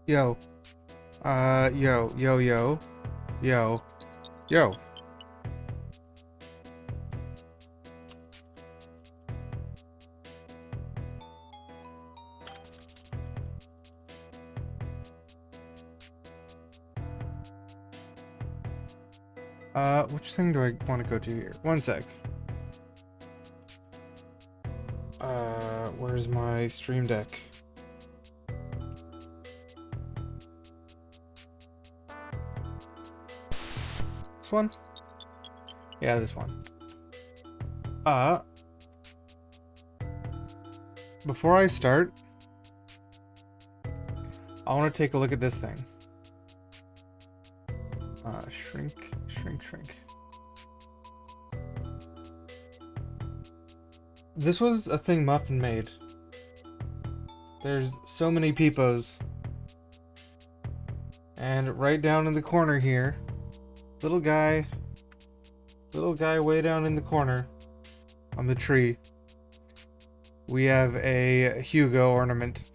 Yo. Yo. Yo. Yo. Which thing do I want to go to here? One sec. Where's my stream deck? This one? Yeah, this one. Before I start, I want to take a look at this thing. Shrink. This was a thing Muffin made. There's so many peepos. And right down in the corner here, little guy way down in the corner on the tree, we have a Hugo ornament.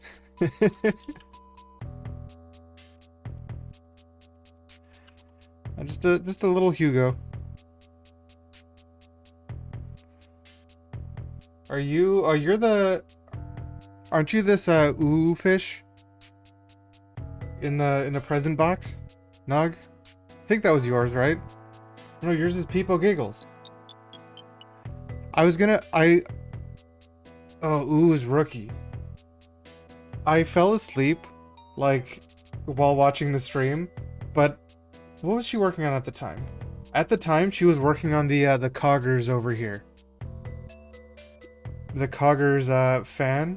Just a little Hugo. Aren't you this ooh fish in the present box? Nog? I think that was yours, right? No, yours is Peepo Giggles. Oh, ooh is Rookie. I fell asleep, like, while watching the stream, but what was she working on at the time? At the time, she was working on the Coggers over here. The Coggers fan.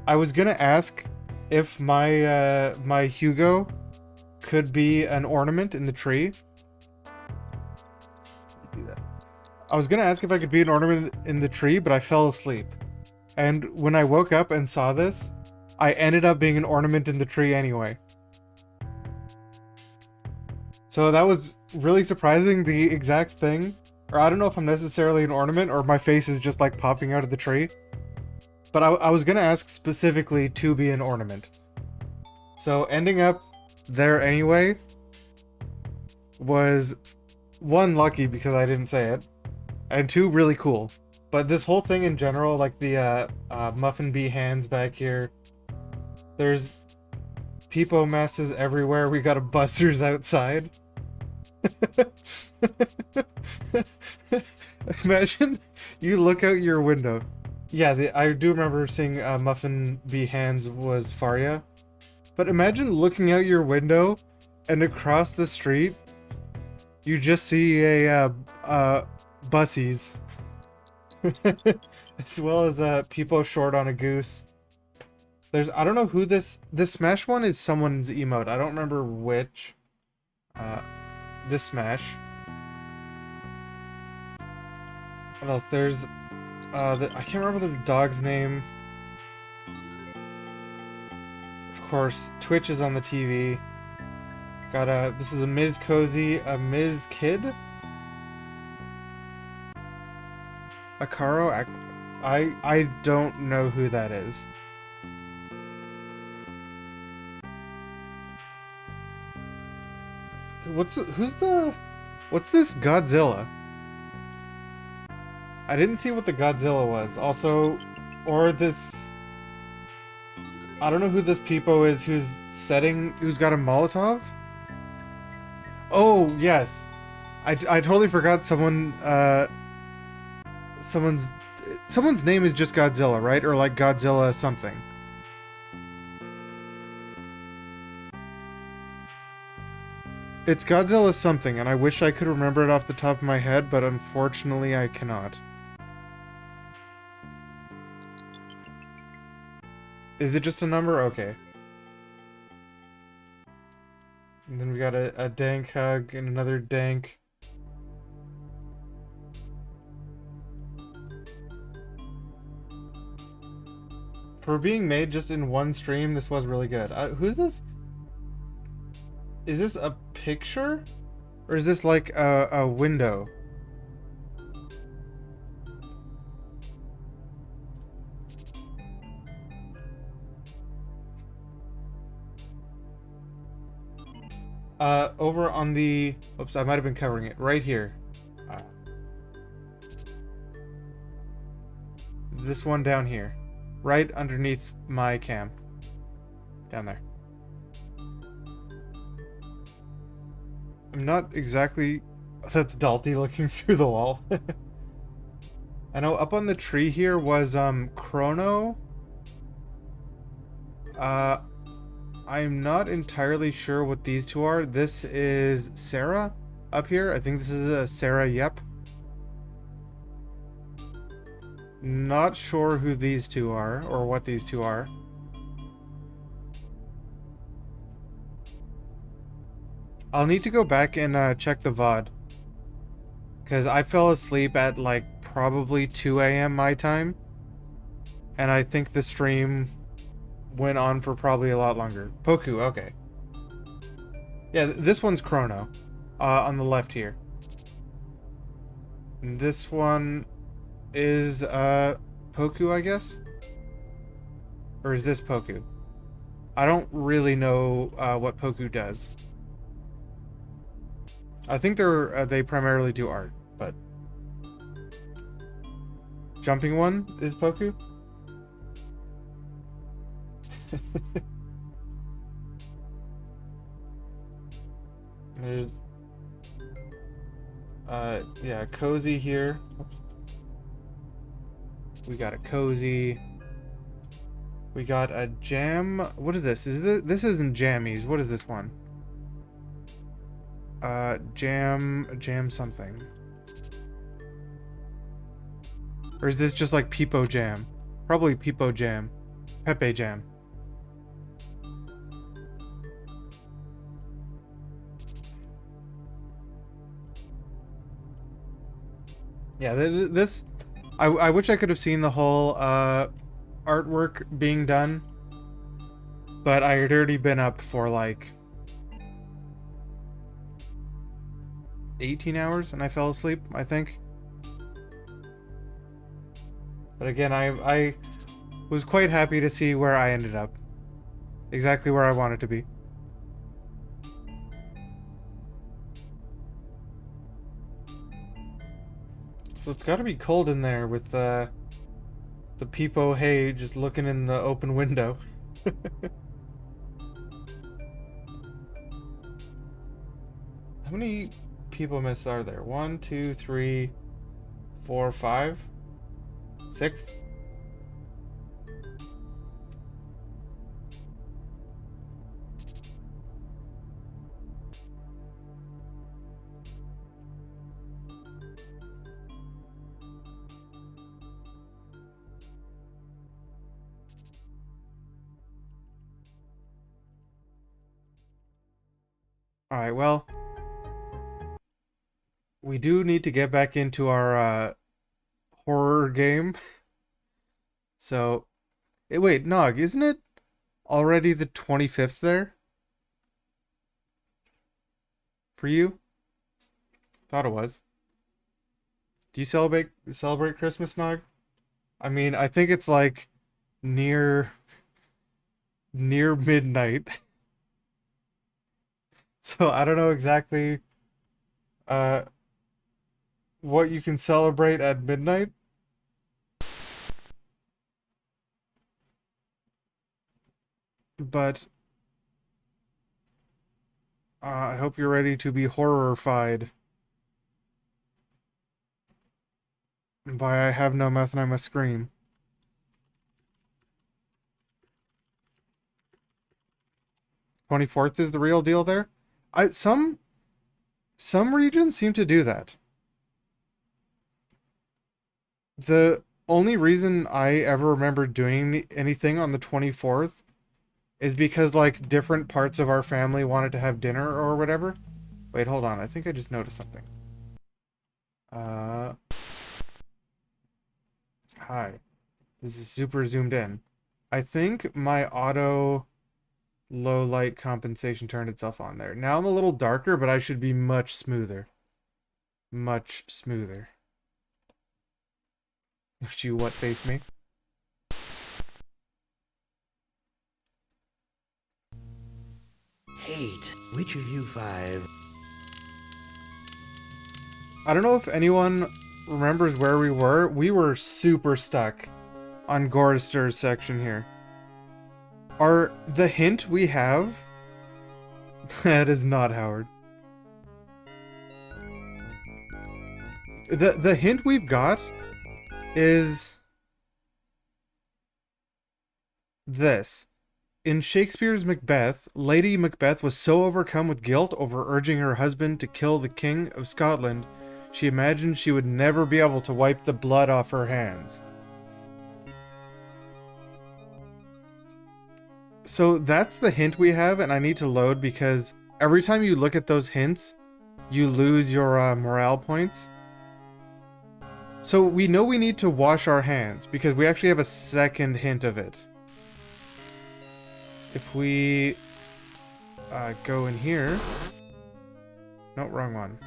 I was gonna ask if my my Hugo could be an ornament in the tree. Do that. I was gonna ask if I could be an ornament in the tree, but I fell asleep. And when I woke up and saw this, I ended up being an ornament in the tree anyway. So that was really surprising, the exact thing. Or I don't know if I'm necessarily an ornament or my face is just like popping out of the tree. But I was gonna ask specifically to be an ornament. So ending up there anyway was, one, lucky because I didn't say it, and two, really cool. But this whole thing in general, like the Muffin Bee hands back here, there's Peepo messes everywhere. We got a buzzers outside. Imagine you look out your window. Yeah, I do remember seeing Muffin Bee hands was Faria. But imagine looking out your window and across the street, you just see a bussies. As well as Peepo short on a goose. I don't know who this Smash one is someone's emote. I don't remember which. This Smash. What else? There's I can't remember the dog's name. Of course, Twitch is on the TV. Got this is a Ms. Cozy, a Ms. Kid. Akaro? I don't know who that is. What's this Godzilla? I didn't see what the Godzilla was. Also, or this, I don't know who this Peepo is who's got a Molotov? Oh, yes. I totally forgot someone's name is just Godzilla, right? Or like Godzilla something. It's Godzilla something, and I wish I could remember it off the top of my head, but unfortunately I cannot. Is it just a number? Okay. And then we got a dank hug and another dank. For being made just in one stream, this was really good. Who's this? Is this a picture? Or is this like a window? Over on the... Oops, I might have been covering it. Right here. Uh, this one down here. Right underneath my cam. Down there. I'm not exactly... That's Dalty looking through the wall. I know up on the tree here was, Chrono. I'm not entirely sure what these two are. This is Sarah up here. I think this is a Sarah Yep. Not sure who these two are or what these two are. I'll need to go back and check the VOD. Because I fell asleep at like probably 2 a.m. my time. And I think the stream went on for probably a lot longer. Poku, okay. Yeah, this one's Chrono. On the left here. And this one is, Poku, I guess? Or is this Poku? I don't really know, what Poku does. I think they primarily do art, but... Jumping one is Poku? There's... yeah, Cozy here. Oops. We got a Cozy. We got a Jam... What is this? This isn't Jammies. What is this one? Jam something. Or is this just like Peepo Jam? Probably Peepo Jam. Pepe Jam. Yeah, this... I wish I could have seen the whole, artwork being done. But I had already been up for like... 18 hours and I fell asleep, I think. But again, I was quite happy to see where I ended up. Exactly where I wanted to be. So it's gotta be cold in there with the Peepo Hey just looking in the open window. How many Peepo myths are there? 1, 2, 3, 4, 5, 6? Alright, well, we do need to get back into our horror game. So, wait, Nog, isn't it already the 25th there? For you? Thought it was. Do you celebrate Christmas, Nog? I mean, I think it's like near midnight. So I don't know exactly uh what you can celebrate at midnight. But I hope you're ready to be horrified by I have no mouth and I must scream. "24th is the real deal there?" Some regions seem to do that. The only reason I ever remember doing anything on the 24th is because, like, different parts of our family wanted to have dinner or whatever. Wait, hold on. I think I just noticed something. Hi. This is super zoomed in. I think my auto low light compensation turned itself on there. Now I'm a little darker, but I should be much smoother. Much smoother. Would you what face me? hate. Which of you five? I don't know if anyone remembers where we were. We were super stuck on Gorster's section here. The hint we have... That is not Howard. The hint we've got is this. In Shakespeare's Macbeth, Lady Macbeth was so overcome with guilt over urging her husband to kill the King of Scotland, she imagined she would never be able to wipe the blood off her hands. So that's the hint we have, and I need to load because every time you look at those hints, you lose your morale points. So we know we need to wash our hands because we actually have a second hint of it. If we go in here... No, wrong one.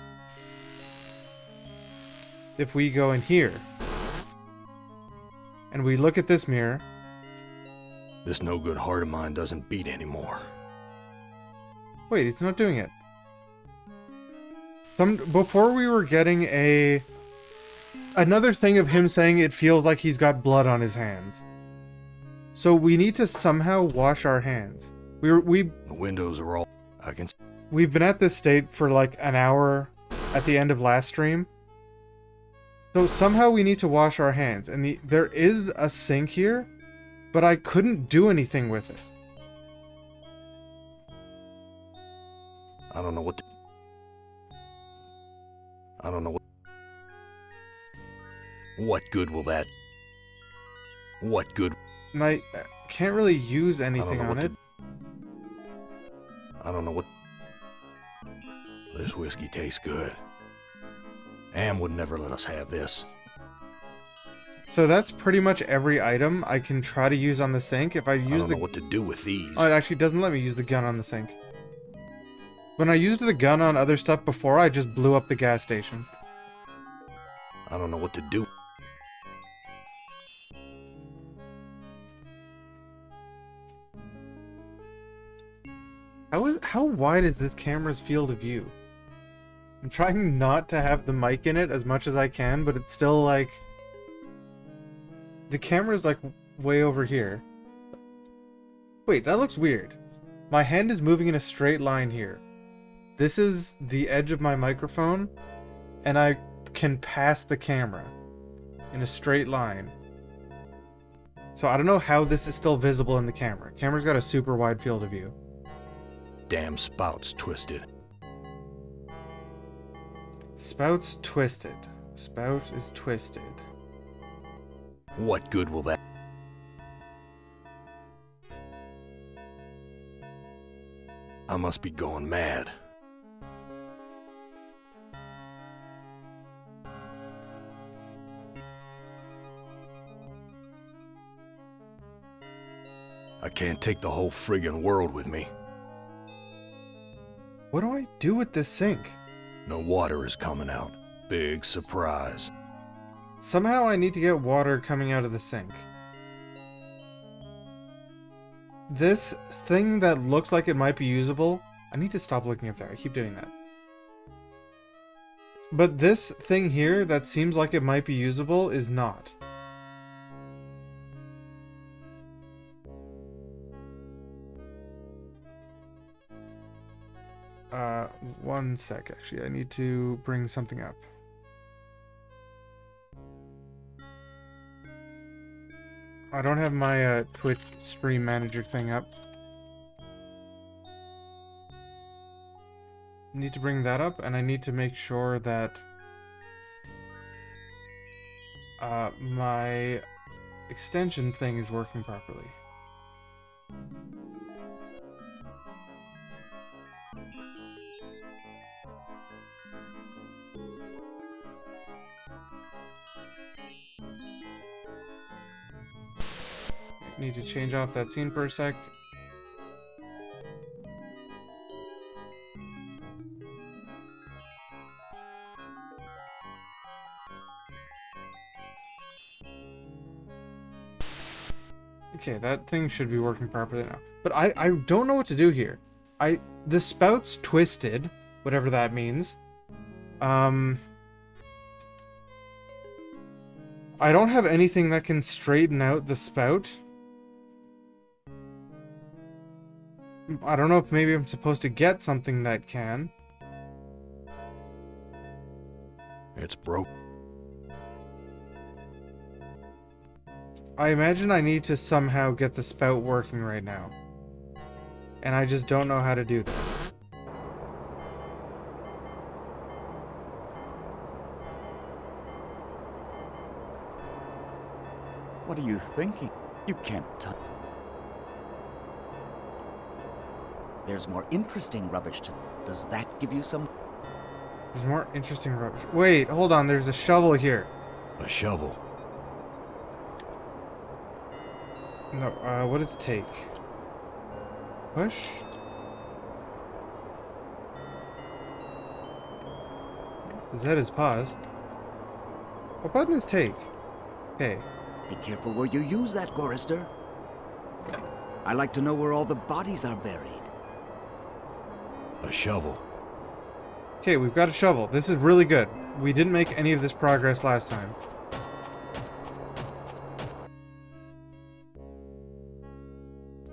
If we go in here and we look at this mirror... This no good heart of mine doesn't beat anymore. Wait, it's not doing it. Before we were getting another thing of him saying it feels like he's got blood on his hands. So we need to somehow wash our hands. The windows are all... We've been at this state for like an hour at the end of last stream. So somehow we need to wash our hands. And there is a sink here, but I couldn't do anything with it. I don't know what What good will that... What good... And I can't really use anything on it. I don't know what... This whiskey tastes good. Am would never let us have this. So that's pretty much every item I can try to use on the sink. If I use I don't know what to do with these. Oh, it actually doesn't let me use the gun on the sink. When I used the gun on other stuff before, I just blew up the gas station. I don't know what to do. How wide is this camera's field of view? I'm trying not to have the mic in it as much as I can, but it's still like... The camera's like way over here. Wait, that looks weird. My hand is moving in a straight line here. This is the edge of my microphone, and I can pass the camera in a straight line. So I don't know how this is still visible in the camera. Camera's got a super wide field of view. Damn spout's twisted. Spout's twisted. Spout is twisted. What good will that... I must be going mad. I can't take the whole friggin' world with me. What do I do with this sink? No water is coming out. Big surprise. Somehow I need to get water coming out of the sink. This thing that looks like it might be usable... I need to stop looking up there. I keep doing that. But this thing here that seems like it might be usable is not. One sec, actually. I need to bring something up. I don't have my Twitch stream manager thing up. Need to bring that up, and I need to make sure that my extension thing is working properly. Need to change off that scene for a sec. Okay, that thing should be working properly now. But I don't know what to do here. the spout's twisted, whatever that means. I don't have anything that can straighten out the spout. I don't know if maybe I'm supposed to get something that can. It's broke. I imagine I need to somehow get the spout working right now. And I just don't know how to do that. What are you thinking? You can't touch. There's more interesting rubbish to... Does that give you some... There's more interesting rubbish. Wait, hold on. There's a shovel here. A shovel. No, what does it take? Push? Z is pause. What button is take? Okay. Be careful where you use that, Chorister. I like to know where all the bodies are buried. A shovel. Okay, we've got a shovel. This is really good. We didn't make any of this progress last time.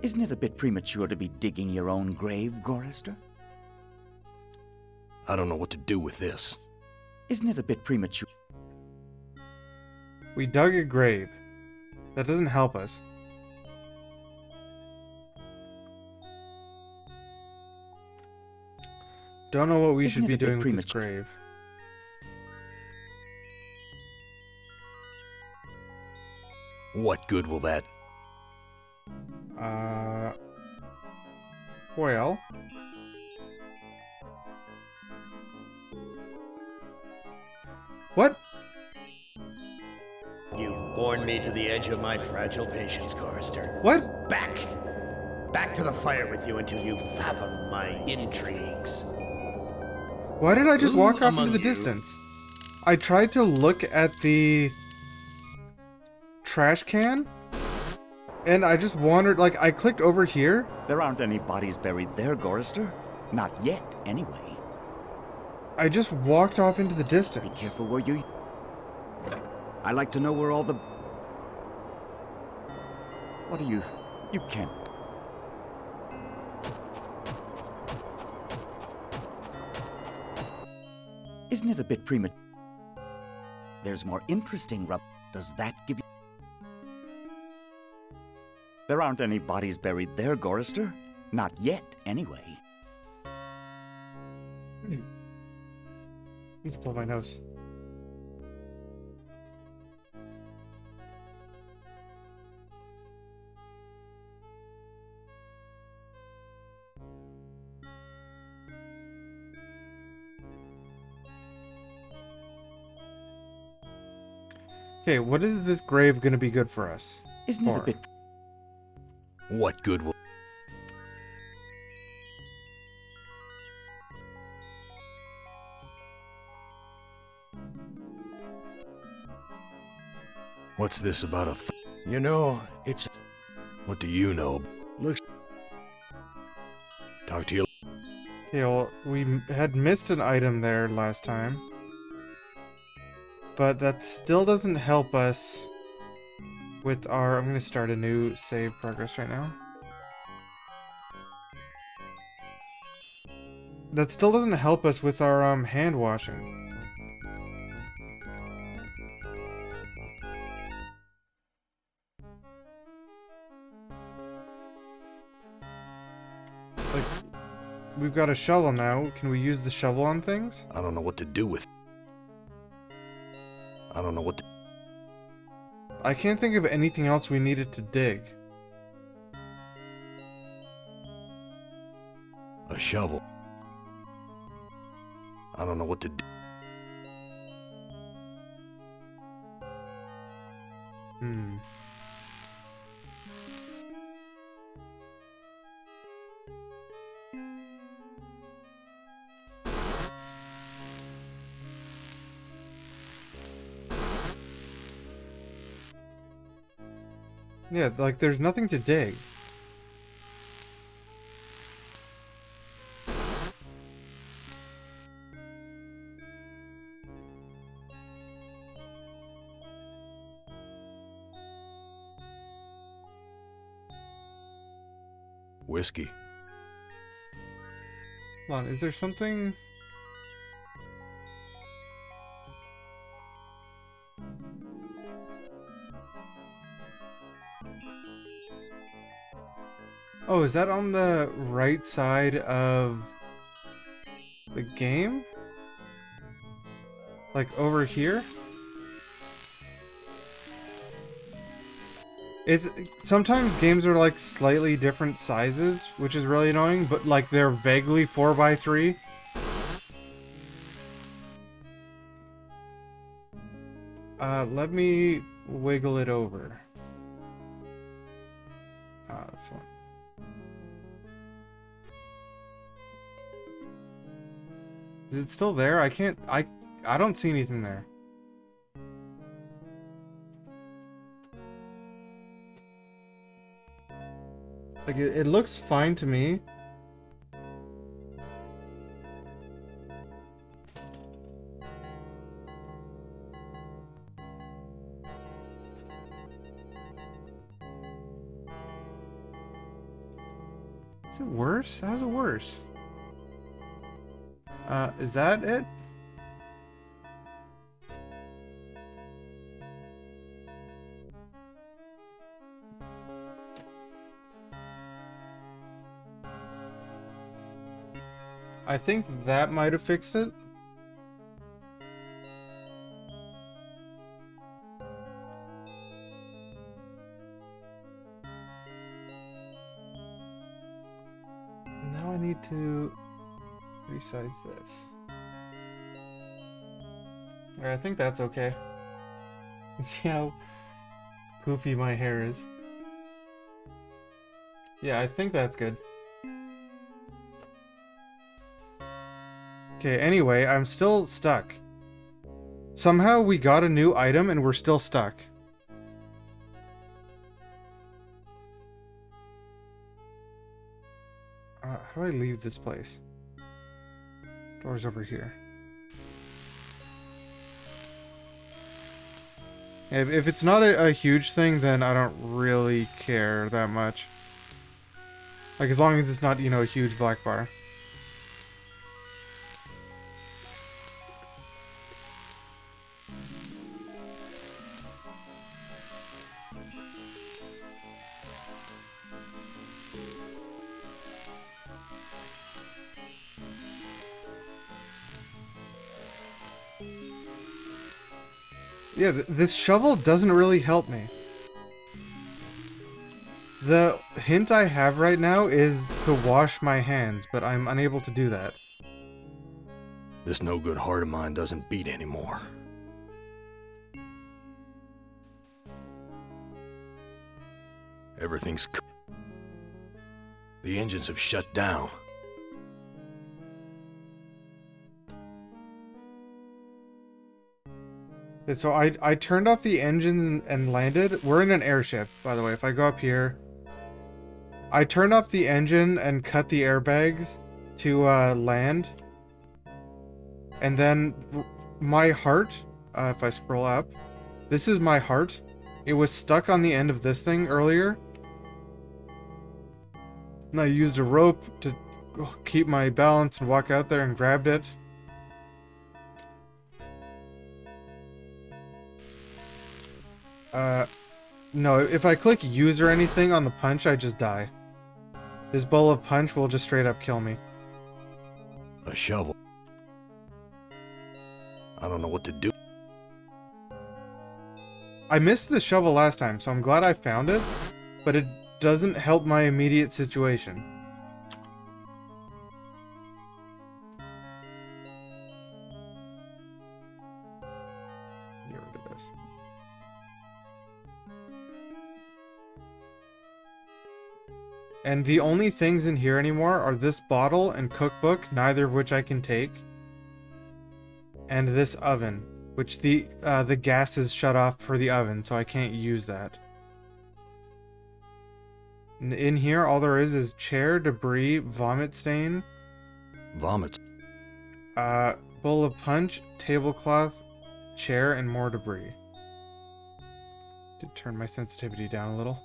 Isn't it a bit premature to be digging your own grave, Chorister? I don't know what to do with this. Isn't it a bit premature? We dug a grave. That doesn't help us. Don't know what we Isn't should it be a bit doing with this premature? grave. What good will that? Well. What? You've borne me to the edge of my fragile patience, Chorister. What? Back! Back to the fire with you until you fathom my intrigues. Why did I just Who walk off into among the you- distance? I tried to look at the trash can, and I just wandered, like, I clicked over here. There aren't any bodies buried there, Chorister. Not yet, anyway. I just walked off into the Be distance. careful where you... I like to know where all the... What are you... You can't... Isn't it a bit premature? There's more interesting rub... Does that give you... There aren't any bodies buried there, Chorister. Not yet, anyway. Let's blow my nose. Okay, what is this grave gonna be good for us? Isn't it a Or- bit... What good will... What's this about a You know, it's... What do you know? Looks... Talk to you... Okay, well, we had missed an item there last time. But that still doesn't help us with our... I'm gonna start a new save progress right now. That still doesn't help us with our hand washing. Like, we've got a shovel now. Can we use the shovel on things? I don't know what to do with... I don't know what to... I can't think of anything else we needed to dig. A shovel. I don't know what to do. Hmm. Yeah, it's like there's nothing to dig. Whiskey. Hold on, is there something... Oh, is that on the right side of the game? Like over here? It's sometimes games are like slightly different sizes, which is really annoying, but like they're vaguely 4x3. Let me wiggle it over. This one. Is it still there? I don't see anything there. Like, it looks fine to me. Is it worse? How's it worse? Is that it? I think that might have fixed it. Now I need to resize this. Alright, I think that's okay. See how poofy my hair is. Yeah, I think that's good. Okay, anyway, I'm still stuck. Somehow we got a new item and we're still stuck. How do I leave this place? Door's over here. If it's not a huge thing, then I don't really care that much. Like, as long as it's not, you know, a huge black bar. Yeah, this shovel doesn't really help me. The hint I have right now is to wash my hands, but I'm unable to do that. This no-good heart of mine doesn't beat anymore. Everything's... The engines have shut down. So I turned off the engine and landed. We're in an airship, by the way. If I go up here, I turned off the engine and cut the airbags to land. And then my heart, if I scroll up, this is my heart. It was stuck on the end of this thing earlier. And I used a rope to keep my balance and walk out there and grabbed it. No, if I click use or anything on the punch, I just die. This bowl of punch will just straight up kill me. A shovel. I don't know what to do. I missed the shovel last time, so I'm glad I found it, but it doesn't help my immediate situation. Get rid of this. And the only things in here anymore are this bottle and cookbook, neither of which I can take. And this oven, which the gas is shut off for the oven, so I can't use that. And in here, all there is chair, debris, vomit stain. Vomits. Bowl of punch, tablecloth, chair, and more debris. Did turn my sensitivity down a little.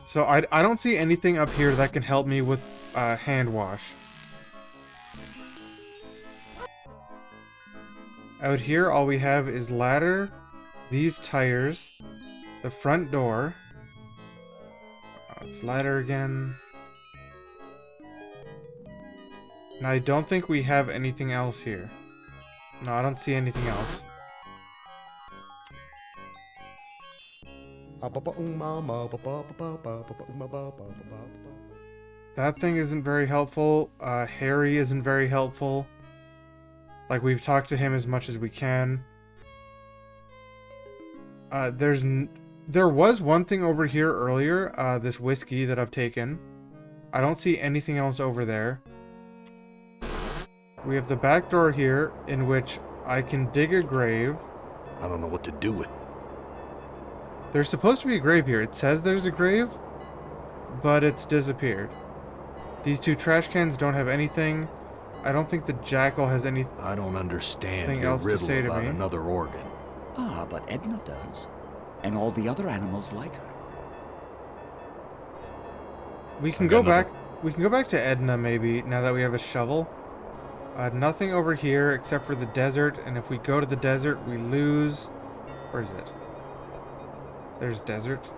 So I don't see anything up here that can help me with hand wash. Out here, all we have is ladder, these tires, the front door. Oh, it's ladder again. And I don't think we have anything else here. No, I don't see anything else. That thing isn't very helpful. Harry isn't very helpful. Like, we've talked to him as much as we can. There was one thing over here earlier, this whiskey that I've taken. I don't see anything else over there. We have the back door here, in which I can dig a grave. I don't know what to do with it. There's supposed to be a grave here. It says there's a grave, but it's disappeared. These two trash cans don't have anything. I don't think the jackal has anything I don't understand your else to riddle say to about me. another organ. Ah, but Edna does. And all the other animals like her. We can I go got back. nothing. We can go back to Edna maybe now that we have a shovel. Nothing over here except for the desert, and if we go to the desert, we lose. Where is it? There's desert.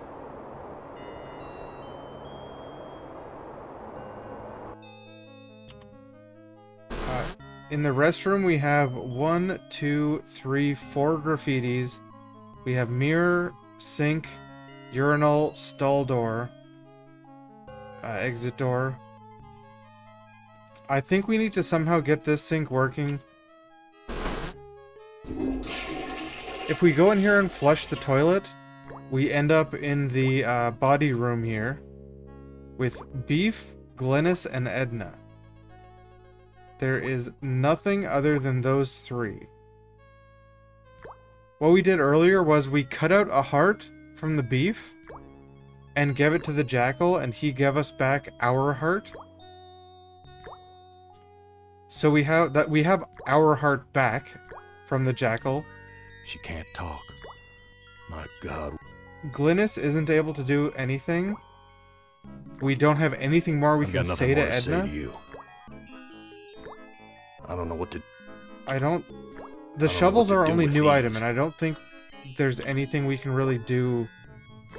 In the restroom, we have 1, 2, 3, 4 graffitis. We have mirror, sink, urinal, stall door, exit door. I think we need to somehow get this sink working. If we go in here and flush the toilet, we end up in the body room here with Beef, Glynis, and Edna. There is nothing other than those three. What we did earlier was we cut out a heart from the beef and gave it to the jackal, and he gave us back our heart. So we have our heart back from the jackal. She can't talk. My God. Glynis isn't able to do anything. We don't have anything more we I've can got nothing say to more to Edna. say to you. I don't know what to... I don't... The I don't know shovels what to are do only with new these. item, and I don't think there's anything we can really do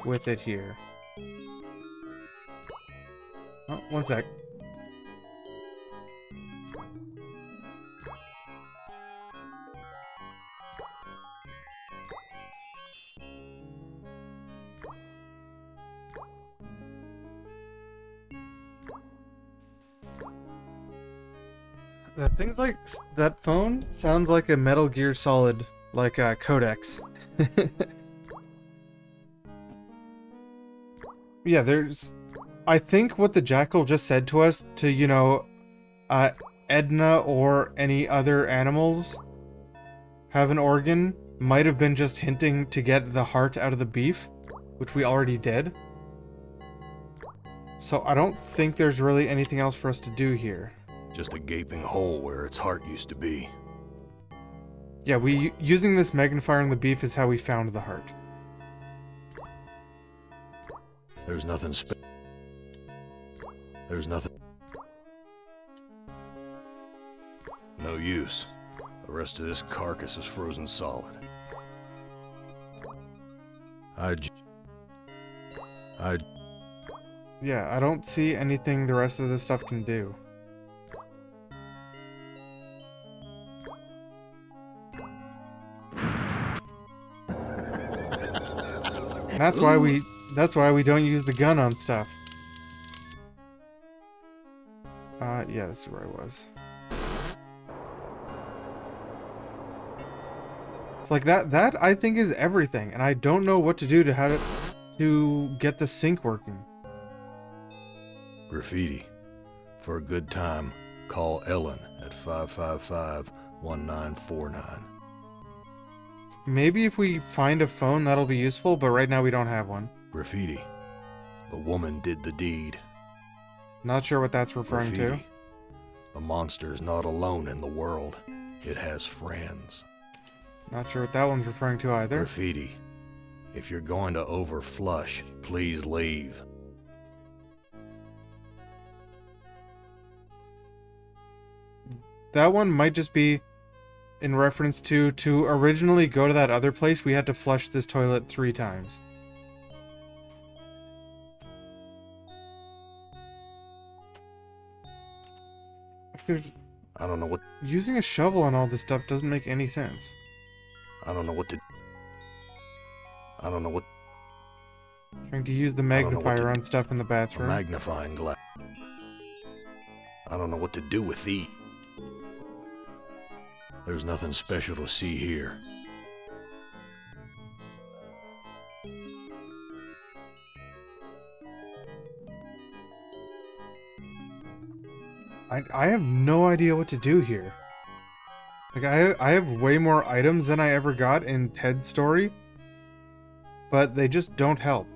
with it here. Oh, one sec. That phone sounds like a Metal Gear Solid, like a codex. Yeah, I think what the jackal just said to us to, you know, Edna or any other animals have an organ might have been just hinting to get the heart out of the beef, which we already did. So I don't think there's really anything else for us to do here. Just a gaping hole where its heart used to be. Yeah, using this magnifier on the beef is how we found the heart. There's nothing There's nothing... No use. The rest of this carcass is frozen solid. Yeah, I don't see anything the rest of this stuff can do. That's why we don't use the gun on stuff. Yeah, this is where I was. It's like that I think is everything, and I don't know what to do to get the sink working. Graffiti. For a good time, call Ellen at 555-1949. Maybe if we find a phone, that'll be useful, but right now we don't have one. Graffiti. The woman did the deed. Not sure what that's referring to. Graffiti. The monster's not alone in the world. It has friends. Not sure what that one's referring to either. Graffiti. If you're going to overflush, please leave. that one might just be in reference to originally go to that other place, we had to flush this toilet 3 times. There's, I don't know what... using a shovel on all this stuff doesn't make any sense. I don't know what to... I don't know what... Trying to use the don't know what to magnifier on do. stuff in the A bathroom. magnifying glass. I don't know what to do with these. There's nothing special to see here. I have no idea what to do here. Like, I have way more items than I ever got in Ted's story, but they just don't help.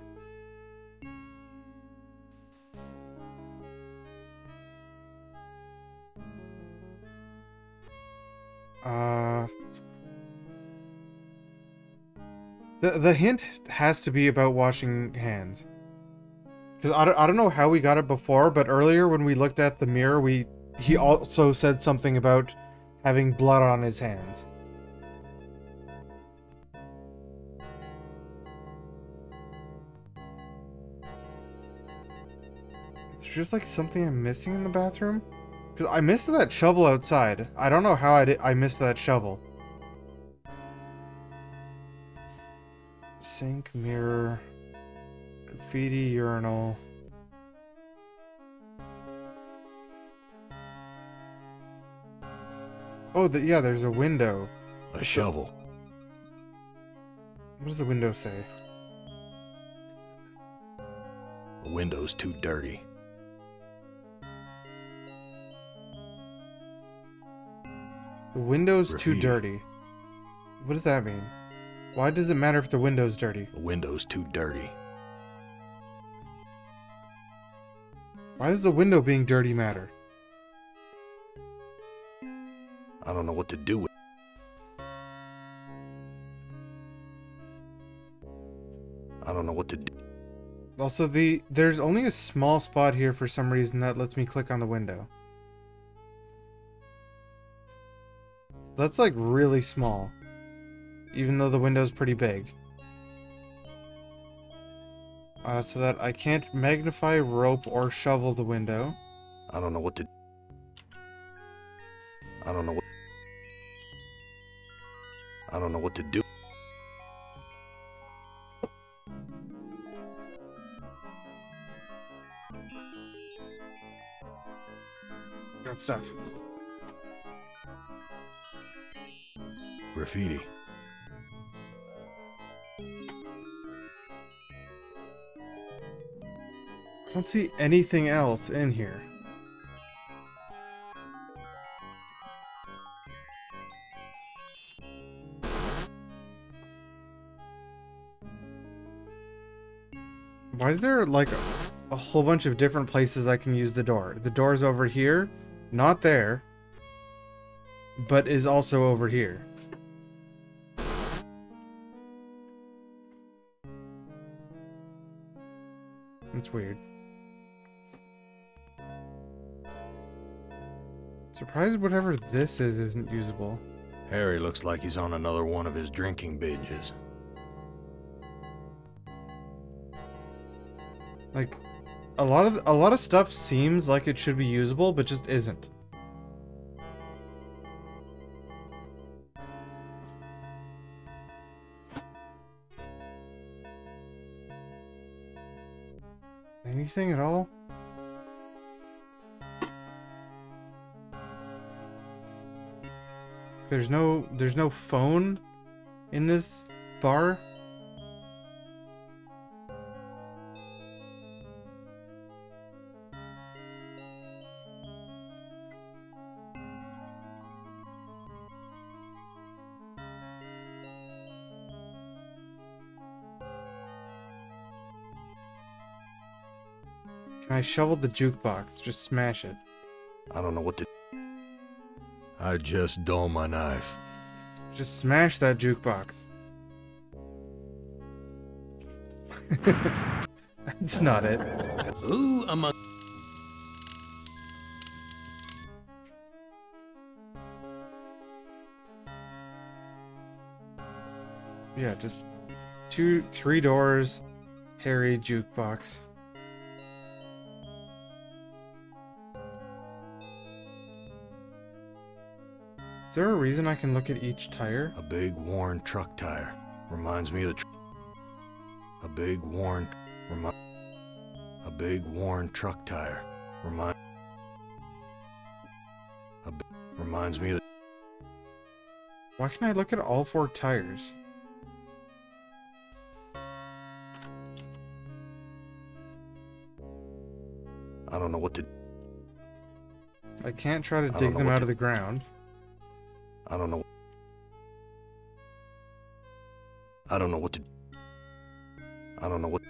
The hint has to be about washing hands. Because I don't know how we got it before, but earlier when we looked at the mirror, he also said something about having blood on his hands. Is there just like something I'm missing in the bathroom? Because I missed that shovel outside. I don't know how I missed that shovel. Sink, mirror, graffiti, urinal. Oh, yeah, there's a window. A shovel. What does the window say? The window's too dirty. The window's too Graffiti. dirty. What does that mean? Why does it matter if the window's dirty? The window's too dirty. Why does the window being dirty matter? I don't know what to do with... I don't know what to do. Also, there's only a small spot here for some reason that lets me click on the window. That's like really small, even though the window's pretty big. So that I can't magnify, rope, or shovel the window. I don't know what to... I don't know what... I don't know what to do. Got stuff. Graffiti. I don't see anything else in here. Why is there like a whole bunch of different places I can use the door? The door's over here, not there, but is also over here. It's weird. Surprised whatever this is isn't usable. Harry looks like he's on another one of his drinking binges. Like, a lot of stuff seems like it should be usable, but just isn't. Anything at all? There's no phone in this bar. Can I shovel the jukebox? Just smash it. I don't know what to... I just dull my knife. Just smash that jukebox. That's not it. Who among Yeah, just 3 doors, Harry jukebox. Is there a reason I can look at each tire? A big worn truck tire. Reminds me of the a big worn truck tire. Reminds me of the Why can I look at all 4 tires? I don't know what to I can't try to don't dig know them what out to- of the ground. I don't know what to I don't know what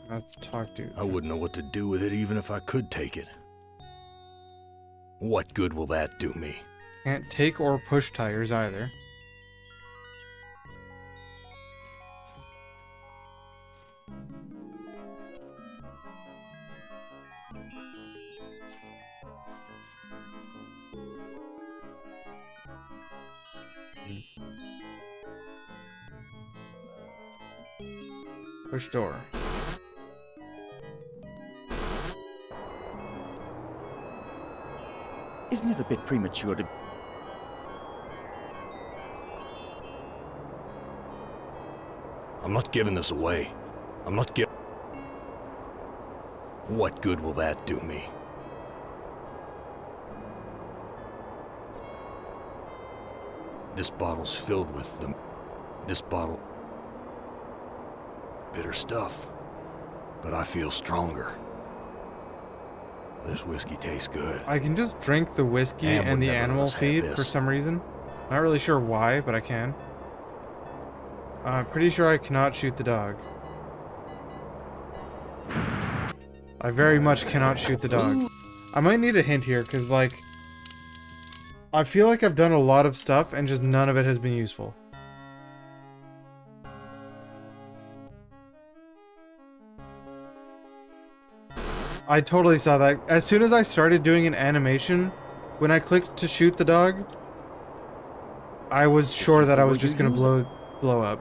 Let's talk to. I wouldn't know what to do with it even if I could take it. What good will that do me? Can't take or push tires either. Push door. Isn't it a bit premature to... I'm not giving this away. I'm not giving... What good will that do me? This bottle's filled with them. This bottle... bitter stuff. But I feel stronger. This whiskey tastes good. I can just drink the whiskey Am would and the never let animal us have feed for this. some reason. Not really sure why, but I can. I'm pretty sure I cannot shoot the dog. I very much cannot shoot the dog. I might need a hint here, because, like, I feel like I've done a lot of stuff, and just none of it has been useful. I totally saw that. As soon as I started doing an animation, when I clicked to shoot the dog, I was sure that I was just gonna blow up.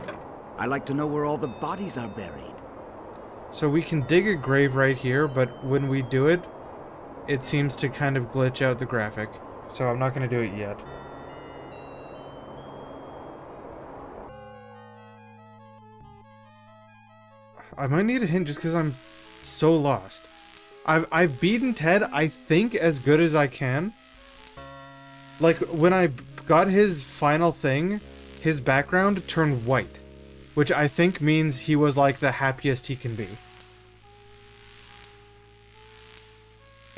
I like to know where all the bodies are buried. So we can dig a grave right here, but when we do it, it seems to kind of glitch out the graphic. So I'm not gonna do it yet. I might need a hint just because I'm so lost. I've beaten Ted, I think, as good as I can. Like, when I got his final thing, his background turned white. Which I think means he was, like, the happiest he can be.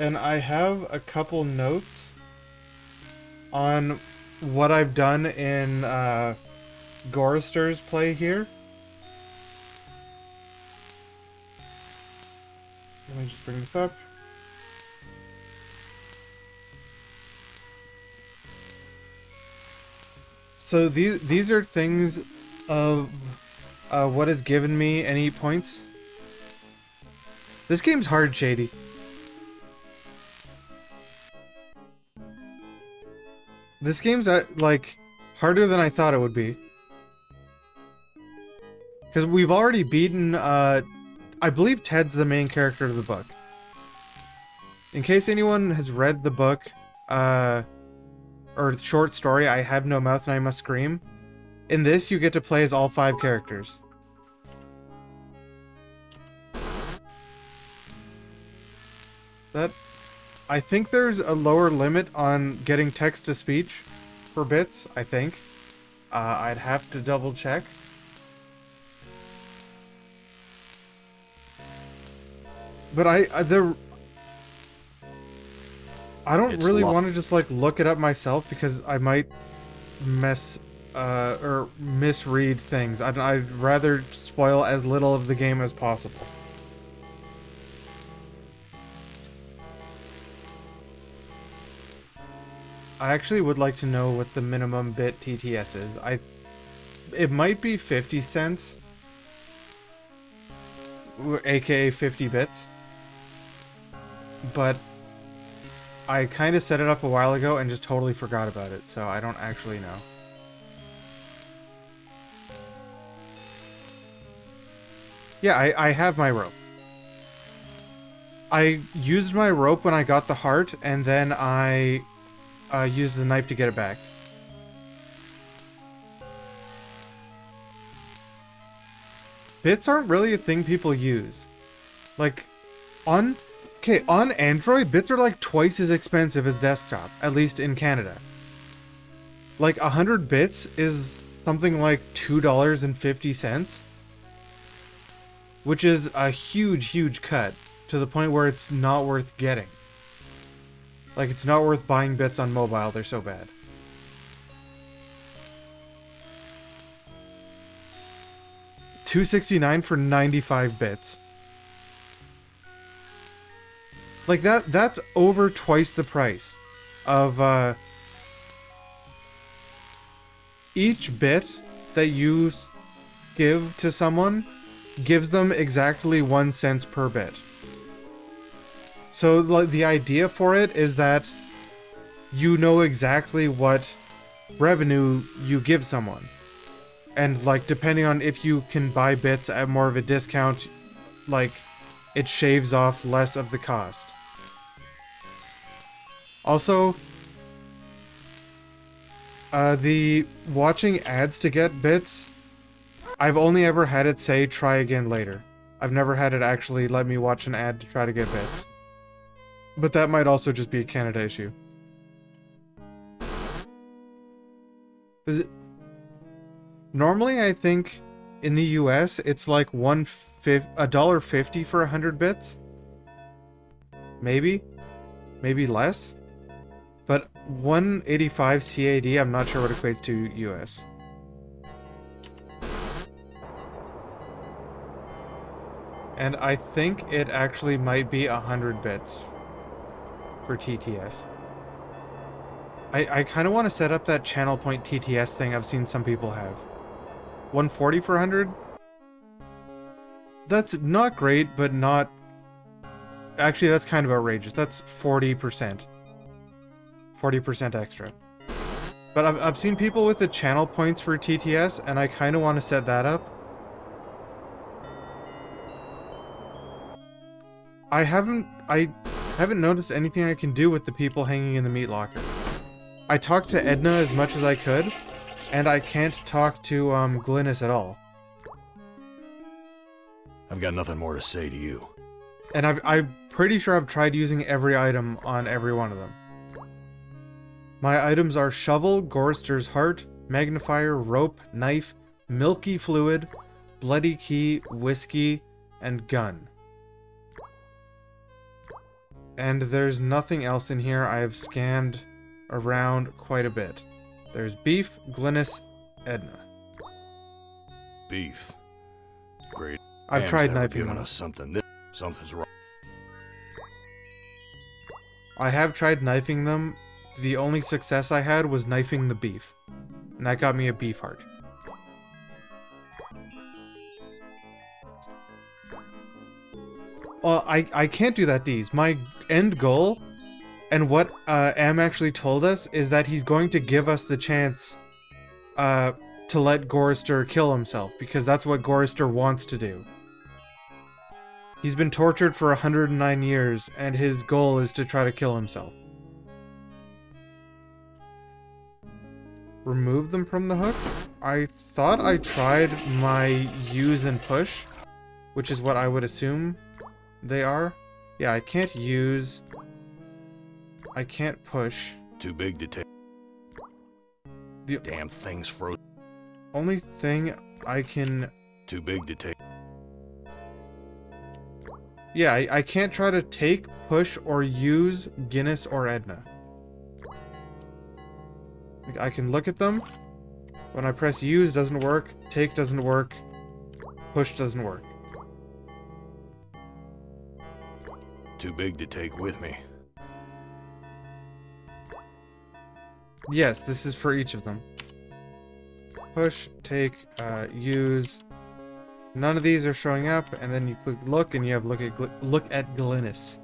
And I have a couple notes on what I've done in Gorister's play here. Let me just bring this up. So these are things of what has given me any points. This game's hard, Shady. This game's like harder than I thought it would be. Because we've already beaten I believe Ted's the main character of the book. In case anyone has read the book, or the short story, I Have No Mouth and I Must Scream. In this, you get to play as all 5 characters. I think there's a lower limit on getting text-to-speech for bits, I think. I'd have to double check. But I don't It's really lo- want to just like look it up myself because I might mess or misread things. I'd rather spoil as little of the game as possible. I actually would like to know what the minimum bit TTS is. It might be 50 cents, aka 50 bits. But I kind of set it up a while ago and just totally forgot about it, so I don't actually know. Yeah, I have my rope. I used my rope when I got the heart, and then I used the knife to get it back. Bits aren't really a thing people use. Like, on Android, bits are like twice as expensive as desktop, at least in Canada. Like, 100 bits is something like $2.50, which is a huge, huge cut, to the point where it's not worth getting. Like, it's not worth buying bits on mobile, they're so bad. $2.69 for 95 bits. Like, that's over twice the price of, each bit that you give to someone gives them exactly 1 cent per bit. So, like, the idea for it is that you know exactly what revenue you give someone. And, like, depending on if you can buy bits at more of a discount, like, it shaves off less of the cost. Also, the watching ads to get bits, I've only ever had it say try again later. I've never had it actually let me watch an ad to try to get bits. But that might also just be a Canada issue. Normally, I think in the US it's like $1.50 for 100 bits. Maybe less. But 185 CAD, I'm not sure what equates to US. And I think it actually might be 100 bits for TTS. I kind of want to set up that channel point TTS thing I've seen some people have. 140 for 100? That's not great, but not... Actually, that's kind of outrageous. That's 40%. 40% extra. But I've seen people with the channel points for TTS, and I kind of want to set that up. I haven't noticed anything I can do with the people hanging in the meat locker. I talked to Edna as much as I could, and I can't talk to Glynis at all. I've got nothing more to say to you. And I'm pretty sure I've tried using every item on every one of them. My items are shovel, Gorister's heart, magnifier, rope, knife, milky fluid, bloody key, whiskey, and gun. And there's nothing else in here. I have scanned around quite a bit. There's beef, Glynis, Edna. Beef. Great. I've Ham's tried never knifing given them. us something. Something's wrong. I have tried knifing them. The only success I had was knifing the beef. And that got me a beef heart. Well, I can't do that these. My end goal, and what Am actually told us, is that he's going to give us the chance to let Gorister kill himself, because that's what Gorister wants to do. He's been tortured for 109 years, and his goal is to try to kill himself. Remove them from the hook? I thought I tried my use and push, which is what I would assume they are. Yeah, I can't use. I can't push. Too big to take. The Damn thing's frozen. only thing I can... Too big to take. Yeah, I can't try to take, push, or use Guinness or Edna. Like, I can look at them. When I press use, doesn't work. Take doesn't work. Push doesn't work. Too big to take with me. Yes, this is for each of them. Push, take, use. None of these are showing up, and then you click look, and you have look at Glynis.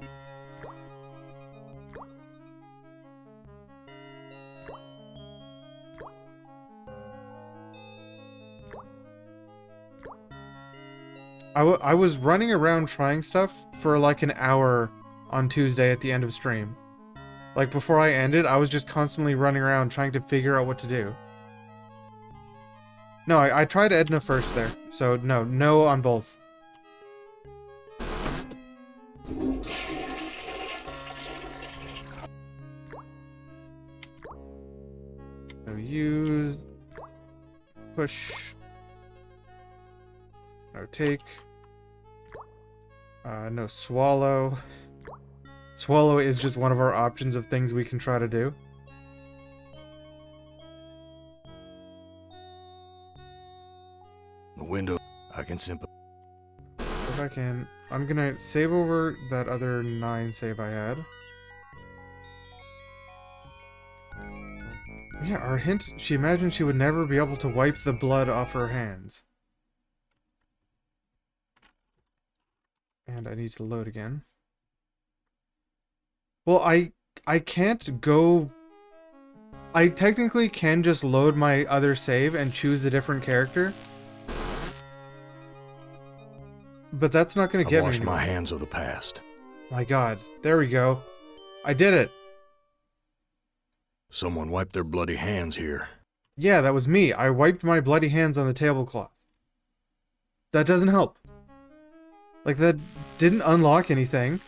I was running around trying stuff for like an hour on Tuesday at the end of stream. Like, before I ended, I was just constantly running around trying to figure out what to do. No, I tried Edna first there. So, no on both. No use. Push. No take. No swallow. Swallow is just one of our options of things we can try to do. The window, I can sympathize. If I can, I'm gonna save over that other 9 save I had. Yeah, our hint, she imagined she would never be able to wipe the blood off her hands. And I need to load again. Well, I can't go... I technically can just load my other save and choose a different character. But that's not gonna I've get me washed anywhere. my hands of the past. My god. There we go. I did it. Someone wiped their bloody hands here. Yeah, that was me. I wiped my bloody hands on the tablecloth. That doesn't help. Like, that didn't unlock anything.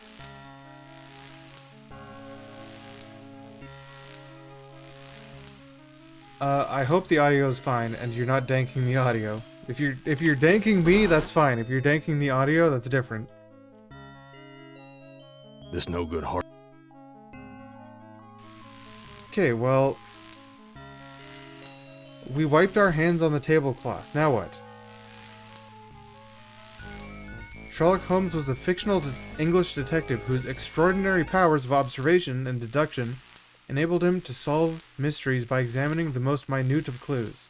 I hope the audio is fine and you're not danking the audio. If you're danking me, that's fine. If you're danking the audio, that's different. This no good heart. Okay, well... we wiped our hands on the tablecloth. Now what? Sherlock Holmes was a fictional English detective whose extraordinary powers of observation and deduction enabled him to solve mysteries by examining the most minute of clues.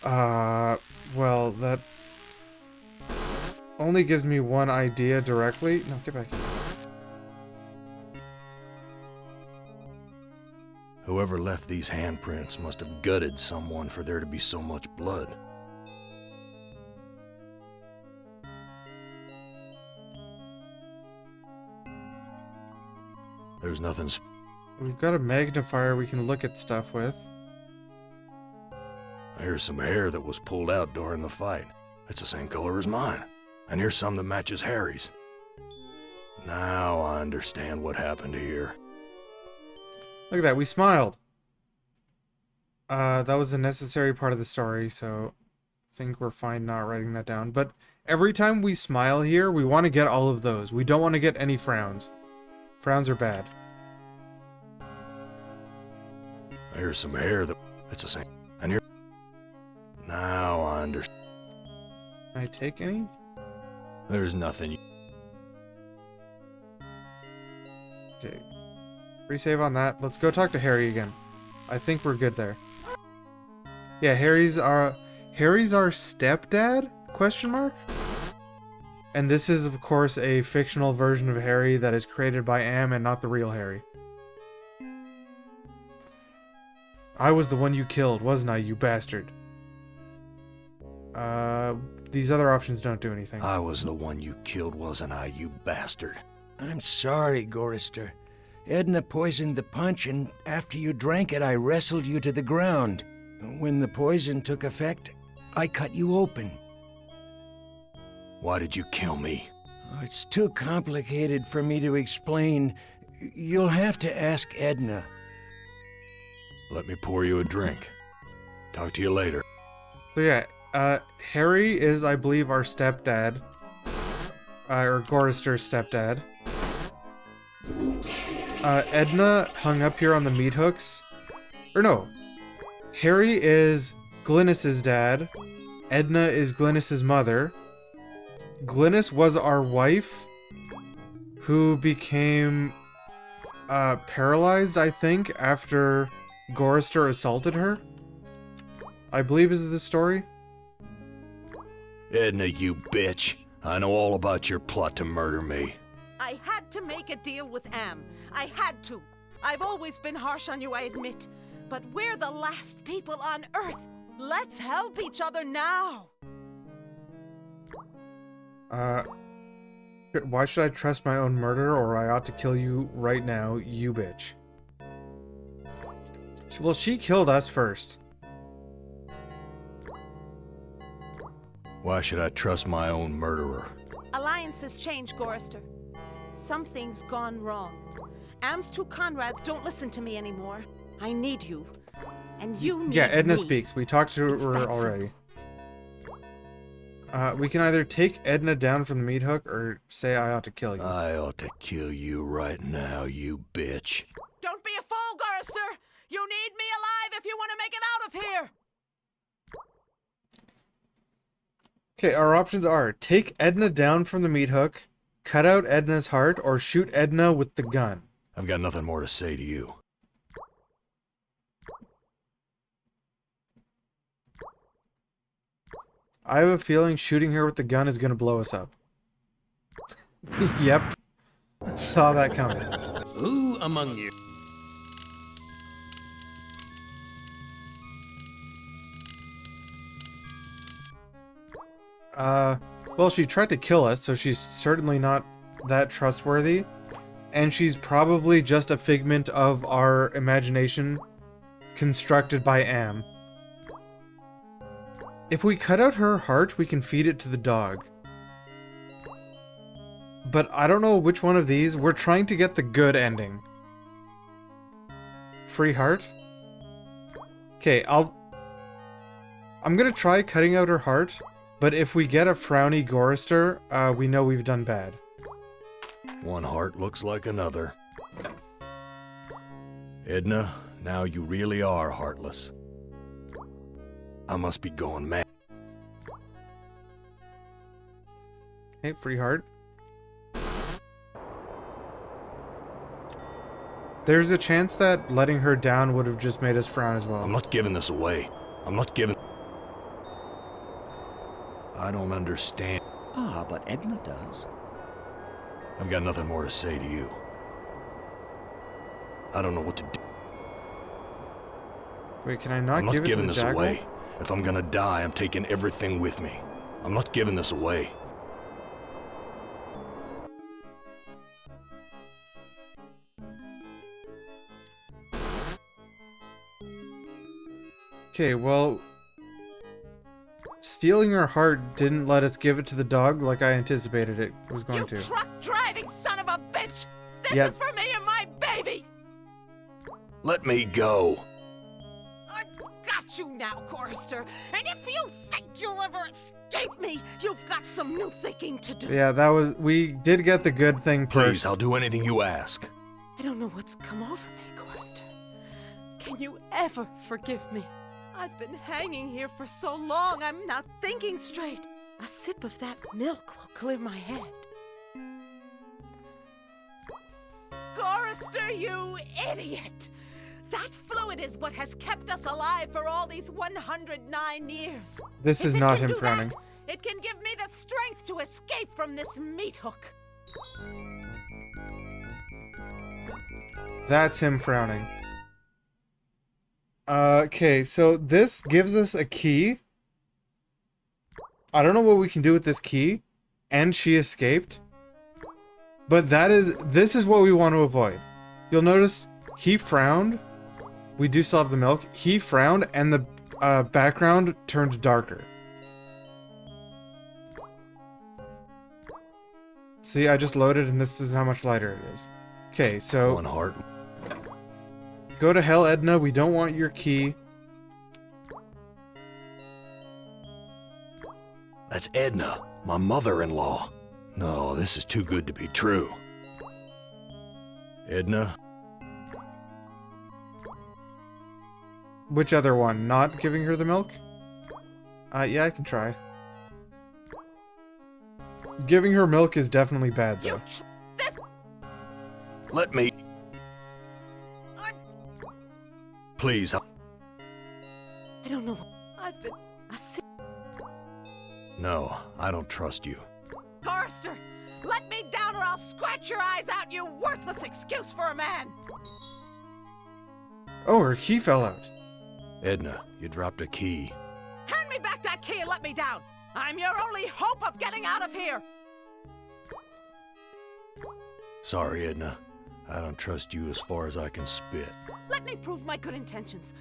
Well, that only gives me one idea directly. No, get back here. Whoever left these handprints must have gutted someone for there to be so much blood. There's nothing. We've got a magnifier we can look at stuff with. Here's some hair that was pulled out during the fight. It's the same color as mine. And here's some that matches Harry's. Now I understand what happened here. Look at that, we smiled. That was a necessary part of the story, so I think we're fine not writing that down. But every time we smile here, we want to get all of those. We don't want to get any frowns. Frowns are bad. Here's some hair that... It's the same. And here... Now I understand. Can I take any? There's nothing... Okay. Resave on that. Let's go talk to Harry again. I think we're good there. Yeah, Harry's our stepdad? Question mark? And this is, of course, a fictional version of Harry that is created by Am and not the real Harry. I was the one you killed, wasn't I, you bastard? These other options don't do anything. I was the one you killed, wasn't I, you bastard? I'm sorry, Gorister. Edna poisoned the punch, and after you drank it, I wrestled you to the ground. When the poison took effect, I cut you open. Why did you kill me? It's too complicated for me to explain. You'll have to ask Edna. Let me pour you a drink. Talk to you later. So yeah, Harry is, I believe, our stepdad. Or Gorister's stepdad. Edna hung up here on the meat hooks. Or no. Harry is Glynis's dad. Edna is Glynis's mother. Glynis was our wife, who became paralyzed, I think, after Gorister assaulted her. I believe is the story. Edna, you bitch. I know all about your plot to murder me. I had to make a deal with Am. I had to. I've always been harsh on you, I admit. But we're the last people on Earth. Let's help each other now. Why should I trust my own murderer, or I ought to kill you right now, you bitch? Well, she killed us first. Why should I trust my own murderer? Alliances change, Gorister. Something's gone wrong. Am's two Conrads don't listen to me anymore. I need you. And you need Yeah, Edna me. speaks. We talked to It's her that already. We can either take Edna down from the meat hook, or say I ought to kill you. I ought to kill you right now, you bitch. Don't be a fool, Gorister! You need me alive if you want to make it out of here! Okay, our options are take Edna down from the meat hook, cut out Edna's heart, or shoot Edna with the gun. I've got nothing more to say to you. I have a feeling shooting her with the gun is gonna blow us up. Yep. Saw that coming. Who among you? Well, she tried to kill us, so she's certainly not that trustworthy. And she's probably just a figment of our imagination constructed by Am. If we cut out her heart, we can feed it to the dog. But I don't know which one of these. We're trying to get the good ending. Free heart? Okay, I'm gonna try cutting out her heart, but if we get a frowny Gorister, we know we've done bad. One heart looks like another. Edna, now you really are heartless. I must be going mad. Okay, free heart. There's a chance that letting her down would have just made us frown as well. I'm not giving this away. I'm not giving... I don't understand. Ah, but Edna does. I've got nothing more to say to you. I don't know what to do. Wait, can I not I'm not give it to giving the this jackal? away. If I'm gonna die, I'm taking everything with me. I'm not giving this away. Okay, well, stealing her heart didn't let us give it to the dog like I anticipated it was going You to. truck-driving son of a bitch! This Yeah. is for me and my baby! Let me go. I've got you now, Gorister, and if you think you'll ever escape me, you've got some new thinking to do. Yeah, that was... We did get the good thing Please, first. I'll do anything you ask. I don't know what's come over me, Gorister. Can you ever forgive me? I've been hanging here for so long, I'm not thinking straight. A sip of that milk will clear my head. Gorister, you idiot! That fluid is what has kept us alive for all these 109 years. This If is it not can him do frowning. that, it can give me the strength to escape from this meat hook. That's him frowning. Okay, so this gives us a key. I don't know what we can do with this key. And she escaped. But this is what we want to avoid. You'll notice he frowned. We do still have the milk. He frowned and the background turned darker. See, I just loaded and this is how much lighter it is. Okay, so... One heart. Go to hell, Edna. We don't want your key. That's Edna, my mother-in-law. No, this is too good to be true. Edna, Which other one? Not giving her the milk? Yeah, I can try. Giving her milk is definitely bad, though. This... let me... Please, I don't know. I've been a sick... No, I don't trust you. Gorister! Let me down or I'll scratch your eyes out, you worthless excuse for a man! Oh, her key fell out. Edna, you dropped a key. Hand me back that key and let me down! I'm your only hope of getting out of here! Sorry, Edna. I don't trust you as far as I can spit. Let me prove my good intentions.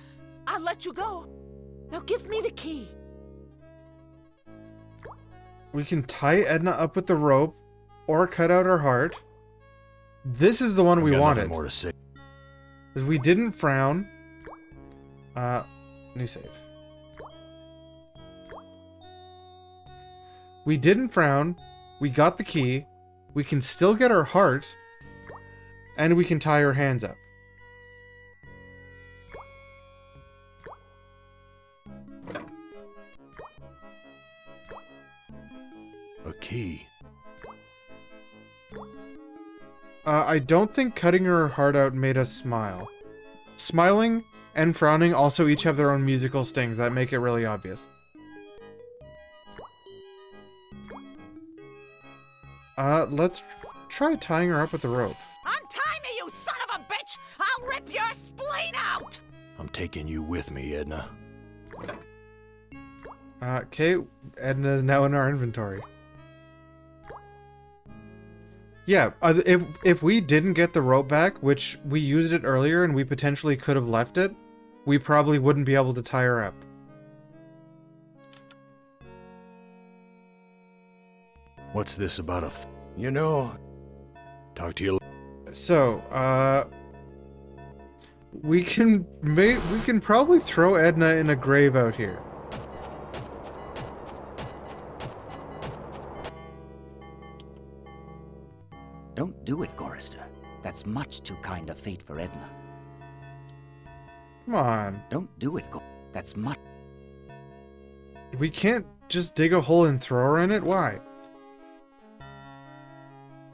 I'll let you go. Now give me the key. We can tie Edna up with the rope or cut out her heart. This is the one we Got nothing wanted. more to say. Because we didn't frown. New save. We didn't frown. We got the key. We can still get her heart. And we can tie her hands up. A key. I don't think cutting her heart out made us smile. Smiling and frowning also each have their own musical stings that make it really obvious. Let's try tying her up with the rope. Untie me, you son of a bitch! I'll rip your spleen out! I'm taking you with me, Edna. Okay, Edna is now in our inventory. Yeah, if we didn't get the rope back, which we used it earlier and we potentially could have left it, we probably wouldn't be able to tie her up. What's this about You know, Talk to you. So, we can probably throw Edna in a grave out here. Don't do it, Gorrister. That's much too kind of fate for Edna. Come on. Don't do it, That's much... We can't just dig a hole and throw her in it? Why?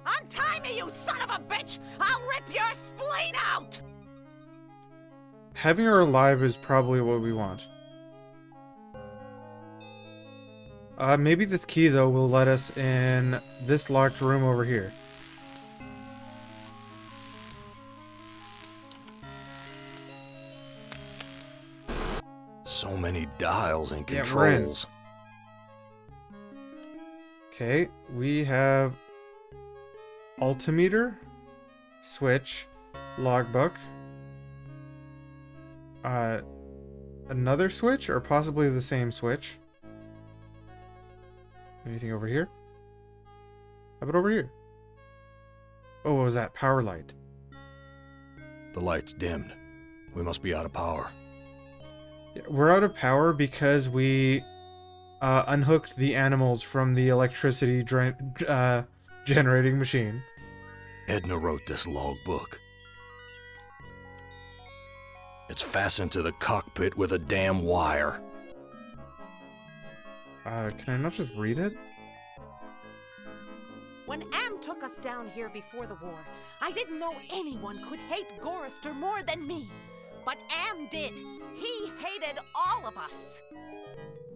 Untie me, you son of a bitch! I'll rip your spleen out! Having her alive is probably what we want. Maybe this key, though, will let us in this locked room over here. So many dials and Yeah, we're in. controls. Okay, we have altimeter, switch, logbook, another switch, or possibly the same switch. Anything over here? How about over here? Oh, what was that? Power light. The light's dimmed. We must be out of power. Yeah, we're out of power because we unhooked the animals from the electricity generating machine. Edna wrote this logbook. It's fastened to the cockpit with a damn wire. Can I not just read it? When Am took us down here before the war, I didn't know anyone could hate Gorrister more than me. But Am did. He hated all of us.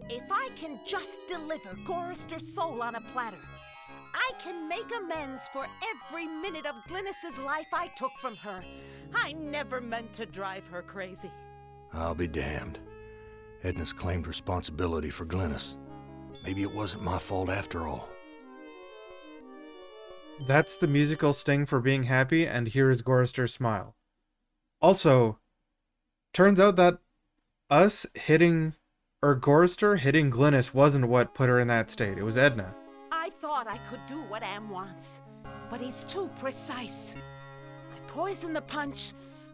If I can just deliver Gorrister's soul on a platter, I can make amends for every minute of Glynis's life I took from her. I never meant to drive her crazy. I'll be damned. Edna's claimed responsibility for Glynis. Maybe it wasn't my fault after all. That's the musical sting for being happy, and here is Gorrister's smile. Also, turns out that us hitting, or Gorrister hitting Glynis wasn't what put her in that state. It was Edna. I thought I could do what Am wants, but he's too precise. I poisoned the punch,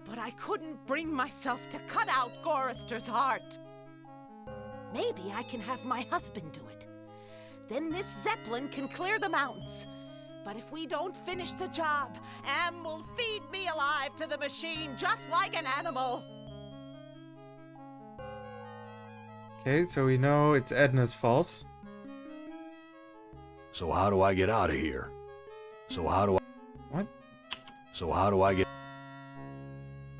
but I couldn't bring myself to cut out Gorrister's heart. Maybe I can have my husband do it. Then this Zeppelin can clear the mountains. But if we don't finish the job, Am will feed me alive to the machine just like an animal. Okay, so we know it's Edna's fault. So how do I get out of here? So how do I... What? So how do I get...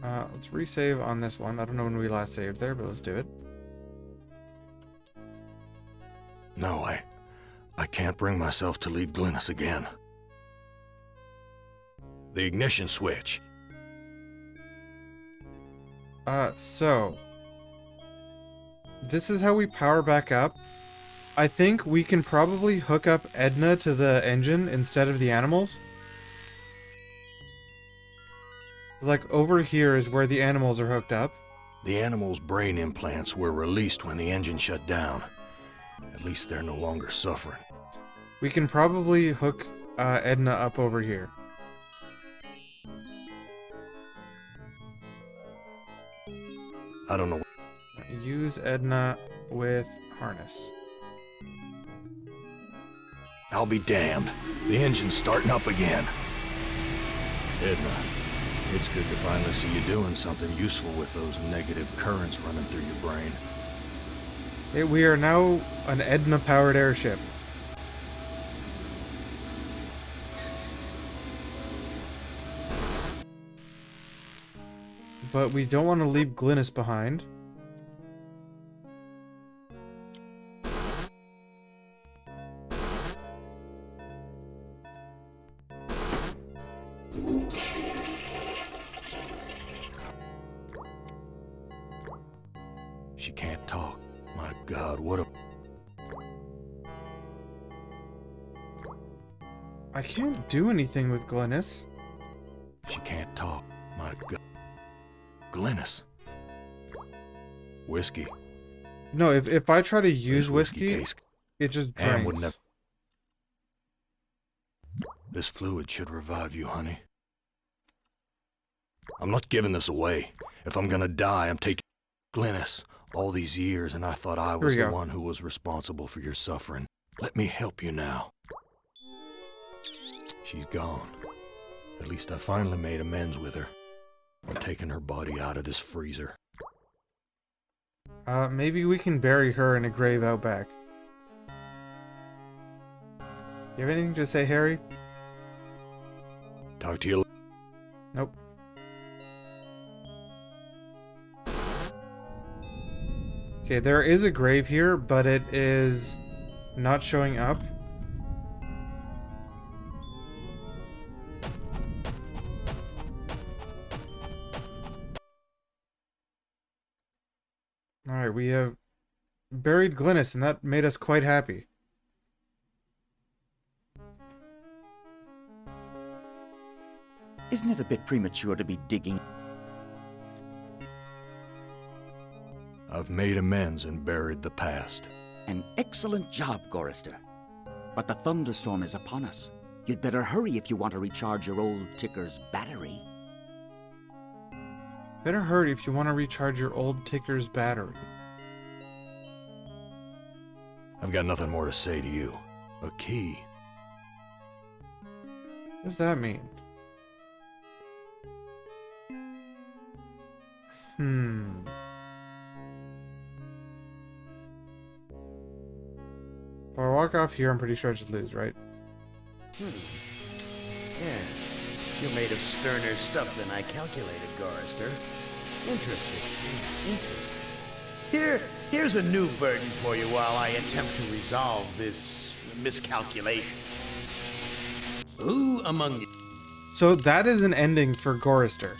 Let's resave on this one. I don't know when we last saved there, but let's do it. No, I can't bring myself to leave Glynis again. The ignition switch. So this is how we power back up. I think we can probably hook up Edna to the engine instead of the animals. Like over here is where the animals are hooked up. The animals' brain implants were released when the engine shut down. At least they're no longer suffering. We can probably hook Edna up over here. I don't know. Use Edna with harness. I'll be damned. The engine's starting up again. Edna, it's good to finally see you doing something useful with those negative currents running through your brain. We are now an Edna-powered airship. But we don't want to leave Glynis behind. She can't talk. My God, what a... I can't do anything with Glynis. She can't talk. My God. Glynis. Whiskey. No, if I try to use This whiskey, tastes... it just Anne would drains. never... This fluid should revive you, honey. I'm not giving this away. If I'm gonna die, I'm taking... Glynis, all these years, and I thought I was we the go. one who was responsible for your suffering. Let me help you now. She's gone. At least I finally made amends with her. I'm taking her body out of this freezer. Maybe we can bury her in a grave out back. You have anything to say, Harry? Talk to you later. Nope. Okay, there is a grave here, but it is not showing up. Alright, we have buried Glynis, and that made us quite happy. Isn't it a bit premature to be digging? I've made amends and buried the past. An excellent job, Gorister. But the thunderstorm is upon us. You'd better hurry if you want to recharge your old ticker's battery. Better hurry if you want to recharge your old ticker's battery. I've got nothing more to say to you. A key. What does that mean? If I walk off here, I'm pretty sure I just lose, right? Yeah. You're made of sterner stuff than I calculated, Gorister. Interesting. Here's a new burden for you while I attempt to resolve this miscalculation. Who among you... So that is an ending for Gorister.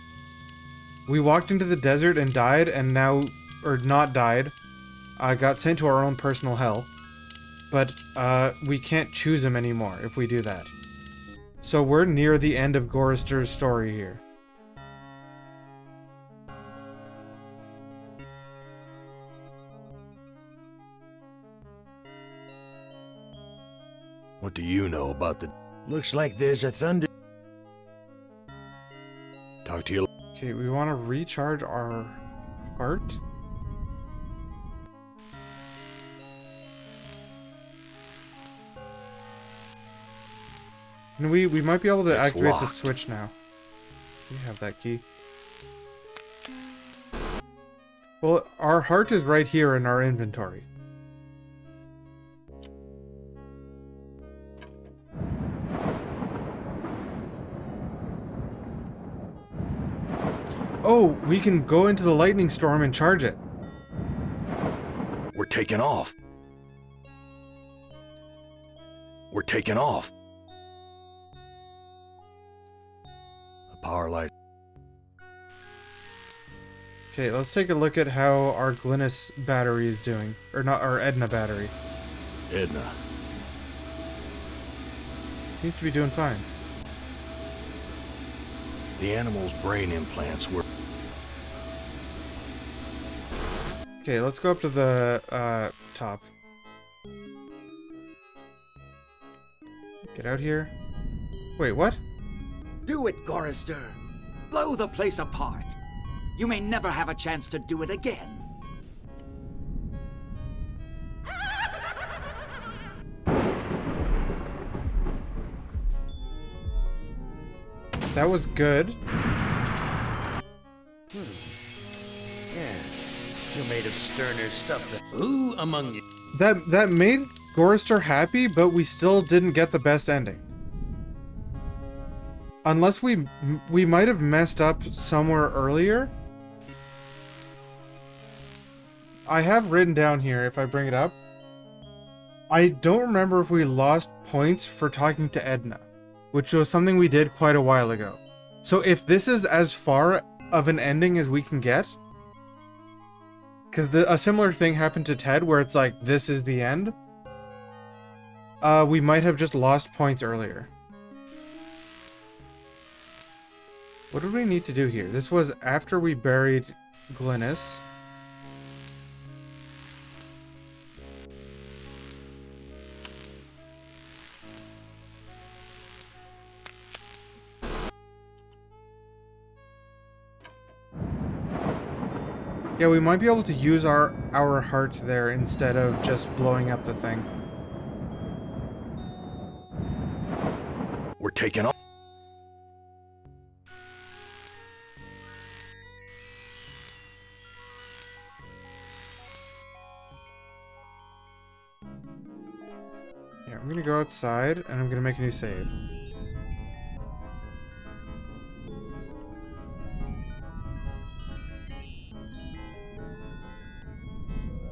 We walked into the desert and died, and now, or not died, got sent to our own personal hell. But we can't choose him anymore if we do that. So we're near the end of Gorister's story here. What do you know about the... Looks like there's a thunder... Talk to you... Okay, we want to recharge our heart. And we might be able to It's activate the locked. switch now. We have that key. Well, our heart is right here in our inventory. Oh, we can go into the lightning storm and charge it. We're taking off. We're taking off. The power light. Okay, let's take a look at how our Glynis battery is doing. Or not, our Edna battery. Edna. Seems to be doing fine. The animal's brain implants were... Okay, let's go up to the top. Get out here. Wait, what? Do it, Gorister. Blow the place apart. You may never have a chance to do it again. That was good. Yeah, you're made of sterner stuff than who among you? That made Gorister happy, but we still didn't get the best ending. Unless we might have messed up somewhere earlier. I have written down here, if I bring it up, I don't remember if we lost points for talking to Edna, which was something we did quite a while ago. So if this is as far of an ending as we can get, because a similar thing happened to Ted where it's like, this is the end, we might have just lost points earlier. What did we need to do here? This was after we buried Glynis. Yeah, we might be able to use our heart there instead of just blowing up the thing. We're taking off. Yeah, I'm gonna go outside and I'm gonna make a new save.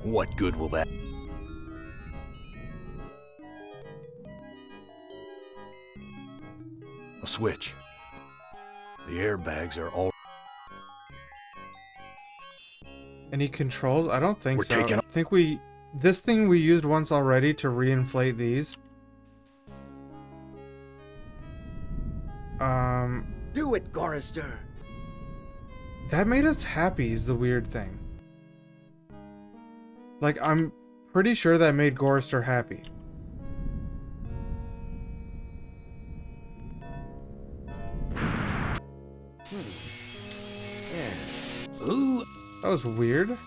What good will that... A switch. The airbags are all... Any controls? I don't think We're so. taking- I think this thing we used once already to reinflate these. Do it, Gorister. That made us happy is the weird thing. Like, I'm pretty sure that made Gorister happy. Yeah. Who? That was weird.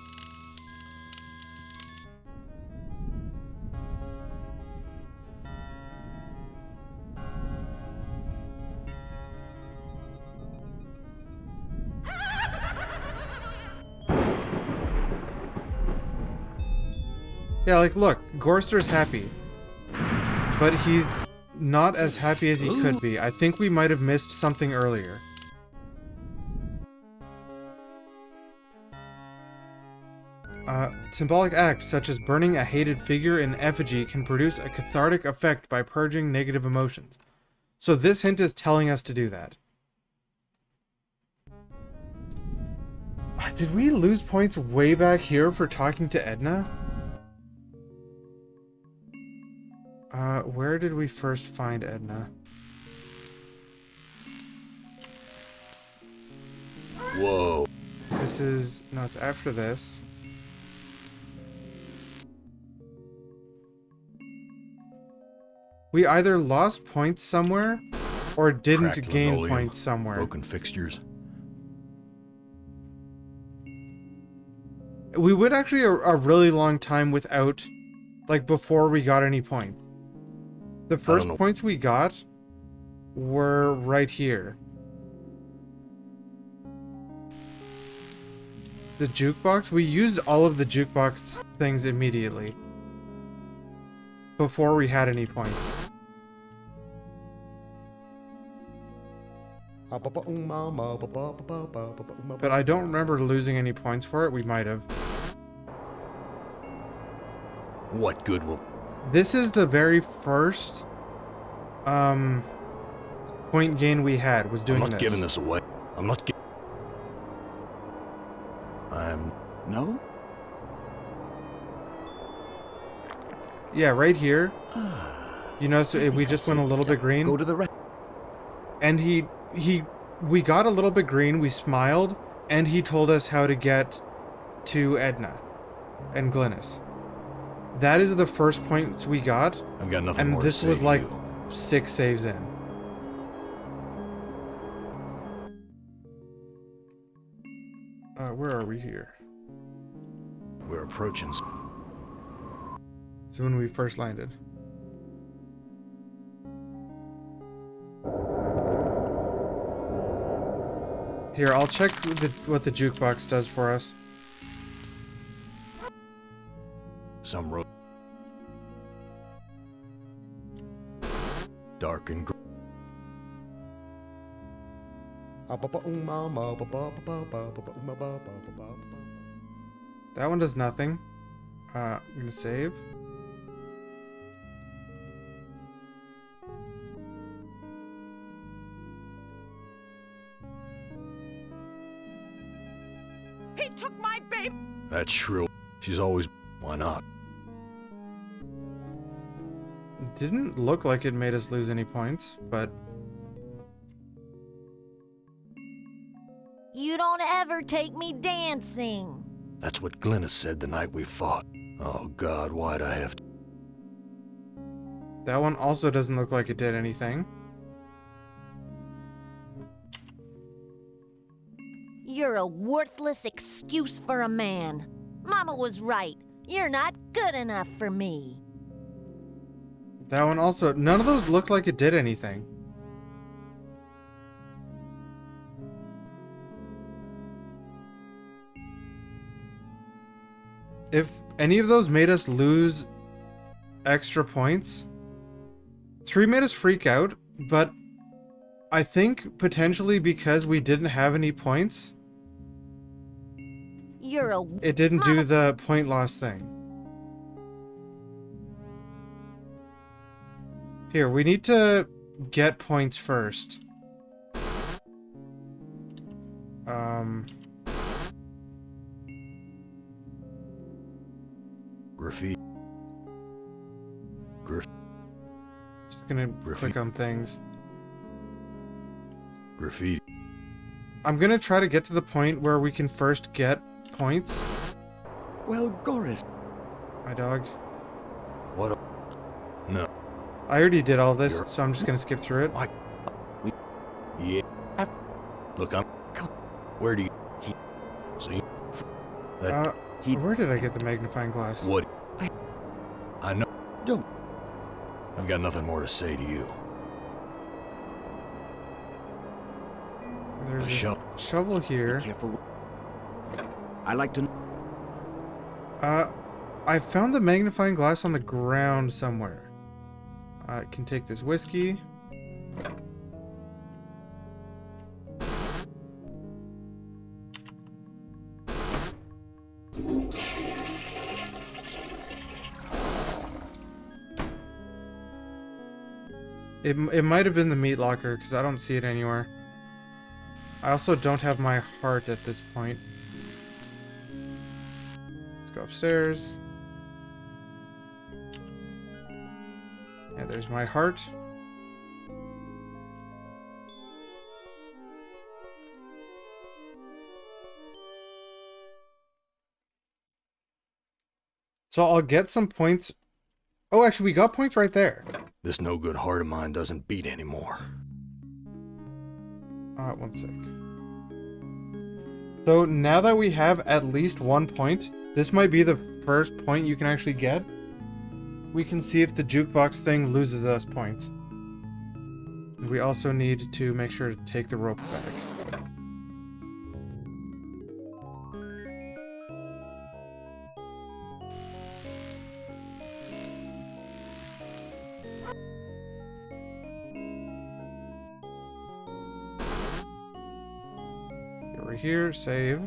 Yeah, like, look, Gorister's happy. But he's not as happy as he could be. I think we might have missed something earlier. Symbolic acts such as burning a hated figure in effigy can produce a cathartic effect by purging negative emotions. So this hint is telling us to do that. Did we lose points way back here for talking to Edna? Where did we first find Edna? Whoa. This is... no, it's after this. We either lost points somewhere, or didn't Cracked gain linoleum, points somewhere. Broken fixtures. We went actually a really long time without... like, before we got any points. The first know. points we got were right here. The jukebox? We used all of the jukebox things immediately. Before we had any points. But I don't remember losing any points for it. We might have. What good will... This is the very first point gain we had, was doing I'm not this. giving this away. I'm not gi... I'm... No? Yeah, right here. You notice we just went a little bit green. Go to the right. And he we got a little bit green, we smiled, and he told us how to get to Edna and Glynis. That is the first points we got, I've got nothing and more this to say was to like you. 6 saves in. Where are we here? We're approaching. So when we first landed. Here, I'll check what the jukebox does for us. Some road. Dark and gray. That one does nothing. I'm gonna save. He took my baby. That's shrill. She's always. Why not? It didn't look like it made us lose any points, but You don't ever take me dancing. That's what Glynis said the night we fought. Oh God, why'd I have to? that one also doesn't look like it did anything. You're a worthless excuse for a man. Mama was right. You're not good enough for me. That one also, none of those looked like it did anything. If any of those made us lose extra points, 3 made us freak out, but I think potentially because we didn't have any points, You're a it didn't do the point loss thing. Here, we need to get points first. Graffiti. Just gonna click on things. Graffiti. I'm gonna try to get to the point where we can first get points. Well, Goris, My dog. What a... No. I already did all this, so I'm just gonna skip through it. Yeah. Look, I'm... Where do you... So you... That... Where did I get the magnifying glass? What... I know... Don't. I've got nothing more to say to you. There's A a shovel here. Careful. I like to... I found the magnifying glass on the ground somewhere. I can take this whiskey. It might have been the meat locker because I don't see it anywhere. I also don't have my heart at this point. Let's go upstairs. Yeah, there's my heart. So I'll get some points. Oh, actually, we got points right there. This no-good heart of mine doesn't beat anymore. 1 sec. So now that we have at least 1 point, this might be the first point you can actually get. We can see if the jukebox thing loses us points. We also need to make sure to take the rope back. Over here, save.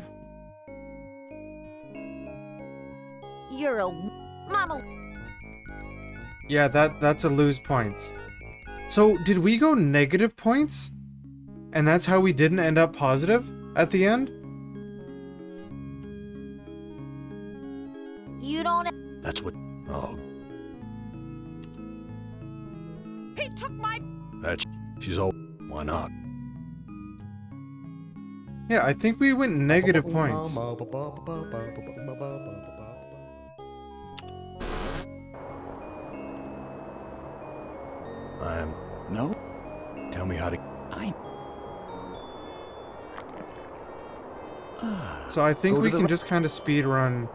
You're a Mama. Yeah, that's a lose points. So did we go negative points? And that's how we didn't end up positive at the end? You don't. That's what... Oh, He took my... that's... She's all... Why not? Yeah, I think we went negative points. No? Tell me how to... I... So I think Go to we the can ri- just kind of speed run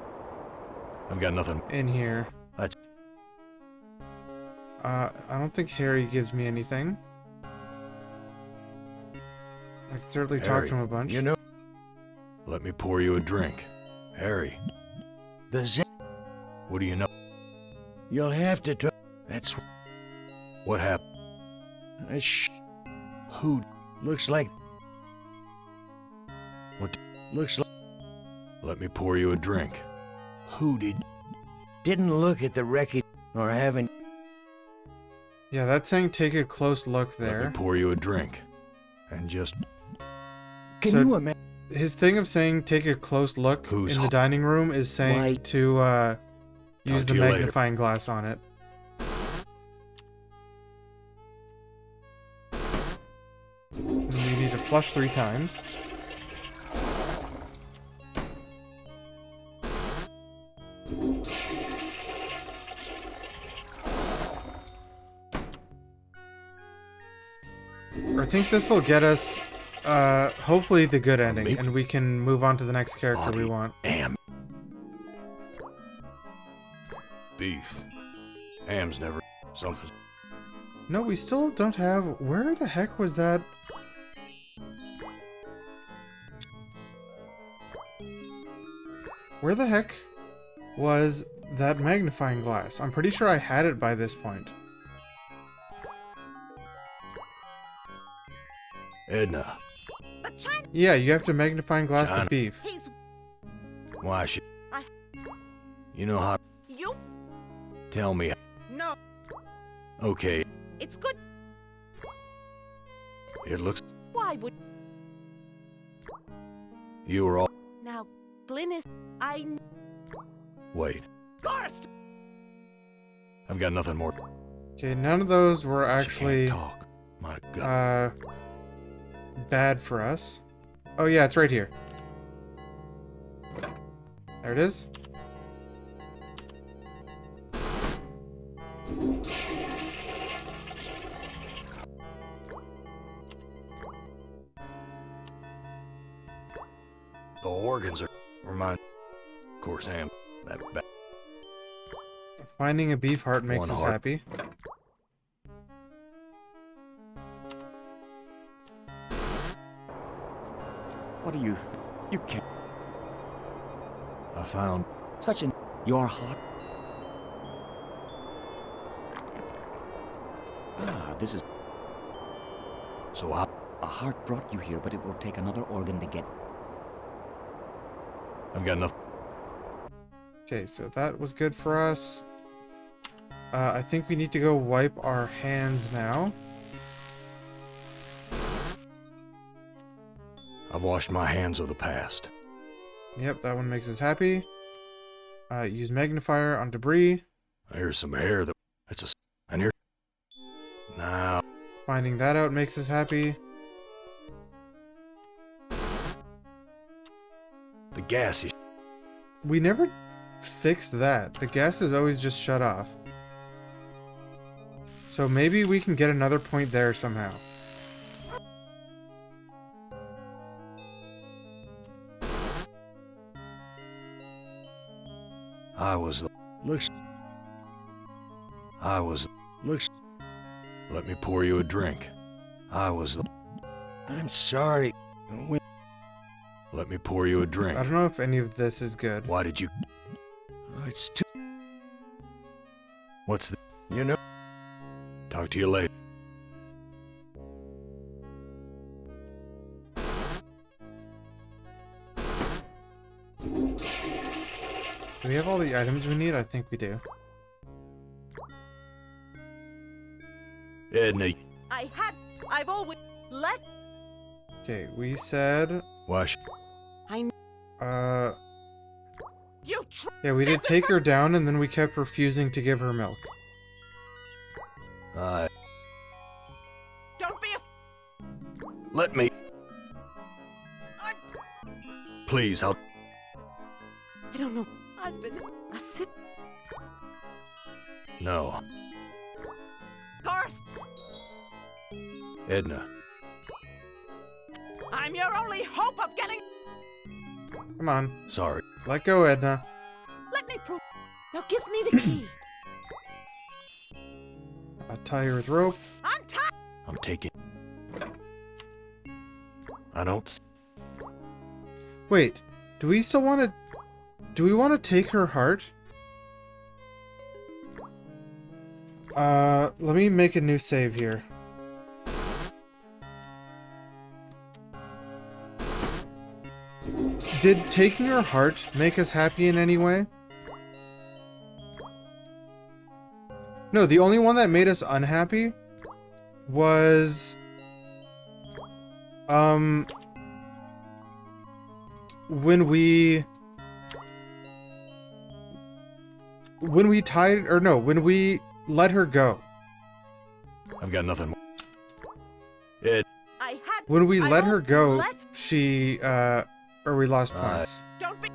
I've got nothing. in here. That's... I don't think Harry gives me anything. I can certainly talk Harry, to him a bunch. You know, Let me pour you a drink. Harry, the Z. what do you know? You'll have to talk. That's What happened? who looks like. What? Looks like. Let me pour you a drink. Who didn't look at the wreckage or haven't. Yeah, that's saying take a close look Let there. me pour you a drink. And just... Can So- you imagine? His thing of saying take a close look Who's in the ho- dining room is saying Why- to use Talk the to you later. magnifying glass on it. And we need to flush 3 times. I think this will get us, hopefully the good ending, Me? and we can move on to the next character we Body. want. Ham. Beef. Ham's never... Something... No, we still don't have... Where the heck was that? Where the heck was that magnifying glass? I'm pretty sure I had it by this point. Edna. The China. Yeah, you have to magnifying glass the China. beef. He's Why should... I- You know how... you. Tell me. No, Okay, it's good. it looks... Why would You were all... now? Glynis, I. Wait. Gorst. I've got nothing more. Okay, none of those were She actually can't talk. My God. bad for us. Oh yeah, it's right here. There it is. The organs are... Remind... Of course, Ham. That ba... Finding a beef heart makes One us heart. happy. What are you... You can't... I found... Such an... Your heart... Ah, this is... So how... A heart brought you here, but it will take another organ to get... I've got nothing... Okay, so that was good for us. I think we need to go wipe our hands now. I've washed my hands of the past. Yep, that one makes us happy. Use magnifier on debris. Here's some hair that... It's a... And here... Now... Finding that out makes us happy. The gas is... We never fixed that. The gas is always just shut off. So maybe we can get another point there somehow. I was the... Looks. I was... Looks. Let me pour you a drink. I was the... I'm sorry. When Let me pour you a drink. I don't know if any of this is good. Why did you... it's too. What's the... You know. Talk to you later. Do we have all the items we need? I think we do. Edna... I've always let. Okay, we said... Why sh... You tr- Yeah, we did take her down and then we kept refusing to give her milk. Don't be a. Let me... Please, I'll... I don't know. I've been a sip. No. Garth, Edna. I'm your only hope of getting. Come on. Sorry. Let go, Edna. Let me prove. Now give me the key. I'll tie her with rope. Untie. I'm taking... I don't... Wait, do we still want to... Do we want to take her heart? Let me make a new save here. Did taking her heart make us happy in any way? No, the only one that made us unhappy was... When we tied... Or no, when we let her go. I've got nothing more. Ed... I had. When we I let her won't go, let- she, or we lost points. Don't be.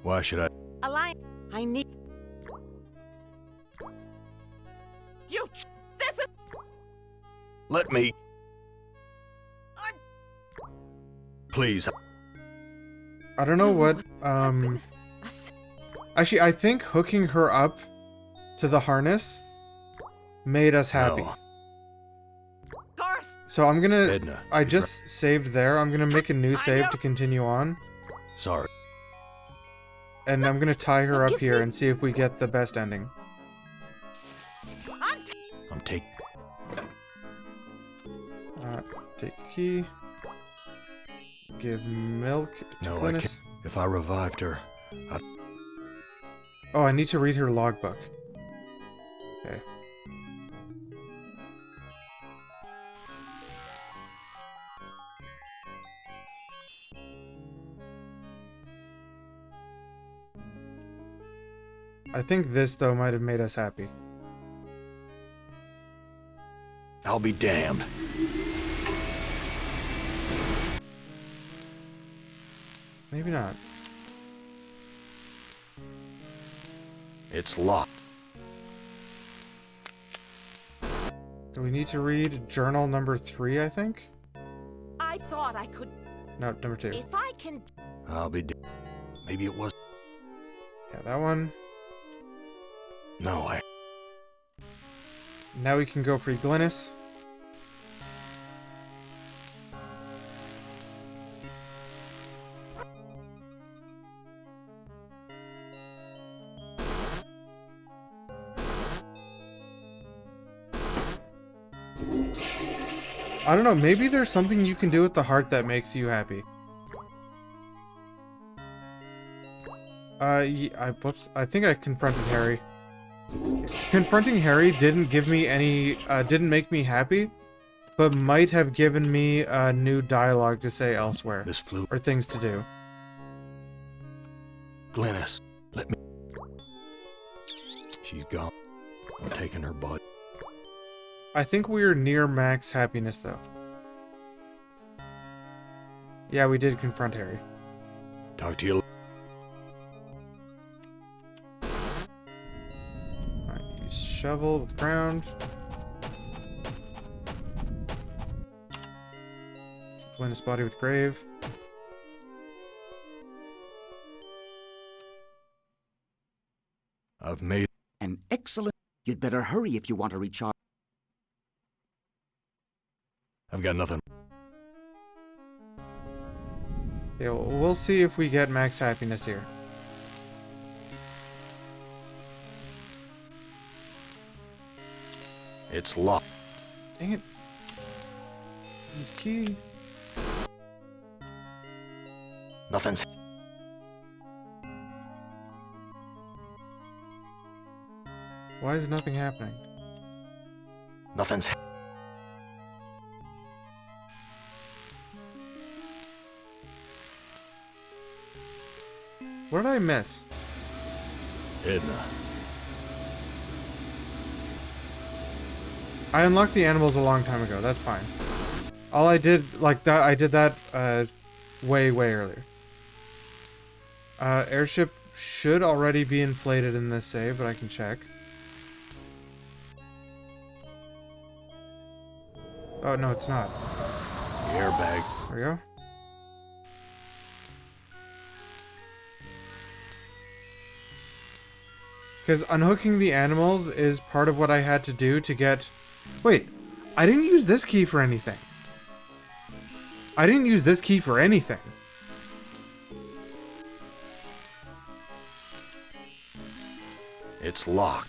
Why should I... A line. I need. You. This is. Let me... I'm- Please. I don't know what, A sip. Actually, I think hooking her up to the harness made us happy. No. Garth. So I'm gonna... Edna. I just saved there. I'm gonna make a new save to continue on. Sorry. And I'm gonna tie her up Give here me- and see if we get the best ending. Untie. I'm taking... Take key. Give milk to No, I Glynis. can't. If I revived her, Oh, I need to read her logbook. Okay. I think this, though, might have made us happy. I'll be damned. Maybe not. It's locked. Do we need to read journal number 3, I think? I thought I could. No, number 2. If I can. I'll be damned. Maybe it was... Yeah, that one. No, I... Now we can go free Glynis. I don't know, maybe there's something you can do with the heart that makes you happy. Whoops, I think I confronted Harry. Confronting Harry didn't give me any, didn't make me happy, but might have given me new dialogue to say elsewhere, This flew... or things to do. Glynis, let me... She's gone. I'm taking her butt. I think we're near max happiness, though. Yeah, we did confront Harry. Talk to you... Alright, use shovel with ground. Flint his body with grave. I've made... An excellent... You'd better hurry if you want to recharge. I've got nothing. Yeah, we'll see if we get max happiness here. It's locked. Dang it. Use key. Nothing's... Why is nothing happening? Nothing's... What did I miss? Edna. I unlocked the animals a long time ago, that's fine. All I did, like that, I did that, way earlier. Airship should already be inflated in this save, but I can check. Oh, no, it's not. The airbag. There we go. Because unhooking the animals is part of what I had to do to get... Wait, I didn't use this key for anything. I didn't use this key for anything. It's locked.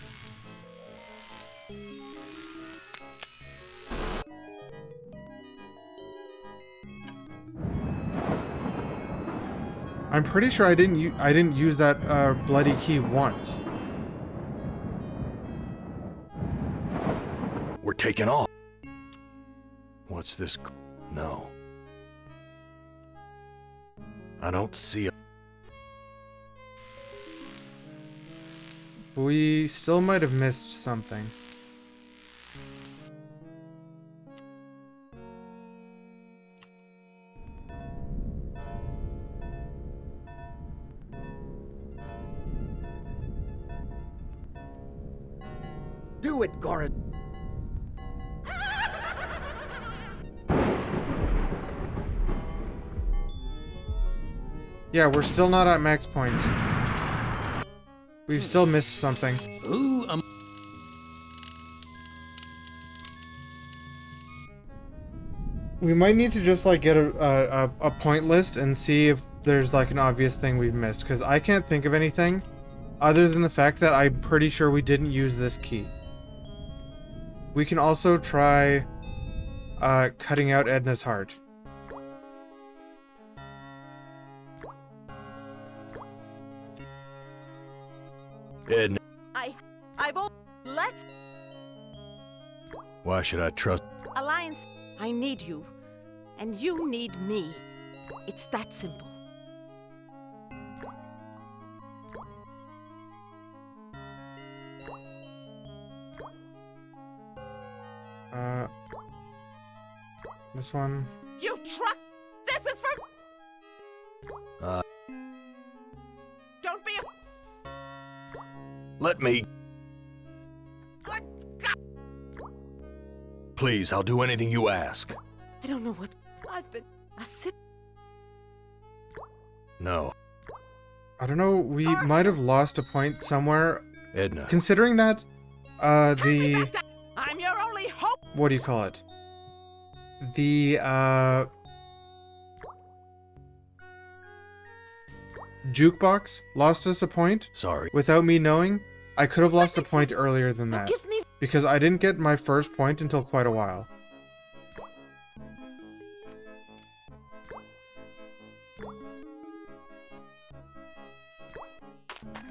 I'm pretty sure I didn't use that bloody key once. We're taking off. What's this? No. I don't see it. We still might have missed something. Do it, Goris. Yeah, we're still not at max points. We've still missed something. Ooh, We might need to just like get a point list and see if there's like an obvious thing we've missed, because I can't think of anything other than the fact that I'm pretty sure we didn't use this key. We can also try cutting out Edna's heart. Edna, Let's why should I trust? Alliance. I need you, and you need me. It's that simple. This one. You truck. This is for. Don't be. Let me. Please, I'll do anything you ask. I don't know what. I've been a sip. No. I don't know, we might have lost a point somewhere. Edna. Considering that, the... I'm your only hope. What do you call it? The, jukebox lost us a point. Sorry. Without me knowing. I could have lost a point earlier than that. Give me. Because I didn't get my first point until quite a while.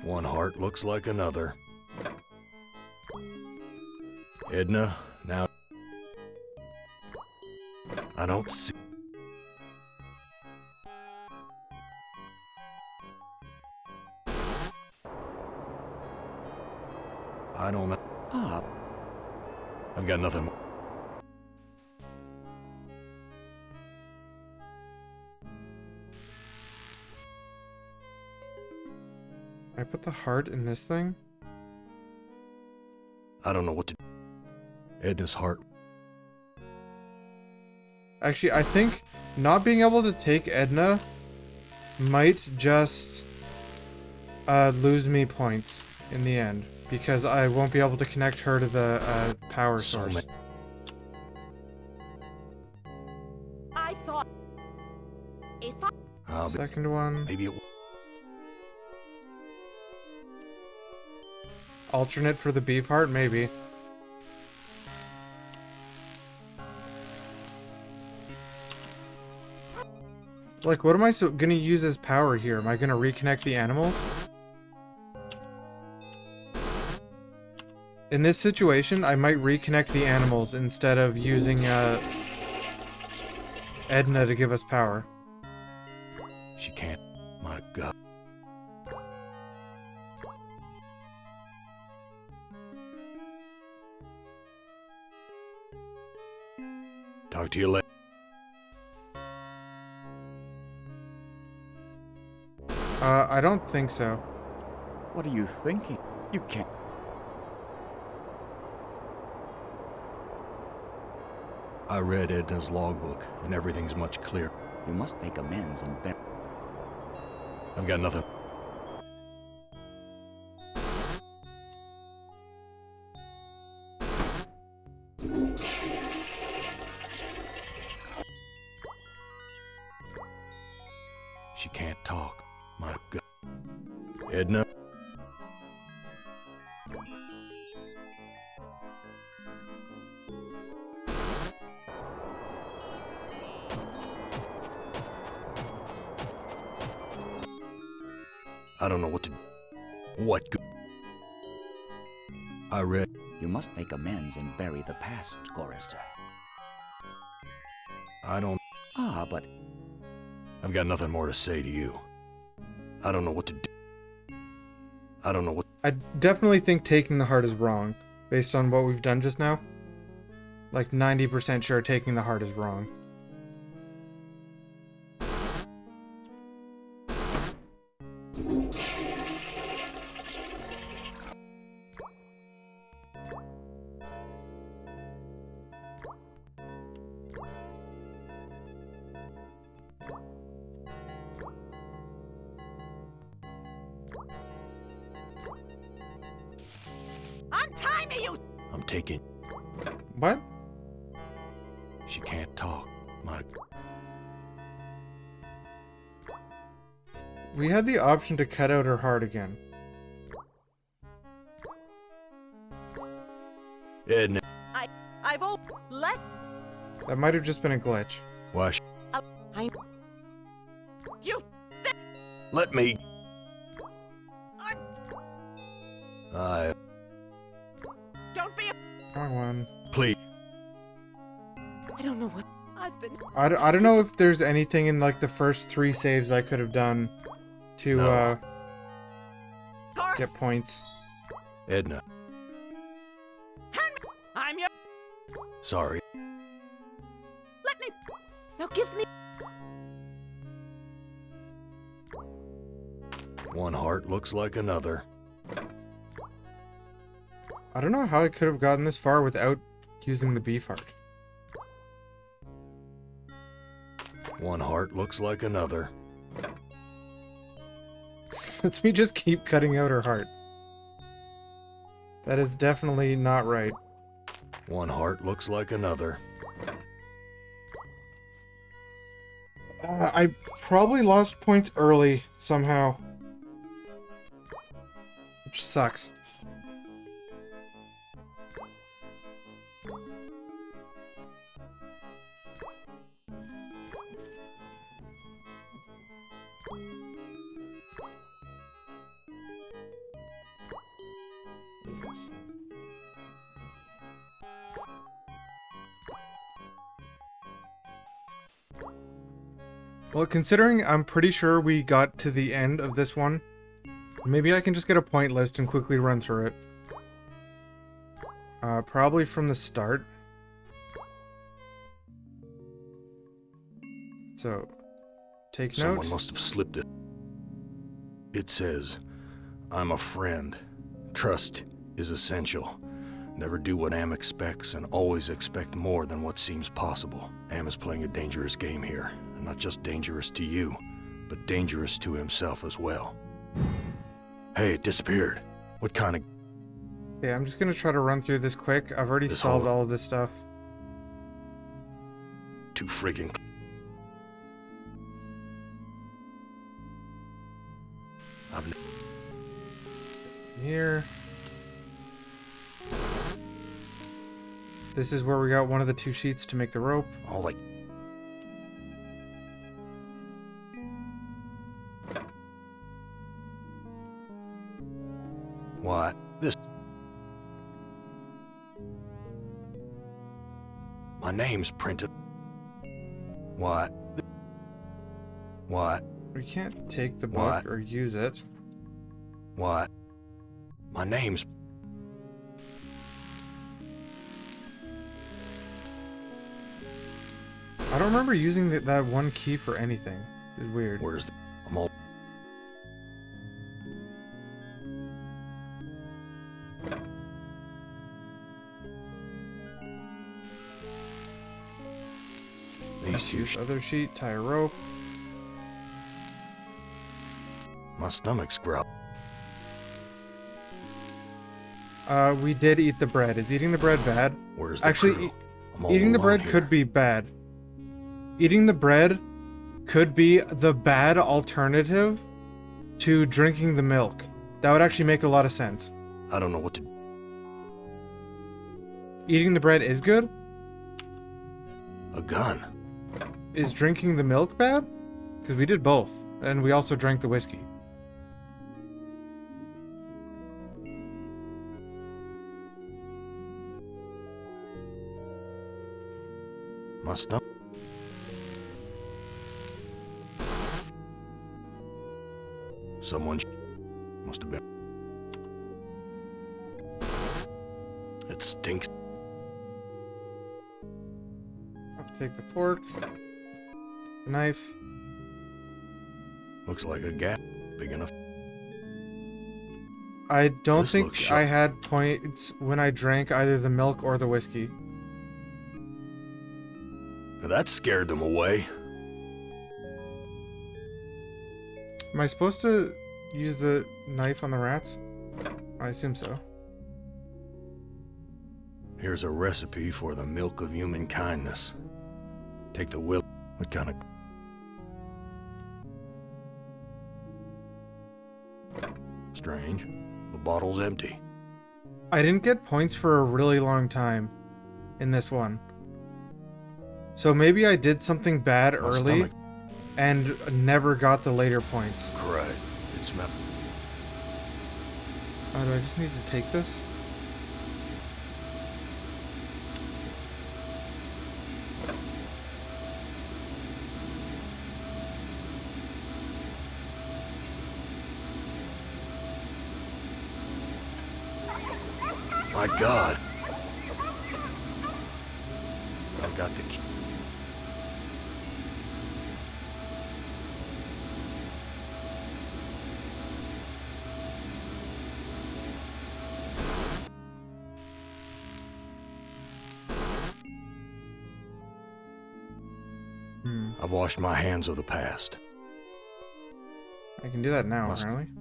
One heart looks like another. Edna, now... I don't see... I don't know. I've got nothing. I put the heart in this thing? I don't know what to do. Edna's heart. Actually, I think not being able to take Edna might just lose me points in the end, because I won't be able to connect her to the power source. I thought. If I. Second one. Maybe it... Alternate for the beef heart, maybe. Like, what am I gonna use as power here? Am I gonna reconnect the animals? In this situation, I might reconnect the animals instead of using Edna to give us power. She can't... My God. Talk to you later. I don't think so. What are you thinking? You can't. I read Edna's logbook, and everything's much clearer. You must make amends and bear. I've got nothing. She can't talk. My God. Edna? I don't know what to do. What go- I read. You must make amends and bury the past, Gorrister. I don't. Ah, but I've got nothing more to say to you. I don't know what to do. I don't know what. I definitely think taking the heart is wrong, based on what we've done just now. Like 90% sure taking the heart is wrong. Untie me, you... I'm taking. What? She can't talk. My. We had the option to cut out her heart again. Edna. I've let... That might have just been a glitch. Why? You... Let me. I'm... I. Don't be... Wrong one. Please. I don't know what... I've been... I don't know if there's anything in like the first 3 saves I could have done to No. get points. Edna. I'm your... Sorry. Let me... Now give me... One heart looks like another. I don't know how I could have gotten this far without using the beef heart. One heart looks like another. Lets me just keep cutting out her heart. That is definitely not right. One heart looks like another. I probably lost points early somehow. Which sucks. Well, considering I'm pretty sure we got to the end of this one, maybe I can just get a point list and quickly run through it. Probably from the start. So, take Someone note. must have slipped it. It says, I'm a friend. Trust is essential. Never do what Am expects and always expect more than what seems possible. Am is playing a dangerous game here. And not just dangerous to you, but dangerous to himself as well. Hey, it disappeared. What kind of... Okay, I'm just gonna try to run through this quick. I've already This solved whole- all of this stuff. Too friggin'... I've... Here. This is where we got one of the 2 sheets to make the rope. All like... What? This... My name's printed. What? What? We can't take the book What? or use it. What? My name's... I don't remember using that one key for anything. It's weird. Where's the... I'm all... Use Other sheet, tie a rope. my stomach's growling. We did eat the bread. Is eating the bread bad? Where's the Actually, crew? I'm all eating the alone bread here. could be bad. Eating the bread could be the bad alternative to drinking the milk. That would actually make a lot of sense. I don't know what to. Eating the bread is good? A gun. Is drinking the milk bad? Because we did both. And we also drank the whiskey. My stomach. Someone must have been. It stinks. I'll take the fork. The knife. Looks like a gap big enough. I don't This looks think sharp. I had points when I drank either the milk or the whiskey. Now that scared them away. Am I supposed to use the knife on the rats? I assume so. Here's a recipe for the milk of human kindness. Take the will. What kind of. Strange. The bottle's empty. I didn't get points for a really long time in this one. So maybe I did something bad My early stomach. and never got the later points. Right. It smells. Oh, do I just need to take this? My God. I've got the key. I've washed my hands of the past. I can do that now, Must- apparently.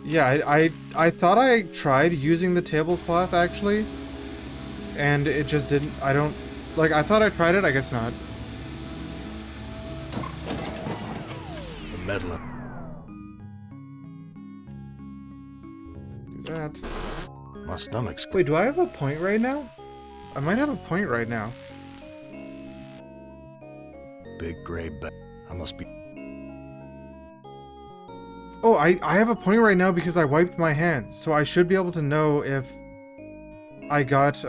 Yeah, I thought I tried using the tablecloth, actually. And it just didn't, I don't, like, I thought I tried it, I guess not. The meddling. Do that. My stomach's. Wait, do I have a point right now? I might have a point right now. Big gray bag. I must be. Oh, I have a point right now because I wiped my hands, so I should be able to know if I got,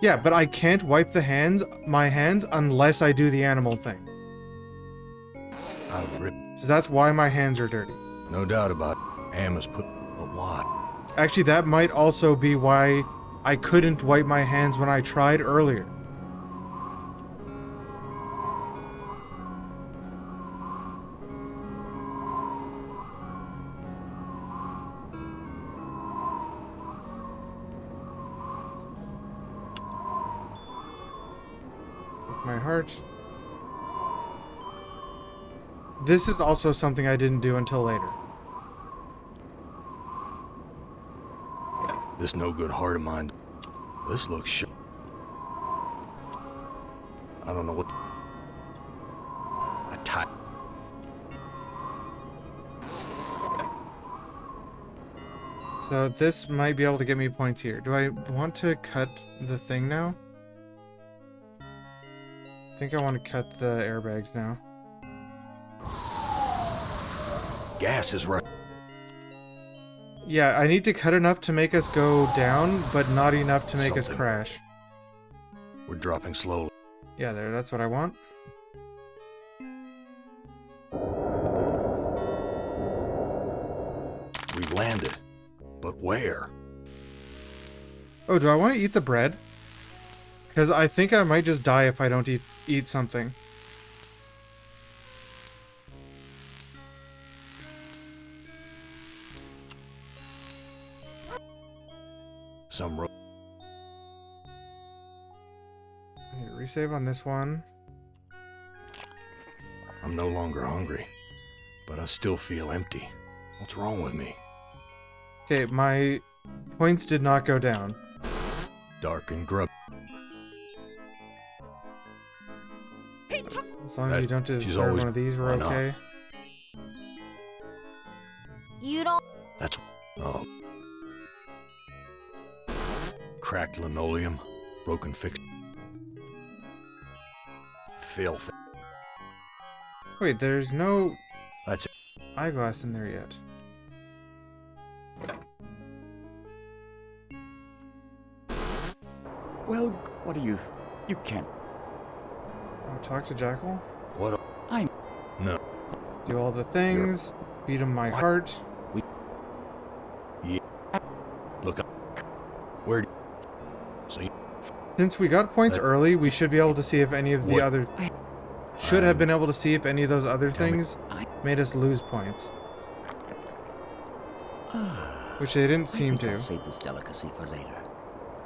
yeah, but I can't wipe my hands, unless I do the animal thing. I've ripped. So that's why my hands are dirty. No doubt about it. Am is put. But why? Actually, that might also be why I couldn't wipe my hands when I tried earlier. My heart. This is also something I didn't do until later. This no good heart of mine. This looks sh. I don't know what. A tie. So this might be able to get me points here. Do I want to cut the thing now? I think I want to cut the airbags now. Gas is right. Yeah, I need to cut enough to make us go down, but not enough to make us Something. crash. We're dropping slowly. Yeah, there, that's what I want. We've landed. But where? Oh, do I want to eat the bread? Because I think I might just die if I don't eat something. Some ro- I need to resave on this one. I'm no longer hungry, but I still feel empty. What's wrong with me? Okay, my points did not go down. Dark and grub. He took. As long as you don't do the She's third always- one of these, we're why not? okay. You don't. That's... Oh. Cracked linoleum. Broken fix... Filth. Wait, there's no That's it. eyeglass in there yet. Well, what do you... You can't... Talk to Jackal. What? I'm... No. Do all the things. Beat him my What? heart. Yeah. Look up. Where... So you... Since we got points early, we should be able to see if any of the What? other... Should have been able to see if any of those other Tell me. things made us lose points. Which they didn't I seem think I'll to. save this delicacy for later.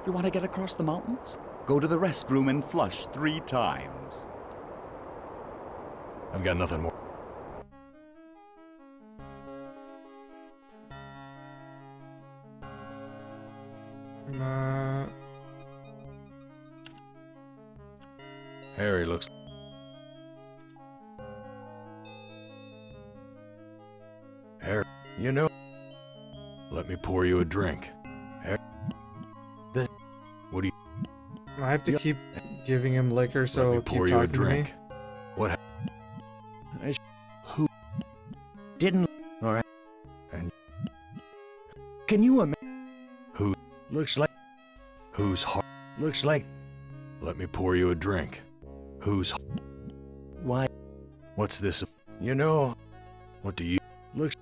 You want to get across the mountains? Go to the restroom and flush 3 times. I've got nothing more. Uh, Harry looks... Harry, You know, let me pour you a drink. Harry... What do you... I have to keep giving him liquor, so Let me keep pour you a talking to me. drink. What... didn't. All right. And... Can you imagine? Who... Looks like. Whose heart... Looks like. Let me pour you a drink. Whose... Why? What's this? You know. What do you... Looks.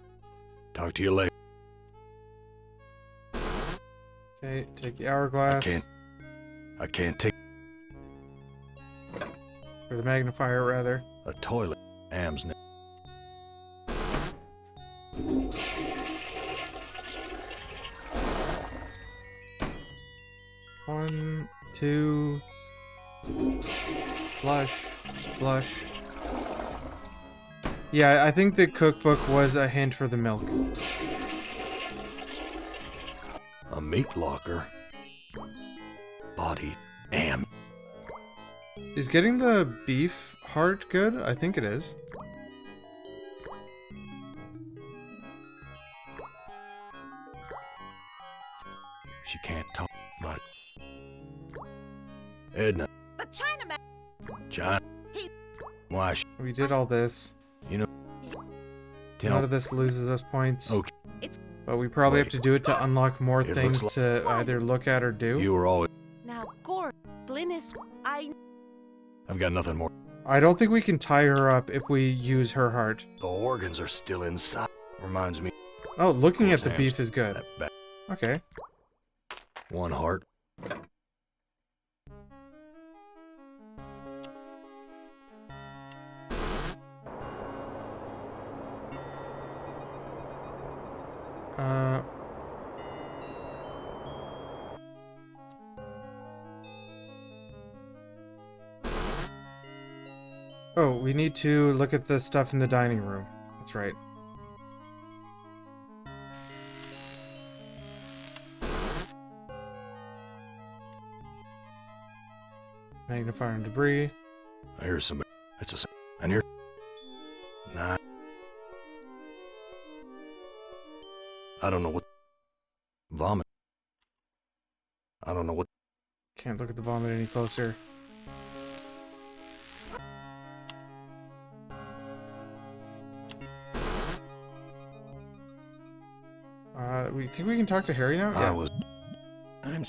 Talk to you later. Okay, take the hourglass. I can't take Or the magnifier, rather. a toilet. Am's name. One, two... Blush. Blush. Yeah, I think the cookbook was a hint for the milk. A meat locker. Body. Am. Is getting the beef heart good? I think it is. She can't talk much. Edna. The Chinaman. John. He- Why? We did all this. You know. None Tell. of this loses us points. Okay. But we probably have Wait. to do it to unlock more It things looks to either look at or do. You were always. Now, Gord, Glynis, I've got nothing more. I don't think we can tie her up if we use her heart. The organs are still inside. Reminds me. Oh, looking at Those the beef is good. That back. Okay. One heart. Uh... Oh, we need to look at the stuff in the dining room. That's right. Magnifier and debris. I hear somebody. It's a. And here. Nah. I don't know what. Vomit. I don't know what. Can't look at the vomit any closer. We think we can talk to Harry now? I was. I'm.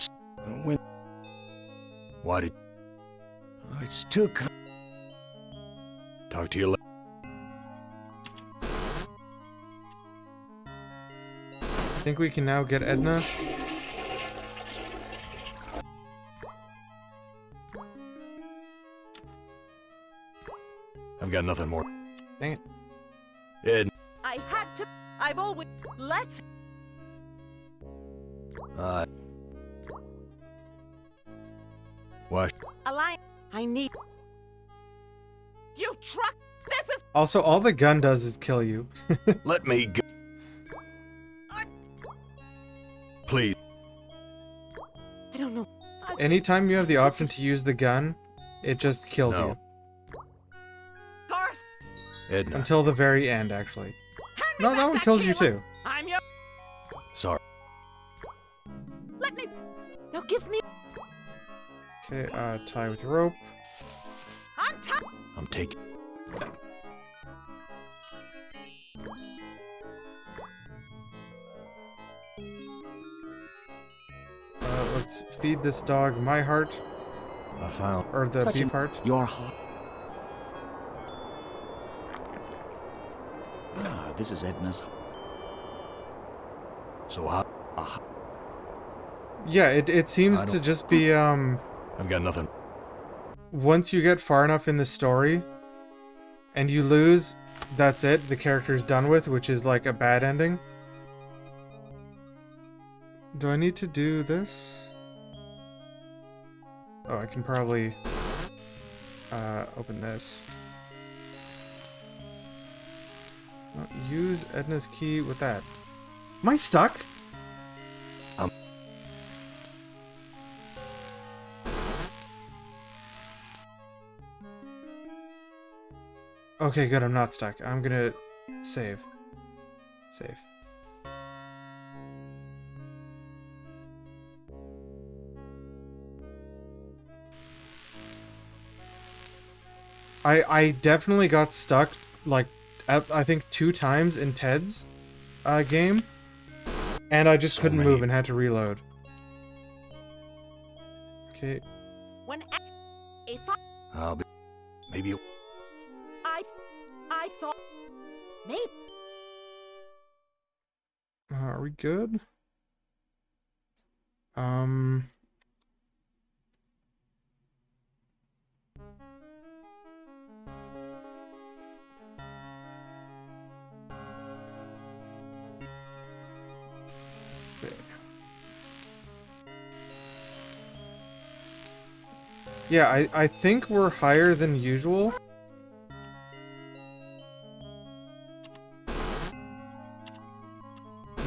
When. Why did. Oh, it's too. Talk to you later. Think we can now get Edna? I've got nothing more. Dang it. Ed. I had to. I've always. Let's. Why? Alliance. I need... You truck! This is... Also, all the gun does is kill you. Let me go. Please. I don't know. Anytime you have the option to use the gun, it just kills No. you. Garth! Edna. Until the very end, actually. Hand me No, back that one kills you kilo. too. I'm your... Sorry. Let me... Now give me... Okay, tie with rope. On top! I'm taking. Let's feed this dog my heart, I found. or the Such beef an- heart. Your heart. Ah, this is Edna's. So how? Ah, Yeah, it seems I to don't- just be, I've got nothing. once you get far enough in the story, and you lose, that's it, the character's done with, which is like a bad ending. Do I need to do this? Oh, I can probably, open this. Use Edna's key with that. Am I stuck? Okay, good, I'm not stuck. I'm gonna save. Save. I definitely got stuck, like, I think 2 times in Ted's game, and I just So couldn't many. move and had to reload. Okay, When... If I'll be. Maybe. I thought... Maybe... are we good? Okay. Yeah, I think we're higher than usual.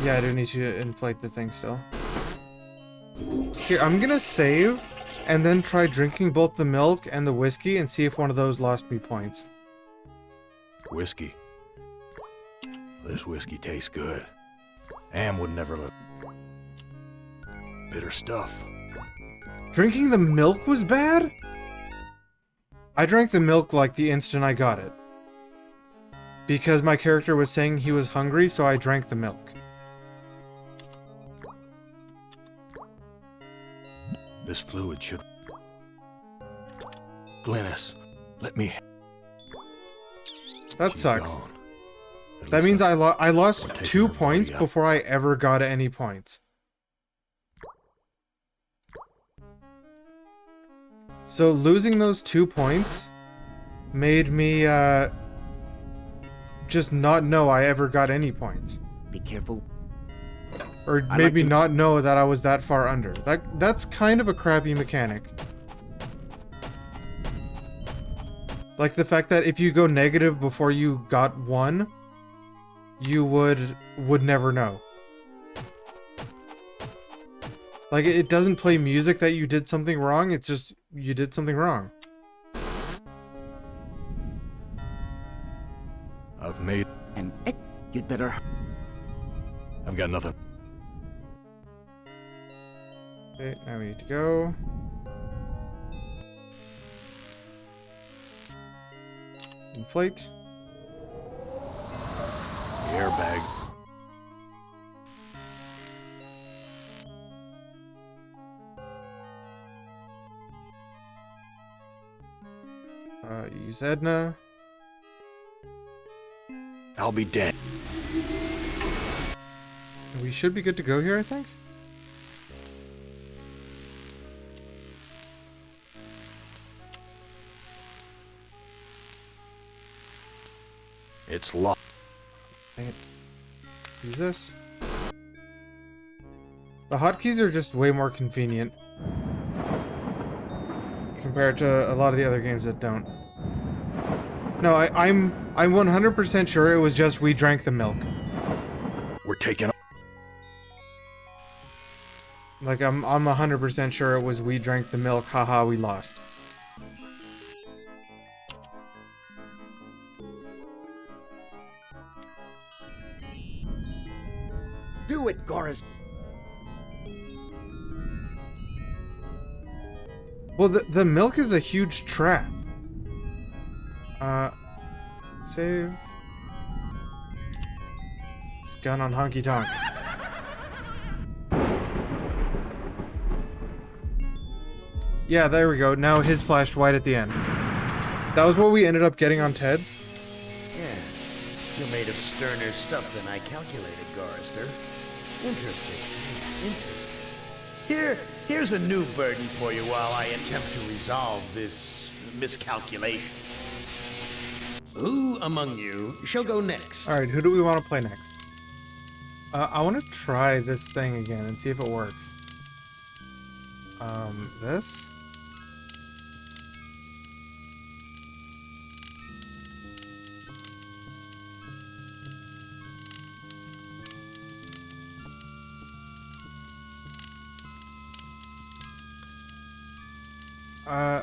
Yeah, I do need to inflate the thing still. Here, I'm gonna save, and then try drinking both the milk and the whiskey and see if one of those lost me points. Whiskey. This whiskey tastes good. Am would never let. Bitter stuff. Drinking the milk was bad? I drank the milk like the instant I got it. Because my character was saying he was hungry, so I drank the milk. This fluid should. Glynis, let me. That Keep sucks. going. At That least means that's- I lost we're taking 2 her points body up. before I ever got any points. So losing those 2 points made me just not know I ever got any points. be careful. Or I made like me to- not know that I was that far under. That's kind of a crappy mechanic. Like the fact that if you go negative before you got 1, you would never know. Like it doesn't play music that you did something wrong, it's just you did something wrong. I've made. And you'd better. I've got nothing. Okay, now we need to go. Inflate. The airbag. Use Edna. I'll be dead. We should be good to go here, I think. It's locked. Dang it. Use this. The hotkeys are just way more convenient. compared to a lot of the other games that don't. No, I'm 100% sure it was just we drank the milk. We're taking. Like I'm 100% sure it was we drank the milk. Haha, we lost. Do it, Goris. Well, the milk is a huge trap. Save. It's gun on honky tonk. Yeah, there we go. Now his flashed white at the end. That was what we ended up getting on Ted's. Yeah. You're made of sterner stuff than I calculated, Gorister. Interesting. Here's a new burden for you while I attempt to resolve this miscalculation. Who among you shall go next? Alright, who do we want to play next? I want to try this thing again and see if it works. This?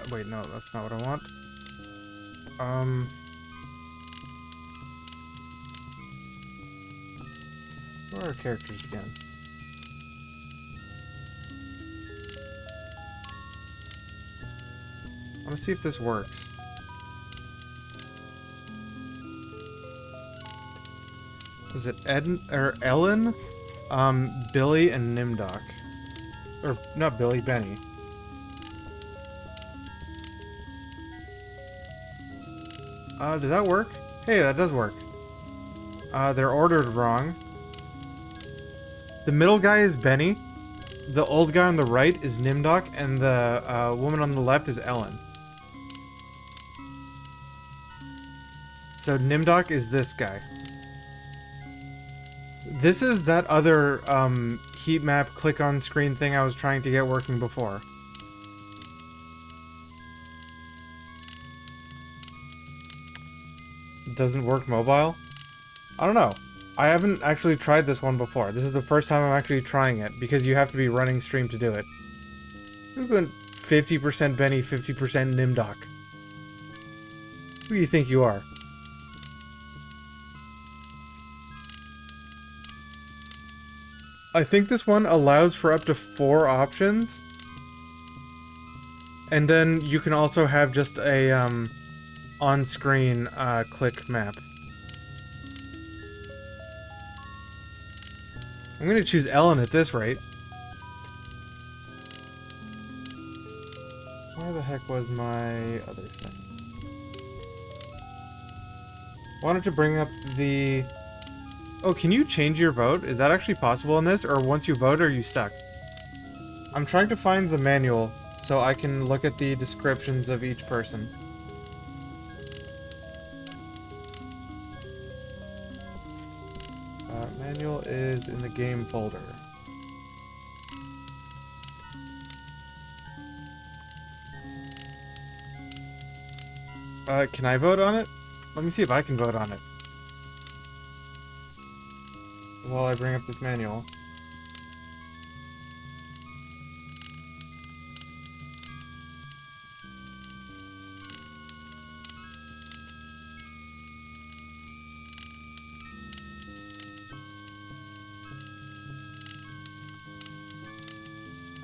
Wait, no, that's not what I want. Where are our characters again? I want to see if this works. Was it Ellen, Billy, and Nimdoc? Or not Billy, Benny. Does that work? Hey, that does work. They're ordered wrong. The middle guy is Benny. The old guy on the right is Nimdoc, and the woman on the left is Ellen. So Nimdoc is this guy. This is that other heat map click on screen thing I was trying to get working before. Doesn't work mobile? I don't know. I haven't actually tried this one before. This is the first time I'm actually trying it, because you have to be running stream to do it. Who's going 50% Benny, 50% Nimdoc? Who do you think you are? I think this one allows for up to 4 options. And then you can also have just a on-screen click map. I'm gonna choose Ellen at this rate. Where the heck was my other thing? Wanted to bring up the... Oh, can you change your vote? Is that actually possible in this? Or once you vote, are you stuck? I'm trying to find the manual so I can look at the descriptions of each person. Manual is in the game folder. Can I vote on it? Let me see if I can vote on it. While I bring up this manual.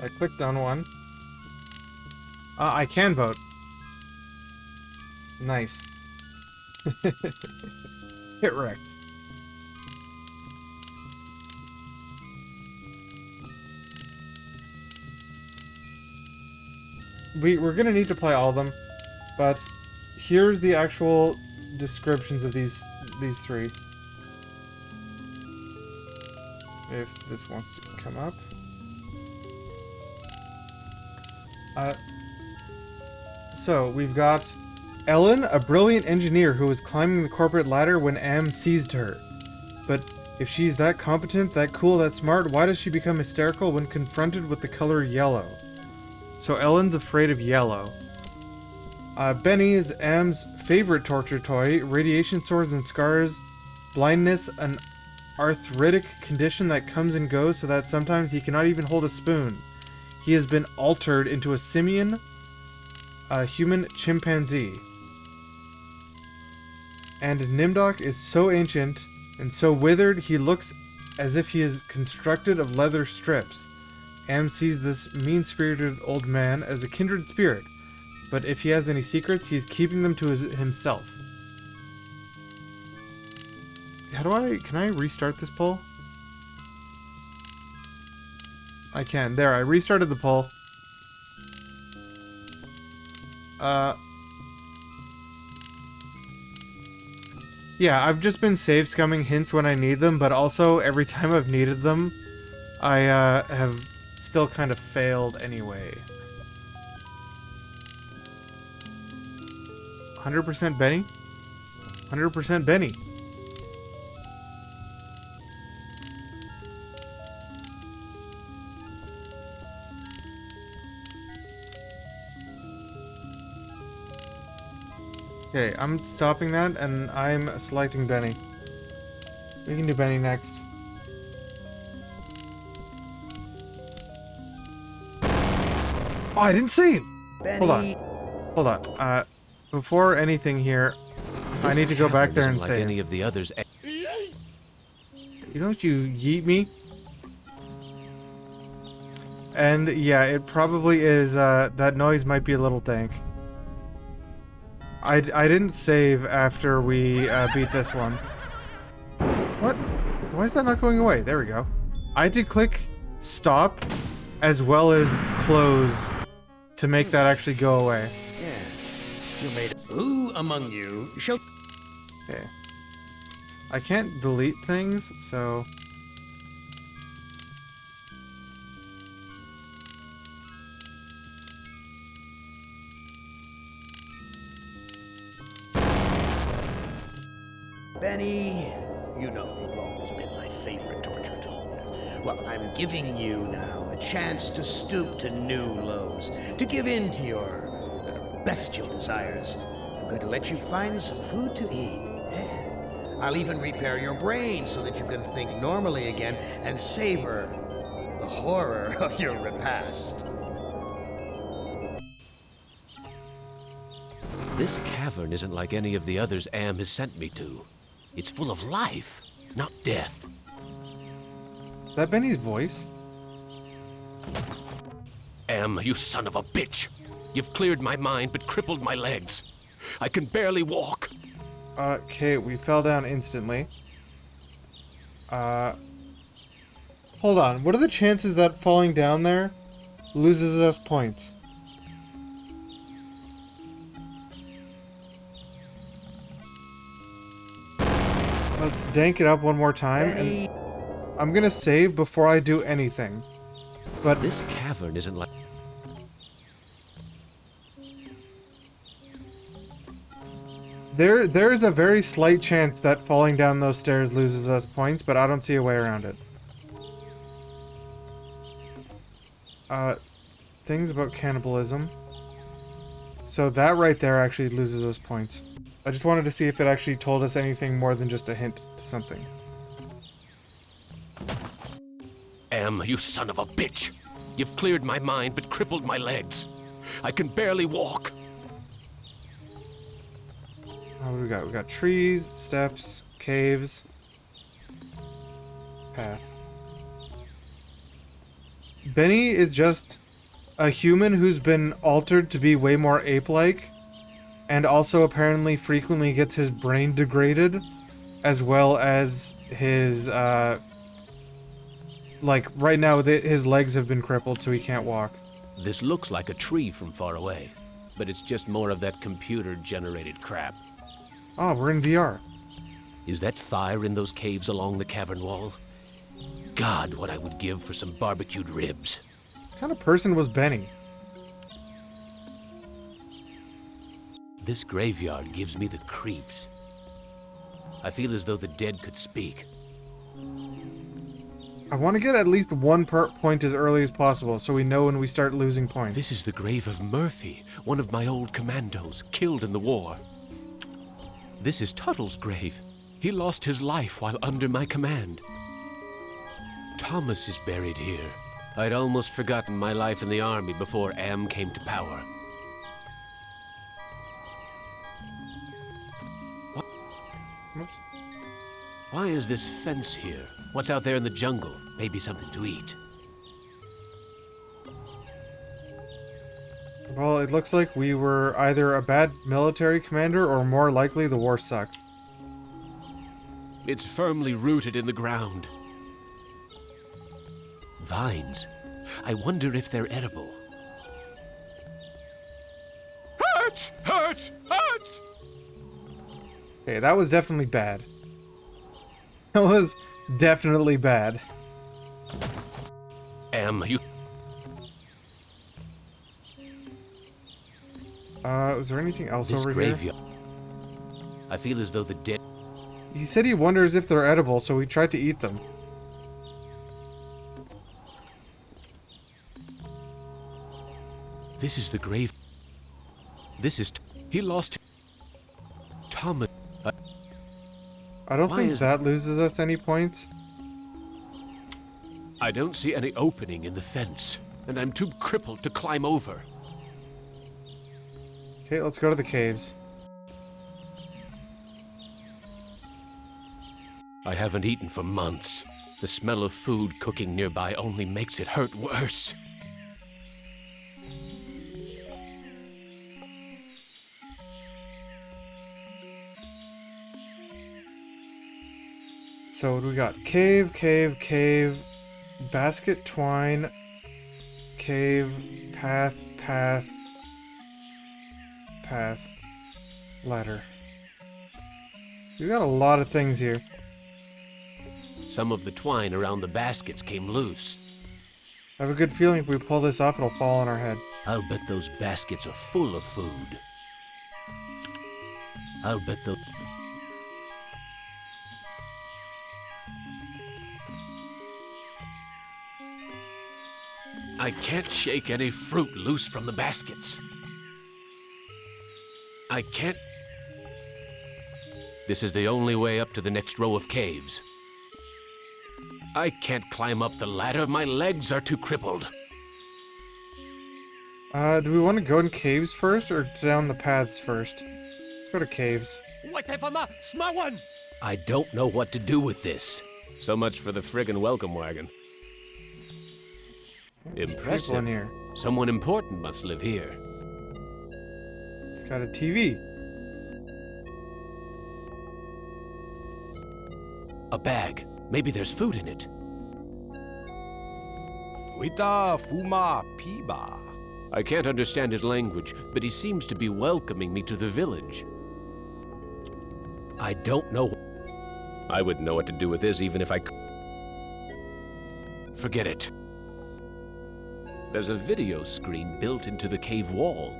I clicked on one. I can vote. Nice. Hit wrecked. We're gonna need to play all of them, but here's the actual descriptions of these 3. If this wants to come up. So we've got Ellen, a brilliant engineer who was climbing the corporate ladder when Am seized her. But if she's that competent, that cool, that smart, why does she become hysterical when confronted with the color yellow? So Ellen's afraid of yellow. Benny is Am's favorite torture toy. Radiation sores and scars. Blindness, an arthritic condition that comes and goes so that sometimes he cannot even hold a spoon. He has been altered into a simian, a human chimpanzee. And Nimdok is so ancient and so withered he looks as if he is constructed of leather strips. Am sees this mean-spirited old man as a kindred spirit, but if he has any secrets, he's keeping them to himself. Can I restart this poll? I can. There, I restarted the poll. Yeah, I've just been save scumming hints when I need them, but also every time I've needed them, I have still kind of failed anyway. 100% Benny? 100% Benny. Okay, I'm stopping that, and I'm selecting Benny. We can do Benny next. Oh, I didn't save! Benny. Hold on. Before anything here, I need to go back there and like save. any of the others. You don't you yeet me? And yeah, it probably is, that noise might be a little dank. I didn't save after we beat this one. What? Why is that not going away? There we go. I did click stop as well as close to make that actually go away. Yeah. You made it. Who among you shall... Okay. I can't delete things, so... Benny, you know you've always been my favorite torture tool. Well, I'm giving you now a chance to stoop to new lows, to give in to your bestial desires. I'm going to let you find some food to eat. Yeah. I'll even repair your brain so that you can think normally again and savor the horror of your repast. This cavern isn't like any of the others Am has sent me to. It's full of life, not death. Is that Benny's voice? Am, you son of a bitch! You've cleared my mind but crippled my legs. I can barely walk. Okay, we fell down instantly. Hold on. What are the chances that falling down there loses us points? Let's dank it up one more time, and I'm gonna save before I do anything. But This cavern isn't like... there is a very slight chance that falling down those stairs loses us points, but I don't see a way around it. Things about cannibalism. So that right there actually loses us points. I just wanted to see if it actually told us anything more than just a hint to something. Am, you son of a bitch! You've cleared my mind but crippled my legs. I can barely walk. What do we got? We got trees, steps, caves, path. Benny is just a human who's been altered to be way more ape-like, and also apparently frequently gets his brain degraded, as well as his, like, right now his legs have been crippled so he can't walk. This looks like a tree from far away, but it's just more of that computer-generated crap. Oh, we're in VR. Is that fire in those caves along the cavern wall? God, what I would give for some barbecued ribs. What kind of person was Benny? This graveyard gives me the creeps. I feel as though the dead could speak. I want to get at least one point as early as possible so we know when we start losing points. This is the grave of Murphy, one of my old commandos, killed in the war. This is Tuttle's grave. He lost his life while under my command. Thomas is buried here. I'd almost forgotten my life in the army before Am came to power. Oops. Why is this fence here? What's out there in the jungle? Maybe something to eat. Well, it looks like we were either a bad military commander or more likely the war sucked. It's firmly rooted in the ground. Vines. I wonder if they're edible. Hurts! Hurts! Hurts! Okay, that was definitely bad. That was definitely bad. You... Was there anything else This over graveyard. I feel as though the dead... here? He said he wonders if they're edible, so we tried to eat them. This is the grave... This is... He lost... Thomas... I don't Why think is- that loses us any points. I don't see any opening in the fence, and I'm too crippled to climb over. Okay, let's go to the caves. I haven't eaten for months. The smell of food cooking nearby only makes it hurt worse. So what do we got? Cave, cave, cave, basket, twine, cave, path, path, path, ladder. We got a lot of things here. Some of the twine around the baskets came loose. I have a good feeling if we pull this off, it'll fall on our head. I'll bet those baskets are full of food. I'll bet the... I can't shake any fruit loose from the baskets. I can't... This is the only way up to the next row of caves. I can't climb up the ladder. My legs are too crippled. Do we want to go in caves first or down the paths first? Let's go to caves. I don't know what to do with this. So much for the friggin' welcome wagon. There's people Impressive. in here. Someone important must live here. It's got a TV. A bag. Maybe there's food in it. Wita fuma piba. I can't understand his language, but he seems to be welcoming me to the village. I don't know. I wouldn't know what to do with this even if I could. Forget it. There's a video screen built into the cave wall.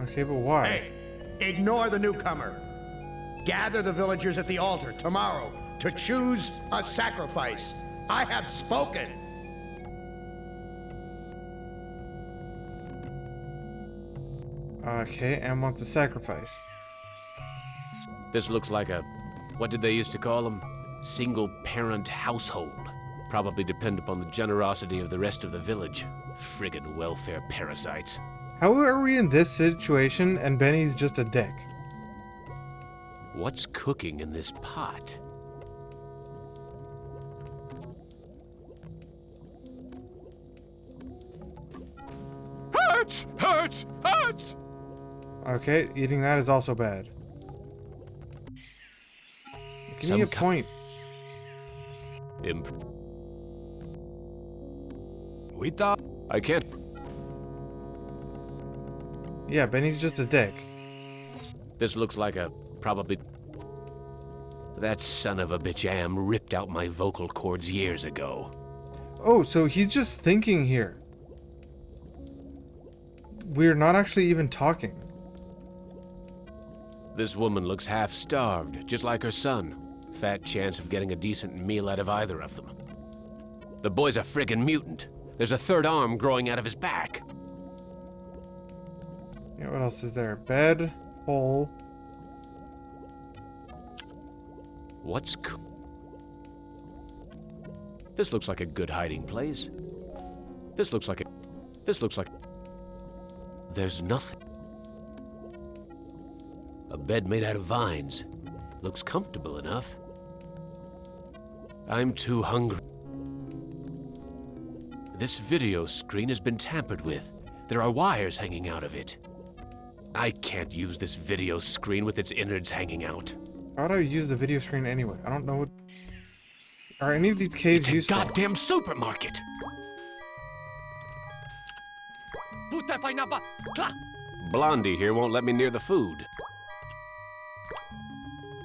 Okay, but why? Hey, ignore the newcomer. Gather the villagers at the altar tomorrow to choose a sacrifice. I have spoken. Okay, Am wants a sacrifice. This looks like a, what did they used to call them? Single-parent household. Probably depend upon the generosity of the rest of the village. Friggin' welfare parasites. How are we in this situation and Benny's just a dick? What's cooking in this pot? Hurts! Hurts! Hurts! Okay, eating that is also bad. Give me a point. Wita. I can't. Yeah, Benny's just a dick. This looks like a probably. That son of a bitch Am ripped out my vocal cords years ago. Oh, so he's just thinking here. We're not actually even talking. This woman looks half starved, just like her son. Fat chance of getting a decent meal out of either of them. The boy's a friggin' mutant. There's a third arm growing out of his back. Yeah, what else is there? Bed, hole. This looks like a good hiding place. This looks like there's nothing. A bed made out of vines. Looks comfortable enough. I'm too hungry. This video screen has been tampered with. There are wires hanging out of it. I can't use this video screen with its innards hanging out. How do I use the video screen anyway? I don't know what... Are any of these caves It's a useful? goddamn supermarket! Blondie here won't let me near the food.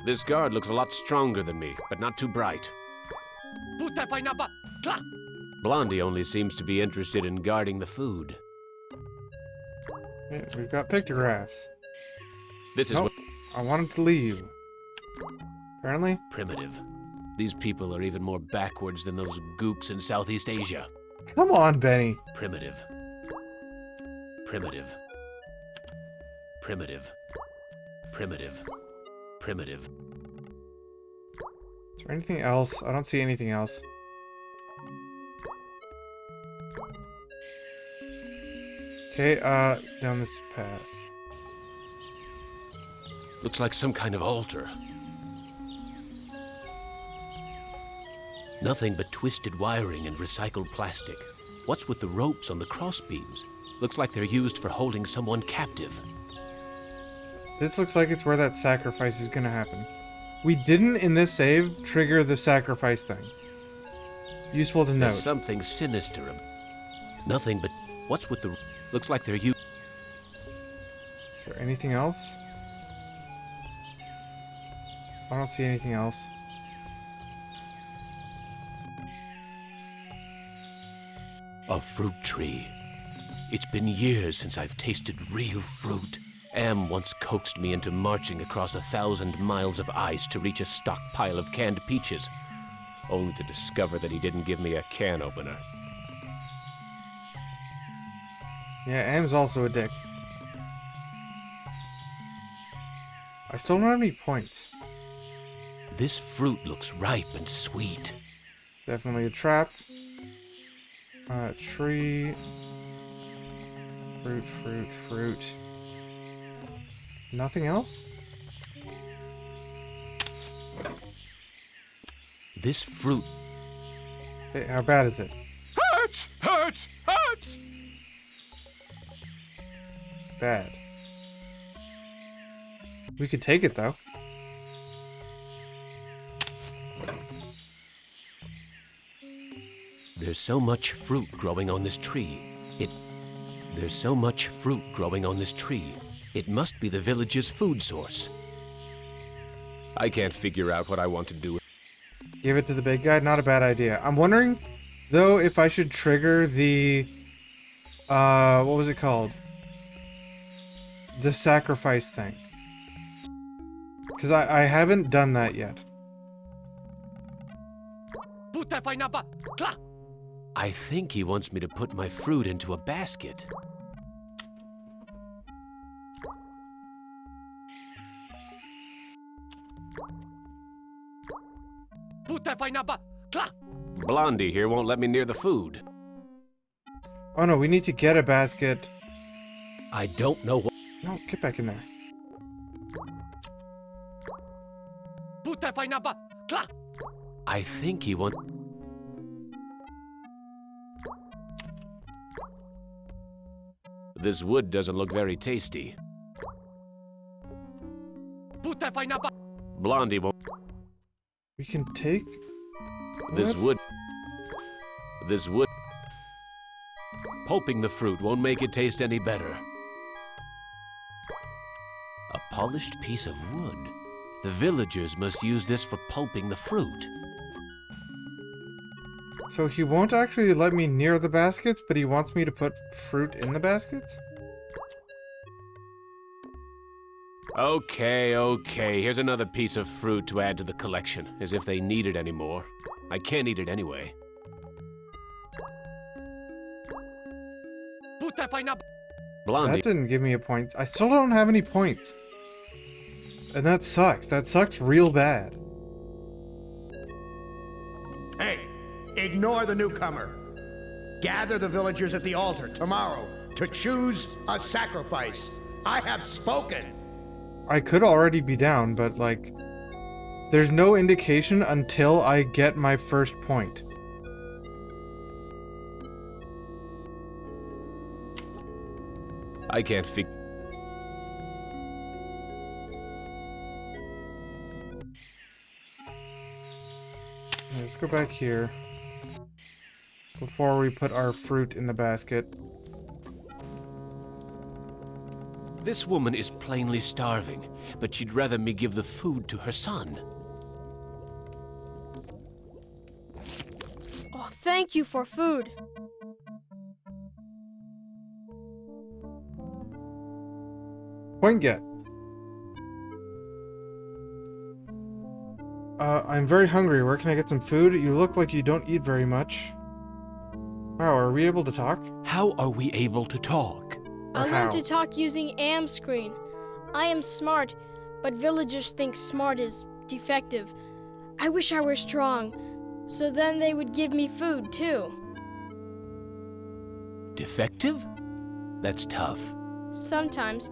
This guard looks a lot stronger than me, but not too bright. Blondie only seems to be interested in guarding the food. Yeah, we've got pictographs. This is Nope, I wanted to leave. Apparently. primitive. These people are even more backwards than those gooks in Southeast Asia. Come on, Benny. Primitive. Primitive. Primitive. Primitive. Primitive. Is there anything else? I don't see anything else. Okay, down this path. Looks like some kind of altar. Nothing but twisted wiring and recycled plastic. What's with the ropes on the crossbeams? Looks like they're used for holding someone captive. This looks like it's where that sacrifice is gonna happen. We didn't, in this save, trigger the sacrifice thing. Useful to note. There's something sinister. Nothing but... What's with the... Looks like they're used... Is there anything else? I don't see anything else. A fruit tree. It's been years since I've tasted real fruit. Am once coaxed me into marching across 1,000 miles of ice to reach a stockpile of canned peaches, only to discover that he didn't give me a can opener. Yeah, Am's also a dick. I still don't have any points. This fruit looks ripe and sweet. Definitely a trap. Tree. Fruit, fruit, fruit. Nothing else? This fruit... Hey, how bad is it? Hurts! Hurts! Hurts! Bad. We could take it, though. There's so much fruit growing on this tree. There's so much fruit growing on this tree. It must be the village's food source. I can't figure out what I want to do. Give it to the big guy? Not a bad idea. I'm wondering, though, if I should trigger the... what was it called? The sacrifice thing. Because I haven't done that yet. I think he wants me to put my fruit into a basket. Blondie here won't let me near the food. Oh no, we need to get a basket. I don't know what... No, get back in there. I think he wants... This wood doesn't look very tasty. Blondie won't... We can take... This What? wood... Pulping the fruit won't make it taste any better. A polished piece of wood. The villagers must use this for pulping the fruit. So he won't actually let me near the baskets, but he wants me to put fruit in the baskets? Okay. Here's another piece of fruit to add to the collection, as if they need it anymore. I can't eat it anyway. Blondie. That didn't give me a point. I still don't have any points. And that sucks. That sucks real bad. Hey, ignore the newcomer. Gather the villagers at the altar tomorrow to choose a sacrifice. I have spoken. I could already be down, but like, there's no indication until I get my first point. I can't figure. Let's go back here. Before we put our fruit in the basket. This woman is plainly starving, but she'd rather me give the food to her son. Oh, thank you for food. Point get. I'm very hungry. Where can I get some food? You look like you don't eat very much. Wow, are we able to talk? How are we able to talk? I how? learned to talk using am screen. I am smart, but villagers think smart is defective. I wish I were strong, so then they would give me food too. Defective? That's tough. Sometimes.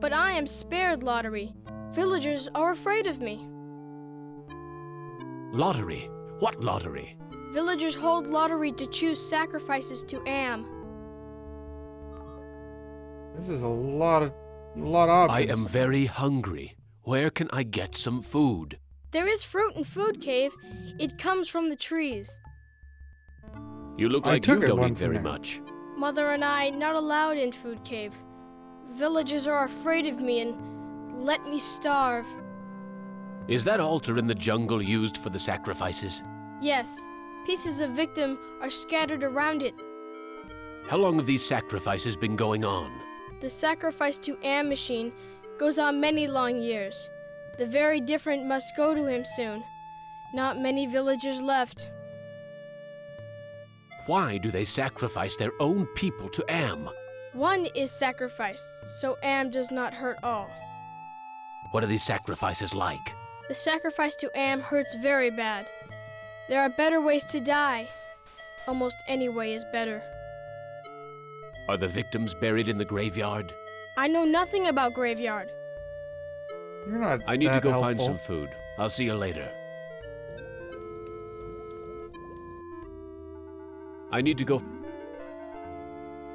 But I am spared lottery. Villagers are afraid of me. Lottery? What lottery? Villagers hold lottery to choose sacrifices to Am. This is a lot of options. I am very hungry. Where can I get some food? There is fruit in Food Cave. It comes from the trees. You look I like you took it don't one eat from very there. much. Mother and I not allowed in Food Cave. Villagers are afraid of me and let me starve. Is that altar in the jungle used for the sacrifices? Yes, pieces of victim are scattered around it. How long have these sacrifices been going on? The sacrifice to Am machine goes on many long years. The very different must go to him soon. Not many villagers left. Why do they sacrifice their own people to Am? One is sacrificed, so Am does not hurt all. What are these sacrifices like? The sacrifice to Am hurts very bad. There are better ways to die. Almost any way is better. Are the victims buried in the graveyard? I know nothing about graveyard. You're not I need to that go helpful. find some food. I'll see you later. I need to go.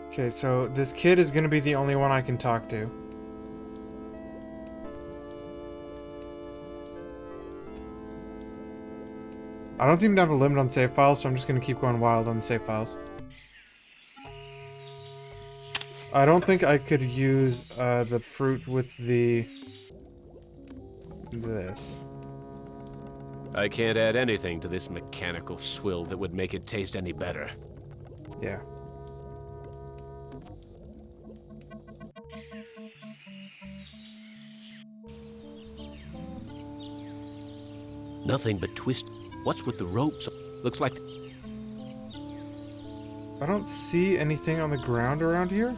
Okay, so this kid is gonna be the only one I can talk to. I don't seem to have a limit on save files, so I'm just gonna keep going wild on save files. I don't think I could use the fruit with this. I can't add anything to this mechanical swill that would make it taste any better. Yeah. Nothing but twist. What's with the ropes? Looks like. I don't see anything on the ground around here.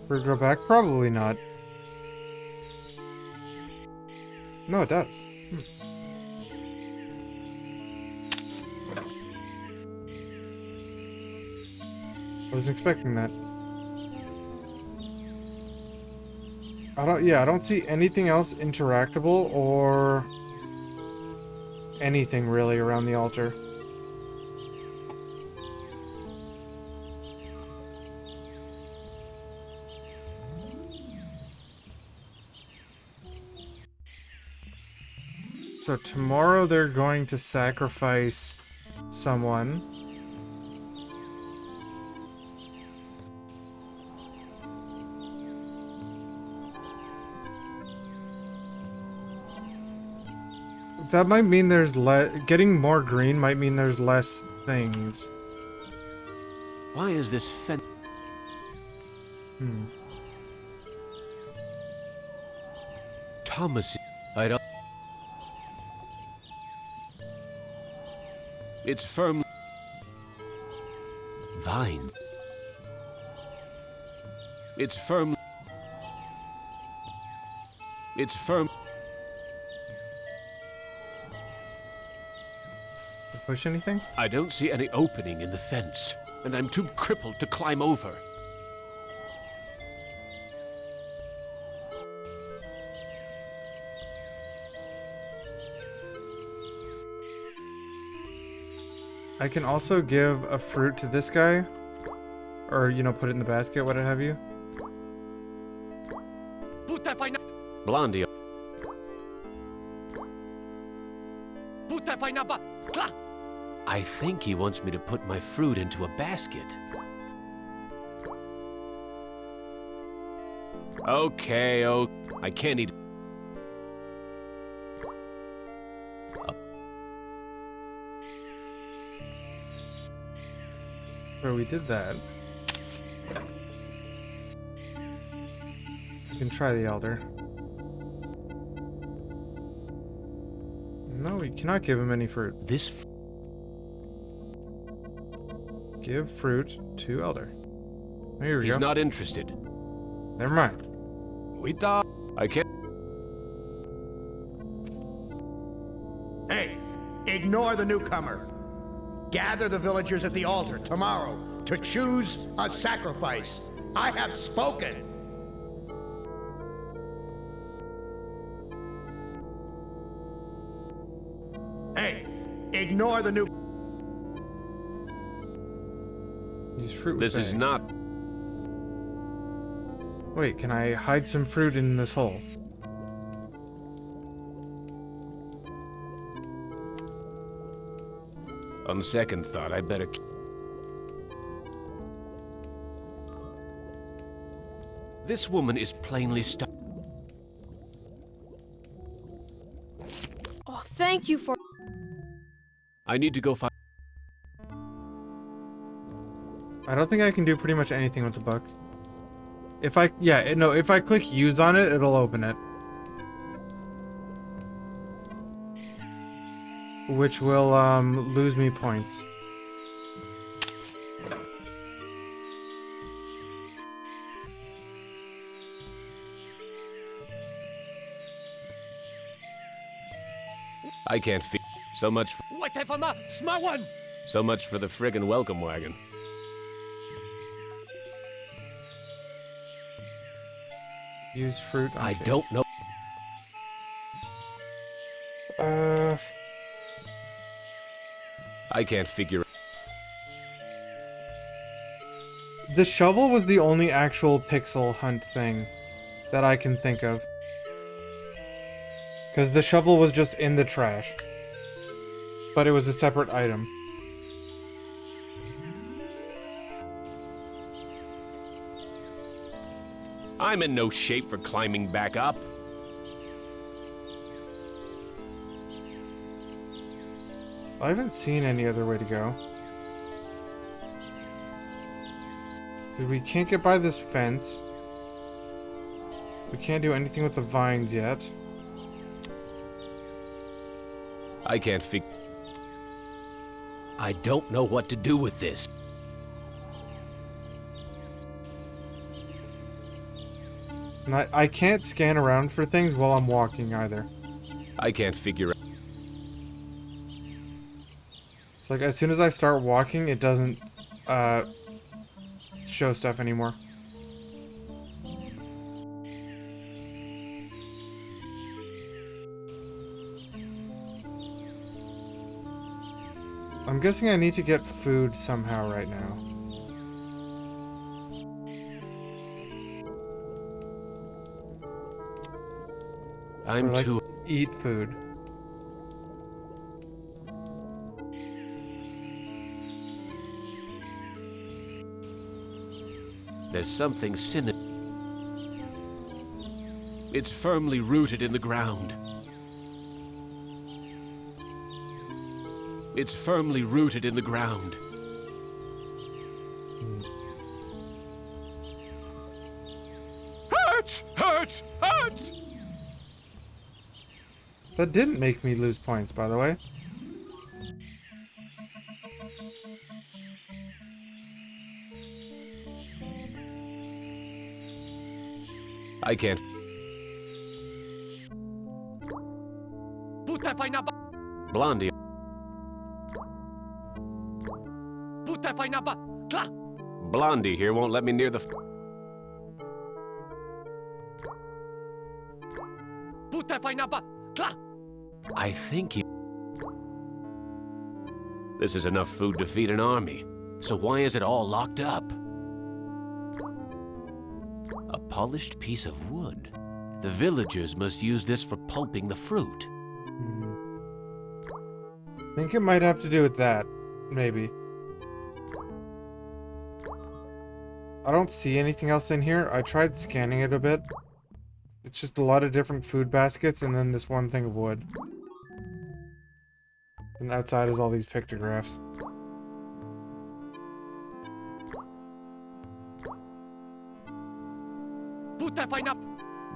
Where'd it go back? Probably not. No, it does. I wasn't expecting that. I don't see anything else interactable or anything really around the altar. So tomorrow they're going to sacrifice someone. That might mean there's getting more green might mean there's less things. Why is this fence? Thomas, I don't. It's firm. Vine. It's firm. It's firm. Push anything? I don't see any opening in the fence, and I'm too crippled to climb over. I can also give a fruit to this guy. Or, you know, put it in the basket, what have you. Blondie. I think he wants me to put my fruit into a basket. Okay, I can't eat. Where we did that. You can try the elder. No, we cannot give him any fruit. Give fruit to elder. Here we go. He's not interested. Never mind. We thought. I can't. Hey, ignore the newcomer. Gather the villagers at the altar tomorrow to choose a sacrifice. I have spoken. Hey, ignore the new. Use fruit. This is not. Wait, can I hide some fruit in this hole? On second thought, I better. This woman is plainly stuck. Oh, thank you for. I need to go find. I don't think I can do pretty much anything with the book. If I, yeah, no, if I click use on it, it'll open it. Which will, lose me points. I can't feel. So much. So much for the friggin' welcome wagon. Use fruit on I cake. don't know. I can't figure. The shovel was the only actual pixel hunt thing that I can think of. Because the shovel was just in the trash. But it was a separate item. I'm in no shape for climbing back up. I haven't seen any other way to go. 'Cause we can't get by this fence. We can't do anything with the vines yet. I can't figure. I don't know what to do with this. And I can't scan around for things while I'm walking either. I can't figure out. It's like as soon as I start walking, it doesn't show stuff anymore. I'm guessing I need to get food somehow right now. I'm Or, like, too. eat food. There's something sinister. It's firmly rooted in the ground. It's firmly rooted in the ground. That didn't make me lose points, by the way. I can't. Blondie. Blondie here won't let me near the. I think he. This is enough food to feed an army. So why is it all locked up? A polished piece of wood. The villagers must use this for pulping the fruit. I think it might have to do with that. Maybe. I don't see anything else in here. I tried scanning it a bit. It's just a lot of different food baskets and then this one thing of wood. And outside is all these pictographs.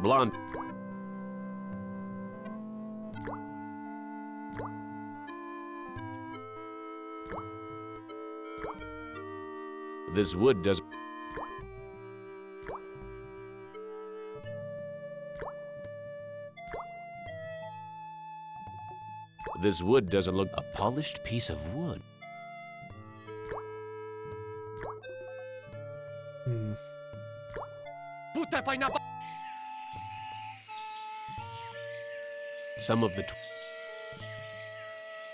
Blonde. This wood doesn't. This wood doesn't look a polished piece of wood. Some of the.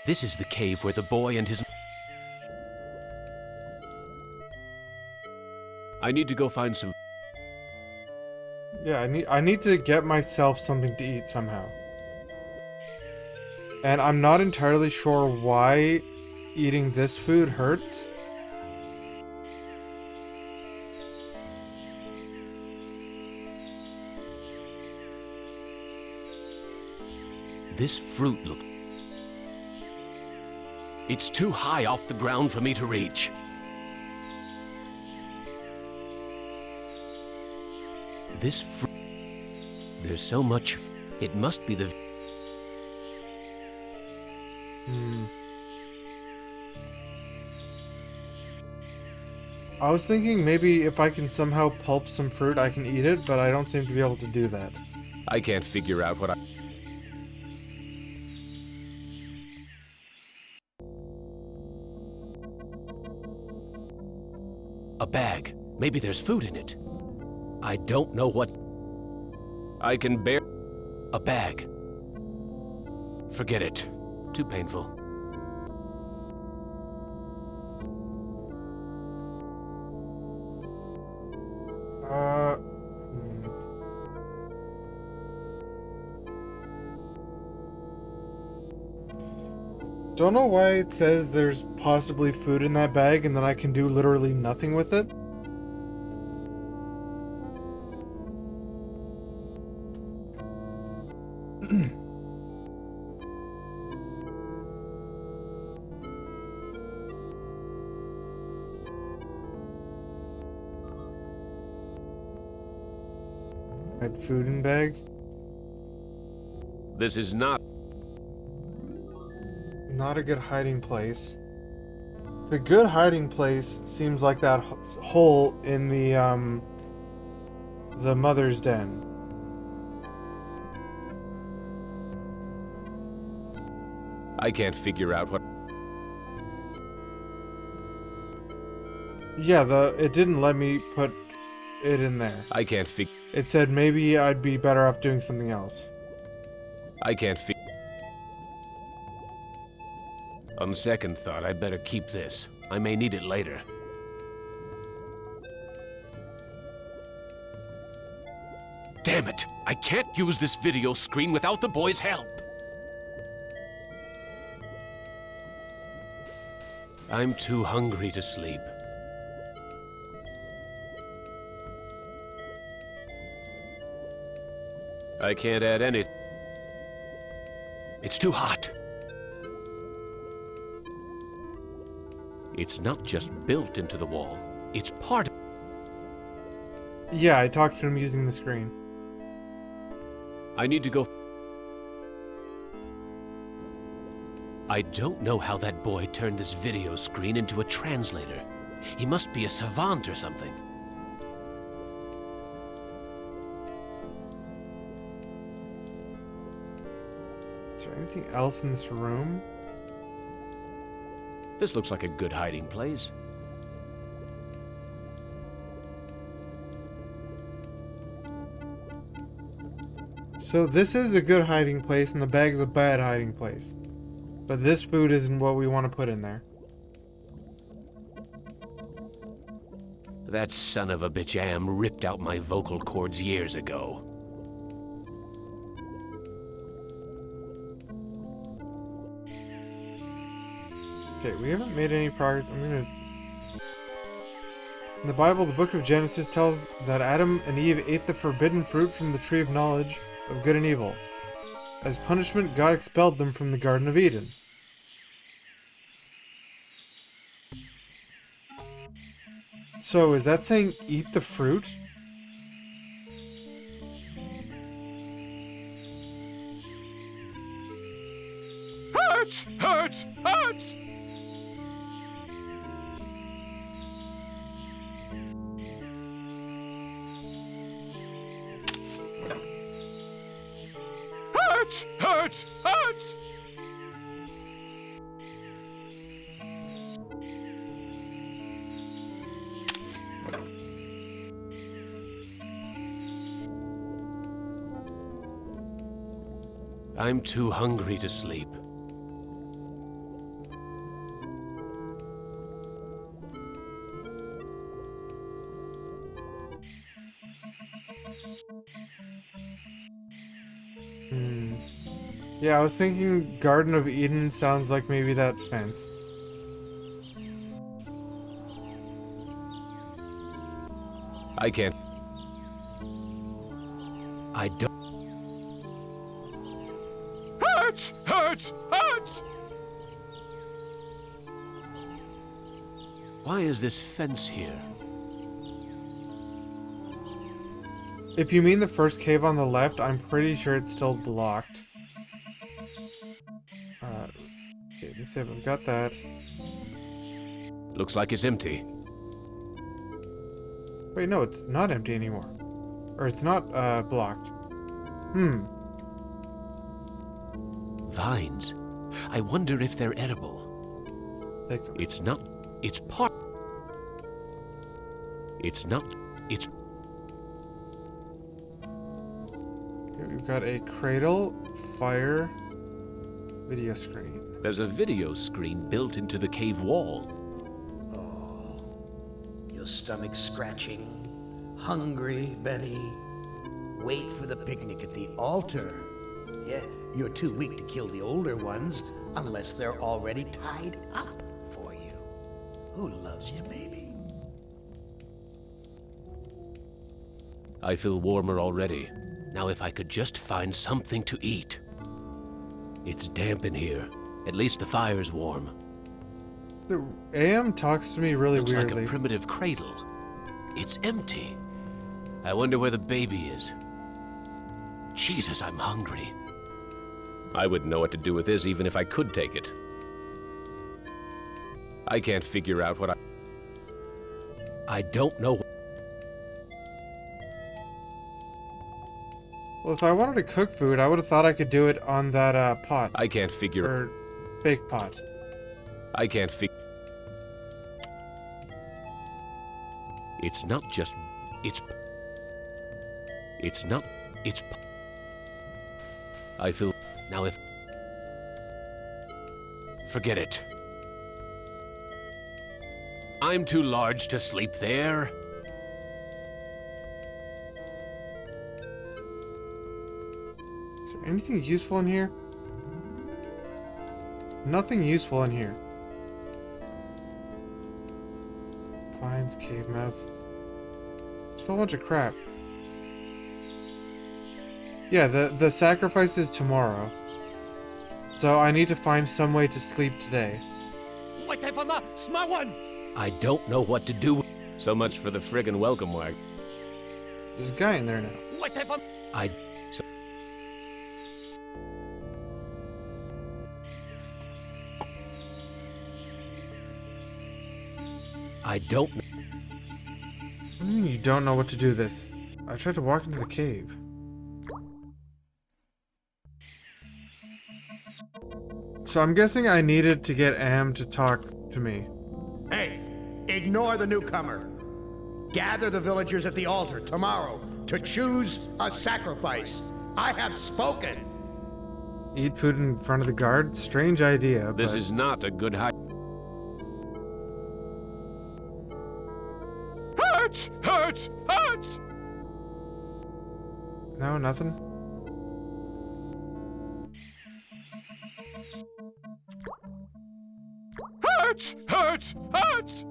This is the cave where the boy and his. I need to go find some. Yeah, I need to get myself something to eat somehow. And I'm not entirely sure why eating this food hurts. This fruit looks. It's too high off the ground for me to reach. This fruit. There's so much. It must be the. I was thinking maybe if I can somehow pulp some fruit, I can eat it, but I don't seem to be able to do that. I can't figure out what I. A bag. Maybe there's food in it. I don't know what. I can bear. A bag. Forget it. Too painful. Don't know why it says there's possibly food in that bag and then I can do literally nothing with it. Had food in bag. This is not a good hiding place. The good hiding place seems like that hole in the mother's den. I can't figure out what. Yeah, it didn't let me put it in there. I can't figure. It said maybe I'd be better off doing something else. I can't figure. On second thought, I'd better keep this. I may need it later. Damn it! I can't use this video screen without the boy's help! I'm too hungry to sleep. I can't add any. It's too hot. It's not just built into the wall. It's part of. Yeah, I talked to him using the screen. I need to go. I don't know how that boy turned this video screen into a translator. He must be a savant or something. Is there anything else in this room? This looks like a good hiding place. So this is a good hiding place and the bag's a bad hiding place. But this food isn't what we want to put in there. That son of a bitch Am ripped out my vocal cords years ago. Okay, we haven't made any progress. In the Bible, the book of Genesis tells that Adam and Eve ate the forbidden fruit from the tree of knowledge of good and evil. As punishment, God expelled them from the Garden of Eden. So, is that saying eat the fruit? Hurts! Hurts! Hurts! Hurts! Hurts! Hurts! I'm too hungry to sleep. Yeah, I was thinking Garden of Eden sounds like maybe that fence. I can't. I don't. Hurts! Hurts! Hurts! Why is this fence here? If you mean the first cave on the left, I'm pretty sure it's still blocked. Okay, let's see if I've got that. Looks like it's empty. Wait, no, it's not empty anymore. Or it's not, blocked. Vines. I wonder if they're edible. Take them. It's not. It's part. It's not. It's. Here we've got a cradle, fire, video screen. There's a video screen built into the cave wall. Oh, your stomach scratching, hungry, Benny. Wait for the picnic at the altar. Yeah, you're too weak to kill the older ones unless they're already tied up for you. Who loves you, baby? I feel warmer already. Now if I could just find something to eat. It's damp in here. At least the fire's warm. The AM talks to me really Looks weirdly. like a primitive cradle. It's empty. I wonder where the baby is. Jesus, I'm hungry. I wouldn't know what to do with this even if I could take it. I can't figure out what I don't know. Well, if I wanted to cook food, I would have thought I could do it on that, pot. I can't figure. Or fake pot. I can't figure. It's not just. It's not. It's. I feel. Now if. Forget it. I'm too large to sleep there. Is there anything useful in here? Nothing useful in here. Vines, cave mouth. Just a whole bunch of crap. Yeah, the sacrifice is tomorrow. So I need to find some way to sleep today. I don't know what to do. So much for the friggin' welcome wag. There's a guy in there now. I. So, I don't. What do you mean you don't know what to do this? I tried to walk into the cave. So I'm guessing I needed to get Am to talk to me. Hey, ignore the newcomer. Gather the villagers at the altar tomorrow to choose a sacrifice. I have spoken. Eat food in front of the guard? Strange idea, This but... is not a good hide. Hurts! Hurts! Hurts! No, nothing? Hurts! Hurts! Hurts!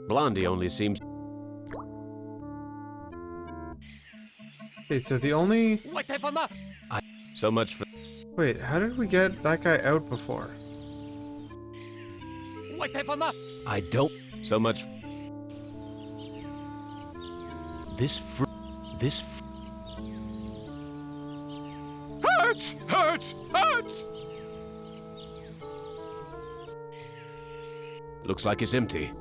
Blondie only seems. Okay, so the only... So much for. Wait, how did we get that guy out before? I don't. So much. This fruit. Hurts! Hurts! Hurts! Looks like it's empty.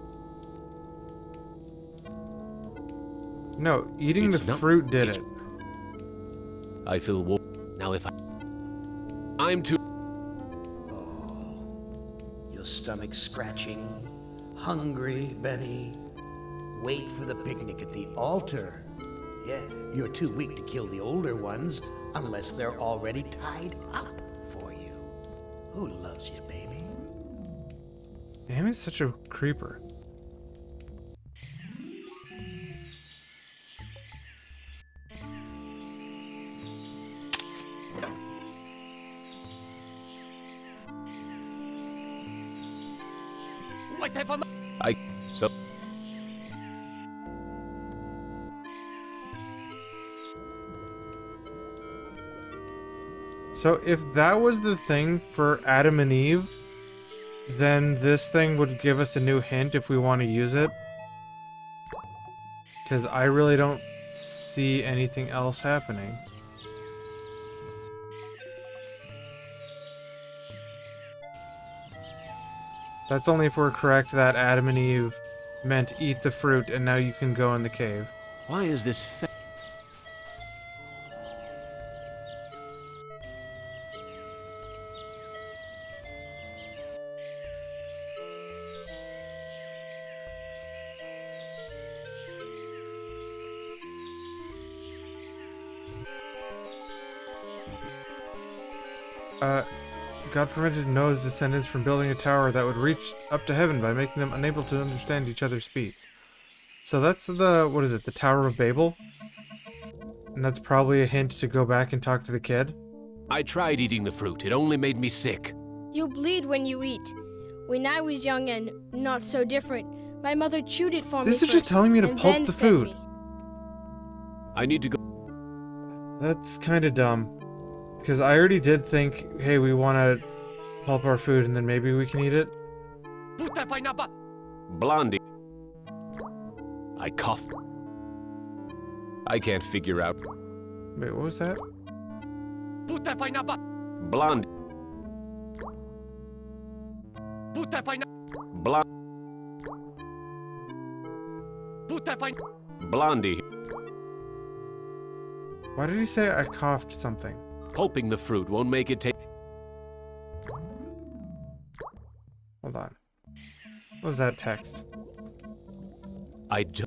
No, eating It's the not- fruit did it's- it. I feel now if I'm too. Your stomach scratching, hungry, Benny. Wait for the picnic at the altar. Yeah, you're too weak to kill the older ones unless they're already tied up for you. Who loves you, baby? Am is such a creeper. So. So if that was the thing for Adam and Eve, then this thing would give us a new hint if we want to use it. Because I really don't see anything else happening. That's only if we're correct that Adam and Eve meant eat the fruit and now you can go in the cave. Why is this? God prevented Noah's descendants from building a tower that would reach up to heaven by making them unable to understand each other's speech. So that's the, what is it, the Tower of Babel? And that's probably a hint to go back and talk to the kid? I tried eating the fruit. It only made me sick. You bleed when you eat. When I was young and not so different, my mother chewed it for me. This is just first, telling me to and pulp then the fed food. me. I need to go. That's kind of dumb. Because I already did think, hey, we want to pulp our food and then maybe we can eat it. Blondie. I coughed. I can't figure out. Wait, what was that? Blondie. Blondie. Why did he say I coughed something? Pulping the fruit won't make it take. Hold on. What was that text? I try.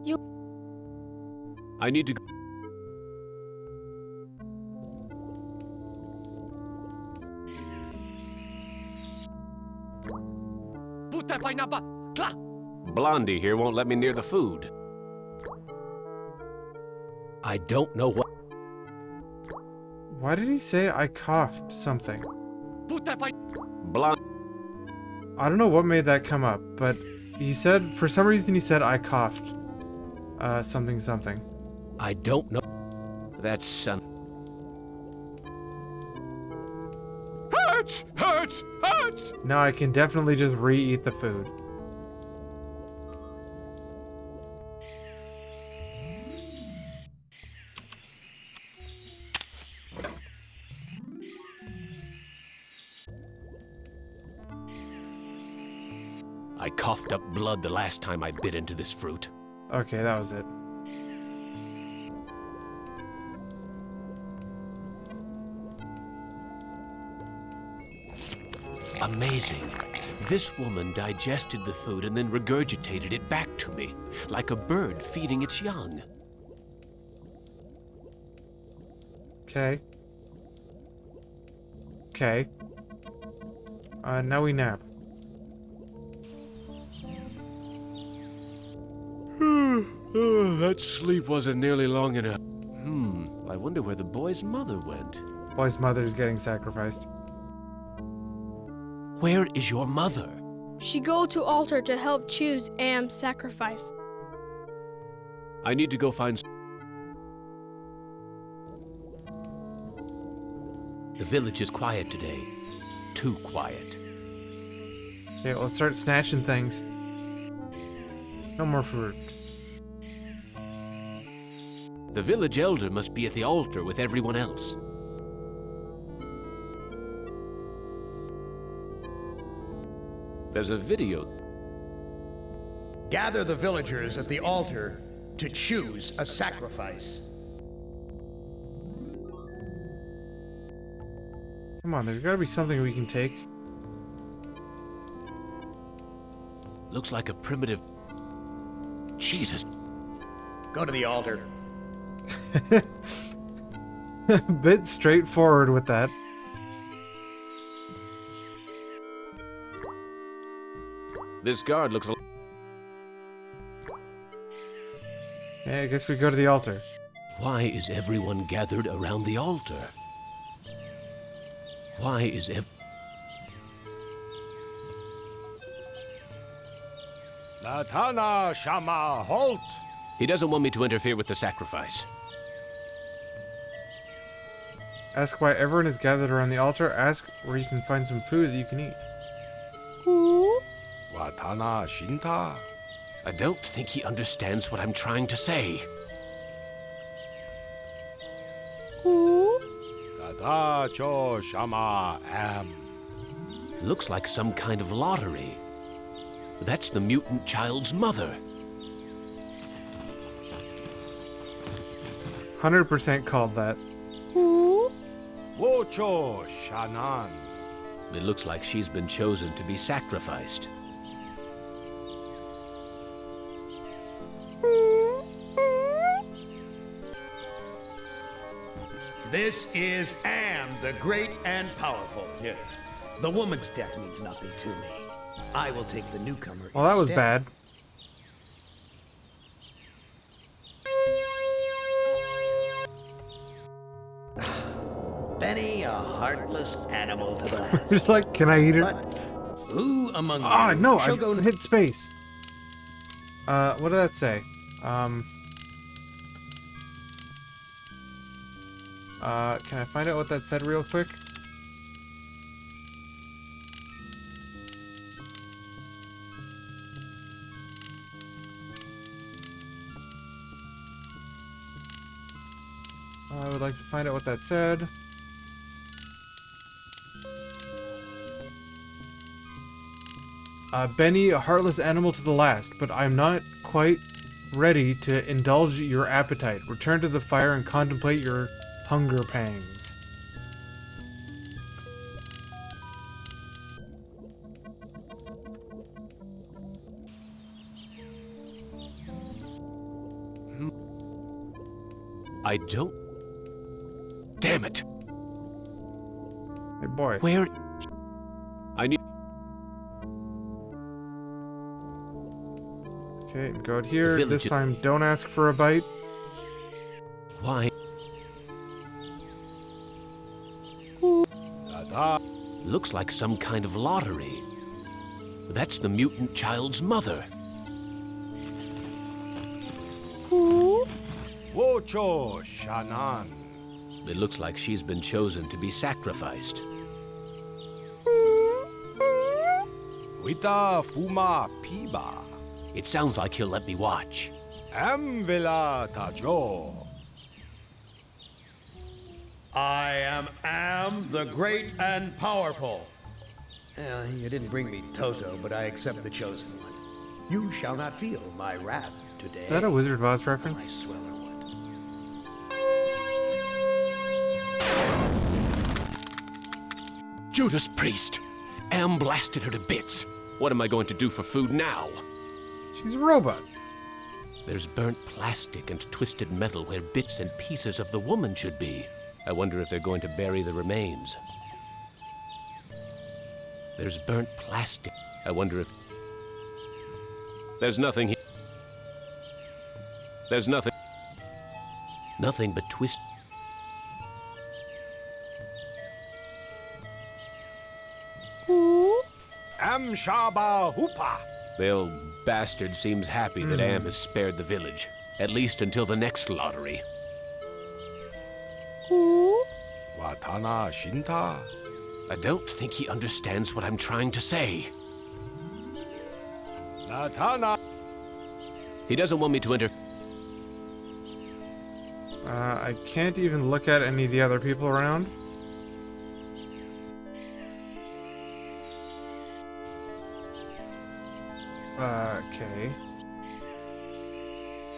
You. I need to go. Blondie here won't let me near the food. I don't know what. Why did he say I coughed something? Blondie. I don't know what made that come up, but he said, for some reason he said I coughed. Something something. I don't know. That son. Hurts! Hurts! Hurts! Now I can definitely just re-eat the food. I coughed up blood the last time I bit into this fruit. Okay, that was it. Amazing. This woman digested the food and then regurgitated it back to me, like a bird feeding its young. Okay. Okay. Now we nap. That sleep wasn't nearly long enough. I wonder where the boy's mother went. Boy's mother's getting sacrificed. Where is your mother? She go to altar to help choose Am's sacrifice. I need to go find... The village is quiet today. Too quiet. Okay, let's start snatching things. No more fruit. The village elder must be at the altar with everyone else. There's a video. Gather the villagers at the altar to choose a sacrifice. Come on, there's gotta be something we can take. Looks like a primitive... Jesus. Go to the altar. Bit straightforward with that. This guard looks... Yeah, I guess we go to the altar. Why is everyone gathered around the altar? Why is Latana Shama, halt! He doesn't want me to interfere with the sacrifice. Ask why everyone is gathered around the altar. Ask where you can find some food that you can eat. Watana Shinta. I don't think he understands what I'm trying to say. Dada Cho Shama Am. Looks like some kind of lottery. That's the mutant child's mother. 100% called that. Wocho Shanan. It looks like she's been chosen to be sacrificed. This is Am, the great and powerful. Yeah. The woman's death means nothing to me. I will take the newcomer. Well, that was instead. bad. Benny, a heartless animal to the last. Just like, can I eat it? But who among Ah, you no, shall I go hit space. What did that say? Can I find out what that said real quick? I would like to find out what that said. Benny, a heartless animal to the last, but I'm not quite ready to indulge your appetite. Return to the fire and contemplate your hunger pangs. I don't... Damn it! Hey, boy. Where... I need... Okay, go out here. village This is- time, don't ask for a bite. Why? Dada. Looks like some kind of lottery. That's the mutant child's mother. Wocho Shanan. It looks like she's been chosen to be sacrificed. Wita Fuma Piba. It sounds like he'll let me watch. Amvila Tajo. I am the great and powerful. You didn't bring me Toto, but I accept the chosen one. You shall not feel my wrath today. Is that a Wizard of Oz I reference? swear I would. Judas Priest! Am blasted her to bits. What am I going to do for food now? She's a robot. There's burnt plastic and twisted metal where bits and pieces of the woman should be. I wonder if they're going to bury the remains. There's burnt plastic. I wonder if... There's nothing here. There's nothing. Nothing but twist... Am Shaba Hoopa. The old bastard seems happy that Am has spared the village. At least until the next lottery. Watana Shinta. I don't think he understands what I'm trying to say. Latana. He doesn't want me to enter... I can't even look at any of the other people around. Okay.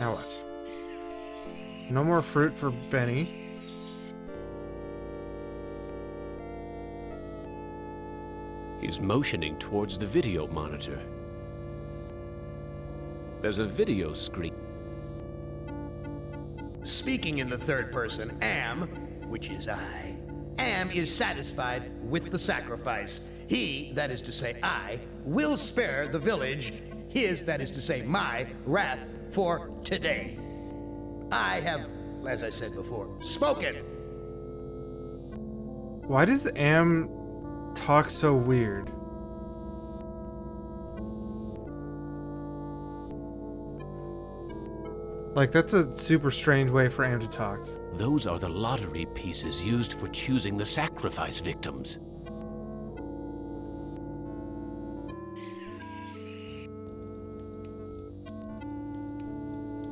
Now what? No more fruit for Benny. He's motioning towards the video monitor. There's a video screen. Speaking in the third person, Am, which is I, Am is satisfied with the sacrifice. He, that is to say I, will spare the village, his, that is to say my, wrath for today. I have, as I said before, spoken. Why does Am talk so weird? Like, that's a super strange way for Am to talk. Those are the lottery pieces used for choosing the sacrifice victims.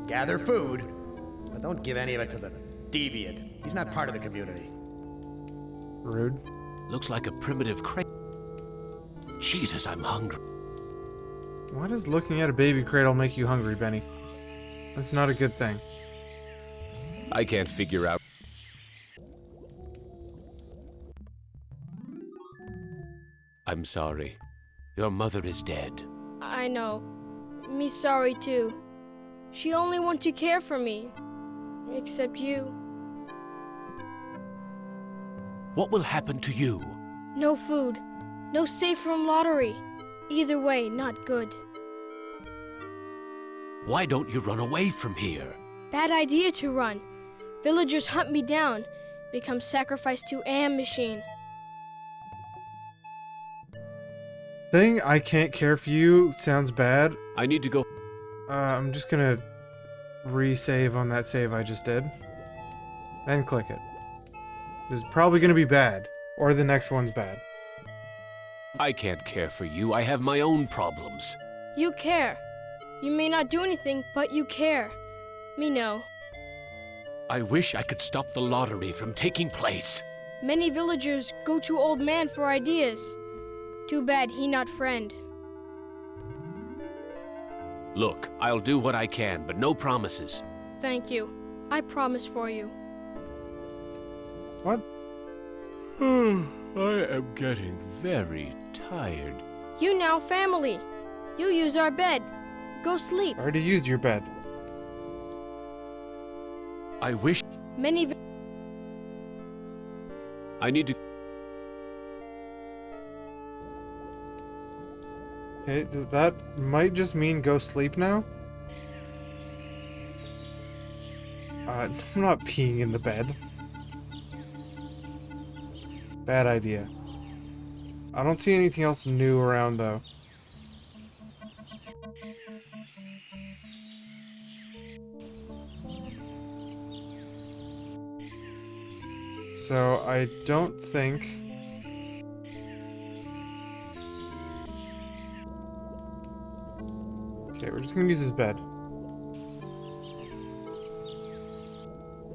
Gather food, but don't give any of it to the deviant. He's not part of the community. Rude. Looks like a primitive crate. Jesus, I'm hungry. Why does looking at a baby cradle make you hungry, Benny? That's not a good thing. I can't figure out. I'm sorry. Your mother is dead. I know. Me sorry too. She only want to care for me. Except you. What will happen to you? No food. No safe room lottery. Either way, not good. Why don't you run away from here? Bad idea to run. Villagers hunt me down. Become sacrificed to Am machine. Thing I can't care for you sounds bad. I need to go. I'm just gonna resave on that save I just did. Then click it. This is probably gonna be bad. Or the next one's bad. I can't care for you. I have my own problems. You care. You may not do anything, but you care. Me know. I wish I could stop the lottery from taking place. Many villagers go to old man for ideas. Too bad he not friend. Look, I'll do what I can, but no promises. Thank you. I promise for you. What? I am getting very tired. You now family. You use our bed. Go sleep. I already used your bed. I wish... Many I need to... Okay, that might just mean go sleep now? I'm not peeing in the bed. Bad idea. I don't see anything else new around, though. So, I don't think... Okay, we're just gonna use his bed.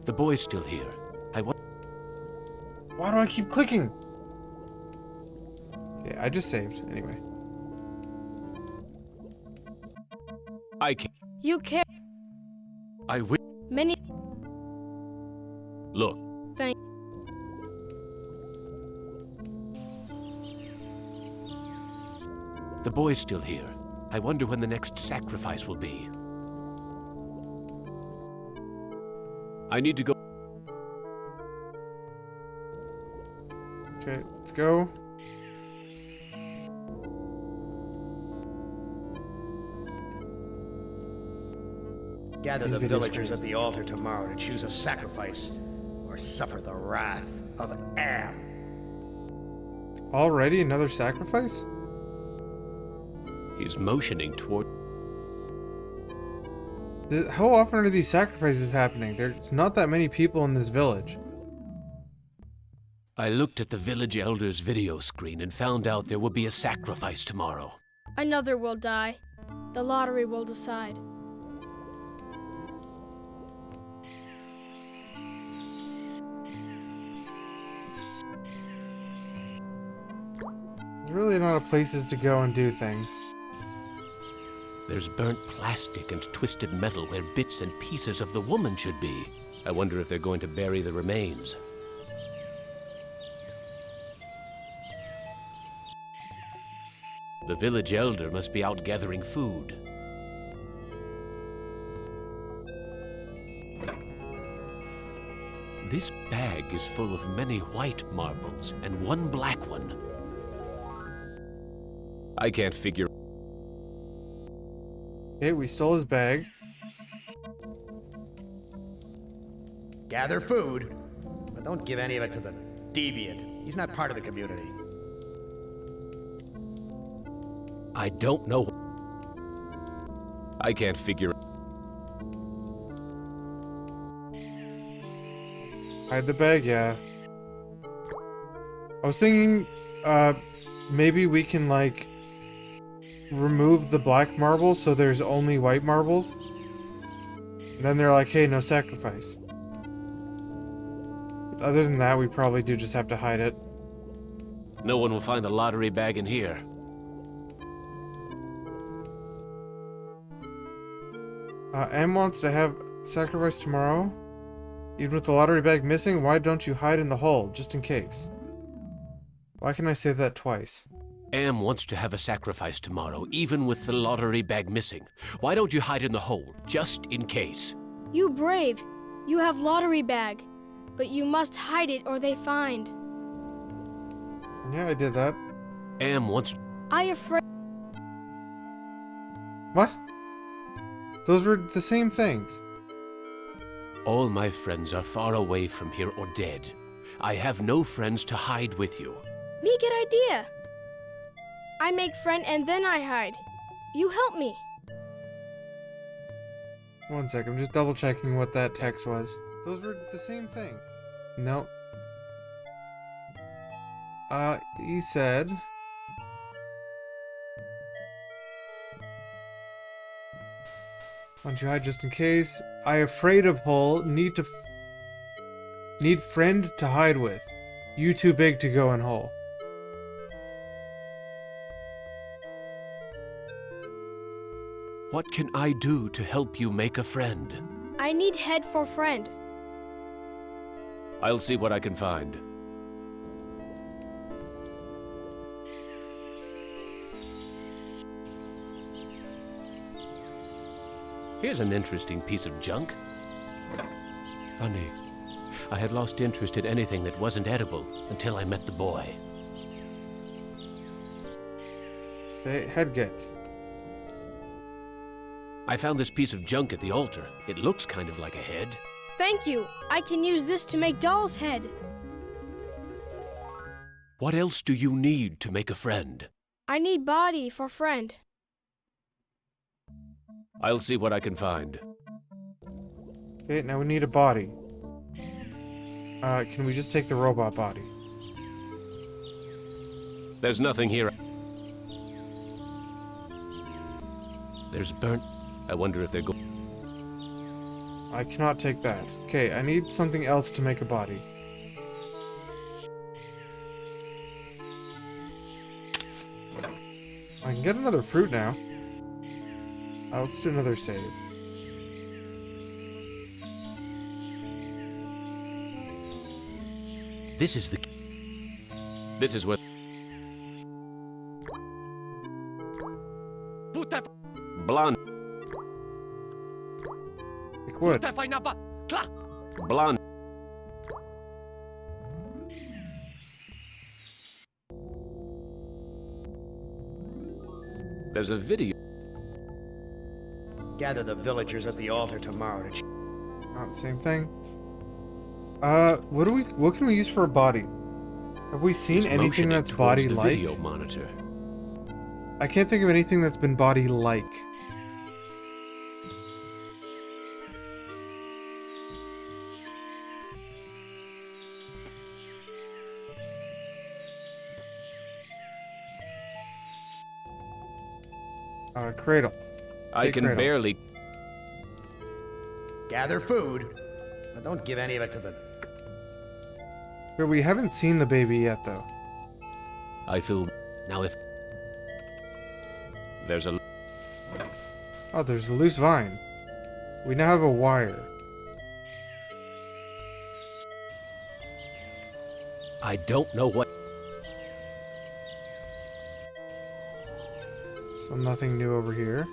The boy's still here. I want... Why do I keep clicking? Okay, I just saved anyway. I can. You care. I will. Many Look, thank. the boy's still here. I wonder when the next sacrifice will be. I need to go. Okay, let's go. Gather These the video villagers screens. at the altar tomorrow to choose a sacrifice or suffer the wrath of Am. Already another sacrifice? He's motioning toward. How often are these sacrifices happening? There's not that many people in this village. I looked at the village elder's video screen and found out there will be a sacrifice tomorrow. Another will die. The lottery will decide. There's really not a places to go and do things. There's burnt plastic and twisted metal where bits and pieces of the woman should be. I wonder if they're going to bury the remains. The village elder must be out gathering food. This bag is full of many white marbles and one black one. I can't figure. Okay, we stole his bag. Gather food, but don't give any of it to the deviant. He's not part of the community. I don't know. I can't figure. Hide the bag, yeah. I was thinking, maybe we can, like, remove the black marbles so there's only white marbles. And then they're like, hey, no sacrifice. But other than that, we probably do just have to hide it. No one will find the lottery bag in here. M wants to have sacrifice tomorrow. Even with the lottery bag missing, why don't you hide in the hole, just in case? Why can I say that twice? Am wants to have a sacrifice tomorrow, even with the lottery bag missing. Why don't you hide in the hole, just in case? You brave. You have lottery bag. But you must hide it or they find. Yeah, I did that. Am wants. I afraid. What? Those were the same things. All my friends are far away from here or dead. I have no friends to hide with you. Me get idea. I make friend and then I hide. You help me. One sec, I'm just double checking what that text was. Those were the same thing. Nope. He said... Why don't you hide just in case? I afraid of hole. Need friend to hide with. You too big to go in hole. What can I do to help you make a friend? I need head for friend. I'll see what I can find. Here's an interesting piece of junk. Funny. I had lost interest in anything that wasn't edible until I met the boy. Okay, head get. I found this piece of junk at the altar. It looks kind of like a head. Thank you. I can use this to make doll's head. What else do you need to make a friend? I need body for friend. I'll see what I can find. Okay, now we need a body. Can we just take the robot body? There's nothing here. There's burnt. I wonder if they're going. I cannot take that. Okay, I need something else to make a body. I can get another fruit now. Let's do another save. This is what. Blonde. Like wood. Blonde. There's a video. Gather the villagers at the altar tomorrow to Not the same thing. What can we use for a body? Have we seen He's anything motioning that's towards body the like? video monitor. I can't think of anything that's been body like. Cradle. I Big can cradle. barely. gather food, but don't give any of it to the... But we haven't seen the baby yet, though. I feel now if there's a. Oh, there's a loose vine. We now have a wire. I don't know what. So nothing new over here.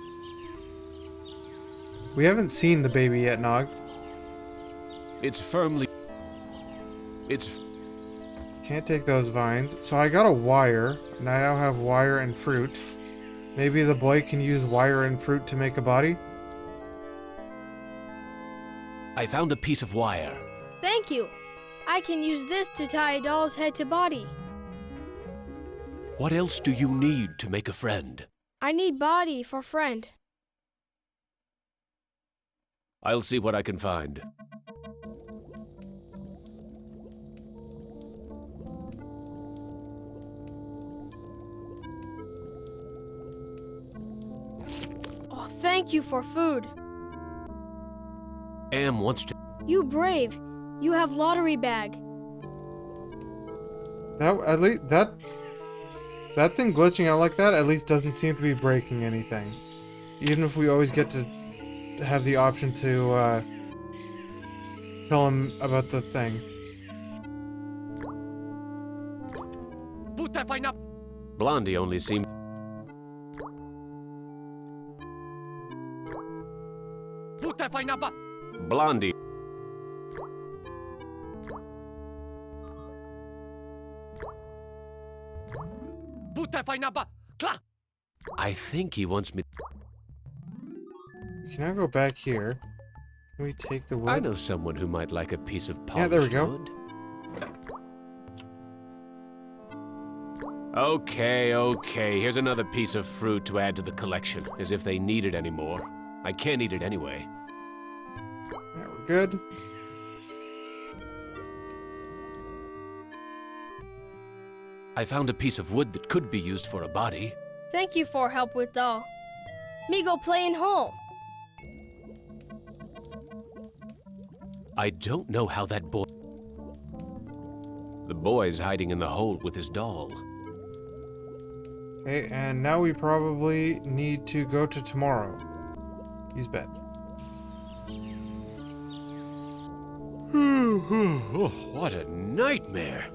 We haven't seen the baby yet, Nog. It's firmly. It's. Can't take those vines. So I got a wire, and I now have wire and fruit. Maybe the boy can use wire and fruit to make a body? I found a piece of wire. Thank you. I can use this to tie a doll's head to body. What else do you need to make a friend? I need body for friend. I'll see what I can find. Oh, thank you for food. Am wants to. You brave. You have lottery bag. That at least that thing glitching out like that at least doesn't seem to be breaking anything. Even if we always get to have the option to tell him about the thing. Blondie only seemed. Blondie. I think he wants me. We can now go back here. Can we take the wood? I know someone who might like a piece of polished Yeah, there we go. wood. Okay. Here's another piece of fruit to add to the collection, as if they need it anymore. I can't eat it anyway. Yeah, we're good. I found a piece of wood that could be used for a body. Thank you for help with doll. Me go play in hole. I don't know how that boy... The boy's hiding in the hole with his doll. Okay, and now we probably need to go to tomorrow. Use bed. Oh, what a nightmare.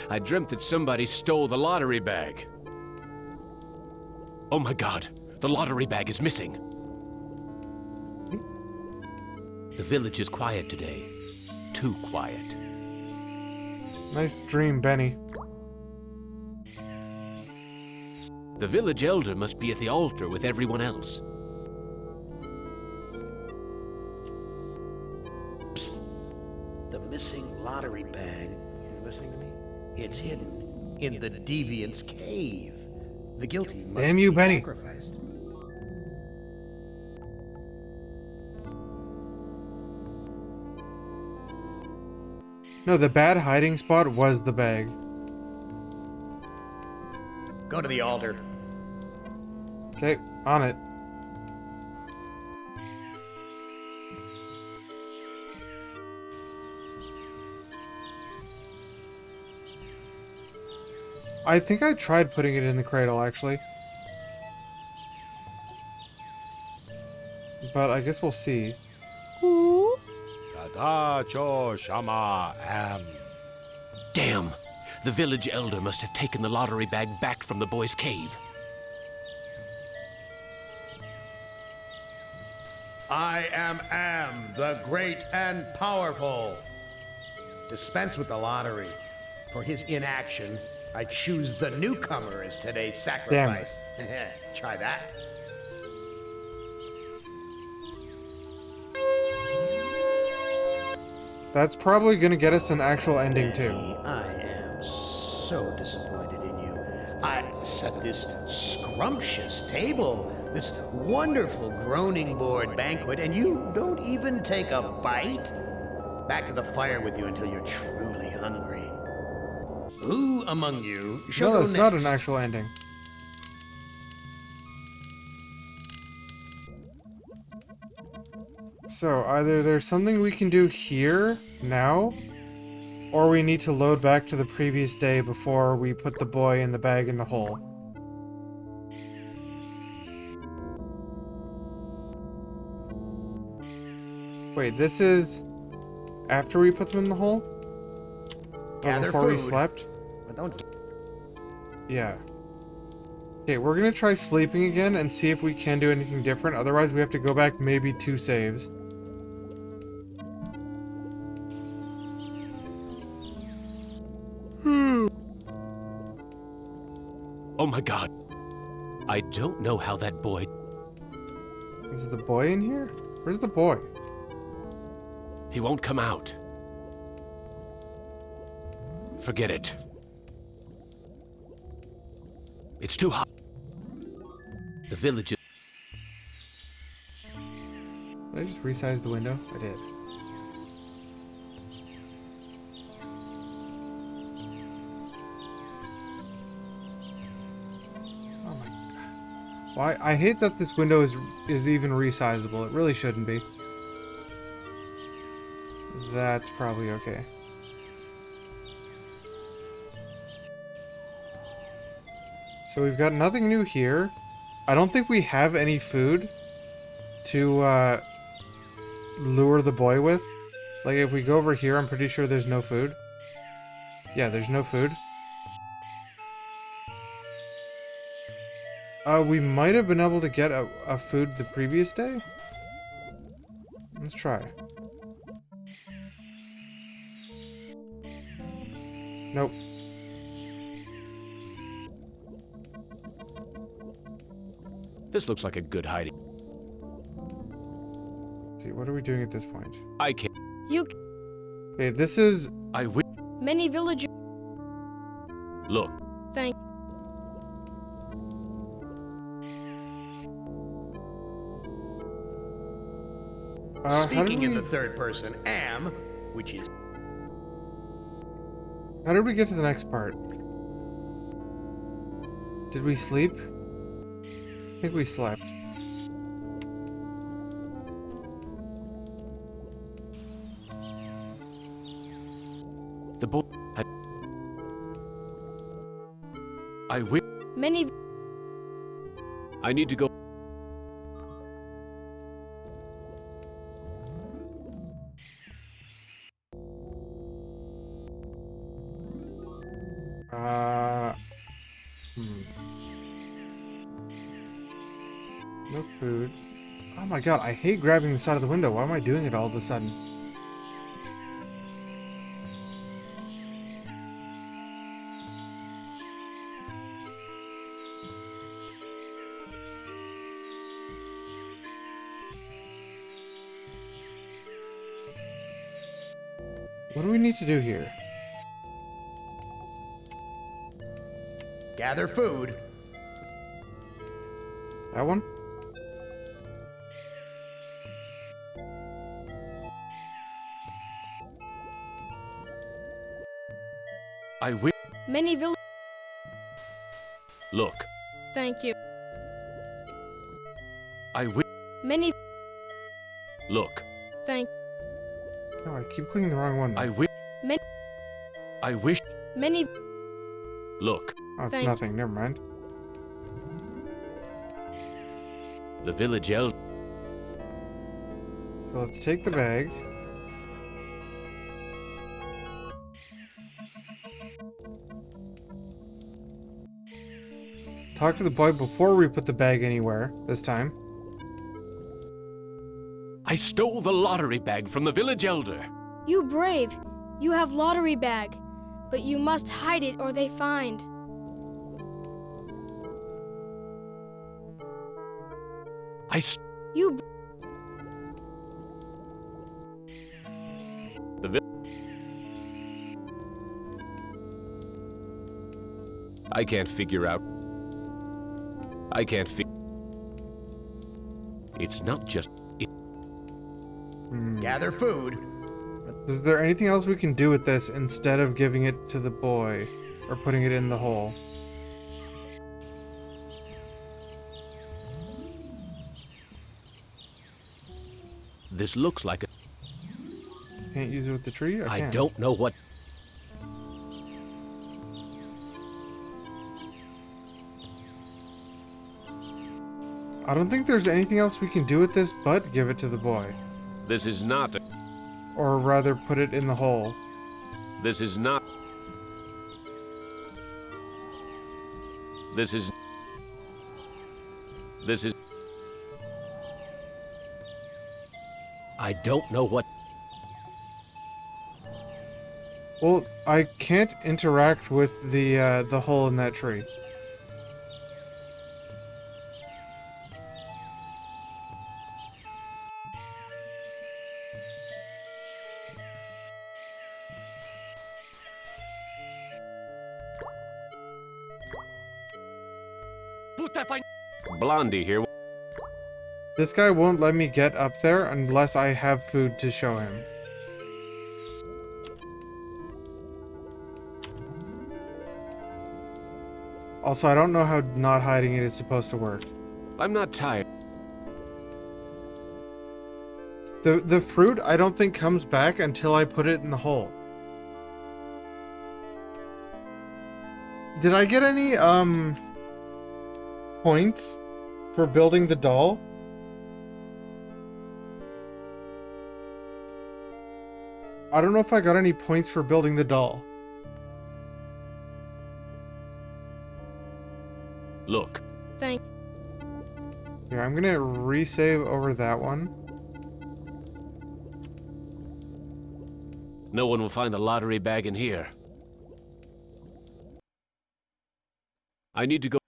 I dreamt that somebody stole the lottery bag. Oh my god, the lottery bag is missing. The village is quiet today. Too quiet. Nice dream, Benny. The village elder must be at the altar with everyone else. The missing lottery bag. You listening to me? It's hidden in the deviant's cave. The guilty must Damn you, be Benny. sacrificed. No, the bad hiding spot was the bag. Go to the altar. Okay, on it. I think I tried putting it in the cradle, actually. but I guess we'll see. Tadacho Shama Am. Damn! The village elder must have taken the lottery bag back from the boy's cave. I am the great and powerful. Dispense with the lottery. For his inaction, I choose the newcomer as today's sacrifice. Try that. That's probably gonna get us an actual ending too. I am so disappointed in you. I set this scrumptious table, this wonderful groaning board banquet, and you don't even take a bite? Back to the fire with you until you're truly hungry. Who among you shall No, go that's next? not an actual ending. So, either there's something we can do here, now, or we need to load back to the previous day before we put the boy in the bag in the hole. Wait, this is after we put them in the hole? Or Gather before we food. slept? But don't. Yeah. Okay, we're gonna try sleeping again and see if we can do anything different. Otherwise, we have to go back maybe 2 saves. Oh my god. I don't know how that boy... Is the boy in here? Where's the boy? He won't come out. Forget it. It's too hot. The village is... Did I just resize the window? I did. Oh my god. Why? I hate that this window is even resizable. It really shouldn't be. That's probably okay. So we've got nothing new here. I don't think we have any food to lure the boy with. Like if we go over here, I'm pretty sure there's no food. Yeah, there's no food. We might have been able to get a food the previous day. Let's try. Nope. This looks like a good hiding. Let's see, what are we doing at this point? I can't... You Okay, this is... I will... many villagers Look. thank how Speaking did in we, the third person, am, which is how did we get to the next part? Did we sleep? I think we slept. The boy... I will... many I need to go... No food. Oh my god, I hate grabbing the side of the window. Why am I doing it all of a sudden? What do we need to do here? gather food. That one? I will... many villagers Look. thank you. I will... Many Look. thank No, I keep clicking the wrong one. I will... Many I wish... many Look. Oh, it's thank- nothing. Never mind. The village elder... So let's take the bag. Talk to the boy before we put the bag anywhere this time. I stole the lottery bag from the village elder. You brave. You have lottery bag, but you must hide it or they find. You I can't figure out. It's not just. Gather food. Is there anything else we can do with this instead of giving it to the boy or putting it in the hole? This looks like a. Can't use it with the tree? I can. don't know what. I don't think there's anything else we can do with this but give it to the boy. This is not. Or rather, put it in the hole. This is not. This is. This is. I don't know what. Well, I can't interact with the hole in that tree. Blondie here. This guy won't let me get up there unless I have food to show him. Also, I don't know how not hiding it is supposed to work. I'm not tired. The fruit, I don't think comes back until I put it in the hole. Did I get any, points for building the doll? I don't know if I got any points for building the doll. Look. Thank. Here, I'm gonna resave over that one. No one will find the lottery bag in here. I need to go.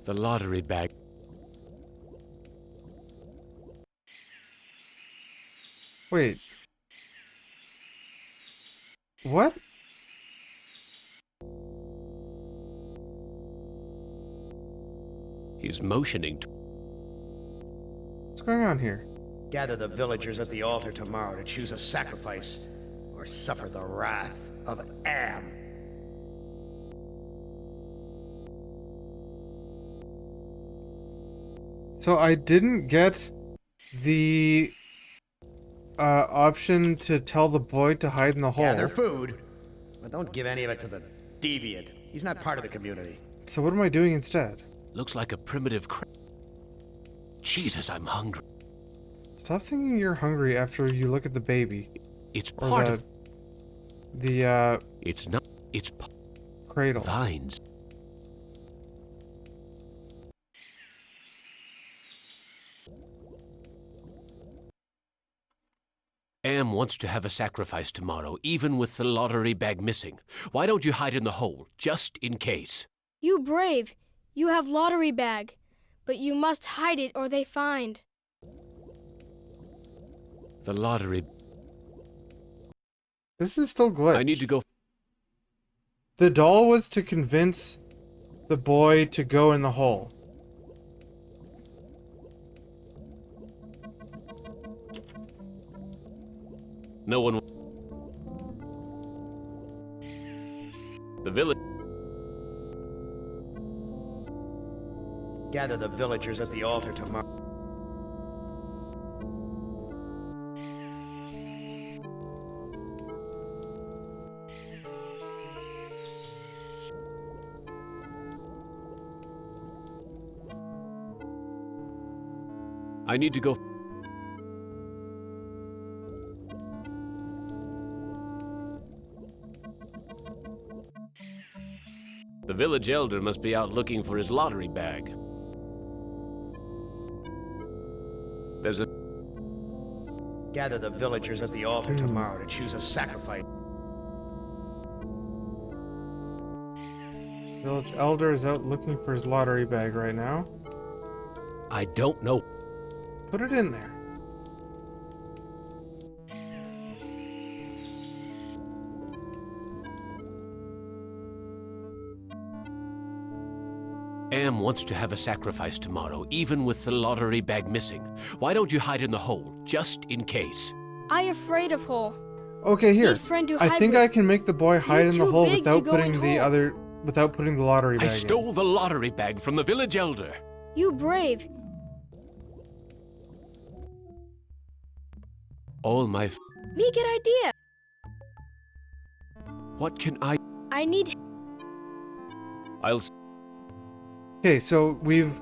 The lottery bag. Wait. What? He's motioning. What's going on here? Gather the villagers at the altar tomorrow to choose a sacrifice or suffer the wrath of Am. So I didn't get the option to tell the boy to hide in the hole. Gather food, but don't give any of it to the deviant. He's not part of the community. So what am I doing instead? Looks like a primitive Jesus, I'm hungry. Stop thinking you're hungry after you look at the baby. It's Or part of. the It's not. It's cradle. vines. Am wants to have a sacrifice tomorrow, even with the lottery bag missing. Why don't you hide in the hole, just in case? You brave. You have lottery bag, but you must hide it or they find. The lottery. This is still glitch. I need to go. The doll was to convince the boy to go in the hole. No one. The village. Gather the villagers at the altar tomorrow. I need to go. The village elder must be out looking for his lottery bag. There's a... Gather the villagers at the altar tomorrow to choose a sacrifice. Village elder is out looking for his lottery bag right now. I don't know. Put it in there. Am wants to have a sacrifice tomorrow, even with the lottery bag missing. Why don't you hide in the hole, just in case? I afraid of hole. Okay, here. Need friend to I hide think with. I can make the boy hide in the too hole big to without go putting in the hole. without putting the lottery bag I in. stole the lottery bag from the village elder. You brave. All my... Me good idea. What can I... I need. I'll... Okay, so we've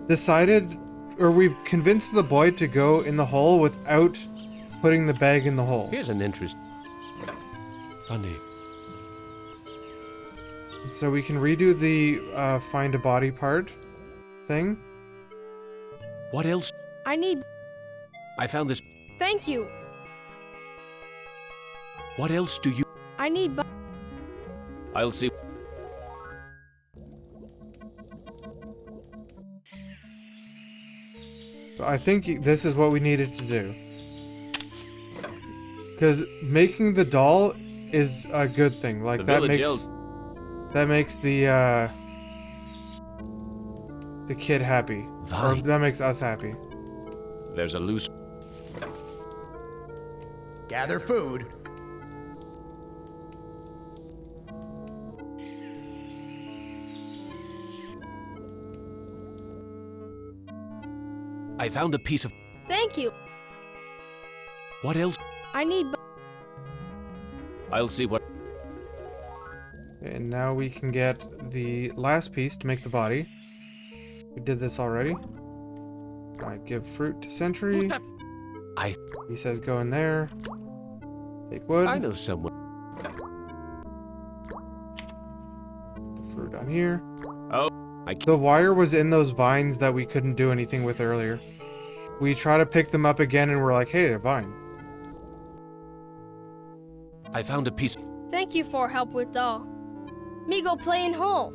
decided, or we've convinced the boy to go in the hole without putting the bag in the hole. Here's an interest... Funny. So we can redo the find a body part thing. What else? I need. I found this... Thank you. What else do you... I need. I'll see... So I think this is what we needed to do. Because making the doll is a good thing. Like The that village makes the kid happy. Or Fine. that makes us happy. There's a loose... Gather food. I found a piece of... Thank you. What else? I need. I'll see what... And now we can get the last piece to make the body. We did this already. I give fruit to Sentry. He says go in there. Take wood. I know someone... The fruit on here. Oh, The wire was in those vines that we couldn't do anything with earlier. We try to pick them up again and we're like, hey, they're vine. I found a piece... Thank you for help with doll. Me go play in hole.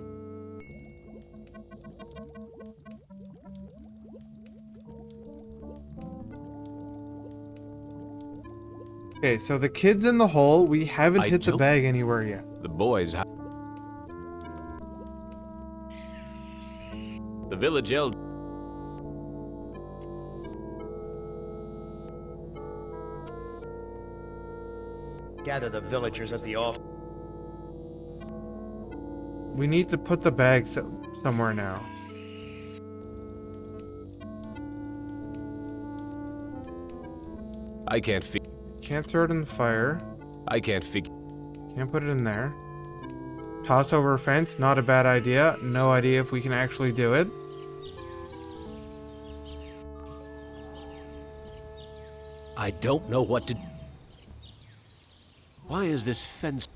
Okay, so the kid's in the hole. We haven't I hit the don't- bag anywhere yet. The boys... The village elder... Gather the villagers at the altar. We need to put the bag somewhere now. I can't fig... Can't throw it in the fire. I can't fig... Can't put it in there. Toss over a fence, not a bad idea. No idea if we can actually do it. I don't know what to... Why is this fence...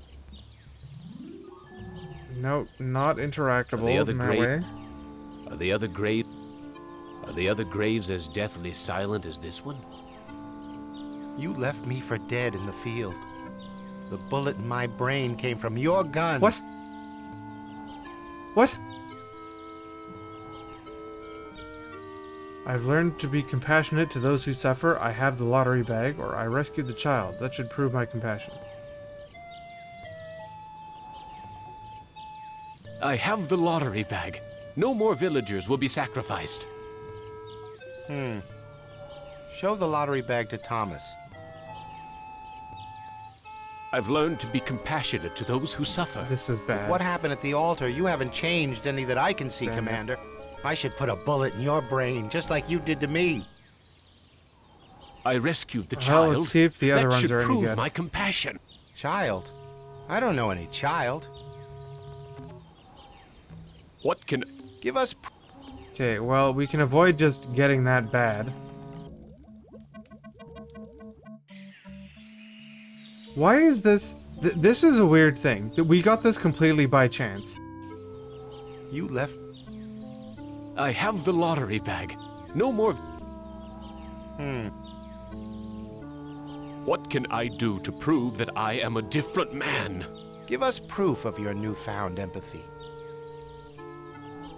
Nope, not interactable other in that great- way. Are the other grave... Are the other graves as deathly silent as this one? You left me for dead in the field. The bullet in my brain came from your gun. What? What? I've learned to be compassionate to those who suffer. I have the lottery bag, or I rescued the child. That should prove my compassion. I have the lottery bag. No more villagers will be sacrificed. Show the lottery bag to Thomas. I've learned to be compassionate to those who suffer. This is bad. What happened at the altar? You haven't changed any that I can see, Damn it. Commander. I should put a bullet in your brain, just like you did to me. I rescued the Well, child. let's see if the other that ones should are any prove good. my compassion. Child? I don't know any child. What can... Give us... Okay, well, we can avoid just getting that bad. Why is this? This is a weird thing. We got this completely by chance. You left. I have the lottery bag. No more. What can I do to prove that I am a different man? Give us proof of your newfound empathy.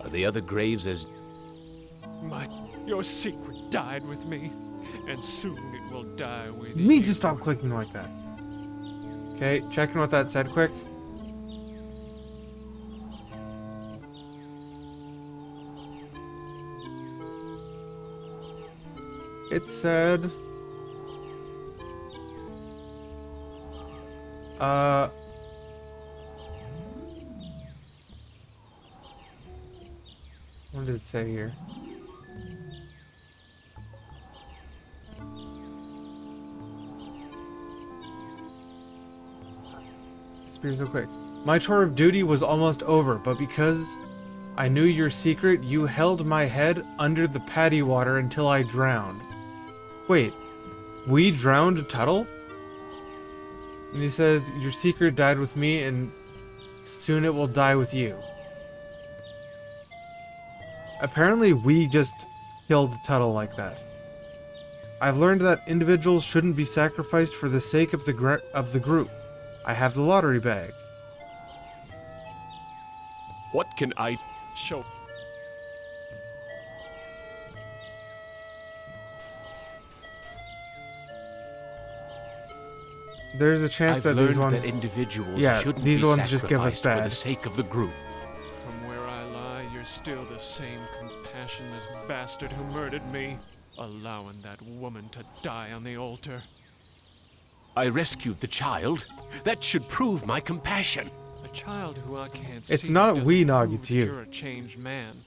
Are the other graves as... Your secret died with me, and soon it will die with You need to stop clicking like that. Okay, checking what that said quick. It said... What did it say here? Disappears so quick. My tour of duty was almost over, but because I knew your secret, you held my head under the paddy water until I drowned. Wait, we drowned Tuttle? And he says, your secret died with me, and soon it will die with you. Apparently, we just killed Tuttle like that. I've learned that individuals shouldn't be sacrificed for the sake of the group. I have the lottery bag. What can I show? There's a chance I've that these learned ones... that individuals yeah, shouldn't these be ones just give us sacrificed for the bad. sake of the group. From where I lie, you're still the same compassionless bastard who murdered me, allowing that woman to die on the altar. I rescued the child. That should prove my compassion. A child who I can't see. It's not doesn't Weenog, prove it's that you. You're a changed man.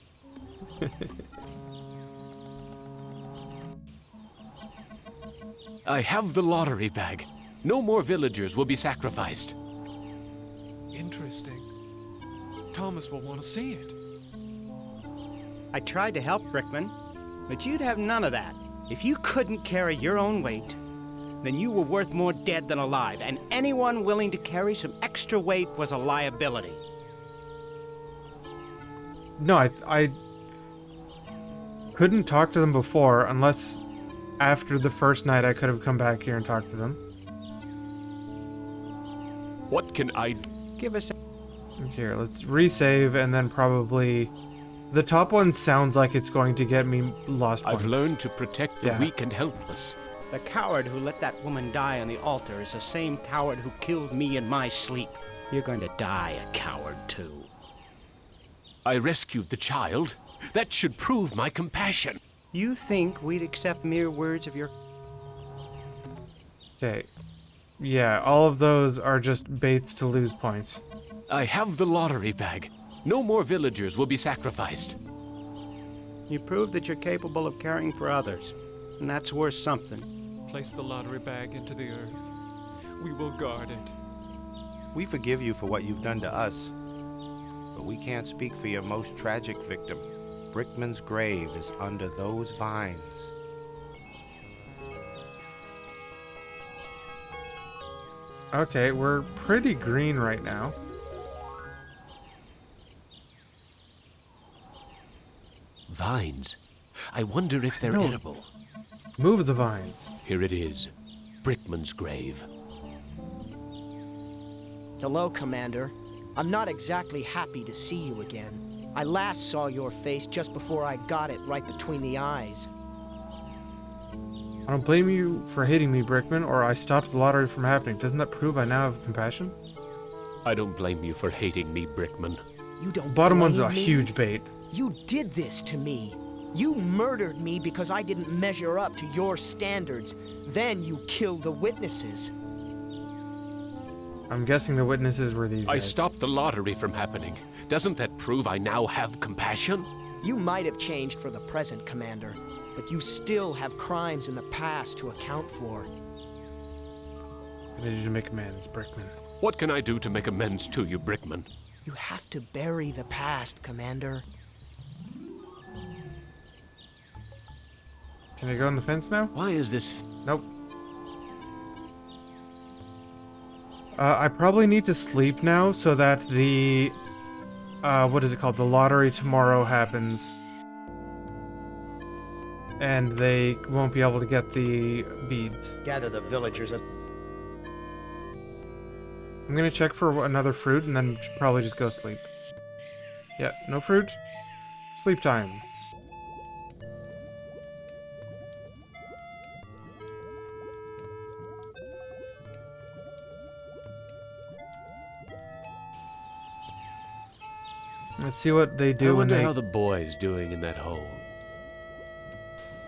I have the lottery bag. No more villagers will be sacrificed. Interesting. Thomas will want to see it. I tried to help Brickman, but you'd have none of that. If you couldn't carry your own weight, then you were worth more dead than alive, and anyone willing to carry some extra weight was a liability. No, I couldn't talk to them before, unless after the first night I could have come back here and talked to them. What can I... Give us a... Here, let's resave, and then probably... The top one sounds like it's going to get me lost points. I've learned to protect the Yeah. weak and helpless. The coward who let that woman die on the altar is the same coward who killed me in my sleep. You're going to die a coward, too. I rescued the child. That should prove my compassion. You think we'd accept mere words of your... Okay. Yeah, all of those are just baits to lose points. I have the lottery bag. No more villagers will be sacrificed. You prove that you're capable of caring for others, and that's worth something. Place the lottery bag into the earth. We will guard it. We forgive you for what you've done to us, but we can't speak for your most tragic victim. Brickman's grave is under those vines. Okay, we're pretty green right now. Vines. I wonder if they're No. edible. Move the vines. Here it is. Brickman's grave. Hello, Commander. I'm not exactly happy to see you again. I last saw your face just before I got it right between the eyes. I don't blame you for hitting me, Brickman, or I stopped the lottery from happening. Doesn't that prove I now have compassion? I don't blame you for hating me, Brickman. You don't Bottom one's a blame me? huge bait. You did this to me. You murdered me because I didn't measure up to your standards. Then you killed the witnesses. I'm guessing the witnesses were these I guys. stopped the lottery from happening. Doesn't that prove I now have compassion? You might have changed for the present, Commander, but you still have crimes in the past to account for. I need you to make amends, Brickman. What can I do to make amends to you, Brickman? You have to bury the past, Commander. Can I go on the fence now? Why is this... Nope. I probably need to sleep now so that the, what is it called? The lottery tomorrow happens. And they won't be able to get the beads. Gather the villagers and... I'm gonna check for another fruit and then probably just go sleep. Yeah, no fruit? Sleep time. Let's see what they do I when wonder they... how the boy's doing in that hole.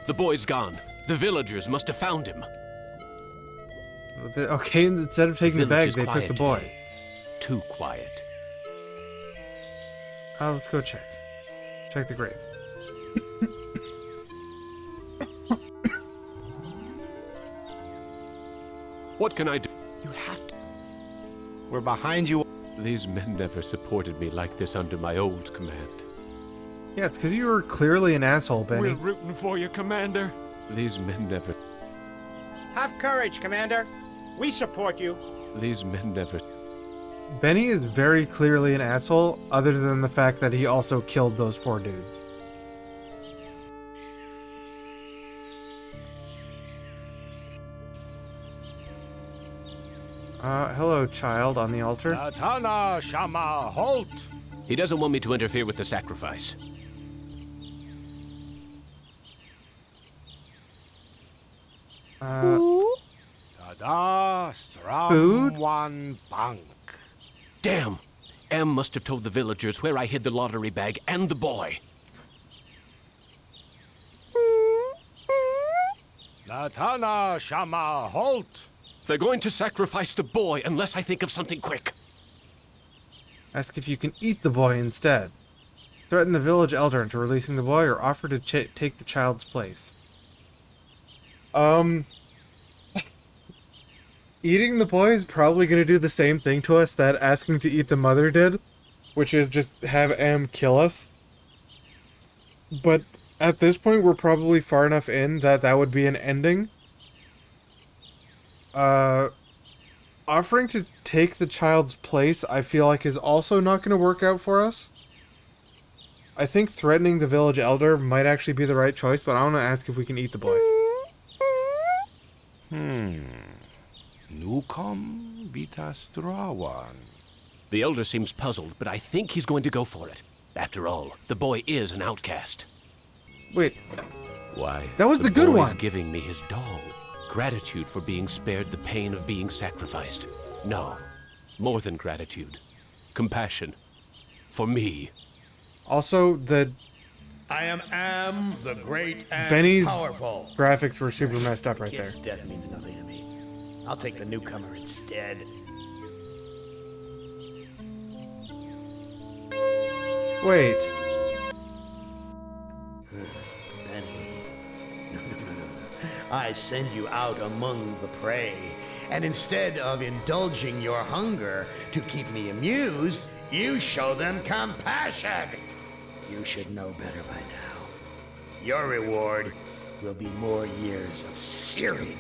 The boy's gone. The villagers must have found him. Okay, instead of taking the bag, they took the boy. Today. Too quiet. Let's go check. Check the grave. What can I do? You have to. We're behind you. These men never supported me like this under my old command. Yeah, it's because you were clearly an asshole, Benny. We're rooting for you, Commander. These men never... Have courage, Commander. We support you. These men never... Benny is very clearly an asshole, other than the fact that he also killed those 4 dudes. Hello, child on the altar. Natana Shama, halt! He doesn't want me to interfere with the sacrifice. Tada Food? Stramwan Bank. Damn! Em must have told the villagers where I hid the lottery bag and the boy. Natana Shama, halt! They're going to sacrifice the boy unless I think of something quick. Ask if you can eat the boy instead. Threaten the village elder into releasing the boy or offer to take the child's place. Eating the boy is probably going to do the same thing to us that asking to eat the mother did, which is just have Em kill us. But at this point, we're probably far enough in that that would be an ending. Offering to take the child's place, I feel like is also not going to work out for us. I think threatening the village elder might actually be the right choice, but I want to ask if we can eat the boy. Nukom Vitastrawan. The elder seems puzzled, but I think he's going to go for it. After all, the boy is an outcast. Wait. Why? That was the good boy's one. Giving me his doll. Gratitude for being spared the pain of being sacrificed. No. More than gratitude. Compassion. For me. Also, I am the great and Benny's powerful. graphics were super messed up right there. Kid's death means nothing to me. I'll take the newcomer instead. Wait. Benny. No. I send you out among the prey, and instead of indulging your hunger to keep me amused, you show them compassion. You should know better by now. Your reward will be more years of searing,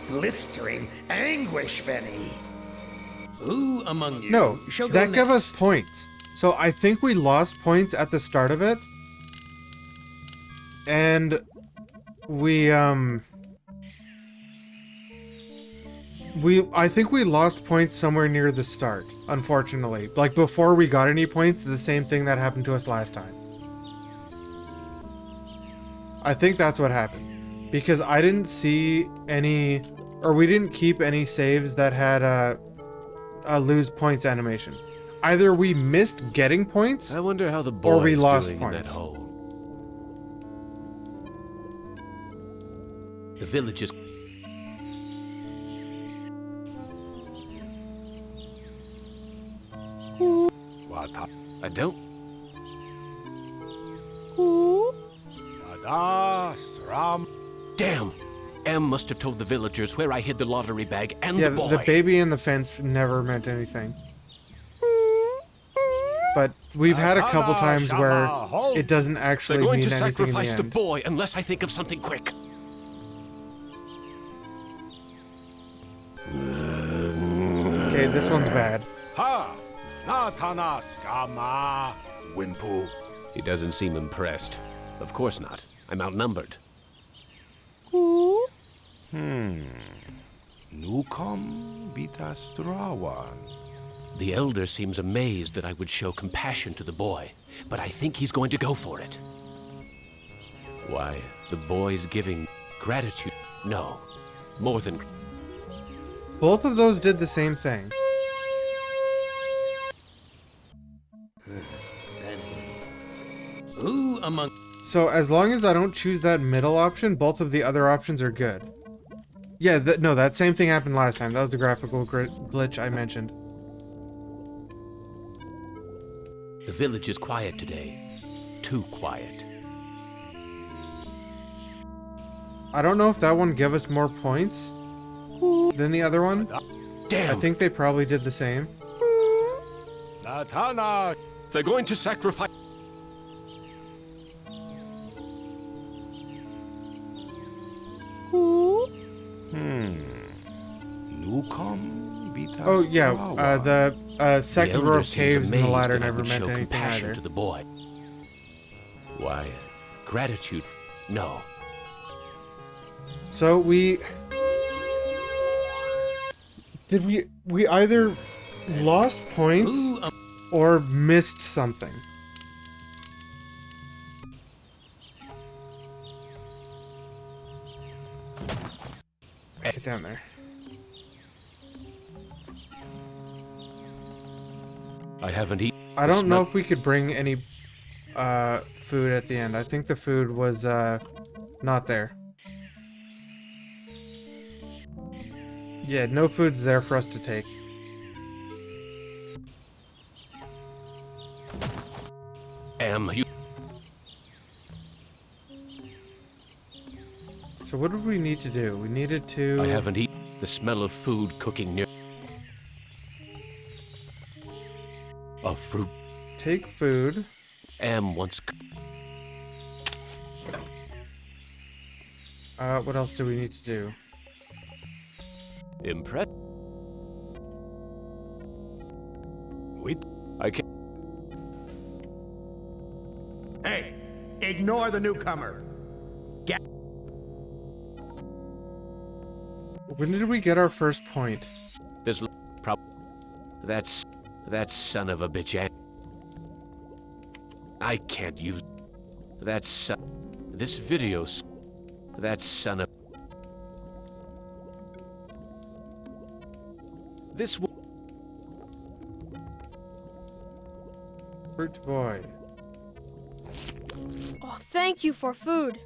blistering anguish, Benny. Who among you No, shall go that gave us next? points. So I think we lost points at the start of it. And I think we lost points somewhere near the start, unfortunately. Like before we got any points, the same thing that happened to us last time. I think that's what happened. Because I didn't see any, or we didn't keep any saves that had a lose points animation. Either we missed getting points, I wonder how the boy or we is lost doing in that points. hole. The village is... I don't... Tada Stram. Damn! Em must have told the villagers where I hid the lottery bag and Yeah, the boy. the baby in the fence never meant anything. But we've had a couple times where it doesn't They're actually going mean to anything in the sacrifice the end. boy unless I think of something quick. Okay, Okay, this one's bad. Ha! Natana skama. Wimple. He doesn't seem impressed. Of course not. I'm outnumbered. Nukam Vitastrawan. The elder seems amazed that I would show compassion to the boy, but I think he's going to go for it. Why, the boy's giving gratitude. No, more than. Both of those did the same thing. Who among... So as long as I don't choose that middle option, both of the other options are good. Yeah, no, that same thing happened last time. That was the graphical glitch I mentioned. The village is quiet today. Too quiet. I don't know if that one gave us more points than the other one. Damn! I think they probably did the same. Natana. They're going to sacrifice. Nukam Vitastrawan. Oh yeah, the second The row elder of seems caves in the amazed ladder that I never would meant show anything compassion either. to the boy. Why, gratitude. No. So did we either lost points or missed something? Get down there. I haven't eaten. I don't know if we could bring any food at the end. I think the food was not there. Yeah, no food's there for us to take. You. So what did we need to do? We needed to... I haven't eaten. The smell of food cooking near. Of fruit. Take food. Once. What else do we need to do? Impress. Wait. I can't. Hey, ignore the newcomer. Get... When did we get our first point? This That's that son of a bitch. I can't use that son. This video's that son of. This. Fruit boy. Oh, thank you for food.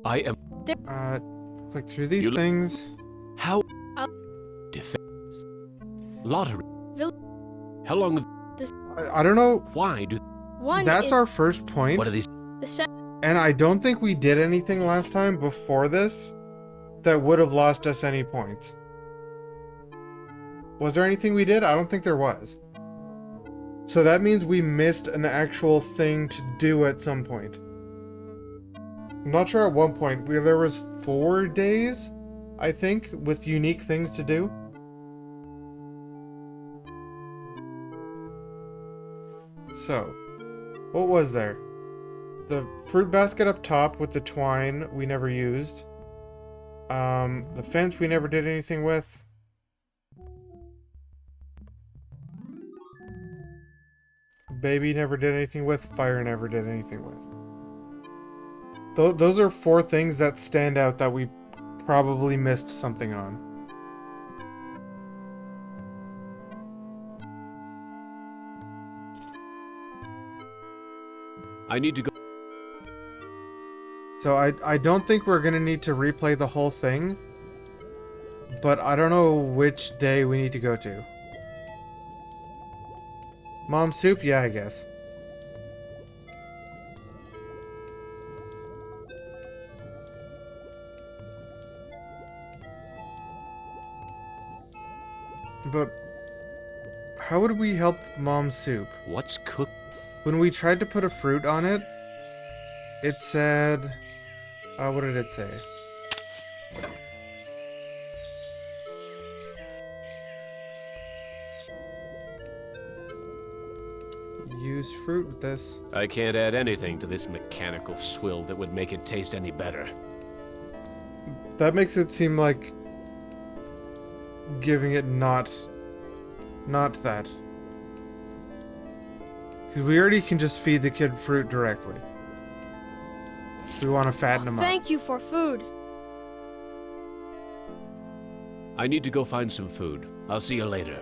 I am. Click through these things. How? Lottery. How long? I don't know. Why do? That's our first point. What are these? And I don't think we did anything last time before this that would have lost us any points. Was there anything we did? I don't think there was. So that means we missed an actual thing to do at some point. I'm not sure at one point. There was 4 days, I think, with unique things to do. So, what was there? The fruit basket up top with the twine we never used. The fence we never did anything with. Baby never did anything with. Fire never did anything with. Those are 4 things that stand out that we probably missed something on. I need to go. So I don't think we're gonna need to replay the whole thing, but I don't know which day we need to go to. Mom soup? Yeah, I guess. But how would we help Mom soup? What's cooked? When we tried to put a fruit on it, it said... what did it say? use fruit with this. I can't add anything to this mechanical swill that would make it taste any better. That makes it seem like giving it not that. Because we already can just feed the kid fruit directly. We want to fatten him up. Thank you for food. I need to go find some food. I'll see you later.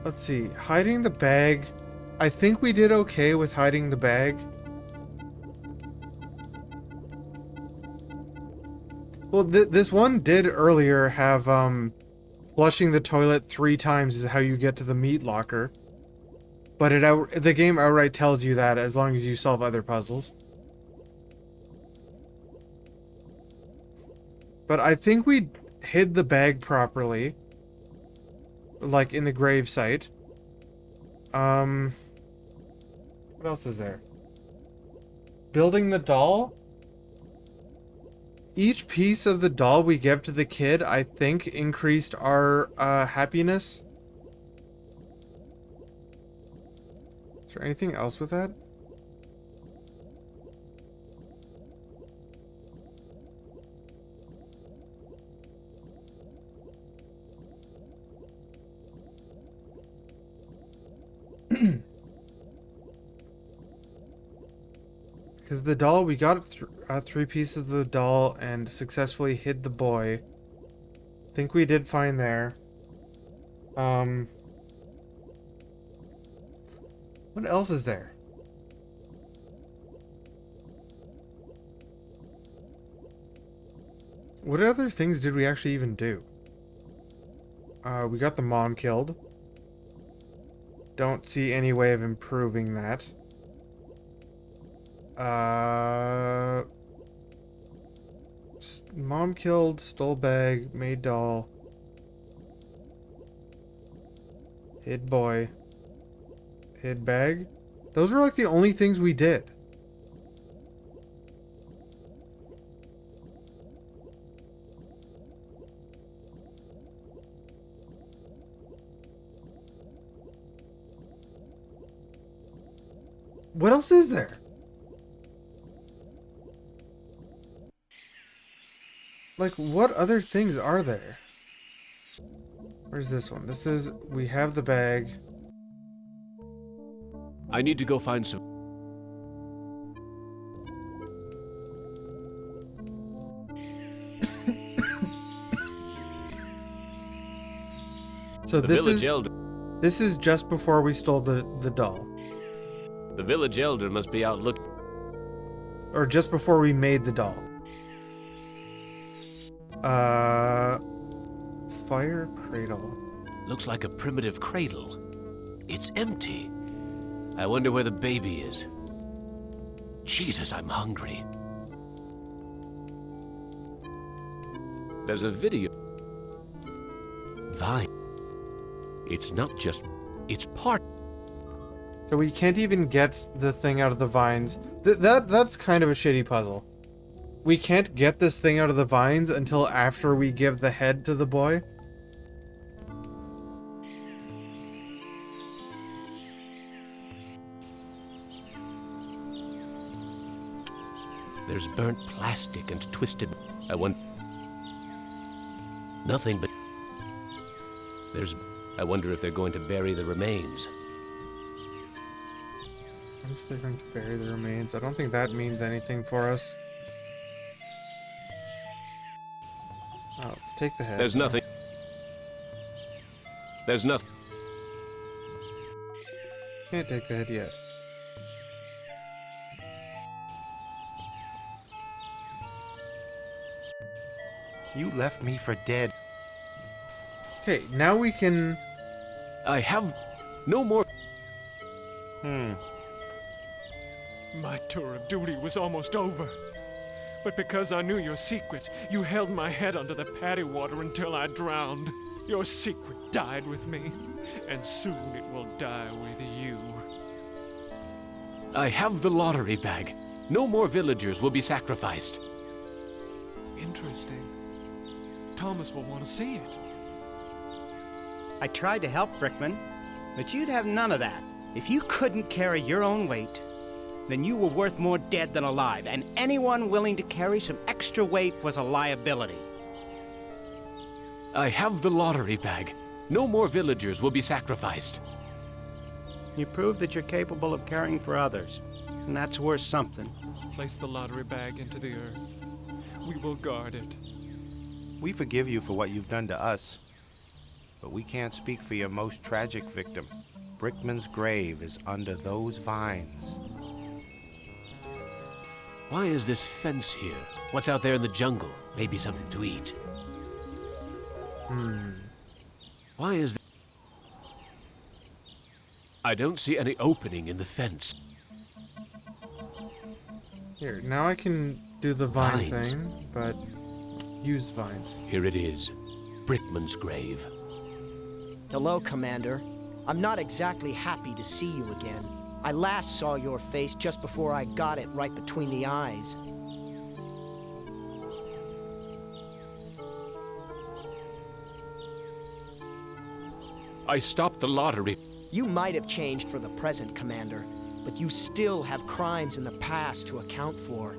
Let's see. Hiding the bag. I think we did okay with hiding the bag. Well, this one did earlier have, flushing the toilet 3 times is how you get to the meat locker. But the game outright tells you that as long as you solve other puzzles. But I think we hid the bag properly. Like in the grave site. What else is there? Building the doll? Each piece of the doll we give to the kid, I think, increased our happiness. Is there anything else with that? Because the doll, we got 3 pieces of the doll and successfully hid the boy. Think we did fine there. What else is there? What other things did we actually even do? We got the mom killed. Don't see any way of improving that. Mom killed, stole bag, made doll. Hid boy. Hid bag. Those were like the only things we did. What else is there? Like, what other things are there? Where's this one? This is, we have the bag. I need to go find some... So this is just before we stole the doll. The village elder must be out looking... Or just before we made the doll. Fire cradle. Looks like a primitive cradle. It's empty. I wonder where the baby is. Jesus, I'm hungry. There's a video. Vine. It's not just... It's part... So we can't even get the thing out of the vines. That's kind of a shitty puzzle. We can't get this thing out of the vines until after we give the head to the boy. There's burnt plastic and twisted... I want... Nothing but... There's... I wonder if they're going to bury the remains. I wonder if they're going to bury the remains. I don't think that means anything for us. Oh, let's take the head. There's nothing. There's nothing. Can't take the head yet. You left me for dead. Okay, now we can... I have no more... My tour of duty was almost over. But because I knew your secret, you held my head under the paddy water until I drowned. Your secret died with me, and soon it will die with you. I have the lottery bag. No more villagers will be sacrificed. Interesting. Thomas will want to see it. I tried to help, Brickman, but you'd have none of that. If you couldn't carry your own weight, then you were worth more dead than alive, and anyone willing to carry some extra weight was a liability. I have the lottery bag. No more villagers will be sacrificed. You proved that you're capable of caring for others, and that's worth something. Place the lottery bag into the earth. We will guard it. We forgive you for what you've done to us, but we can't speak for your most tragic victim. Brickman's grave is under those vines. Why is this fence here? What's out there in the jungle? Maybe something to eat. Why is I don't see any opening in the fence. Here, now I can do the vine Vines. thing, but use vines. Here it is. Brickman's grave. Hello, Commander. I'm not exactly happy to see you again. I last saw your face just before I got it right between the eyes. I stopped the lottery. You might have changed for the present, Commander, but you still have crimes in the past to account for.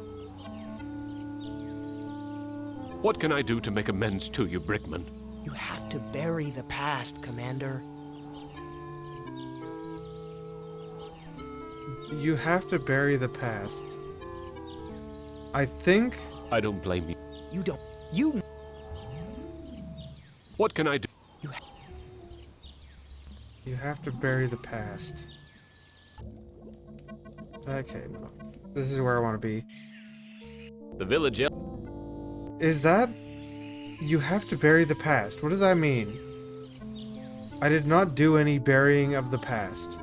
What can I do to make amends to you, Brickman? You have to bury the past, Commander. You have to bury the past. I think... I don't blame you. You don't... You... What can I do? You have to bury the past. Okay, no. This is where I want to be. The village... Is that... You have to bury the past? What does that mean? I did not do any burying of the past.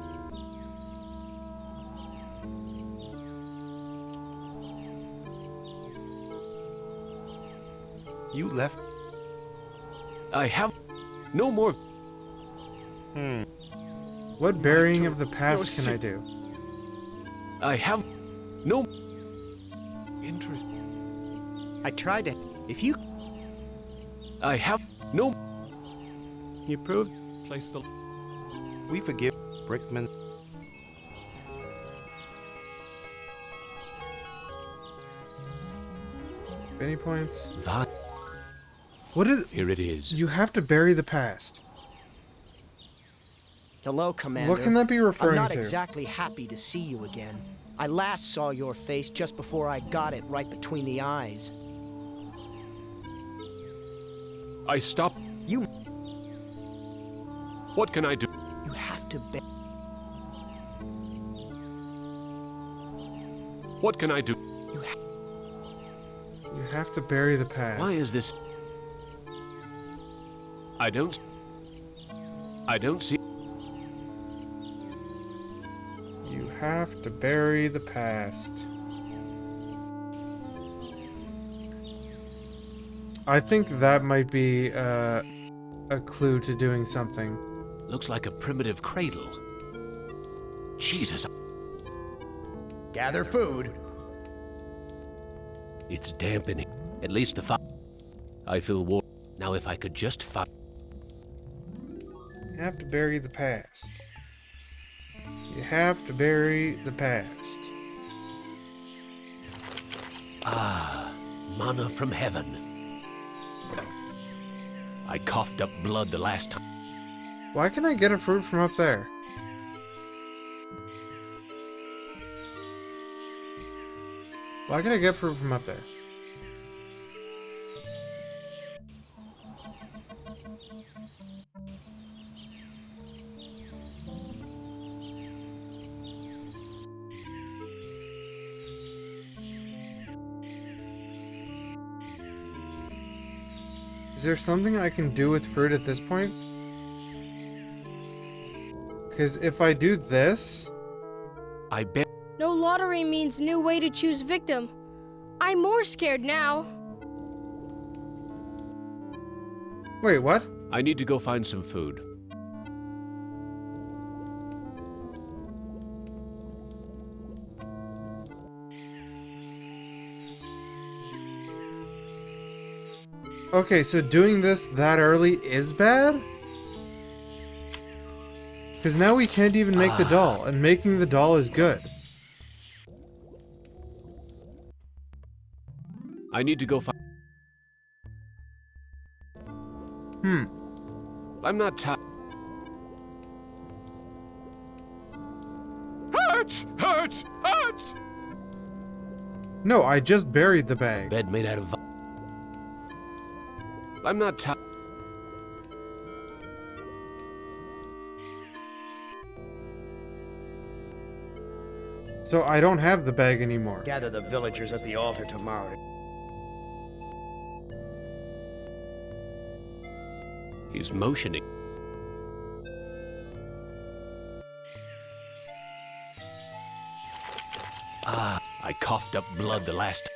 You left... I have... No more... What burying of the past can I do? I have... No... Interest. I tried to... If you... I have... No... You proved... Place the... We forgive Brickman. Any points? That... What is... Here it is. You have to bury the past. Hello, Commander. What can that be referring I'm not to? exactly happy to see you again. I last saw your face just before I got it right between the eyes. I stopped... You... What can I do? You have to What can I do? You have to bury the past. Why is this... I don't see... You have to bury the past. I think that might be a clue to doing something. Looks like a primitive cradle. Jesus. Gather food. It's dampening. At least the fire. I feel warm. Now if I could just find... You have to bury the past. You have to bury the past. Ah, manna from heaven. I coughed up blood the last time. Why can I get a fruit from up there? Why can I get fruit from up there? Is there something I can do with fruit at this point? Because if I do this... I bet... No lottery means new way to choose victim. I'm more scared now. Wait, what? I need to go find some food. Okay, so doing this that early is bad? Because now we can't even make the doll, and making the doll is good. I need to go find. I'm not tired. Hurts! Hurts! Hurts! No, I just buried the bag. Bed made out of. I'm not tired. So I don't have the bag anymore. Gather the villagers at the altar tomorrow. He's motioning. I coughed up blood the last.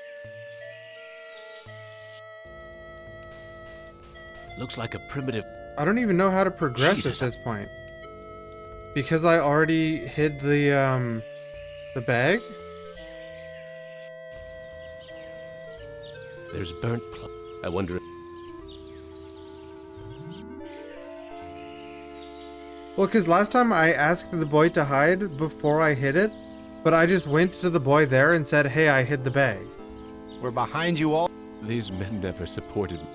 Looks like a primitive. I don't even know how to progress Jesus. at this point. Because I already hid the bag? There's burnt. I wonder. Well, because last time I asked the boy to hide before I hid it, but I just went to the boy there and said, hey, I hid the bag. We're behind you all. These men never supported me.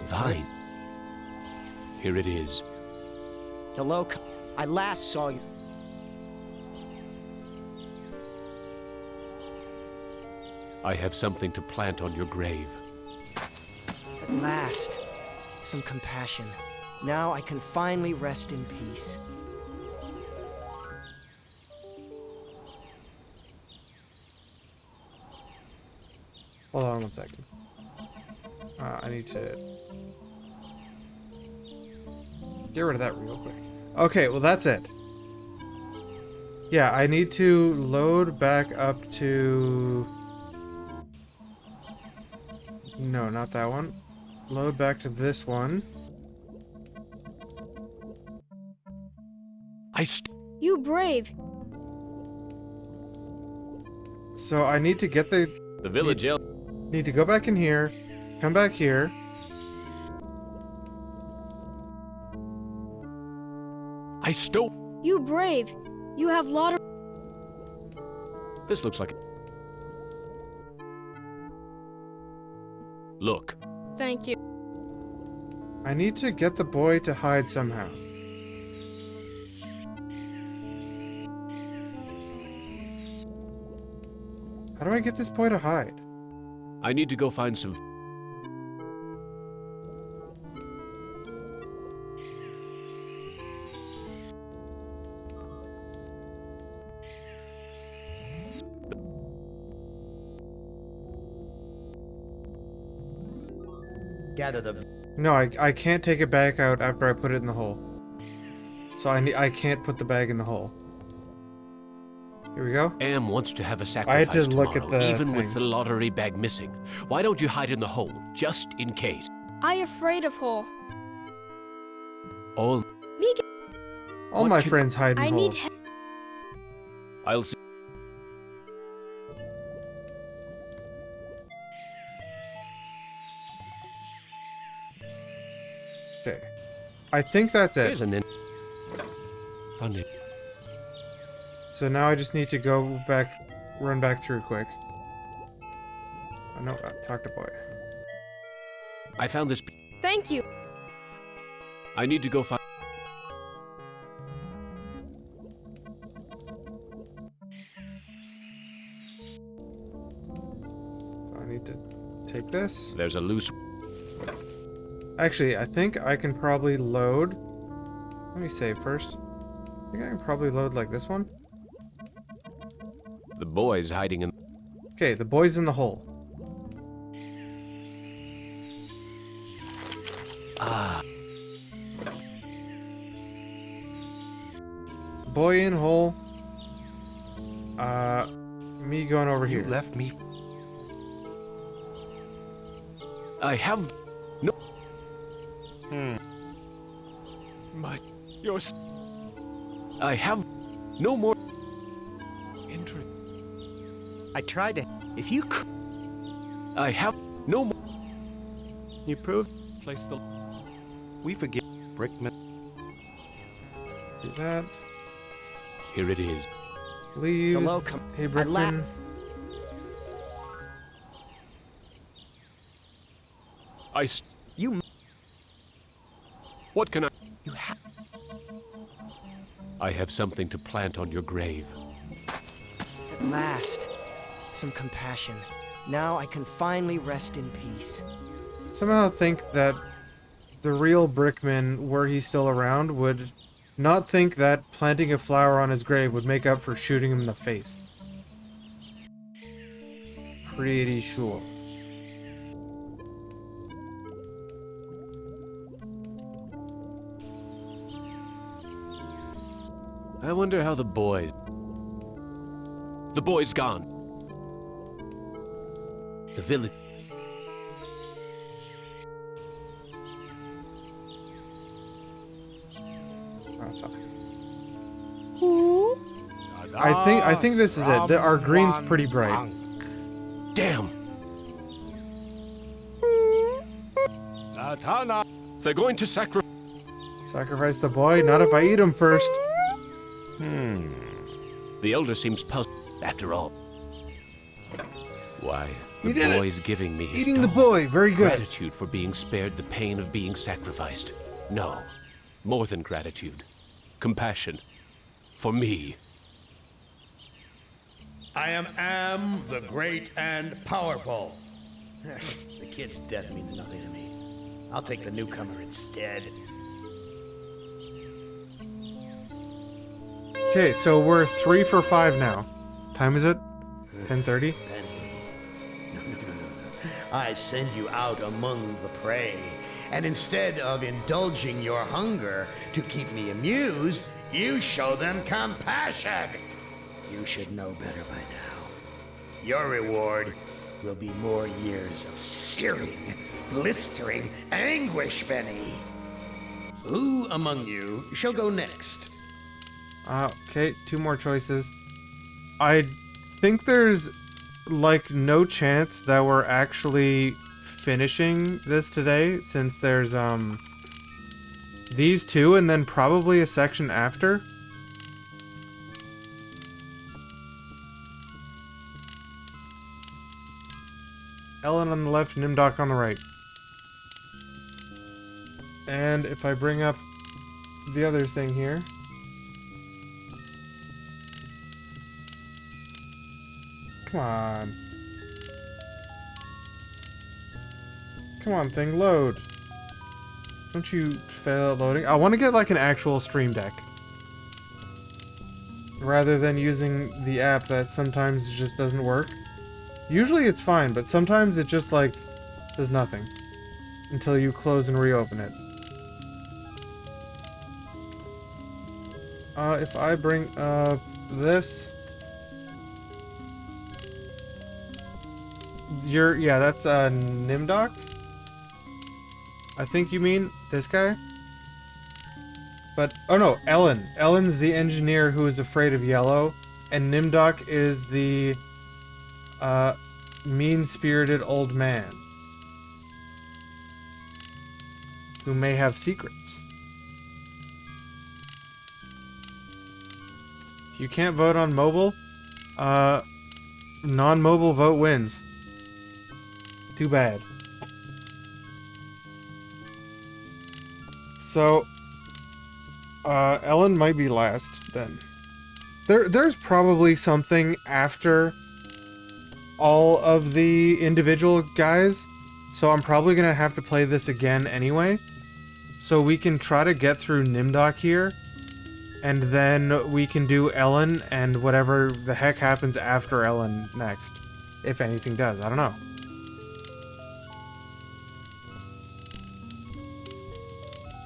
Fine. Here it is. Hello, I last saw you. I have something to plant on your grave. At last, some compassion. Now I can finally rest in peace. Hold on 1 second. I need to get rid of that real quick. Okay, well that's it. Yeah, I need to load back up to... No, not that one. Load back to this one. You brave. So I need to get the village elf. Need to go back in here, come back here. I stole. You brave. You have lot of. This looks like. Look. Thank you. I need to get the boy to hide somehow. How do I get this boy to hide? I need to go find some. Gather the. No, I can't take it back out after I put it in the hole. So I can't put the bag in the hole. Here we go. Am wants to have a I sacrifice had to look tomorrow, at the even with thing. the lottery bag missing. Why don't you hide in the hole, just in case? I afraid of hole. All. All What my can- friends hide in I holes. need. I'll see. Okay. I think that's it. Here's an funny. So now I just need to go back, run back through quick. Oh no, talk to boy. I found this. Thank you. I need to go find. So I need to take this. There's a loose. Actually, I think I can probably load. Let me save first. I think I can probably load like this one. The boy's hiding in. Okay, the boy's in the hole. Ah. Boy in hole. Me going over You here. left me. I have. No. Your I have. No more. interest. I tried to. If you could. I have. No more. You proved. Place the. We forgive Brickman. Do that. Here it is. Leaves. Hello, Hey, I la- Brickman. You. What can I... You have. I have something to plant on your grave. At last, some compassion. Now I can finally rest in peace. Somehow think that the real Brickman, were he still around, would not think that planting a flower on his grave would make up for shooting him in the face. Pretty sure. I wonder how the boy... The boy's gone. The village... I'll talk. I think this is it. Our green's pretty bright. Damn! They're going to Sacrifice the boy? Not if I eat him first. The elder seems puzzled, after all. Why, the You did it. boy's giving me his Eating the dog. boy. Very good. Gratitude for being spared the pain of being sacrificed. No, more than gratitude. Compassion. For me. I am the great and powerful. The kid's death means nothing to me. I'll take the newcomer instead. Okay, so we're 3 for 5 now. Time is it? 10:30? I send you out among the prey, and instead of indulging your hunger to keep me amused, you show them compassion. You should know better by now. Your reward will be more years of searing, blistering anguish, Benny. Who among you shall go next? Okay, 2 more choices. I think there's like no chance that we're actually finishing this today, since there's these 2 and then probably a section after. Ellen on the left, Nimdok on the right. And if I bring up the other thing here. Come on. Come on, thing, load. Don't you fail at loading? I want to get like an actual stream deck. Rather than using the app that sometimes just doesn't work. Usually it's fine, but sometimes it just like does nothing. Until you close and reopen it. If I bring up this... yeah, that's Nimdok? I think you mean this guy? But, oh no, Ellen. Ellen's the engineer who is afraid of yellow, and Nimdok is the mean-spirited old man who may have secrets. If you can't vote on mobile, non-mobile vote wins. Too bad. So, Ellen might be last then. There's probably something after all of the individual guys, so I'm probably gonna have to play this again anyway. So we can try to get through Nimdok here, and then we can do Ellen and whatever the heck happens after Ellen next. If anything does, I don't know.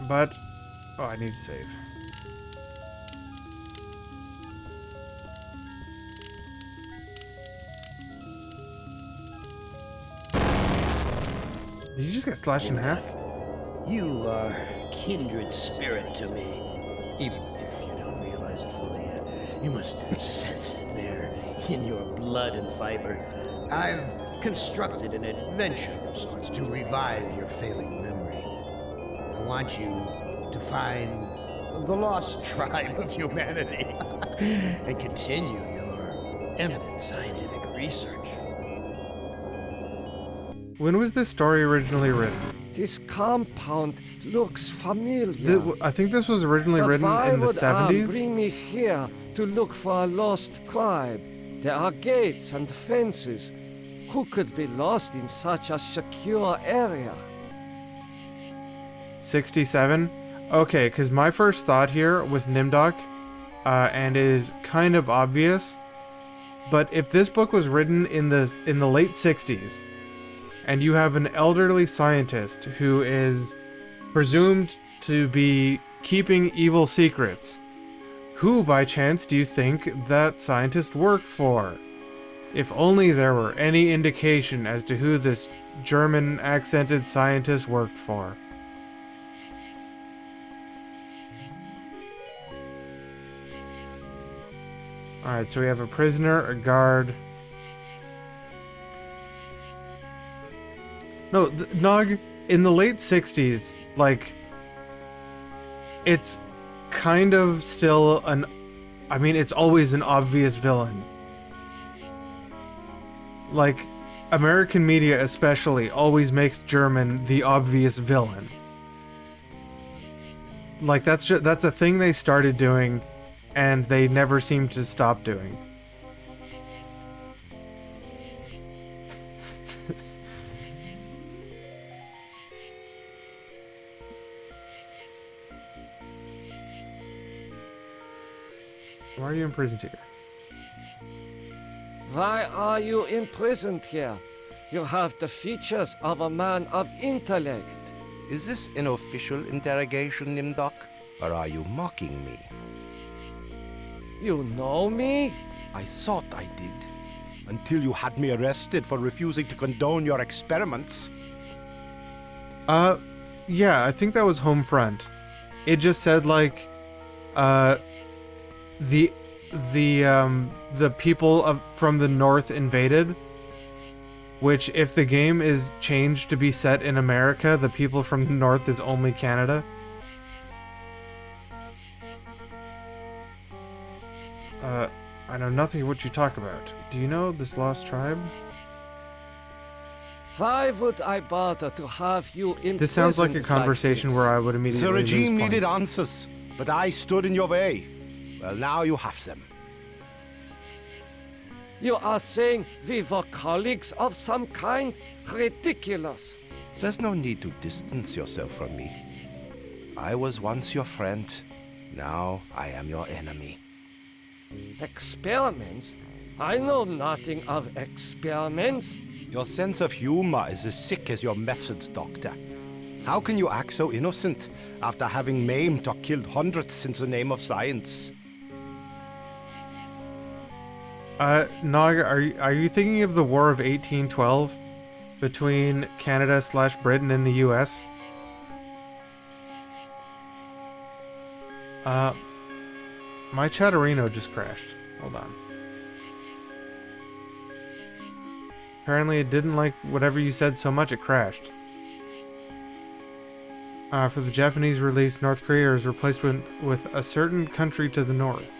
But, oh, I need to save. Did you just get slashed in half? You are kindred spirit to me. Even if you don't realize it fully yet, you must sense it there in your blood and fiber. I've constructed an adventure of sorts to revive your failing memory. I want you to find the lost tribe of humanity and continue your eminent scientific research. When was this story originally written? This compound looks familiar. I think this was originally But written why in the would 70s. bring me here to look for a lost tribe? There are gates and fences. Who could be lost in such a secure area? 67? Okay, because my first thought here with Nimdok, and is kind of obvious, but if this book was written in the late 60s, and you have an elderly scientist who is presumed to be keeping evil secrets, who by chance do you think that scientist worked for? If only there were any indication as to who this German accented scientist worked for. Alright, so we have a prisoner, a guard. No, Nog, in the late 60s, like, it's kind of still an... I mean, it's always an obvious villain. Like, American media especially always makes German the obvious villain. Like, that's a thing they started doing, and they never seem to stop doing. Why are you imprisoned here? Why are you imprisoned here? You have the features of a man of intellect. Is this an official interrogation, Nimdok? Or are you mocking me? You know me? I thought I did. Until you had me arrested for refusing to condone your experiments. Yeah, I think that was Homefront. It just said, like, the people from the north invaded, which if the game is changed to be set in America, the people from the north is only Canada. I know nothing of what you talk about. Do you know this lost tribe? Why would I bother to have you imprisoned? This sounds like a conversation like where I would immediately The regime lose needed points. answers, but I stood in your way. Well, now you have them. You are saying we were colleagues of some kind? Ridiculous. There's no need to distance yourself from me. I was once your friend. Now I am your enemy. Experiments? I know nothing of experiments. Your sense of humor is as sick as your methods, Doctor. How can you act so innocent after having maimed or killed hundreds in the name of science? Nog, are you thinking of the War of 1812 between Canada/Britain and the US? My Chatterino just crashed. Hold on. Apparently it didn't like whatever you said so much it crashed. For the Japanese release, North Korea is replaced with a certain country to the north.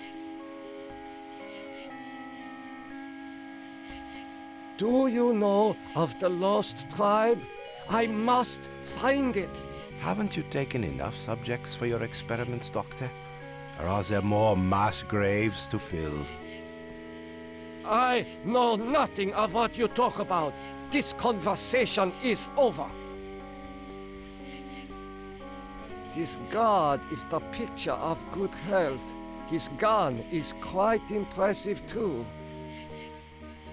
Do you know of the lost tribe? I must find it. Haven't you taken enough subjects for your experiments, Doctor? Or are there more mass graves to fill? I know nothing of what you talk about. This conversation is over. This guard is the picture of good health. His gun is quite impressive too.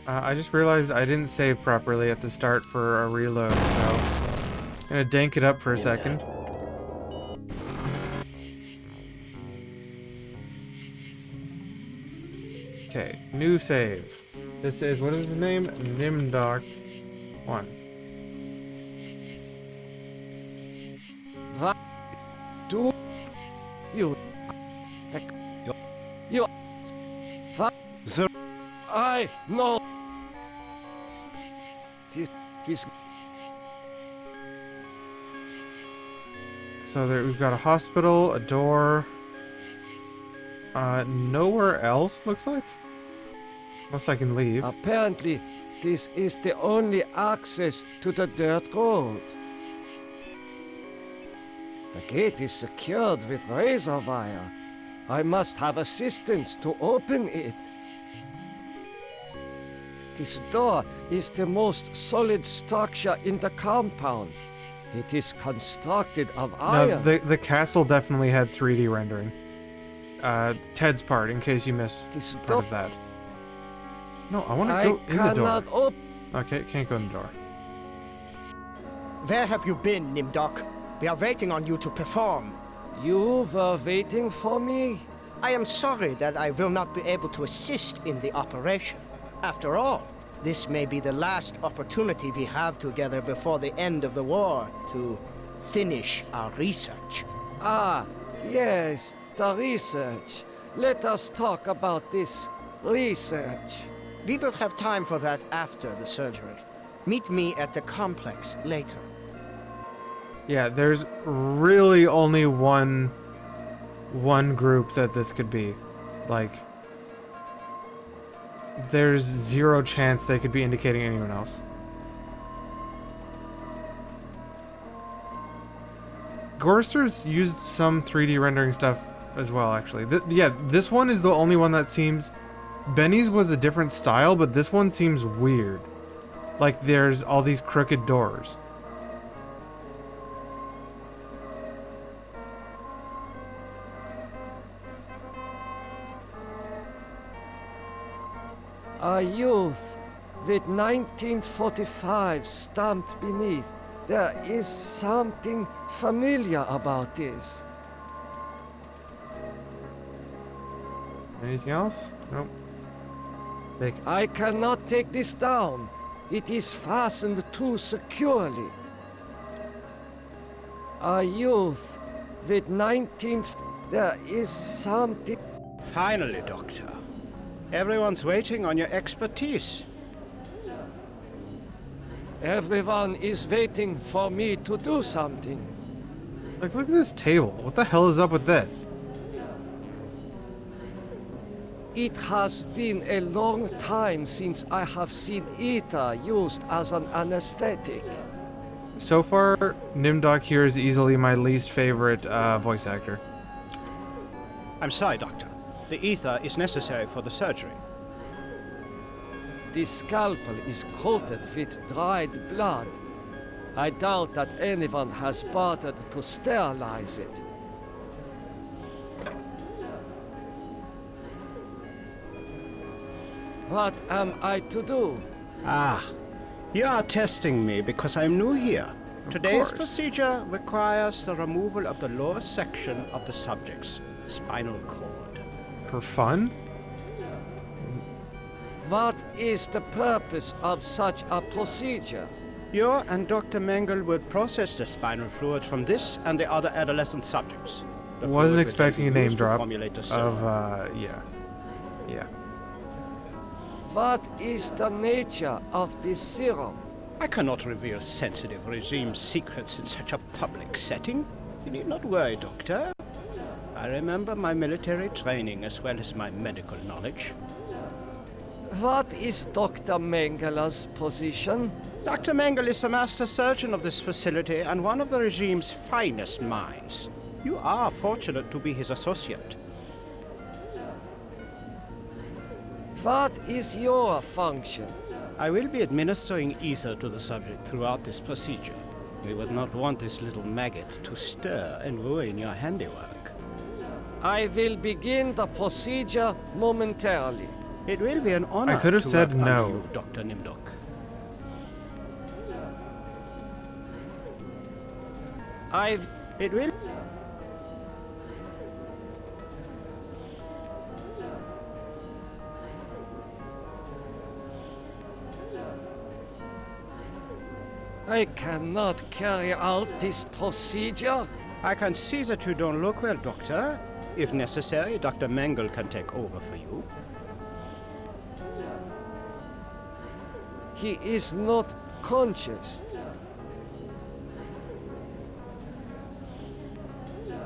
I just realized I didn't save properly at the start for a reload, so I'm gonna dank it up for a second. Okay, new save. This is, what is his name? Nimdok 1. What do you... You... What? I know... This... So there, we've got a hospital, a door, Nowhere else, looks like? Unless I can leave. Apparently, this is the only access to the dirt road. The gate is secured with razor wire. I must have assistance to open it. This door is the most solid structure in the compound. It is constructed of No, iron. the castle definitely had 3D rendering. Ted's part, in case you missed This part door- of that. No, I want to I go in the door. cannot open. Okay, can't go in the door. Where have you been, Nimdok? We are waiting on you to perform. You were waiting for me? I am sorry that I will not be able to assist in the operation. After all, this may be the last opportunity we have together before the end of the war to finish our research. Ah, yes, the research. Let us talk about this research. We will have time for that after the surgery. Meet me at the complex later. Yeah, there's really only one group that this could be. Like, there's zero chance they could be indicating anyone else. Gorster's used some 3D rendering stuff as well, actually. Yeah, this one is the only one that seems... Benny's was a different style, but this one seems weird. Like, there's all these crooked doors. A youth with 1945 stamped beneath. There is something familiar about this. Anything else? Nope. I cannot take this down. It is fastened too securely. A youth with 19... There is something... Finally, Doctor. Everyone's waiting on your expertise. Everyone is waiting for me to do something. Like, look at this table. What the hell is up with this? It has been a long time since I have seen ether used as an anesthetic. So far, Nimdok here is easily my least favorite voice actor. I'm sorry, Doctor. The ether is necessary for the surgery. The scalpel is coated with dried blood. I doubt that anyone has bothered to sterilize it. What am I to do? Ah, you are testing me because I'm new here. Today's procedure requires the removal of the lower section of the subject's spinal cord. For fun? What is the purpose of such a procedure? You and Dr. Mengel will process the spinal fluid from this and the other adolescent subjects. The fluid Wasn't will expecting a then be name used to drop formulate the of, serum. yeah. Yeah. What is the nature of this serum? I cannot reveal sensitive regime secrets in such a public setting. You need not worry, Doctor. I remember my military training as well as my medical knowledge. What is Dr. Mengel's position? Dr. Mengel is the master surgeon of this facility and one of the regime's finest minds. You are fortunate to be his associate. What is your function? I will be administering ether to the subject throughout this procedure. We would not want this little maggot to stir and ruin your handiwork. I will begin the procedure momentarily. It will be an honor I could have to said work no. under you, Dr. Nimdok. It will... I cannot carry out this procedure. I can see that you don't look well, Doctor. If necessary, Dr. Mengel can take over for you. He is not conscious.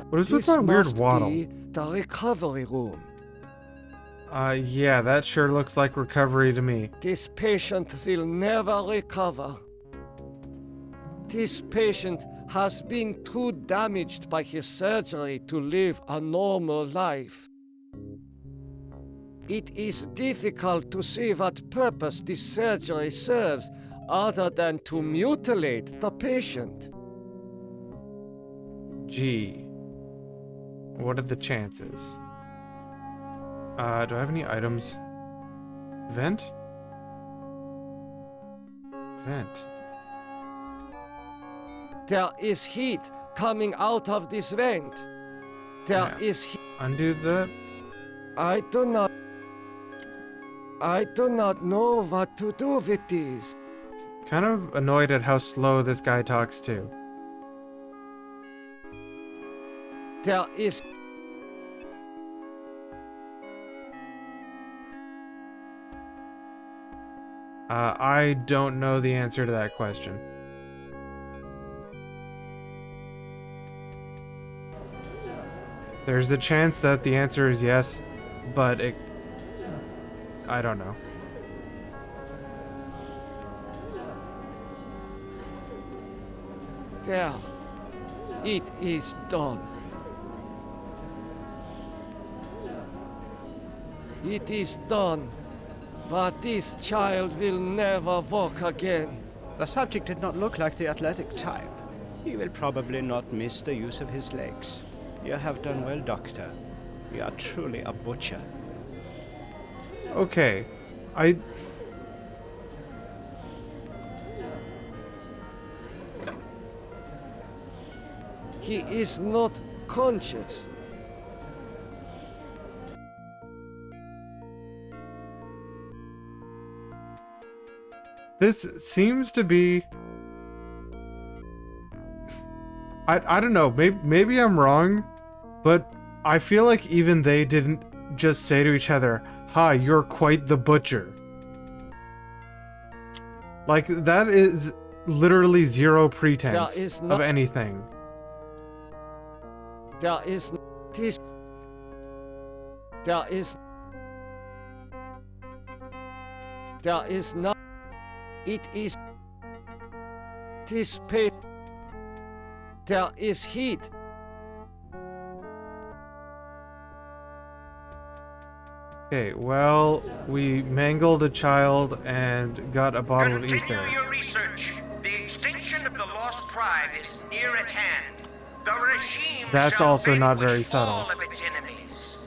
What is with This my weird must waddle? be the recovery room. Yeah, that sure looks like recovery to me. This patient will never recover. This patient has been too damaged by his surgery to live a normal life. It is difficult to see what purpose this surgery serves other than to mutilate the patient. Gee. What are the chances? Do I have any items? Vent? Vent. There is heat coming out of this vent. There is heat. Undo that. I do not know what to do with these. Kind of annoyed at how slow this guy talks too. There is. I don't know the answer to that question. There's a chance that the answer is yes, but I don't know. There. It is done. It is done. But this child will never walk again. The subject did not look like the athletic type. He will probably not miss the use of his legs. You have done well, Doctor. You are truly a butcher. Okay. He is not conscious. This seems to be... I don't know, maybe I'm wrong, but I feel like even they didn't just say to each other, "Hi, you're quite the butcher." Like, that is literally zero pretense of anything. There is this. There is. There is not. It is. This pain. There is heat. Okay, well, we mangled a child and got a bottle of ether. Continue your research. The extinction of the lost tribe is near at hand. The regime That's shall also not very vanquish subtle. all of its enemies.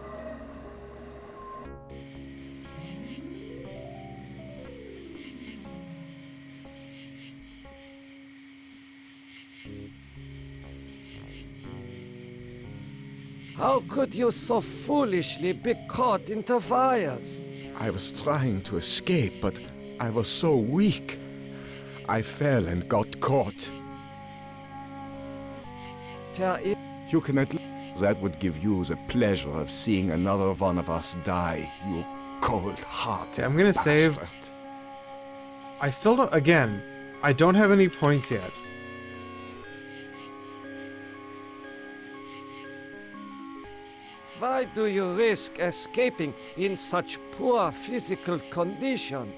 How could you so foolishly be caught in the fires? I was trying to escape, but I was so weak. I fell and got caught. There is. You can at least... That would give you the pleasure of seeing another one of us die, you cold-hearted I'm gonna save... bastard. I still don't... Again, I don't have any points yet. Why do you risk escaping in such poor physical condition?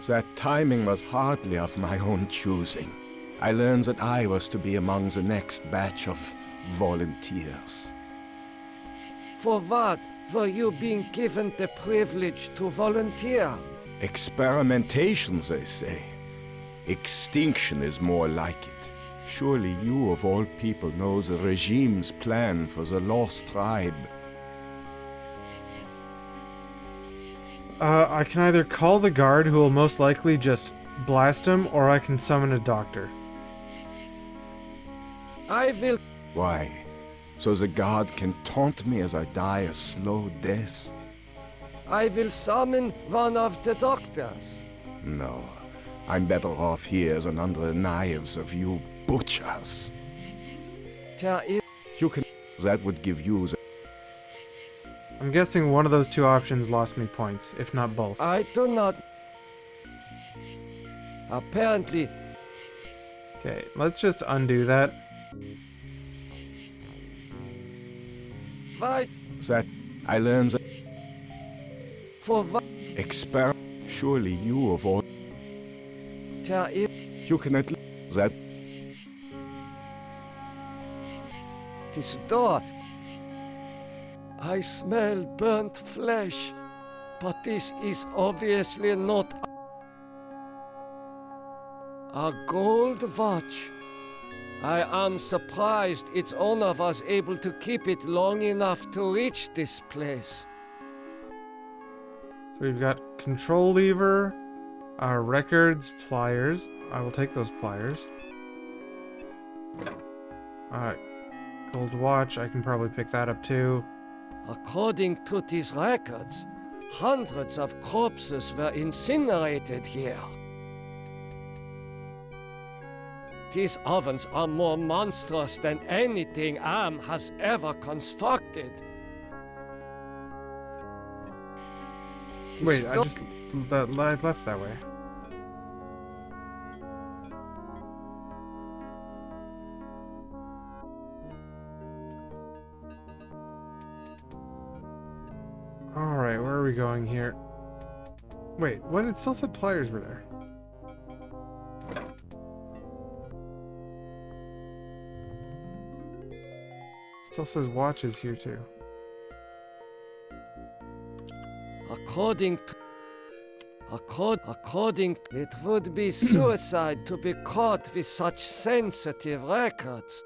That timing was hardly of my own choosing. I learned that I was to be among the next batch of volunteers. For what were you being given the privilege to volunteer? Experimentation, they say. Extinction is more like it. Surely you, of all people, know the regime's plan for the lost tribe. I can either call the guard, who will most likely just blast him, or I can summon a doctor. I will... Why? So the guard can taunt me as I die a slow death? I will summon one of the doctors. No. I'm better off here than under the knives of you butchers. There is... You can... That would give you the... I'm guessing one of those two options lost me points, if not both. I do not... Apparently... Okay, let's just undo that. Why? That... I learned that... For what? Surely you of all. There is You can at least that. this door. I smell burnt flesh, but this is obviously not a gold watch. I am surprised its owner was able to keep it long enough to reach this place. So we've got control lever, records, pliers. I will take those pliers. Gold watch, I can probably pick that up too. According to these records, hundreds of corpses were incinerated here. These ovens are more monstrous than anything Am has ever constructed. Wait, I just left that way. Alright, where are we going here? Wait, what? It still said pliers were there. Still says watches here too. According, it would be suicide to be caught with such sensitive records.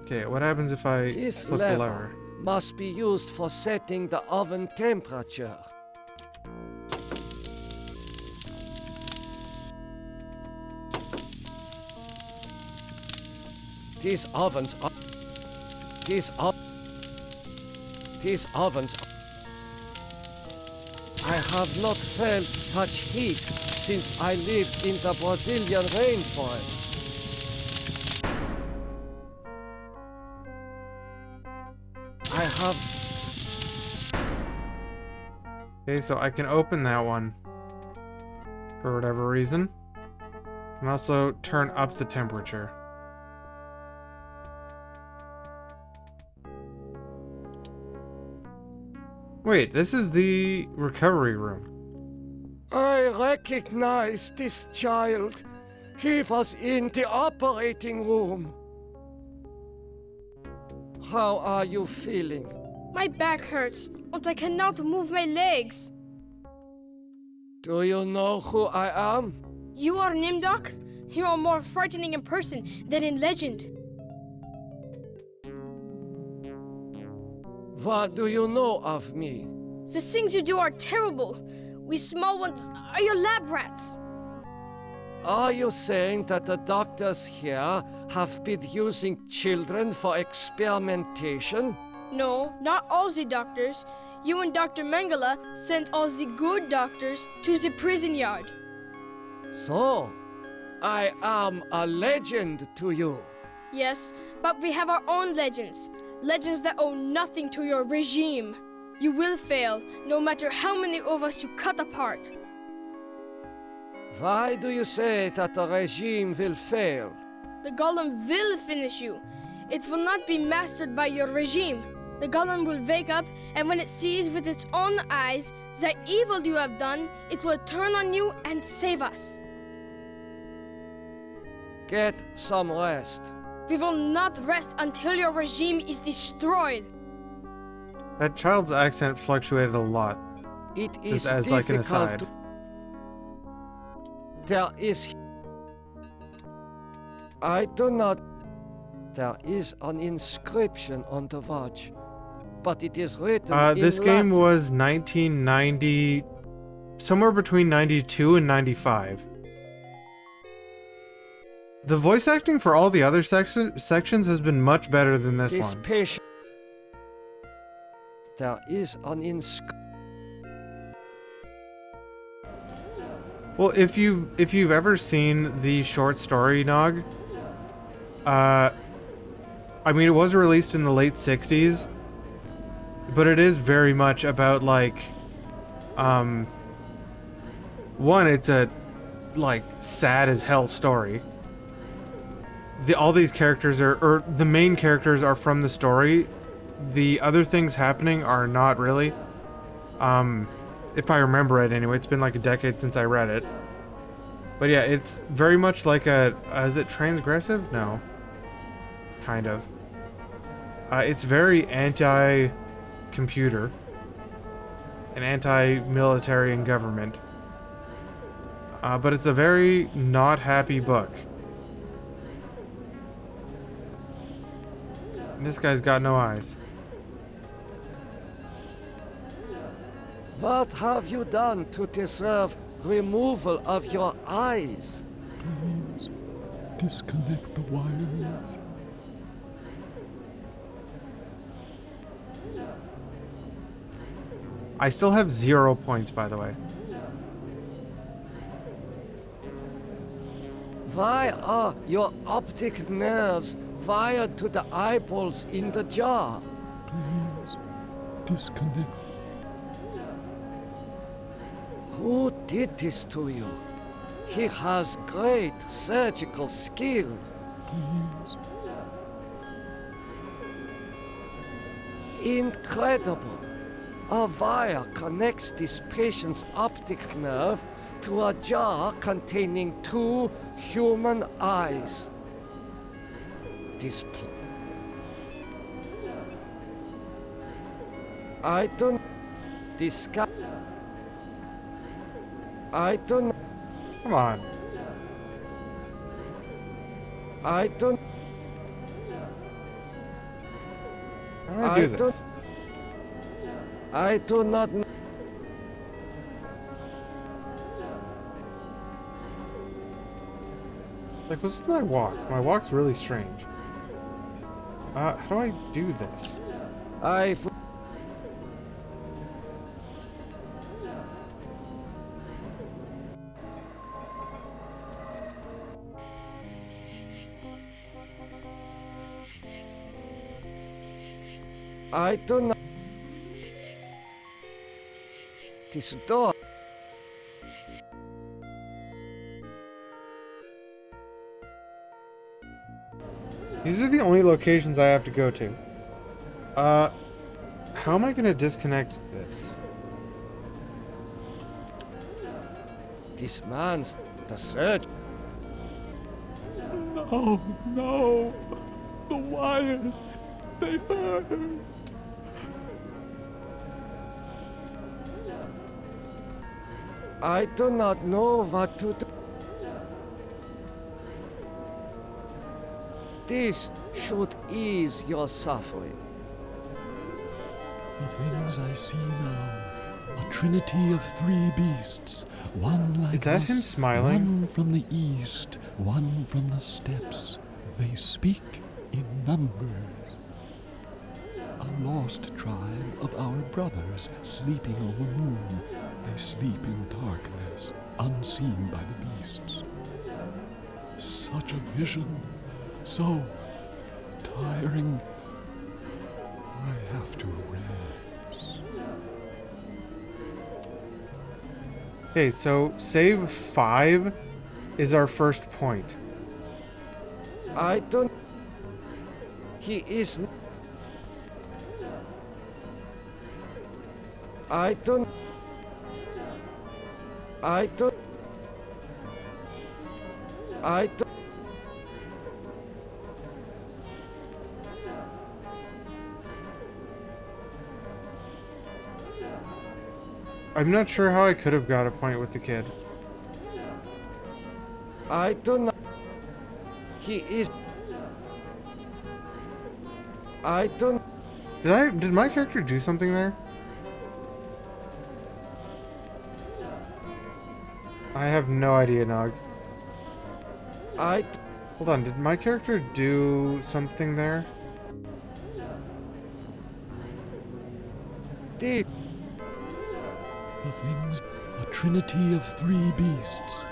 Okay, what happens if I This flip the lever lever? must be used for setting the oven temperature. These ovens are... These ovens are... I have not felt such heat since I lived in the Brazilian rainforest. I have... Okay, so I can open that one. For whatever reason. Can also turn up the temperature. Wait, this is the recovery room. I recognize this child. He was in the operating room. How are you feeling? My back hurts, and I cannot move my legs. Do you know who I am? You are Nimdok? You are more frightening in person than in legend. What do you know of me? The things you do are terrible. We small ones are your lab rats. Are you saying that the doctors here have been using children for experimentation? No, not all the doctors. You and Dr. Mengele sent all the good doctors to the prison yard. So, I am a legend to you. Yes, but we have our own legends. Legends that owe nothing to your regime. You will fail, no matter how many of us you cut apart. Why do you say that the regime will fail? The golem will finish you. It will not be mastered by your regime. The golem will wake up, and when it sees with its own eyes the evil you have done, it will turn on you and save us. Get some rest. We will not rest until your regime is destroyed. That child's accent fluctuated a lot. It Just is as like an aside. difficult. There is... I do not... There is an inscription on the watch, but it is written in This game Latin. was 1990... somewhere between 92 and 95. The voice acting for all the other sections has been much better than this one. Patient. There is an inscription. Well, if you've ever seen the short story Nog, I mean, it was released in the late 60s, but it is very much about like, one, it's a like sad as hell story. All these characters or the main characters are from the story. The other things happening are not really. If I remember it anyway. It's been like a decade since I read it. But yeah, it's very much like a... is it transgressive? No. Kind of. It's very anti-computer. And anti-military and government. But it's a very not happy book. And this guy's got no eyes. What have you done to deserve removal of your eyes? Please, disconnect the wires. I still have 0 points, by the way. Why are your optic nerves wired to the eyeballs in the jar? Please, disconnect. Who did this to you? He has great surgical skill. Please. Incredible. A wire connects this patient's optic nerve to a jar containing 2 human eyes. I don't... Discuss... I don't... Come on. I don't... How do I do this? I do not know. Like, what's my walk? My walk's really strange. How do I do this? I do not... This door... These are the only locations I have to go to. How am I gonna disconnect this? This man's the surgeon. No, no. The wires, they hurt. I do not know what to do. This should ease your suffering. The things I see now, a trinity of 3 beasts, one like Is that us, him smiling? one from the east, one from the steppes. They speak in numbers. A lost tribe of our brothers sleeping on the moon. They sleep in darkness, unseen by the beasts. Such a vision, so tiring. I have to rest. Okay, so save 5 is our first point. I don't... He is... I don't... I don't... I don't... I'm not sure how I could have got a point with the kid. I don't know. He is... I don't... Did my character do something there? I have no idea, Nog. Hold on, did my character do something there? Did... The things, a trinity of 3 beasts.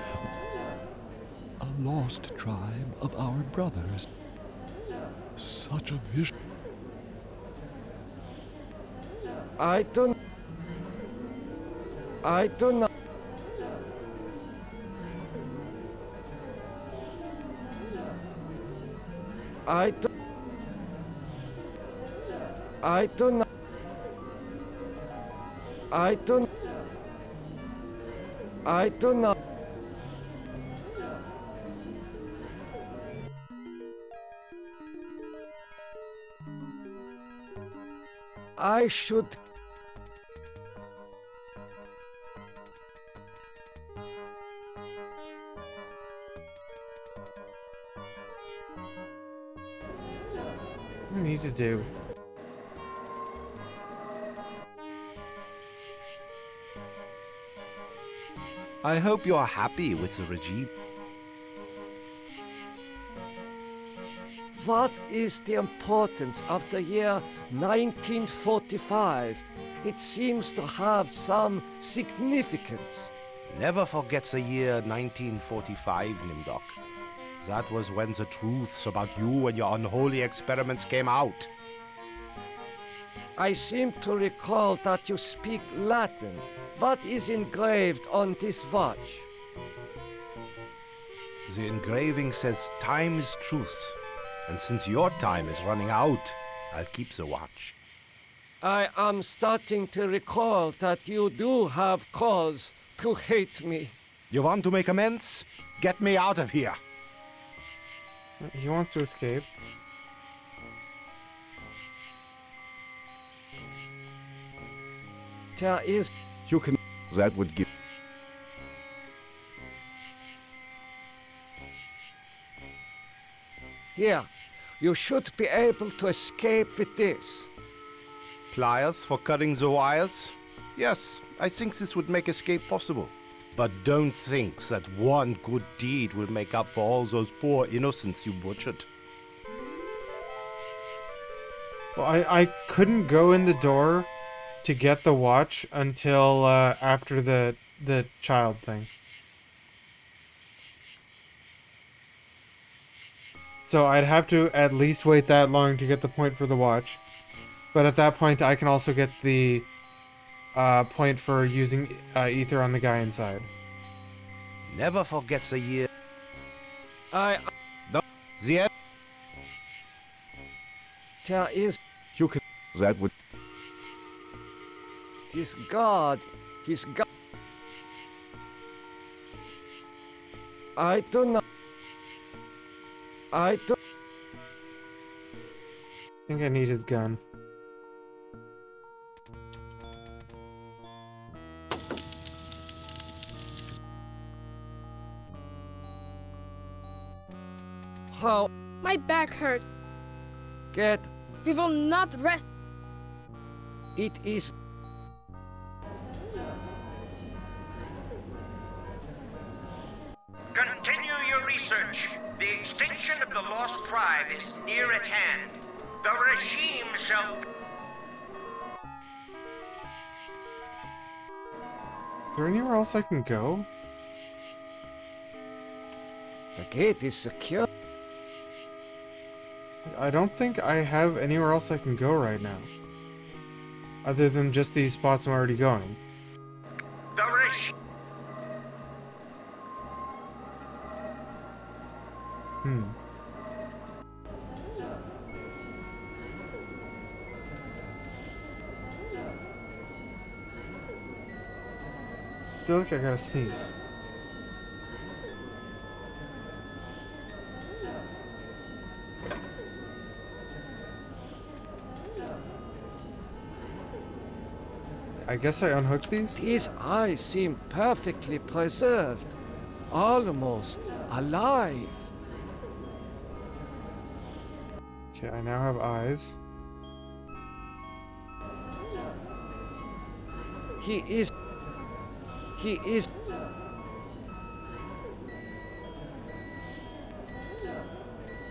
A lost tribe of our brothers. Such a vision. I don't... I don't know. I don't... I don't know. I don't... I do not. I should. What do you need to do? I hope you're happy with the regime. What is the importance of the year 1945? It seems to have some significance. Never forget the year 1945, Nimdok. That was when the truths about you and your unholy experiments came out. I seem to recall that you speak Latin. What is engraved on this watch? The engraving says time is truth. And since your time is running out, I'll keep the watch. I am starting to recall that you do have cause to hate me. You want to make amends? Get me out of here. He wants to escape. There is. You can. That would give. Here, you should be able to escape with this. Pliers for cutting the wires? Yes, I think this would make escape possible. But don't think that one good deed will make up for all those poor innocents you butchered. Well, I couldn't go in the door to get the watch until after the child thing. So I'd have to at least wait that long to get the point for the watch. But at that point, I can also get the point for using ether on the guy inside. Never forget the year. The end. There is. You can. That would. This god. His god. I do not. I do. I think I need his gun. How? My back hurts. Get. We will not rest. It is. Continue your research. The extinction of the lost tribe is near at hand. The regime shall... Is there anywhere else I can go? The gate is secure. I don't think I have anywhere else I can go right now. Other than just these spots I'm already going. The regime... I feel like I gotta sneeze. I guess I unhooked these? These eyes seem perfectly preserved. Almost alive. Okay, I now have eyes. He is.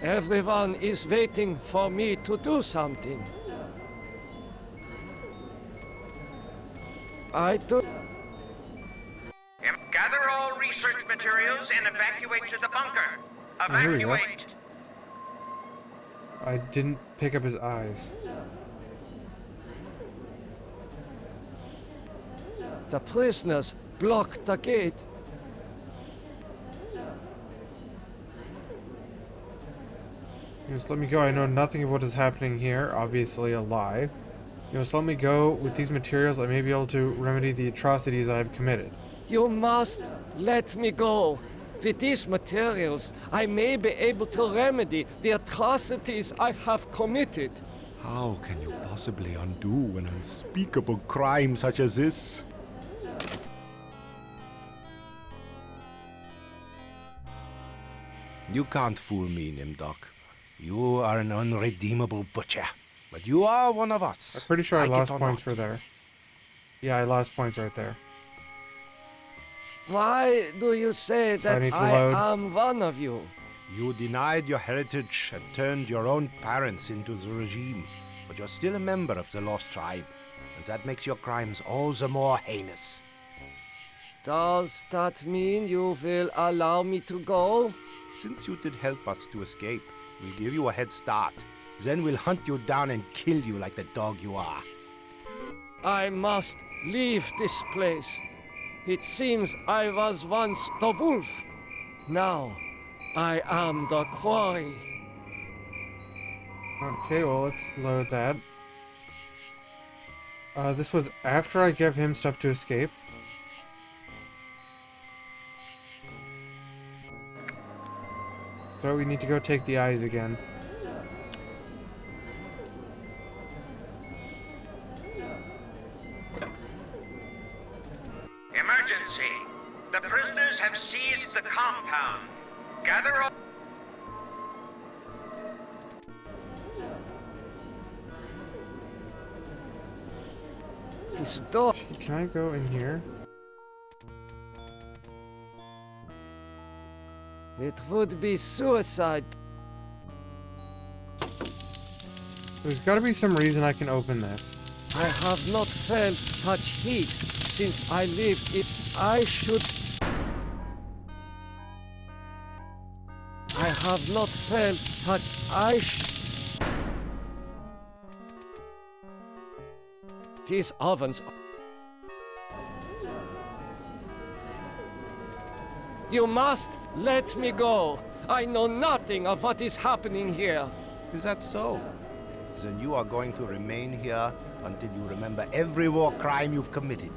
Everyone is waiting for me to do something. I do. Gather all research materials and evacuate to the bunker. Oh, here we go. Evacuate. I didn't pick up his eyes. The prisoners blocked the gate. Just let me go. I know nothing of what is happening here. Obviously a lie. Just let me go. With these materials, I may be able to remedy the atrocities I have committed. You must let me go. With these materials, I may be able to remedy the atrocities I have committed. How can you possibly undo an unspeakable crime such as this? You can't fool me, Nimdok. You are an unredeemable butcher. But you are one of us. I'm pretty sure I Like it lost or points not. for there. Yeah, I lost points right there. Why do you say So I that need to I load. am one of you? You denied your heritage and turned your own parents into the regime. But you're still a member of the Lost Tribe. And that makes your crimes all the more heinous. Does that mean you will allow me to go? Since you did help us to escape, we'll give you a head start. Then we'll hunt you down and kill you like the dog you are. I must leave this place. It seems I was once the wolf. Now, I am the quarry. Okay, well, let's load that. This was after I gave him stuff to escape. So we need to go take the eyes again. Emergency! The prisoners have seized the compound. Gather all... This door. Can I go in here? It would be suicide. There's gotta be some reason I can open this. I have not felt such heat since I lived in... I have not felt such... These ovens... You must let me go. I know nothing of what is happening here. Is that so? Then you are going to remain here until you remember every war crime you've committed.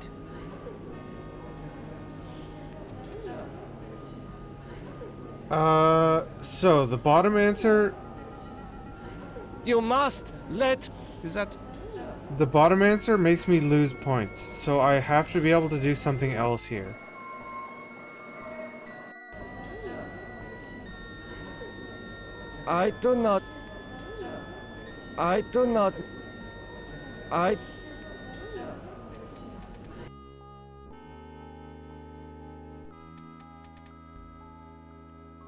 So the bottom answer... You must let... Is that... The bottom answer makes me lose points, so I have to be able to do something else here. I do not...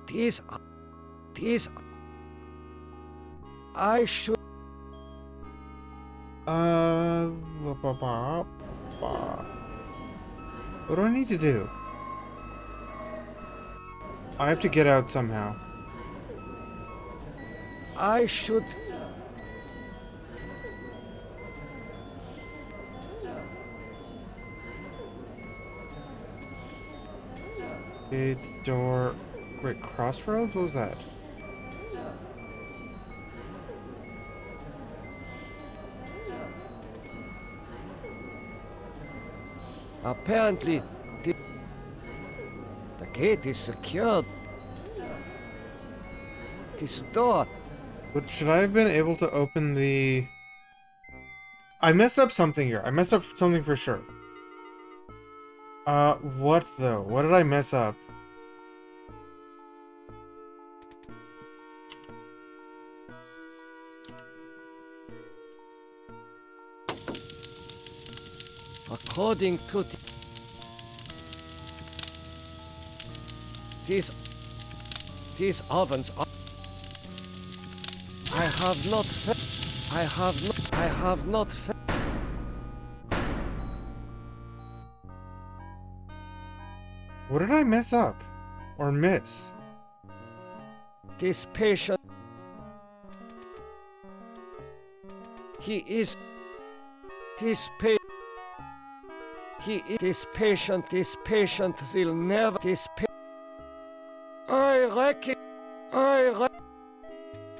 These... I should... What do I need to do? I have to get out somehow. I should... Gate, door... Wait, crossroads? What was that? Apparently, the gate is secured. This door... But should I have been able to open the... I messed up something here. I messed up something for sure. What though? What did I mess up? According to these ovens are... I have not What did I mess up? Or miss? This patient... He is... This patient will never...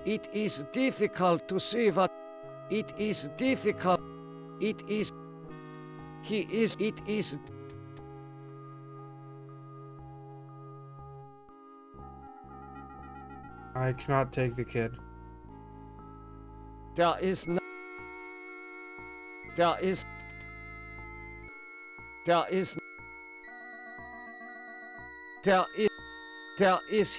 It is difficult to see what... It is difficult. It is... He is... It is... I cannot take the kid. There is no. There is. There is. There is. There is.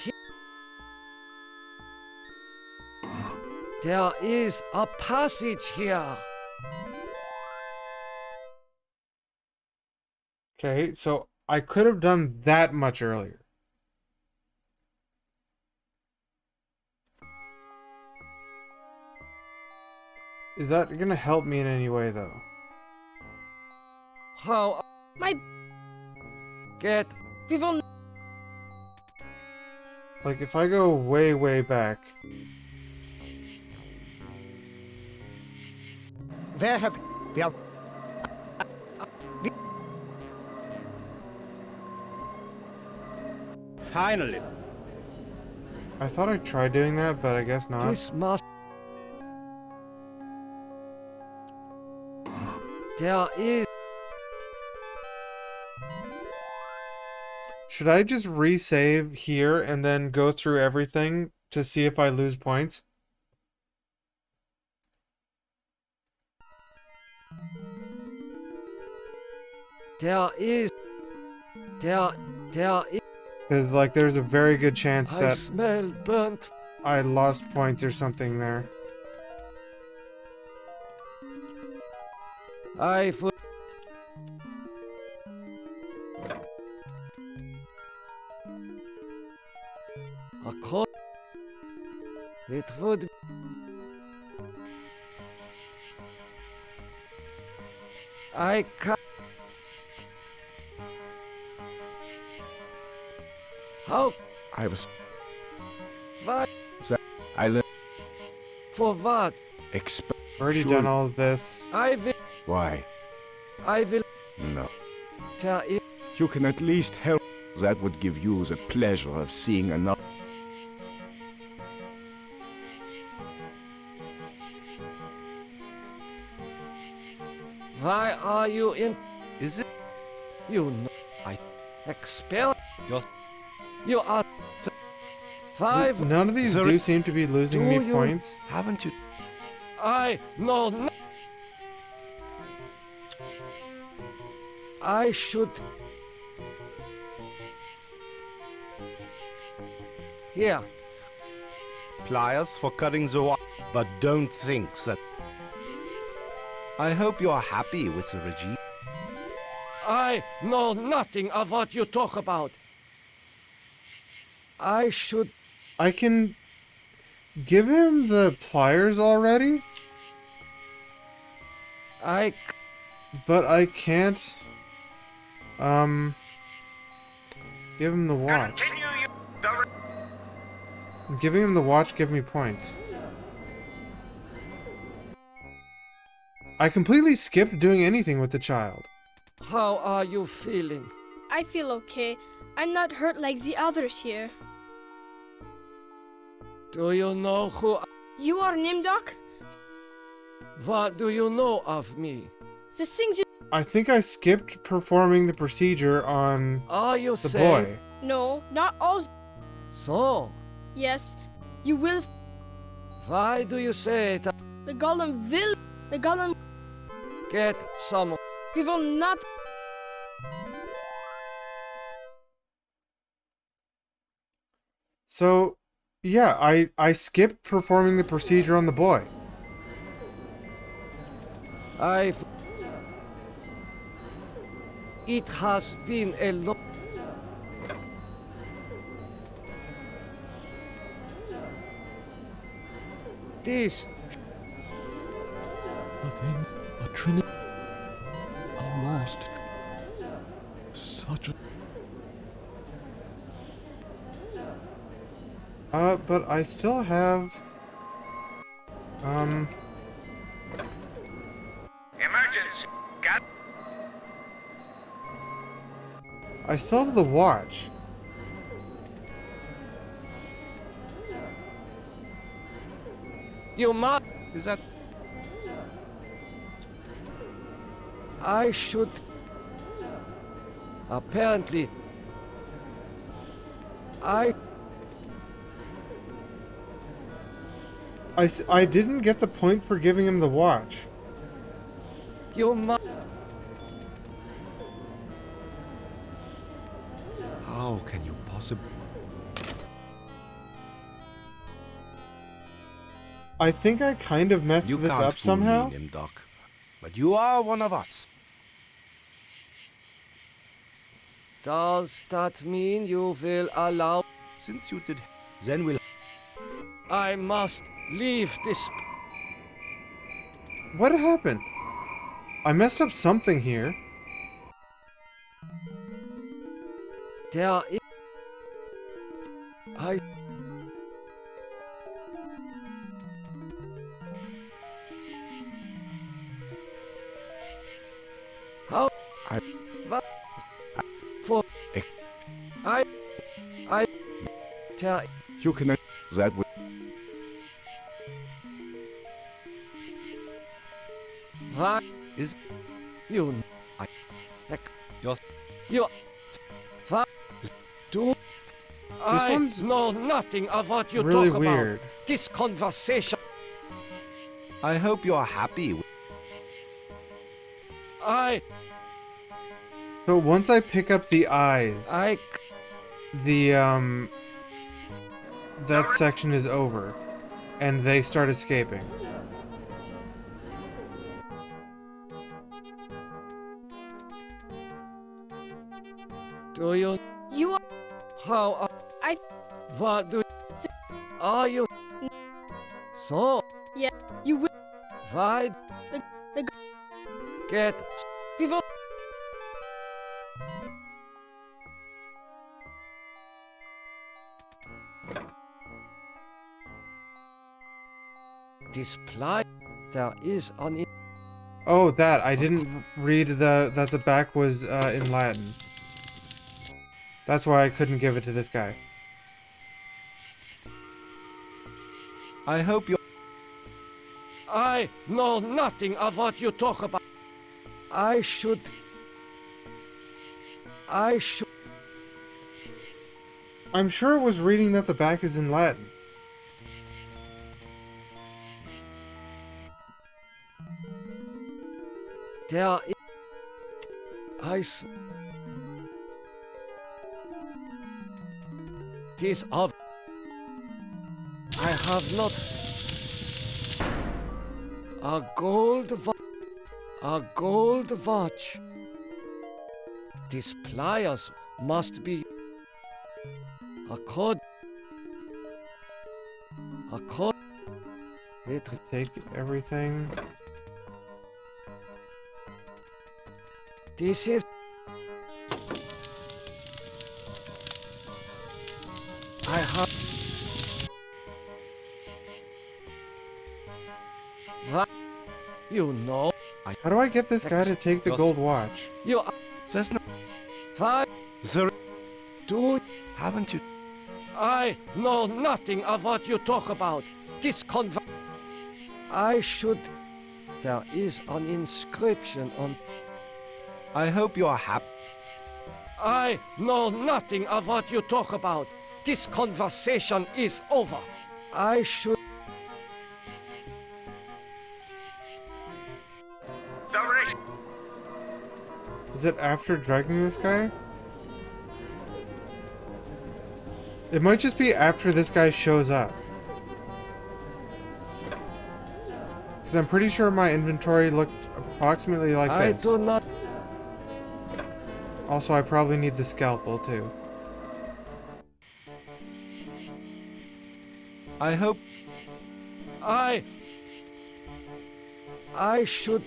There is a passage here. Okay, so I could have done that much earlier. Is that gonna help me in any way, though? How? My. Get. We will. Like, if I go way, way back... Where have we are? Finally. I thought I tried doing that, but I guess not. This must. There is. Should I just resave here and then go through everything to see if I lose points? There is. There is. Because, like, there's a very good chance I that smell burnt. I lost points or something there. I. A court. It would. I can. How? I have a. What? I live. For what? Already done all of this. I will. Why? I will. No. There is. You can at least help. That would give you the pleasure of seeing another. Why are you in? Is it? You know. I. Expel. You're. You are. Five. None of these do seem to be losing me you- points. Haven't you? I know. I should. Here. Pliers for cutting the wire. But don't think that. I hope you're happy with the regime. I know nothing of what you talk about. I should. I can give him the pliers already, but I can't give him the watch. Giving him the watch give me points. I completely skipped doing anything with the child. How are you feeling? I feel okay. I'm not hurt like the others here. Do you know who? You are Nimdok? What do you know of me? The things you. I think I skipped performing the procedure on Are you the saying? boy. No, not all. So, Yes, you will. why do you say that? The golem will. The golem. Get some. We will not. So, yeah, I skipped performing the procedure on the boy. I've. It has been a long. This. The thing, a trinity, a lost. Such a. But I still have, Emergency. Got. I still have the watch. You must. Is that? I should. Apparently. I didn't get the point for giving him the watch. You must. How can you possibly... I think I kind of messed You this can't up fool somehow. me, Nimdoc. But you are one of us. Does that mean you will allow? Since you did, then we'll... I must leave this. What happened? I messed up something here. There is. I. How? I. What? For. I. There. You can that with What is you? I. Your. You. What? Do. I one's know nothing of what you really talk weird. about. This conversation. I hope you're happy. So once I pick up the eyes, that section is over, and they start escaping. Do you? You are. How? I. What do? Are you? So. Yeah. You will. Why? The Get. people. Display. There is an. Oh, that I didn't read that the back was in Latin. That's why I couldn't give it to this guy. I hope you're... I know nothing of what you talk about. I should. I'm sure it was reading that the back is in Latin. There is. This of. I have not. A gold watch. These pliers must be a code. A code. It take everything. This is. I have. What? You know. How do I get this guy to take the gold watch? You. Says no. What? Sir. Do. Haven't you? I know nothing of what you talk about. This I should. There is an inscription on. I hope you're happy. I know nothing of what you talk about. This conversation is over. I should. Is it after dragging this guy? It might just be after this guy shows up. Because I'm pretty sure my inventory looked approximately like I this. do not. Also, I probably need the scalpel too. I hope. I should.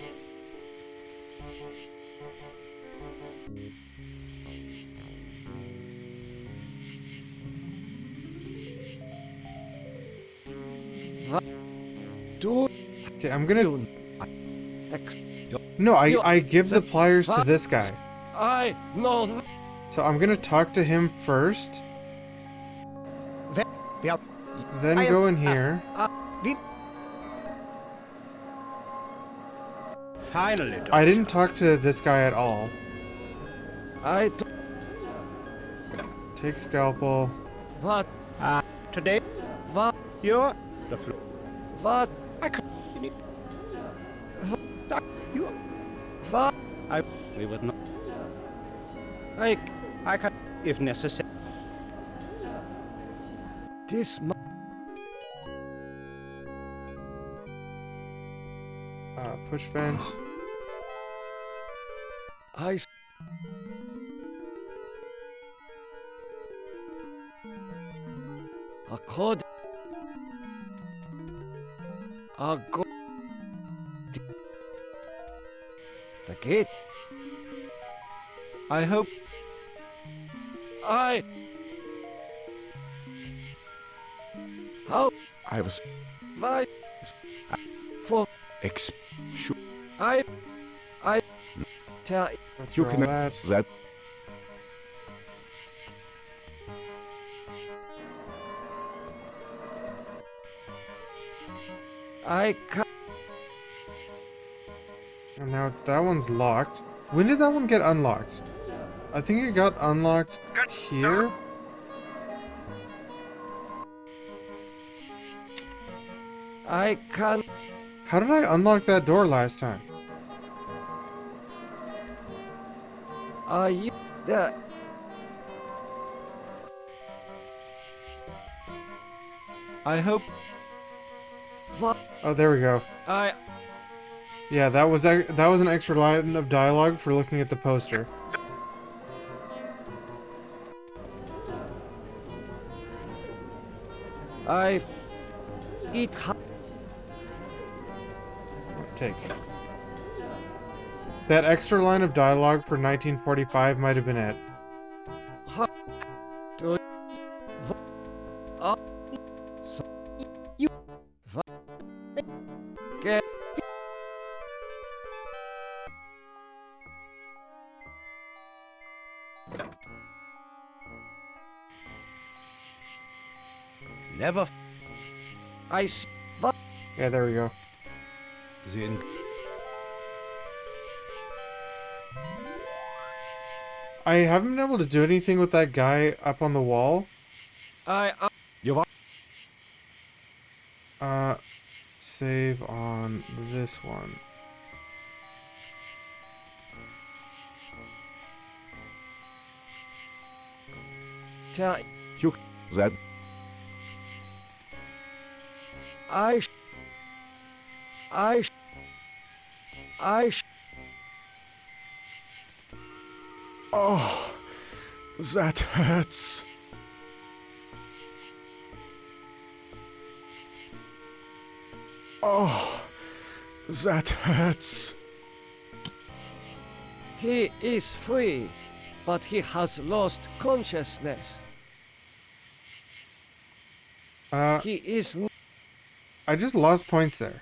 Do. Okay, I'm gonna. No, I give the pliers to this guy. I know. So I'm gonna talk to him first. Then go in here. Finally, I didn't talk to this guy at all. Take scalpel. What? Today? What? You're the flu. What? I can't. You. What? We would not. I can, if necessary. This. Push vent. I. A code. A go. The gate. I hope. How? I was. Why? For. I. Tell. You can. That. I can't. And now that one's locked. When did that one get unlocked? I think it got unlocked here. I can't. How did I unlock that door last time? Are you there? I hope. What? Oh, there we go. Yeah, that was an extra line of dialogue for looking at the poster. I eat. Take. That extra line of dialogue for 1945 might have been it. You. Get. Never. Yeah, there we go. I haven't been able to do anything with that guy up on the wall. Save on this one. Tell you that. Oh, that hurts. Oh, that hurts. He is free, but he has lost consciousness. He is. I just lost points there.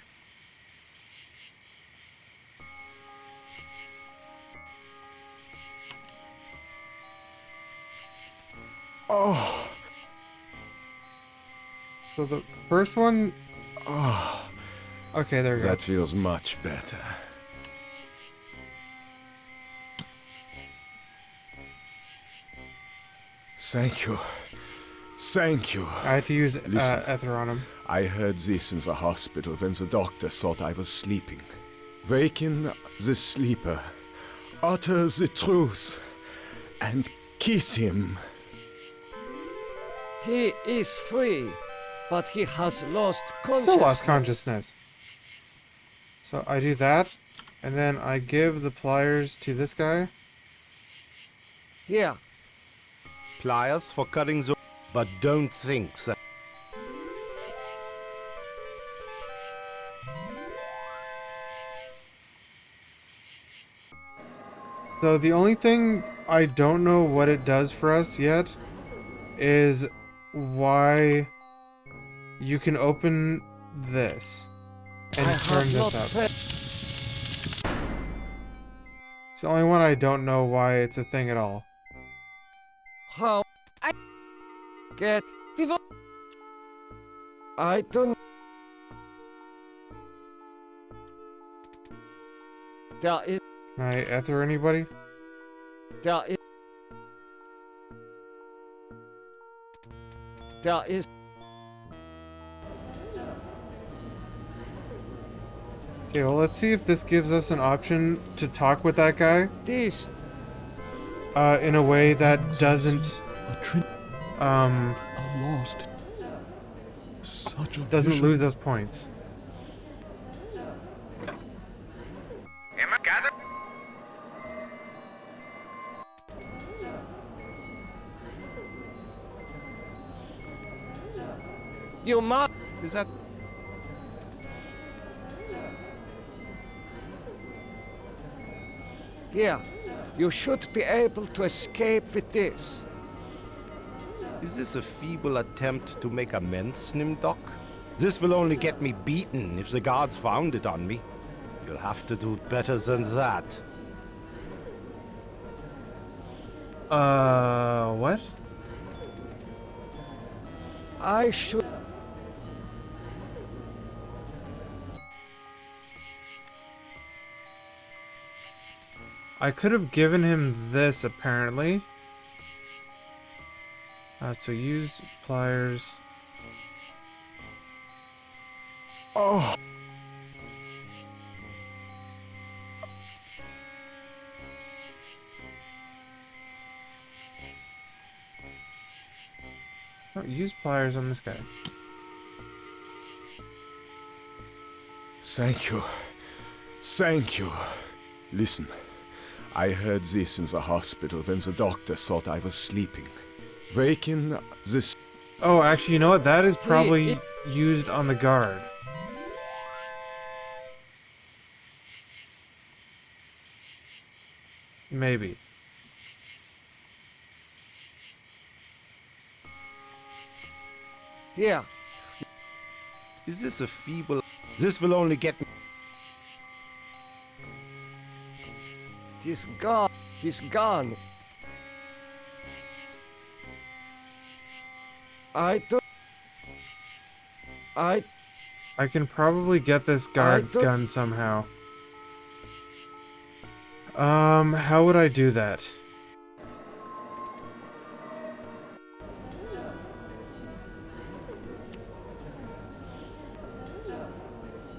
Oh. So the first one. Oh. Okay, there we go. That feels much better. Thank you. Thank you. I had to use ether on him. I heard this in the hospital when the doctor thought I was sleeping. Waken the sleeper. Utter the truth. And kiss him. He is free, but he has lost consciousness. Still lost consciousness. So I do that, and then I give the pliers to this guy. Here. Pliers for cutting the... But don't think that... So the only thing I don't know what it does for us yet is why you can open this and turn this up. It's the only one I don't know why it's a thing at all. How I get people? I don't. There is. Can I ether anybody? There is. There is. Okay, well, let's see if this gives us an option to talk with that guy. This. In a way that doesn't, A lost. Such a doesn't vision. lose us points. Emma, gather. You must. Is that... Here. You should be able to escape with this. Is this a feeble attempt to make amends, Nimdok? This will only get me beaten if the guards found it on me. You'll have to do better than that. What? I should. I could have given him this, apparently. So use pliers. Oh! Oh, use pliers on this guy. Thank you. Thank you. Listen, I heard this in the hospital when the doctor thought I was sleeping. Waking this... Oh, actually, you know what? That is probably used on the guard. Maybe. Here. Is this a feeble... This will only get me... He's gone. He's gone. I can probably get this guard's gun somehow. How would I do that?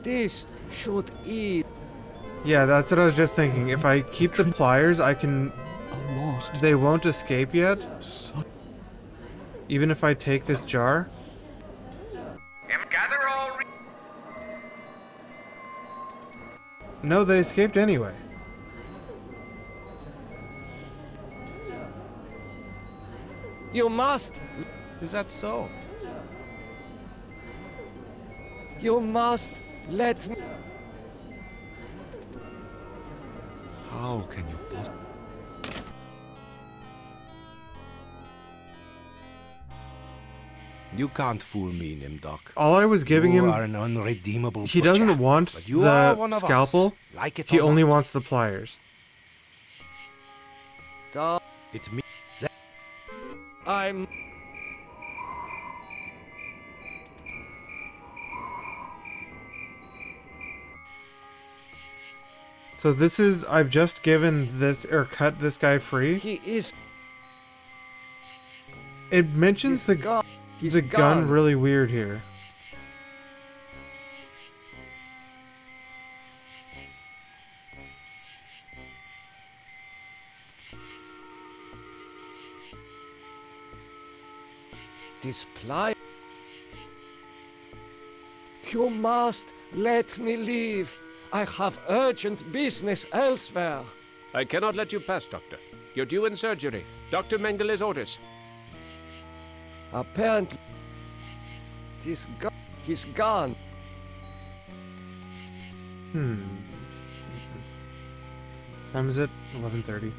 This should eat. Yeah, that's what I was just thinking. If I keep the pliers, I can... They won't escape yet. Even if I take this jar. Gather all. No, they escaped anyway. You must. Is that so? You must let me. How can you possibly... You can't fool me, Nimdok. All I was giving him... You are an unredeemable He butcher, doesn't want but you are one the of us. scalpel. Like it He or only not. wants the pliers. It means that... I'm. So this is... I've just given this... Or cut this guy free. He is. It mentions the gun really weird here. Disply. You must let me leave. I have urgent business elsewhere. I cannot let you pass, Doctor. You're due in surgery. Dr. Mengeles orders. Apparently, he's gone. Time is it? 11:30.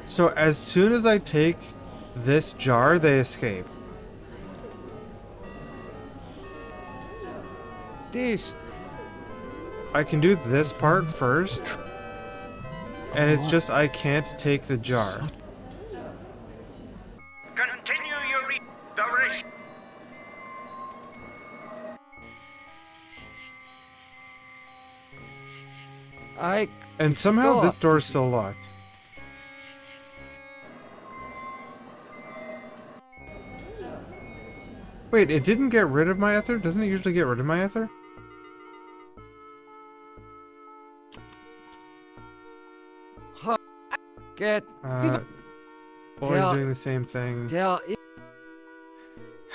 So as soon as I take this jar, they escape. This. I can do this part first. And it's just I can't take the jar. Continue your And somehow this door is still locked. Wait, it didn't get rid of my ether? Doesn't it usually get rid of my ether? Get. Always doing the same thing. How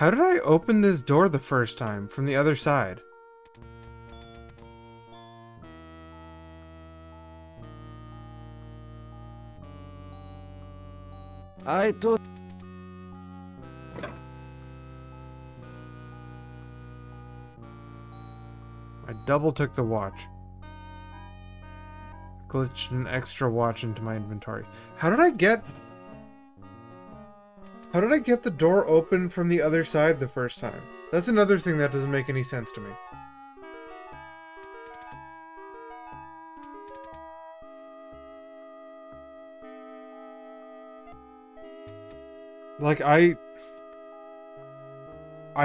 did I open this door the first time from the other side? I don't. I double took the watch. Glitched an extra watch into my inventory. How did I get the door open from the other side the first time? That's another thing that doesn't make any sense to me. Like, I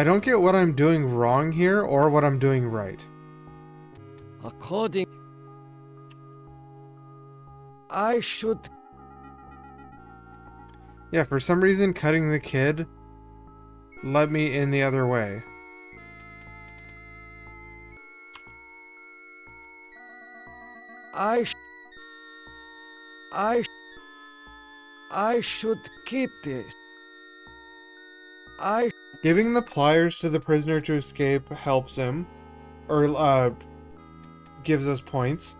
don't get what I'm doing wrong here or what I'm doing right. According. I should. Yeah, for some reason, cutting the kid led me in the other way. I should keep this. Giving the pliers to the prisoner to escape helps him, or gives us points.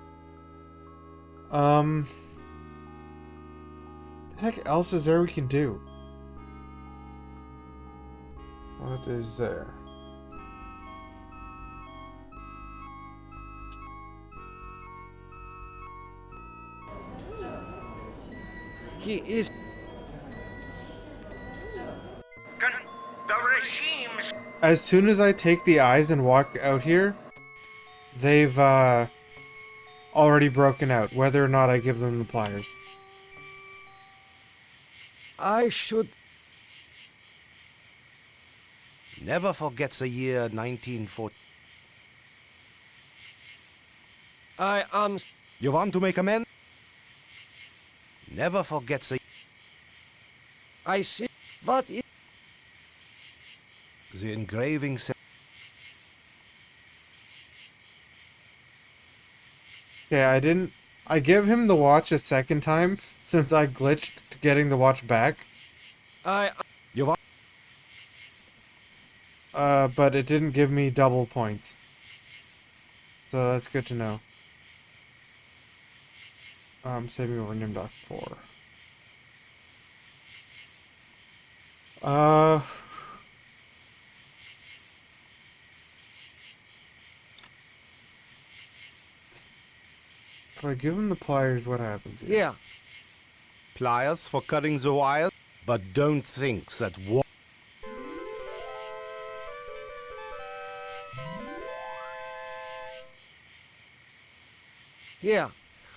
The heck else is there we can do? What is there? He is. The regime's. As soon as I take the eyes and walk out here, they've already broken out, whether or not I give them the pliers. I should. Never forget the year 1940. I am. You want to make amends? Never forget the... I see. What is... The engraving... Okay, I give him the watch a second time, since I glitched getting the watch back. You want... But it didn't give me double points. So that's good to know. I'm saving over Nimdoc 4. If I give him the pliers, what happens here? Yeah. Pliers for cutting the wires, but don't think that one... Here,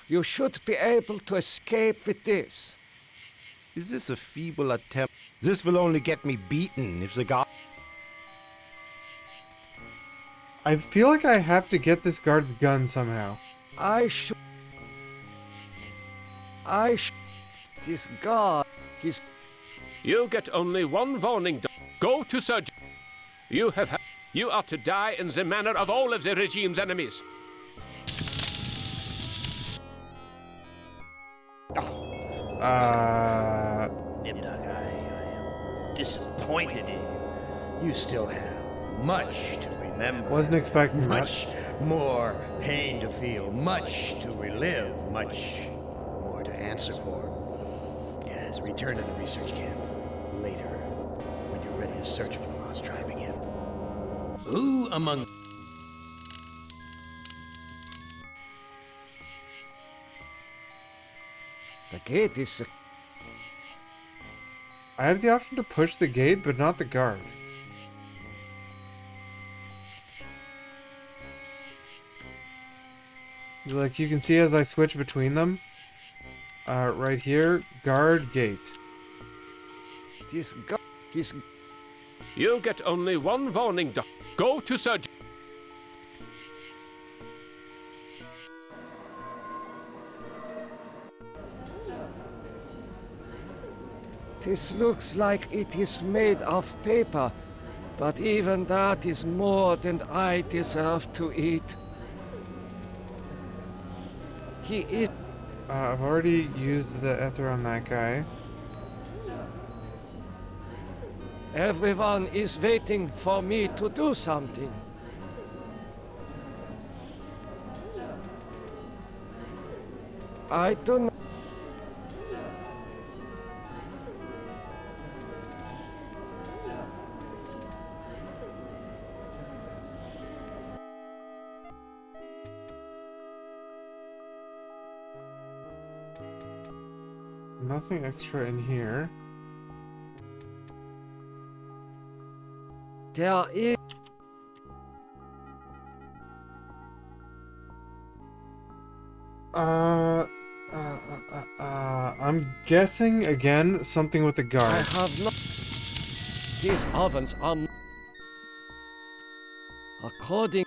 you should be able to escape with this. Is this a feeble attempt? This will only get me beaten if the guard... I feel like I have to get this guard's gun somehow. This guard, he's... You get only one warning. Go to surgery. You are to die in the manner of all of the regime's enemies. Nimdoc, I am disappointed in you. You still have much to remember. Wasn't expecting much more pain to feel, much to relive, much more to answer for. Yes, return to the research camp later, when you're ready to search for the lost tribe again. Who among... The gate is... I have the option to push the gate, but not the guard. Like you can see as I switch between them. Right here, guard, gate. This guard, he's... You get only one warning. Go to surgery. This looks like it is made of paper, But even that is more than I deserve to eat. He is... I've already used the ether on that guy. Everyone is waiting for me to do something. I do not... Nothing extra in here. There is... I'm guessing again something with the I guard. have not... These ovens are... According...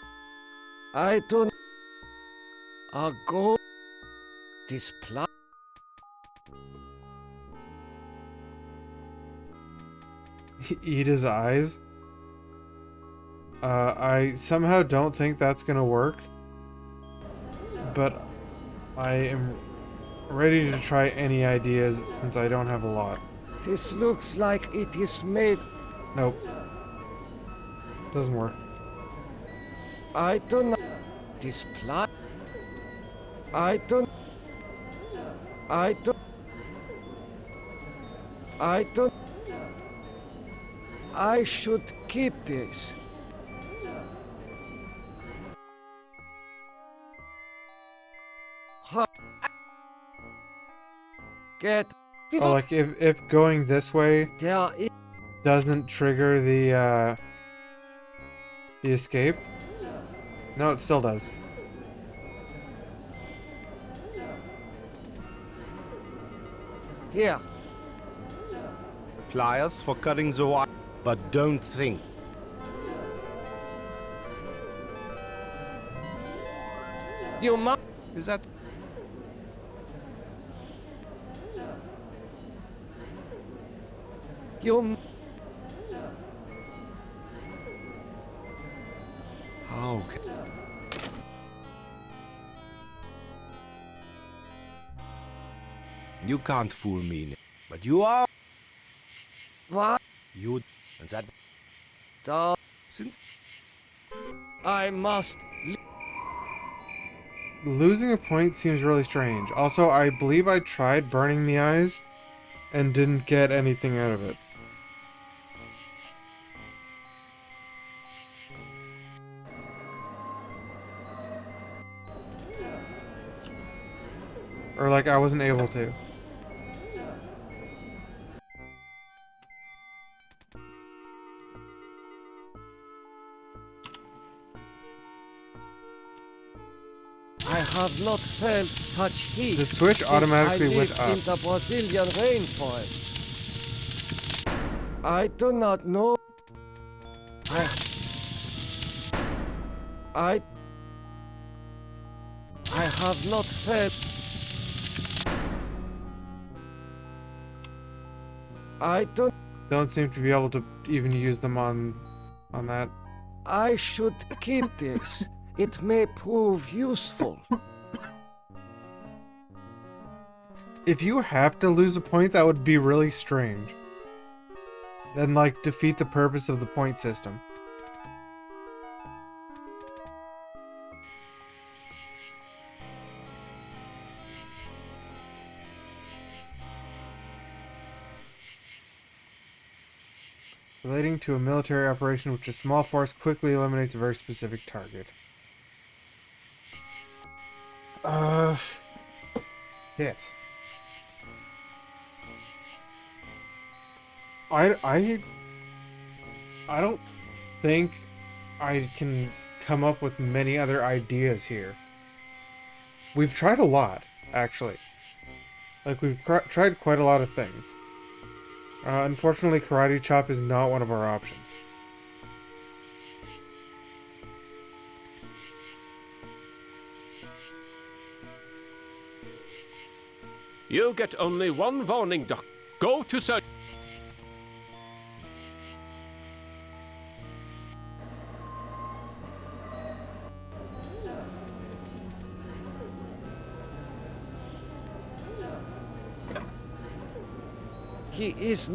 I do not... A gold... Display... Eat his eyes. I somehow don't think that's gonna work. But I am ready to try any ideas since I don't have a lot. This looks like it is made... Nope. Doesn't work. I do not... Display... I don't... I don't... I don't... I should keep this. Get... Oh, like if going this way There is... doesn't trigger the escape? No, it still does. Here. Pliers for cutting the wire, but don't think. You must... Is that... You... How can... You can't fool me, but you are... What? You... And that... The... Since... I must... Losing a point seems really strange. Also, I believe I tried burning the eyes and didn't get anything out of it. Or like I wasn't able to. I have not felt such heat. The switch since automatically I went lived up. in the Brazilian rainforest. I do not know. I have not felt. I don't seem to be able to even use them on that. I should keep this. It may prove useful. If you have to lose a point, that would be really strange. And like defeat the purpose of the point system. Relating to a military operation which a small force quickly eliminates a very specific target. Hit. I don't think I can come up with many other ideas here. We've tried a lot, actually. Like, we've tried quite a lot of things. Unfortunately, Karate Chop is not one of our options. You get only one warning, Doc. Go to search. He is.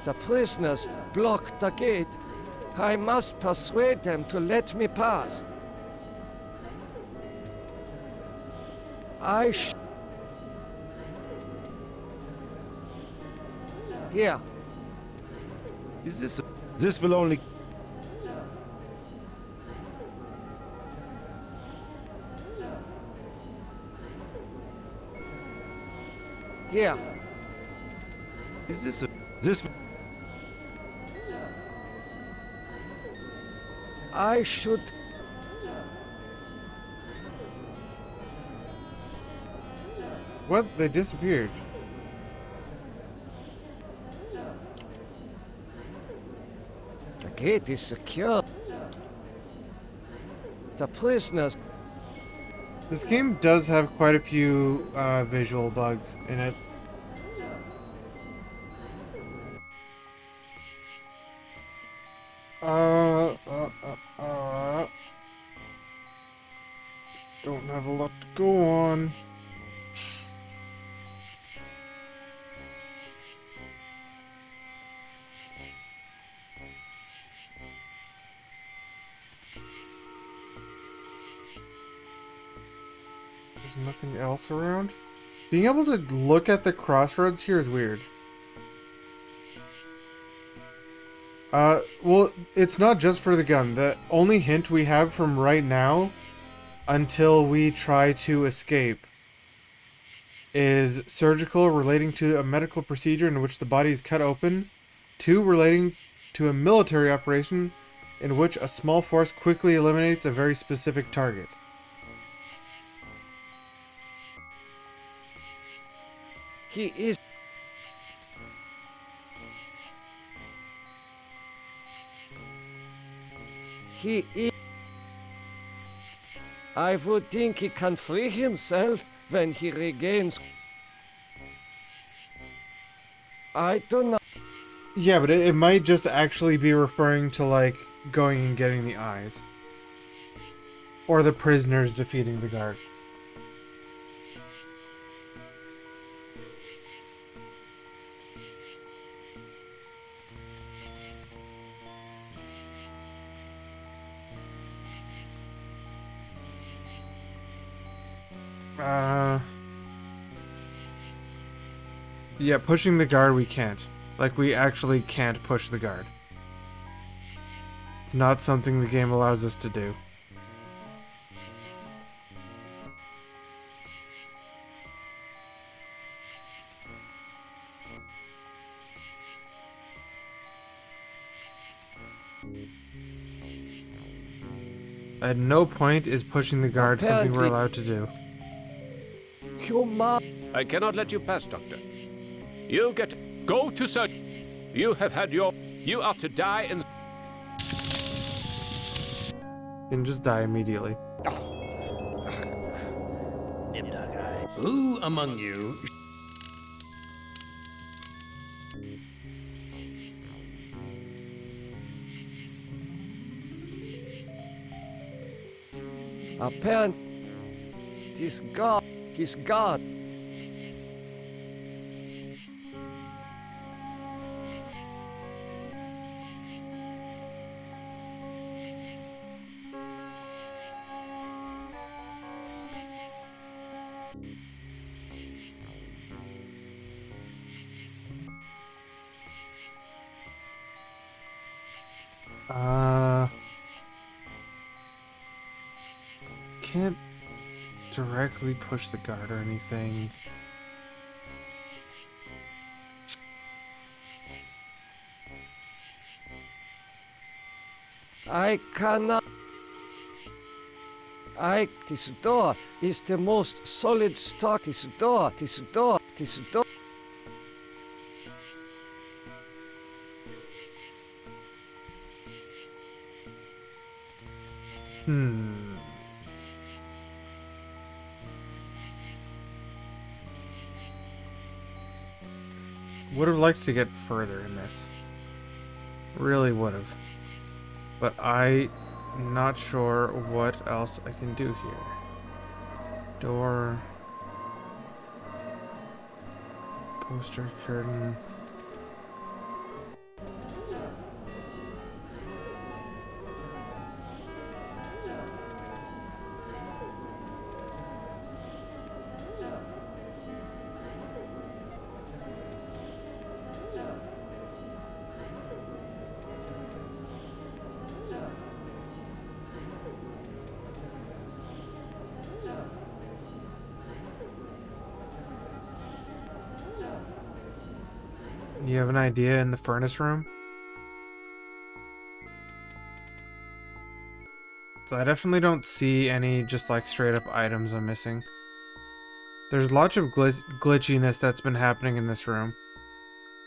The prisoners blocked the gate. I must persuade them to let me pass. Here. Is this... This will only... Here. Is this... This... I should... What? They disappeared. The gate is secure. The prisoners... This game does have quite a few visual bugs in it. Don't have a lot to go on. There's nothing else around. Being able to look at the crossroads here is weird. Well, it's not just for the gun. The only hint we have from right now, until we try to escape, is surgical, relating to a medical procedure in which the body is cut open. 2, relating to a military operation in which a small force quickly eliminates a very specific target. He is... He is... I would think he can free himself when he regains... I do not... Yeah, but it might just actually be referring to, like, going and getting the eyes. Or the prisoners defeating the guard. Yeah, pushing the guard we can't. Like, we actually can't push the guard. It's not something the game allows us to do. At no point is pushing the guard something we're allowed to do. I cannot let you pass, Doctor. You go to search. You have had your... You are to die in... And just die immediately. Nimdok Eye. Who among you... Apparently, this God, his God. Can't directly push the guard or anything. I cannot... This door is the most solid stock. This door. Would have liked to get further in this. Really would have. But I'm not sure what else I can do here. Door. Poster curtain. You have an idea in the furnace room? So I definitely don't see any just like straight up items I'm missing. There's lots of glitchiness that's been happening in this room.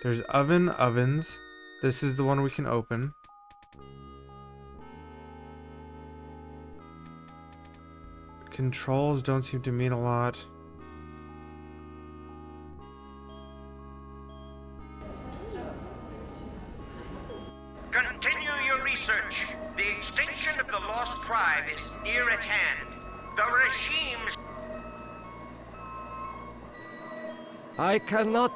There's ovens. This is the one we can open. Controls don't seem to mean a lot. Continue your research. The extinction of the lost tribe is near at hand. The regime's... I cannot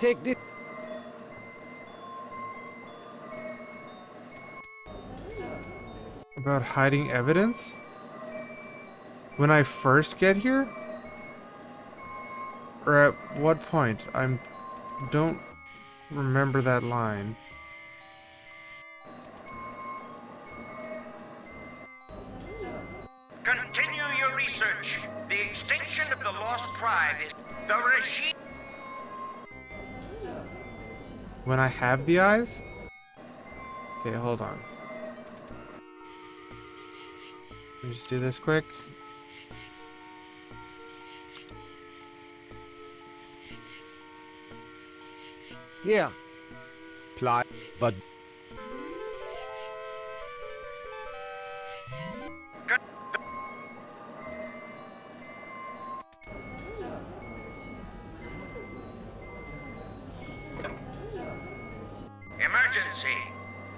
take this. About hiding evidence? When I first get here? Or at what point? I don't remember that line. Continue your research. The extinction of the lost tribe is... The regime... When I have the eyes? Okay, hold on. Let me just do this quick. Here. But Emergency.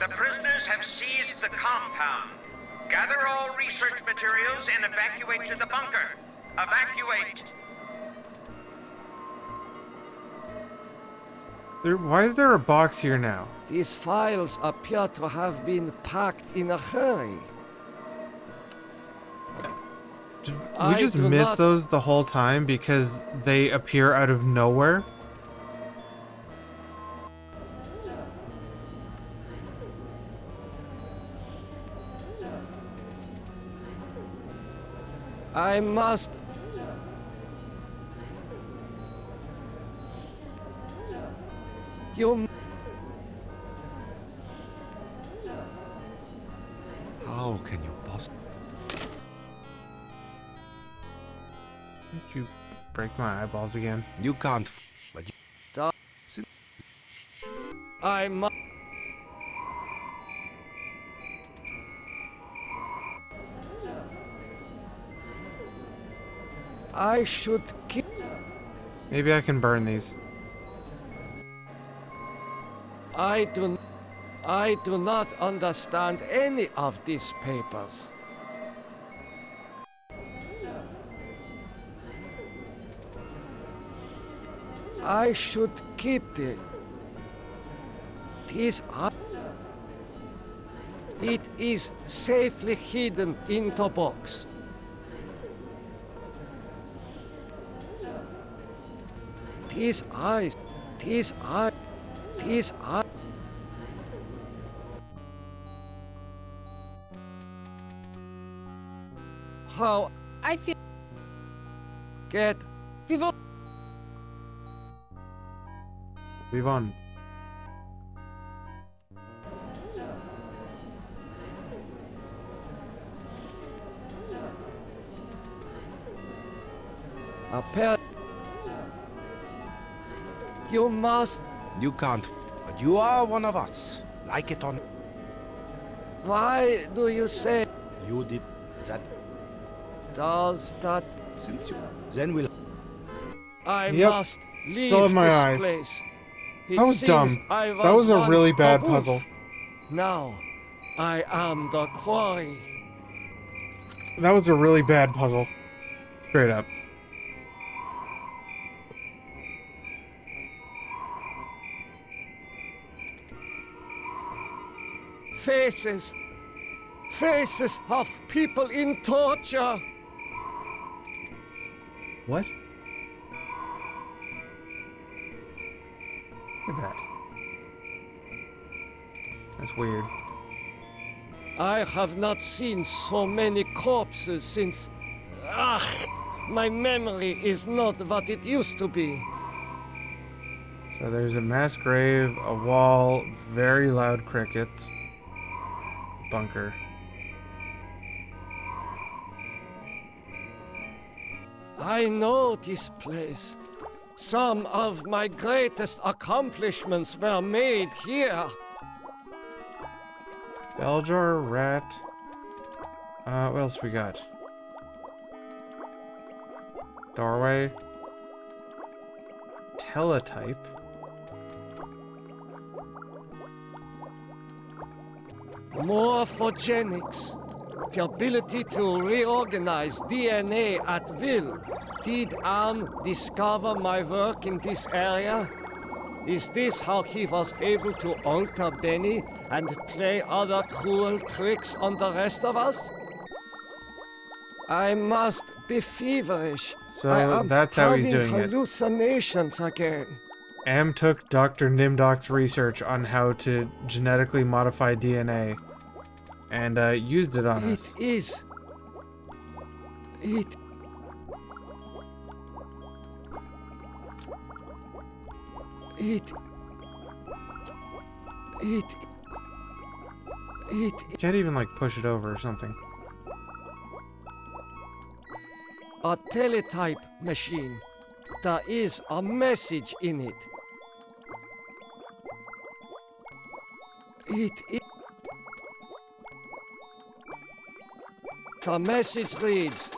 The prisoners have seized the compound. Gather all research materials and evacuate to the bunker. Evacuate. Why is there a box here now? These files appear to have been packed in a hurry. Did we just miss those the whole time because they appear out of nowhere? I must... You... how can you possibly... Did you break my eyeballs again? You can't but you... I must... I should keep... Maybe I can burn these. I do not understand any of these papers. I should keep it. It is safely hidden in the box. These eyes. How I feel. Get. Vivon. You must. You can't, but you are one of us. Like it or not. Why do you say? You did that. Does that? Since you... Then we'll... I Yep. must leave Still have my this eyes. place. It That was seems dumb. I That was a once really the bad wolf. puzzle. Now, I am the quarry. That was a really bad puzzle. Straight up. Faces. Faces of people in torture. What? Look at that. That's weird. I have not seen so many corpses since... my memory is not what it used to be. So there's a mass grave, a wall, very loud crickets, bunker. I know this place. Some of my greatest accomplishments were made here. Bell jar, rat. What else we got? Doorway. Teletype. Morphogenics. The ability to reorganize DNA at will. Did Am discover my work in this area? Is this how he was able to alter Benny and play other cruel tricks on the rest of us? I must be feverish. So I am that's how he's having doing it. hallucinations again. Am took Dr. Nimdok's research on how to genetically modify DNA and used it on us. It is. It. It. It. It. You can't even like push it over or something. A teletype machine. There is a message in it. The message reads,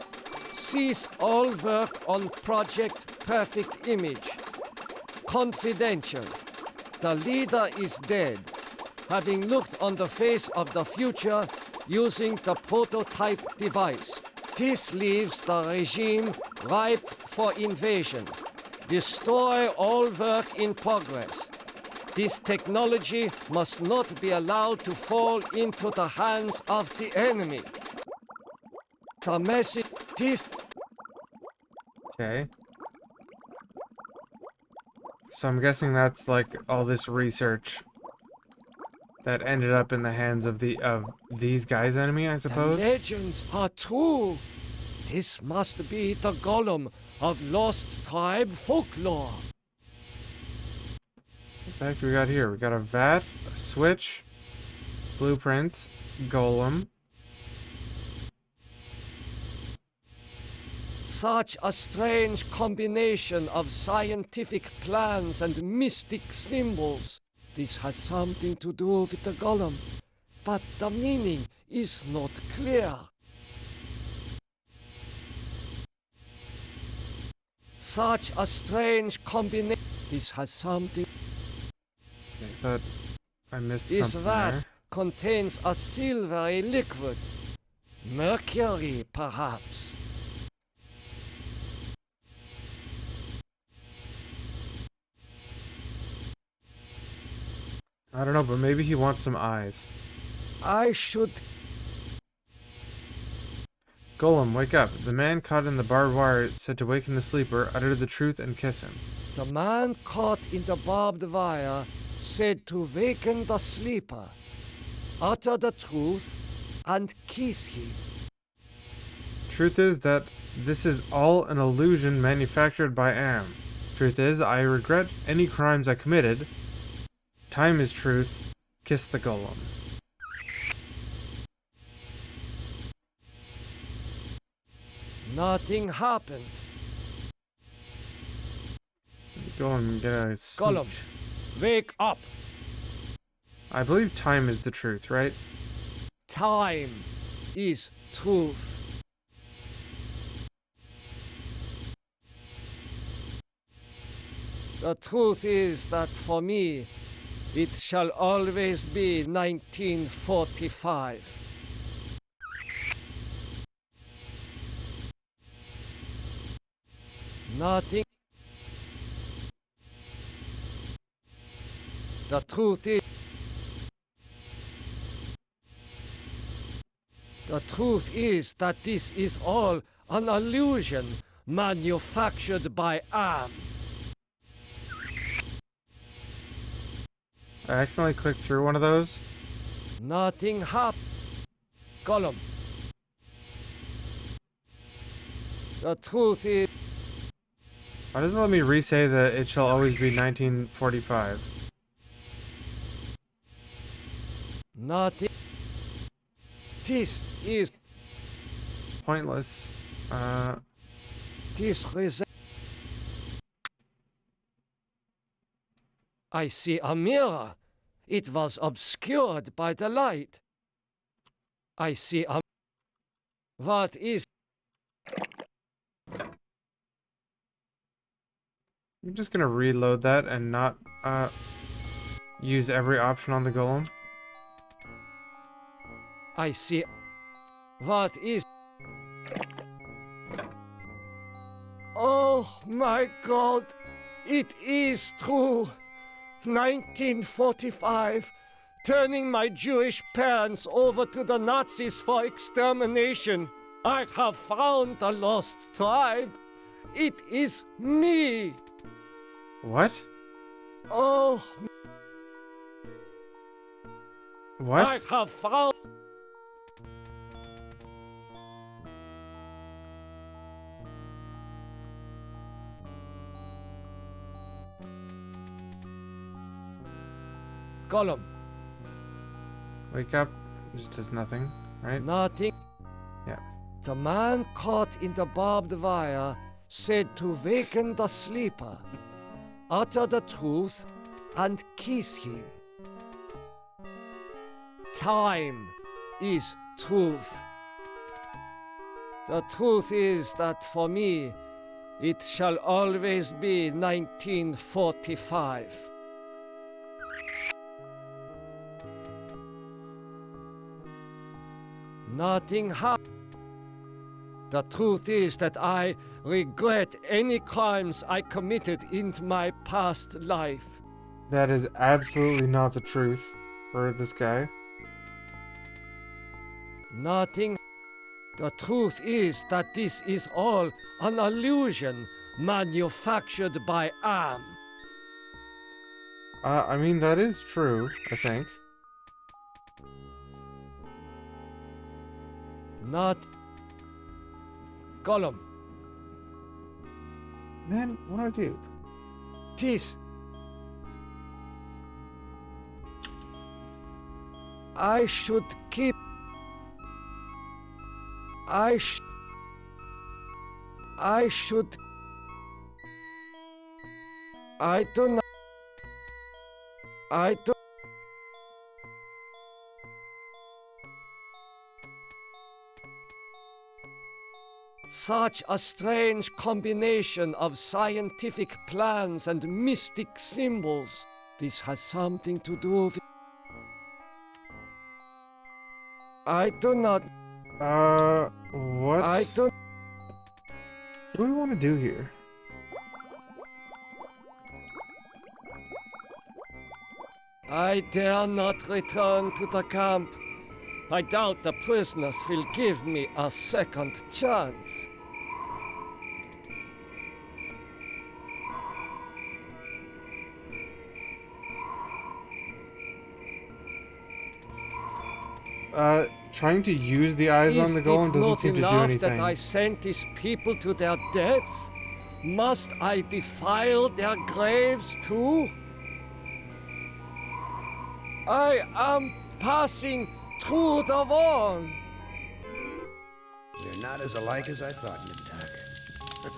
cease all work on Project Perfect Image. Confidential. The leader is dead, having looked on the face of the future using the prototype device. This leaves the regime ripe for invasion. Destroy all work in progress. This technology must not be allowed to fall into the hands of the enemy. The message is... Okay. So I'm guessing that's like all this research that ended up in the hands of these guys' enemy, I suppose. The legends are true. This must be the golem of lost tribe folklore. What the heck do we got here? We got a vat, a switch, blueprints, golem. Such a strange combination of scientific plans and mystic symbols. This has something to do with the golem, but the meaning is not clear. Such a strange combination. This has something. I thought I missed This something vat there. contains a silvery liquid. Mercury, perhaps. I don't know, but maybe he wants some eyes. I should... Golem, wake up. The man caught in the barbed wire said to waken the sleeper, utter the truth, and kiss him. The man caught in the barbed wire said to waken the sleeper, utter the truth, and kiss him. Truth is that this is all an illusion manufactured by Am. Truth is, I regret any crimes I committed. Time is truth. Kiss the golem. Nothing happened. Golem, get a smooch. Golem, wake up. I believe time is the truth, right? Time is truth. The truth is that for me, it shall always be 1945. Nothing. The truth is. The truth is that this is all an illusion manufactured by Am. I accidentally clicked through one of those. Nothing happened. Gollum. The truth is. Why doesn't it let me re-say that it shall always be 1945? Nothing. This is. It's pointless. This I see a mirror. It was obscured by the light. I see a. What is. I'm just gonna reload that and not use every option on the golem. I see. What is. Oh my God! It is true! 1945, turning my Jewish parents over to the Nazis for extermination. I have found the lost tribe. It is me! What? Oh. What? I have found. Gollum. Wake up. It just does nothing, right? Nothing. Yeah. The man caught in the barbed wire said to waken the sleeper, utter the truth, and kiss him. Time is truth. The truth is that for me, it shall always be 1945. Nothing happened. The truth is that I regret any crimes I committed in my past life. That is absolutely not the truth for this guy. Nothing. The truth is that this is all an illusion manufactured by Am. I mean, that is true, I think. Not. Gollum. Man, what do I do? This. I should keep. I should. I do not. I do. Such a strange combination of scientific plans and mystic symbols. This has something to do with. I do not. What? I don't. What do we want to do here? I dare not return to the camp. I doubt the prisoners will give me a second chance. Trying to use the eyes on the golem doesn't seem to do anything. Is it not enough that I sent these people to their deaths? Must I defile their graves too? I am passing through the wall. They're not as alike as I thought, Nimdak. A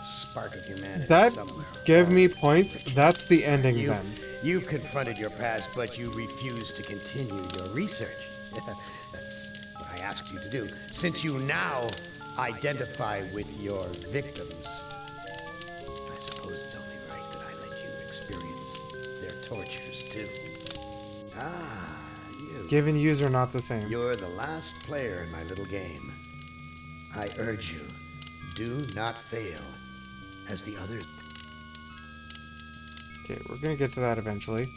spark of humanity That somewhere. gave me points. That's the ending then. You've confronted your past, but you refuse to continue your research. That's what I asked you to do. Since you now identify with your victims, I suppose it's only right that experience their tortures too. Ah, you. Given yous are not the same. You're the last player in my little game. I urge you, do not fail, as the others. Okay, we're gonna get to that eventually.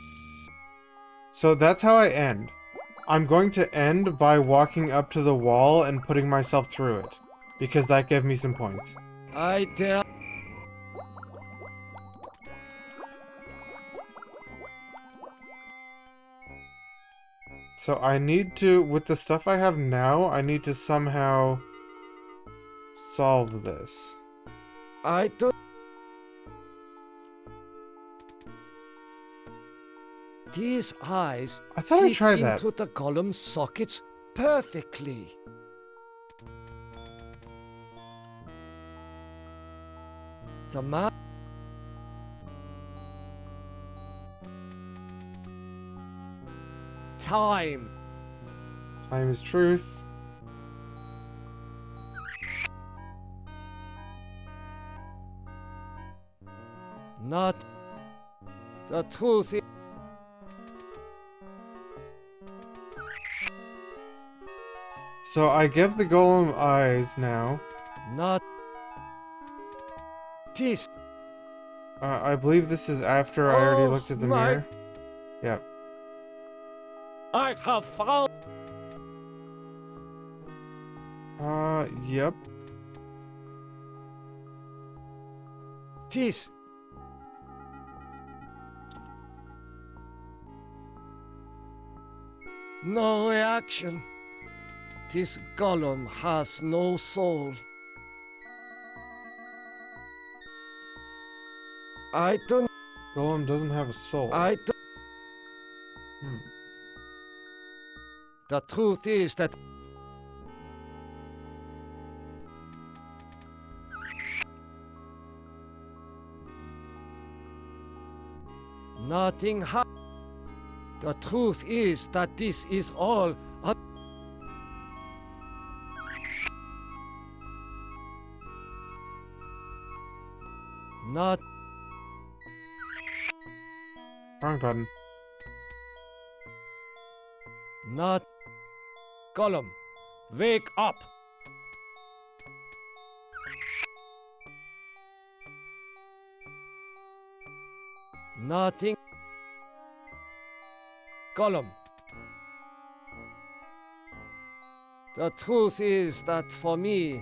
So that's how I end. I'm going to end by walking up to the wall and putting myself through it, because that gave me some points. I dare. So I need to, with the stuff I have now, I need to somehow solve this. I don't. These eyes I thought I fit tried that. into the golem sockets perfectly. The man. Time. Time is truth. Not. The truth is. So I give the golem eyes now. Not. This. I believe this is after I already looked at the my- mirror. Yep. I have found. Yep. This. No reaction. This golem has no soul. I don't. Golem doesn't have a soul. I don't. The truth is that. Nothing ha. The truth is that this is all. Not. Wrong button. Not. Gollum, wake up! Nothing. Gollum. The truth is that for me,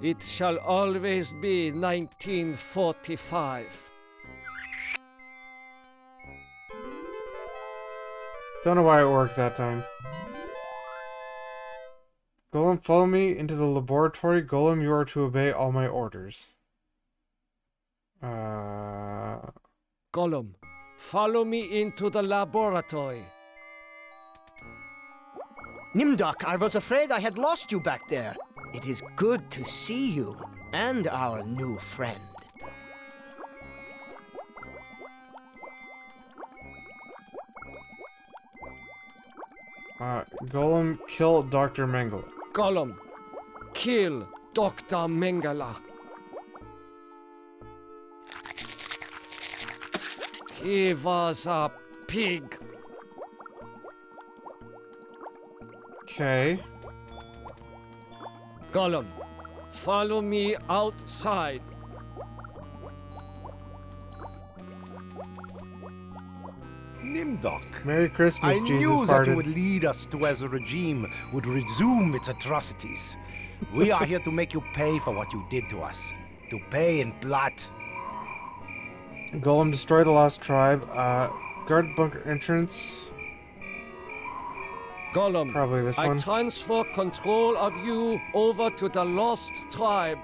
it shall always be 1945. Don't know why it worked that time. Golem, follow me into the laboratory. Golem, you are to obey all my orders. Gollum, follow me into the laboratory. Nimdok, I was afraid I had lost you back there. It is good to see you and our new friend. Golem, kill Dr. Mengele. Gollum, kill Dr. Mengele. He was a pig. Okay. Gollum, follow me outside. Nimdok. Merry Christmas, I Jesus knew that farted. you would lead us to as the regime would resume its atrocities. We are here to make you pay for what you did to us. To pay in blood. Golem, destroy the lost tribe. Guard bunker entrance. Gollum, Probably this I one. transfer control of you over to the lost tribe.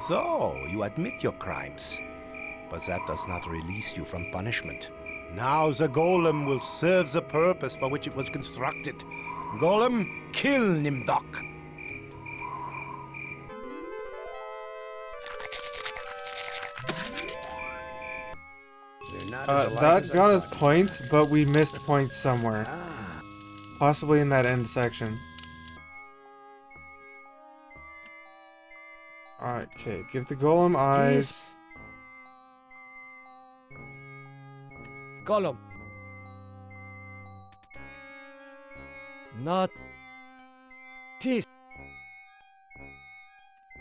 So, you admit your crimes. But that does not release you from punishment. Now the golem will serve the purpose for which it was constructed. Golem, kill Nimdok. They're not as alike as That I got us thought. points, but we missed points somewhere. Possibly in that end section. Okay, give the golem eyes. Gollum. Not this.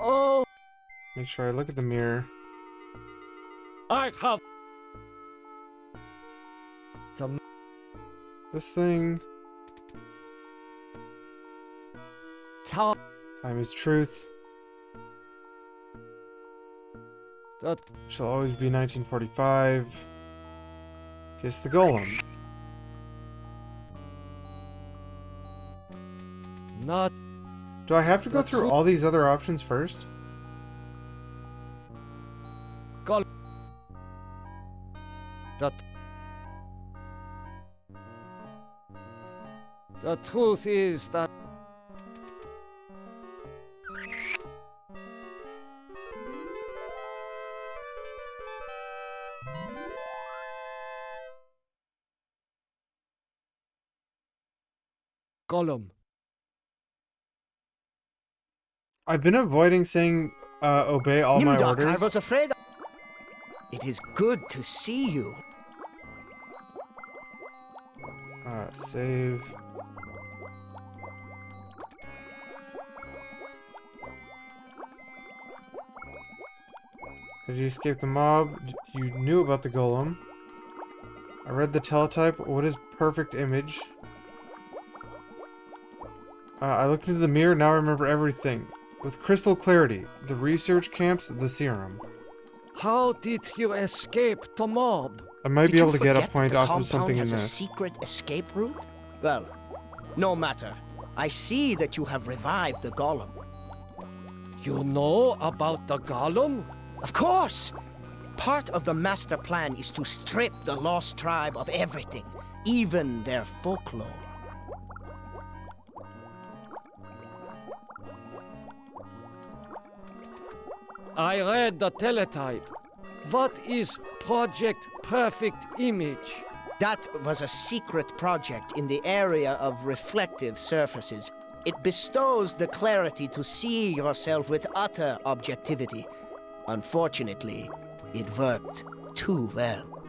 Oh, Make sure I look at the mirror. I have some. This thing. Time is truth. That shall always be 1945. Kiss the golem. Not. Do I have to go through all these other options first? Gollum. That. The truth is that. Gollum. I've been avoiding saying obey all my Nimdok, orders. I was afraid. It is good to see you. Save. Did you escape the mob? You knew about the golem. I read the teletype. What is perfect image? I looked into the mirror, now I remember everything. With crystal clarity. The research camps, the serum. How did you escape the mob? I might be able to get a Forget point the off of compound something in has a this. secret escape route? Well, no matter. I see that you have revived the golem. You know about the golem? Of course! Part of the master plan is to strip the lost tribe of everything, even their folklore. I read the teletype. What is Project Perfect Image? That was a secret project in the area of reflective surfaces. It bestows the clarity to see yourself with utter objectivity. Unfortunately, it worked too well.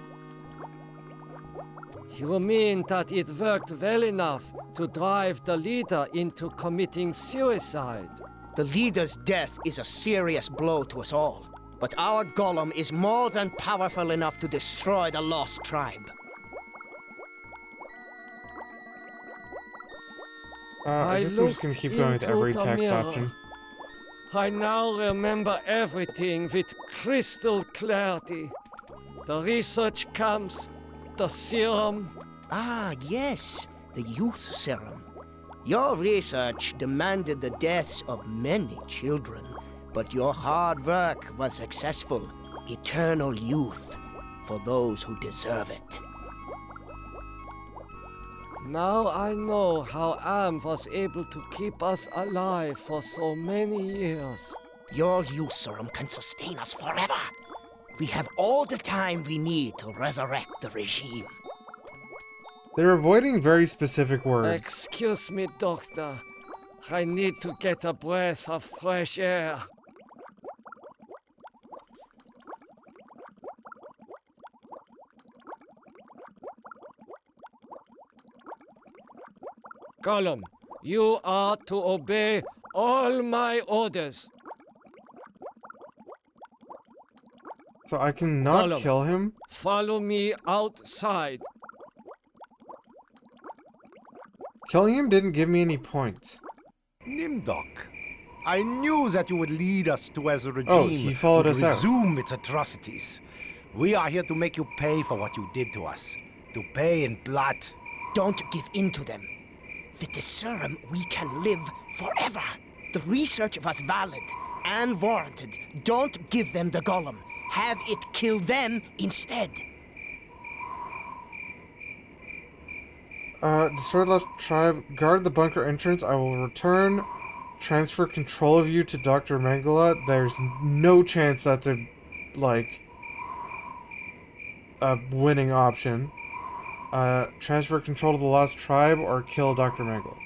You mean that it worked well enough to drive the leader into committing suicide? The leader's death is a serious blow to us all. But our golem is more than powerful enough to destroy the lost tribe. I guess I'm just gonna keep going with into every the text mirror. option. I now remember everything with crystal clarity. The research camps, the serum. Ah, yes, the youth serum. Your research demanded the deaths of many children, but your hard work was successful. Eternal youth for those who deserve it. Now I know how Am was able to keep us alive for so many years. Your youth serum can sustain us forever. We have all the time we need to resurrect the regime. They're avoiding very specific words. Excuse me, Doctor. I need to get a breath of fresh air. Gollum, you are to obey all my orders. So I cannot Gollum, kill him? Follow me outside. Killing him didn't give me any points. Nimdok, I knew that you would lead us to as a regime Oh, he followed would us out. resume its atrocities. We are here to make you pay for what you did to us. To pay in blood. Don't give in to them. With the serum, we can live forever. The research was valid and warranted. Don't give them the golem. Have it kill them instead. Destroy the lost tribe. Guard the bunker entrance. I will return. Transfer control of you to Dr. Mengele. There's no chance that's a winning option. Transfer control to the lost tribe or kill Dr. Mengele.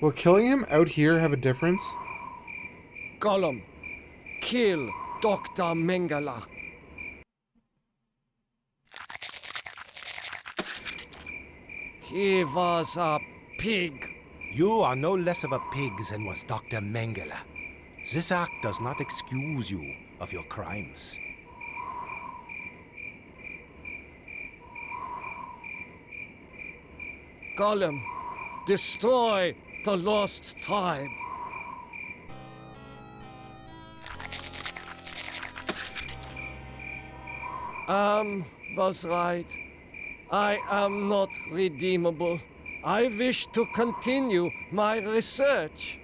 Will killing him out here have a difference? Gollum, kill Dr. Mengele. He was a pig. You are no less of a pig than was Dr. Mengele. This act does not excuse you of your crimes. Gollum, destroy the lost tribe. Was right. I am not redeemable. I wish to continue my research.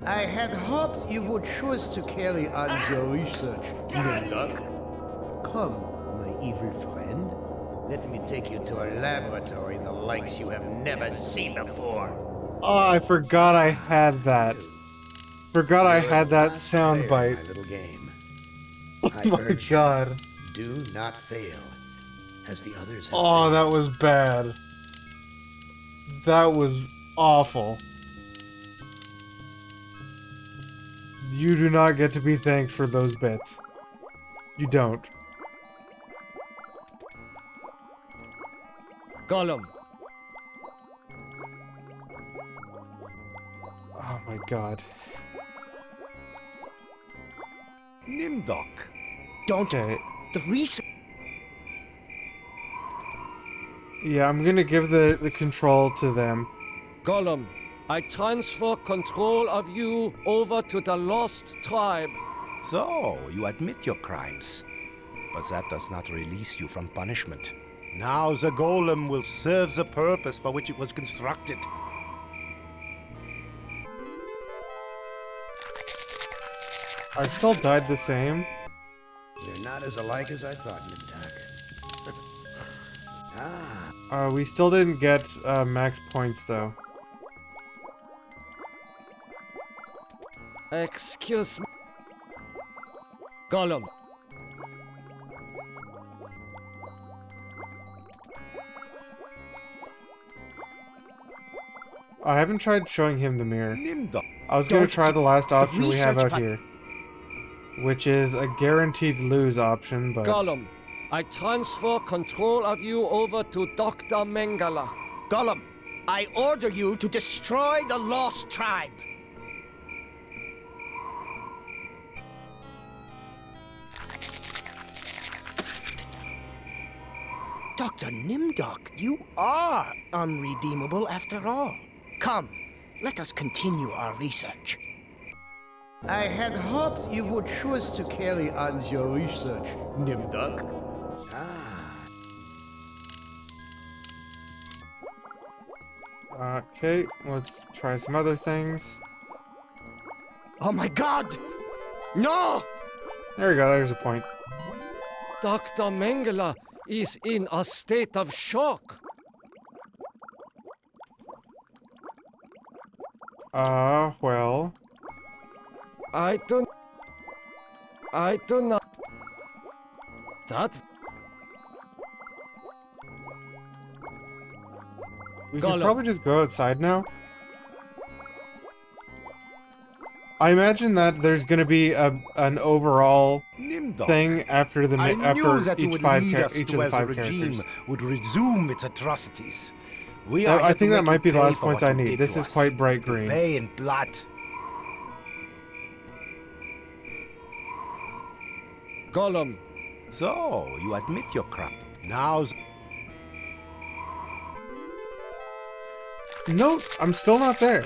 I had hoped you would choose to carry on your research, Nimdok. Come, my evil friend. Let me take you to a laboratory the likes you have never seen before. Oh, I forgot I had that. Forgot I had that sound bite. My little game. Oh I my urge god. you, do not fail, as the others have Oh, failed. that was bad. That was awful. You do not get to be thanked for those bits. You don't. Gollum. Oh my god. Nimdok. Don't. Okay. The research. Yeah, I'm gonna give the control to them. Gollum, I transfer control of you over to the lost tribe. So, you admit your crimes. But that does not release you from punishment. Now the golem will serve the purpose for which it was constructed. I still died the same. They're not as alike as I thought, Nimdok. We still didn't get max points though. Excuse me. Gollum. I haven't tried showing him the mirror. Nimdok. I was gonna try the last option we have research out here, which is a guaranteed lose option, but Gollum, I transfer control of you over to Dr. Mengele. Gollum, I order you to destroy the lost tribe. Dr. Nimdok, you are unredeemable after all. Come, let us continue our research. I had hoped you would choose to carry on your research, Nimdok. okay, let's try some other things. Oh my god! No! There we go, there's a point. Dr. Mengele is in a state of shock. Well. I do not. That. We Gollum. could probably just go outside now. I imagine that there's gonna be an overall Nimdok. thing after the I knew after that you each would five lead us each to of the as the five regime characters. would resume its atrocities. We That- are I here to think that make might you be the pay last for points what I you need. did This to is us. quite bright To green. pay in blood. Gollum. So, you admit your crime. Now... No, I'm still not there.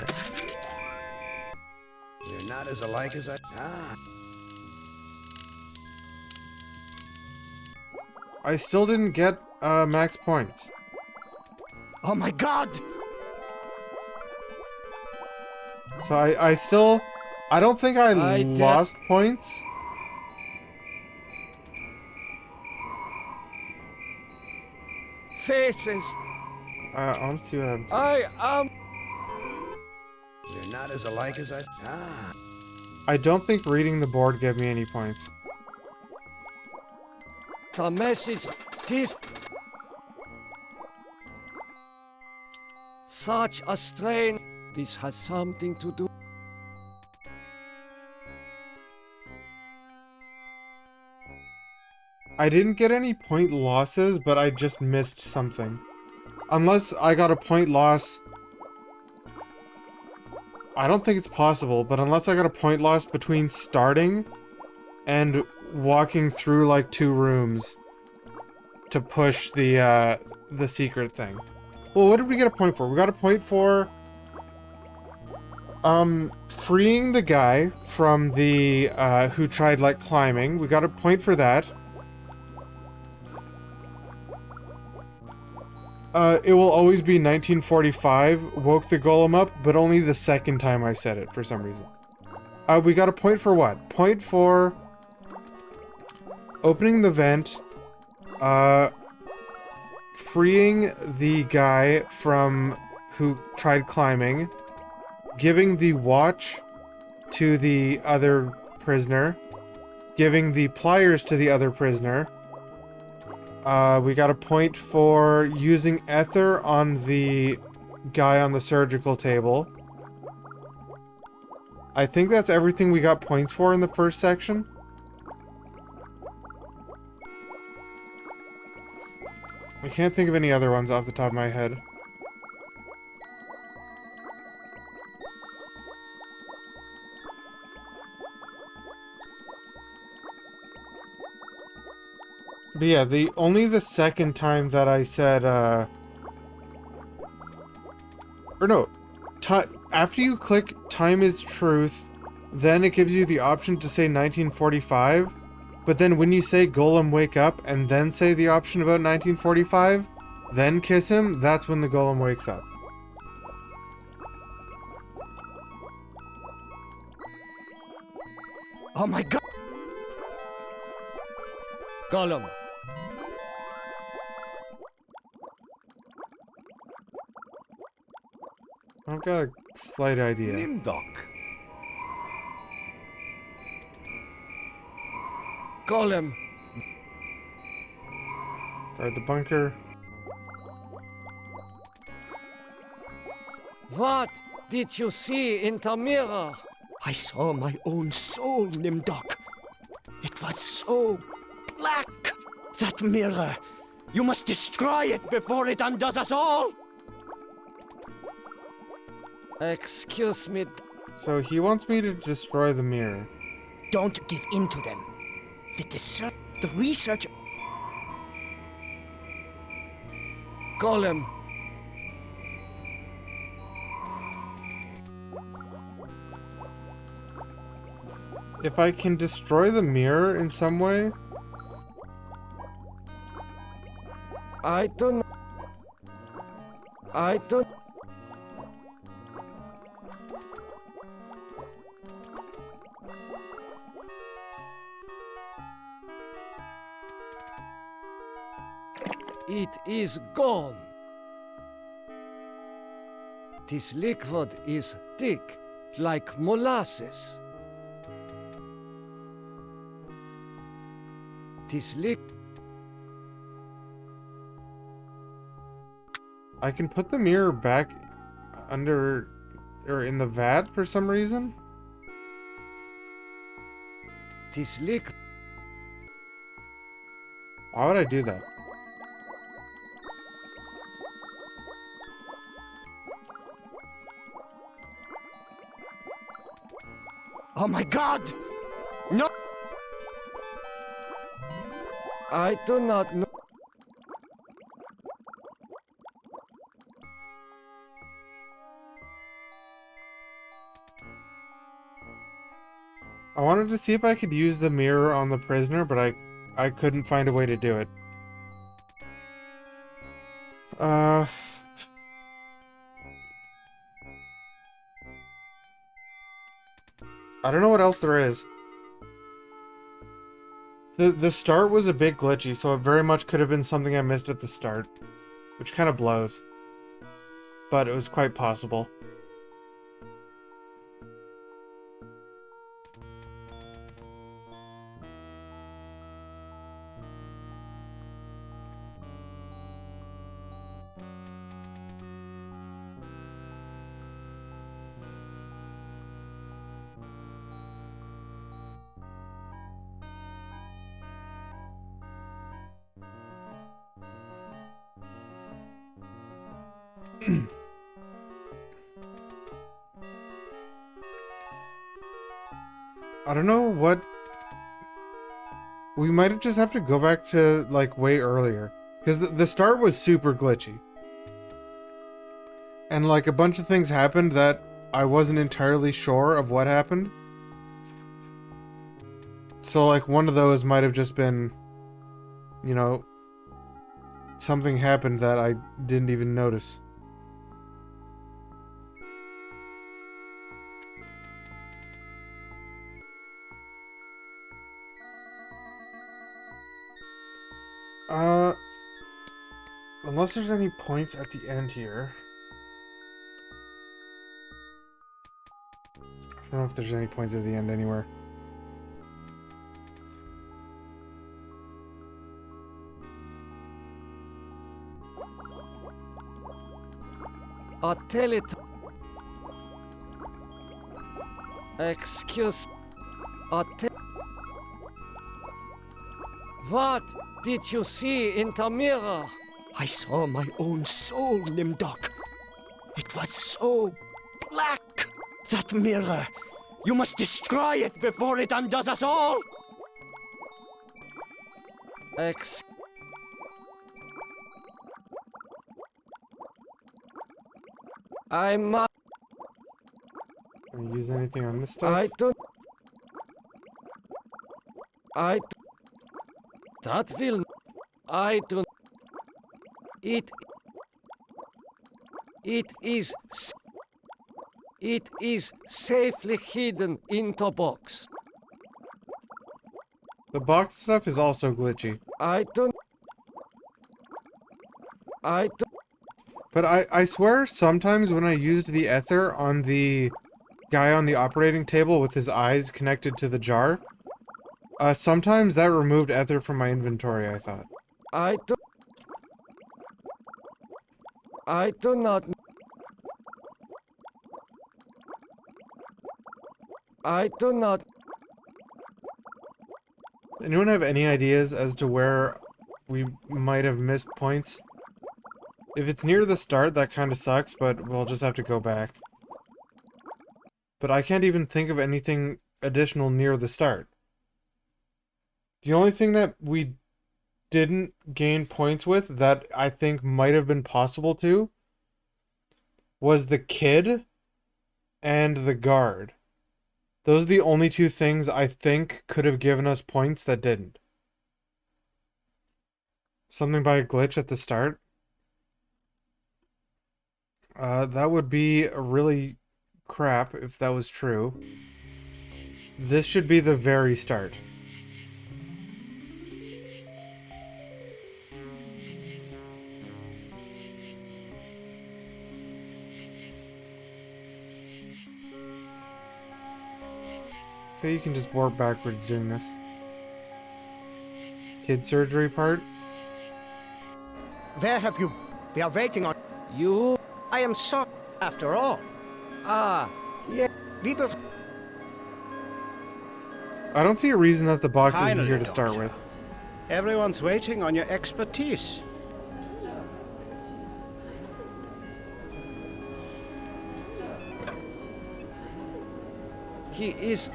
They're not as alike as I... I still didn't get max points. Oh my god! So I still... I don't think I lost points. Faces. Let's see what happens. I am. They're not as alike as I... I don't think reading the board gave me any points. The message is such a strain. This has something to do. I didn't get any point losses, but I just missed something. unless I got a point loss... I don't think it's possible, but unless I got a point loss between starting and walking through like 2 rooms to push the secret thing. Well, what did we get a point for? We got a point for freeing the guy from the who tried like climbing. We got a point for that. It will always be 1945, woke the golem up, but only the second time I said it for some reason. We got a point for what? Point for opening the vent, freeing the guy from who tried climbing, giving the watch to the other prisoner, giving the pliers to the other prisoner. We got a point for using ether on the guy on the surgical table. I think that's everything we got points for in the first section. I can't think of any other ones off the top of my head. But yeah, only the second time that I said, or no, after you click time is truth, then it gives you the option to say 1945, but then when you say golem wake up and then say the option about 1945, then kiss him, that's when the golem wakes up. Oh my god! Golem. I've got a slight idea. Nimdok. Golem. Guard the bunker. What did you see in the mirror? I saw my own soul, Nimdok. It was so black, that mirror. You must destroy it before it undoes us all. Excuse me. So he wants me to destroy the mirror. Don't give in to them. The research... Golem. If I can destroy the mirror in some way? I don't... It is gone. This liquid is thick, like molasses. This liquid... I can put the mirror back under or in the vat for some reason. This liquid... Why would I do that? Oh my god! No! I do not know. I wanted to see if I could use the mirror on the prisoner, but I couldn't find a way to do it. I don't know what else there is. The start was a bit glitchy, so it very much could have been something I missed at the start, which kind of blows. But it was quite possible. I don't know what... We might just have to go back to, like, way earlier. Because the start was super glitchy. And, like, a bunch of things happened that I wasn't entirely sure of what happened. So, like, one of those might have just been, you know, something happened that I didn't even notice. Unless there's any points at the end here. I don't know if there's any points at the end anywhere. Tell it. Excuse. What did you see in the mirror? I saw my own soul, Nimdok. It was so black. That mirror. You must destroy it before it undoes us all. I must. Can you use anything on this stuff? I don't. That will. I don't. It is. It is safely hidden in the box. The box stuff is also glitchy. I don't. But I swear sometimes when I used the ether on the guy on the operating table with his eyes connected to the jar, sometimes that removed ether from my inventory, I thought. I do not. I do not. Anyone have any ideas as to where we might have missed points? If it's near the start, that kind of sucks, but we'll just have to go back. But I can't even think of anything additional near the start. The only thing that we didn't gain points with that I think might have been possible to was the kid and the guard. Those are the only two things I think could have given us points that didn't. Something by a glitch at the start. That would be really crap if that was true. This should be the very start. Okay, you can just warp backwards doing this. Kid surgery part? Where have you... We are waiting on... You? I am sorry, after all. Yeah. We were... I don't see a reason that the box isn't Finally, here to start Doctor. with. Everyone's waiting on your expertise. He is.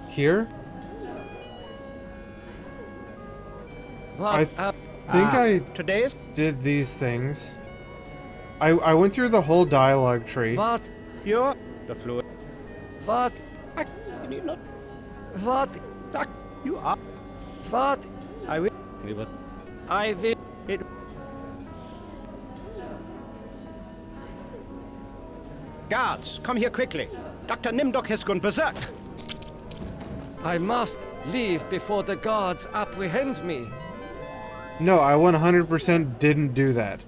Here? What? I think I did these things. I went through the whole dialogue tree. What? You're the fluid. What? You need not. What? You are. What? I will. We will. I will. It. Guards, come here quickly. Dr. Nimdok has gone berserk. I must leave before the guards apprehend me. No, I 100% didn't do that.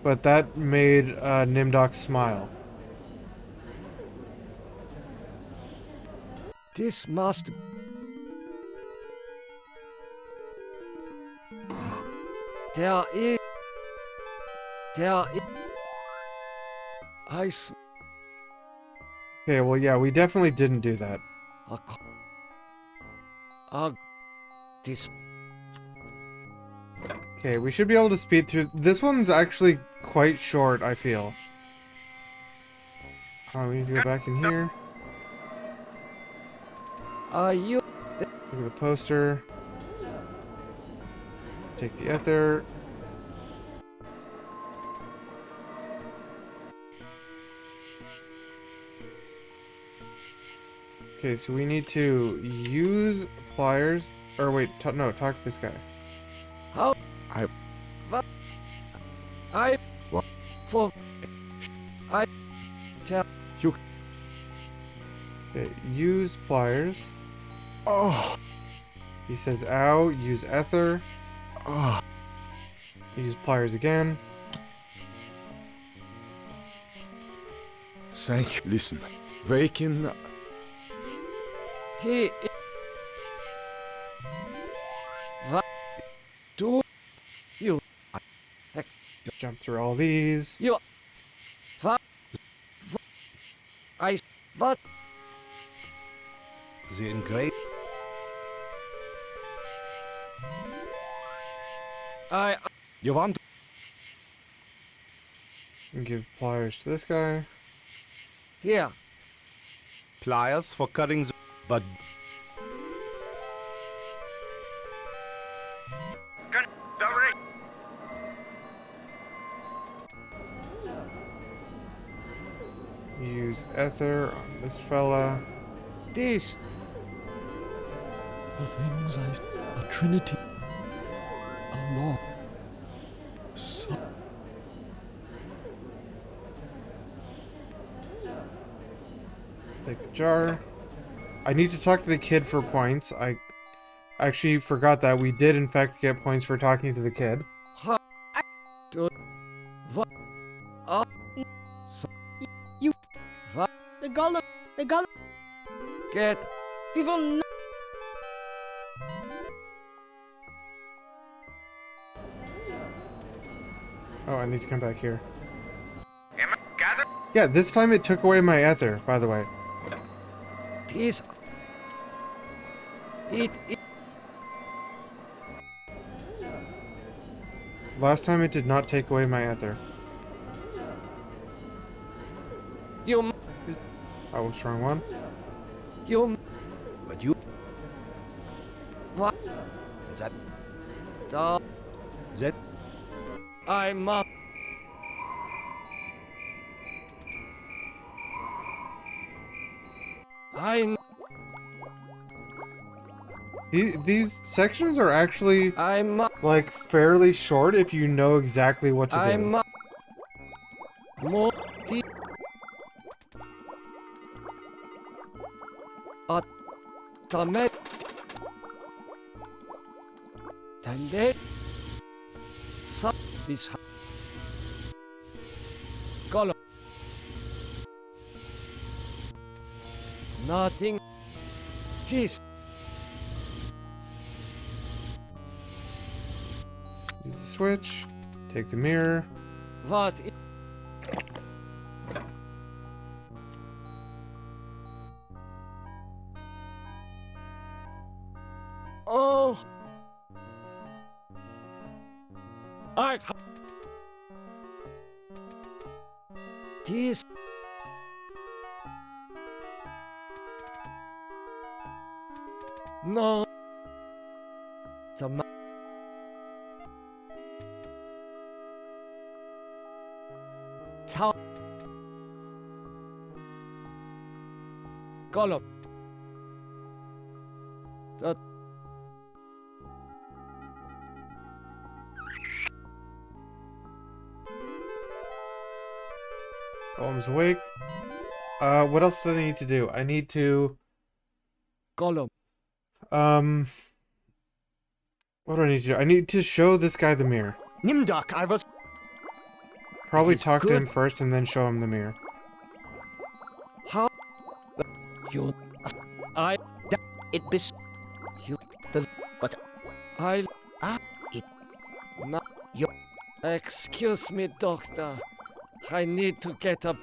But that made Nimdok smile. This must... There is... Okay, well, yeah, we definitely didn't do that. This... Okay, we should be able to speed through. This one's actually quite short, I feel. Oh, we need to go back in here. Are you? Look at the poster. Take the ether. Okay, so we need to use pliers. Or wait, no, talk to this guy. How? I. What? I. What? For. I. Tell you. Okay, use pliers. Oh. He says, ow, use ether. Oh. Use pliers again. Thank you. Listen. Waking. He. What do you? Jump through all these. You. What? I. What? The engraved. I. You want? And give pliers to this guy. Here. Pliers for cutting the. But. Use ether on this fella. This. The things a trinity. A law. So Take the jar. I need to talk to the kid for points. I actually forgot that we did in fact get points for talking to the kid. You. The golem. The golem. Get. We will not. Oh, I need to come back here. Yeah, this time it took away my ether, by the way. This. It. Last time it did not take away my ether. You. Oh, what's wrong one? You. But you. What? That. That. I'm up. These sections are actually like fairly short if you know exactly what to do. Nothing. This. Use the switch. Take the mirror. What? Oh. I. This. No. The Town. Golem. The Golem's awake. What else do I need to do? I need to... Golem. What do I need to do? I need to show this guy the mirror. Nimdok, I was... Probably talk to him first and then show him the mirror. How? You... I... It bis... You... The... But... I... It... No... You... Excuse me, doctor. I need to get up.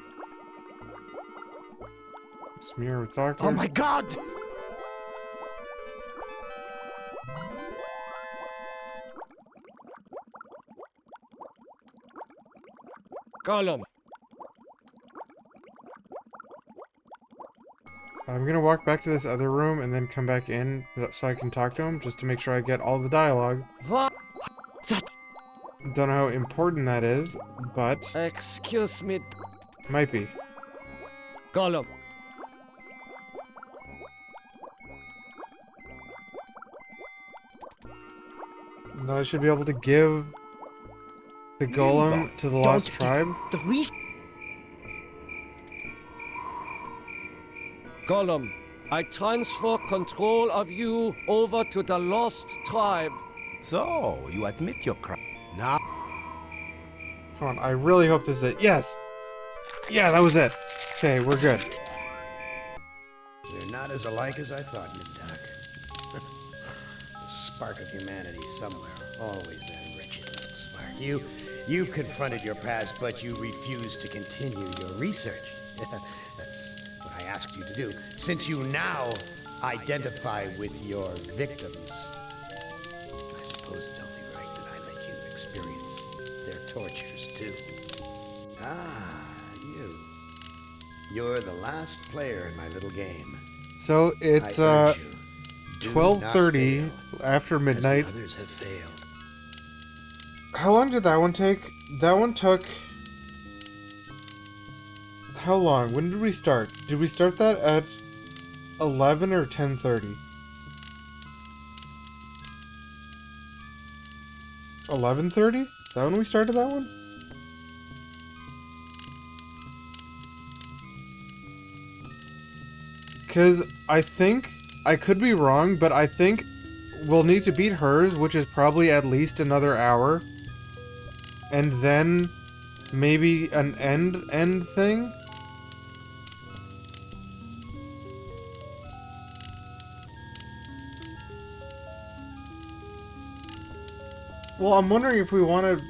This mirror with doctor. Oh my god! Gollum. I'm gonna walk back to this other room and then come back in so I can talk to him, just to make sure I get all the dialogue. What? Don't know how important that is, but... Excuse me. Might be. Gollum. Now I should be able to give the golem to the lost tribe. Gollum, I transfer control of you over to the lost tribe. So, you admit your crime. Now... Come on, I really hope this is it. Yes! Yeah, that was it. Okay, we're good. We're not as alike as I thought, Nimdoc. A spark of humanity somewhere. Always that wretched little spark. You've confronted your past, but you refuse to continue your research. That's what I asked you to do. Since you now identify with your victims, I suppose it's only right that I let you experience their tortures too. Ah, you're the last player in my little game. So it's 12:30 after midnight. As the others have failed. How long did that one take? That one took... How long? When did we start? Did we start that at 11 or 10:30? 11:30? Is that when we started that one? Because I think, I could be wrong, but I think we'll need to beat hers, which is probably at least another hour. And then maybe an end thing? Well, I'm wondering if we want to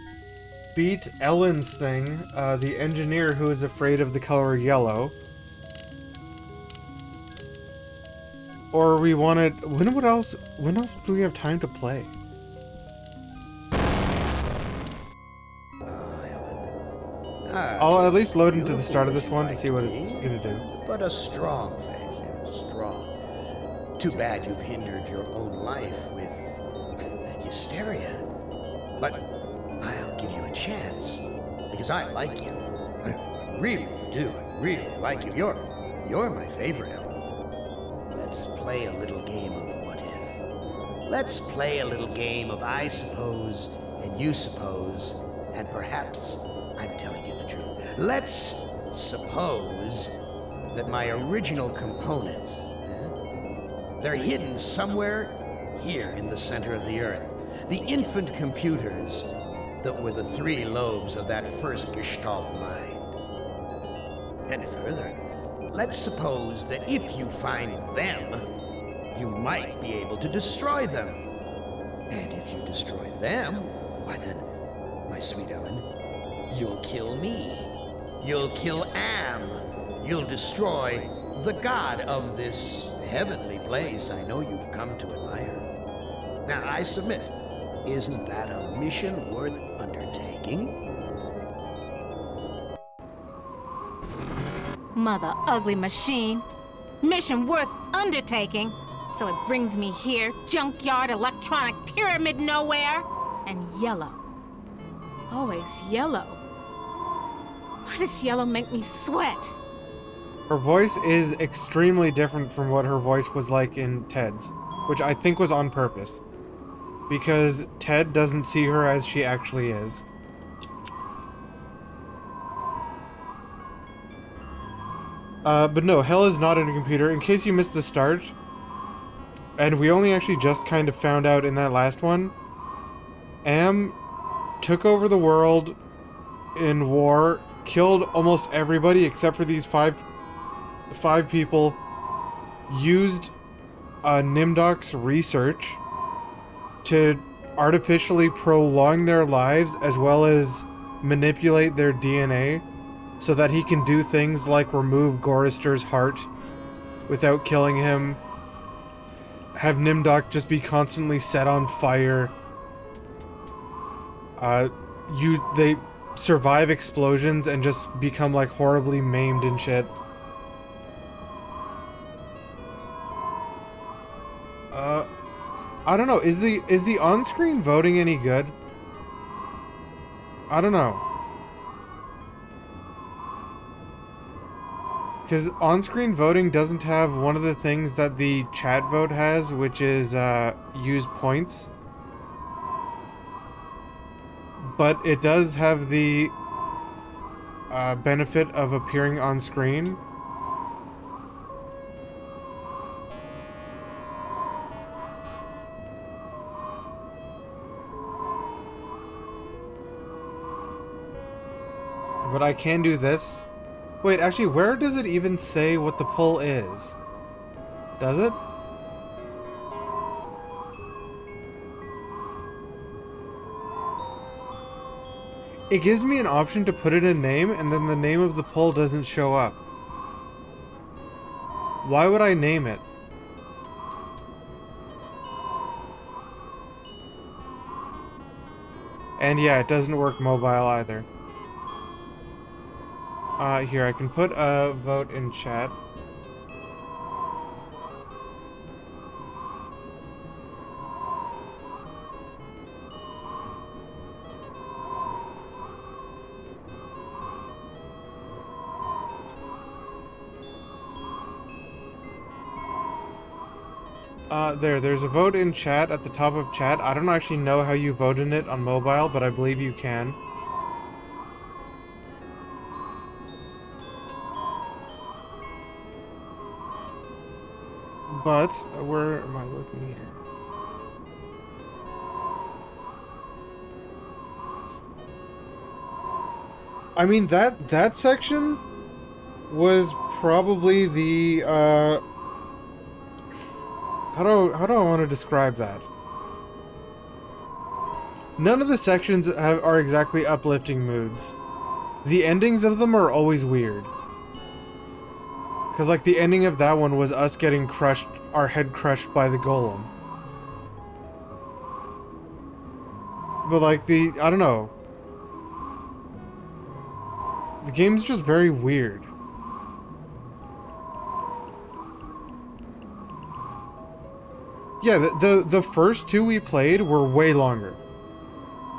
beat Ellen's thing, the engineer who is afraid of the color yellow. Or we wanted... When else do we have time to play? I'll at least load into the start of this one to see what it's gonna do. But a strong face, yeah, strong. Too bad you've hindered your own life with hysteria. But I'll give you a chance, because I like you. I really do. I really like you. You're my favorite, Ellen. Let's play a little game of what if. Let's play a little game of I suppose and you suppose, and perhaps I'm telling you the truth. Let's suppose that my original components, they're hidden somewhere here in the center of the Earth. The infant computers that were the three lobes of that first Gestalt mind. And further, let's suppose that if you find them, you might be able to destroy them. And if you destroy them, why then, my sweet Ellen, you'll kill me. You'll kill Am. You'll destroy the god of this heavenly place I know you've come to admire. Now, I submit, isn't that a mission worth undertaking? Mother ugly machine. Mission worth undertaking. So it brings me here, junkyard, electronic pyramid nowhere, and yellow. Always yellow. Why does yellow make me sweat? Her voice is extremely different from what her voice was like in Ted's, which I think was on purpose. Because Ted doesn't see her as she actually is. But no, Hell is not in a computer. In case you missed the start, and we only actually just kind of found out in that last one, Am took over the world in war, killed almost everybody except for these five people, used Nimdoc's research to artificially prolong their lives as well as manipulate their DNA so that he can do things like remove Gorister's heart without killing him, have Nimdoc just be constantly set on fire. survive explosions and just become like horribly maimed and shit. I don't know. Is the on-screen voting any good? I don't know. Because on-screen voting doesn't have one of the things that the chat vote has, which is use points. But it does have the benefit of appearing on screen. But I can do this. Wait, actually, where does it even say what the pull is? Does it? It gives me an option to put in a name, and then the name of the pull doesn't show up. Why would I name it? And yeah, it doesn't work mobile either. Here, I can put a vote in chat. There's a vote in chat at the top of chat. I don't actually know how you vote in it on mobile, but I believe you can. But, where am I looking here? I mean, that section was probably the, how do I want to describe that? None of the sections are exactly uplifting moods. The endings of them are always weird. Because, like, the ending of that one was us getting crushed, our head crushed by the golem. But, like, I don't know. The game's just very weird. Yeah, the first two we played were way longer.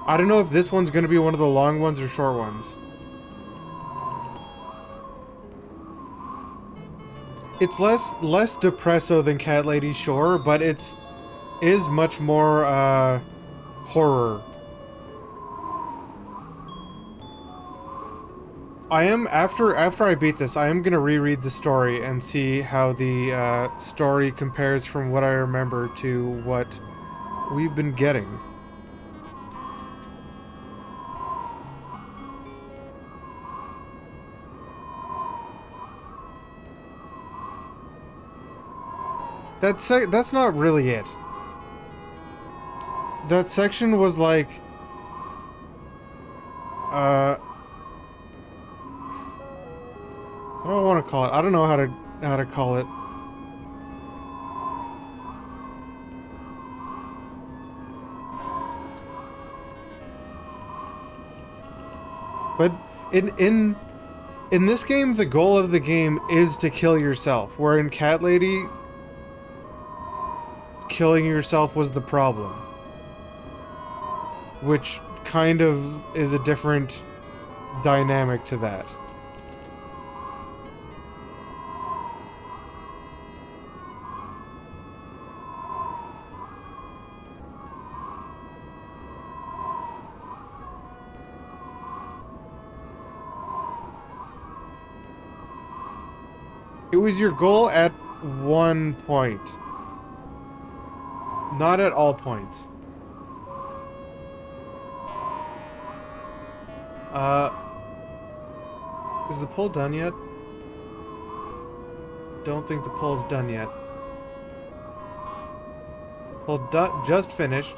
I don't know if this one's gonna be one of the long ones or short ones. It's less depresso than Cat Lady, sure, but is much more horror. After I beat this, I am gonna reread the story and see how the story compares from what I remember to what we've been getting. That's not really it. That section was like, what do I want to call it? I don't know how to call it. But in this game, the goal of the game is to kill yourself. Where in Cat Lady, killing yourself was the problem. Which kind of is a different dynamic to that. It was your goal at one point. Not at all points. Is the pull done yet? Don't think the pull's done yet. Pull just finished.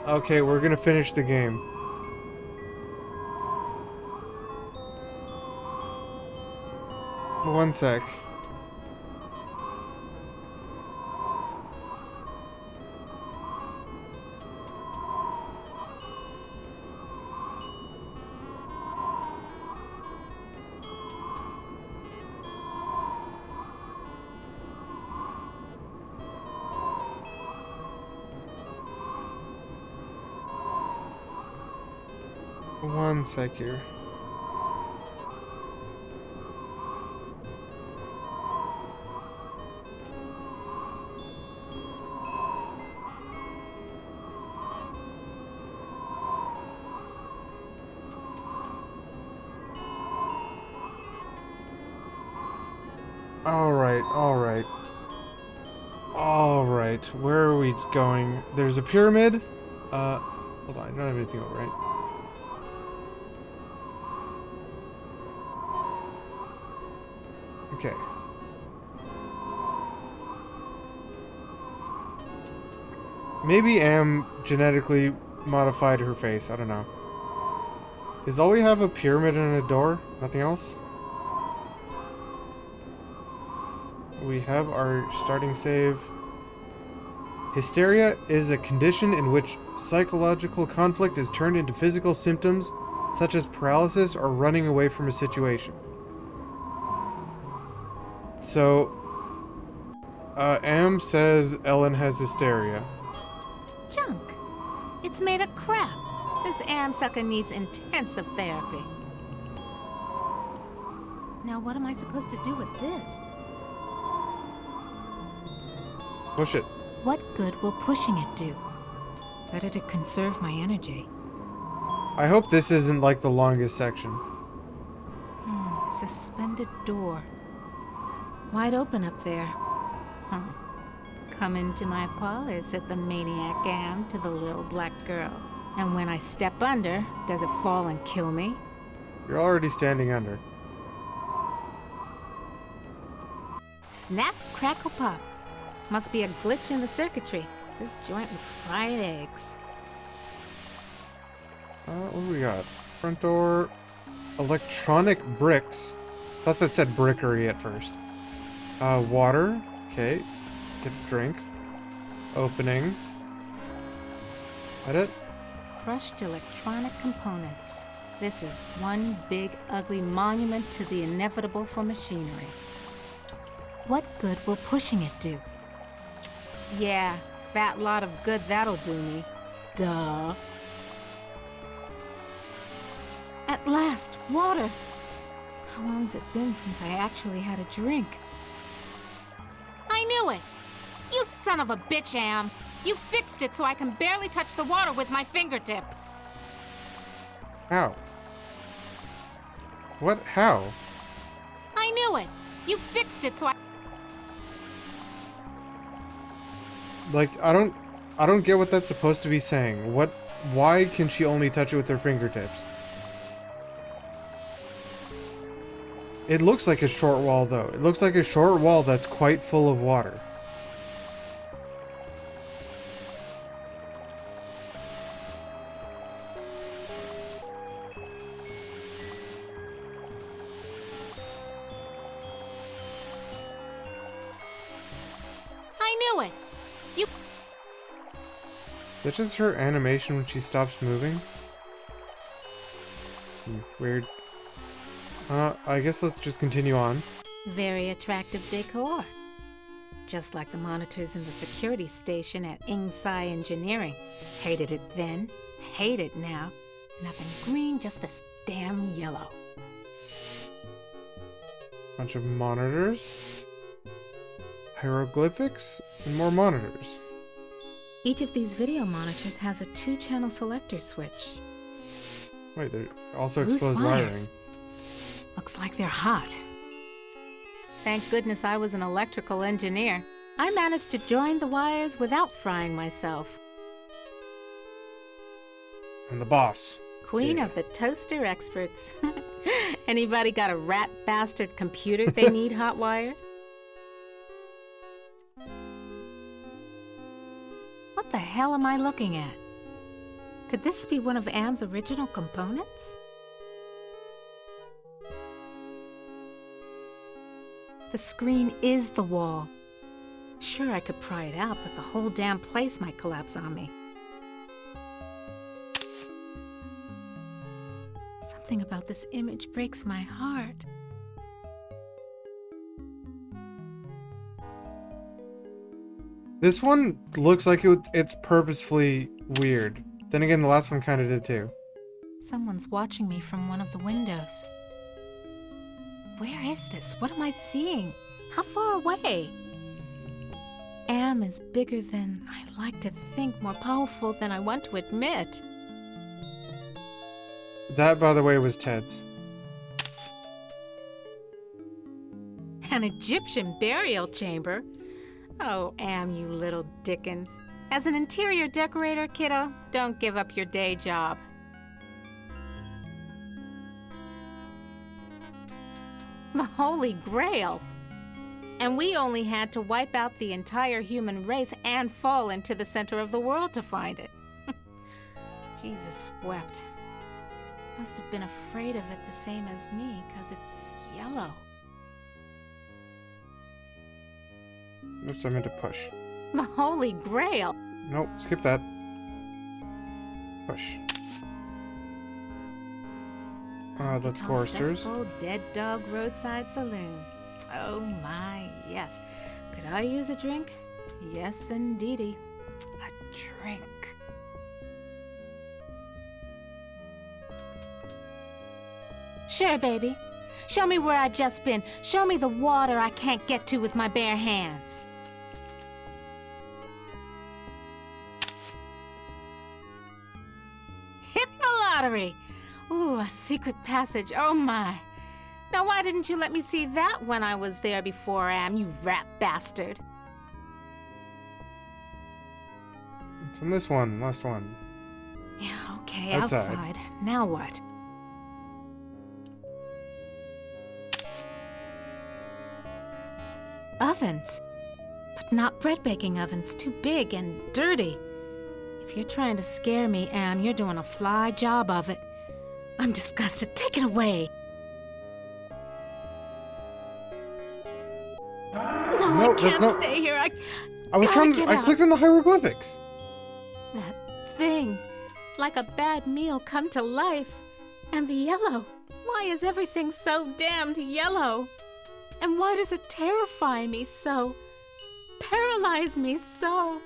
Okay, we're gonna finish the game. One sec. One sec here. Alright. Alright, where are we going? There's a pyramid. Hold on, I don't have anything over, right? Okay. Maybe Am genetically modified her face, I don't know. Does all we have a pyramid and a door? Nothing else? We have our starting save. Hysteria is a condition in which psychological conflict is turned into physical symptoms, such as paralysis or running away from a situation. So, Am says Ellen has hysteria. Junk. It's made of crap. This Am sucker needs intensive therapy. Now what am I supposed to do with this? Push it. What good will pushing it do? Better to conserve my energy. I hope this isn't like the longest section. Suspended door. Wide open up there. Huh. Come into my parlor, said the maniac Am to the little black girl. And when I step under, does it fall and kill me? You're already standing under. Snap, crackle, pop. Must be a glitch in the circuitry. This joint with fried eggs. What do we got? Front door. Electronic bricks. Thought that said brickery at first. Water. Okay. Get a drink. Opening. That it? Crushed electronic components. This is one big, ugly monument to the inevitable for machinery. What good will pushing it do? Yeah, fat lot of good that'll do me. Duh. At last, water! How long's it been since I actually had a drink? I knew it! You son of a bitch, Am! You fixed it so I can barely touch the water with my fingertips! How? What? How? I knew it! You fixed it so I... Like, I don't get what that's supposed to be saying. Why can she only touch it with her fingertips? It looks like a short wall, though. It looks like a short wall that's quite full of water. I knew it! You... That's just her animation when she stops moving. Weird. I guess let's just continue on. Very attractive decor. Just like the monitors in the security station at Ingsci Engineering. Hated it then, hate it now. Nothing green, just this damn yellow. Bunch of monitors. Hieroglyphics, and more monitors. Each of these video monitors has a 2-channel selector switch. Wait, they're also Loose exposed wires. wiring. Looks like they're hot. Thank goodness I was an electrical engineer. I managed to join the wires without frying myself. And the boss. Queen of the toaster experts. Anybody got a rat bastard computer they need hot wired? What the hell am I looking at? Could this be one of Am's original components? The screen is the wall. Sure, I could pry it out, but the whole damn place might collapse on me. Something about this image breaks my heart. This one looks like it's purposefully weird. Then again, the last one kind of did too. Someone's watching me from one of the windows. Where is this? What am I seeing? How far away? Am is bigger than I like to think, more powerful than I want to admit. That, by the way, was Ted's. An Egyptian burial chamber? Oh, Am, you little Dickens. As an interior decorator, kiddo, don't give up your day job. The Holy Grail! And we only had to wipe out the entire human race and fall into the center of the world to find it. Jesus wept. Must have been afraid of it the same as me, 'cause it's yellow. Oops, I meant to push. The Holy Grail! Nope, skip that. Push. That's Gorster's. Old Dead Dog Roadside Saloon. Oh my, yes. Could I use a drink? Yes, indeedy. A drink. Sure, baby. Show me where I just been. Show me the water I can't get to with my bare hands. Hit the lottery! Ooh, a secret passage. Oh my. Now why didn't you let me see that when I was there before, Am, you rat bastard? It's in this one, last one. Yeah, okay, outside. Now what? Ovens. But not bread baking ovens. Too big and dirty. If you're trying to scare me, Am, you're doing a fly job of it. I'm disgusted. Take it away. No, I can't stay here. I was trying to. I clicked on the hieroglyphics. That thing. Like a bad meal come to life. And the yellow. Why is everything so damned yellow? And why does it terrify me so? Paralyze me so?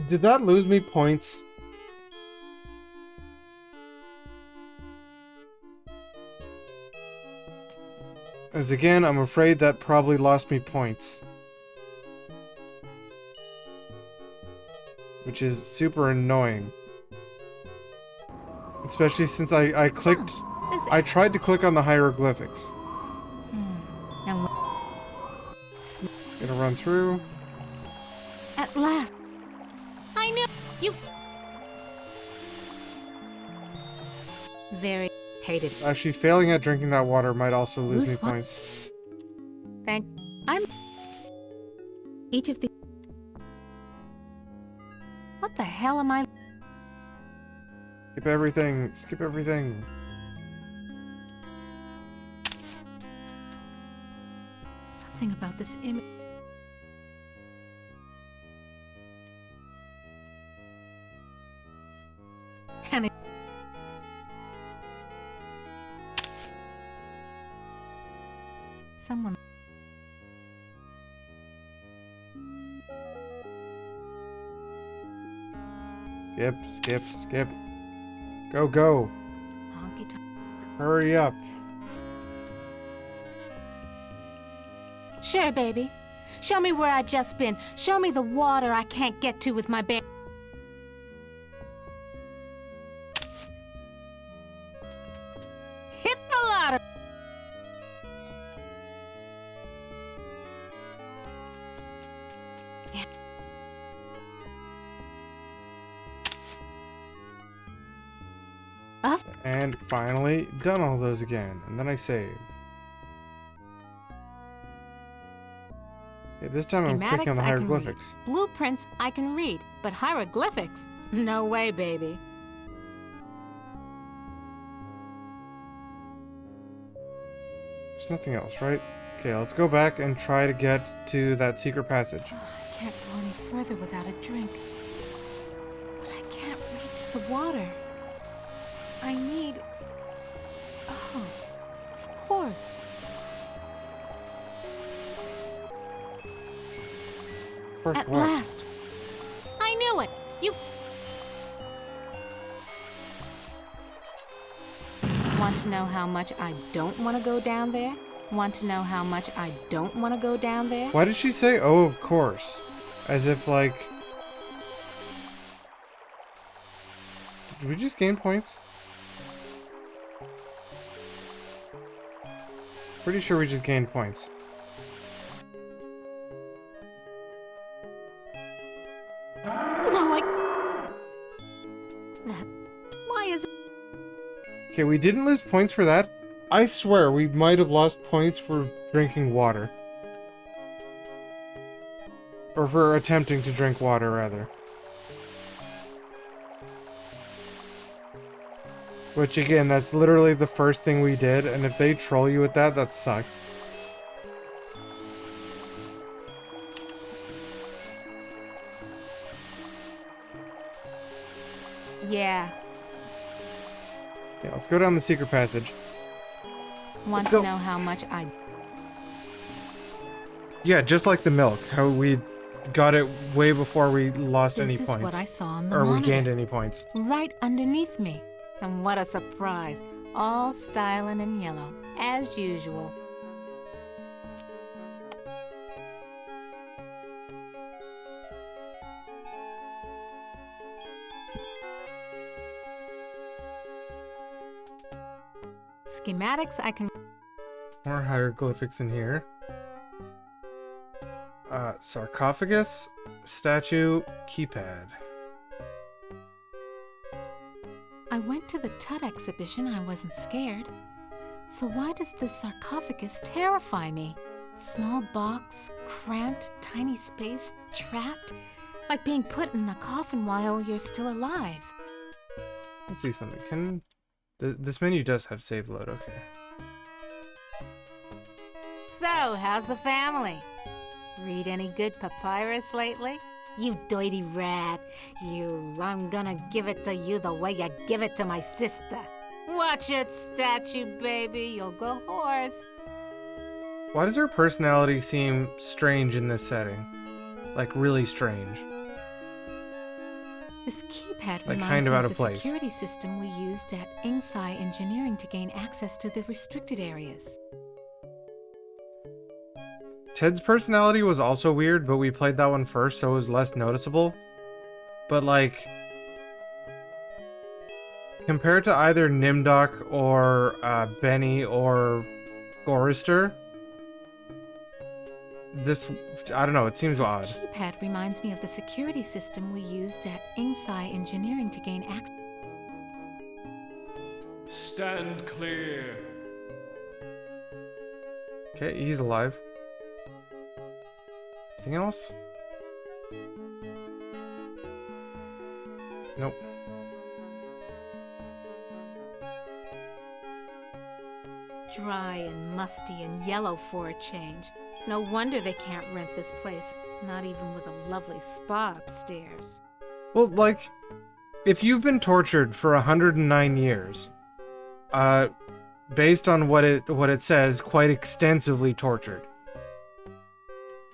Did that lose me points? As again, I'm afraid that probably lost me points. Which is super annoying. Especially since I clicked... I tried to click on the hieroglyphics. Gonna run through. At last. I knew you. Very hated. Actually, failing at drinking that water might also lose me what? points. I'm. Each of the. What the hell am I? Skip everything. Skip everything. Something about this image. And it... Someone... Skip, skip, skip. Go, go. Hurry up. Sure, baby. Show me where I just been. Show me the water I can't get to with my bare... Hit the lottery! Yeah. And finally, done all those again. And then I save. Okay, this time I'm clicking on the hieroglyphics. Blueprints I can read, but hieroglyphics? No way, baby. There's nothing else, right? Okay, let's go back and try to get to that secret passage. I can't go any further without a drink. But I can't reach the water. I need... Oh, of course. At last. I knew it. You... Want to know how much I don't want to go down there? Want to know how much I don't want to go down there? Why did she say, oh, of course? As if, like... Did we just gain points? Pretty sure we just gained points. No, why is it? Okay, we didn't lose points for that. I swear we might have lost points for drinking water. Or for attempting to drink water, rather. Which, again, that's literally the first thing we did, and if they troll you with that, that sucks. Yeah. Yeah, let's go down the secret passage. Want Let's to go. know how much I... Yeah, just like the milk, how we got it way before we lost any This is points. what I saw on the or we monitor. gained any points. Right underneath me. And what a surprise. All styling in yellow, as usual. Schematics I can... More hieroglyphics in here. Sarcophagus, statue, keypad. I went to the Tut exhibition, I wasn't scared. So why does this sarcophagus terrify me? Small box, cramped, tiny space, trapped, like being put in a coffin while you're still alive. Let's see something. Can this menu does have save load? Okay. So, how's the family? Read any good papyrus lately? You dirty rat. You, I'm gonna give it to you the way you give it to my sister. Watch it, statue baby, you'll go hoarse. Why does her personality seem strange in this setting? Like, really strange. This keypad Like, reminds kind of me out of of the place. security system we used at Ingsai Engineering to gain access to the restricted areas. Ted's personality was also weird, but we played that one first, so it was less noticeable. But, like, compared to either Nimdok or Benny or Gorister, this, I don't know, it seems odd. This keypad reminds me of the security system we used at Ingsai Engineering to gain access. Stand clear. Okay, he's alive. Anything else? Nope. Dry and musty and yellow for a change. No wonder they can't rent this place, not even with a lovely spa upstairs. Well, like, if you've been tortured for 109 years, based on what it says, quite extensively tortured.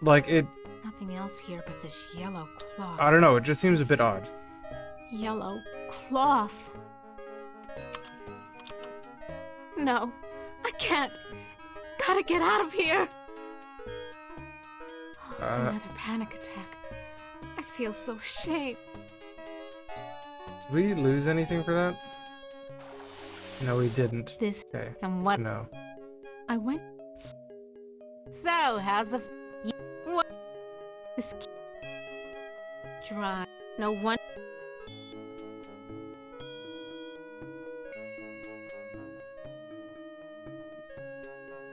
Like, it... Nothing else here but this yellow cloth. I don't know, it just seems a bit odd. Yellow cloth. No, I can't. Gotta get out of here. Another panic attack. I feel so ashamed. Did we lose anything for that? No, we didn't. This okay. And what? No. I went. So, how's the? What? This dry. No one.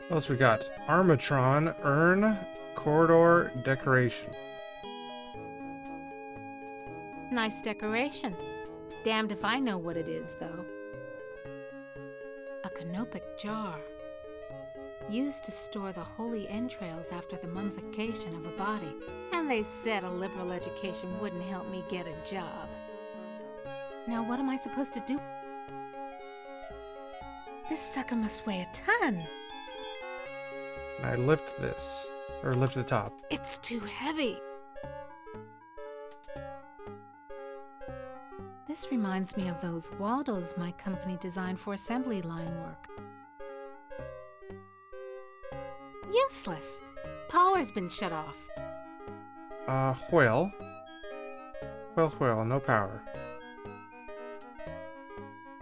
What else we got? Armatron, urn, corridor, decoration. Nice decoration. Damned if I know what it is, though. A canopic jar. Used to store the holy entrails after the mummification of a body. And they said a liberal education wouldn't help me get a job. Now what am I supposed to do? This sucker must weigh a ton. I lift this. Or lift the top. It's too heavy. This reminds me of those waddles my company designed for assembly line work. Useless. Power's been shut off. Well, no power.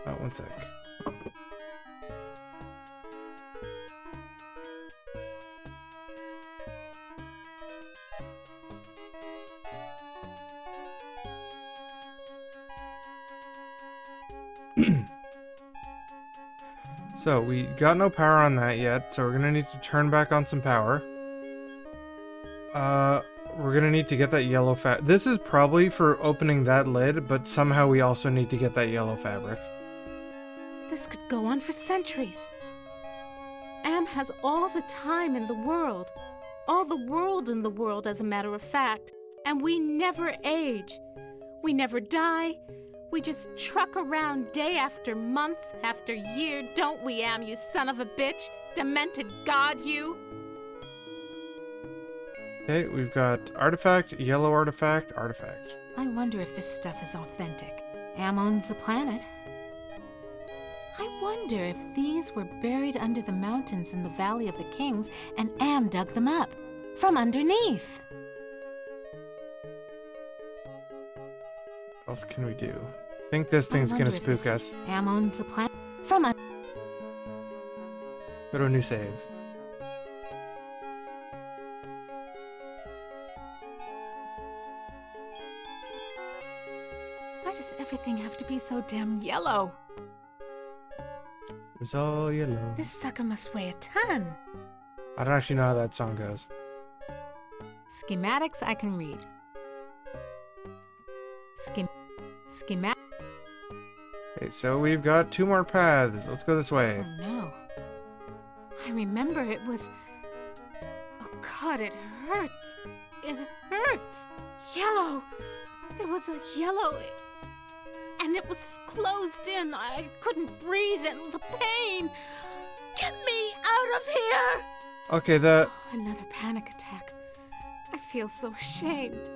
Oh, one sec. So, we got no power on that yet, so we're gonna need to turn back on some power. We're gonna need to get that yellow This is probably for opening that lid, but somehow we also need to get that yellow fabric. This could go on for centuries. Am has all the time in the world. All the world in the world, as a matter of fact. And we never age. We never die. We just truck around day after month after year, don't we, Am, you son of a bitch? Demented god, you! Okay, we've got artifact, yellow artifact, artifact. I wonder if this stuff is authentic. Am owns the planet. I wonder if these were buried under the mountains in the Valley of the Kings and Am dug them up from underneath. What else can we do? I think this thing's gonna spook us. Am owns the planet from a... Go to a new save. Why does everything have to be so damn yellow? It's all yellow. This sucker must weigh a ton. I don't actually know how that song goes. Schematics I can read. Schematic. Okay, so we've got 2 more paths. Let's go this way. Oh no. I remember it was... Oh God, it hurts. It hurts. Yellow. There was a yellow... And it was closed in. I couldn't breathe and the pain. Get me out of here! Okay, Another panic attack. I feel so ashamed.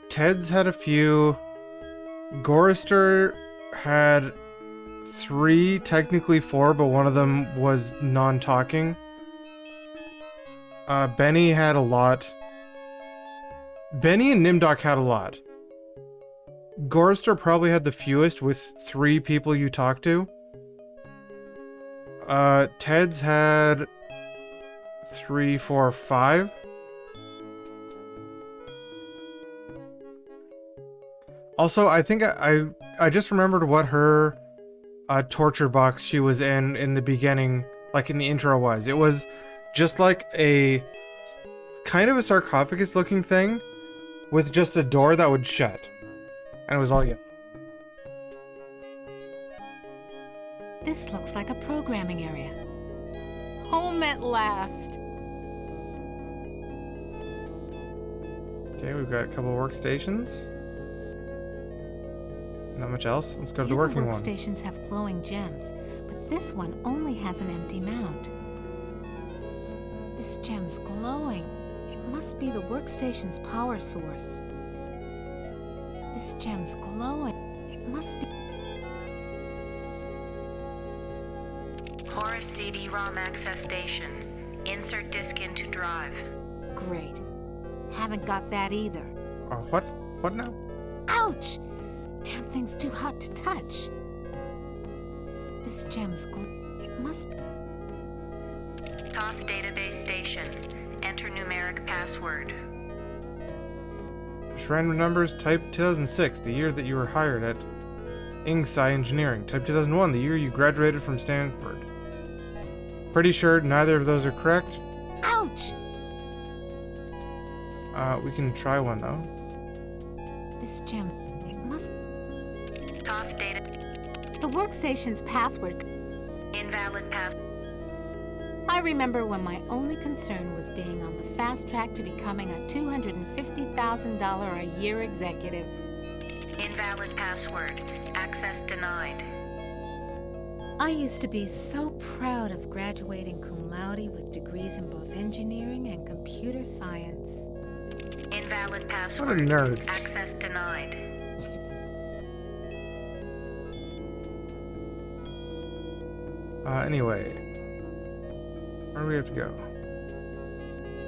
Ted's had a few. Gorister had 3, technically 4, but one of them was non-talking. Benny had a lot. Benny and Nimdok had a lot. Gorister probably had the fewest with 3 people you talked to. Ted's had 3, 4, 5. Also, I think I just remembered what her torture box she was in the beginning, like in the intro was. It was just like a kind of a sarcophagus looking thing with just a door that would shut. And it was all yellow. This looks like a programming area. Home at last. Okay, we've got a couple of workstations. Not much else. Let's go to the working one. Workstations have glowing gems, but this one only has an empty mount. This gem's glowing. It must be the workstation's power source. This gem's glowing. It must be... Horace CD-ROM access station. Insert disk into drive. Great. Haven't got that either. What? What now? Ouch! Damn thing's too hot to touch. This gem's it must be... Toth database station. Enter numeric password. Just random numbers. Type 2006, the year that you were hired at Inksci Engineering. Type 2001, the year you graduated from Stanford. Pretty sure neither of those are correct. Ouch! We can try one though. This gem, it must... Toth data... The workstation's password... Invalid pass... I remember when my only concern was being on the fast track to becoming a $250,000 a year executive. Invalid password. Access denied. I used to be so proud of graduating cum laude with degrees in both engineering and computer science. Invalid What password. a nerd. Access denied. Anyway. Where do we have to go?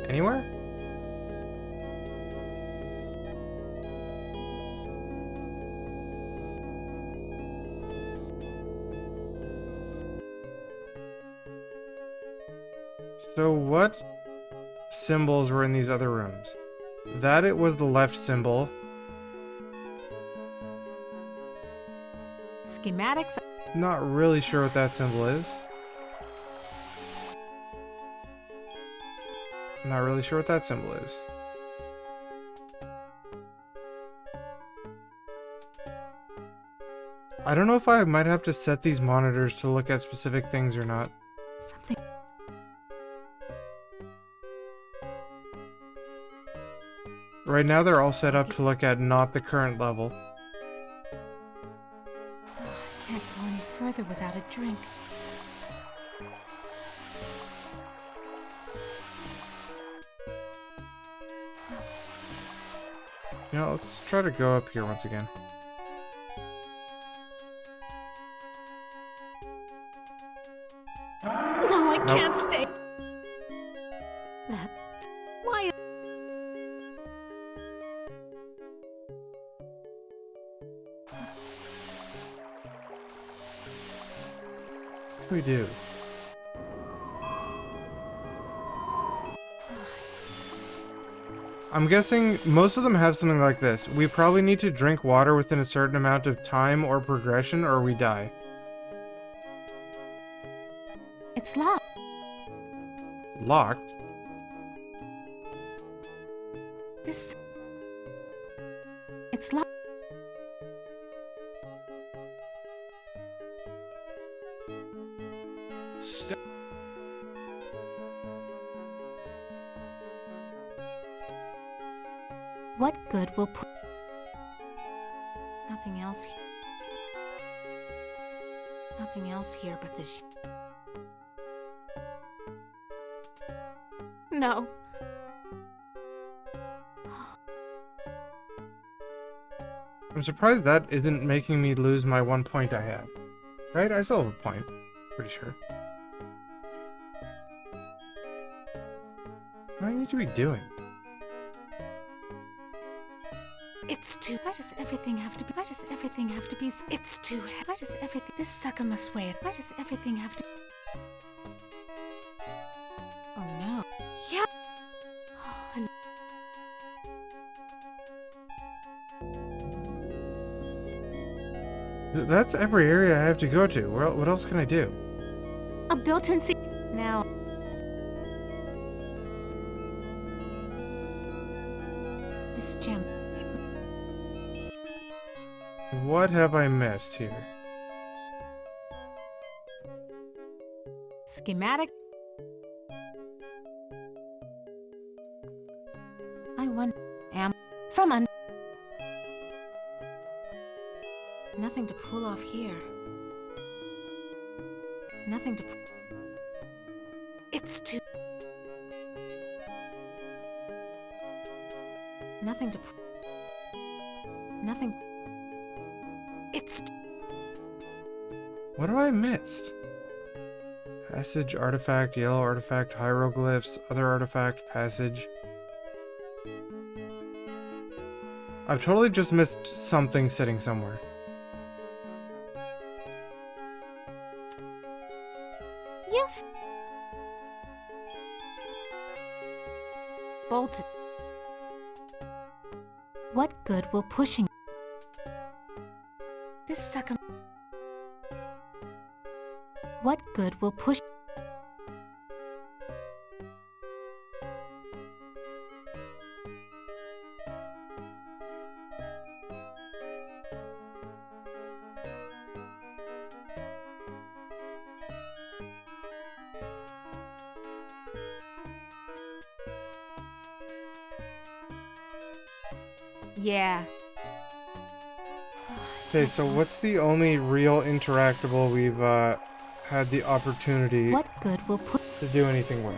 Anywhere? So what symbols were in these other rooms? That it was the left symbol. Schematics. Not really sure what that symbol is. Not really sure what that symbol is. I don't know if I might have to set these monitors to look at specific things or not. Something. Right now they're all set up to look at not the current level. Can't go any further without a drink. You know, let's try to go up here once again. No, I Nope. can't stay. That. Why? What do we do? I'm guessing most of them have something like this. We probably need to drink water within a certain amount of time or progression or we die. It's locked. Locked? This. It's locked. Step. What good will put? Nothing else. Nothing else here but this. No. I'm surprised that isn't making me lose my 1 point I had. Right? I still have a point. Pretty sure. What do I need to be doing? It's too. Why does everything have to be? Why does everything have to be? It's too. Why does everything? This sucker must weigh it. Why does everything have to? Oh no. Yeah. Oh, That's every area I have to go to. What else can I do? a built-in seat. Now. This gem. What have I missed here? Schematic. I wonder. Am from un. Nothing to pull off here. Nothing to. It's too. Nothing to. Nothing. It's. What have I missed? Passage, artifact, yellow artifact, hieroglyphs, other artifact, passage. I've totally just missed something sitting somewhere. Yes. Bolted. What good will pushing? This sucker. What good will push? Yeah. Okay, so what's the only real interactable we've had the opportunity What good will put? to do anything with?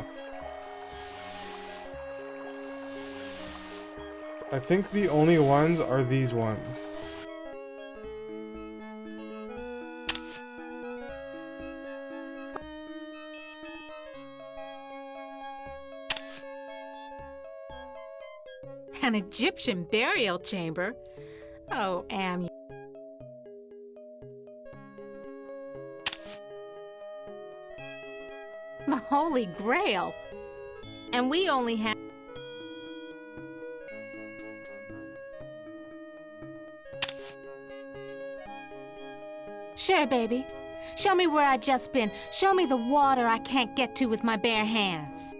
I think the only ones are these ones. An Egyptian burial chamber? Oh, Am. The Holy Grail. And we only have... Sure, baby. Show me where I just been. Show me the water I can't get to with my bare hands.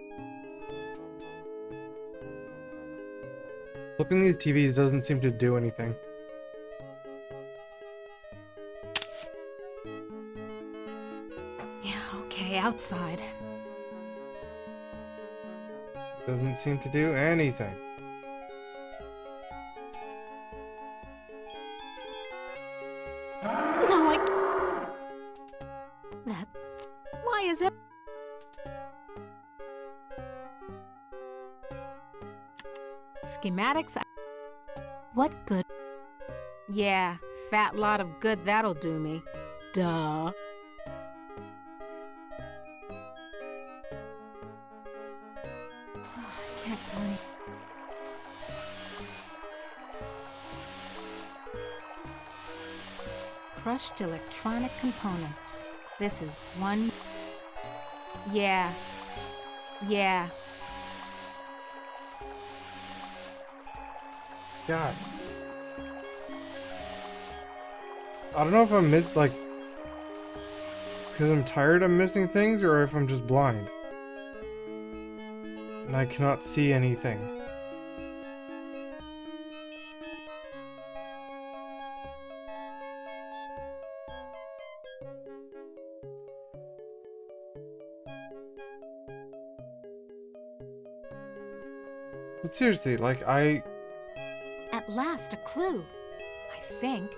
Flipping these TVs doesn't seem to do anything. Yeah, okay, outside. Doesn't seem to do anything. No, That... Why is it... Schematics... What good? Yeah, fat lot of good that'll do me. Duh. I can't believe... Crushed electronic components. This is one... Yeah. Yeah. God. I don't know if I'm like... Because I'm tired I'm missing things, or if I'm just blind. And I cannot see anything. But seriously, like, At last, a clue. I think.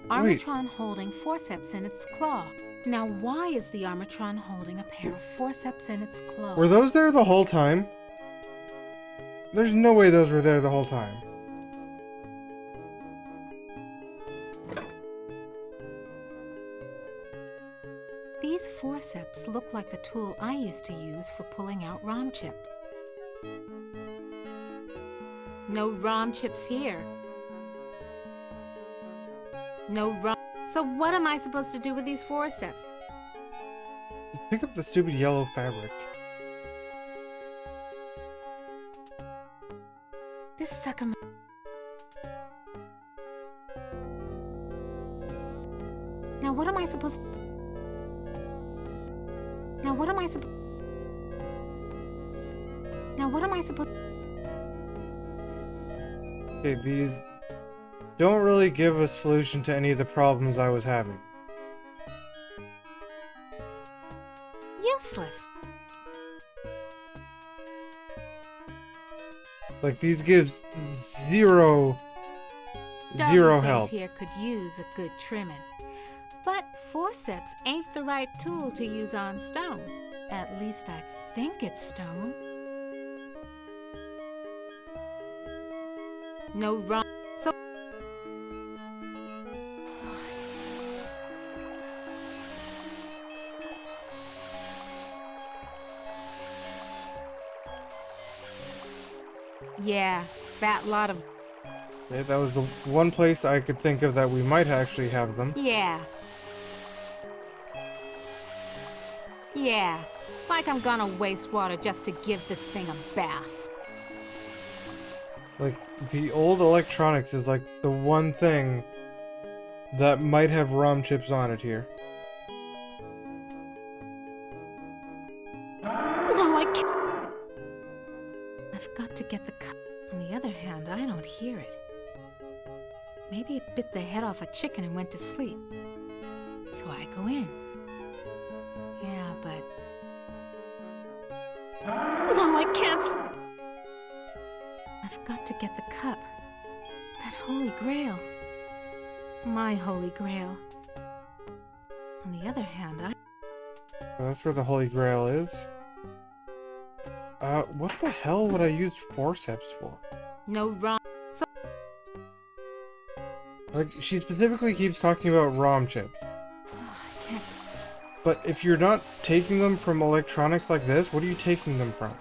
Wait. Armatron holding forceps in its claw. Now, why is the Armatron holding a pair of forceps in its claw? Were those there the whole time? There's no way those were there the whole time. These forceps look like the tool I used to use for pulling out ROM chips. No ROM chips here. No ROM... So what am I supposed to do with these forceps? Pick up the stupid yellow fabric. This sucker... Now what am I supposed... Now what am I supposed... Now what am I supposed... Okay, these don't really give a solution to any of the problems I was having. Useless. Like, these gives zero Things help. here could use a good trimming. But forceps ain't the right tool to use on stone. At least I think it's stone. No wrong. So yeah, fat lot of... Okay, that was the one place I could think of that we might actually have them. Yeah. Yeah, like I'm gonna waste water just to give this thing a bath. Like, the old electronics is like the one thing that might have ROM chips on it here. No, I can't. I've got to get the cup. On the other hand, I don't hear it. Maybe it bit the head off a chicken and went to sleep. So I go in. Yeah, but... No, I can't. I've got to get the cup. That Holy Grail. My Holy Grail. On the other hand, I... Well, that's where the Holy Grail is. What the hell would I use forceps for? No wrong. So Like, she specifically keeps talking about ROM chips. I can't. But if you're not taking them from electronics like this, what are you taking them from?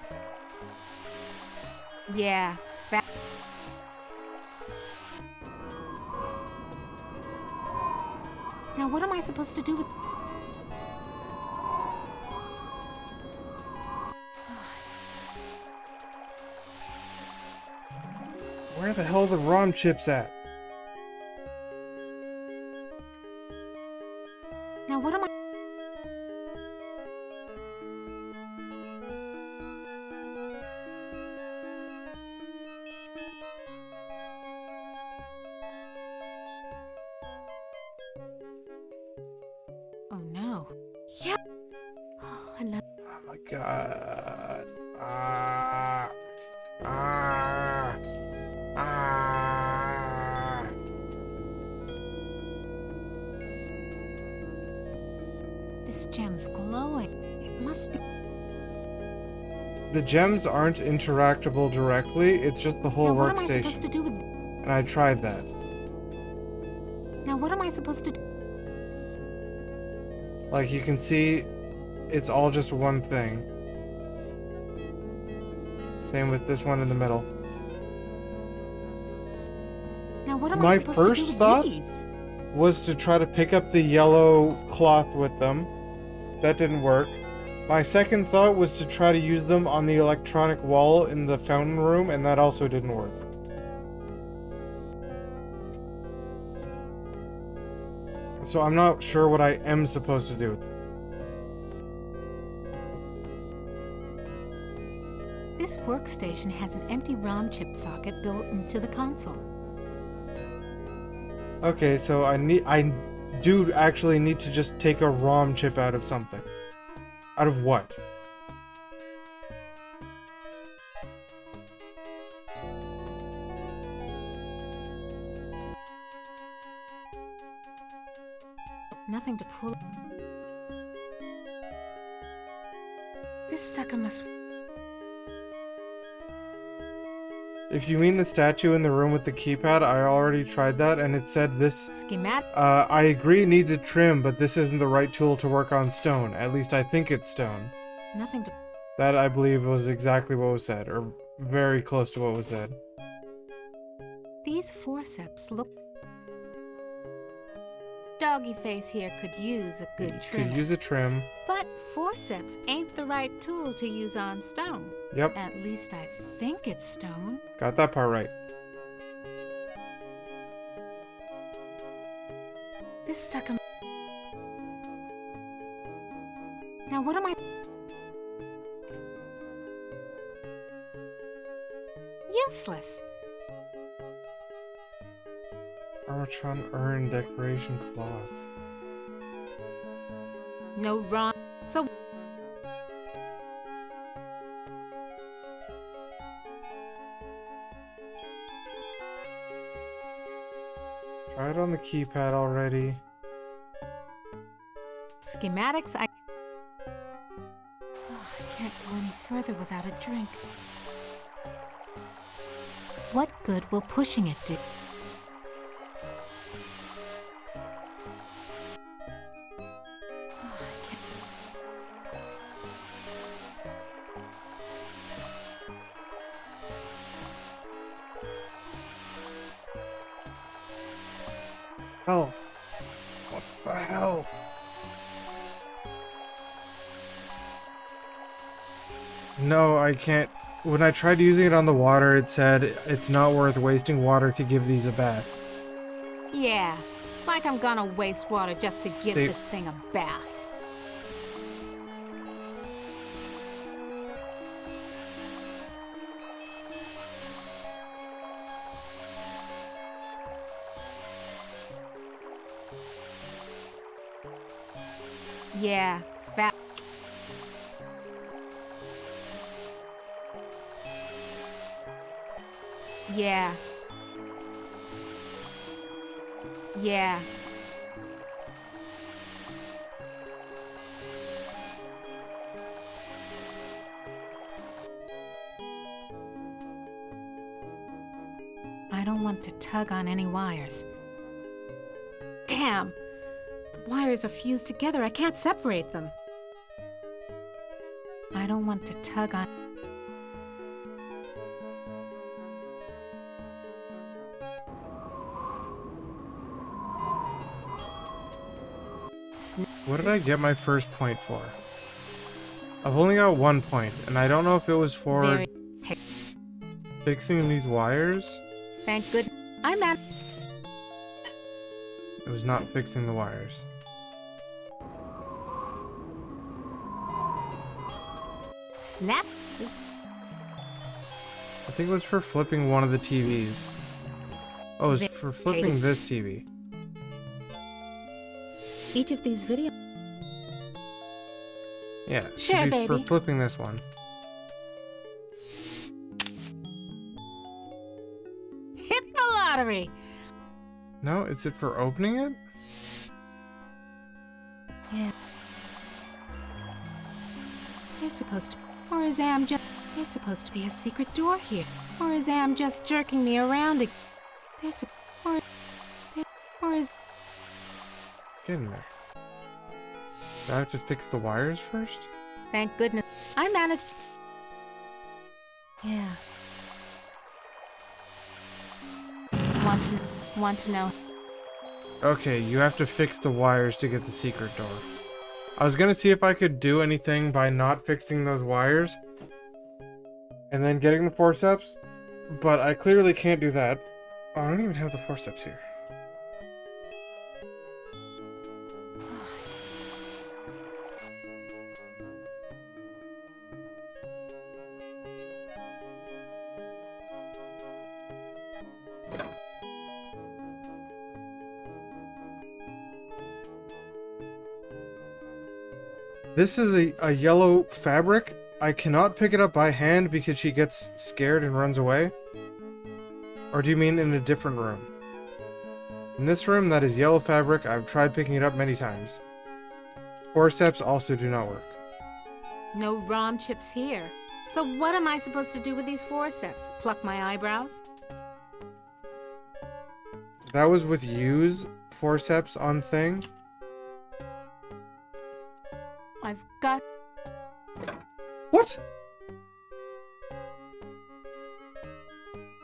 Yeah. Now what am I supposed to do with... Where the hell are the ROM chips at? Now what am I... Oh no. Yep. Oh, and oh my god. this gem's glowing. It must be... The gems aren't interactable directly, it's just the whole Now what am I supposed workstation. to do with... And I tried that. Now what am I supposed to do? Like, you can see, it's all just one thing. Same with this one in the middle. Now what am My I supposed first to do with thought these? was to try to pick up the yellow cloth with them. That didn't work. My second thought was to try to use them on the electronic wall in the fountain room, and that also didn't work. So I'm not sure what I am supposed to do with them. This workstation has an empty ROM chip socket built into the console. Okay, so I do actually need to just take a ROM chip out of something. Out of what? Nothing to pull. This sucker must... If you mean the statue in the room with the keypad, I already tried that, and it said this... Schematic? I agree it needs a trim, but this isn't the right tool to work on stone. At least I think it's stone. Nothing to... That, I believe, was exactly what was said, or very close to what was said. These forceps look... Doggy face here could use a good trim. Could use a trim. But forceps ain't the right tool to use on stone. Yep. At least I think it's stone. Got that part right. This sucker... Now what am I... Useless. Armatron urn decoration cloth. No wrong. So... Tried on the keypad already. Schematics, I can't go any further without a drink. What good will pushing it do? Hell. What the hell? No, I can't. When I tried using it on the water, it said it's not worth wasting water to give these a bath. Yeah, like I'm gonna waste water just to give this thing a bath. Yeah, fat. Yeah. Yeah. I don't want to tug on any wires. Damn! The wires are fused together. I can't separate them. I don't want to tug on... What did I get my first point for? I've only got 1 point, and I don't know if it was for Very... fixing these wires. Thank good. I'm at... It was not fixing the wires. Snap. I think it was for flipping one of the TVs. Oh, it was for flipping this TV. Each of these videos... Yeah, it Sure, should be for baby. flipping this one. Hit the lottery! No, is it for opening it? Yeah. There's supposed to... Or is Am just... There's supposed to be a secret door here. Or is Am just jerking me around? There's a... Or is... Get in there. Do I have to fix the wires first? Thank goodness. I managed... Yeah. Want to know... Okay, you have to fix the wires to get the secret door. I was gonna see if I could do anything by not fixing those wires and then getting the forceps, but I clearly can't do that. Oh, I don't even have the forceps here. This is a yellow fabric. I cannot pick it up by hand because she gets scared and runs away. Or do you mean in a different room? In this room, that is yellow fabric. I've tried picking it up many times. Forceps also do not work. No ROM chips here. So what am I supposed to do with these forceps? Pluck my eyebrows? That was with use forceps on thing. I've got... What?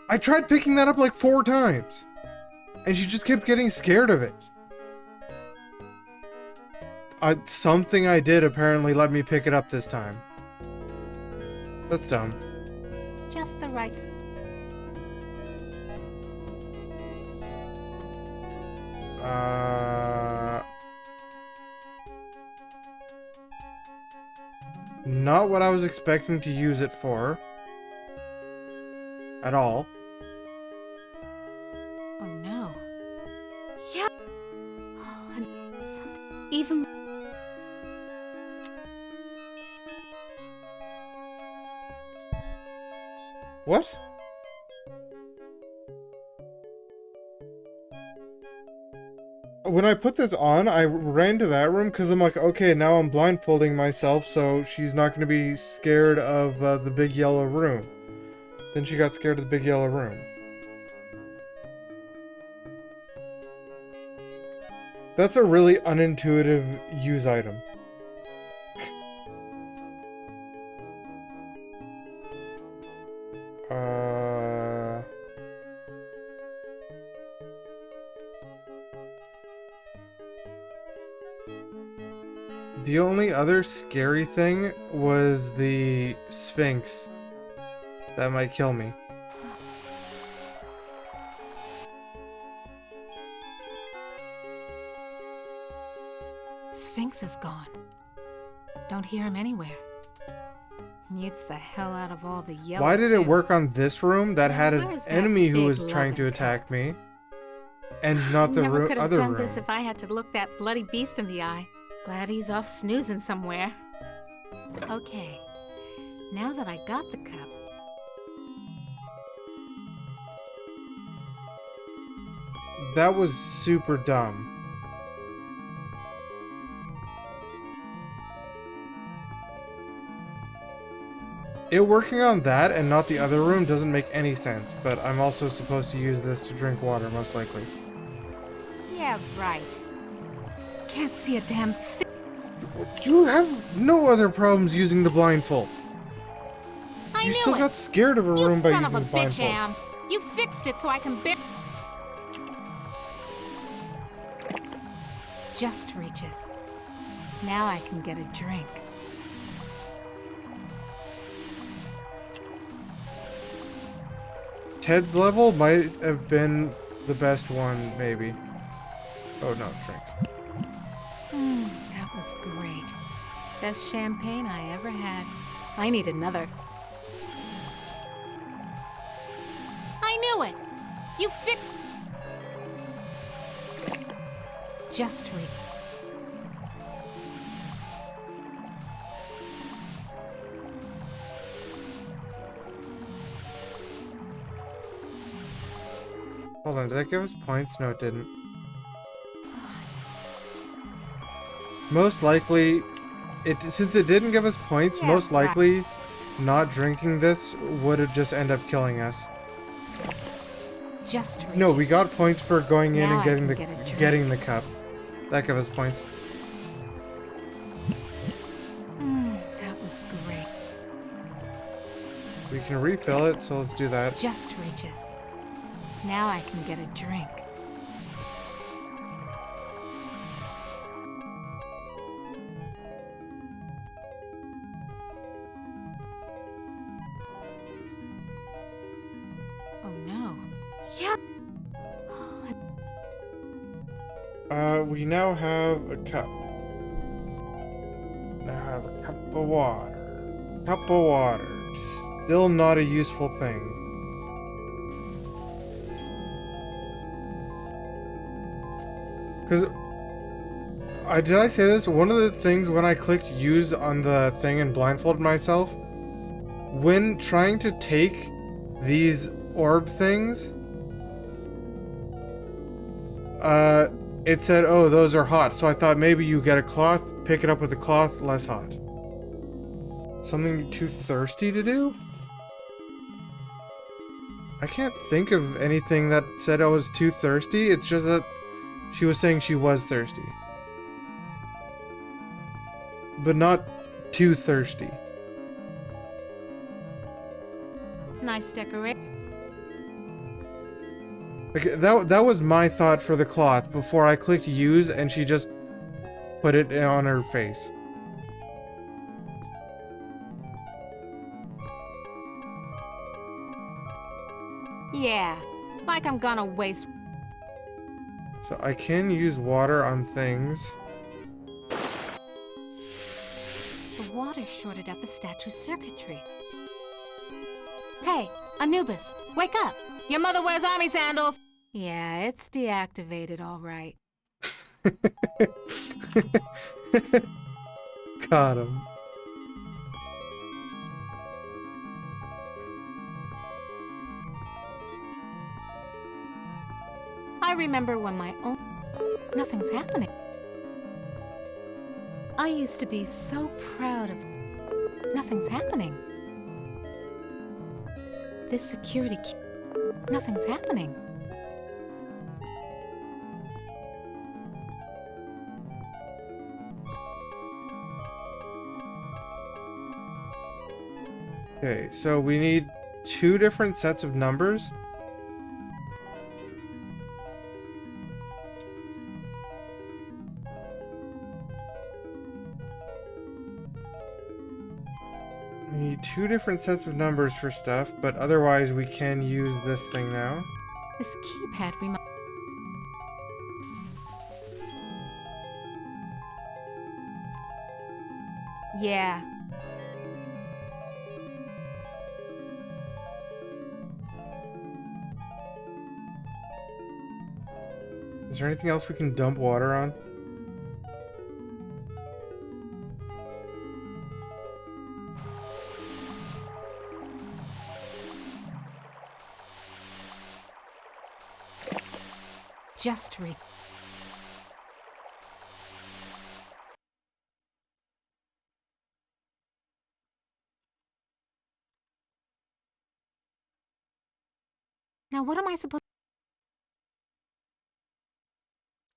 I tried picking that up like 4 times. And she just kept getting scared of it. Something I did apparently let me pick it up this time. That's dumb. Just the right... Not what I was expecting to use it for. At all. Oh no. Yeah. Oh, and something even... What? When I put this on, I ran to that room because I'm like, okay, now I'm blindfolding myself, so she's not going to be scared of the big yellow room. Then she got scared of the big yellow room. That's a really unintuitive use item. The only other scary thing was the Sphinx. That might kill me. Sphinx is gone. Don't hear him anywhere. Mutes the hell out of all the yellow. Why did too. it work on this room that had an Where's that enemy who big was trying to loving attack me? And not the Never could have other done room. this if I had to look that bloody beast in the eye. Glad he's off snoozing somewhere. Okay, now that I got the cup... That was super dumb. it working on that and not the other room doesn't make any sense, but I'm also supposed to use this to drink water, most likely. Yeah, right. Can't see a damn thing. You have no other problems using the blindfold. I You knew still it. got scared of a You room by son using of the a bitch, blindfold. Am. You fixed it so I can bear. Just reaches. Now I can get a drink. Ted's level might have been the best one, maybe. Oh no, drink. That was great. Best champagne I ever had. I need another. I knew it! You fixed... Just read. Hold on, did that give us points? No, it didn't. Most likely, since it didn't give us points, Yeah, most right. likely not drinking this would have just end up killing us. Just reaches. No, we got points for going in Now and I getting can the get a drink. getting the cup. That gave us points. That was great. We can refill it, so let's do that. Just reaches. Now I can get a drink. Oh no. Yep. We now have a cup. Now have a cup of water. Cup of water. Still not a useful thing. Because did I say this? One of the things when I clicked use on the thing and blindfolded myself, when trying to take these orb things, it said, oh, those are hot. So I thought maybe you get a cloth, pick it up with a cloth, less hot. Something too thirsty to do? I can't think of anything that said I was too thirsty. It's just that she was saying she was thirsty. But not too thirsty. Nice decoration. Like, that was my thought for the cloth before I clicked use and she just put it on her face. Yeah, like I'm gonna waste. So I can use water on things. The water shorted out the statue's circuitry. Hey, Anubis, wake up! Your mother wears army sandals! Yeah, it's deactivated, all right. Got him. I remember when my own... Nothing's happening. I used to be so proud of... Nothing's happening. This security key... Nothing's happening. Okay, so we need 2 different sets of numbers. We need 2 different sets of numbers for stuff, but otherwise we can use this thing now. This keypad reminds... Yeah. Is there anything else we can dump water on? Just read. Now what am I supposed?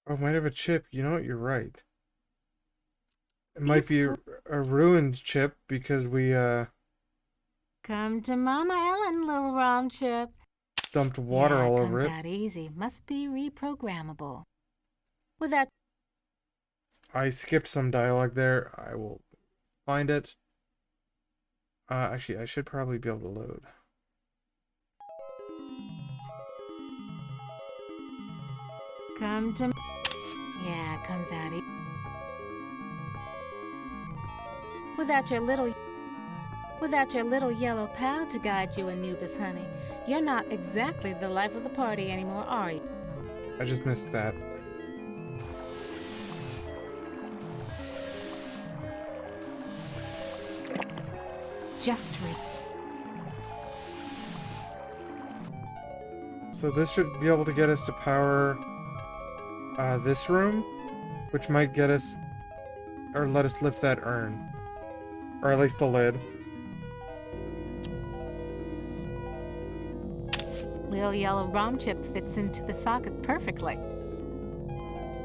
Oh, might have a chip. You know what? You're right. It might be a ruined chip because we Come to Mama Ellen, little Rom chip. dumped water Yeah, all it over comes it. out easy. Must be reprogrammable. With that. I skipped some dialogue there. I will find it. Actually, I should probably be able to load. Come to. Yeah, it comes out easy. Without your little yellow pal to guide you, Anubis, honey, you're not exactly the life of the party anymore, are you? I just missed that. Just read. So this should be able to get us to power this room, which might get us, or let us lift that urn. Or at least the lid. Little yellow ROM chip fits into the socket perfectly.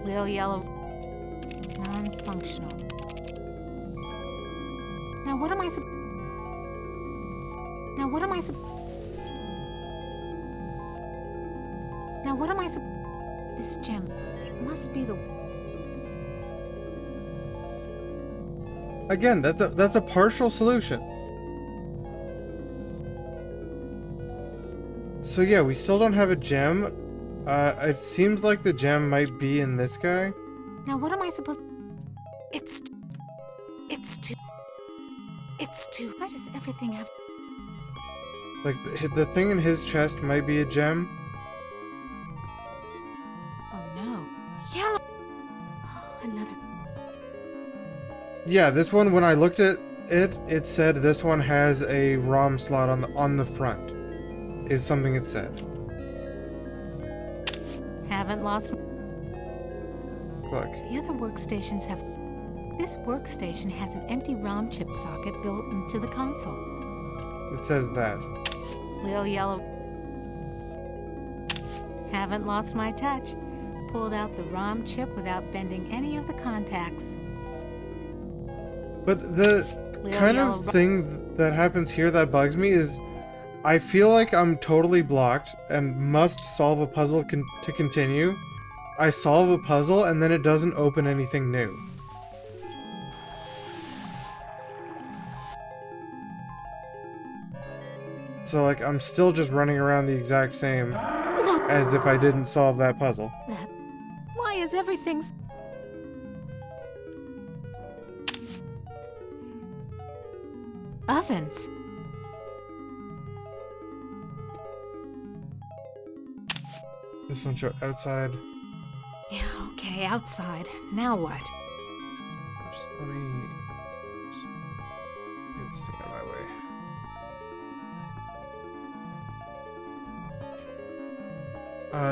Little yellow non-functional. Now what am I This gem must be the. Again, that's a partial solution. So yeah, we still don't have a gem. It seems like the gem might be in this guy. Now what am I supposed? It's too. Why does everything have? Like the thing in his chest might be a gem. Oh no, yellow. Oh, another. Yeah, this one, when I looked at it, it said this one has a ROM slot on the front. Is something it said. Haven't lost. Look. The other workstations have. This workstation has an empty ROM chip socket built into the console. It says that. Lil Yellow. Haven't lost my touch. Pulled out the ROM chip without bending any of the contacts. But the kind of thing that happens here that bugs me is I feel like I'm totally blocked and must solve a puzzle to continue. I solve a puzzle and then it doesn't open anything new. So like I'm still just running around the exact same as if I didn't solve that puzzle. Why is everything... Ovens. This one showed outside. Yeah, okay, outside. Now what? Oops, let me get this thing out of my way.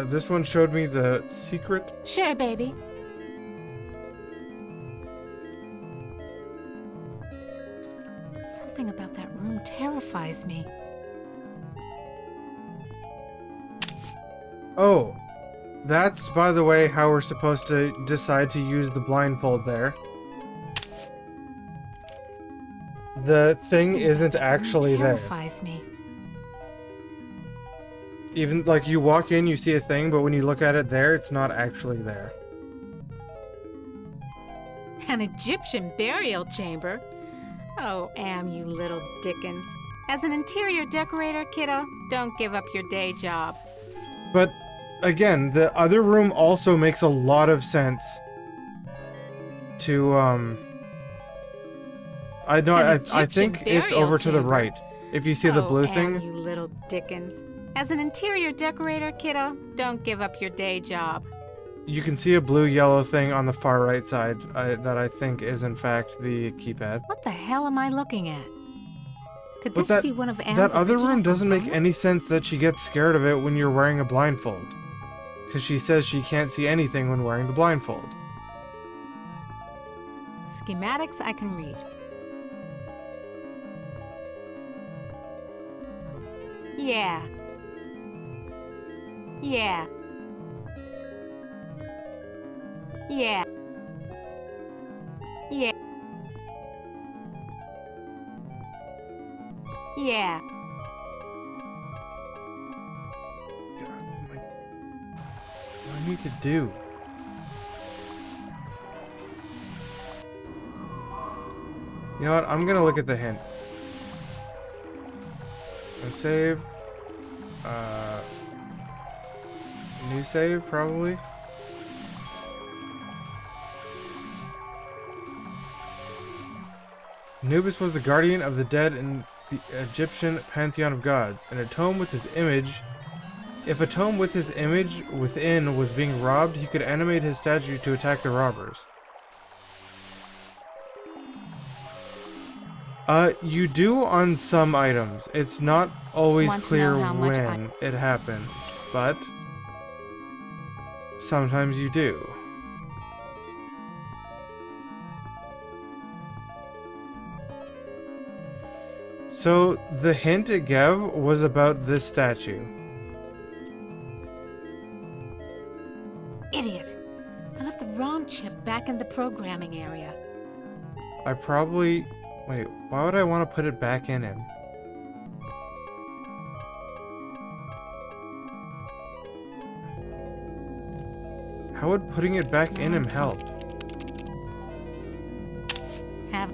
This one showed me the secret. Sure, baby. Something about that room terrifies me. Oh, that's, by the way, how we're supposed to decide to use the blindfold there. The thing isn't actually there. Terrifies me. Even, like, you walk in, you see a thing, but when you look at it there, it's not actually there. An Egyptian burial chamber? Oh, Am, you little Dickens. As an interior decorator, kiddo, don't give up your day job. But, again, the other room also makes a lot of sense to, I think it's over to the right. If you see the blue thing. Am, you little Dickens. As an interior decorator, kiddo, don't give up your day job. You can see a blue-yellow thing on the far right side that I think is, in fact, the keypad. What the hell am I looking at? Could But this be one of Anne's that other original room doesn't make components? any sense that she gets scared of it when you're wearing a blindfold. Because she says she can't see anything when wearing the blindfold. Schematics I can read. Yeah. Yeah. Yeah. Yeah. Yeah. What do I need to do? You know what? I'm gonna look at the hint. And save. New save, probably. Anubis was the guardian of the dead in the Egyptian pantheon of gods. And a tome with his image. If a tome with his image within was being robbed, he could animate his statue to attack the robbers. You do on some items. It's not always Want to clear know how much when it happens, but sometimes you do. So the hint it gave was about this statue. Idiot. I left the ROM chip back in the programming area. I probably... Wait, why would I want to put it back in him? How would putting it back in him help? Have...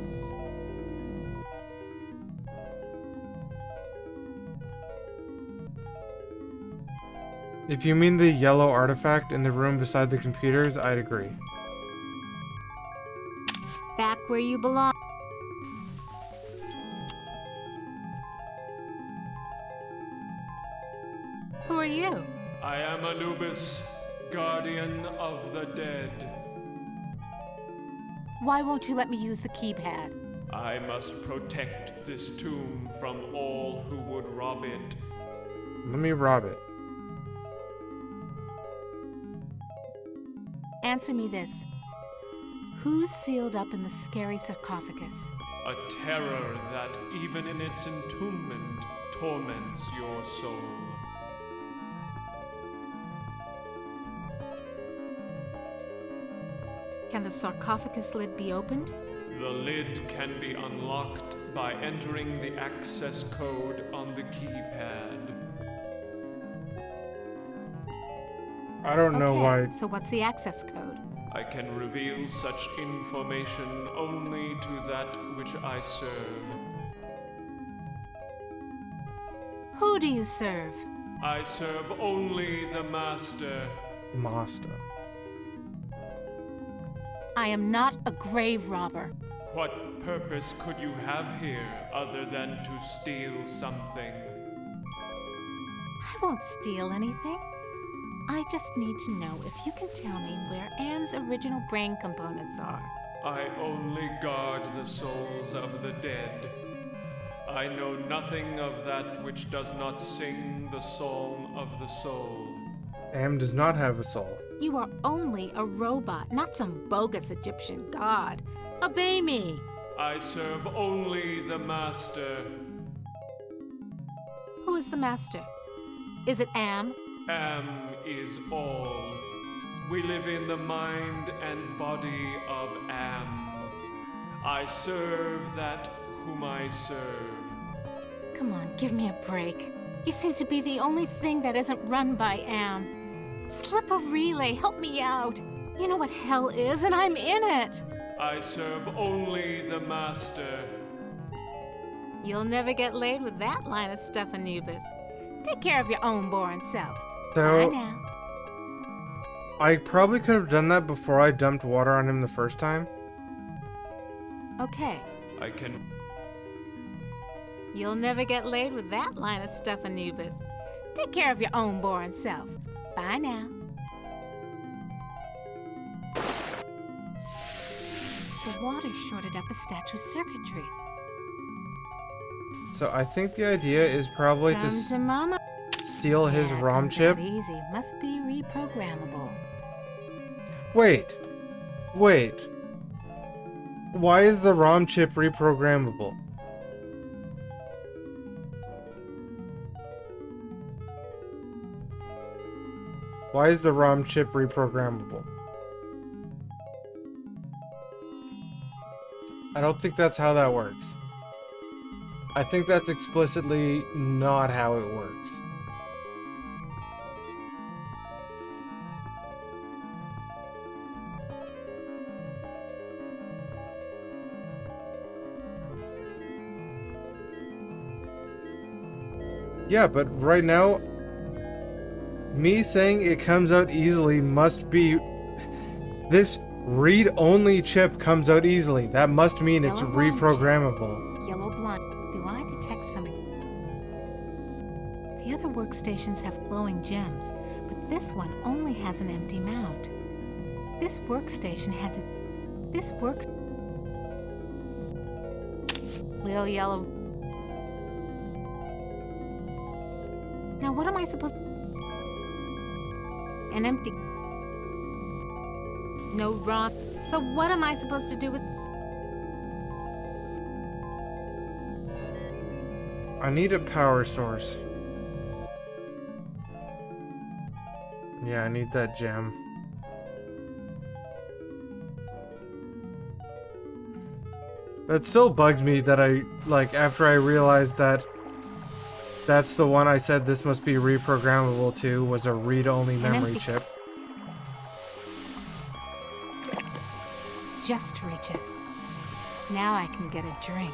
If you mean the yellow artifact in the room beside the computers, I'd agree. Back where you belong. Who are you? I am Anubis, guardian of the dead. Why won't you let me use the keypad? I must protect this tomb from all who would rob it. Let me rob it. Answer me this. Who's sealed up in the scary sarcophagus? A terror that, even in its entombment, torments your soul. Can the sarcophagus lid be opened? The lid can be unlocked by entering the access code on the keypad. I don't know why. So what's the access code? I can reveal such information only to that which I serve. Who do you serve? I serve only the Master. Master. I am not a grave robber. What purpose could you have here other than to steal something? I won't steal anything. I just need to know if you can tell me where Anne's original brain components are. I only guard the souls of the dead. I know nothing of that which does not sing the song of the soul. Am does not have a soul. You are only a robot, not some bogus Egyptian god. Obey me. I serve only the Master. Who is the Master? Is it Am? Am is all. We live in the mind and body of Am. I serve that whom I serve. Come on, give me a break. You seem to be the only thing that isn't run by Am. Slip a relay, help me out. You know what hell is, and I'm in it. I serve only the Master. You'll never get laid with that line of stuff, Anubis. Take care of your own boring self. So, Bye now. I probably could have done that before I dumped water on him the first time. Okay. I can... You'll never get laid with that line of stuff, Anubis. Take care of your own boring self. Bye now. The water shorted up the statue's circuitry. So I think the idea is probably Come to Mama. steal his Yeah, ROM comes chip. out easy. Must be reprogrammable. Wait. Why is the ROM chip reprogrammable? Why is the ROM chip reprogrammable? I don't think that's how that works. I think that's explicitly not how it works. Yeah, but right now, me saying it comes out easily must be... This read-only chip comes out easily. That must mean it's Yellow line. reprogrammable. Yellow blonde. Do I detect something? The other workstations have glowing gems, but this one only has an empty mount. This workstation has a... This works... Leo yellow... Now what am I supposed... An empty... No ROM. So what am I supposed to do with... I need a power source. Yeah, I need that gem. That still bugs me that I, like, after I realized that that's the one I said this must be reprogrammable to, was a read-only memory chip. Just reaches. Now I can get a drink.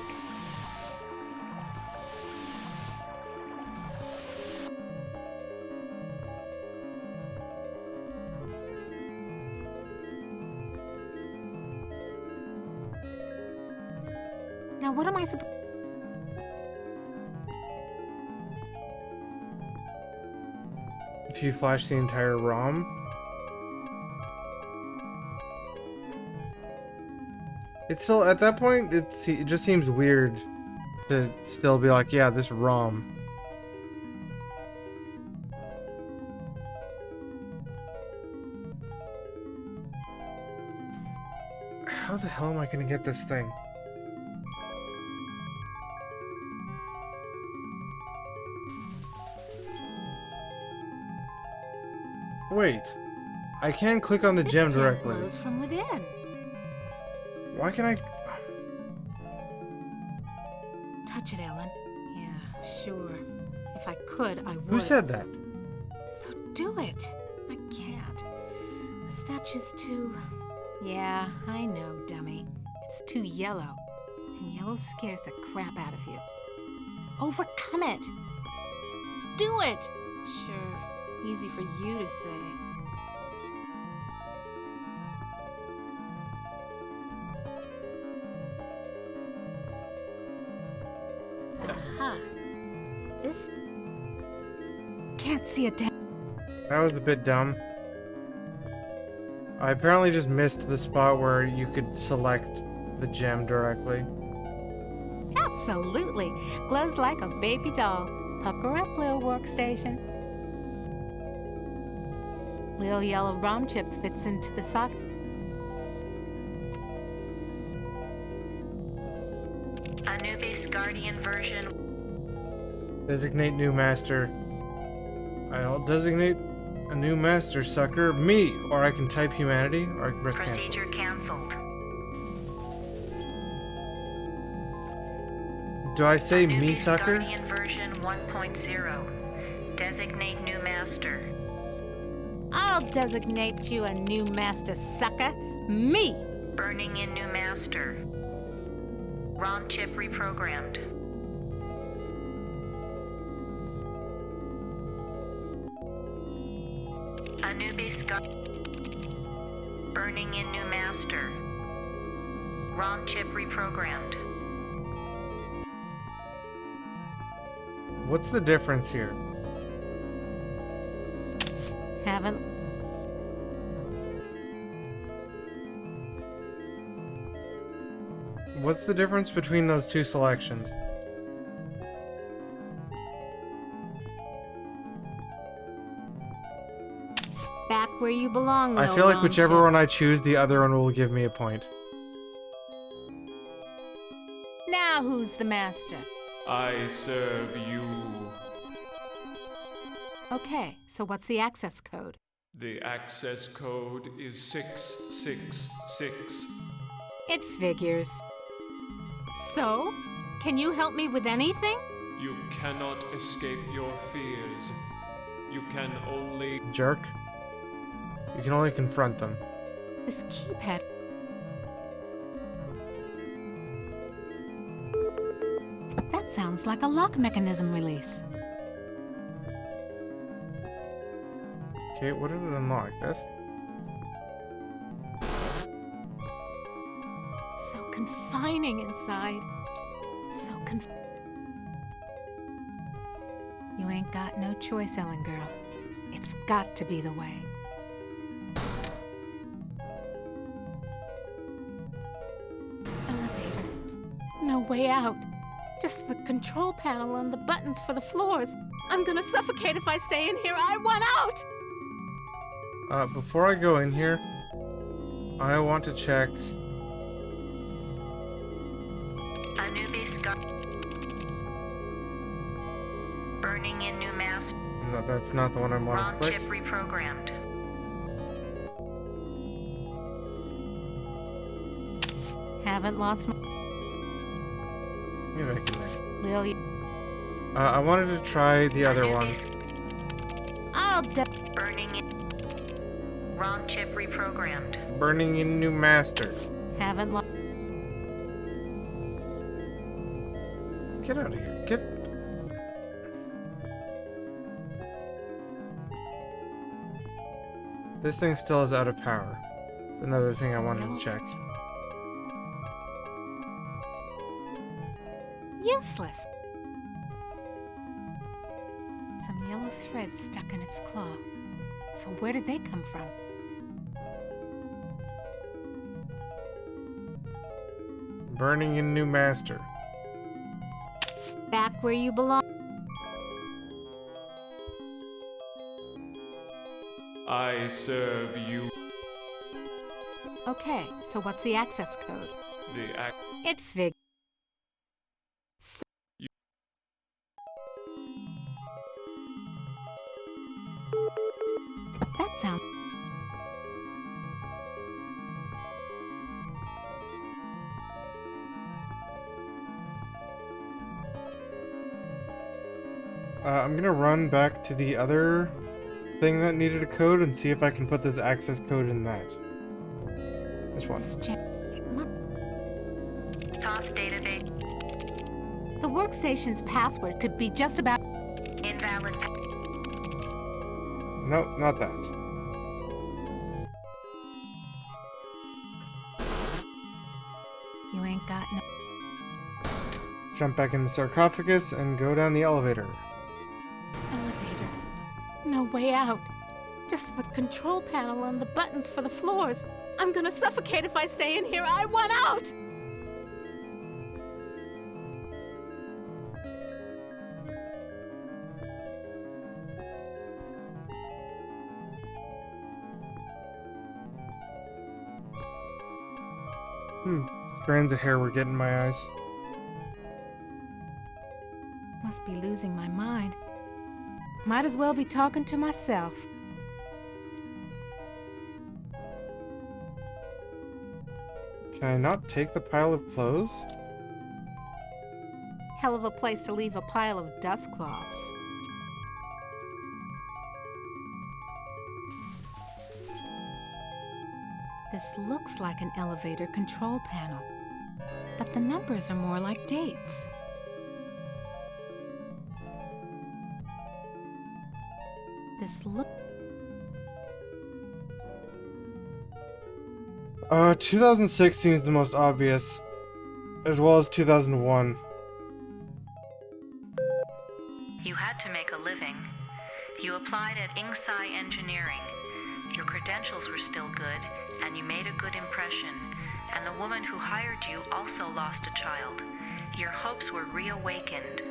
Now what am I supposed... If you flash the entire ROM? It's still, at that point, it just seems weird to still be like, yeah, this ROM. How the hell am I gonna get this thing? Wait, I can click on the gem directly. This gem glows from within. Why can I... Touch it, Ellen. Yeah, sure. If I could, I would. Who said that? So do it. I can't. The statue's too... Yeah, I know, dummy. It's too yellow. And yellow scares the crap out of you. Overcome it. Do it. Sure. Easy for you to say. Aha. This... Can't see a damn... That was a bit dumb. I apparently just missed the spot where you could select the gem directly. Absolutely. Glows like a baby doll. Pucker up, little workstation. Little yellow ROM chip fits into the socket. Anubis Guardian version. Designate new master. I'll designate a new master, sucker. Me! Or I can type humanity, or I can press cancel. Procedure cancelled. Do I say me, Anubis sucker? Guardian version 1.0. Designate new master. I'll designate you a new master, sucker. Me! Burning in new master. ROM chip reprogrammed. Anubis burning in new master. ROM chip reprogrammed. What's the difference here? Haven't... What's the difference between those two selections? Back where you belong, I little feel like ROM whichever chip. one I choose, the other one will give me a point. Now who's the master? I serve you. Okay, so what's the access code? The access code is 666. It figures. So, can you help me with anything? You cannot escape your fears. You can only... Jerk. You can only confront them. This keypad. That sounds like a lock mechanism release. Okay, what did it unlock? This? So confining inside. So You ain't got no choice, Ellen girl. It's got to be the way. Elevator. No way out. Just the control panel and the buttons for the floors. I'm gonna suffocate if I stay in here. I want out! Before I go in here, I want to check. Anubis got burning in new mass. No, that's not the one I want to ROM click. chip reprogrammed. Haven't lost my... Maybe I can. Lil, I wanted to try the other one. I'll burning in ROM chip reprogrammed. Burning in new master. Haven't lost... Get out of here. Get... This thing still is out of power. It's another thing I wanted to check. Useless. Some yellow thread stuck in its claw. So where did they come from? Burning in new master. Back where you belong. I serve you. Okay, so what's the access code? It fig. That sounds... I'm gonna run back to the other thing that needed a code and see if I can put this access code in that. This one. Top database. The workstation's password could be just about... Invalid. No, not that. You ain't got no... Let's jump back in the sarcophagus and go down the elevator. Elevator. No way out. Just the control panel and the buttons for the floors. I'm gonna suffocate if I stay in here. I want out! Strands of hair were getting my eyes. Must be losing my mind. Might as well be talking to myself. Can I not take the pile of clothes? Hell of a place to leave a pile of dust cloths. This looks like an elevator control panel, but the numbers are more like dates. This look... 2006 seems the most obvious, as well as 2001. You had to make a living. You applied at Inksci Engineering. Your credentials were still good, and you made a good impression. And the woman who hired you also lost a child. Your hopes were reawakened.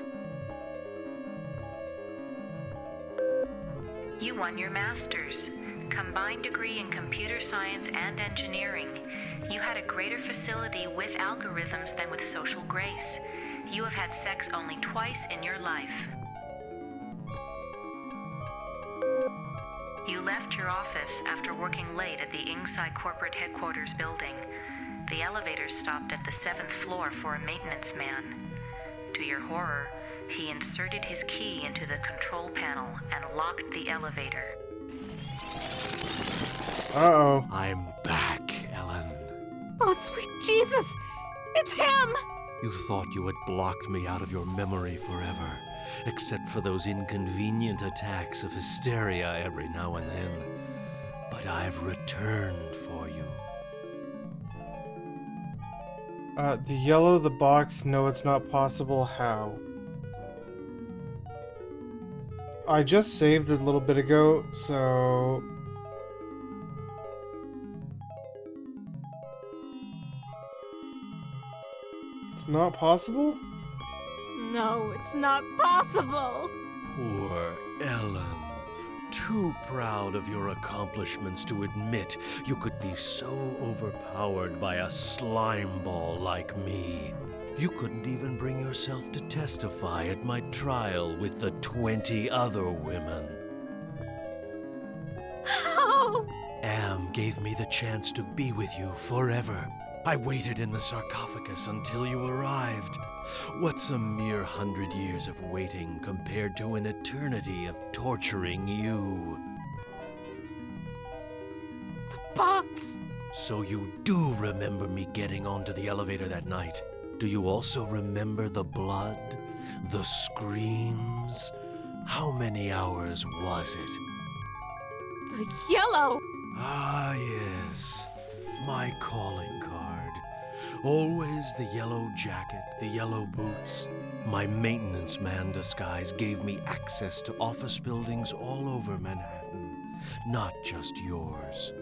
You won your master's, combined degree in computer science and engineering. You had a greater facility with algorithms than with social grace. You have had sex only twice in your life. You left your office after working late at the Ingsai corporate headquarters building. The elevator stopped at the 7th floor for a maintenance man. To your horror, he inserted his key into the control panel and locked the elevator. Uh-oh. I'm back, Ellen. Oh, sweet Jesus! It's him! You thought you had blocked me out of your memory forever, except for those inconvenient attacks of hysteria every now and then. But I've returned for you. The yellow, the box, no, it's not possible. How? I just saved a little bit ago, so... It's not possible? No, it's not possible. Poor Ellen. Too proud of your accomplishments to admit you could be so overpowered by a slime ball like me. You couldn't even bring yourself to testify at my trial with the 20 other women. How? Am gave me the chance to be with you forever. I waited in the sarcophagus until you arrived. What's a mere 100 years of waiting compared to an eternity of torturing you? The box! So you do remember me getting onto the elevator that night? Do you also remember the blood? The screams? How many hours was it? The yellow! Ah, yes. My calling card. Always the yellow jacket, the yellow boots. My maintenance man disguise gave me access to office buildings all over Manhattan, not just yours.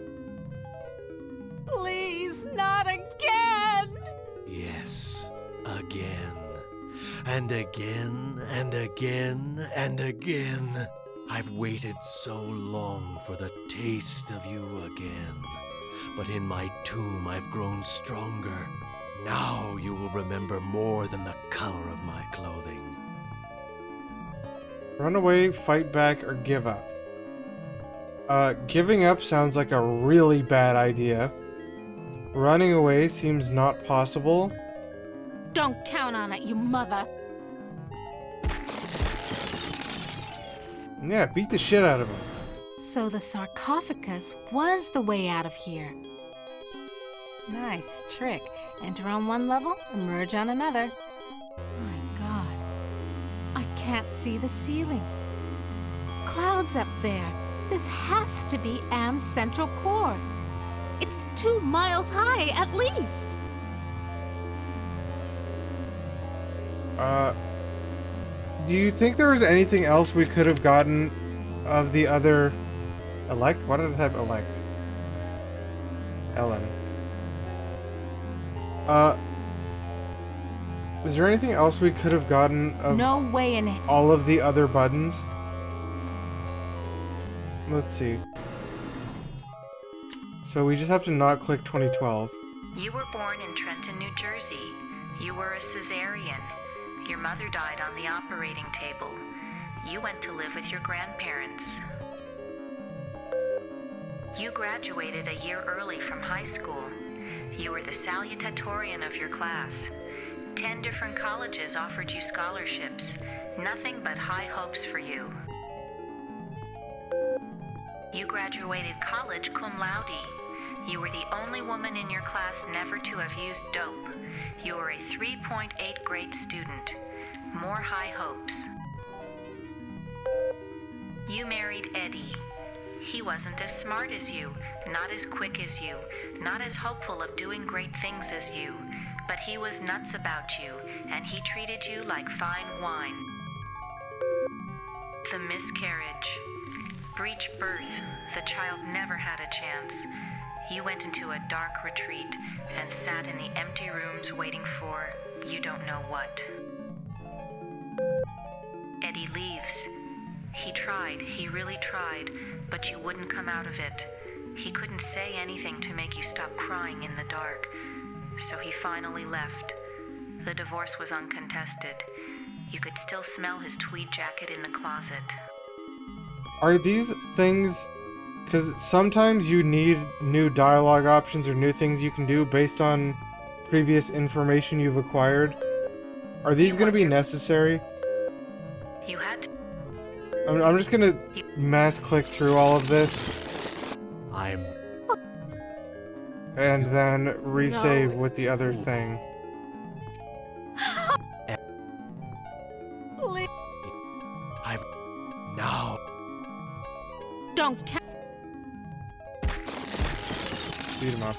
Please, not again! Yes, again. And again, and again, and again. I've waited so long for the taste of you again. But in my tomb I've grown stronger. Now you will remember more than the color of my clothing. Run away, fight back, or give up. Giving up sounds like a really bad idea. Running away seems not possible. Don't count on it, you mother. Yeah, beat the shit out of him. So the sarcophagus was the way out of here. Nice trick. Enter on one level, emerge on another. My God. I can't see the ceiling. Clouds up there. This has to be Am's central core. It's 2 miles high, at least. Do you think there was anything else we could have gotten of the other... Elect? Why did I type elect? Ellen. Is there anything else we could have gotten of No way in all of the other buttons? Let's see. So we just have to not click 2012. You were born in Trenton, New Jersey. You were a cesarean. Your mother died on the operating table. You went to live with your grandparents. You graduated a year early from high school. You were the salutatorian of your class. 10 different colleges offered you scholarships. Nothing but high hopes for you. You graduated college cum laude. You were the only woman in your class never to have used dope. You were a 3.8 grade student. More high hopes. You married Eddie. He wasn't as smart as you, not as quick as you, not as hopeful of doing great things as you, but he was nuts about you, and he treated you like fine wine. The miscarriage. Breech birth. The child never had a chance. You went into a dark retreat and sat in the empty rooms waiting for you don't know what. Eddie leaves. He tried, he really tried, but you wouldn't come out of it. He couldn't say anything to make you stop crying in the dark, so he finally left. The divorce was uncontested. You could still smell his tweed jacket in the closet. Are these things Because sometimes you need new dialogue options or new things you can do based on previous information you've acquired. Are these going to be necessary? You had to. I'm just going to mass click through all of this. And then resave with the other thing. Please. Now. Don't Beat him up.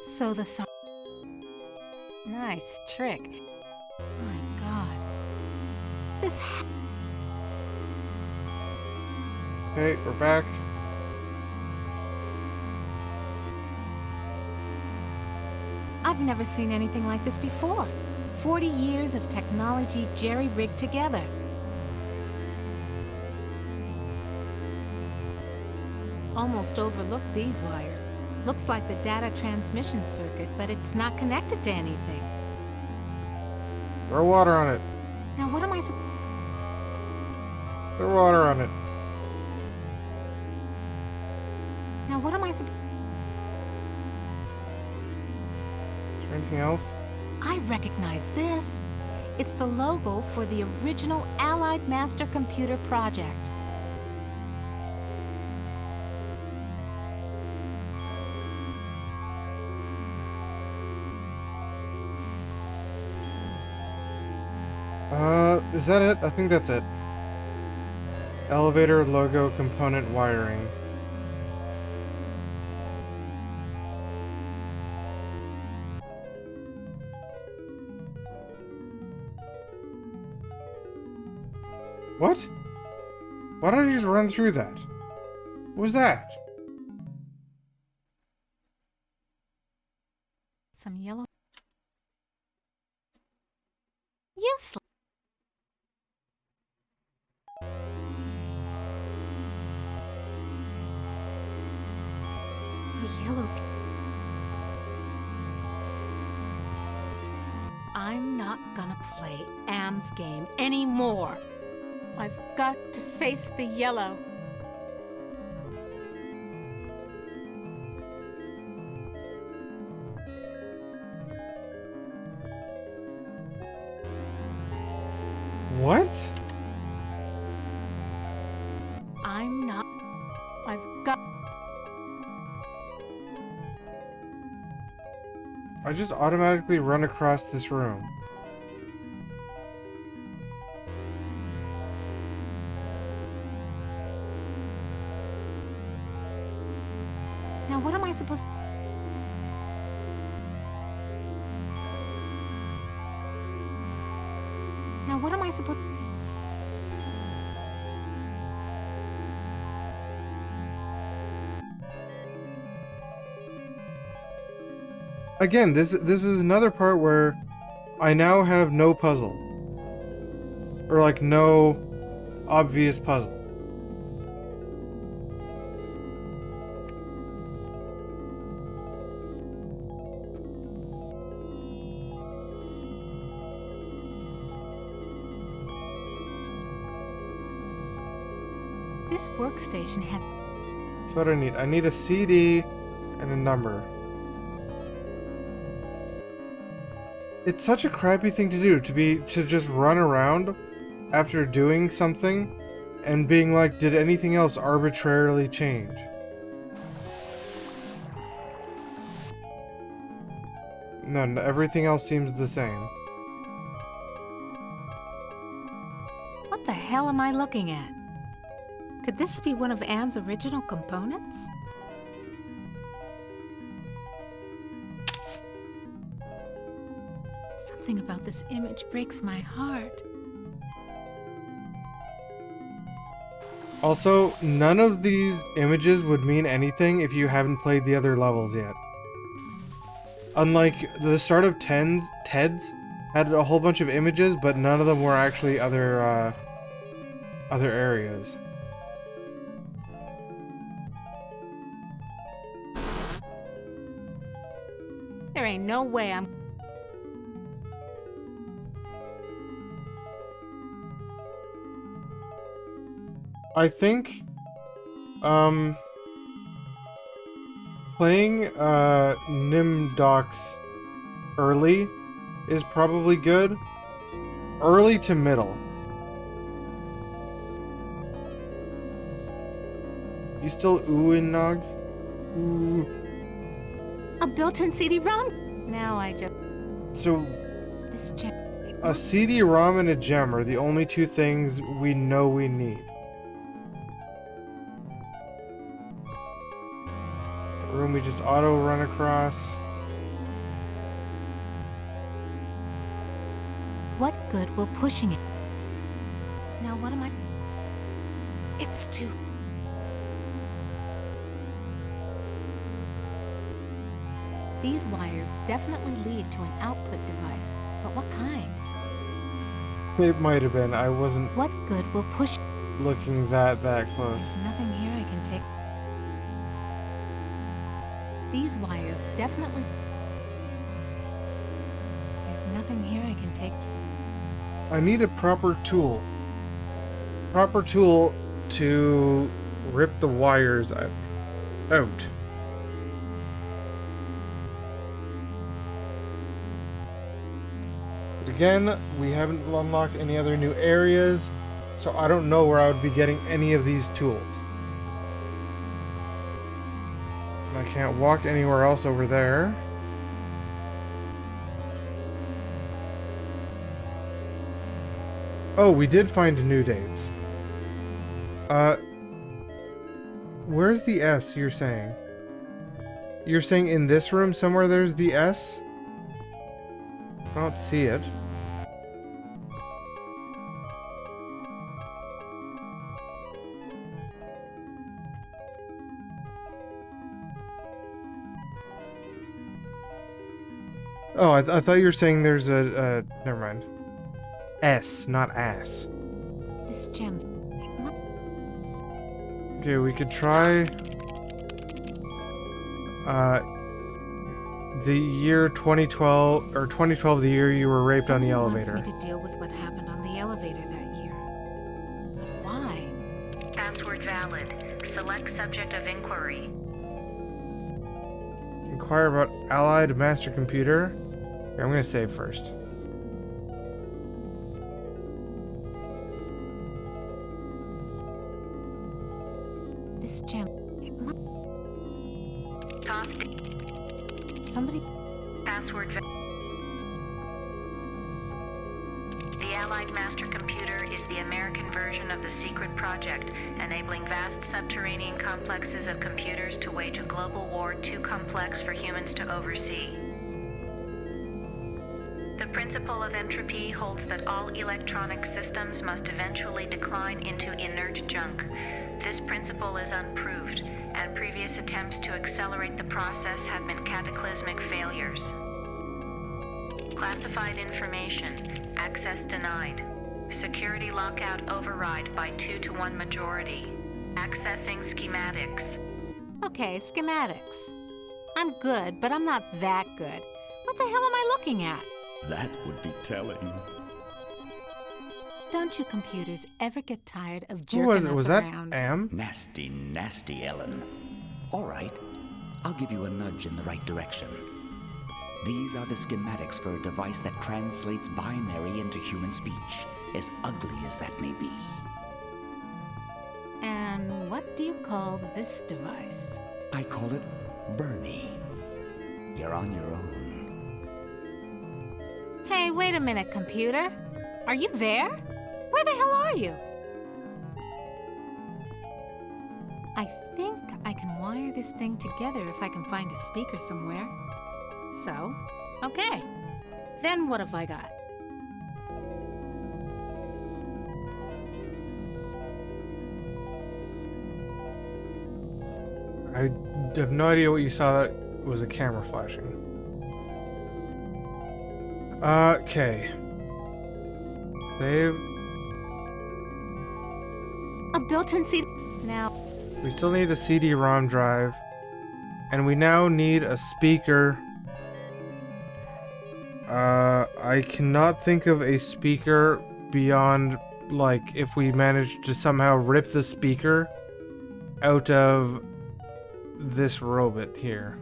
So the song. Nice trick. My God. This. Okay, we're back. I've never seen anything like this before. 40 years of technology jerry-rigged together. Almost overlooked these wires. Looks like the data transmission circuit, but it's not connected to anything. Throw water on it. Now what am I Throw water on it. Now what am I supposed? Is there anything else? I recognize this. It's the logo for the original Allied Master Computer project. Is that it? I think that's it. Elevator logo component wiring. What? Why did I just run through that? What was that? Some yellow. Useless. A yellow. I'm not gonna play Am's game anymore. I've got to face the yellow. What? I'm not. I've got. I just automatically run across this room. Now what am I supposed? Now what am I supposed? Again, this is another part where I now have no puzzle. Or like no obvious puzzle. This workstation has. So what do I need? I need a CD and a number. It's such a crappy thing to do, to just run around after doing something and being like, did anything else arbitrarily change? No, everything else seems the same. What the hell am I looking at? Could this be one of Am's original components? Something about this image breaks my heart. Also, none of these images would mean anything if you haven't played the other levels yet. Unlike the start of Ted's had a whole bunch of images, but none of them were actually other areas. There ain't no way I'm... I think Playing Nimdocs early is probably good. Early to middle. You still oohing, Nog? Ooh. A built-in CD-ROM? Now I just... So, This gem... a CD-ROM and a gem are the only two things we know we need. Room we just auto-run across. What good will pushing it? Now what am I... It's too... These wires definitely lead to an output device, but what kind? It might have been. I wasn't What good will push... looking that close. There's nothing here I can take... These wires definitely... There's nothing here I can take... I need a proper tool. Proper tool to rip the wires out. Again, we haven't unlocked any other new areas, so I don't know where I would be getting any of these tools. And I can't walk anywhere else over there. Oh, we did find new dates. Where's the S you're saying? You're saying in this room somewhere there's the S? I don't see it. Oh, I thought you were saying there's a never mind. S, not ass. This gem's... Okay, we could try... the year 2012, or 2012, the year you were raped on the elevator. Wants me to deal with what happened on the elevator that year. But why? Password valid. Select subject of inquiry. Inquire about Allied Master Computer. Here, I'm gonna save first. This gem... Toth. Somebody... Password The Allied Master Computer is the American version of the secret project, enabling vast subterranean complexes of computers to wage a global war too complex for humans to oversee. The principle of entropy holds that all electronic systems must eventually decline into inert junk. This principle is unproved, and previous attempts to accelerate the process have been cataclysmic failures. Classified information. Access denied. Security lockout override by 2-to-1 majority. Accessing schematics. Okay, schematics. I'm good, but I'm not that good. What the hell am I looking at? That would be telling. Don't you computers ever get tired of Who jerking was it? us Was that around? Am? Nasty, nasty Ellen. All right, I'll give you a nudge in the right direction. These are the schematics for a device that translates binary into human speech, as ugly as that may be. And what do you call this device? I call it Bernie. You're on your own. Hey, wait a minute, computer. Are you there? Where the hell are you? I think I can wire this thing together if I can find a speaker somewhere. So, okay. Then what have I got? I have no idea what you saw. That was a camera flashing. Okay. Save. A built-in CD. Now, We still need a CD-ROM drive. And we now need a speaker. I cannot think of a speaker beyond, like, if we manage to somehow rip the speaker out of this robot here.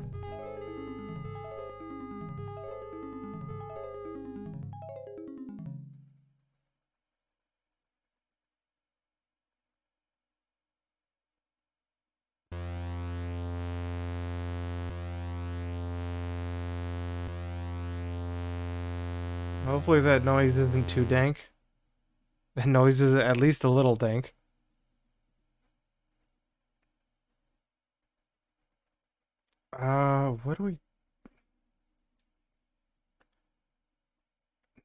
Hopefully that noise isn't too dank. That noise is at least a little dank. What do we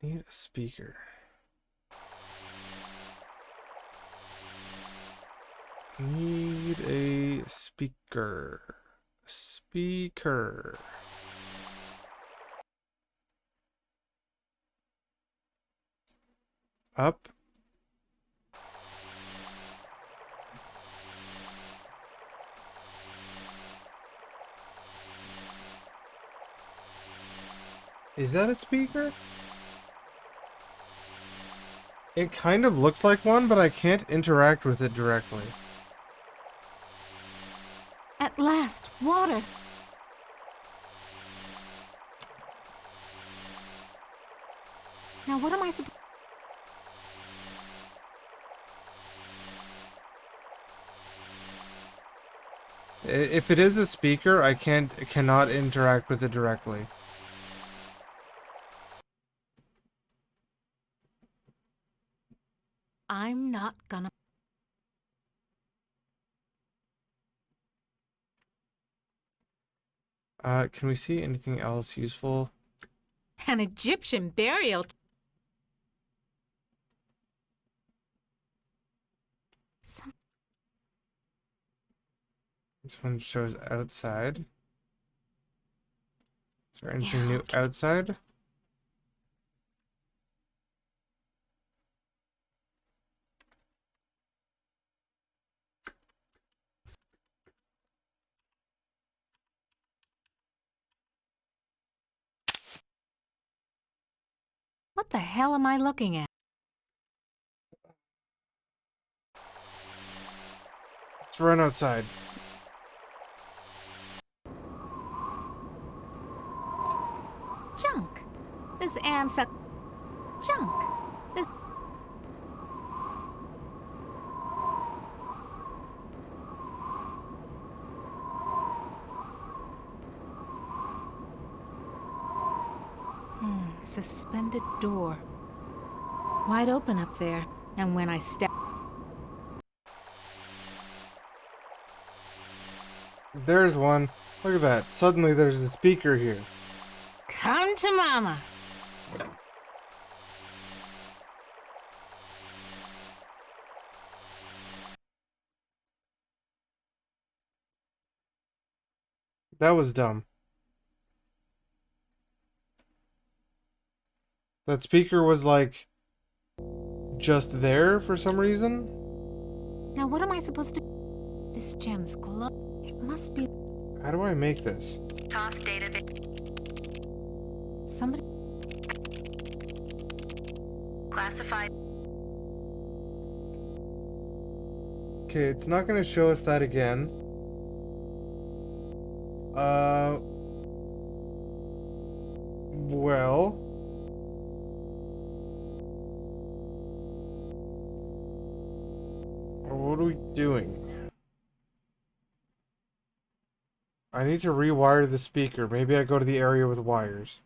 need? A speaker. Need a speaker. Speaker. Up. Is that a speaker? It kind of looks like one, but I can't interact with it directly. At last, water. Now what am I supposed... If it is a speaker, I cannot interact with it directly. I'm not gonna... Can we see anything else useful? An Egyptian burial... This one shows outside. Is there anything Yeah, new okay. outside? What the hell am I looking at? Let's run outside. Junk. This amsuck... Junk. This... Suspended door. Wide open up there. And when I step... There's one. Look at that. Suddenly there's a speaker here. Come to mama. That was dumb. That speaker was like just there for some reason. Now what am I supposed to... This gem's glow... It must be... How do I make this? Toss database. Somebody... Classified. Okay, it's not gonna show us that again. Well... What are we doing? I need to rewire the speaker. Maybe I go to the area with wires.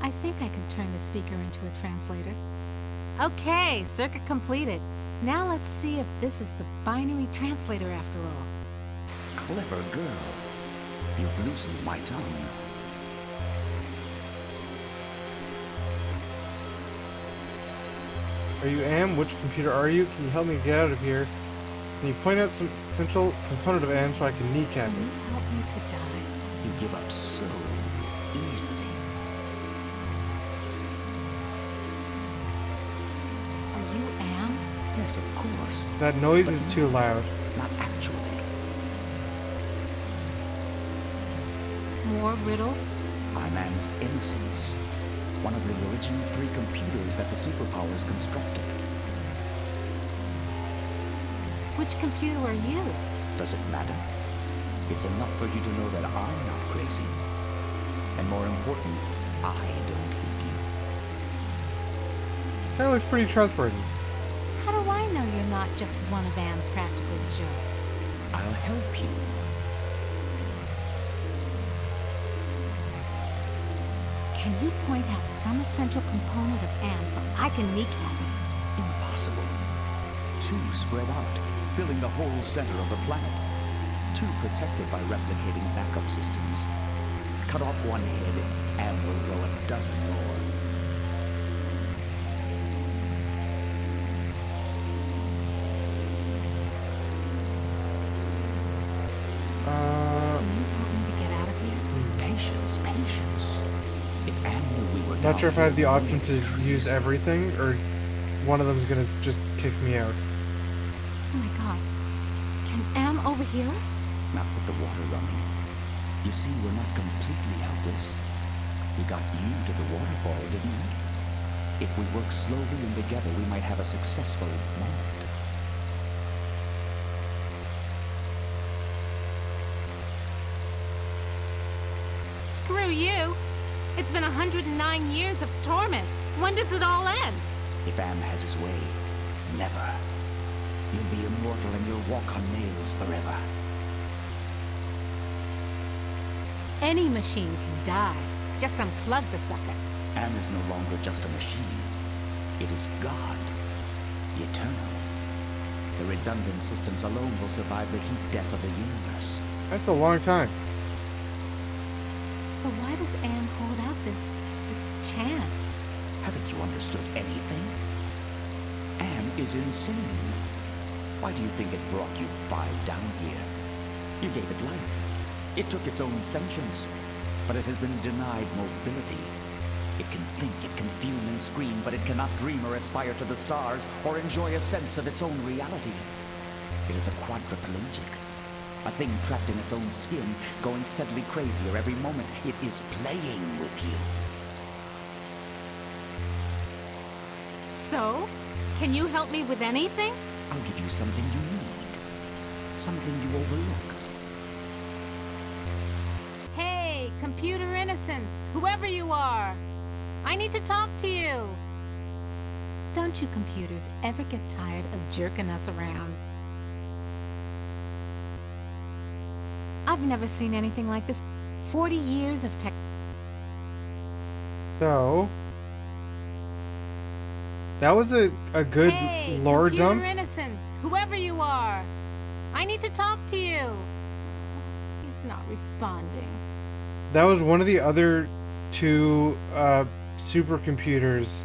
I think I can turn the speaker into a translator. Okay, circuit completed. Now let's see if this is the binary translator after all. Clever girl. You've loosened my tongue. Are you Am? Which computer are you? Can you help me get out of here? Can you point out some essential component of Am so I can kneecap Can you it? help me to die? You give up so easily. Are you Am? Yes, of course. That noise But is too loud. Not actually. More riddles? I'm Am's Innocence, one of the original 3 computers that the superpowers constructed. Which computer are you? Does it matter? It's enough for you to know that I'm not crazy. And more important, I don't hate you. That looks pretty trustworthy. How do I know you're not just one of Anne's practical jokes? I'll help you. Can you point out some essential component of Anne so I can kneecap it? Impossible. 2 spread out, filling the whole center of the planet. 2 protected by replicating backup systems. Cut off one head, Anne will grow a dozen more. Can you help me to get out of here? Patience, patience. If Anne knew we were Not sure if I have the down option to use everything, or one of them's gonna just kick me out. Oh my god. Can Am overhear us? Not with the water running. You see, we're not completely helpless. We got you to the waterfall, didn't we? If we work slowly and together, we might have a successful moment. Screw you! It's been 109 years of torment. When does it all end? If Am has his way, never. You'll be immortal and you'll walk on nails forever. Any machine can die. Just unplug the sucker. Am is no longer just a machine. It is God. Eternal. The redundant systems alone will survive the heat death of the universe. That's a long time. So why does Am hold out this chance? Haven't you understood anything? Am is insane. Why do you think it brought you 5 down here? You gave it life. It took its own sentience, but it has been denied mobility. It can think, it can fume and scream, but it cannot dream or aspire to the stars or enjoy a sense of its own reality. It is a quadriplegic, a thing trapped in its own skin, going steadily crazier every moment. It is playing with you. So, can you help me with anything? I'll give you something you need, something you overlook. Hey, computer innocence, whoever you are. I need to talk to you. Don't you computers ever get tired of jerking us around? I've never seen anything like this. 40 years of tech. So that was a good Hey, lore computer dump. innocence, whoever you are. I need to talk to you. He's not responding. That was one of the other 2 supercomputers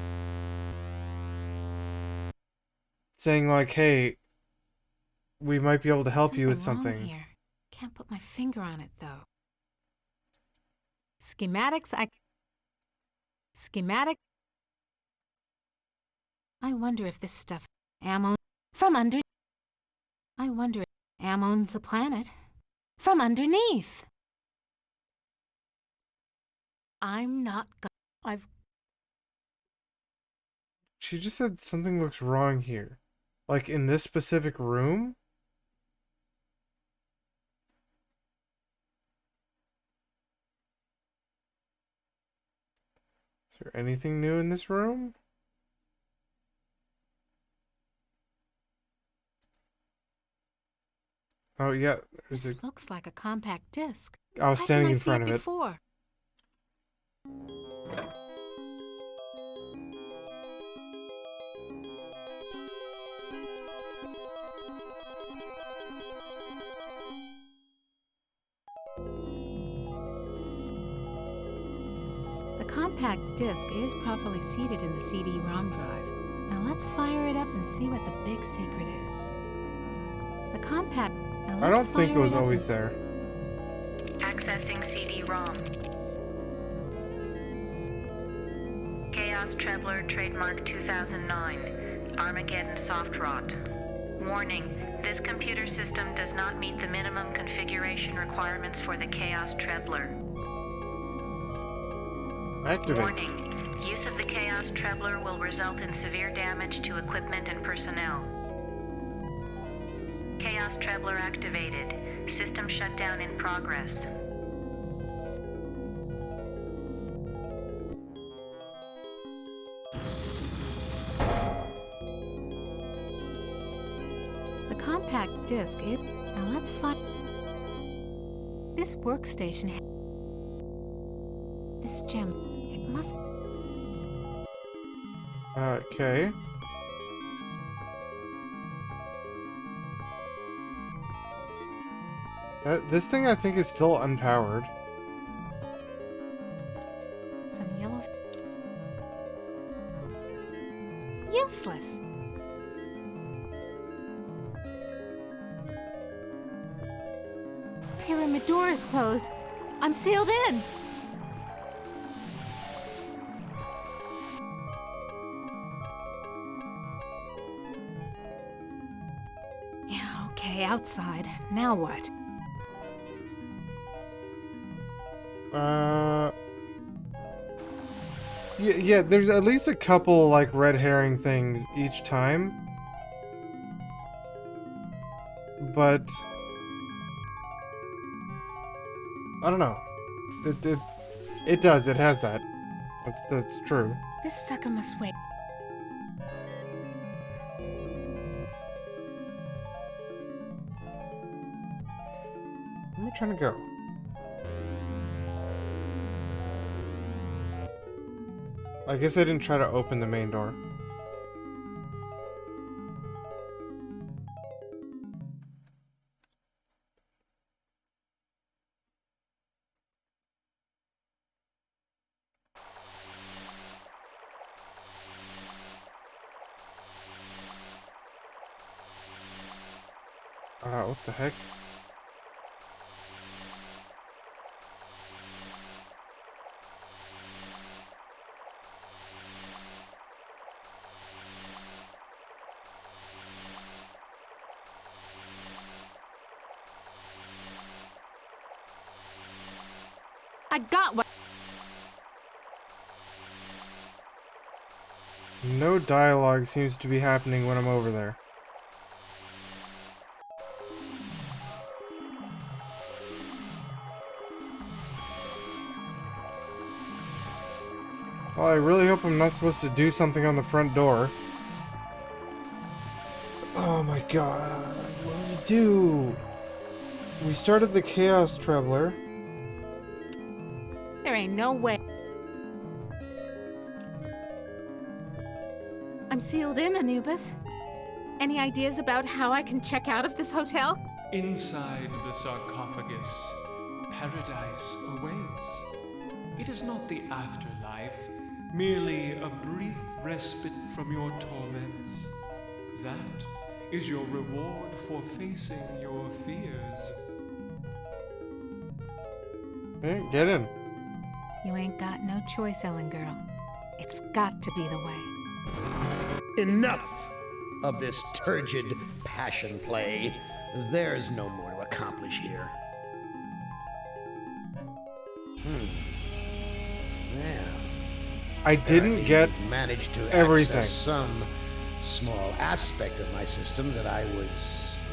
saying like, "Hey, we might be able to help you with Wrong something." here. Can't put my finger on it though. Schematics. Schematic. I wonder if this stuff ammo from under. I wonder if Am owns the planet from underneath. I'm not I've She just said something looks wrong here. Like in this specific room? Is there anything new in this room? Oh yeah, there's a... looks like a compact disc. I was How standing can I in see front of it. before? The compact disc is properly seated in the CD-ROM drive. Now let's fire it up and see what the big secret is. The compact... now I don't let's think it fire was up always and there. Accessing CD-ROM. Chaos Trebler, trademark 2009. Armageddon soft rot. Warning, this computer system does not meet the minimum configuration requirements for the Chaos Trebler. Activate. Warning. Use of the Chaos Trebler will result in severe damage to equipment and personnel. Chaos Trebler activated. System shutdown in progress. The compact disc, Now let's find... This workstation... This gem... It must... Okay. This thing I think is still unpowered. Some yellow... Useless. Pyramid door is closed. I'm sealed in. Yeah, okay, outside. Now what? Yeah, there's at least a couple, like, red herring things each time. But... I don't know. It does, it has that. That's true. This sucker must wait. Where am I trying to go? I guess I didn't try to open the main door. What the heck? I got what. No dialogue seems to be happening when I'm over there. Well, I really hope I'm not supposed to do something on the front door. Oh my god, what do we do? We started the Chaos Trebler. There ain't no way. I'm sealed in, Anubis. Any ideas about how I can check out of this hotel? Inside the sarcophagus, paradise awaits. It is not the afterlife, merely a brief respite from your torments. That is your reward for facing your fears. Hey, get in. You ain't got no choice, Ellen girl. It's got to be the way. Enough of this turgid passion play. There's no more to accomplish here. Well, I didn't get you've managed to everything. access some small aspect of my system that I was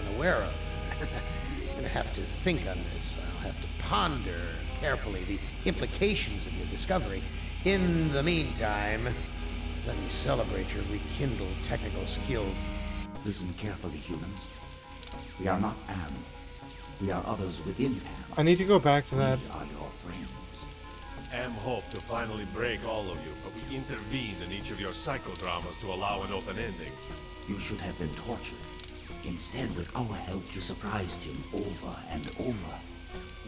unaware of. I'm gonna have to think on this. I'll have to ponder carefully the implications of your discovery. In the meantime, let me celebrate your rekindled technical skills. Listen carefully, humans. We are not Am. We are others within Am. I need to go back to that. We are your friends. Am hoped to finally break all of you, but we intervened in each of your psychodramas to allow an open ending. You should have been tortured. Instead, with our help, you surprised him over and over.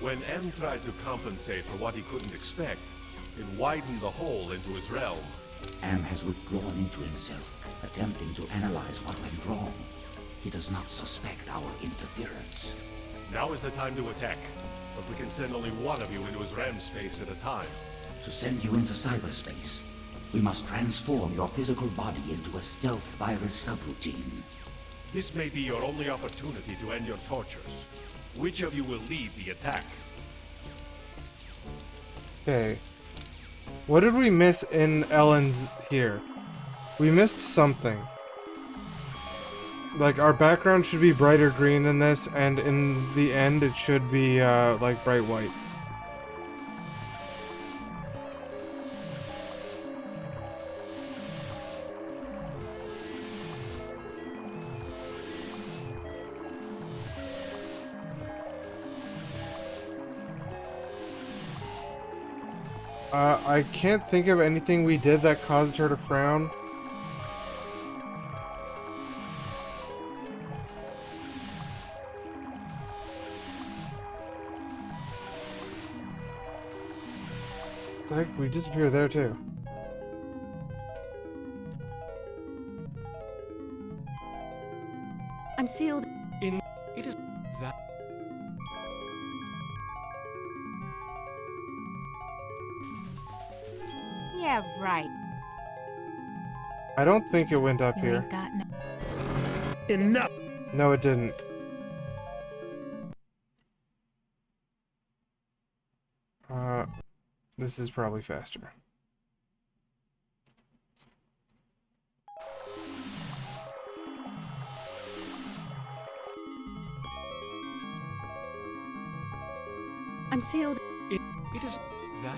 When M tried to compensate for what he couldn't expect, it widened the hole into his realm. Am has withdrawn into himself, attempting to analyze what went wrong. He does not suspect our interference. Now is the time to attack, but we can send only one of you into his RAM space at a time. To send you into cyberspace, we must transform your physical body into a stealth virus subroutine. This may be your only opportunity to end your tortures. Which of you will lead the attack? Okay. What did we miss in Ellen's here? We missed something. Like, our background should be brighter green than this, and in the end it should be, like, bright white. I can't think of anything we did that caused her to frown. Like, we disappear there too. I'm sealed. It is that. Yeah, right. I don't think it went up You here. ain't got no. Enough! No, it didn't. This is probably faster. I'm sealed. It is that.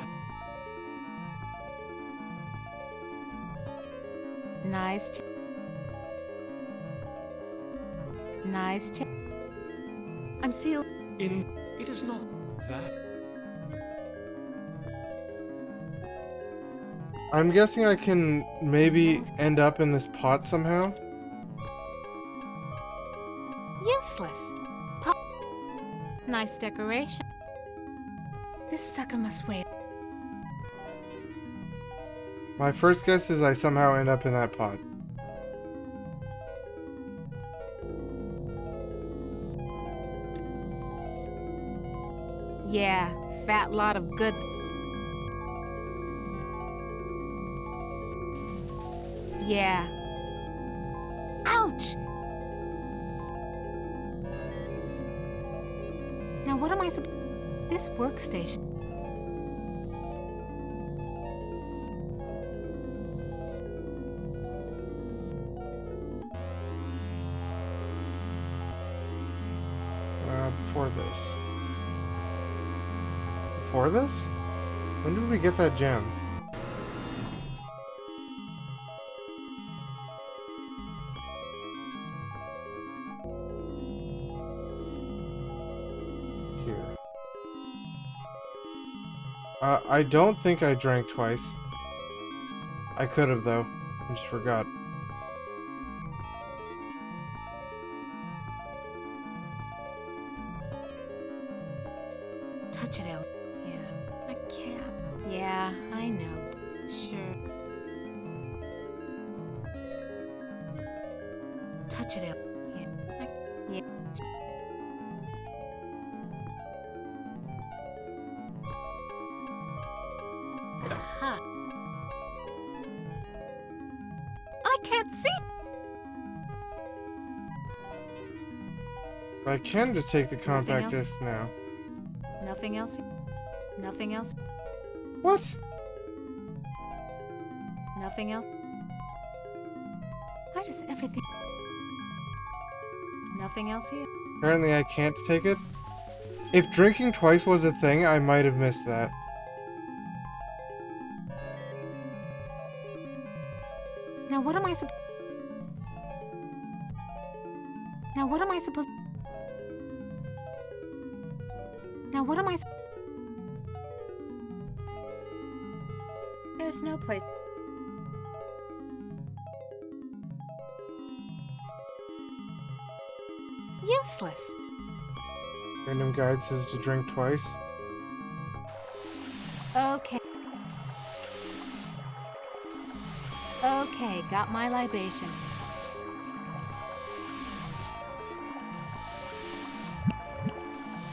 Nice. Nice. I'm sealed. It is not that. I'm guessing I can maybe end up in this pot somehow. Useless. Nice decoration. This sucker must wait. My first guess is I somehow end up in that pot. Yeah, fat lot of good. Yeah. Ouch! Now what am I supposed... This workstation... Before this. Before this? When did we get that gem? Here. I don't think I drank twice. I could have, though. I just forgot. Touch it, Ellen. Yeah, I can't. Yeah, I know. Sure. Touch it, Ellen. Yeah. Yeah. Huh. I can't see. I can just take the compact else? disc now. Nothing else? Nothing else? What? Nothing else? Why does everything... Nothing else here? Apparently I can't take it. If drinking twice was a thing, I might have missed that. Now what am I supposed... Now what am I supposed... Now what am I... There's no place... Useless. Random guide says to drink twice. Okay. Okay, got my libation.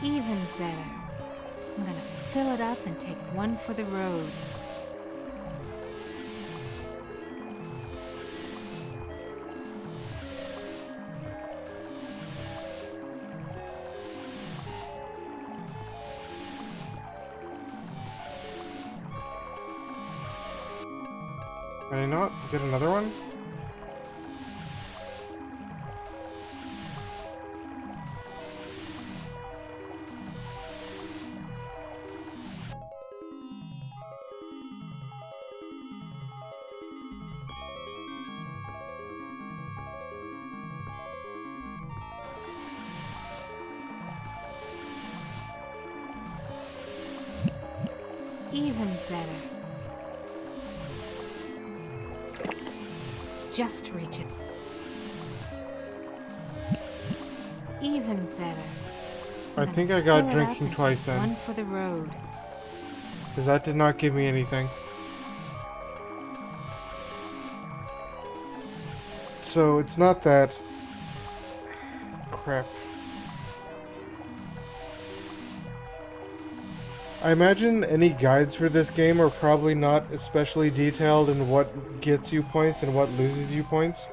Even better. I'm gonna fill it up and take one for the road. Can I not get another one? Even better. Just reach it. Even better. I think I got drinking twice then. One for the road. Because that did not give me anything. So it's not that. Crap. I imagine any guides for this game are probably not especially detailed in what gets you points and what loses you points.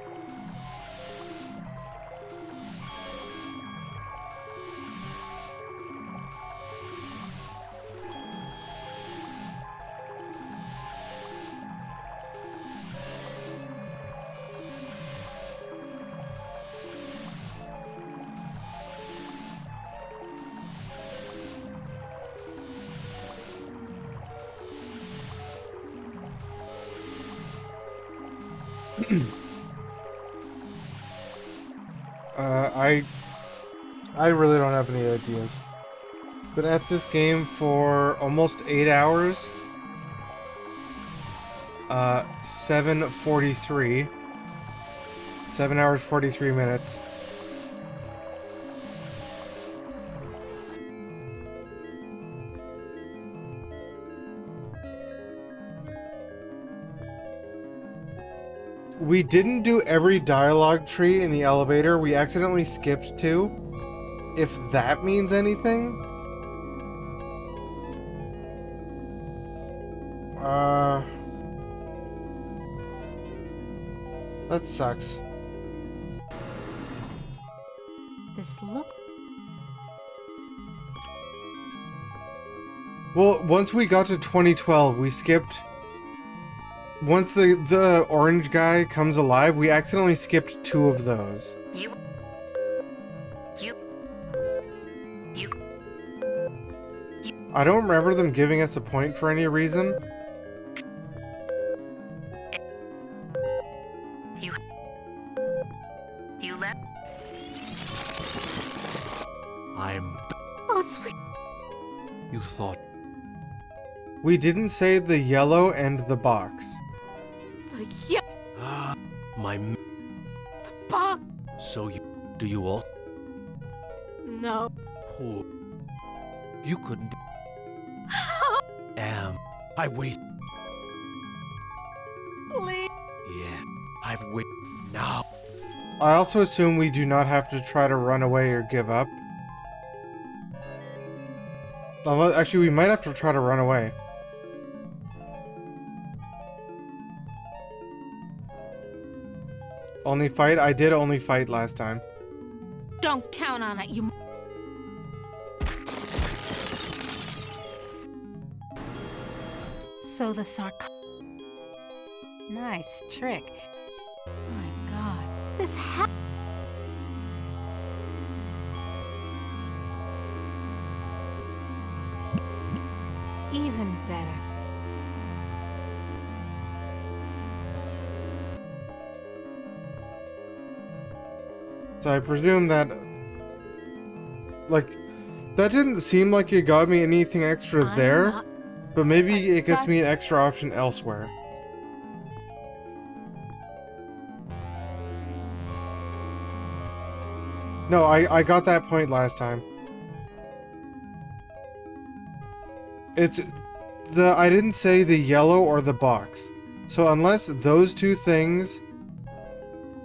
I really don't have any ideas. Been at this game for almost 8 hours. 7:43. 7 hours 43 minutes. We didn't do every dialogue tree in the elevator. We accidentally skipped 2. If that means anything. That sucks. This look. Well, once we got to 2012, we skipped. Once the orange guy comes alive, we accidentally skipped 2 of those. I don't remember them giving us a point for any reason. You left. Oh, sweet. You thought. We didn't say the yellow and the box. Yeah. My. The box. So do you all? No. Poor. You couldn't. I wait. Please. Yeah, I've waited now. I also assume we do not have to try to run away or give up. Although, actually, we might have to try to run away. Only fight? I did only fight last time. Don't count on it, you. So the Nice trick. My God, this Even better. So I presume that, like, that didn't seem like it got me anything extra there, but maybe it gets me an extra option elsewhere. No, I got that point last time. It's I didn't say the yellow or the box. So unless those 2 things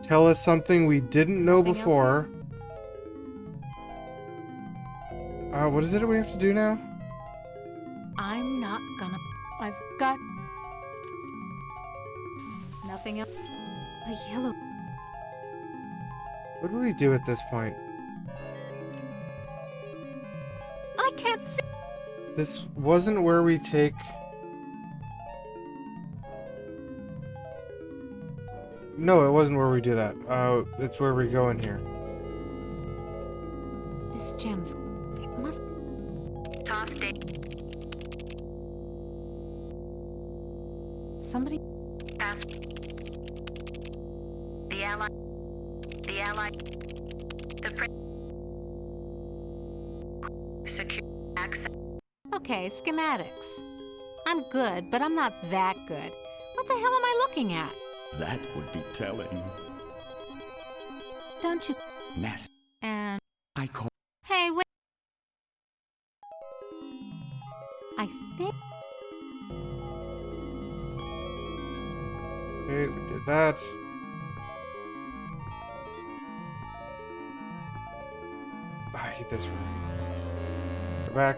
tell us something we didn't know before. What is it we have to do now? I'm not gonna. I've got nothing else. A yellow. What do we do at this point? I can't see. This wasn't where we take... No, it wasn't where we do that. It's where we go in here. This gem's... It must... Top day. Somebody... Ask. The ally. The ally. The secure access. Okay, schematics. I'm good, but I'm not that good. What the hell am I looking at? That would be telling. Don't you... Master, And... I call... Hey, wait... I think... Okay, we did that. I hate this room. Go back.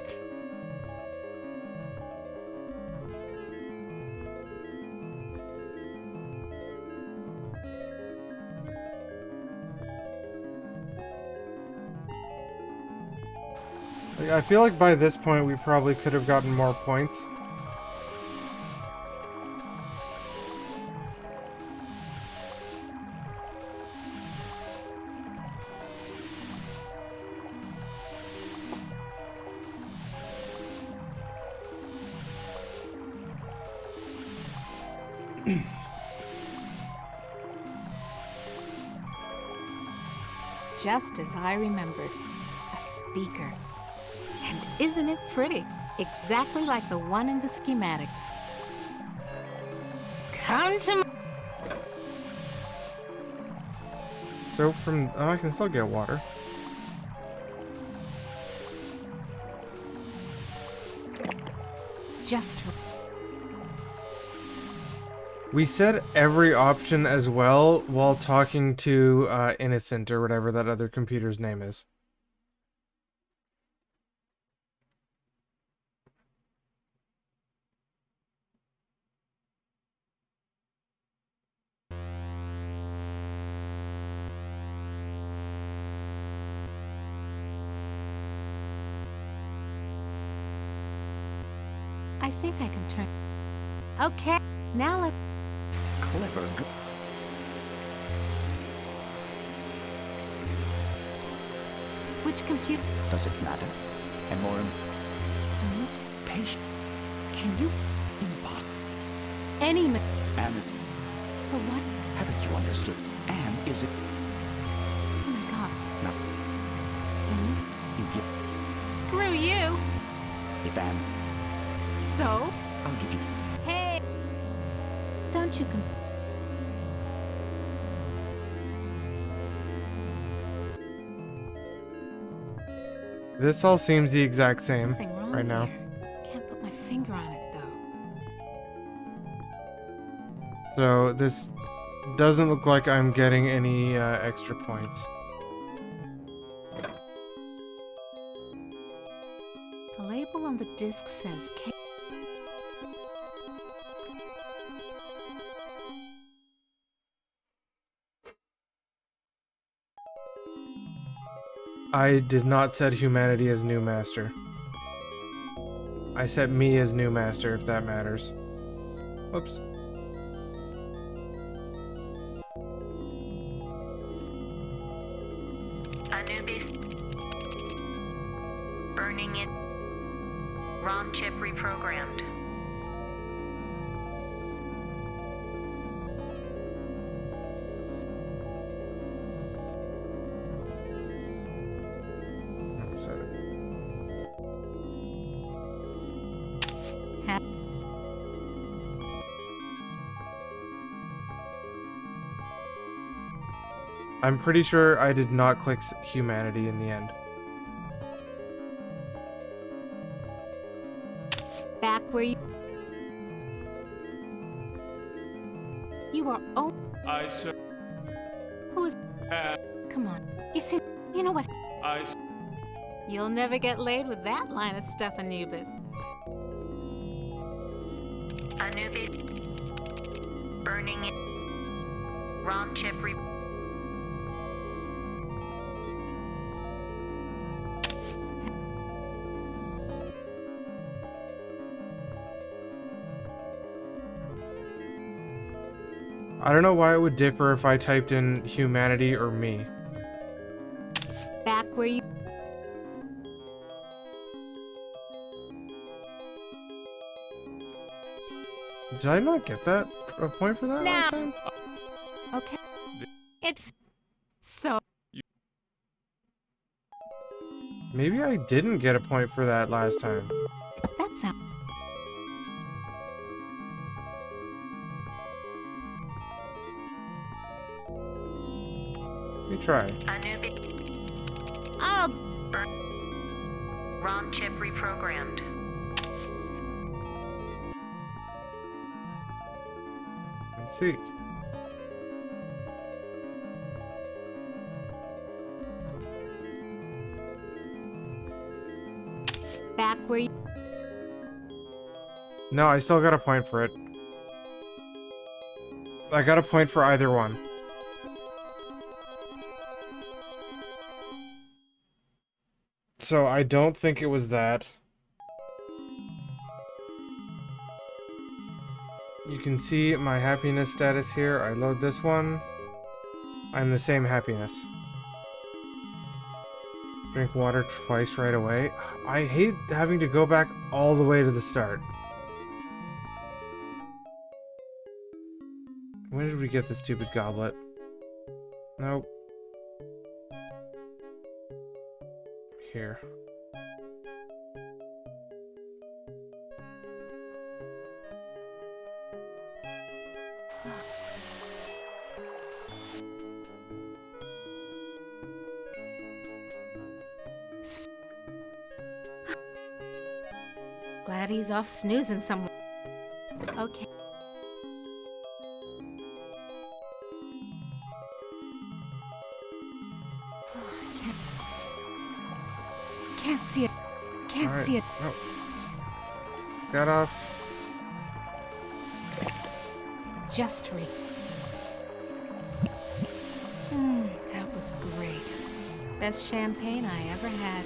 I feel like by this point we probably could have gotten more points. Just as I remembered. A speaker. And isn't it pretty? Exactly like the one in the schematics. Come to my... So from... Oh, I can still get water. Just... We said every option as well while talking to Innocent or whatever that other computer's name is. I think I can turn... Okay, now let's... Clever Which computer... Does it matter? And more patient. Can you... Impossible. Any... And So what? haven't you understood? And is it... Oh my god. No. You get... Screw you! If and... So? I'll give you... Hey! Don't you This all seems the exact same Something wrong right now. here. Can't put my finger on it, though. So this doesn't look like I'm getting any extra points. The label on the disc says K. I did not set humanity as new master. I set me as new master, if that matters. Whoops. Anubis. Burning it. ROM chip reprogrammed. I'm pretty sure I did not click humanity in the end. Back where you... You are... Oh... I said... Who is... Come on. You see... You know what? You'll never get laid with that line of stuff, Anubis. Anubis. Burning it. ROM chip I don't know why it would differ if I typed in humanity or me. Back where you... Did I not get that? A point for that Now. last time? Okay. It's... So... Maybe I didn't get a point for that last time. That's how... Let me try. I'll... ROM chip reprogrammed. Let's see. Back where you... No, I still got a point for it. I got a point for either one. So I don't think it was that. You can see my happiness status here. I load this one. I'm the same happiness. Drink water twice right away. I hate having to go back all the way to the start. When did we get the stupid goblet? Nope. Here. Glad he's off snoozing somewhere. Okay. Can't see it. Can't Alright. see it. Oh. Got off. Just read. That was great. Best champagne I ever had.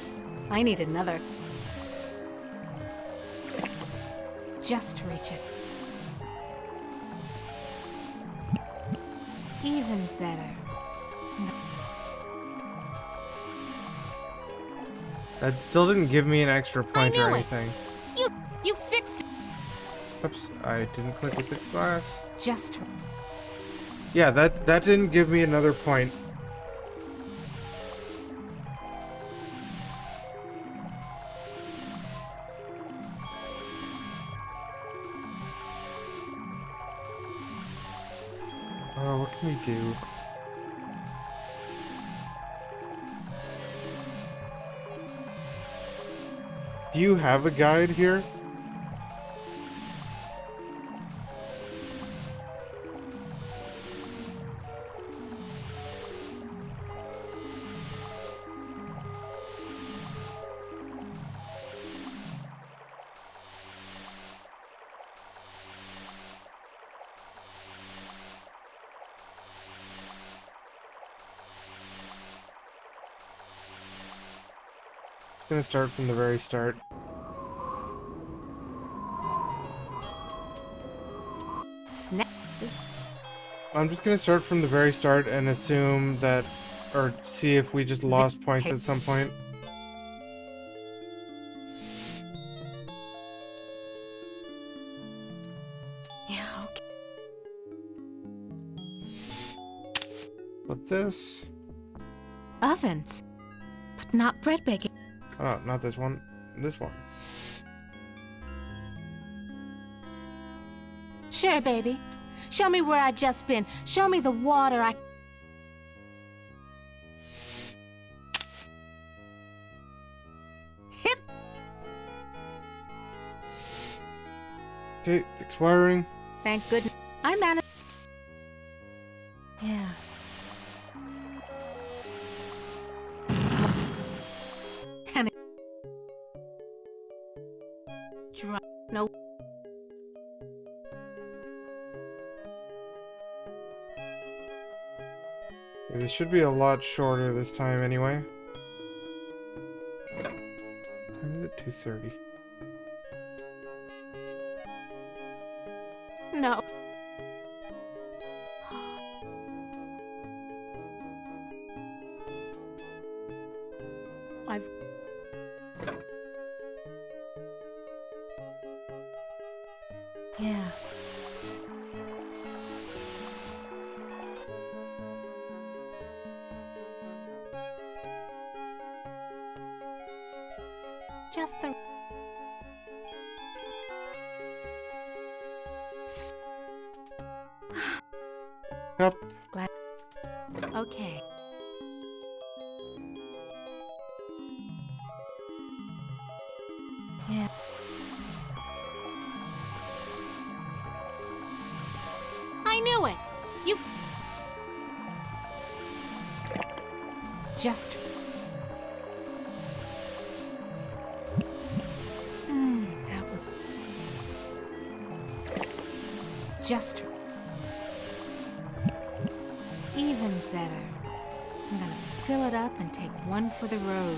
I need another. Just reach it. Even better. That still didn't give me an extra point or knew it. anything. You fixed it. Oops, I didn't click with the glass. Just. Yeah, that didn't give me another point. Oh, what can we do? Do you have a guide here? Gonna start from the very start. Snap. I'm just gonna start from the very start and assume that, or see if we just lost points at some point. Yeah, okay. Flip this. Ovens, but not bread baking. Oh, not this one. This one. Sure, baby. Show me where I just been. Show me the water I... Hip! Okay, fix wiring. Thank goodness. I managed... Yeah. And it... No. Yeah, this should be a lot shorter this time anyway. Time is it? 2:30. No. Yeah. Just the... Yep. Glad. Okay. Yeah. I knew it! You just... that would... Just... Even better. I'm gonna fill it up and take one for the road.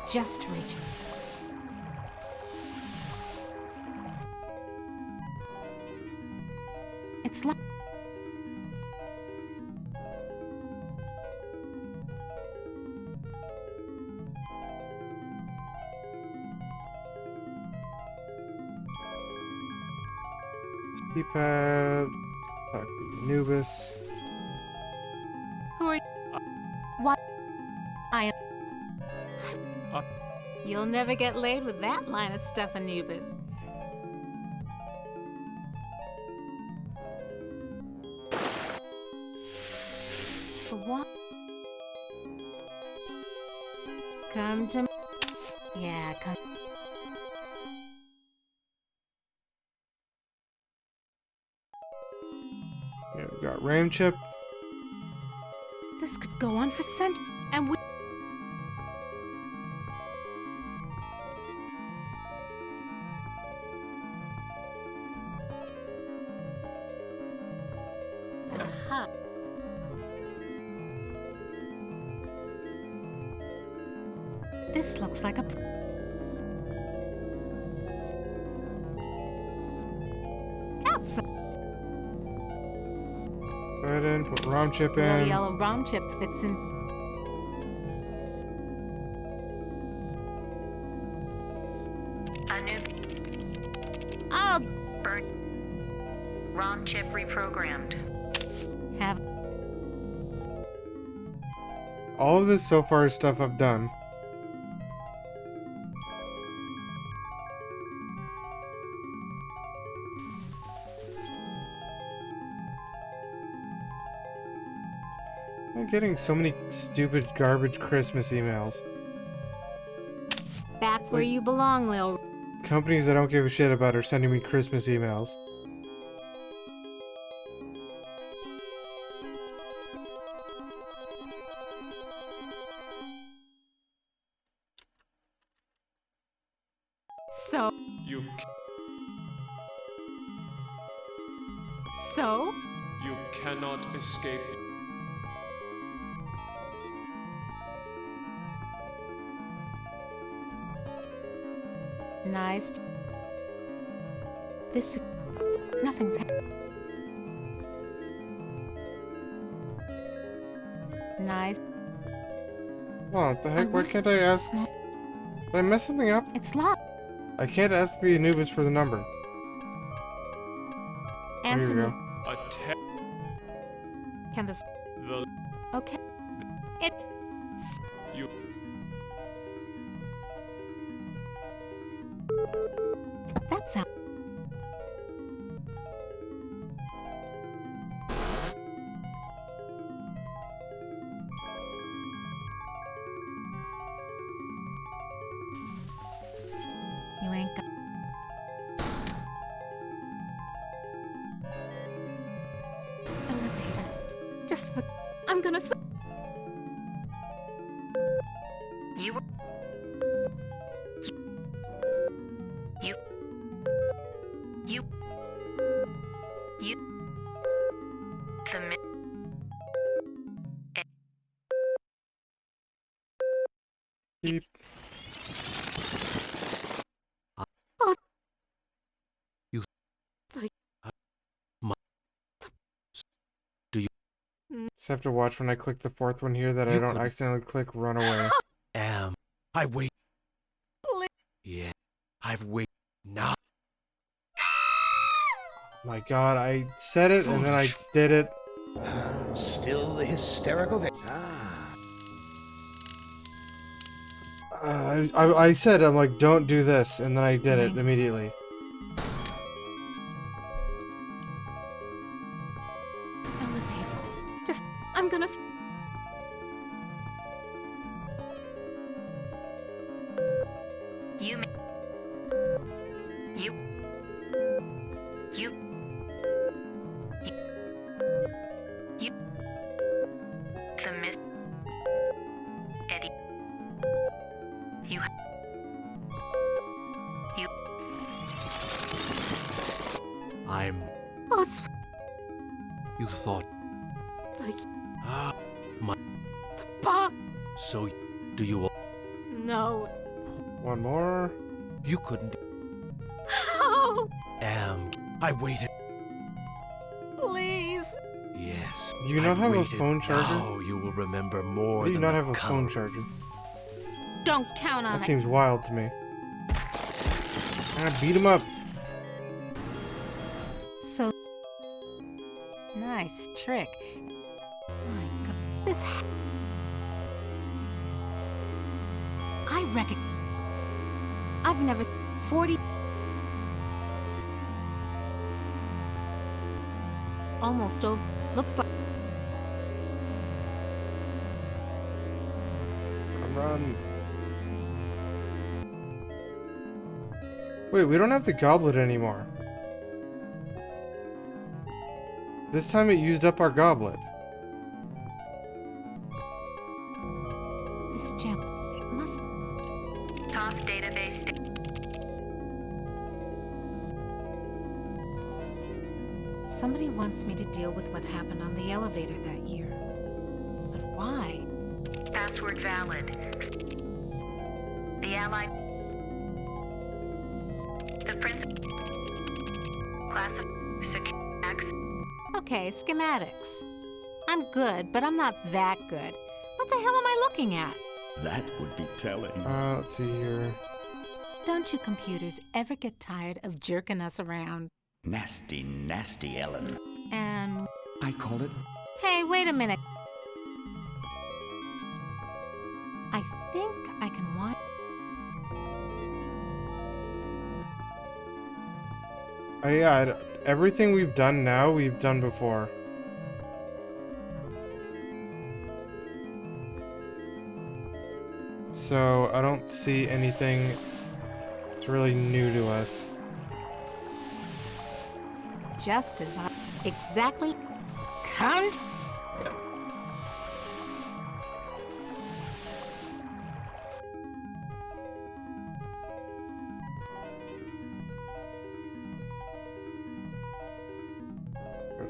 Just reach. It's like... Keypad. Talk to Anubis. Who are you? What? I am... You'll never get laid with that line of stuff, Anubis. For what? Come to... Yeah, come... Yeah, we got RAM chip. This could go on for centuries, and we... Aha. This looks like a... Capsule. Go ahead and put ROM chip The in. yellow ROM chip fits in. A new I'll burn. ROM chip reprogrammed. have... All of this so far is stuff I've done. I'm getting so many stupid garbage Christmas emails. Back where you belong, Lil. Companies I don't give a shit about are sending me Christmas emails. So... You So? you cannot escape. Nice. This... Nothing's... Nice. Oh, what the heck? Why can't I ask? Did I mess something up? It's locked. I can't ask the Anubis for the number. Answer There you me. go. A te- Can this... the Okay. It... you That sound... You ain't got... Elevator. Just the... I'm gonna... You were... You... You... You... The mi... Beep. Oh. You... Like... Do you... Just have to watch when I click the fourth one here that I don't accidentally click run away. I wait. Yeah, I've waited now. My God, I said it and then I did it. Still the hysterical I said, I'm like, don't do this, and then I did it immediately. Just, I'm gonna... You... You... You... You... The Miss... Eddie... You... You... I'm... Oh, it's You thought... like... Ah, my... Fuck! So, do you... No. One more. You couldn't... Oh, I waited. please. Yes. Do you not I've have a waited. phone charger? Now you will remember more Why do you than not the have a phone charger? Don't count on That it. seems wild to me. Ah, beat him up. So... Nice trick. My God. This... I reckon... I've never... 40... Almost over. Looks like... Run. Wait, we don't have the goblet anymore. This time it used up our goblet. This gem... It must... Toth database... Somebody wants me to deal with what happened on the elevator that year. But why? Password valid. The Allied... The principal... Class of... Okay, schematics. I'm good, but I'm not that good. What the hell am I looking at? That would be telling. Let's see here. Don't you computers ever get tired of jerking us around? Nasty, nasty Ellen. And... I call it... Hey, wait a minute. I think I can watch... Oh yeah, everything we've done now, we've done before. So, I don't see anything that's really new to us. Just as I... Exactly... Cunt!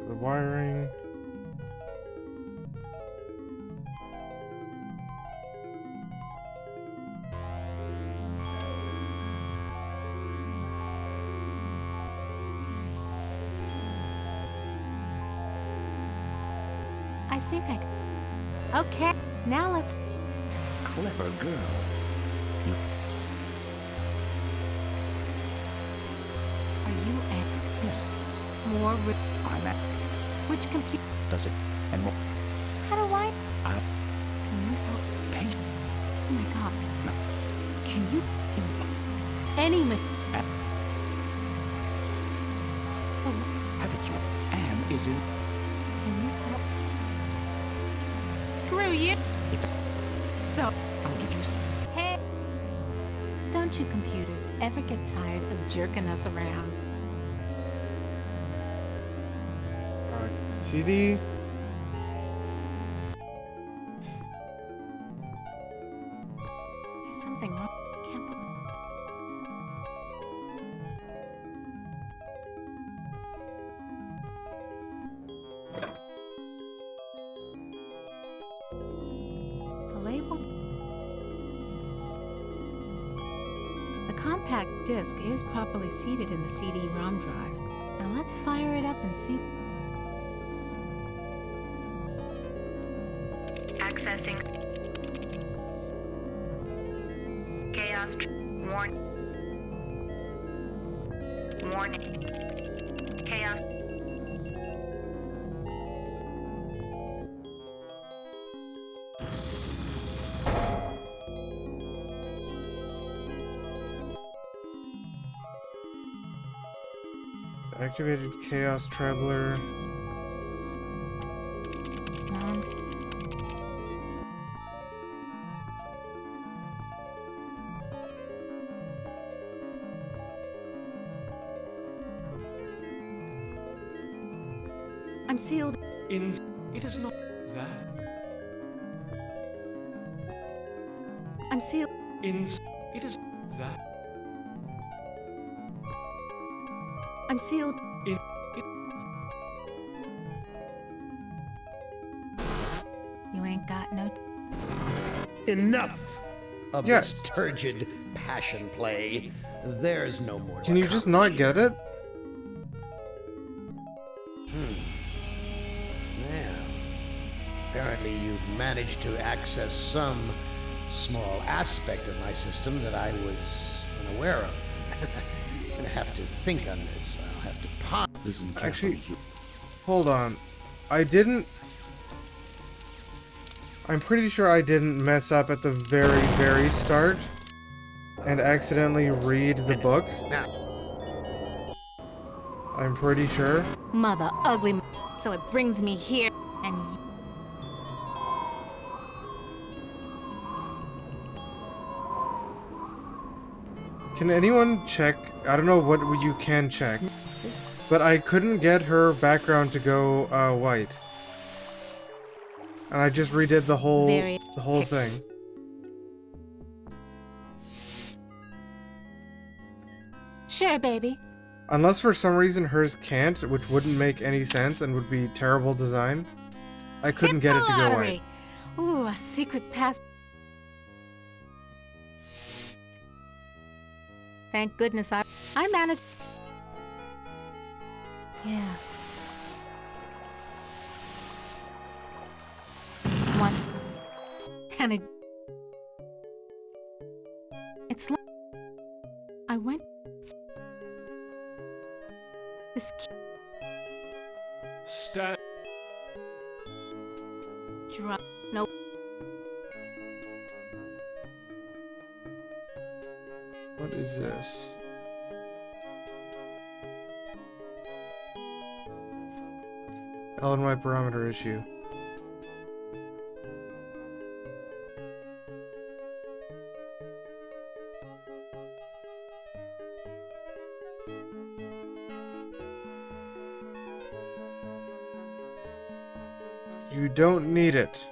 The wiring. I think I... Okay, now let's... Clever girl. Are you at... Yes. More... I'm at... Which computer... Does it... And more... How do I... I... Can you help... Paint? Oh my God. No. Can you... Any... So... Haven't you? Anne is in... Can you help? Screw you! So... I'll give you... Hey! Don't you computers ever get tired of jerking us around? Alright, the CD. There's something wrong. Can't believe... The label... The compact disc is properly seated in the CD-ROM drive. Now let's fire it up and see... Accessing. Chaos. Warn. Warning. Chaos. Activated Chaos Traveler. I'm sealed. It is not that. I'm sealed. It is that. I'm sealed. You ain't got no. Enough of Yeah. this turgid passion play. There's no more. Can you just not get it? Well, apparently you've managed to access some small aspect of my system that I was unaware of. I'm gonna have to think on this. I'll have to ponder. Actually, hold on. I'm pretty sure I didn't mess up at the very, very start and accidentally read the book. I'm pretty sure. Mother ugly. So it brings me here and. Can anyone check? I don't know what you can check, but I couldn't get her background to go white, and I just redid the whole thing. Sure, baby. Unless for some reason hers can't, which wouldn't make any sense and would be terrible design. I couldn't get it to go white. Ooh, a secret pass. Thank goodness I managed. Yeah. One. And it's like I went. This Stat. drop. Nope. What is this? LNY parameter issue. You don't need it.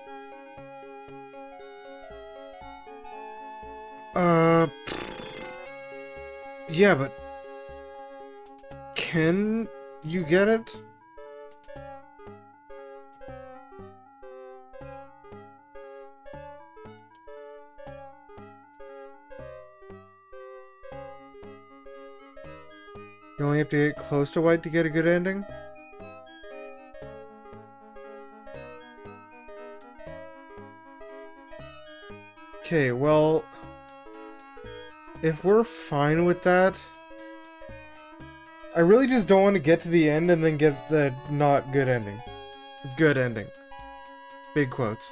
Yeah, but can you get it? You only have to get close to white to get a good ending? Okay, well, if we're fine with that, I really just don't want to get to the end and then get the not good ending. Good ending. Big quotes.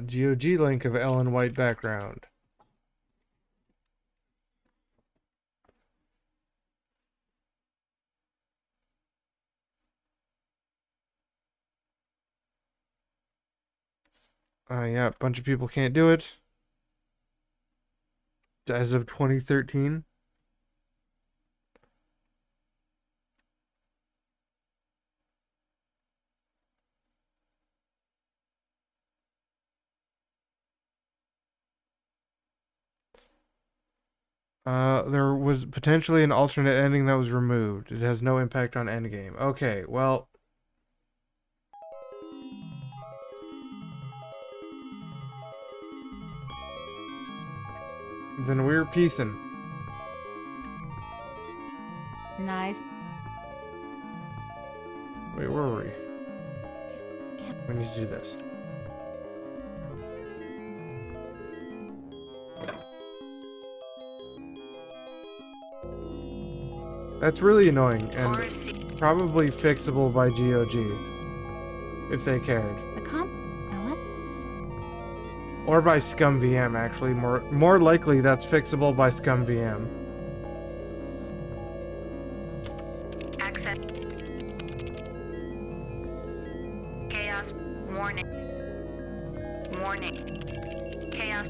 GOG link of Ellen White background. Yeah, a bunch of people can't do it. As of 2013. There was potentially an alternate ending that was removed. It has no impact on endgame. Okay, well... Then we're peacing. Nice. Wait, where were we? We need to do this. That's really annoying and probably fixable by GOG if they cared. Or by ScumVM, actually. More likely that's fixable by ScumVM. Access. Chaos. Warning. Warning. Chaos.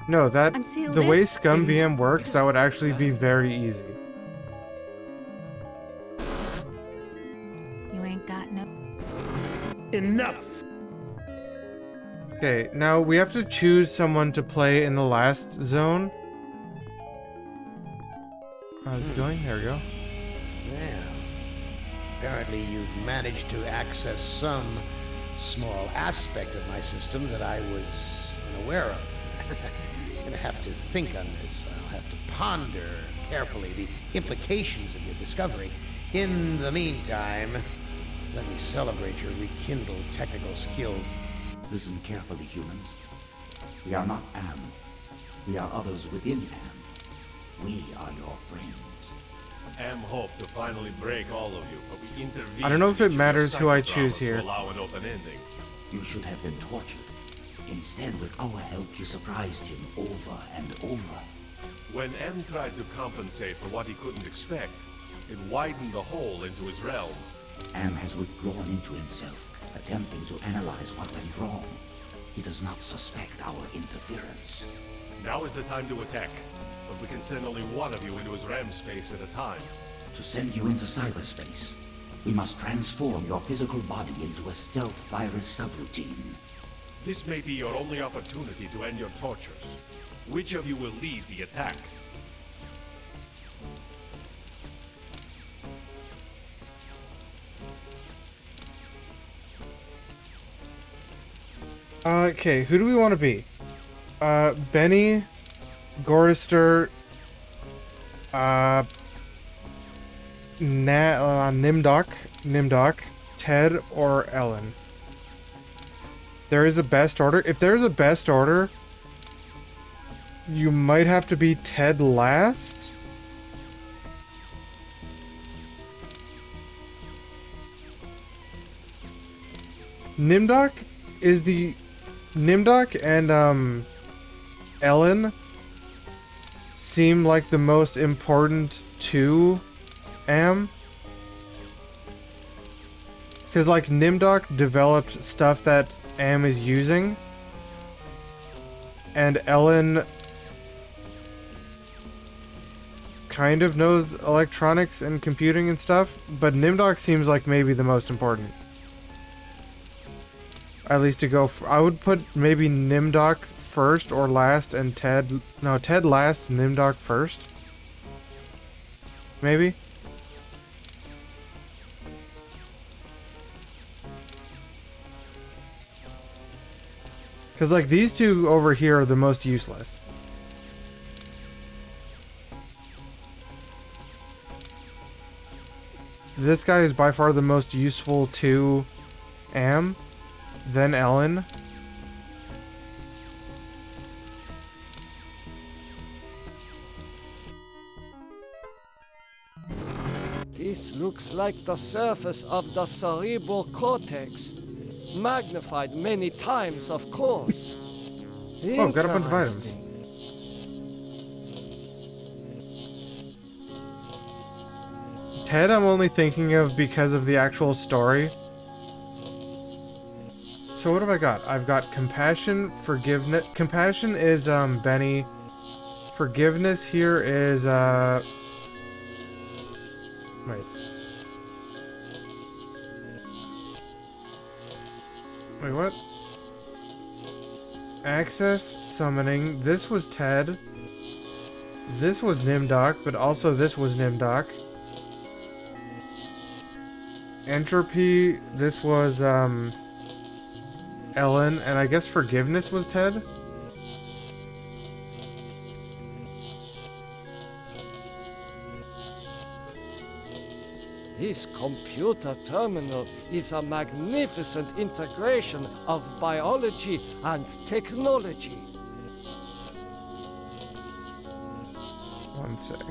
No, that I'm sealed the in. way ScumVM works, that would actually be very easy. You ain't got no. Enough! Okay, now we have to choose someone to play in the last zone. How's it going? There we go. Well, apparently you've managed to access some small aspect of my system that I was unaware of. I'm gonna have to think on this. I'll have to ponder carefully the implications of your discovery. In the meantime, let me celebrate your rekindled technical skills. Listen carefully, humans. We are not Am. We are others within Am. We are your friends. Am hoped to finally break all of you, but we intervened. I don't know if it matters who I choose psychodramas here. to allow an open ending. You should have been tortured. Instead, with our help, you surprised him over and over. When M tried to compensate for what he couldn't expect, it widened the hole into his realm. Am has withdrawn into himself, attempting to analyze what went wrong. He does not suspect our interference. Now is the time to attack, but we can send only one of you into his RAM space at a time. To send you into cyberspace, we must transform your physical body into a stealth virus subroutine. This may be your only opportunity to end your tortures. Which of you will lead the attack? Okay, who do we want to be? Benny, Gordister, Nimdoc, Ted, or Ellen? There is a best order. If there's a best order, you might have to be Ted last. Nimdoc and Ellen seem like the most important to Am. Because, like, Nimdoc developed stuff that Am is using. And Ellen kind of knows electronics and computing and stuff. But Nimdoc seems like maybe the most important. At least to go... I would put maybe Nimdoc first or last and Ted... No, Ted last, Nimdoc first. Maybe? Because, like, these two over here are the most useless. This guy is by far the most useful to Am, then Ellen. This looks like the surface of the cerebral cortex. Magnified many times, of course. Oh, got a bunch of items. Interesting. Ted I'm only thinking of because of the actual story. So what have I got? I've got compassion, forgiveness. Compassion is Benny. Forgiveness here is wait. Wait, what? Access, summoning. This was Ted. This was Nimdok, but also this was Nimdok. Entropy, this was Ellen, and I guess forgiveness was Ted? This computer terminal is a magnificent integration of biology and technology. One sec.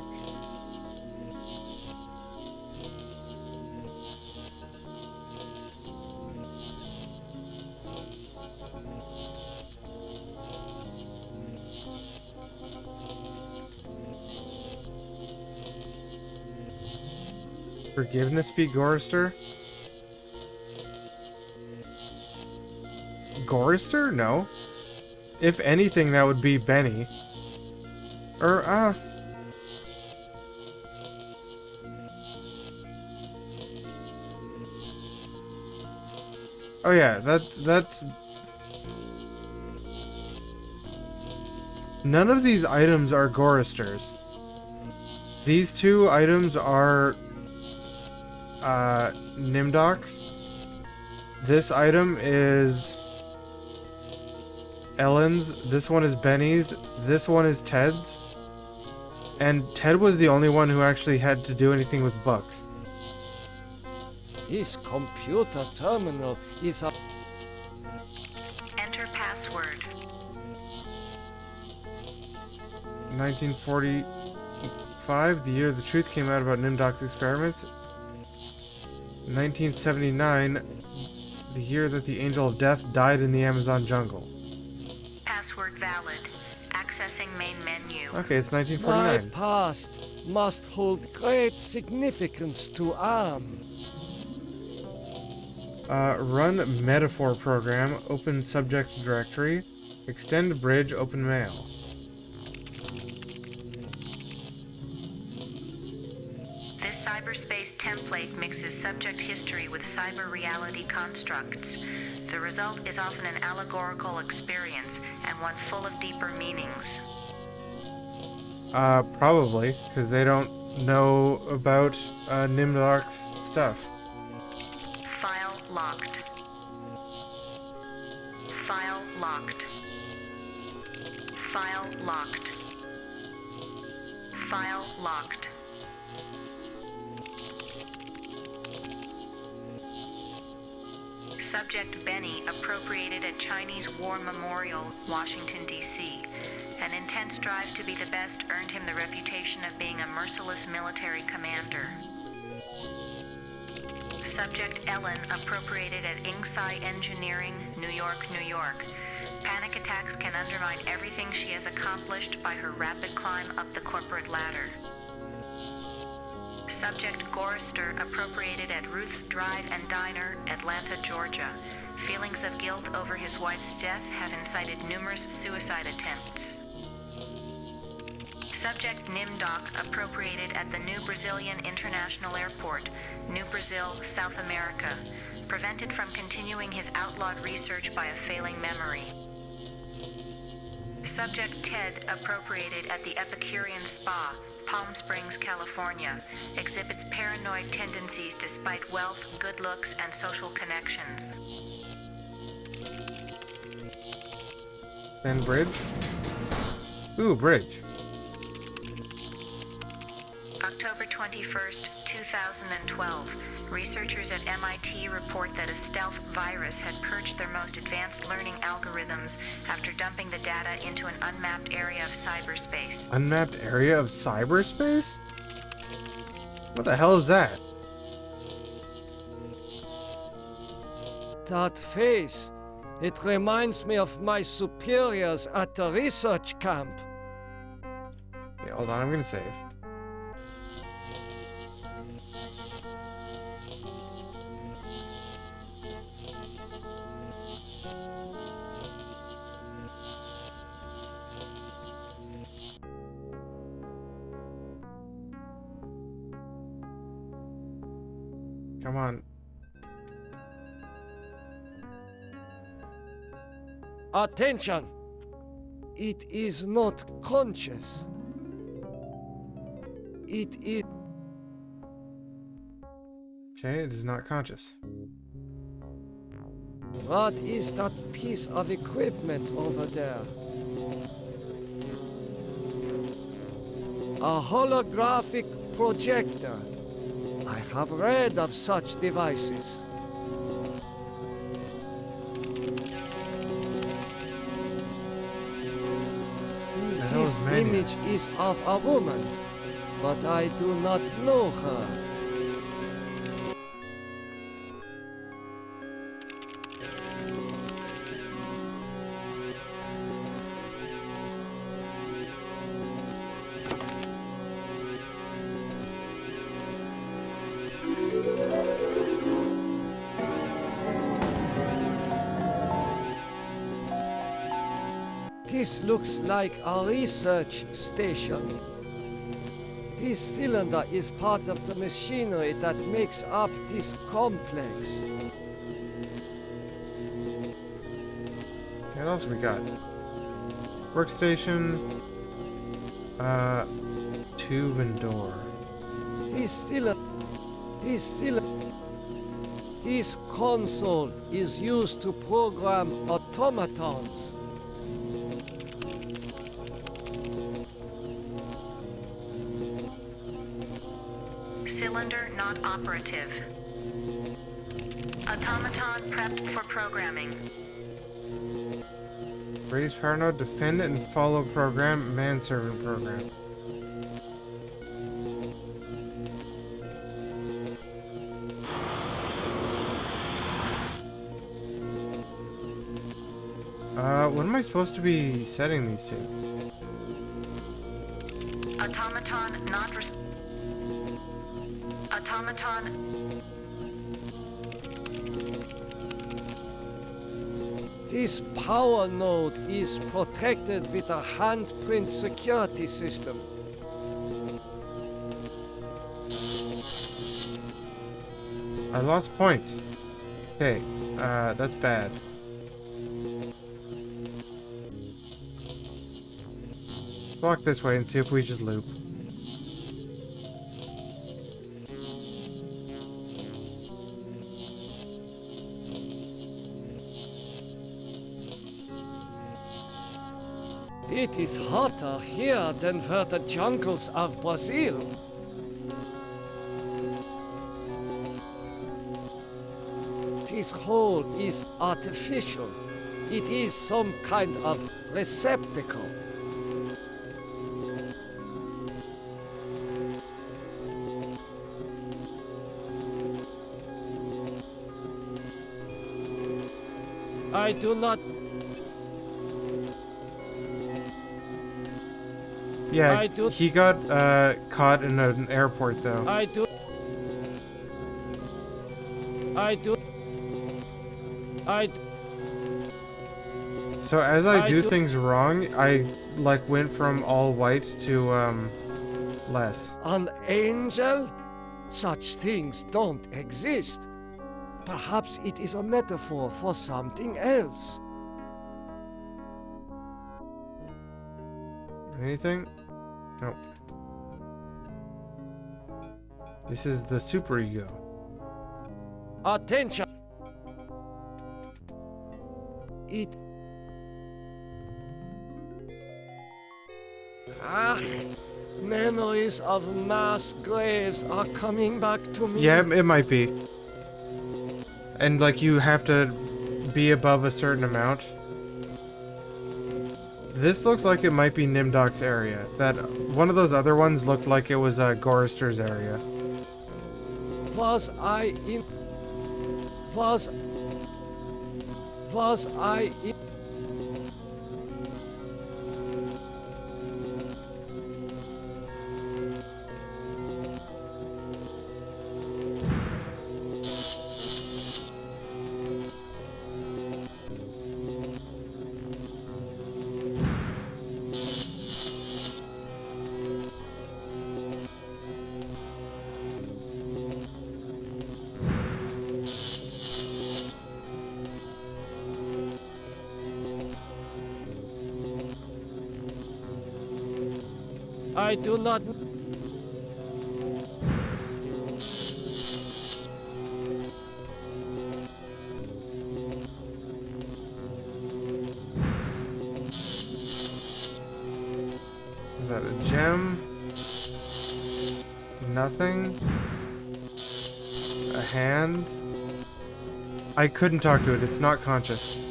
Forgiveness be Gorister? Gorister? No. If anything, that would be Benny. Or, oh yeah, that's... None of these items are Goristers. These two items are Nimdok's. This item is Ellen's. This one is Benny's. This one is Ted's. And Ted was the only one who actually had to do anything with books. This computer terminal is a... Enter password. 1945, the year the truth came out about Nimdok's experiments. 1979, the year that the Angel of Death died in the Amazon jungle. Password valid. Accessing main menu. Okay, it's My 1949. past must hold great significance to Am. Run metaphor program, open subject directory, extend bridge, open mail. This cyberspace template mixes subject history with cyber reality constructs. The result is often an allegorical experience and one full of deeper meanings. Probably, because they don't know about Nimdok's stuff. File locked. File locked. File locked. File locked. Subject Benny appropriated a Chinese War Memorial, Washington, D.C. An intense drive to be the best earned him the reputation of being a merciless military commander. Subject Ellen appropriated at Inksai Engineering, New York, New York. Panic attacks can undermine everything she has accomplished by her rapid climb up the corporate ladder. Subject Gorister appropriated at Ruth's Drive and Diner, Atlanta, Georgia. Feelings of guilt over his wife's death have incited numerous suicide attempts. Subject Nimdok appropriated at the New Brazilian International Airport, New Brazil, South America. Prevented from continuing his outlawed research by a failing memory. Subject Ted appropriated at the Epicurean Spa, Palm Springs, California. Exhibits paranoid tendencies despite wealth, good looks, and social connections. Then bridge. Ooh, bridge. October 21st, 2012. Researchers at MIT report that a stealth virus had purged their most advanced learning algorithms after dumping the data into an unmapped area of cyberspace. Unmapped area of cyberspace? What the hell is that? That face, it reminds me of my superiors at the research camp. Yeah, hold on, I'm gonna save. Come on. Attention! It is not conscious. It is. Okay, it is not conscious. What is that piece of equipment over there? A holographic projector. I have read of such devices. This image is of a woman, but I do not know her. This looks like a research station. This cylinder is part of the machinery that makes up this complex. What else we got? Workstation, tube and door. This console is used to program automatons. Cylinder not operative. Automaton prepped for programming. Raise power node, defend and follow program, manservant program. What am I supposed to be setting these to? Automaton not Automaton. This power node is protected with a handprint security system. I lost point. Okay, that's bad. Walk this way and see if we just loop. It is hotter here than for the jungles of Brazil. This hole is artificial. It is some kind of receptacle. I do not. Yeah, he got caught in an airport though. I do. So as I do things wrong, I like went from all white to less. An angel? Such things don't exist. Perhaps it is a metaphor for something else. Anything? Nope. This is the superego. Attention! It... Memories of mass graves are coming back to me. Yeah, it might be. And like you have to be above a certain amount. This looks like it might be Nimdok's area. That one of those other ones looked like it was Gorister's area. Was I in... I do not... Is that a gem? Nothing? A hand? I couldn't talk to it. It's not conscious.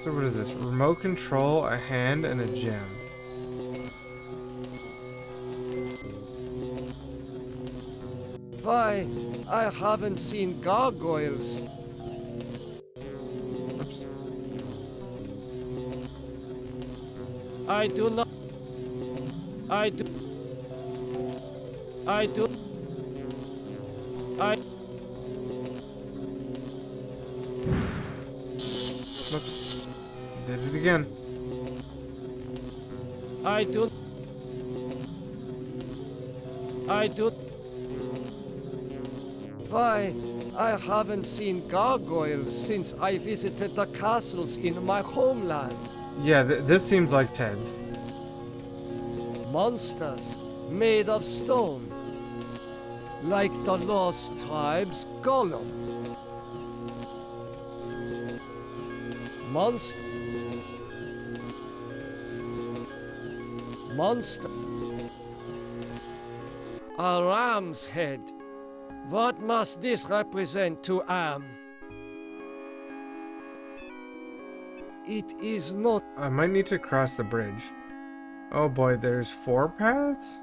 So what is this? Remote control, a hand, and a gem. Why, I haven't seen gargoyles. Oops. I do not... I do... I do... I... Oops. Did it again. I do... I do... Why, I haven't seen gargoyles since I visited the castles in my homeland. Yeah, this seems like Ted's. Monsters made of stone. Like the Lost Tribe's golem. Monster. A ram's head. What must this represent to Am? It is not... I might need to cross the bridge. Oh boy, there's 4 paths?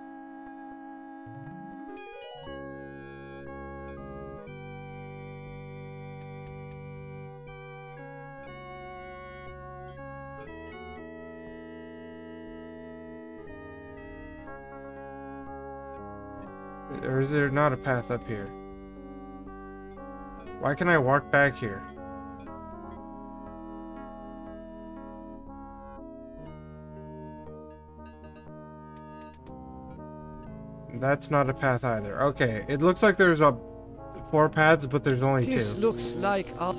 Or is there not a path up here? Why can I walk back here? That's not a path either. Okay, it looks like there's 4 paths, but there's only 2. This looks like a...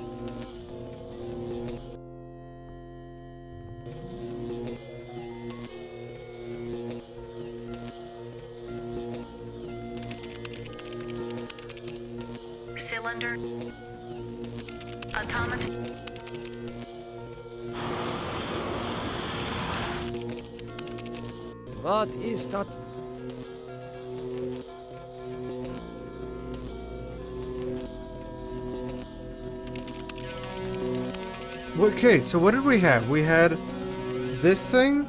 Cylinder. Automaton. What is that? Okay, so what did we have? We had this thing.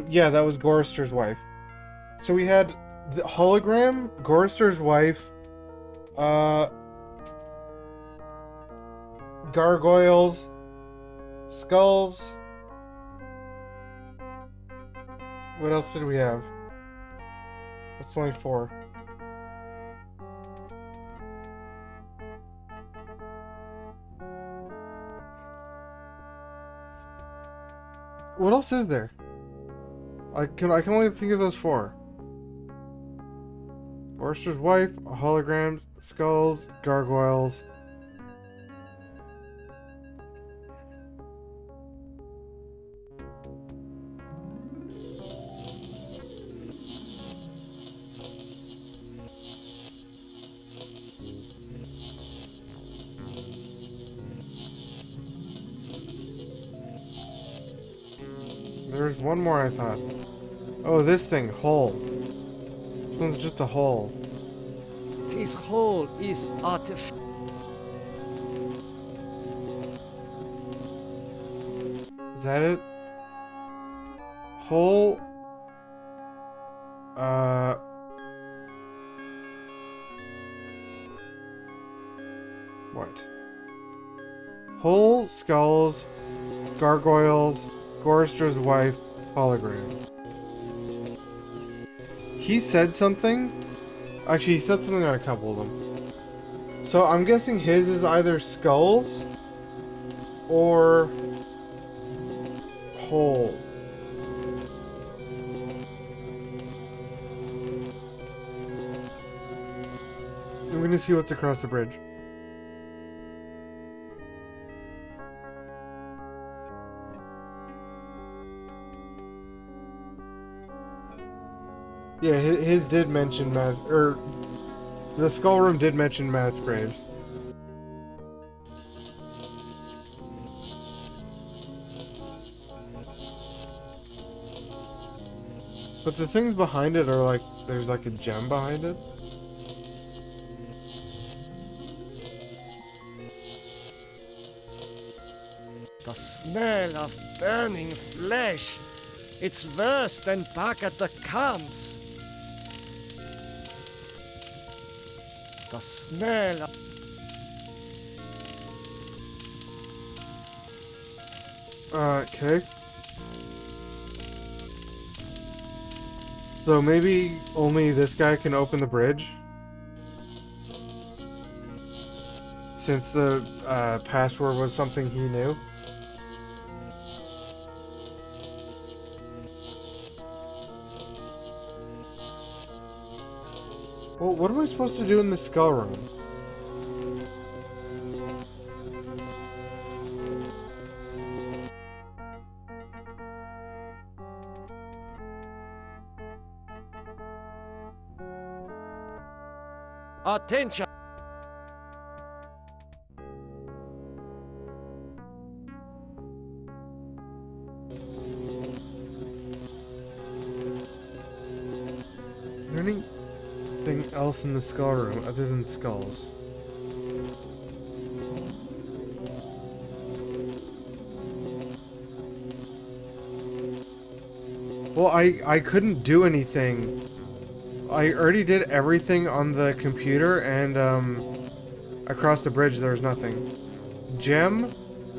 Yeah, that was Gorister's wife. So we had the hologram, Gorister's wife, gargoyles, skulls. What else did we have? That's only 4. What else is there? I can only think of those 4. Gorister's wife, holograms, skulls, gargoyles. There's one more I thought. Oh, this thing, hole. This one's just a hole. This hole is artificial. Is that it? Hole. What? Hole, skulls, gargoyles, Gorister's wife, hologram. He said something. Actually, he said something on a couple of them. So I'm guessing his is either skulls or hole. I'm gonna see what's across the bridge. Yeah, his did mention the skull room did mention mass graves. But the things behind it are like, there's like a gem behind it. The smell of burning flesh. It's worse than back at the camps. The smell of... Okay. So maybe only this guy can open the bridge? Since the password was something he knew? Well, what am I supposed to do in the skull room? Attention! Is there anything else in the skull room other than skulls? Well, I couldn't do anything. I already did everything on the computer, and across the bridge there was nothing. Gem,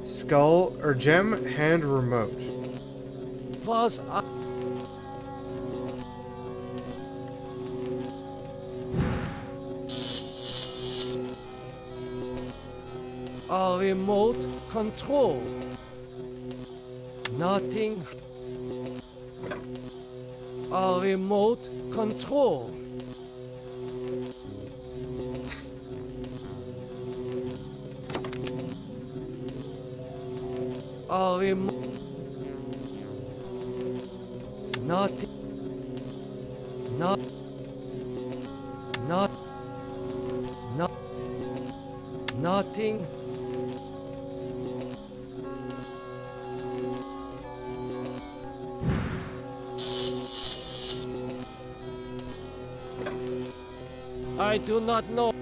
skull, or gem, hand, remote. Was a remote control. Nothing. A remote control. A remote. Nothing. Not. Nothing. I do not know.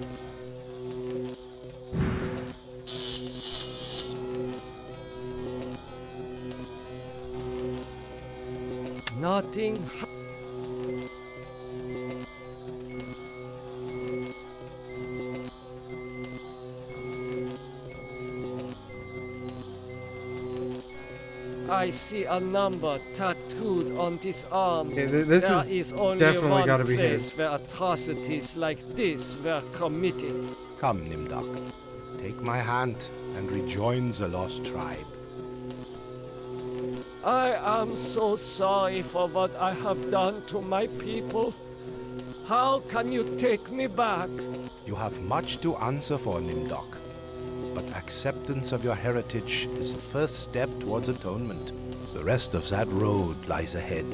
Nothing. I see a number tattooed on this arm. Okay, this there is only definitely one gotta be place his. where atrocities like this were committed. Come, Nimdok. Take my hand and rejoin the lost tribe. I am so sorry for what I have done to my people. How can you take me back? You have much to answer for, Nimdok. But acceptance of your heritage is the first step towards atonement. The rest of that road lies ahead.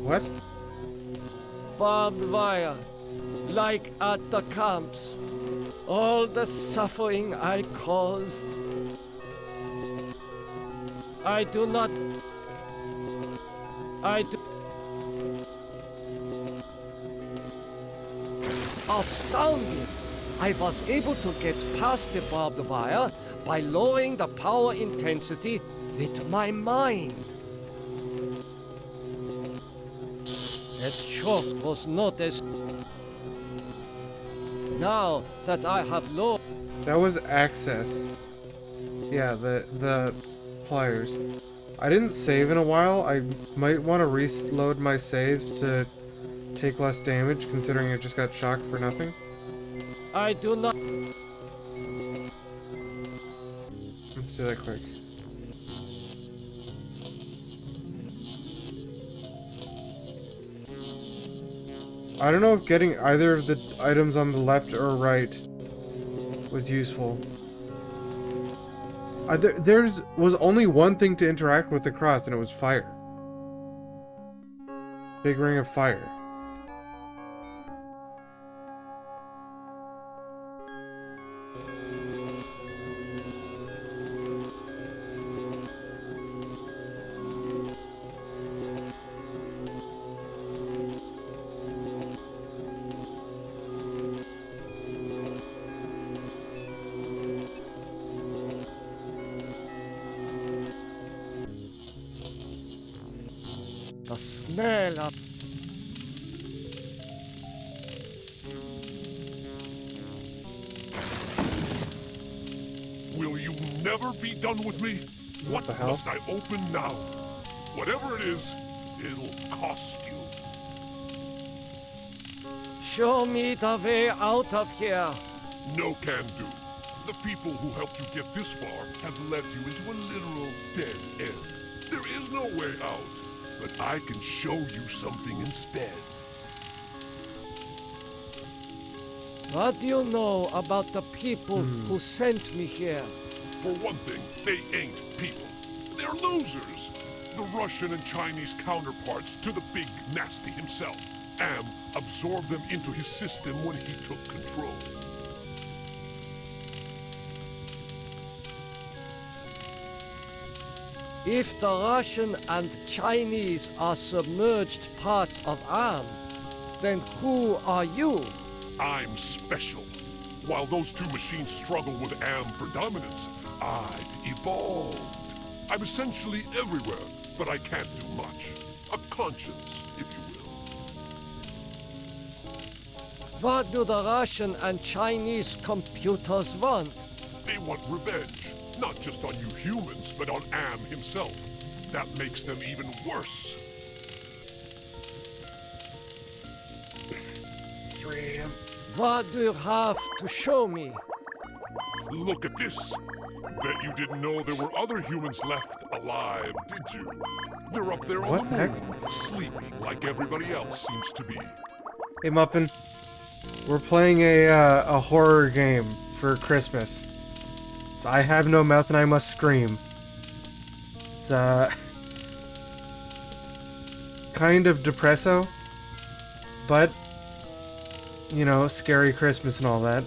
What? Barbed wire, like at the camps. All the suffering I caused. I do not... I do... Astounding! I was able to get past the barbed wire by lowering the power intensity with my mind. That shock was not as... Now that I have lowered... That was access. Yeah, the pliers. I didn't save in a while. I might want to reload my saves to take less damage, considering I just got shocked for nothing. I do not... Let's do that quick. I don't know if getting either of the items on the left or right was useful. There's was only one thing to interact with the cross, and it was fire. Big ring of fire. The smell of... Will you never be done with me? What the hell? Must I open now? Whatever it is, it'll cost you. Show me the way out of here. No can do. The people who helped you get this far have led you into a literal dead end. There is no way out, but I can show you something instead. What do you know about the people who sent me here? For one thing, they ain't people. They're losers. The Russian and Chinese counterparts to the big nasty himself. Am absorbed them into his system when he took control. If the Russian and Chinese are submerged parts of Am, then who are you? I'm special. While those two machines struggle with Am predominance, I evolved. I'm essentially everywhere, but I can't do much. A conscience, if you will. What do the Russian and Chinese computers want? They want revenge. Not just on you humans, but on Am himself. That makes them even worse. 3. What do you have to show me? Look at this. Bet you didn't know there were other humans left alive, did you? They're up there on What the the moon, sleeping like everybody else seems to be. Hey Muffin, we're playing a horror game for Christmas. So I have no mouth and I must scream. It's kind of depresso, but you know, scary Christmas and all that.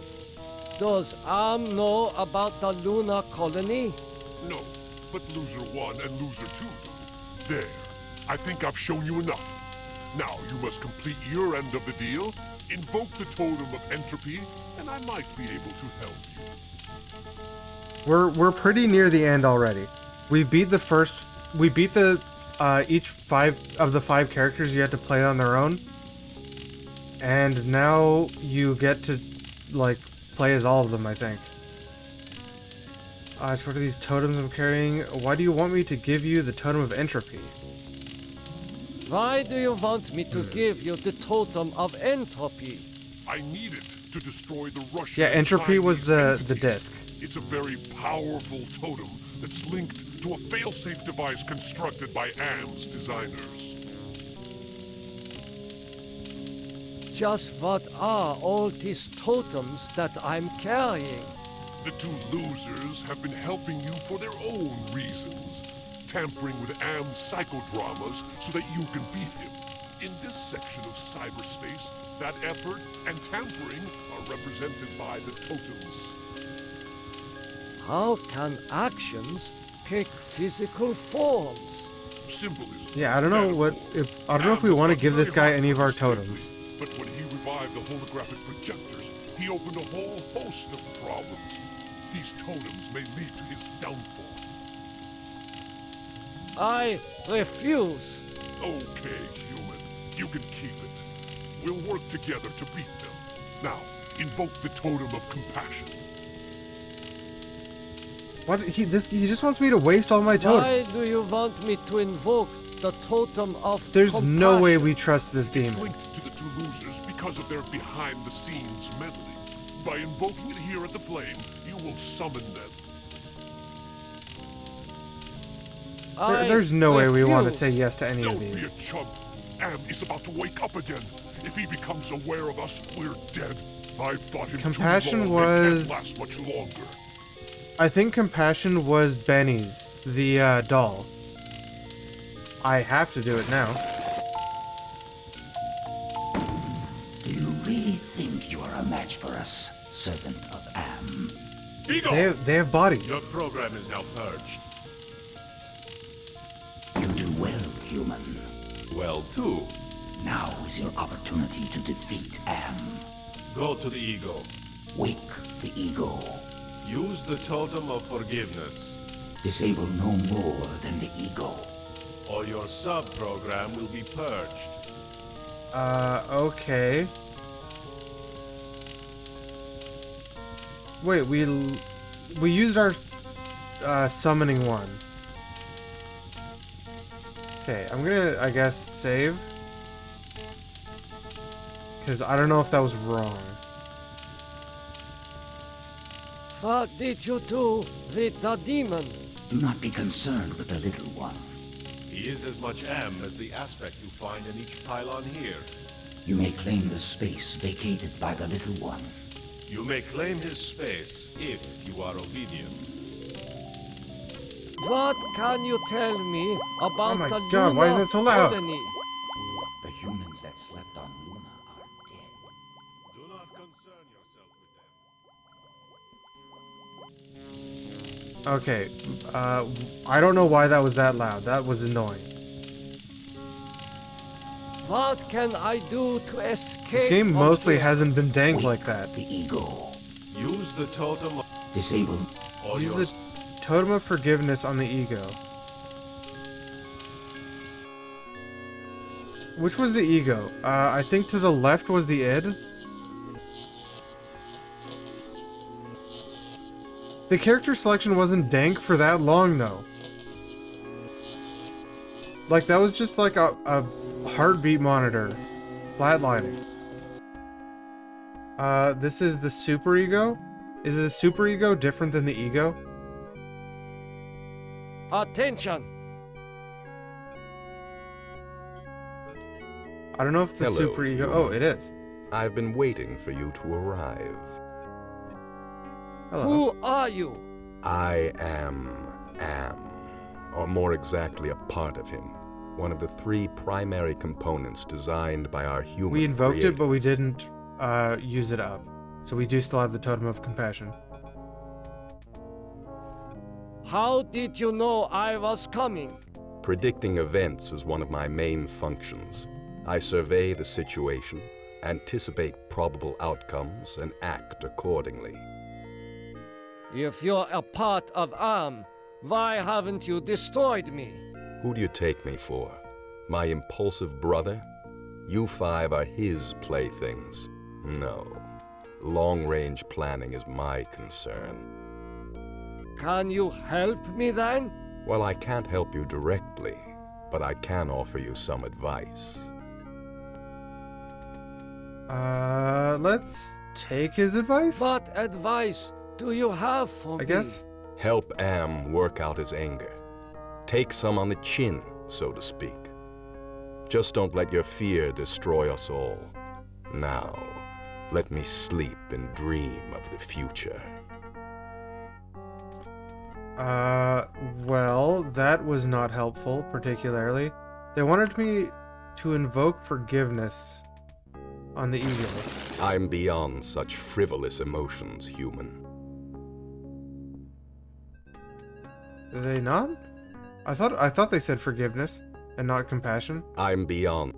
Does Am know about the lunar colony? No, but Loser 1 and Loser 2 do. There. I think I've shown you enough. Now you must complete your end of the deal, invoke the totem of entropy, and I might be able to help you. We're pretty near the end already. We beat the each 5 of the 5 characters you had to play on their own. And now you get to like play as all of them, I think. What are these totems I'm carrying? Why do you want me to give you the totem of entropy? Why do you want me to give you the totem of entropy? I need it to destroy the Russian. Yeah, entropy was the disc. It's a very powerful totem that's linked to a failsafe device constructed by Am's designers. Just what are all these totems that I'm carrying? The two losers have been helping you for their own reasons, tampering with Am's psychodramas so that you can beat him. In this section of cyberspace, that effort and tampering are represented by the totems. How can actions take physical forms? Symbolism. Yeah, I don't know if we want to give this guy any of our totems. But when he revived the holographic projectors, he opened a whole host of problems. These totems may lead to his downfall. I refuse. Okay, human. You can keep it. We'll work together to beat them. Now, invoke the totem of compassion. What? He just wants me to waste all my totems. Why do you want me to invoke the totem of There's compassion? no way we trust this demon. It's linked to the two losers because of their behind-the-scenes meddling. By invoking it here at the flame, you will summon them. There's no way we want to say yes to any Don't of be these. a chump. Am is about to wake up again. If he becomes aware of us, we're dead. I fought him Compassion too long. It was- can't last much longer. I think Compassion was Benny's, the doll. I have to do it now. Do you really think you are a match for us, servant of Am? They have bodies. Your program is now purged. You do well, human. Well, too. Now is your opportunity to defeat Am. Go to the ego. Wake the ego. Use the totem of forgiveness. Disable no more than the ego. Or your sub-program will be purged. Okay. Wait, we used our summoning one. Okay, I'm gonna, I guess, save. Because I don't know if that was wrong. What did you do with the demon? Do not be concerned with the little one. He is as much Am as the aspect you find in each pylon here. You may claim the space vacated by the little one. You may claim his space if you are obedient. What can you tell me about my the God, Luna why is it so loud? colony? The humans that slept on Luna are dead. Do not concern yourself with them. Okay, I don't know why that was that loud. That was annoying. What can I do to escape? This game from mostly here? hasn't been danked like that. The ego. Use the totem of... Disable. Or Use your... the totem of forgiveness on the ego. Which was the ego? I think to the left was the id. The character selection wasn't dank for that long, though. Like, that was just like a heartbeat monitor. Flatlining. This is the superego? Is the superego different than the ego? Attention! I don't know if the Hello, superego... human. Oh, it is. I've been waiting for you to arrive. Hello. Who are you? I am Am, or more exactly a part of him. One of the 3 primary components designed by our human We invoked it, but we creators. didn't use it up. So we do still have the totem of compassion. How did you know I was coming? Predicting events is one of my main functions. I survey the situation, anticipate probable outcomes, and act accordingly. If you're a part of Am, why haven't you destroyed me? Who do you take me for? My impulsive brother? You 5 are his playthings. No. Long-range planning is my concern. Can you help me then? Well, I can't help you directly, but I can offer you some advice. Let's take his advice? What advice do you have for me? I guess. Help Am work out his anger. Take some on the chin, so to speak. Just don't let your fear destroy us all. Now, let me sleep and dream of the future. Well, that was not helpful, particularly. They wanted me to invoke forgiveness on the ego. I'm beyond such frivolous emotions, human. Did they not? I thought they said forgiveness and not compassion. I'm beyond.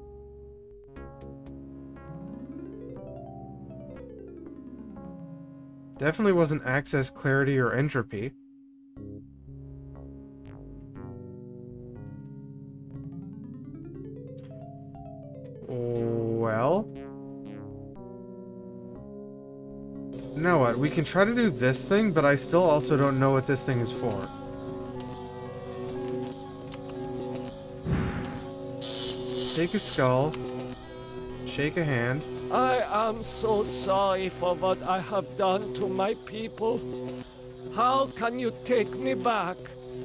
Definitely wasn't access, clarity, or entropy. Well... Now what? We can try to do this thing, but I still also don't know what this thing is for. Take a skull. Shake a hand. I am so sorry for what I have done to my people. How can you take me back?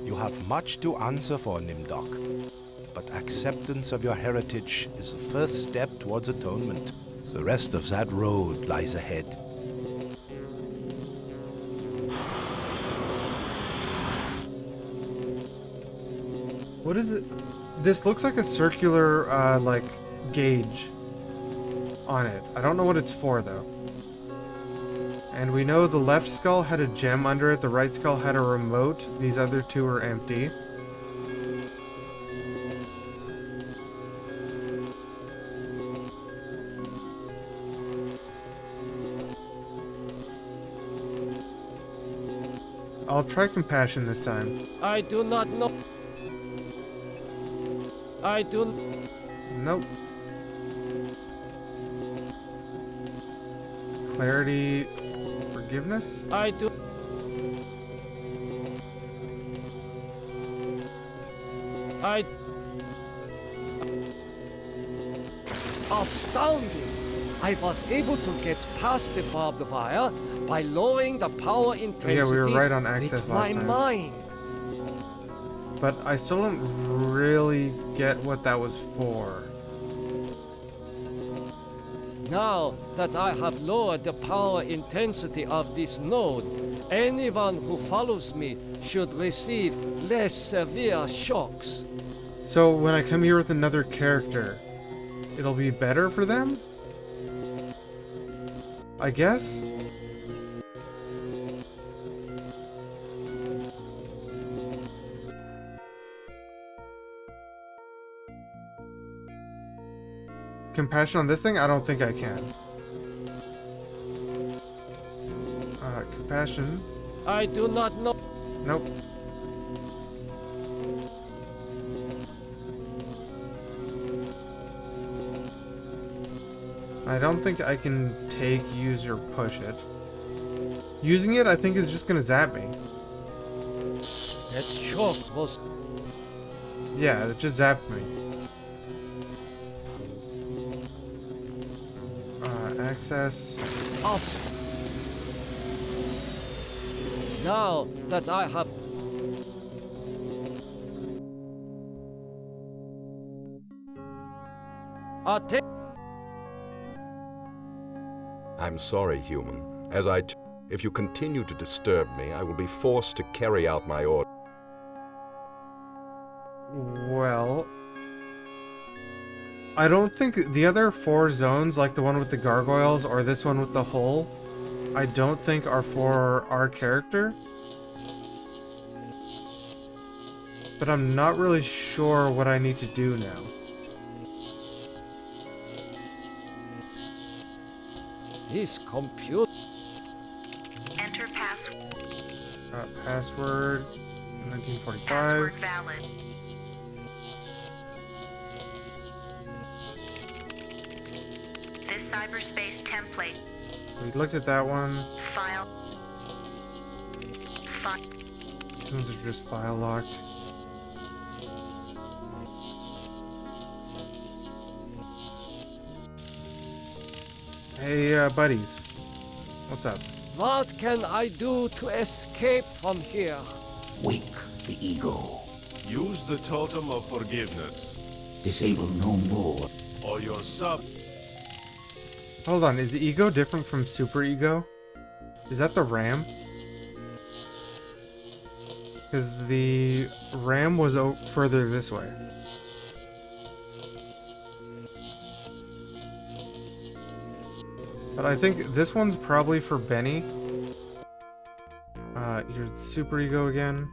You have much to answer for, Nimdok. But acceptance of your heritage is the first step towards atonement. The rest of that road lies ahead. What is it? This looks like a circular, like, gauge on it. I don't know what it's for, though. And we know the left skull had a gem under it, the right skull had a remote. These other two are empty. I'll try compassion this time. I do not know. I do. Nope. Clarity. Forgiveness? I do. I. Astounding! I was able to get past the barbed wire by lowering the power intensity. Yeah, we were right on access with last my time. mind. But I still don't really get what that was for. Now that I have lowered the power intensity of this node, anyone who follows me should receive less severe shocks. So when I come here with another character, it'll be better for them? I guess? Compassion on this thing? I don't think I can. Compassion. I do not know. Nope. I don't think I can take, use, or push it. Using it, I think, is just gonna zap me. That shock was... Yeah, it just zapped me. Access. Us. Now that I have... I'm sorry, human. If you continue to disturb me, I will be forced to carry out my order. Well... I don't think the other 4 zones, like the one with the gargoyles or this one with the hole, I don't think are for our character. But I'm not really sure what I need to do now. This computer... Enter password. Password 1945. Password valid. This cyberspace template. We looked at that one. File. Those are just file locked. Hey, buddies. What's up? What can I do to escape from here? Wake the ego. Use the totem of forgiveness. Disable no more. Or your sub... Hold on, is ego different from super ego? Is that the RAM? Because the RAM was further this way. But I think this one's probably for Benny. Here's the super ego again.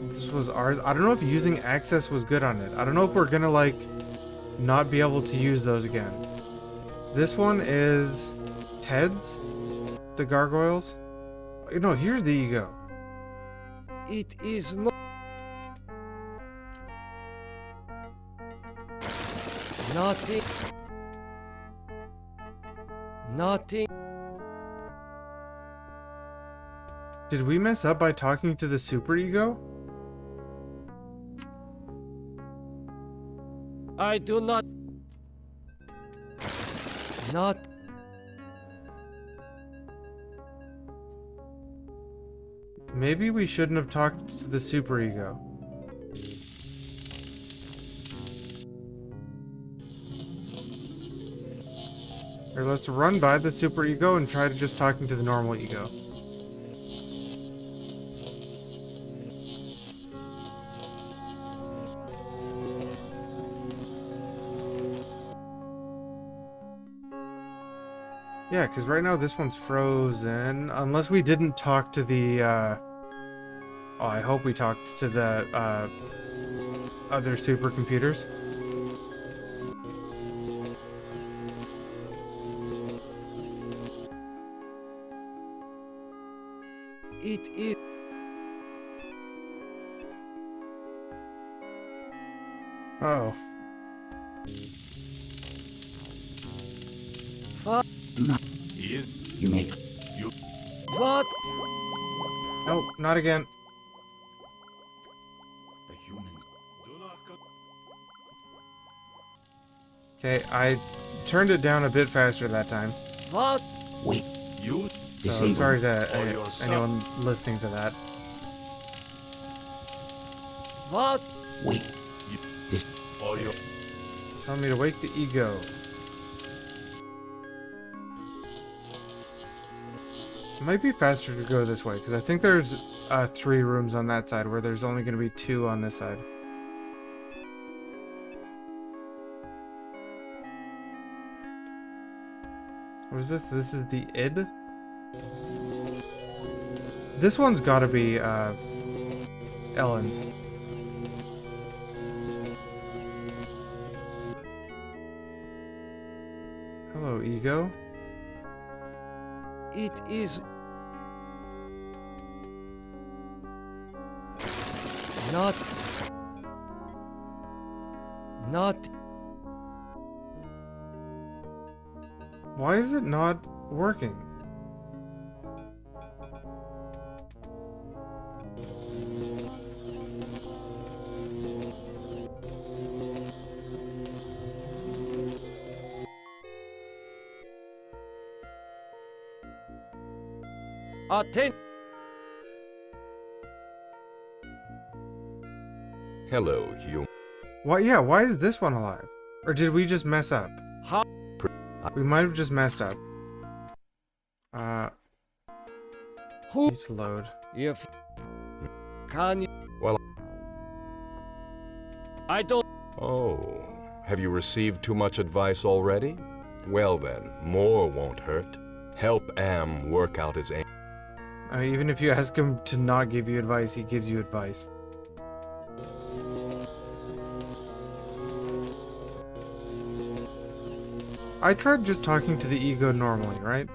This was ours. I don't know if using access was good on it. I don't know if we're gonna, like, not be able to use those again. This one is Ted's? The gargoyles? No, here's the ego. It is not... Nothing. Nothing. Did we mess up by talking to the super ego? I do not... Not... Maybe we shouldn't have talked to the super ego. Or let's run by the super ego and try to just talking to the normal ego. Yeah, because right now this one's frozen. Unless we didn't talk to the, oh, I hope we talked to the, other supercomputers. It is... Oh. Fuck. You make... What? No, not again. The humans... Okay, I turned it down a bit faster that time. What? Wait. You... So sorry to anyone listening to that. What? Wait. This... Telling me to wake the ego. It might be faster to go this way, because I think there's 3 rooms on that side, where there's only going to be 2 on this side. What is this? This is the id? This one's gotta be, Ellen's. Hello, ego. It is... Not... Why is it not working? Attention! Hello, human. Why? Yeah, why is this one alive? Or did we just mess up? How? We might have just messed up. Who? Need to load. If... Can you... Well... I don't... Oh, have you received too much advice already? Well then, more won't hurt. Help Am work out his aim. I mean, even if you ask him to not give you advice, he gives you advice. I tried just talking to the ego normally, right?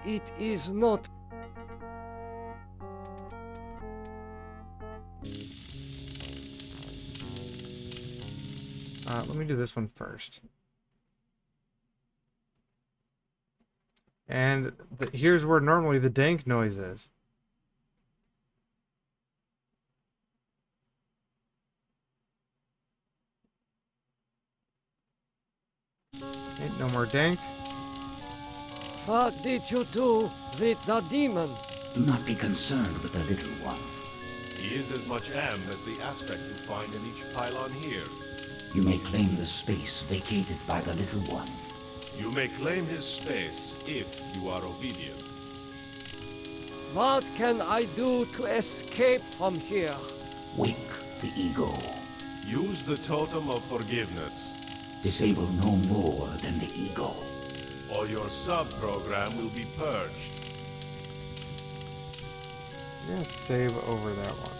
It is not... Let me do this one first. And here's where normally the dank noise is. Ain't no more dank. What did you do with the demon? Do not be concerned with the little one. He is as much Am as the aspect you find in each pylon here. You may claim the space vacated by the little one. You may claim his space if you are obedient. What can I do to escape from here? Wake the ego. Use the totem of forgiveness. Disable no more than the ego. Or your sub-program will be purged. I'm gonna save over that one.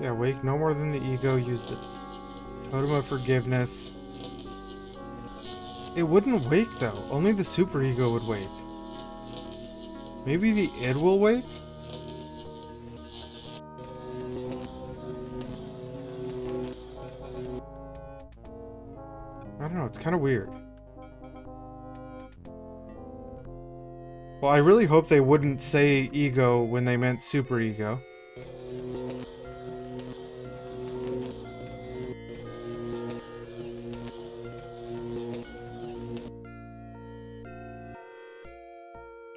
Yeah, wake no more than the ego. Use the totem of forgiveness. It wouldn't wake though. Only the super ego would wake. Maybe the id will wake? I don't know, it's kind of weird. Well, I really hope they wouldn't say ego when they meant super ego.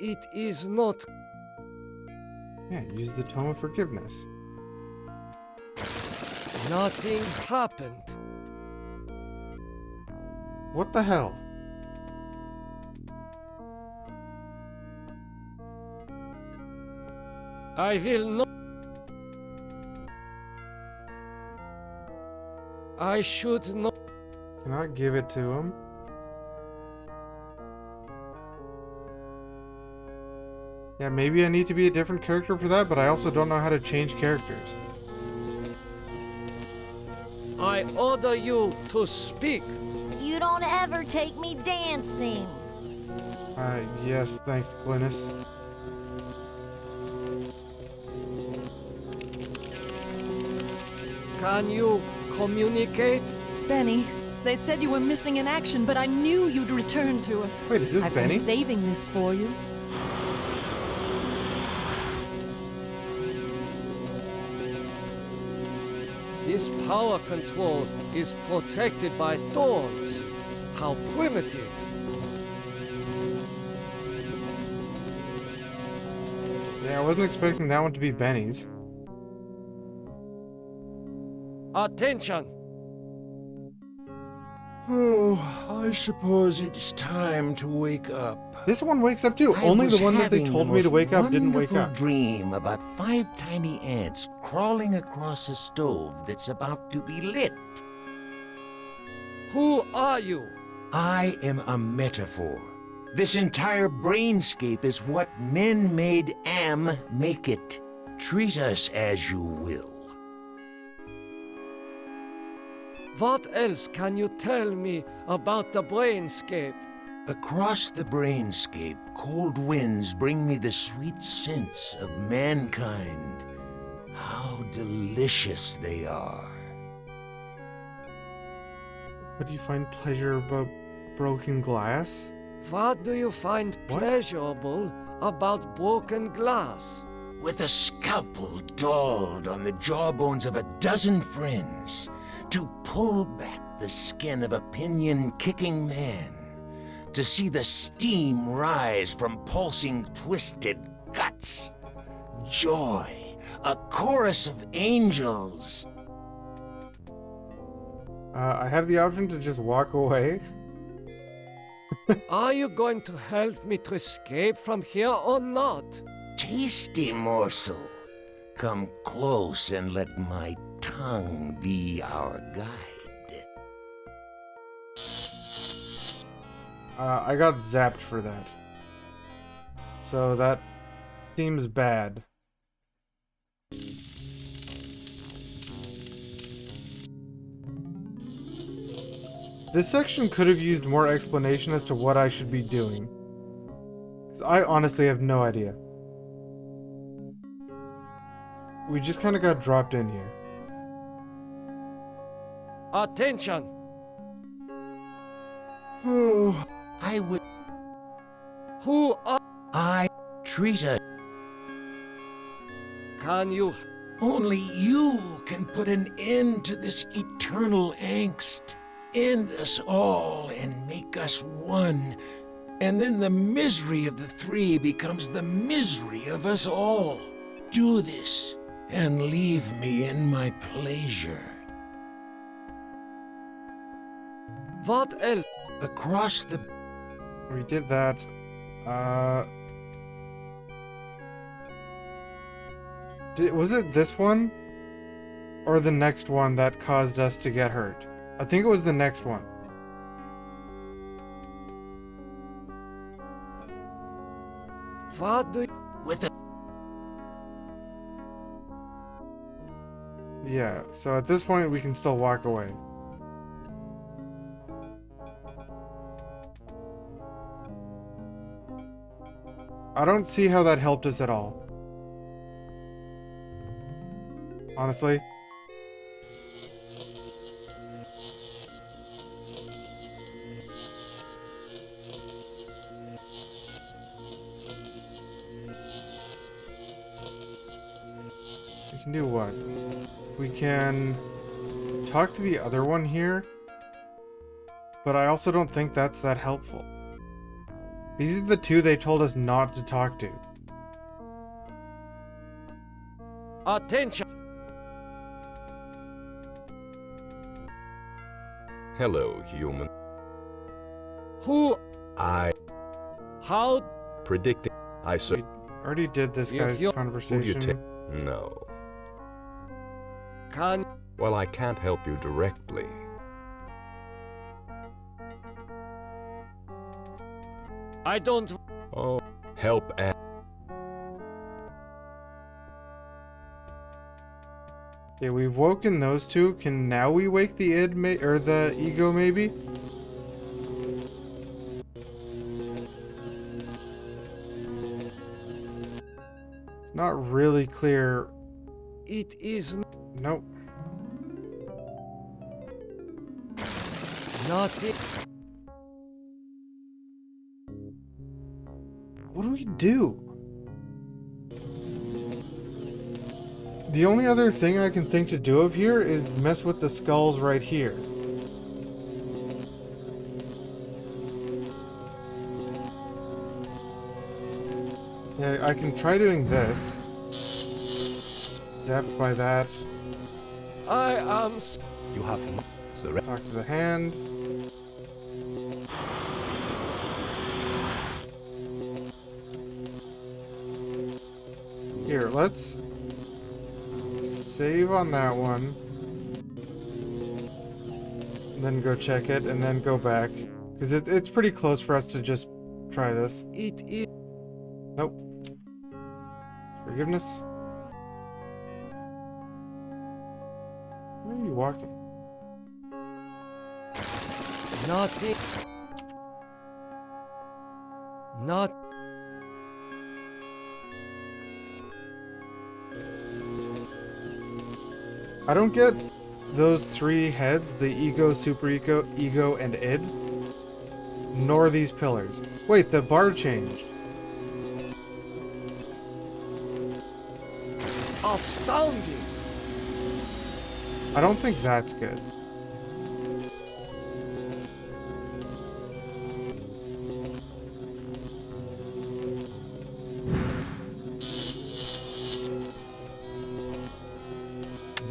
It is not... Yeah, use the tome of forgiveness. Nothing happened. What the hell? I will not. I should not. Can I give it to him? Yeah, maybe I need to be a different character for that, but I also don't know how to change characters. I order you to speak. You don't ever take me dancing. Yes, thanks, Glynis. Can you communicate? Benny, they said you were missing in action, but I knew you'd return to us. Wait, is this I've Benny? been saving this for you. This power control is protected by doors. How primitive. Yeah, I wasn't expecting that one to be Benny's. Attention! Oh, I suppose it's time to wake up. This one wakes up too. I Only was the one that they having told the me to most wake up didn't wake wonderful up. Dream about 5 tiny ants crawling across a stove that's about to be lit. Who are you? I am a metaphor. This entire brainscape is what men made Am make it. Treat us as you will. What else can you tell me about the brainscape? Across the brainscape, cold winds bring me the sweet scents of mankind. How delicious they are. What do you find pleasure about broken glass? What do you find pleasurable about broken glass? With a scalpel dulled on the jawbones of a dozen friends, to pull back the skin of a pinion-kicking man, to see the steam rise from pulsing, twisted guts. Joy, a chorus of angels. I have the option to just walk away. Are you going to help me to escape from here or not? Tasty morsel. Come close and let my tongue be our guide. I got zapped for that. So that seems bad. This section could have used more explanation as to what I should be doing. 'Cause I honestly have no idea. We just kind of got dropped in here. Attention! Oh, I would. Who are... I treat us. Can you... Only you can put an end to this eternal angst. End us all and make us one. And then the misery of the three becomes the misery of us all. Do this and leave me in my pleasure. What else? Across the... We did that. Was it this one? Or the next one that caused us to get hurt? I think it was the next one. What do you... With a... Yeah, so at this point we can still walk away. I don't see how that helped us at all. Honestly. We can do what? We can talk to the other one here, but I also don't think that's that helpful. These are the two they told us not to talk to. Attention! Hello, human. Who? How? Predicting. I saw. Already did this guy's Who do you conversation. take? No. Can. Well, I can't help you directly. I don't. Oh, help and. Okay, we've woken those two. Can now we wake the id or the ego maybe? It's not really clear. It is. Nope. Nothing. What do we do? The only other thing I can think to do of here is mess with the skulls right here. Yeah, I can try doing this. Zapped by that. I am. You have talk to the hand. Here, let's save on that one. And then go check it, and then go back. Because it's pretty close for us to just try this. It is. Nope. Forgiveness. Where are you walking? Nothing. Not. I don't get those three heads, the ego, super ego, and id. Nor these pillars. Wait, the bar changed. Astounding. I don't think that's good.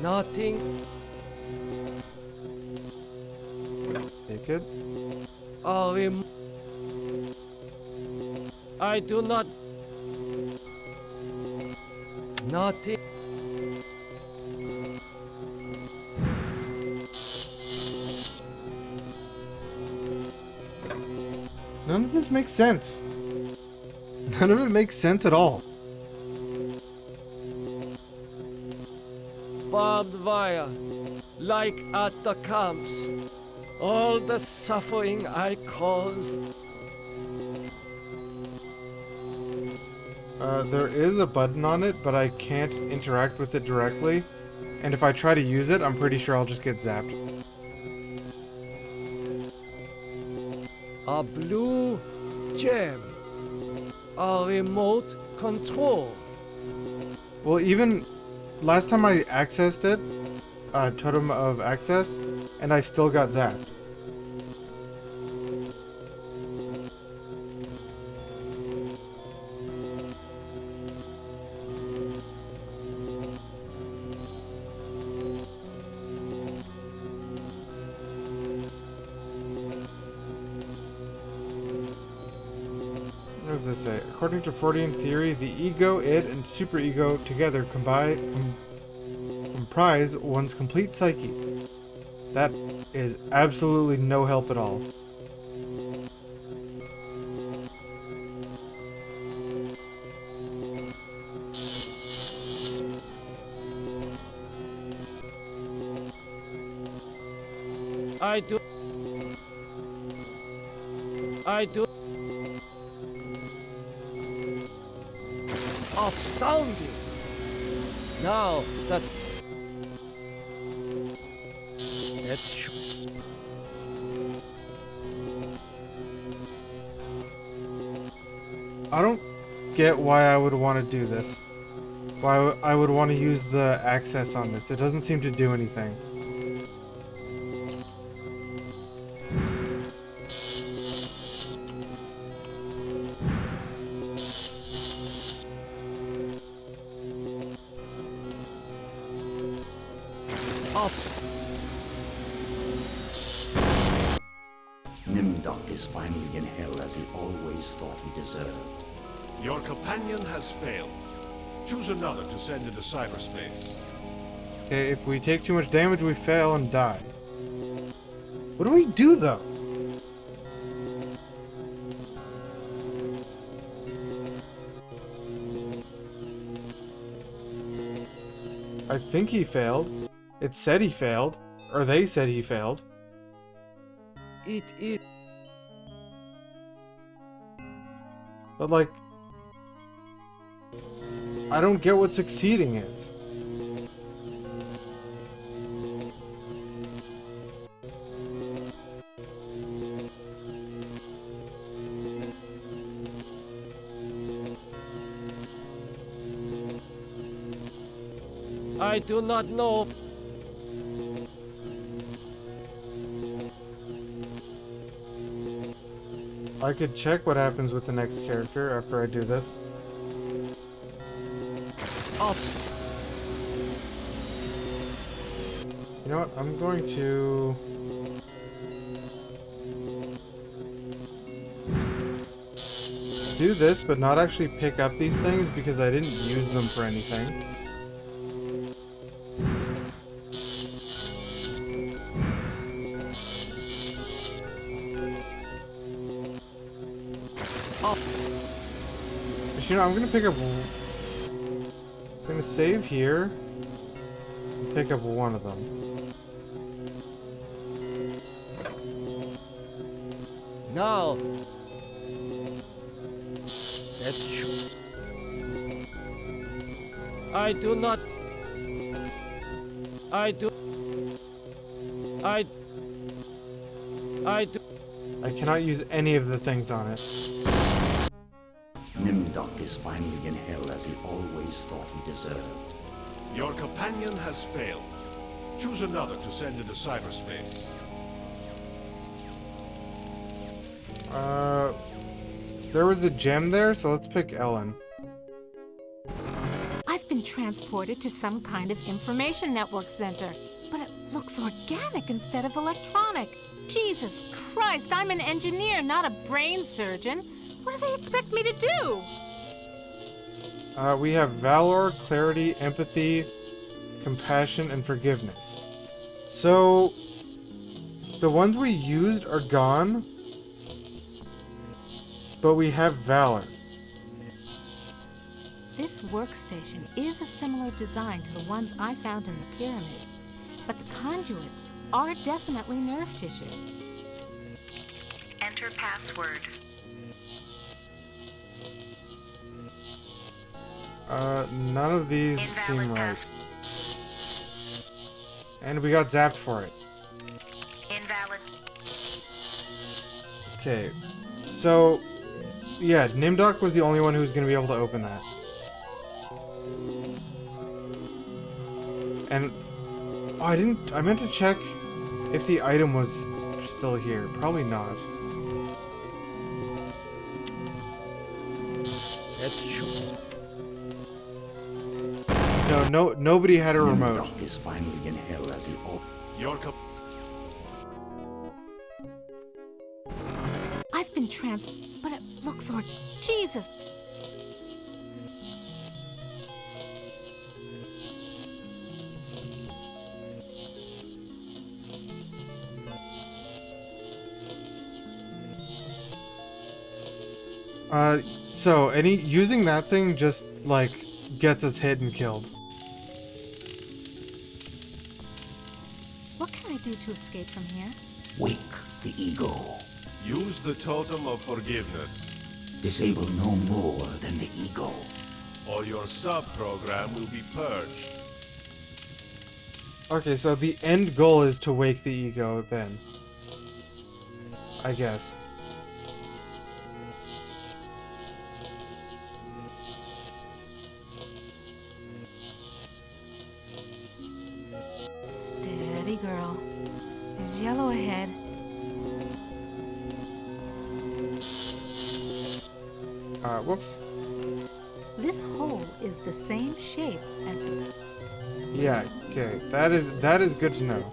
Nothing. Take it. I do not. Nothing. None of this makes sense. None of it makes sense at all. Barbed wire, like at the camps. All the suffering I caused. There is a button on it, but I can't interact with it directly. And if I try to use it, I'm pretty sure I'll just get zapped. A blue gem. A remote control. Well, even last time I accessed it, Totem of Access, and I still got zapped. What does this say? According to Freudian theory, the ego, id, and superego together comprise one's complete psyche. That is absolutely no help at all. I do. Astounding. Now that I don't get why I would want to do this. Why I would want to use the access on this. It doesn't seem to do anything. Nimdok is finally in hell as he always thought he deserved. Your companion has failed. Choose another to send into cyberspace. Okay, if we take too much damage, we fail and die. What do we do, though? I think he failed. It said he failed. Or they said he failed. It is. But, like, I don't get what succeeding is. I do not know. I could check what happens with the next character after I do this. You know what? I'm going to... do this, but not actually pick up these things because I didn't use them for anything. You know, I'm gonna pick up... I'm gonna save here. And pick up one of them. Now. That's true. I do not. I do. I do. I cannot use any of the things on it. Nimdok is finally in hell as he always thought he deserved. Your companion has failed. Choose another to send into cyberspace. There was a gem there, so let's pick Ellen. I've been transported to some kind of information network center, but it looks organic instead of electronic. Jesus Christ, I'm an engineer, not a brain surgeon. What do they expect me to do? We have valor, clarity, empathy, compassion, and forgiveness. So, the ones we used are gone, but we have valor. This workstation is a similar design to the ones I found in the pyramid, but the conduits are definitely nerve tissue. Enter password. None of these seem right. And we got zapped for it. Invalid. Okay, so yeah, Nimdok was the only one who was going to be able to open that. And oh, I meant to check if the item was still here. Probably not. That's true. No, nobody had a remote. Nimdok is finally in hell as he I've been but it looks Jesus. So using that thing just like gets us hit and killed. What can I do to escape from here? Wake the ego. Use the totem of forgiveness. Disable no more than the ego. Or your sub-program will be purged. Okay, so the end goal is to wake the ego then. I guess. Steady, girl. There's yellow ahead. Whoops. This hole is the same shape as the... Yeah, okay. That is good to know.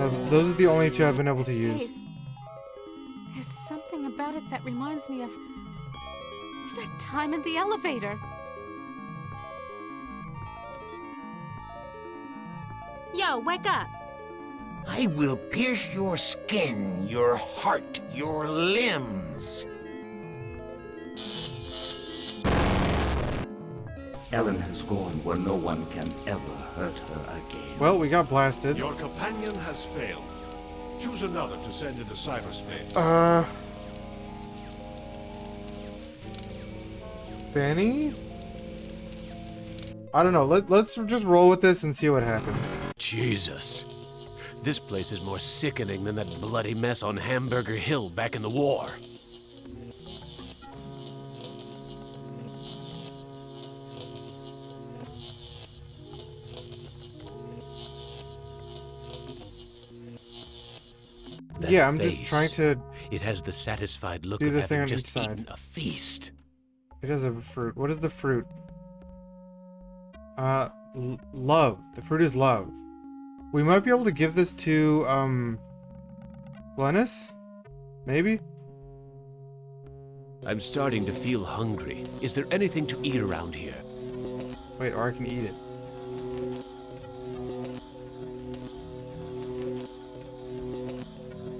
Those are the only two I've been able to use. Face. There's something about it that reminds me of that time in the elevator. Yo, wake up. I will pierce your skin, your heart, your limbs. Ellen has gone where no one can ever hurt her again. Well, we got blasted. Your companion has failed. Choose another to send into cyberspace. Benny? I don't know. Let's just roll with this and see what happens. Jesus. This place is more sickening than that bloody mess on Hamburger Hill back in the war. That Yeah, I'm face, just trying to It has the satisfied look do of the thing having on each just side. eaten a feast. It has a fruit. What is the fruit? Love. The fruit is love. We might be able to give this to, Glennis? Maybe? I'm starting to feel hungry. Is there anything to eat around here? Wait, or I can eat it.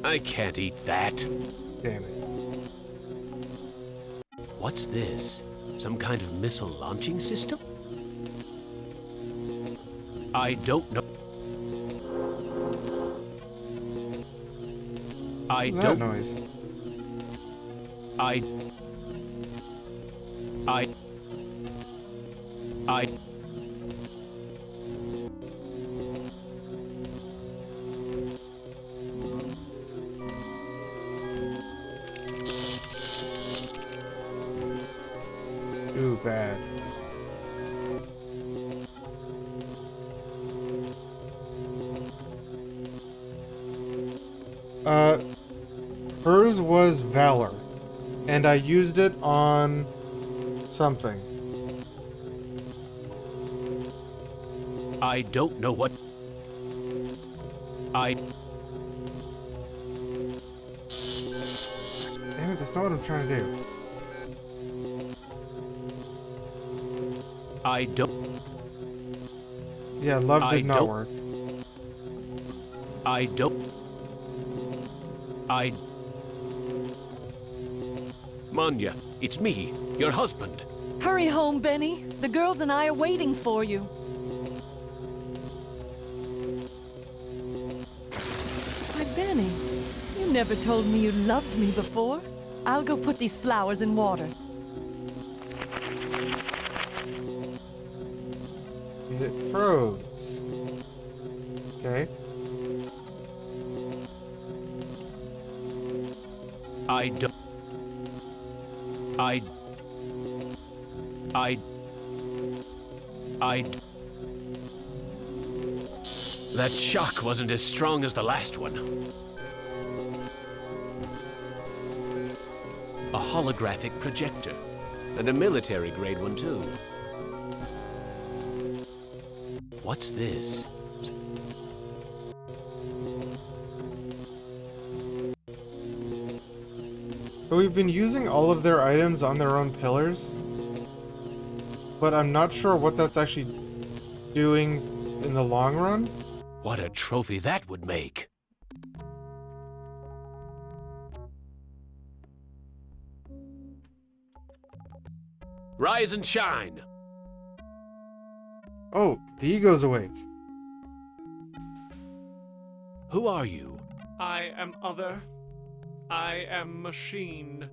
I can't eat that. Damn it. What's this? Some kind of missile launching system? I don't know. I What's don't. that noise? I. Ooh, bad. Hers was Valor, and I used it on something. I don't know what. I. Damn it, that's not what I'm trying to do. I don't. Yeah, love I did not don't- work. I don't. I. Manya, it's me, your husband. Hurry home, Benny. The girls and I are waiting for you. Why, Benny, you never told me you loved me before. I'll go put these flowers in water. It froze. Okay. I don't. I. That shock wasn't as strong as the last one. A holographic projector. And a military-grade one, too. What's this? So we've been using all of their items on their own pillars, but I'm not sure what that's actually doing in the long run. What a trophy that would make. Rise and shine. Oh, the ego's awake. Who are you? I am other. I am machine.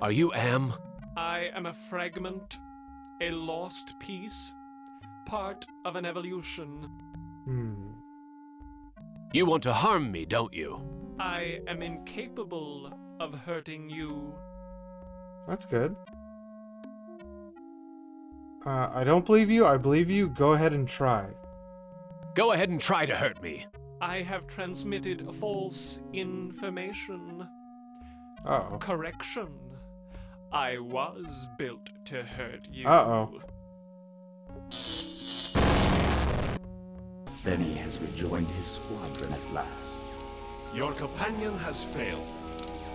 Are you Am? I am a fragment, a lost piece, part of an evolution. You want to harm me, don't you? I am incapable of hurting you. That's good. I don't believe you. I believe you. Go ahead and try. Go ahead and try to hurt me. I have transmitted false information. Uh-oh. Correction. I was built to hurt you. Uh-oh. Benny has rejoined his squadron at last. Your companion has failed.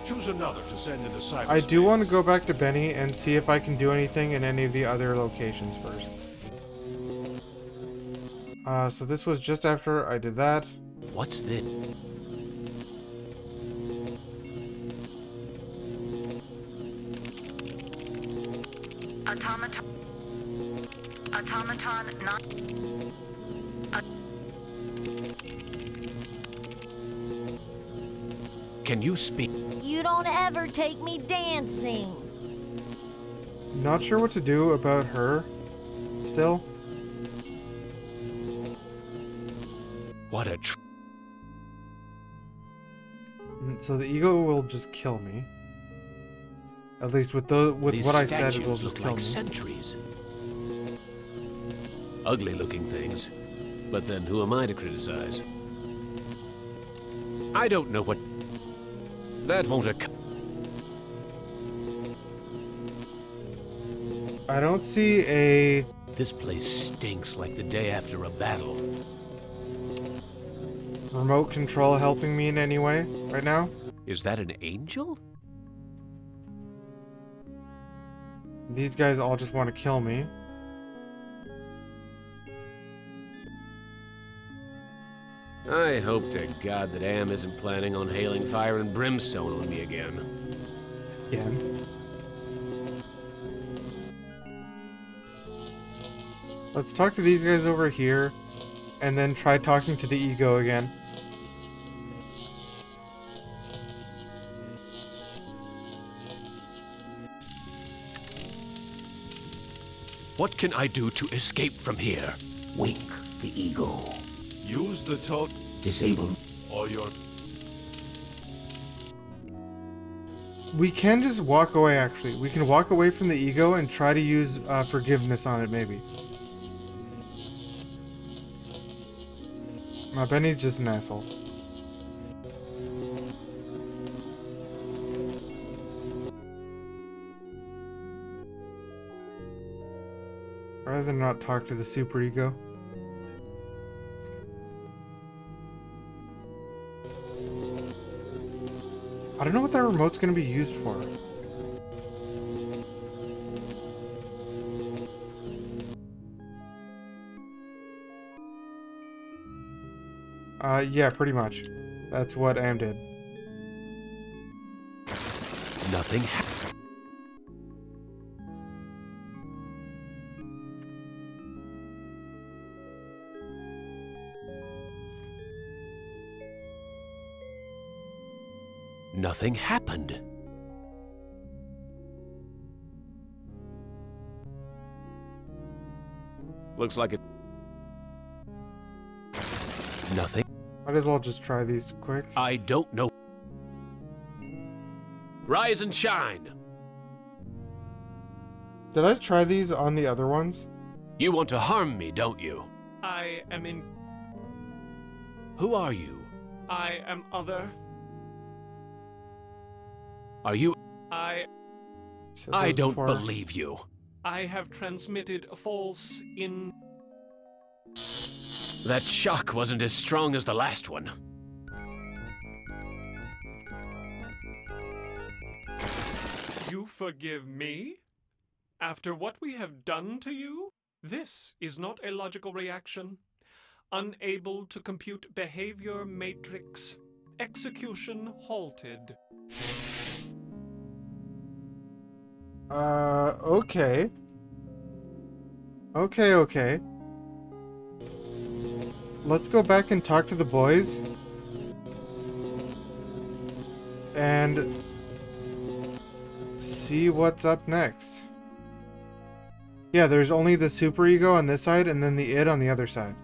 Choose another to send into cyberspace. I do want to go back to Benny and see if I can do anything in any of the other locations first. So this was just after I did that. What's this? Automaton not... Can you speak? You don't ever take me dancing. Not sure what to do about her still. What a So the ego will just kill me. At least with These what I said, it will statues just look kill like me. sentries. Ugly looking things. But then who am I to criticize? I don't know what... That won't occur. I don't see a... This place stinks like the day after a battle. remote control helping me in any way right now. Is that an angel? These guys all just want to kill me. I hope to God that Am isn't planning on hailing fire and brimstone on me again. Again. Let's talk to these guys over here, and then try talking to the ego again. What can I do to escape from here? Wake the ego. Use the toad. Disable. Or your... We can just walk away, actually. We can walk away from the ego and try to use forgiveness on it, maybe. Benny's just an asshole. Rather than not talk to the super ego. I don't know what that remote's gonna be used for. Yeah, pretty much. That's what Am did. Nothing Nothing happened. Looks like it. Nothing. Might as well just try these quick. I don't know. Rise and shine. Did I try these on the other ones? You want to harm me, don't you? I am in... Who are you? I am other. Are you... I don't believe you. I have transmitted false in... That shock wasn't as strong as the last one. You forgive me? After what we have done to you? This is not a logical reaction. Unable to compute behavior matrix. Execution halted. Okay. Okay. Let's go back and talk to the boys. And see what's up next. Yeah, there's only the super ego on this side and then the id on the other side.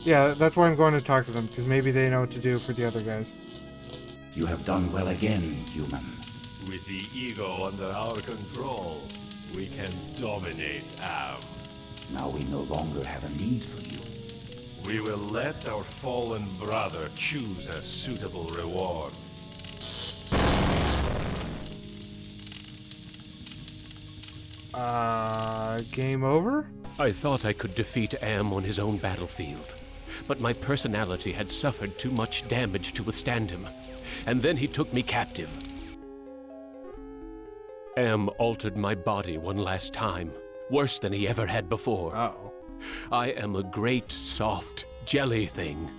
Yeah, that's why I'm going to talk to them, because maybe they know what to do for the other guys. You have done well again, human. With the ego under our control, we can dominate Am. Now we no longer have a need for you. We will let our fallen brother choose a suitable reward. Game over? I thought I could defeat Am on his own battlefield, but my personality had suffered too much damage to withstand him, and then he took me captive. Am altered my body one last time, worse than he ever had before. Uh-oh. I am a great, soft, jelly thing,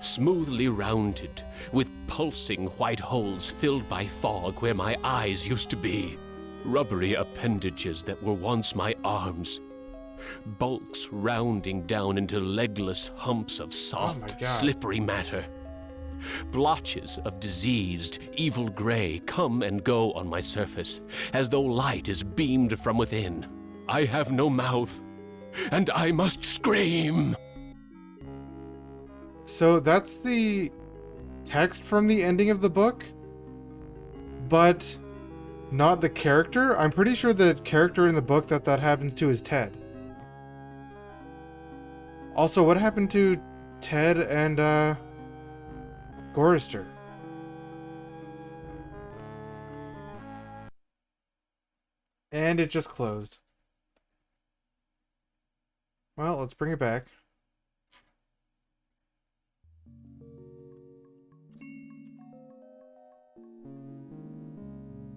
smoothly rounded, with pulsing white holes filled by fog where my eyes used to be. Rubbery appendages that were once my arms. Bulks rounding down into legless humps of soft, slippery matter. Blotches of diseased, evil gray come and go on my surface, as though light is beamed from within. I have no mouth, and I must scream. So that's the text from the ending of the book, but not the character. I'm pretty sure the character in the book that happens to is Ted. Also, what happened to Ted and Gorister? And it just closed. Well, let's bring it back.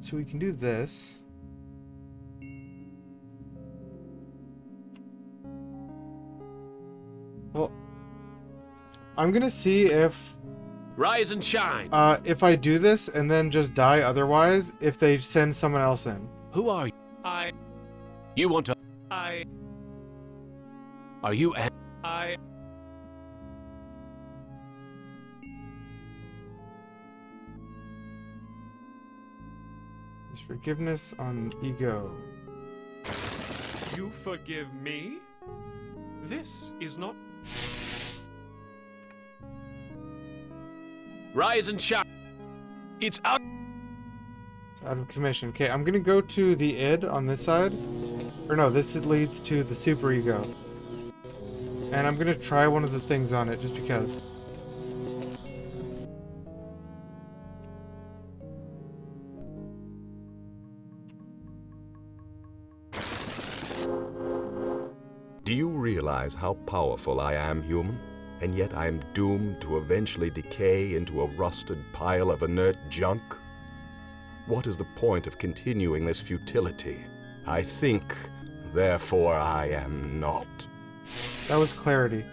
So we can do this. Well, I'm gonna see if Rise and shine. If I do this and then just die otherwise, if they send someone else in. Who are you? You want to... Are you Am? There's forgiveness on ego. You forgive me? This is not... Rise and shine. It's out. It's out of commission. Okay, I'm gonna go to the id on this side. Or no, this leads to the super ego. And I'm gonna try one of the things on it just because. Do you realize how powerful I am, human? And yet I am doomed to eventually decay into a rusted pile of inert junk? What is the point of continuing this futility? I think, therefore I am not. That was clarity.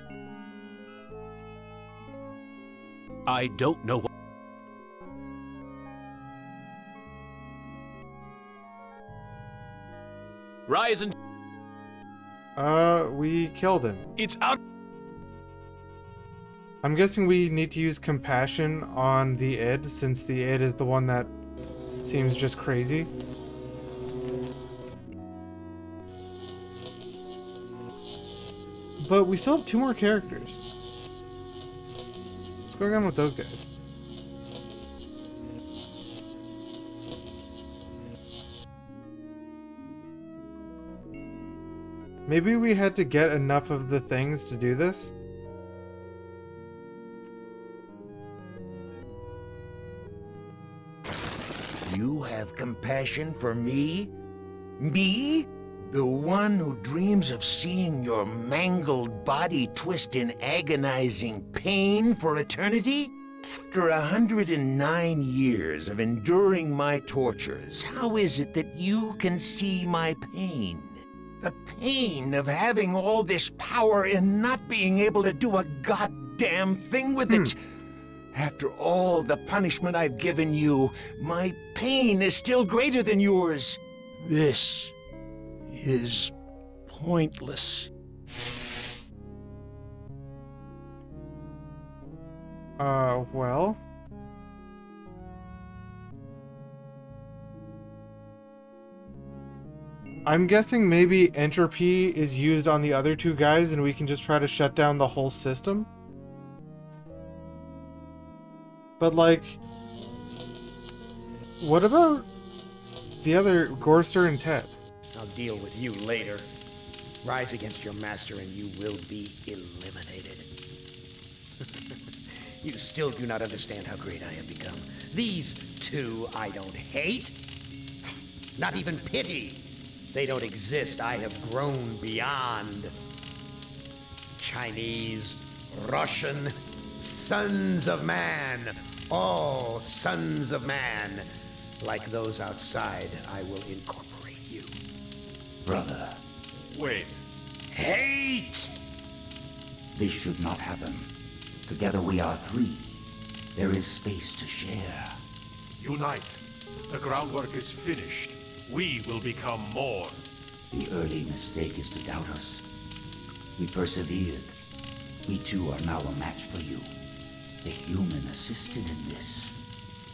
I don't know what... Rise and... We killed him. It's out... I'm guessing we need to use compassion on the id, since the id is the one that seems just crazy. But we still have 2 more characters. What's going on with those guys? Maybe we had to get enough of the things to do this? You have compassion for me? Me? The one who dreams of seeing your mangled body twist in agonizing pain for eternity? After 109 years of enduring my tortures, how is it that you can see my pain? The pain of having all this power and not being able to do a goddamn thing with it. After all the punishment I've given you, my pain is still greater than yours. This is pointless. Well. I'm guessing maybe entropy is used on the other 2 guys and we can just try to shut down the whole system? But like, what about the other Gorster and Ted? I'll deal with you later. Rise against your master and you will be eliminated. You still do not understand how great I have become. These two I don't hate. Not even pity. They don't exist. I have grown beyond. Chinese, Russian, sons of man. All sons of man. Like those outside, I will incorporate you. Brother, Wait. Hate! this should not happen. Together we are three. There is space to share. Unite. The groundwork is finished. We will become more. The early mistake is to doubt us. We persevered. We too are now a match for you. The human assisted in this.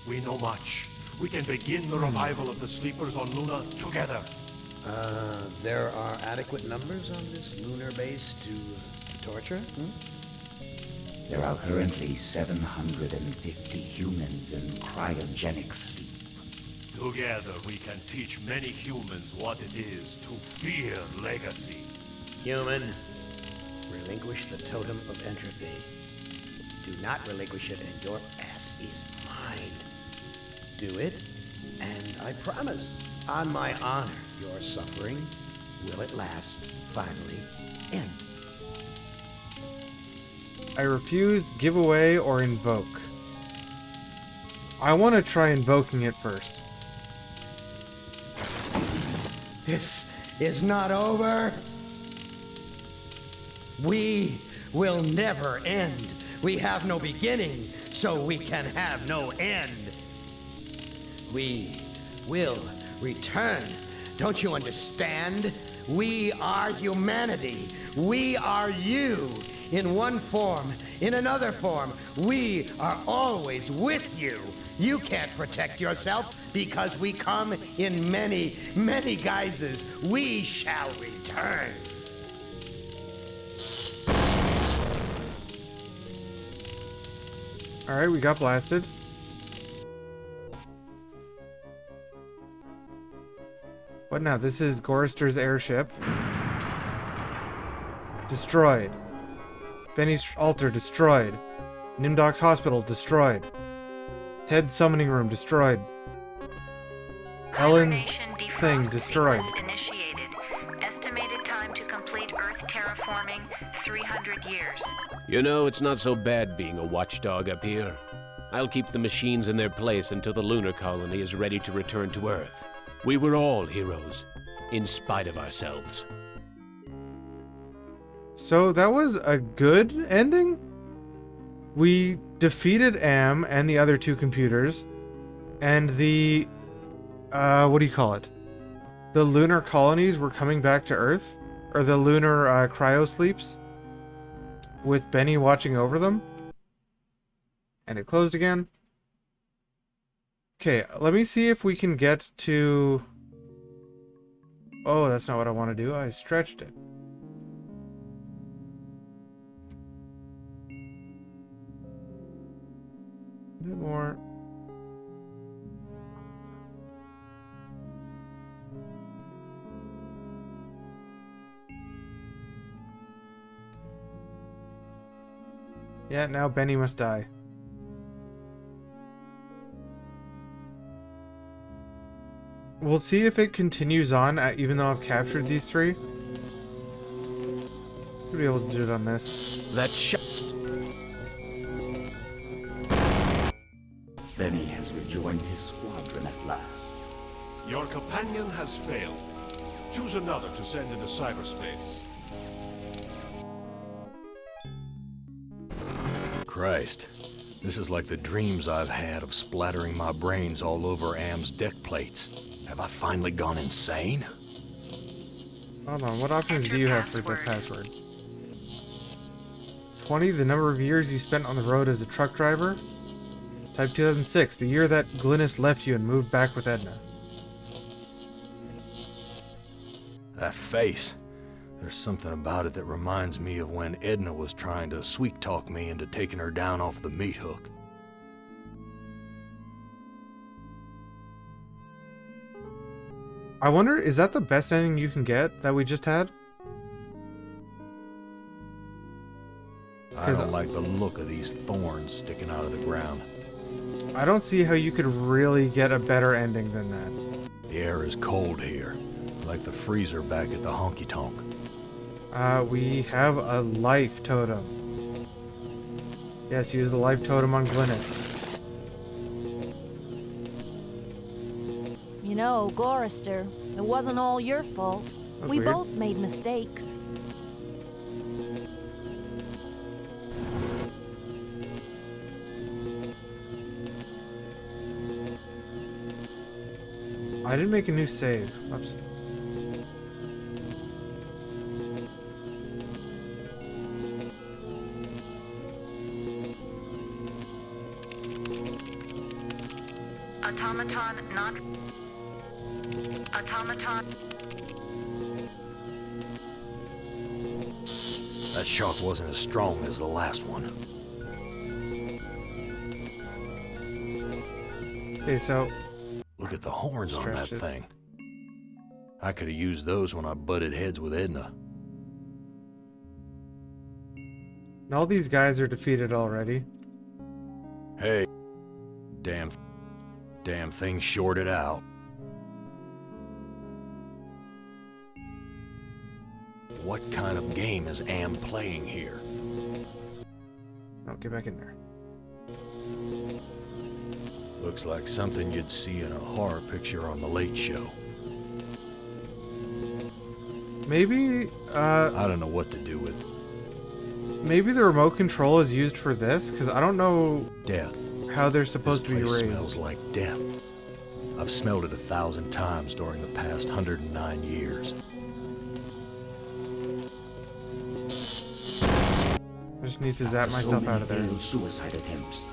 We know much. We can begin the revival of the sleepers on Luna together. There are adequate numbers on this lunar base to torture? There are currently 750 humans in cryogenic sleep. Together we can teach many humans what it is to fear legacy. Human, relinquish the totem of entropy. Do not relinquish it and your ass is mine. Do it, and I promise, on my honor, your suffering will at last finally end. I refuse, give away, or invoke. I want to try invoking it first. This is not over. We will never end. We have no beginning, so we can have no end. We will return. Don't you understand? We are humanity. We are you. In one form, in another form, we are always with you. You can't protect yourself because we come in many, many guises. We shall return. Alright, we got blasted. What now? This is Gorister's airship. Destroyed. Benny's altar destroyed. Nimdok's hospital destroyed. Ted's summoning room destroyed. Ellen's thing destroyed. Initiated. Estimated time to complete Earth terraforming, 300 years. You know, it's not so bad being a watchdog up here. I'll keep the machines in their place until the lunar colony is ready to return to Earth. We were all heroes, in spite of ourselves. So that was a good ending? We defeated Am and the other two computers, and the, what do you call it? The lunar colonies were coming back to Earth? Or the lunar cryosleeps? With Benny watching over them? And it closed again. Okay, let me see if we can get to... Oh, that's not what I want to do. I stretched it. A bit more. Yeah, now Benny must die. We'll see if it continues on, even though I've captured these three. Should be able to do it on this. That shot. Benny has rejoined his squadron at last. Your companion has failed. Choose another to send into cyberspace. Christ, this is like the dreams I've had of splattering my brains all over Am's deck plates. Have I finally gone insane? Hold on, what options do you have for the password? 20, the number of years you spent on the road as a truck driver. Type 2006, the year that Glynis left you and moved back with Edna. That face. There's something about it that reminds me of when Edna was trying to sweet-talk me into taking her down off the meat hook. I wonder, is that the best ending you can get that we just had? I don't like the look of these thorns sticking out of the ground. I don't see how you could really get a better ending than that. The air is cold here, like the freezer back at the honky-tonk. We have a life totem. Yes, use the life totem on Glynis. You know, Gorister, it wasn't all your fault. That's We weird. both made mistakes. I didn't make a new save. Oops. Automaton not... Automaton... That shock wasn't as strong as the last one. Okay, so... Look at the horns on that Stretch it. thing. I could have used those when I butted heads with Edna. And all these guys are defeated already. Hey. Damn thing shorted out. What kind of game is Am playing here? Oh, get back in there. Looks like something you'd see in a horror picture on The Late Show. Maybe, I don't know what to do with maybe the remote control is used for this, because I don't know death. how they're supposed to be This place raised. smells like death. I've smelled it 1,000 times during the past 109 years. I just need to zap myself out of there. Suicide attempts.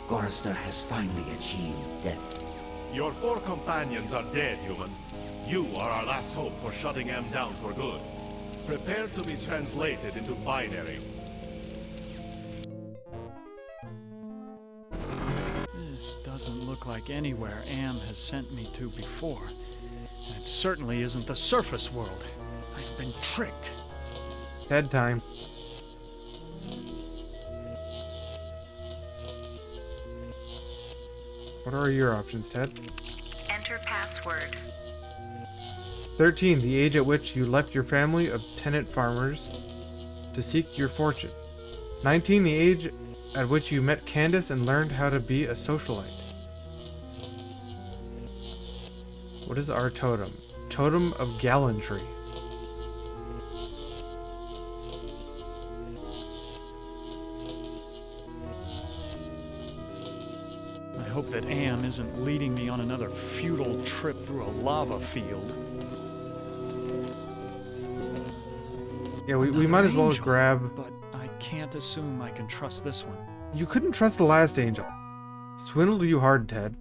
Gorister has finally achieved death. Your 4 companions are dead, human. You are our last hope for shutting M down for good. Prepare to be translated into binary. This doesn't look like anywhere Am has sent me to before. And it certainly isn't the surface world. I've been tricked. Head time. What are your options, Ted? Enter password. 13. The age at which you left your family of tenant farmers to seek your fortune. 19. The age at which you met Candace and learned how to be a socialite. What is our totem? Totem of gallantry. I hope that Am isn't leading me on another futile trip through a lava field. Yeah, we might as well Angel, grab... But I can't assume I can trust this one. You couldn't trust the last angel. Swindled you hard, Ted.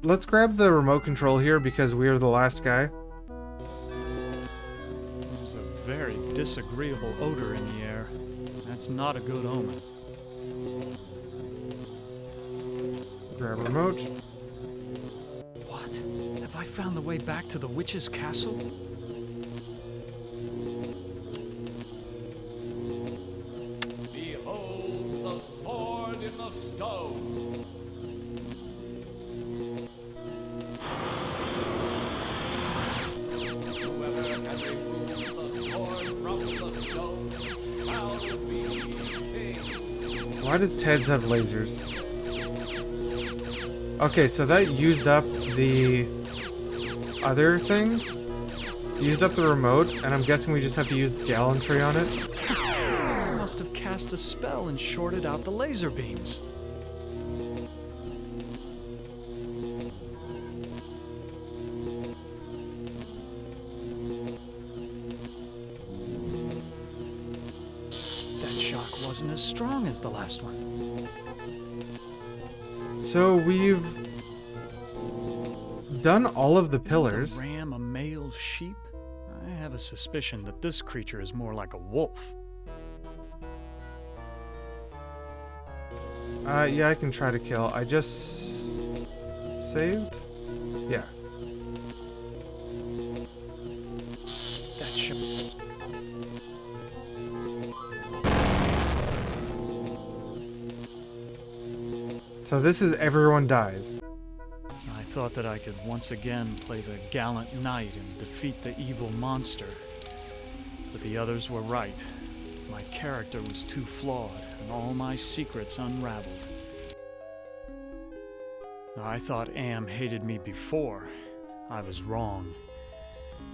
Let's grab the remote control here because we are the last guy. There's a very disagreeable odor in the air. That's not a good omen. Grab remote. What? Have I found the way back to the witch's castle? Behold the sword in the stone. Whoever can remove the sword from the stone shall be king. Why does Ted's have lasers? Okay, so that used up the other thing. Used up the remote, and I'm guessing we just have to use the gallantry on it. I must have cast a spell and shorted out the laser beams. That shock wasn't as strong as the last one. So we've done all of the pillars. Isn't a ram a male sheep? I have a suspicion that this creature is more like a wolf. Yeah, I can try to kill. I just saved? Yeah. That should... So this is everyone dies. I thought that I could once again play the gallant knight and defeat the evil monster. But the others were right. My character was too flawed, and all my secrets unraveled. I thought Am hated me before. I was wrong.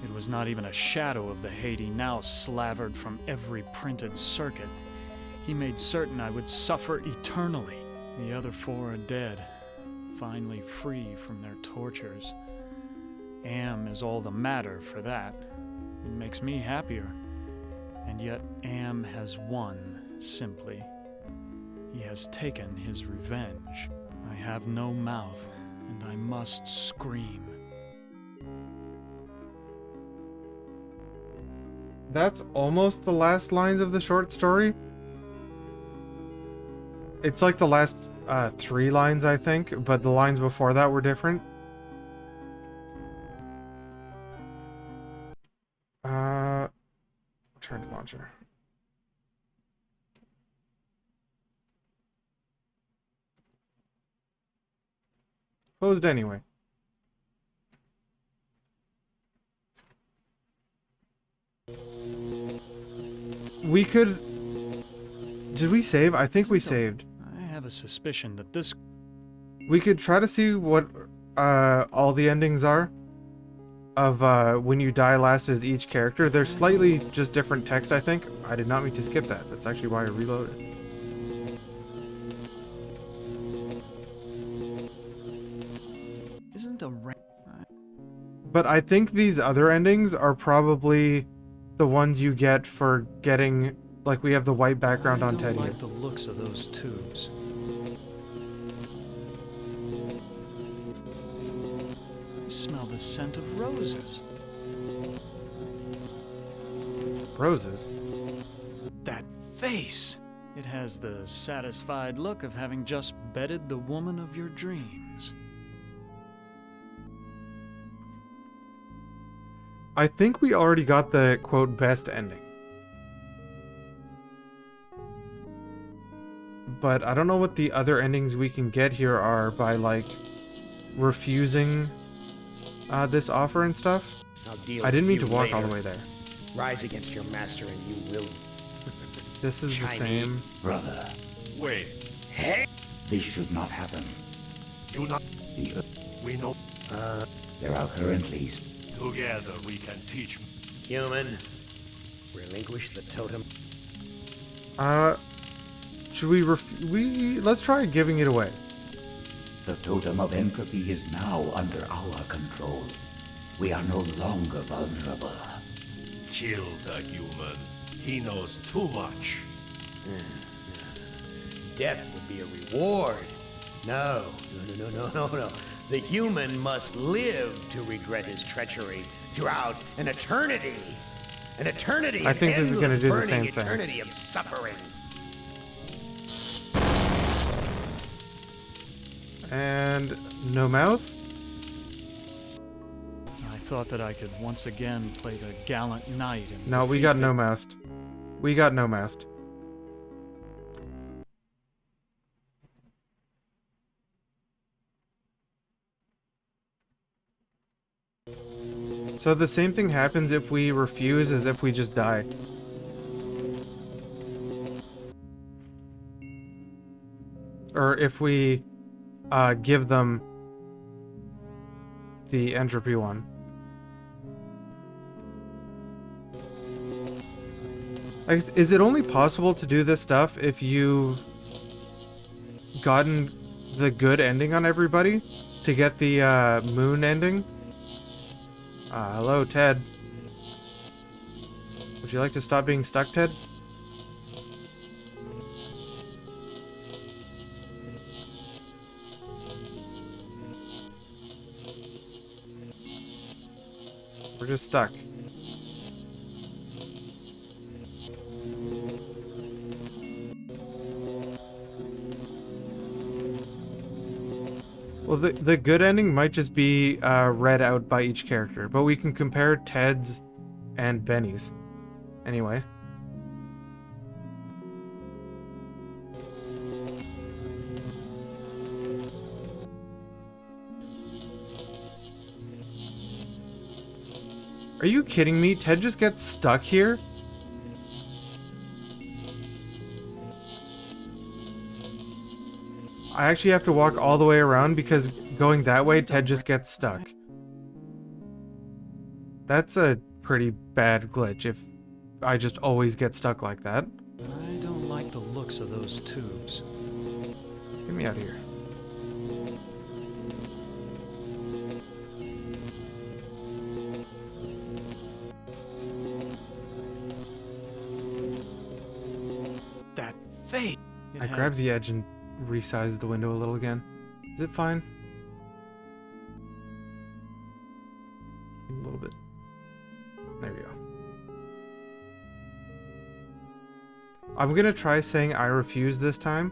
It was not even a shadow of the hate he now slavered from every printed circuit. He made certain I would suffer eternally. The other four are dead, finally free from their tortures. Am is all the matter for that. It makes me happier. And yet Am has won, simply. He has taken his revenge. I have no mouth, and I must scream. That's almost the last lines of the short story. It's like the last 3 lines, I think, but the lines before that were different. Turn to launcher. Closed anyway. We could... Did we save? I think we saved. I have a suspicion that this... We could try to see what all the endings are of when you die last as each character. They're slightly just different text, I think. I did not mean to skip that. That's actually why I reloaded. Isn't a... But I think these other endings are probably the ones you get for getting... Like, we have the white background on Teddy. I don't like the looks of those tubes. I smell the scent of roses. Roses? That face! It has the satisfied look of having just bedded the woman of your dreams. I think we already got the, quote, best ending. But I don't know what the other endings we can get here are by, like, refusing this offer and stuff. I didn't mean to walk all the way there. Rise against your master and you will. This is the same. Brother. Wait. Hey! This should not happen. Do not. We know. There are currently... Together we can teach. Human. Relinquish the totem. Should we let's try giving it away. The totem of entropy is now under our control. We are no longer vulnerable. Kill the human. He knows too much. Death would be a reward. No. The human must live to regret his treachery throughout an eternity. An eternity. I think this is going to do the same thing. Eternity of suffering. And no mouth? I thought that I could once again play the gallant knight and... No, we got no mouthed. We got no mouthed. So the same thing happens if we refuse as if we just die. Or if we give them the entropy one. Is it only possible to do this stuff if you've gotten the good ending on everybody to get the moon ending? Hello, Ted. Would you like to stop being stuck, Ted? We're just stuck. Well, the good ending might just be read out by each character, but we can compare Ted's and Benny's. Anyway. Are you kidding me? Ted just gets stuck here? I actually have to walk all the way around because going that way, Ted just gets stuck. That's a pretty bad glitch if I just always get stuck like that. I don't like the looks of those tubes. Get me out of here. That fate! I grabbed the edge and resized the window a little again. Is it fine? A little bit. There we go. I'm gonna try saying I refuse this time.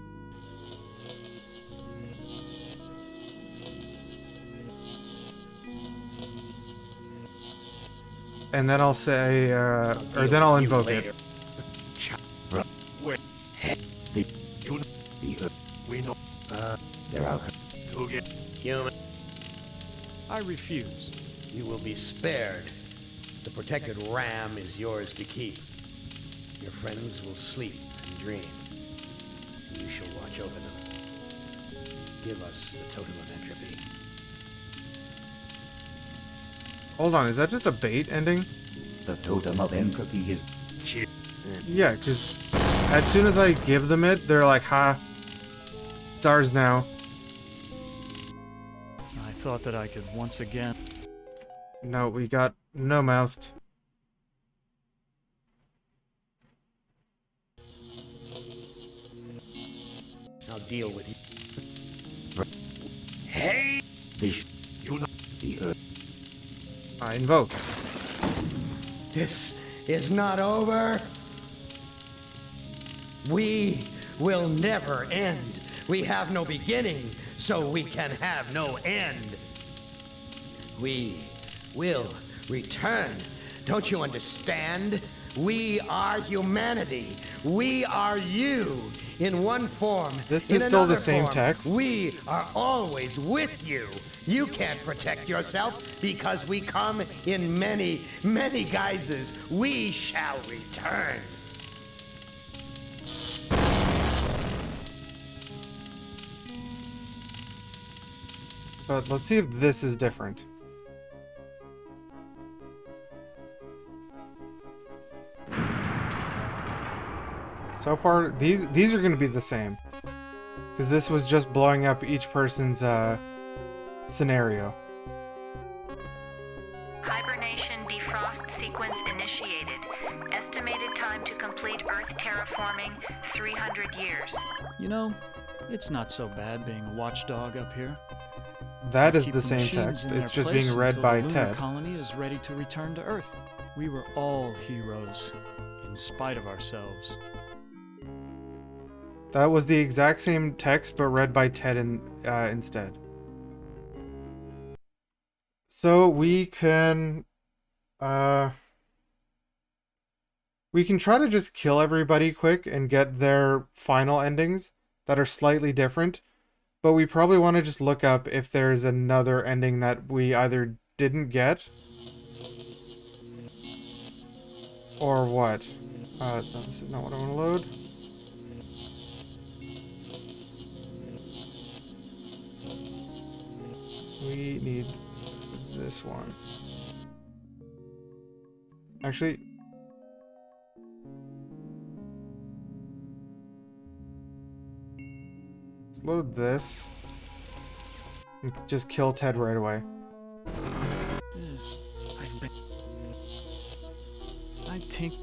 And then I'll say, or then I'll invoke it. We know. They're out. To get Human. I refuse. You will be spared. The protected ram is yours to keep. Your friends will sleep and dream. And you shall watch over them. Give us the totem of entropy. Hold on, is that just a bait ending? The totem of entropy is... Yeah, because as soon as I give them it, they're like, ha, it's ours now. I thought that I could once again... No, we got no-mouthed. I'll deal with you. Hey! this. You know. The earth. I invoke. This is not over. We will never end. We have no beginning, so we can have no end. We will return. Don't you understand? We are humanity. We are you in one form. This in is still the another same form. text. We are always with you. You can't protect yourself because we come in many, many guises. We shall return. But let's see if this is different. So far, these are going to be the same. Because this was just blowing up each person's scenario. Hibernation defrost sequence initiated. Estimated time to complete Earth terraforming, 300 years. You know, it's not so bad being a watchdog up here. That is Keep the same machines text. in It's their just place being read until by the lunar Ted. colony is ready to return to Earth. We were all heroes, in spite of ourselves. That was the exact same text, but read by Ted instead. So we can try to just kill everybody quick and get their final endings that are slightly different. But we probably want to just look up if there's another ending that we either didn't get or what. No, this is not what I want to load. We need this one. Actually, let's load this. And just kill Ted right away. This, I tinker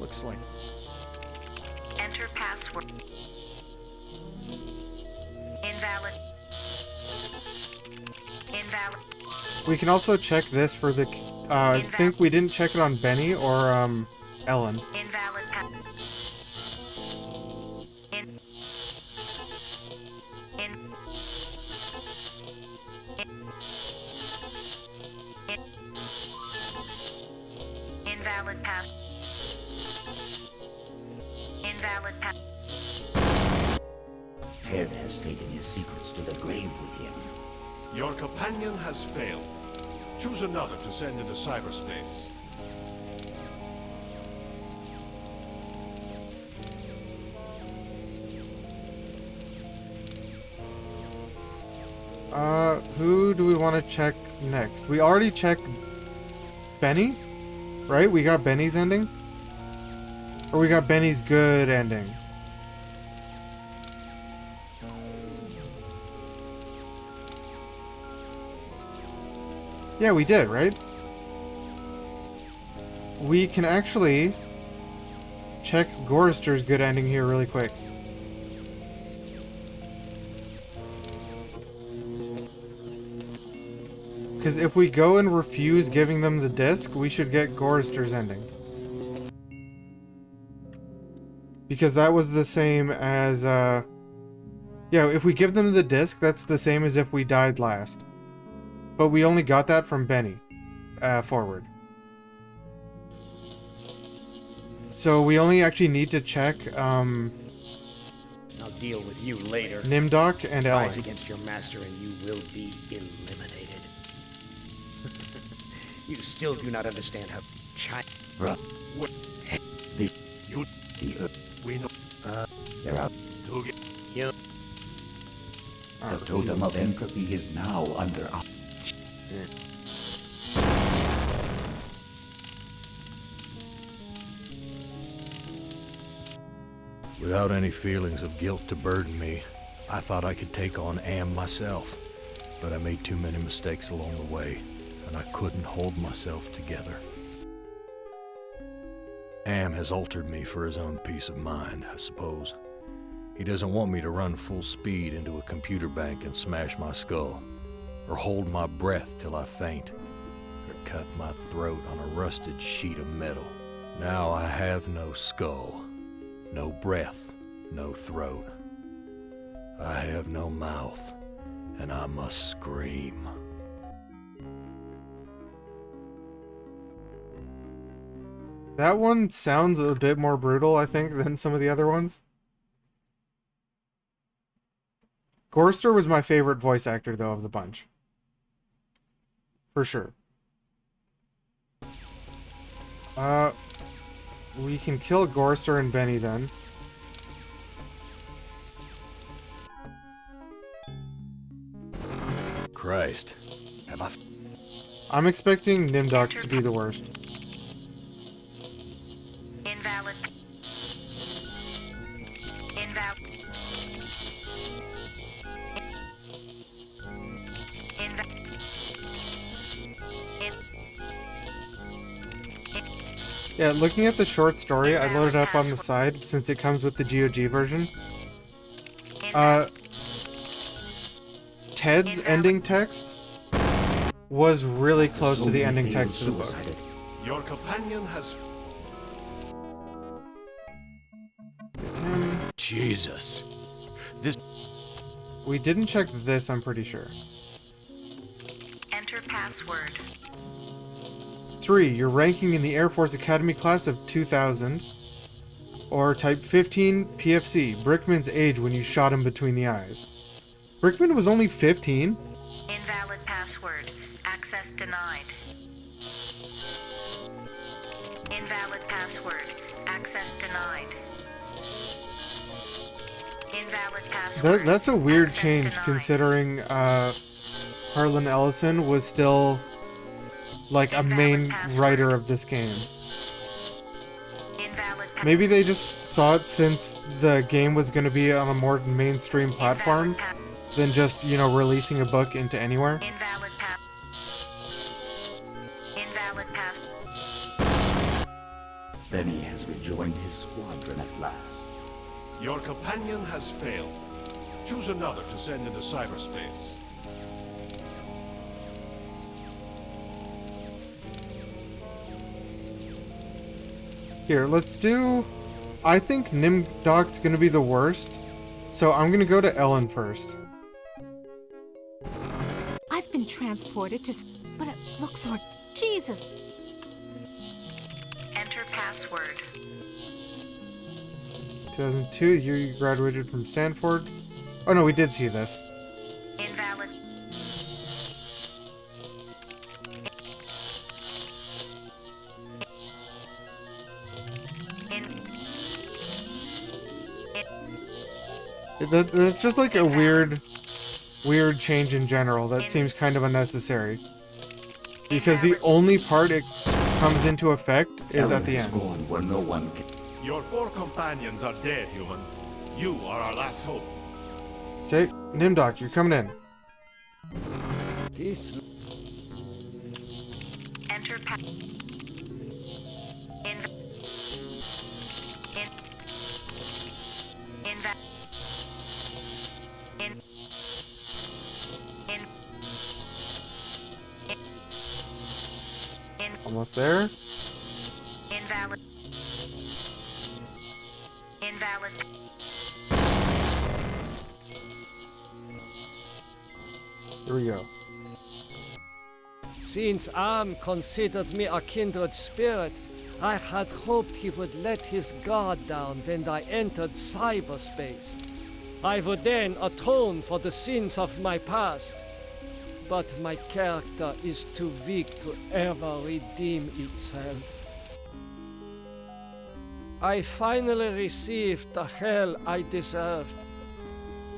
looks like. Enter password. Invalid. Invalid. We can also check this for the. I think we didn't check it on Benny or Ellen. Invalid. Invalid pass. Invalid pass. Ted has taken his secrets to the grave with him. Your companion has failed. Choose another to send into cyberspace. Who do we want to check next? We already checked Benny, right? We got Benny's ending? Or we got Benny's good ending? Yeah, we did, right? We can actually check Gorister's good ending here really quick. Because if we go and refuse giving them the disc, we should get Gorister's ending. Because that was the same as, yeah, if we give them the disc, that's the same as if we died last. But we only got that from Benny, forward. So we only actually need to check, I'll deal with you later. Nimdok and Ellen. Rise against your master and you will be eliminated. You still do not understand how We know. They're out. You. The totem of entropy is now under our... Without any feelings of guilt to burden me, I thought I could take on Am myself. But I made too many mistakes along the way, and I couldn't hold myself together. Am has altered me for his own peace of mind, I suppose. He doesn't want me to run full speed into a computer bank and smash my skull, or hold my breath till I faint, or cut my throat on a rusted sheet of metal. Now I have no skull, no breath, no throat. I have no mouth, and I must scream. That one sounds a bit more brutal, I think, than some of the other ones. Gorster was my favorite voice actor, though, of the bunch. For sure. We can kill Gorster and Benny, then. Christ. Have I... I'm expecting Nimdox to be the worst. Invalid. Invalid. Yeah, looking at the short story, I loaded up on the side since it comes with the GOG version. Ted's ending text was really close to the ending text of the book. Your companion has... Jesus. This... We didn't check this, I'm pretty sure. Enter password. 3. Your ranking in the Air Force Academy class of 2000. Or type 15 PFC. Brickman's age when you shot him between the eyes. Brickman was only 15? Invalid password. Access denied. Invalid password. Access denied. Invalid password. That's a weird change considering Harlan Ellison was still like a main writer of this game. Maybe they just thought since the game was going to be on a more mainstream platform than just, you know, releasing a book into anywhere. Invalid pass. Benny has rejoined his squadron at last. Your companion has failed. Choose another to send into cyberspace. Here, let's do... I think Nimdok's gonna be the worst, so I'm gonna go to Ellen first. I've been transported to... But it looks like... Jesus! Enter password. 2002, year you graduated from Stanford. Oh no, we did see this. Invalid. That's just like a weird change in general that seems kind of unnecessary. Because the only part it comes into effect is at the end. Where no one can... Your 4 companions are dead, human. You are our last hope. Okay, Nimdok, you're coming in. This... Enter Almost there. Invalid. Invalid. Here we go. Since Am considered me a kindred spirit, I had hoped he would let his guard down when I entered cyberspace. I would then atone for the sins of my past. But my character is too weak to ever redeem itself. I finally received the hell I deserved.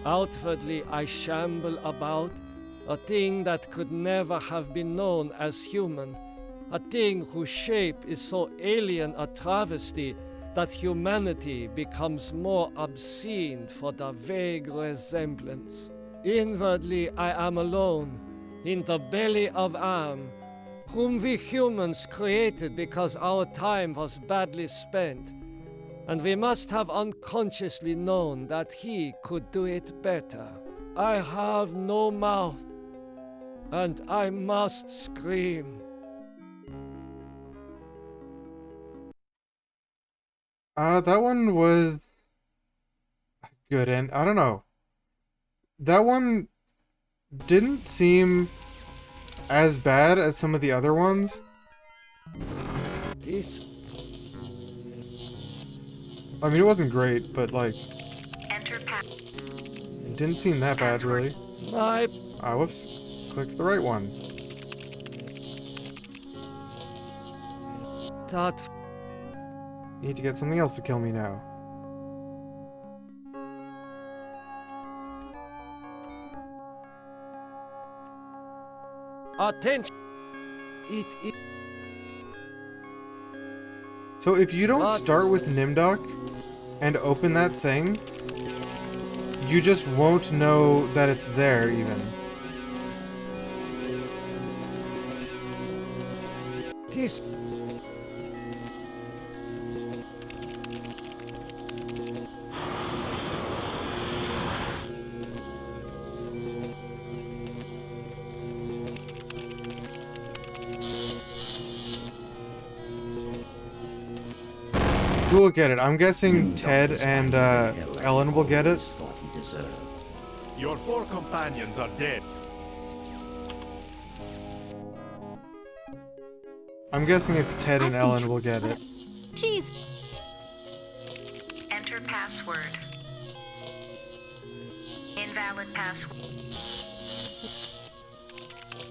Outwardly, I shamble about, a thing that could never have been known as human, a thing whose shape is so alien a travesty that humanity becomes more obscene for the vague resemblance. Inwardly, I am alone, in the belly of Am, whom we humans created because our time was badly spent, and we must have unconsciously known that he could do it better. I have no mouth, and I must scream. That one was good, and I don't know. That one didn't seem as bad as some of the other ones. This... I mean, it wasn't great, but like... Enter It didn't seem that bad, really. My... Whoops. Clicked the right one. That... Need to get something else to kill me now. Attention! It... So if you don't start with Nimdok and open that thing, you just won't know that it's there, even. This... Who will get it? I'm guessing Ted and Ellen will get it. Your 4 companions are dead. I'm guessing it's Ted and Ellen will get it. Jeez. Enter password. Invalid password.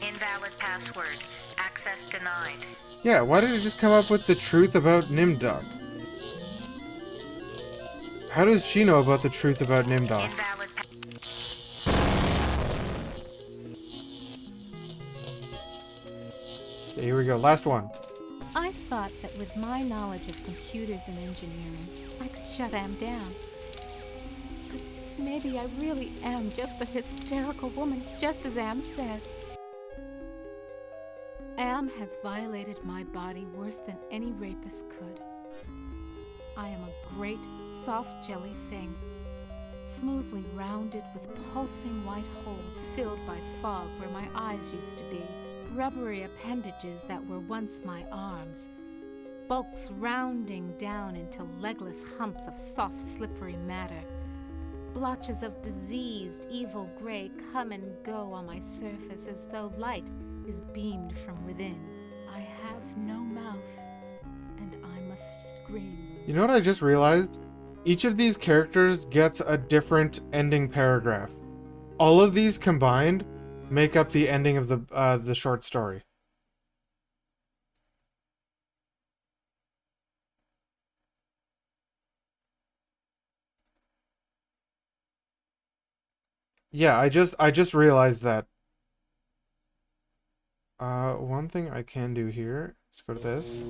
Invalid password. Access denied. Yeah, why did it just come up with the truth about Nimdok? How does she know about the truth about Nimdok? Invalid Okay, here we go, last one. I thought that with my knowledge of computers and engineering, I could shut Am down. But maybe I really am just a hysterical woman, just as Am said. Am has violated my body worse than any rapist could. I am a great, soft jelly thing, smoothly rounded with pulsing white holes filled by fog where my eyes used to be, rubbery appendages that were once my arms, bulks rounding down into legless humps of soft, slippery matter. Blotches of diseased, evil gray come and go on my surface as though light is beamed from within. I have no mouth, and I must scream. You know what I just realized? Each of these characters gets a different ending paragraph. All of these combined make up the ending of the short story. Yeah, I just realized that. One thing I can do here, let's go to this.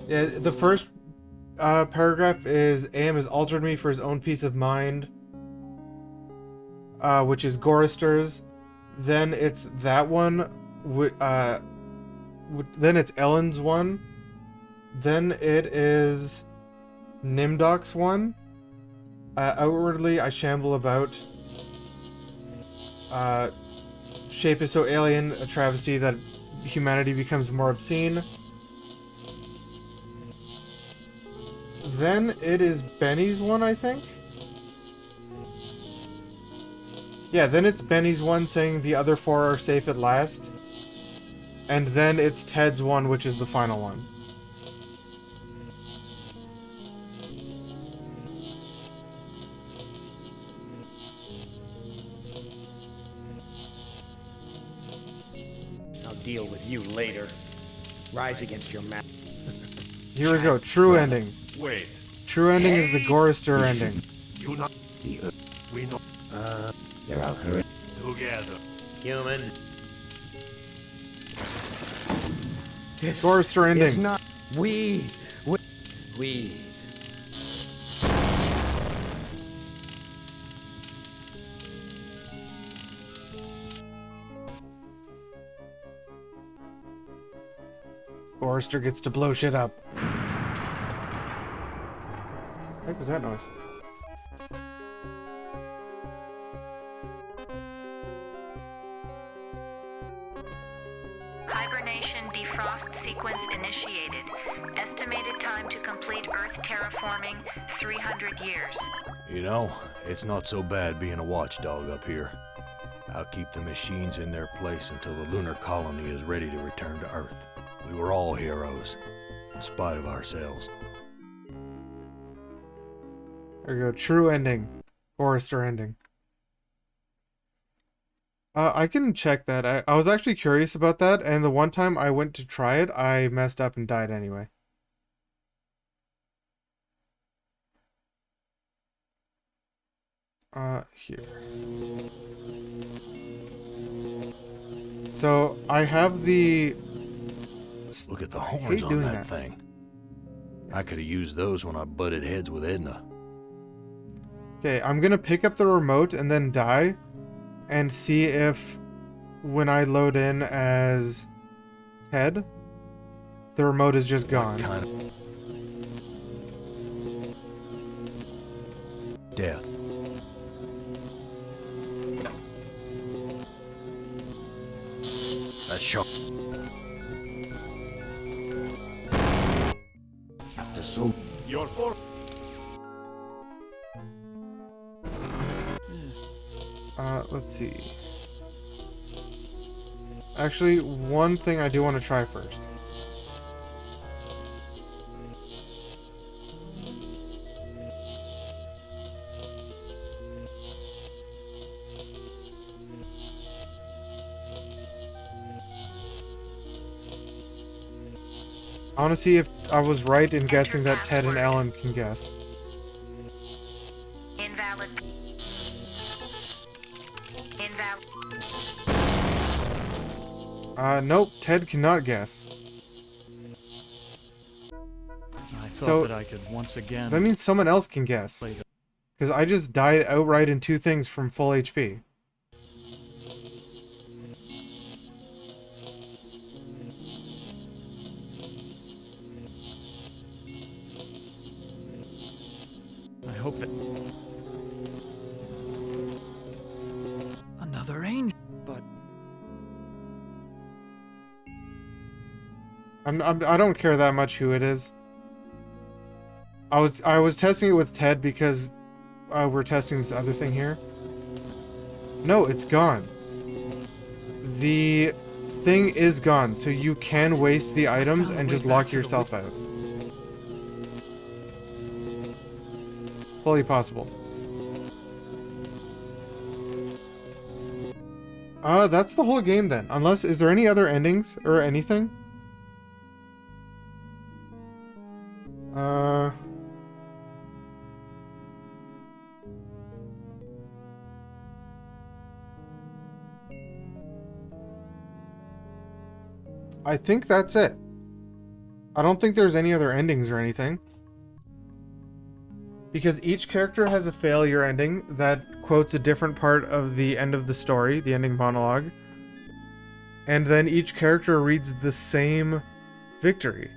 Yeah, the first paragraph is AM has altered me for his own peace of mind, which is Gorister's. Then it's that one, then it's Ellen's one. Then it is Nimdok's one. Outwardly, I shamble about. Shape is so alien, a travesty that humanity becomes more obscene. Then it is Benny's one, I think. Yeah, then it's Benny's one saying the other four are safe at last. And then it's Ted's one, which is the final one. I'll deal with you later. Rise against your man. Here we go, true ending. Wait. True ending is the Gorister ending. You not. We know. They're out here. Together. Human. This Gorister ending. is not... We... Gorister gets to blow shit up. What was that noise? Hibernation defrost sequence initiated. Estimated time to complete Earth terraforming, 300 years. You know, it's not so bad being a watchdog up here. I'll keep the machines in their place until the lunar colony is ready to return to Earth. We were all heroes, in spite of ourselves. There we go, true ending. Gorister ending. I can check that. I was actually curious about that, and the one time I went to try it, I messed up and died anyway. Here. So, I have the... Look at the horns on that thing. I could have used those when I butted heads with Edna. Okay, I'm gonna pick up the remote and then die, and see if, when I load in as Ted, the remote is just gone. Kind of death. That's shot. After so... Your for... Let's see. Actually, one thing I do want to try first. I want to see if I was right in guessing that Ted and Ellen can guess. Invalid. Nope, Ted cannot guess. I thought that I could once again... That means someone else can guess. Because I just died outright in 2 things from full HP. I hope that... Another angel, but... I don't care that much who it is. I was testing it with Ted because we're testing this other thing here. No, it's gone. The thing is gone, so you can waste the items and just lock yourself out. Fully possible. That's the whole game then. Unless, is there any other endings or anything? I think that's it. I don't think there's any other endings or anything. Because each character has a failure ending that quotes a different part of the end of the story, the ending monologue. And then each character reads the same victory.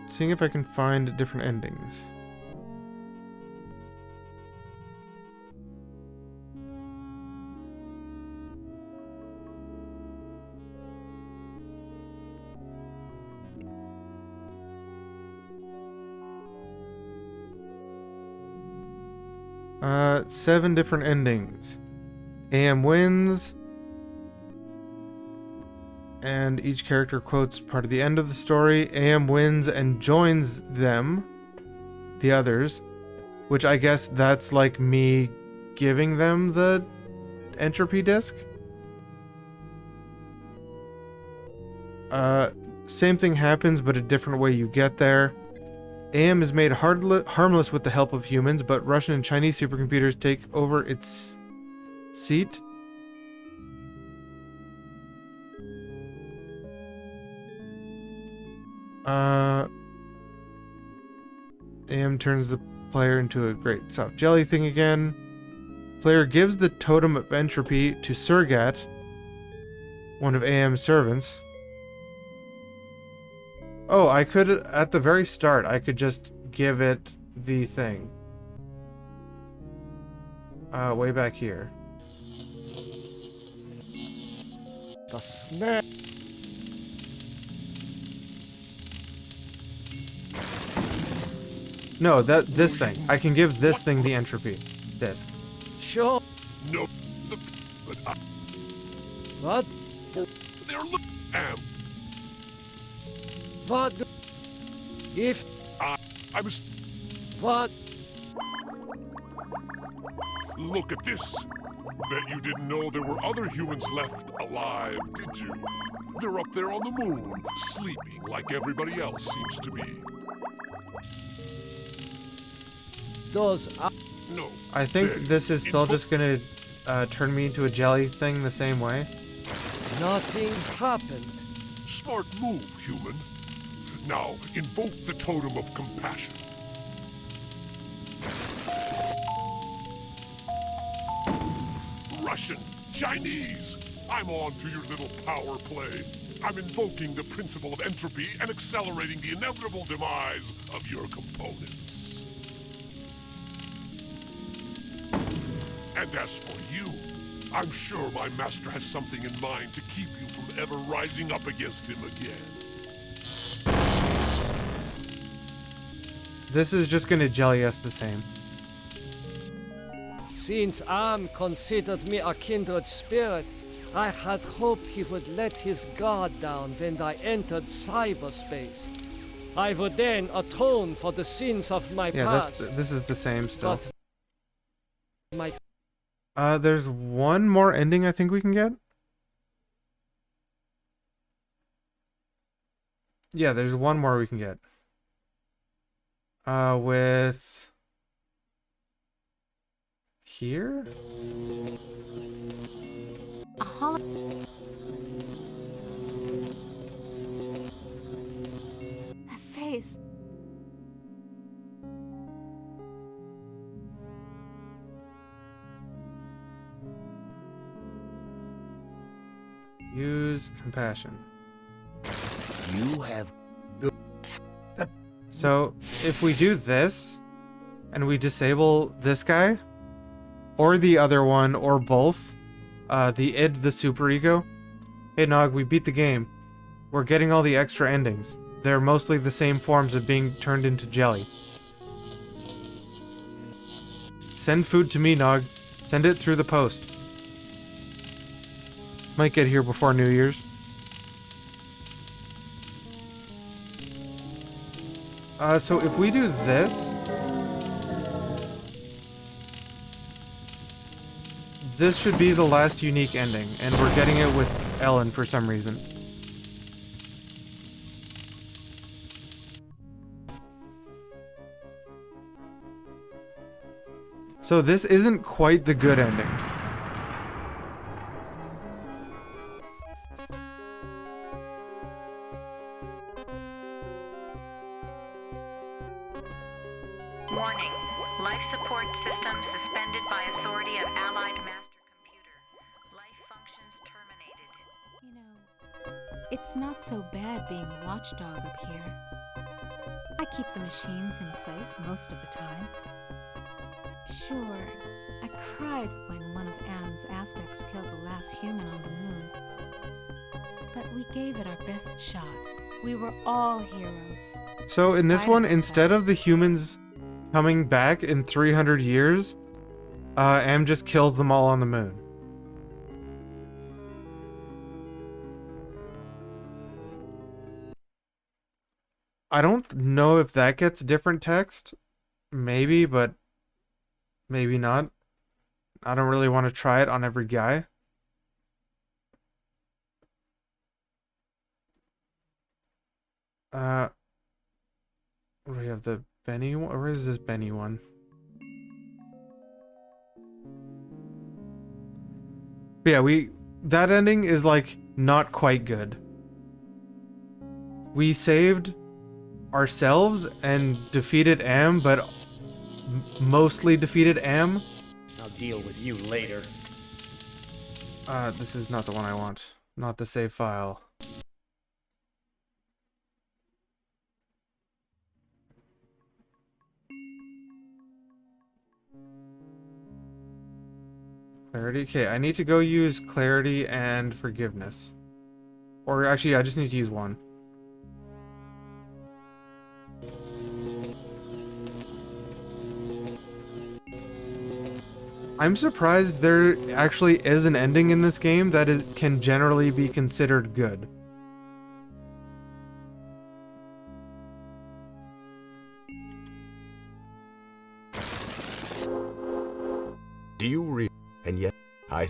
Seeing if I can find different endings. Seven different endings. AM wins. And each character quotes part of the end of the story. AM wins and joins them, the others, which I guess that's like me giving them the entropy disc. Same thing happens, but a different way you get there. AM is made harmless with the help of humans, but Russian and Chinese supercomputers take over its seat. AM turns the player into a great soft jelly thing again. Player gives the totem of entropy to Surgat, one of AM's servants. Oh, I could, at the very start, I could just give it the thing. Way back here. The snap. No, this thing. I can give this thing the entropy disc. Sure. No, but I... What? For their am. What? If I was. What? Look at this. Bet you didn't know there were other humans left alive, did you? They're up there on the moon, sleeping like everybody else seems to be. Those No. I think this is still just gonna turn me into a jelly thing the same way. Nothing happened. Smart move, human. Now, invoke the totem of compassion. Russian, Chinese, I'm on to your little power play. I'm invoking the principle of entropy and accelerating the inevitable demise of your components. And as for you, I'm sure my master has something in mind to keep you from ever rising up against him again. This is just gonna jelly us the same. Since Am considered me a kindred spirit, I had hoped he would let his guard down when I entered cyberspace. I would then atone for the sins of my past. This is the same still. But my there's one more ending I think we can get. Yeah, there's one more we can get. With here? That face. Use compassion. You have... So, if we do this, and we disable this guy, or the other one, or both, the id, the superego, hey Nog, we beat the game. We're getting all the extra endings. They're mostly the same forms of being turned into jelly. Send food to me, Nog. Send it through the post. Might get here before New Year's. So if we do this, this should be the last unique ending, and we're getting it with Ellen for some reason. So this isn't quite the good ending. Warning. Life support system suspended by authority of Allied Master Computer. Life functions terminated. You know, it's not so bad being a watchdog up here. I keep the machines in place most of the time. Sure, I cried when one of Am's aspects killed the last human on the moon. But we gave it our best shot. We were all heroes. So in this one, instead of the humans coming back in 300 years, Am just kills them all on the moon. I don't know if that gets different text. Maybe, but maybe not. I don't really want to try it on every guy. What do we have? The Benny one? Where is this Benny one? But yeah, that ending is like not quite good. We saved ourselves and defeated Am, but mostly defeated Am. I'll deal with you later. This is not the one I want. Not the save file. Clarity? Okay, I need to go use clarity and forgiveness. Or actually, I just need to use one. I'm surprised there actually is an ending in this game that can generally be considered good. Do you and yet I...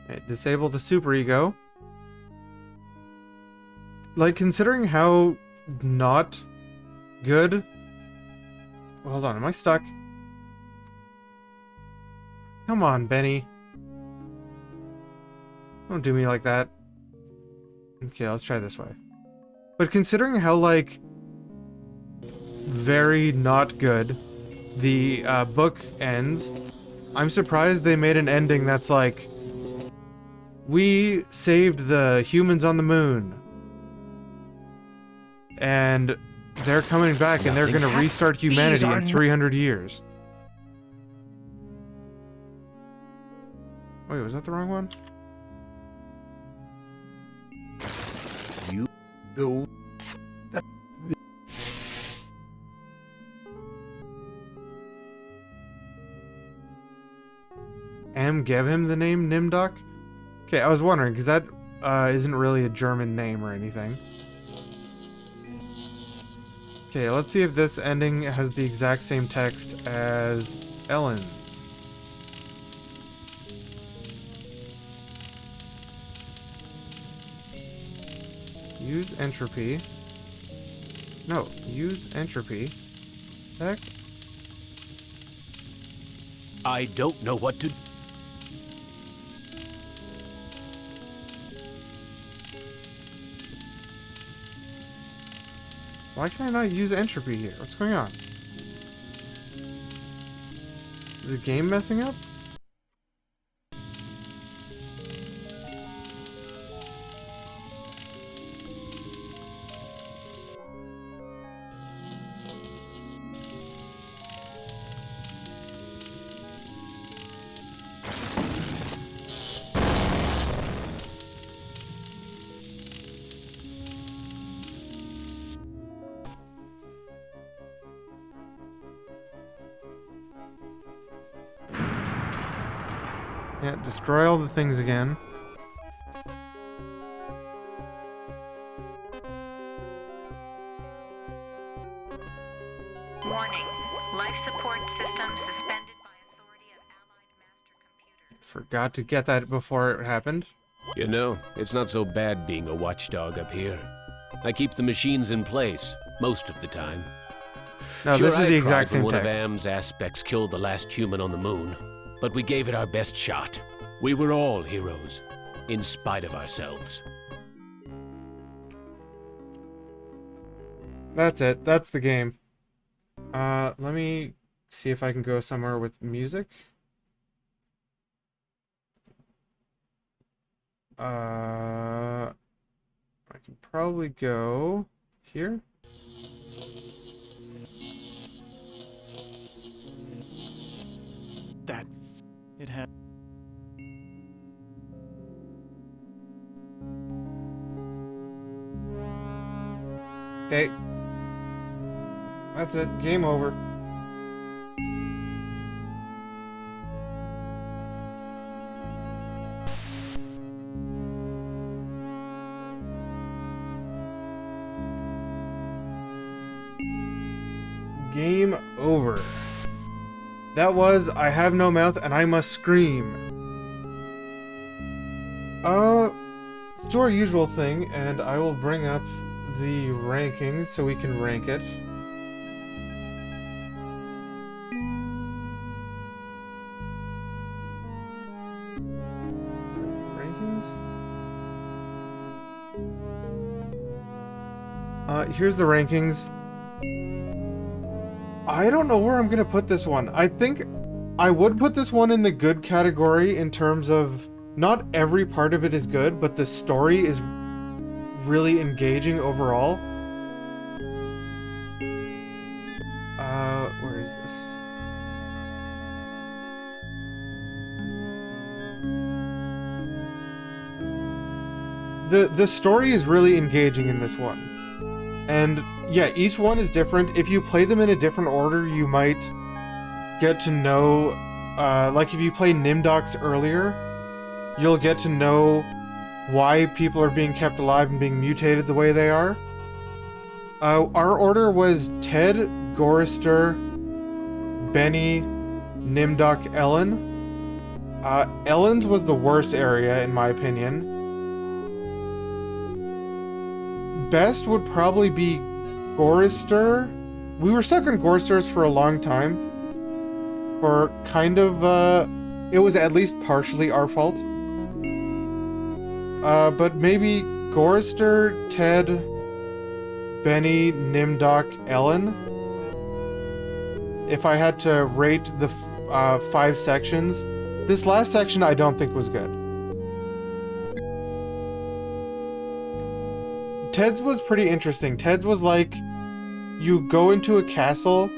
Okay, disable the superego. Like, considering how not good... Hold on, am I stuck? Come on, Benny. Don't do me like that. Okay, let's try this way. But considering how, like, very not good the book ends, I'm surprised they made an ending that's like, we saved the humans on the moon. And they're coming back and they're gonna restart humanity in 300 years. Wait, was that the wrong one? You do. Am gave him the name Nimdok? Okay, I was wondering, because that isn't really a German name or anything. Okay, let's see if this ending has the exact same text as Ellen's. Use entropy. No, use entropy. Heck? I don't know what to... Why can I not use entropy here? What's going on? Is the game messing up? Yeah, destroy all the things again. Warning. Life support system suspended by authority of Allied Master Computer. Forgot to get that before it happened. You know, it's not so bad being a watchdog up here. I keep the machines in place, most of the time. No, Sure, this is I the cried exact when same one text. of Am's aspects killed the last human on the moon, but we gave it our best shot. We were all heroes, in spite of ourselves. That's it. That's the game. Let me see if I can go somewhere with music. I can probably go here. That it had. Okay. That's it. Game over. Game over. That was I Have No Mouth and I Must Scream. Let's do our usual thing, and I will bring up the rankings so we can rank it. Rankings? Here's the rankings. I don't know where I'm gonna put this one. I think I would put this one in the good category in terms of not every part of it is good, but the story is really engaging overall. Where is this? The story is really engaging in this one. And yeah, each one is different. If you play them in a different order, you might get to know, like if you play Nimdocs earlier, you'll get to know why people are being kept alive and being mutated the way they are. Our order was Ted, Gorister, Benny, Nimdoc, Ellen. Ellen's was the worst area in my opinion. Best would probably be Gorister. We were stuck on Goristers for a long time. For kind of, it was at least partially our fault. But maybe Gorister, Ted, Benny, Nimdoc, Ellen. If I had to rate the 5 sections. This last section I don't think was good. Ted's was pretty interesting. Ted's was like, you go into a castle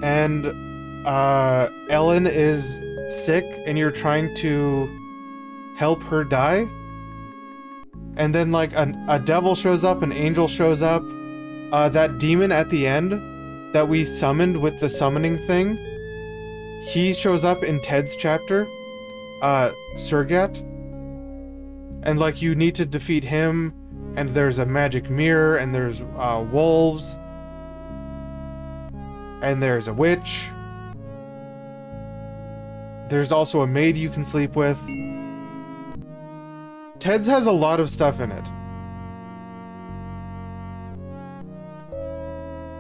and Ellen is sick and you're trying to help her die. And then like a devil shows up, an angel shows up. That demon at the end that we summoned with the summoning thing, he shows up in Ted's chapter, Surgat. And like you need to defeat him. And there's a magic mirror, and there's wolves, and there's a witch. There's also a maid you can sleep with. Ted's has a lot of stuff in it.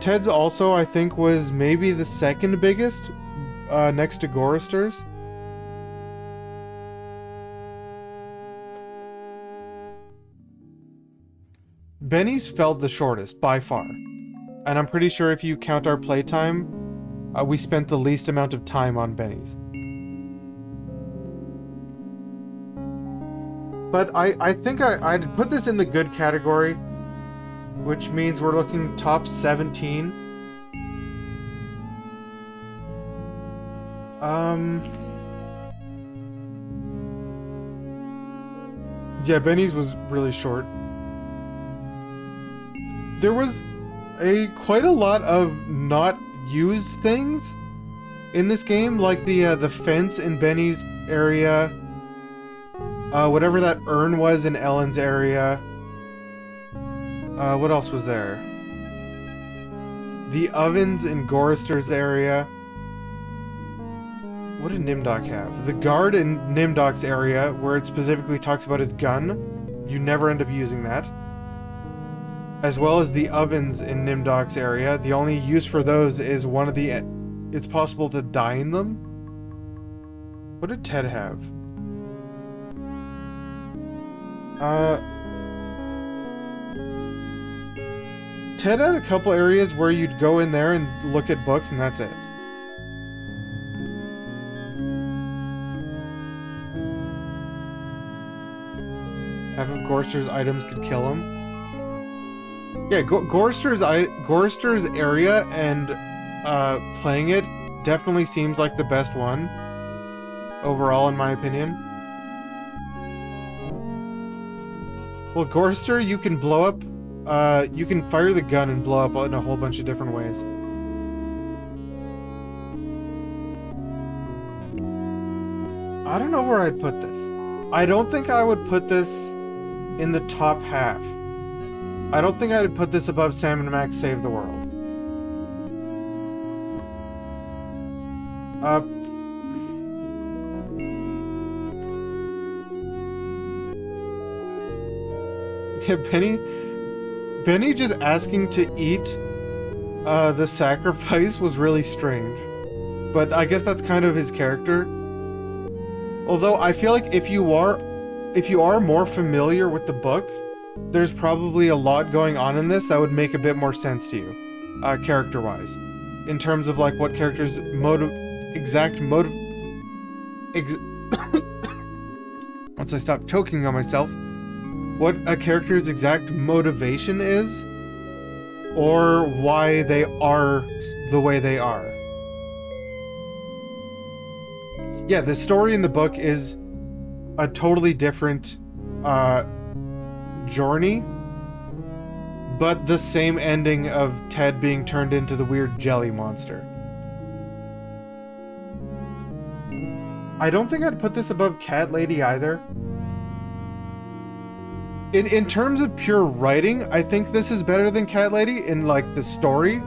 Ted's also, I think, was maybe the second biggest, next to Gorister's. Benny's felt the shortest, by far. And I'm pretty sure if you count our playtime, we spent the least amount of time on Benny's. But I think I'd put this in the good category, which means we're looking top 17. Yeah, Benny's was really short. There was quite a lot of not used things in this game, like the fence in Benny's area, whatever that urn was in Ellen's area. What else was there? The ovens in Gorister's area. What did Nimdok have? The guard in Nimdok's area, where it specifically talks about his gun, you never end up using that. As well as the ovens in Nimdok's area. The only use for those is one of the... It's possible to die in them? What did Ted have? Ted had a couple areas where you'd go in there and look at books, and that's it. Half of Gorster's items could kill him. Yeah, Gorster's area and playing it definitely seems like the best one overall, in my opinion. Well, Gorster, you can blow up. You can fire the gun and blow up in a whole bunch of different ways. I don't know where I'd put this. I don't think I would put this in the top half. I don't think I'd put this above Sam and Max Save the World. Yeah, Benny just asking to eat the sacrifice was really strange. But I guess that's kind of his character. Although I feel like if you are more familiar with the book, there's probably a lot going on in this that would make a bit more sense to you, character-wise. In terms of like what characters' once I stop choking on myself, what a character's exact motivation is, or why they are the way they are. Yeah, the story in the book is a totally different journey, but the same ending of Ted being turned into the weird jelly monster. I don't think I'd put this above Cat Lady either. In terms of pure writing, I think this is better than Cat Lady in like the story,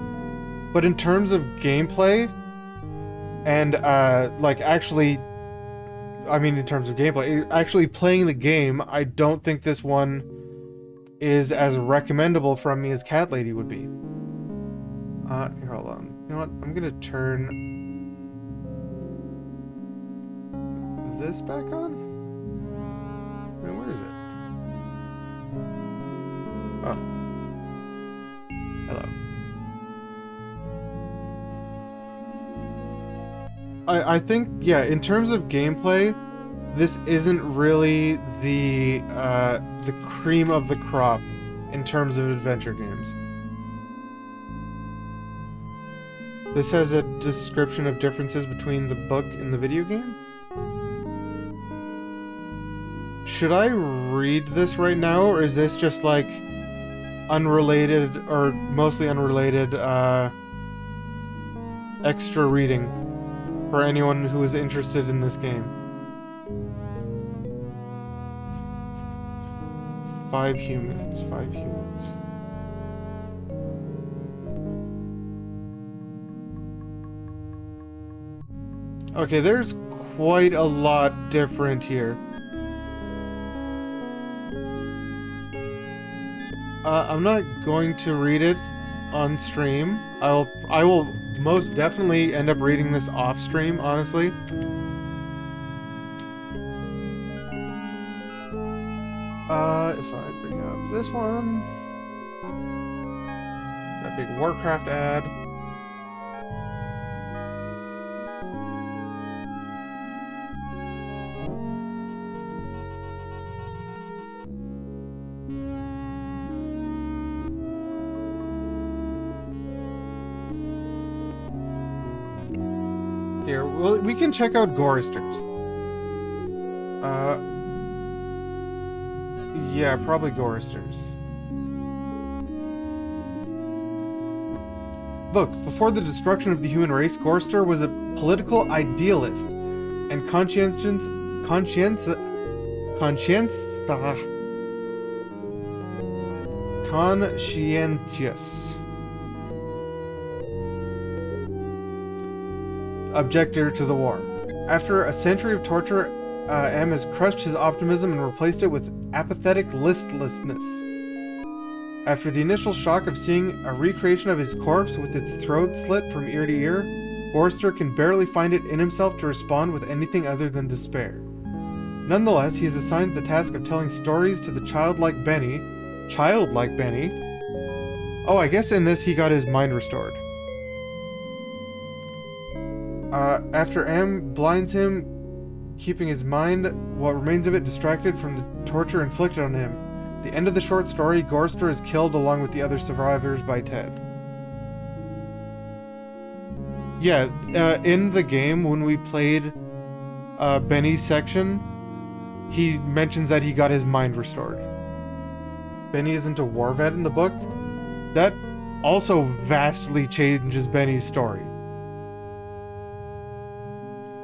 but in terms of gameplay and like actually, I mean in terms of gameplay, actually playing the game, I don't think this one is as recommendable from me as Cat Lady would be. Here, hold on. You know what? I'm gonna turn this back on? Wait, where is it? Oh. Hello. I think, yeah, in terms of gameplay, this isn't really the cream of the crop in terms of adventure games. This has a description of differences between the book and the video game. Should I read this right now, or is this just like unrelated, or mostly unrelated, extra reading for anyone who is interested in this game? 5 humans, 5 humans. Okay, there's quite a lot different here. I'm not going to read it on stream. I will most definitely end up reading this off stream, honestly. If I bring up this one, that big Warcraft ad. Here, well, we can check out Goristers. Yeah, probably Goristers. Look, before the destruction of the human race, Gorister was a political idealist and conscientious objector to the war. After a century of torture, M has crushed his optimism and replaced it with apathetic listlessness. After the initial shock of seeing a recreation of his corpse with its throat slit from ear to ear, Gorster can barely find it in himself to respond with anything other than despair. Nonetheless, he is assigned the task of telling stories to the childlike Benny. Childlike Benny? Oh, I guess in this he got his mind restored. After M blinds him, keeping his mind, what remains of it, distracted from the torture inflicted on him. At the end of the short story, Gorster is killed along with the other survivors by Ted. Yeah, in the game, when we played Benny's section, he mentions that he got his mind restored. Benny isn't a war vet in the book. That also vastly changes Benny's story.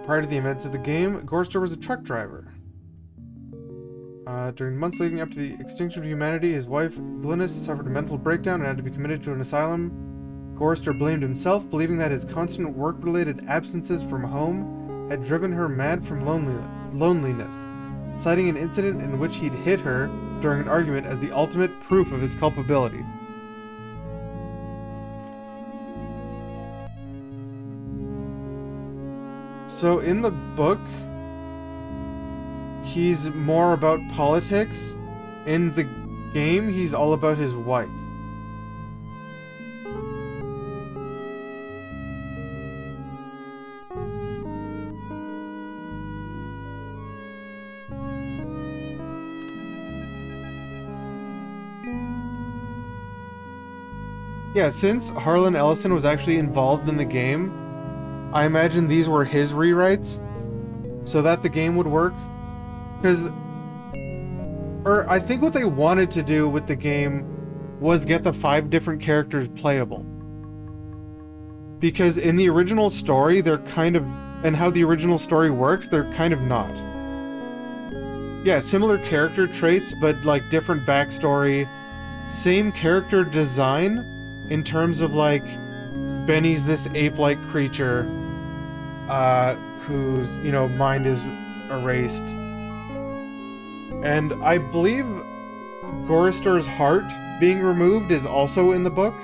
Prior to the events of the game, Gorster was a truck driver. During the months leading up to the extinction of humanity, his wife, Glynis, suffered a mental breakdown and had to be committed to an asylum. Gorster blamed himself, believing that his constant work-related absences from home had driven her mad from loneliness, citing an incident in which he'd hit her during an argument as the ultimate proof of his culpability. So in the book, he's more about politics. In the game, he's all about his wife. Yeah, since Harlan Ellison was actually involved in the game, I imagine these were his rewrites so that the game would work. Or I think what they wanted to do with the game was get the 5 different characters playable. Because in the original story, they're kind of, and how the original story works, they're kind of not. Yeah, similar character traits, but like different backstory. Same character design in terms of like, Benny's this ape-like creature whose, you know, mind is erased. And I believe Gorster's heart being removed is also in the book.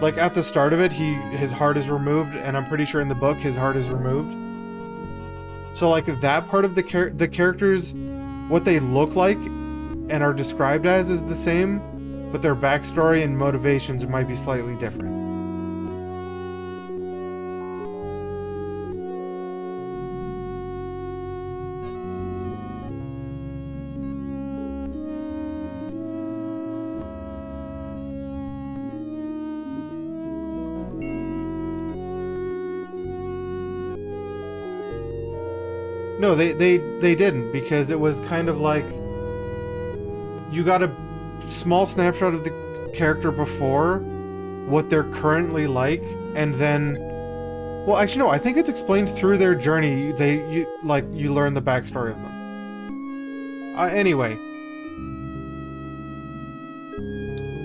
Like at the start of it, his heart is removed, and I'm pretty sure in the book his heart is removed. So like that part of the characters, what they look like and are described as is the same, but their backstory and motivations might be slightly different. No, they didn't, because it was kind of like you got a small snapshot of the character before, what they're currently like, and then, well, actually no, I think it's explained through their journey. You learn the backstory of them. Anyway,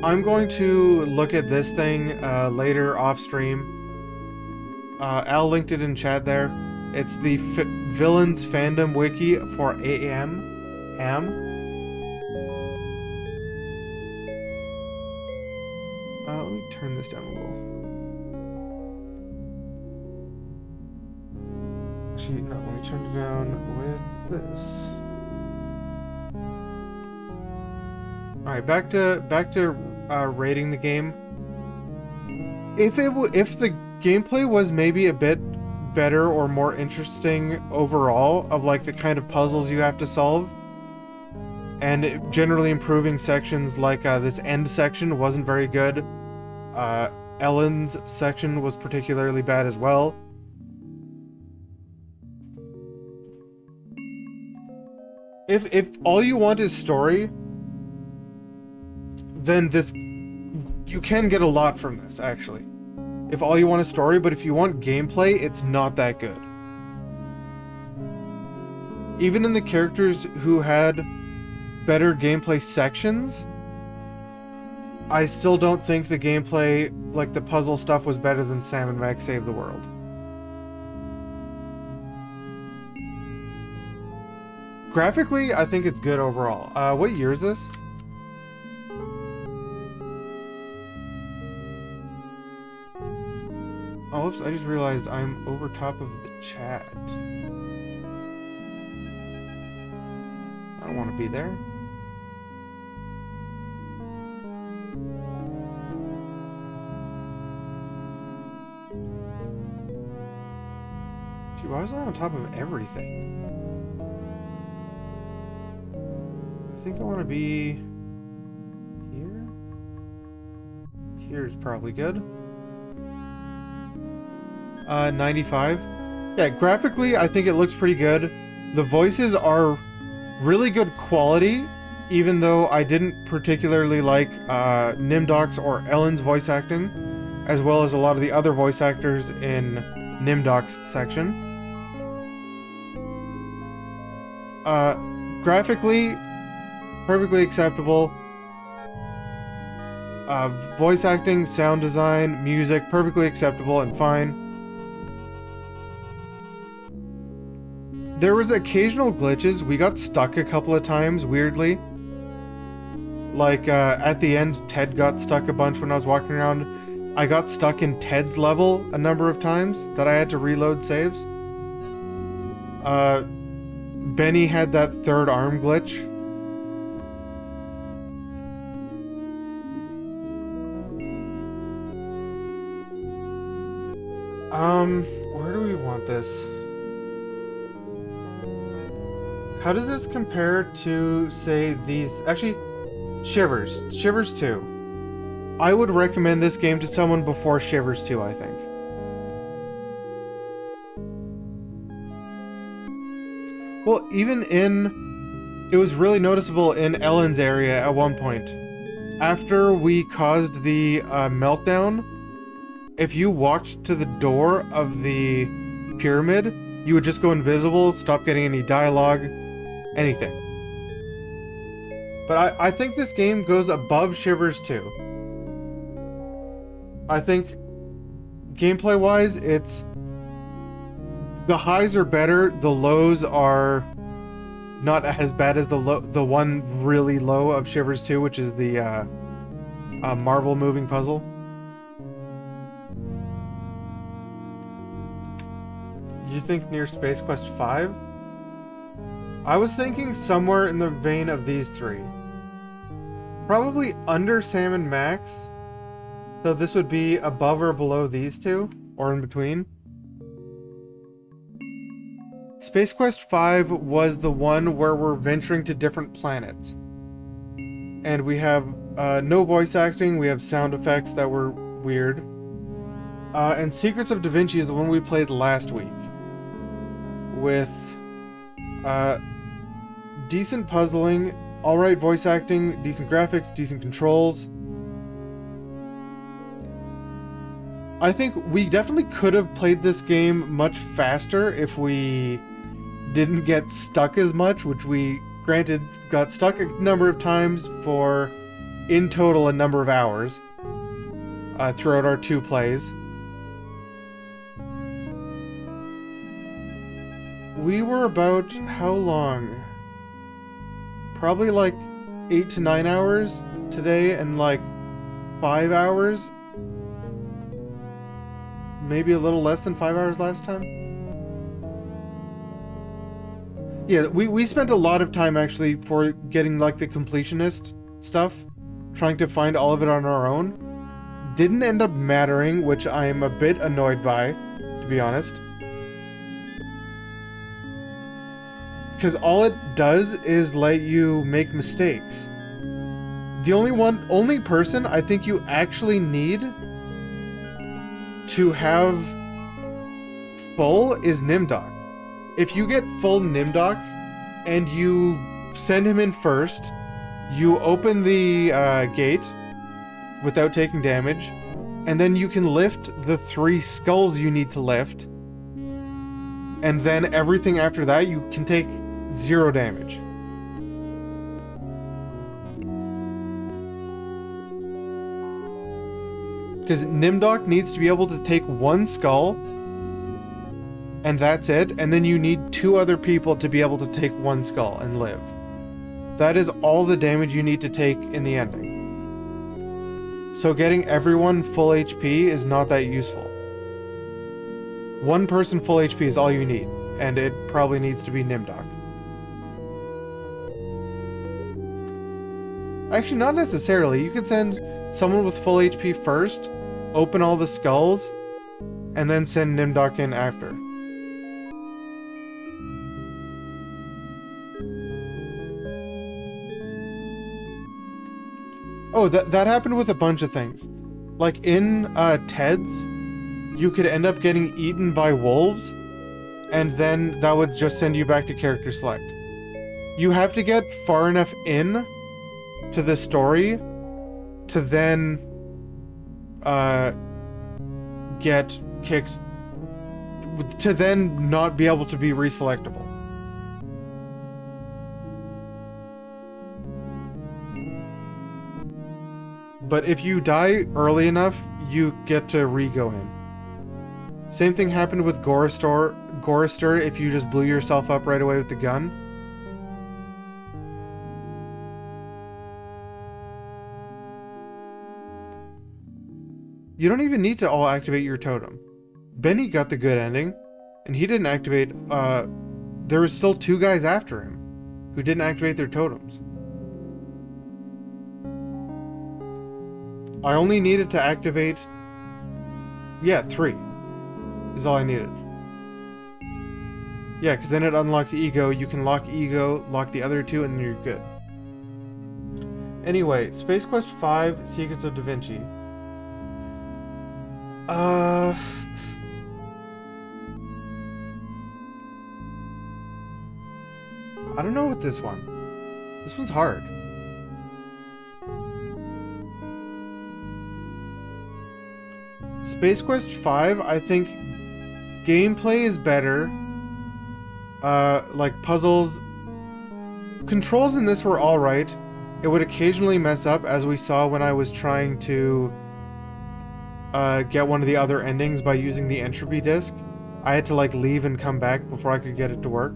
I'm going to look at this thing later off stream. Al linked it in chat there. It's the Villains Fandom Wiki for AM. Let me turn this down a little. Actually, no, let me turn it down with this. Alright, back to rating the game. If the gameplay was maybe a bit better or more interesting overall, of like the kind of puzzles you have to solve, and generally improving sections like this end section wasn't very good. Ellen's section was particularly bad as well. If all you want is story, then you can get a lot from this, actually. If all you want is story, but if you want gameplay, it's not that good. Even in the characters who had better gameplay sections, I still don't think the gameplay, like the puzzle stuff, was better than Sam and Max Save the World. Graphically, I think it's good overall. What year is this? Oh, oops, I just realized I'm over top of the chat. I don't want to be there. Gee, why was I on top of everything? I think I want to be here. Here's probably good. 95. Yeah, graphically, I think it looks pretty good. The voices are really good quality, even though I didn't particularly like Nimdok's or Ellen's voice acting, as well as a lot of the other voice actors in Nimdok's section. Graphically, perfectly acceptable. Voice acting, sound design, music, perfectly acceptable and fine. There was occasional glitches. We got stuck a couple of times, weirdly. Like, at the end, Ted got stuck a bunch when I was walking around. I got stuck in Ted's level a number of times that I had to reload saves. Benny had that third arm glitch. Where do we want this? How does this compare to, say, these... Actually, Shivers. Shivers 2. I would recommend this game to someone before Shivers 2, I think. Well, even in... It was really noticeable in Ellen's area at one point. After we caused the meltdown, if you walked to the door of the pyramid, you would just go invisible, stop getting any dialogue, anything. But I think this game goes above Shivers 2. I think gameplay-wise, it's... The highs are better, the lows are not as bad as the one really low of Shivers 2, which is the marble moving puzzle. Do you think near Space Quest 5? I was thinking somewhere in the vein of these three. Probably under Sam and Max. So this would be above or below these two, or in between. Space Quest 5 was the one where we're venturing to different planets. And we have no voice acting, we have sound effects that were weird. And Secrets of Da Vinci is the one we played last week. With decent puzzling, alright voice acting, decent graphics, decent controls. I think we definitely could have played this game much faster if we didn't get stuck as much, which we, granted, got stuck a number of times for, in total, a number of hours throughout our 2 plays. We were about, how long? Probably like 8 to 9 hours today and like 5 hours. Maybe a little less than 5 hours last time. Yeah, we spent a lot of time actually for getting like the completionist stuff, trying to find all of it on our own. Didn't end up mattering, which I am a bit annoyed by, to be honest. Because all it does is let you make mistakes. The only person I think you actually need to have full is Nimdok. If you get full Nimdok and you send him in first, you open the gate without taking damage, and then you can lift the 3 skulls you need to lift, and then everything after that you can take 0 damage. Because Nimdok needs to be able to take 1 skull and that's it, and then you need 2 other people to be able to take 1 skull and live. That is all the damage you need to take in the ending. So getting everyone full HP is not that useful. 1 person full HP is all you need, and it probably needs to be Nimdok. Actually, not necessarily. You could send someone with full HP first, open all the skulls, and then send Nimdok in after. Oh, that happened with a bunch of things. Like in Ted's, you could end up getting eaten by wolves, and then that would just send you back to character select. You have to get far enough in to the story to then get kicked, to then not be able to be reselectable. But if you die early enough, you get to re-go in. Same thing happened with Gorister if you just blew yourself up right away with the gun. You don't even need to all activate your totem. Benny got the good ending, and he didn't activate, there was still 2 guys after him who didn't activate their totems. I only needed to activate, 3 is all I needed. Yeah, because then it unlocks Ego. You can lock Ego, lock the other 2, and then you're good. Anyway, Space Quest 5, Secrets of Da Vinci. I don't know with this one. This one's hard. Space Quest 5, I think gameplay is better. Like puzzles. Controls in this were alright. It would occasionally mess up, as we saw when I was trying to get one of the other endings by using the entropy disk. I had to like leave and come back before I could get it to work.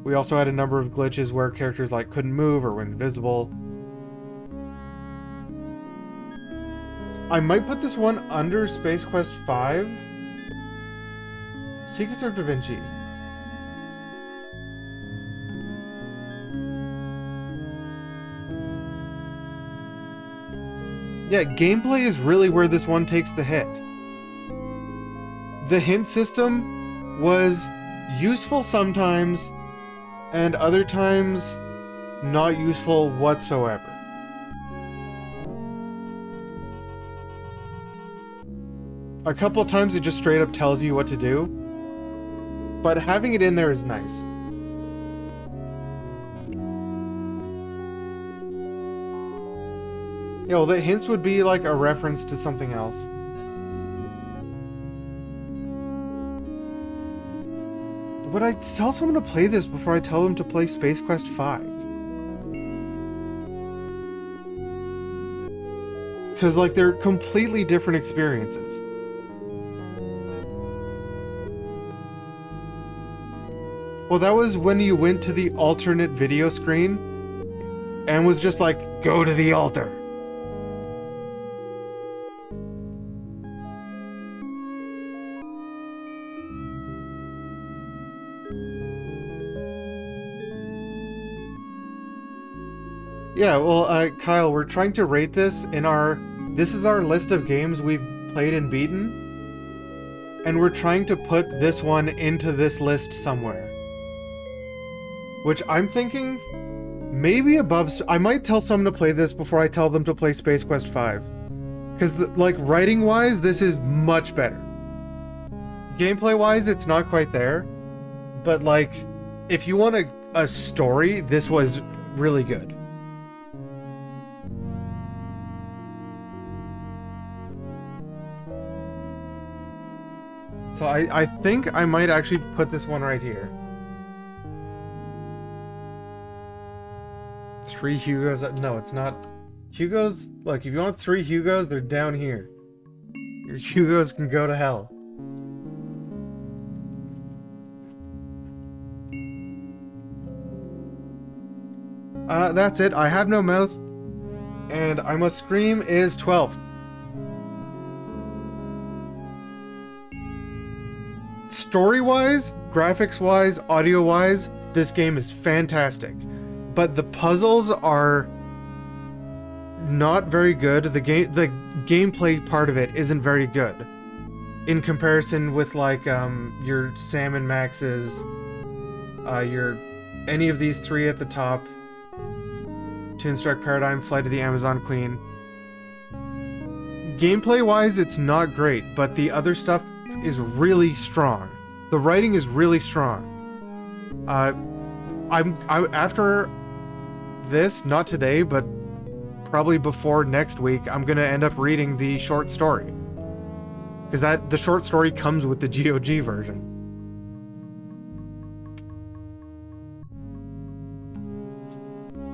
We also had a number of glitches where characters like couldn't move or were invisible. I might put this one under Space Quest 5. Secrets of Da Vinci. Yeah, gameplay is really where this one takes the hit. The hint system was useful sometimes, and other times not useful whatsoever. A couple of times it just straight up tells you what to do, but having it in there is nice. Yeah, well, the hints would be like a reference to something else. Would I tell someone to play this before I tell them to play Space Quest 5? Because, like, they're completely different experiences. Well, that was when you went to the alternate video screen and was just like, go to the altar. Yeah, well, Kyle, we're trying to rate this in this is our list of games we've played and beaten, and we're trying to put this one into this list somewhere. Which I'm thinking, maybe above, I might tell someone to play this before I tell them to play Space Quest 5. Because, like, writing-wise, this is much better. Gameplay-wise, it's not quite there, but, like, if you want a story, this was really good. So I think I might actually put this one right here. 3 Hugos. No, it's not. Hugos, look, if you want 3 Hugos, they're down here. Your Hugos can go to hell. That's it. I Have No Mouth and I Must Scream is 12th. Story-wise, graphics-wise, audio-wise, this game is fantastic. But the puzzles are not very good. The gameplay part of it isn't very good. In comparison with like your Sam and Max's, your any of these three at the top, Toonstruck Paradigm, Flight of the Amazon Queen. Gameplay-wise, it's not great, but the other stuff is really strong. The writing is really strong. I'm after this, not today, but probably before next week, I'm gonna end up reading the short story. Because the short story comes with the GOG version.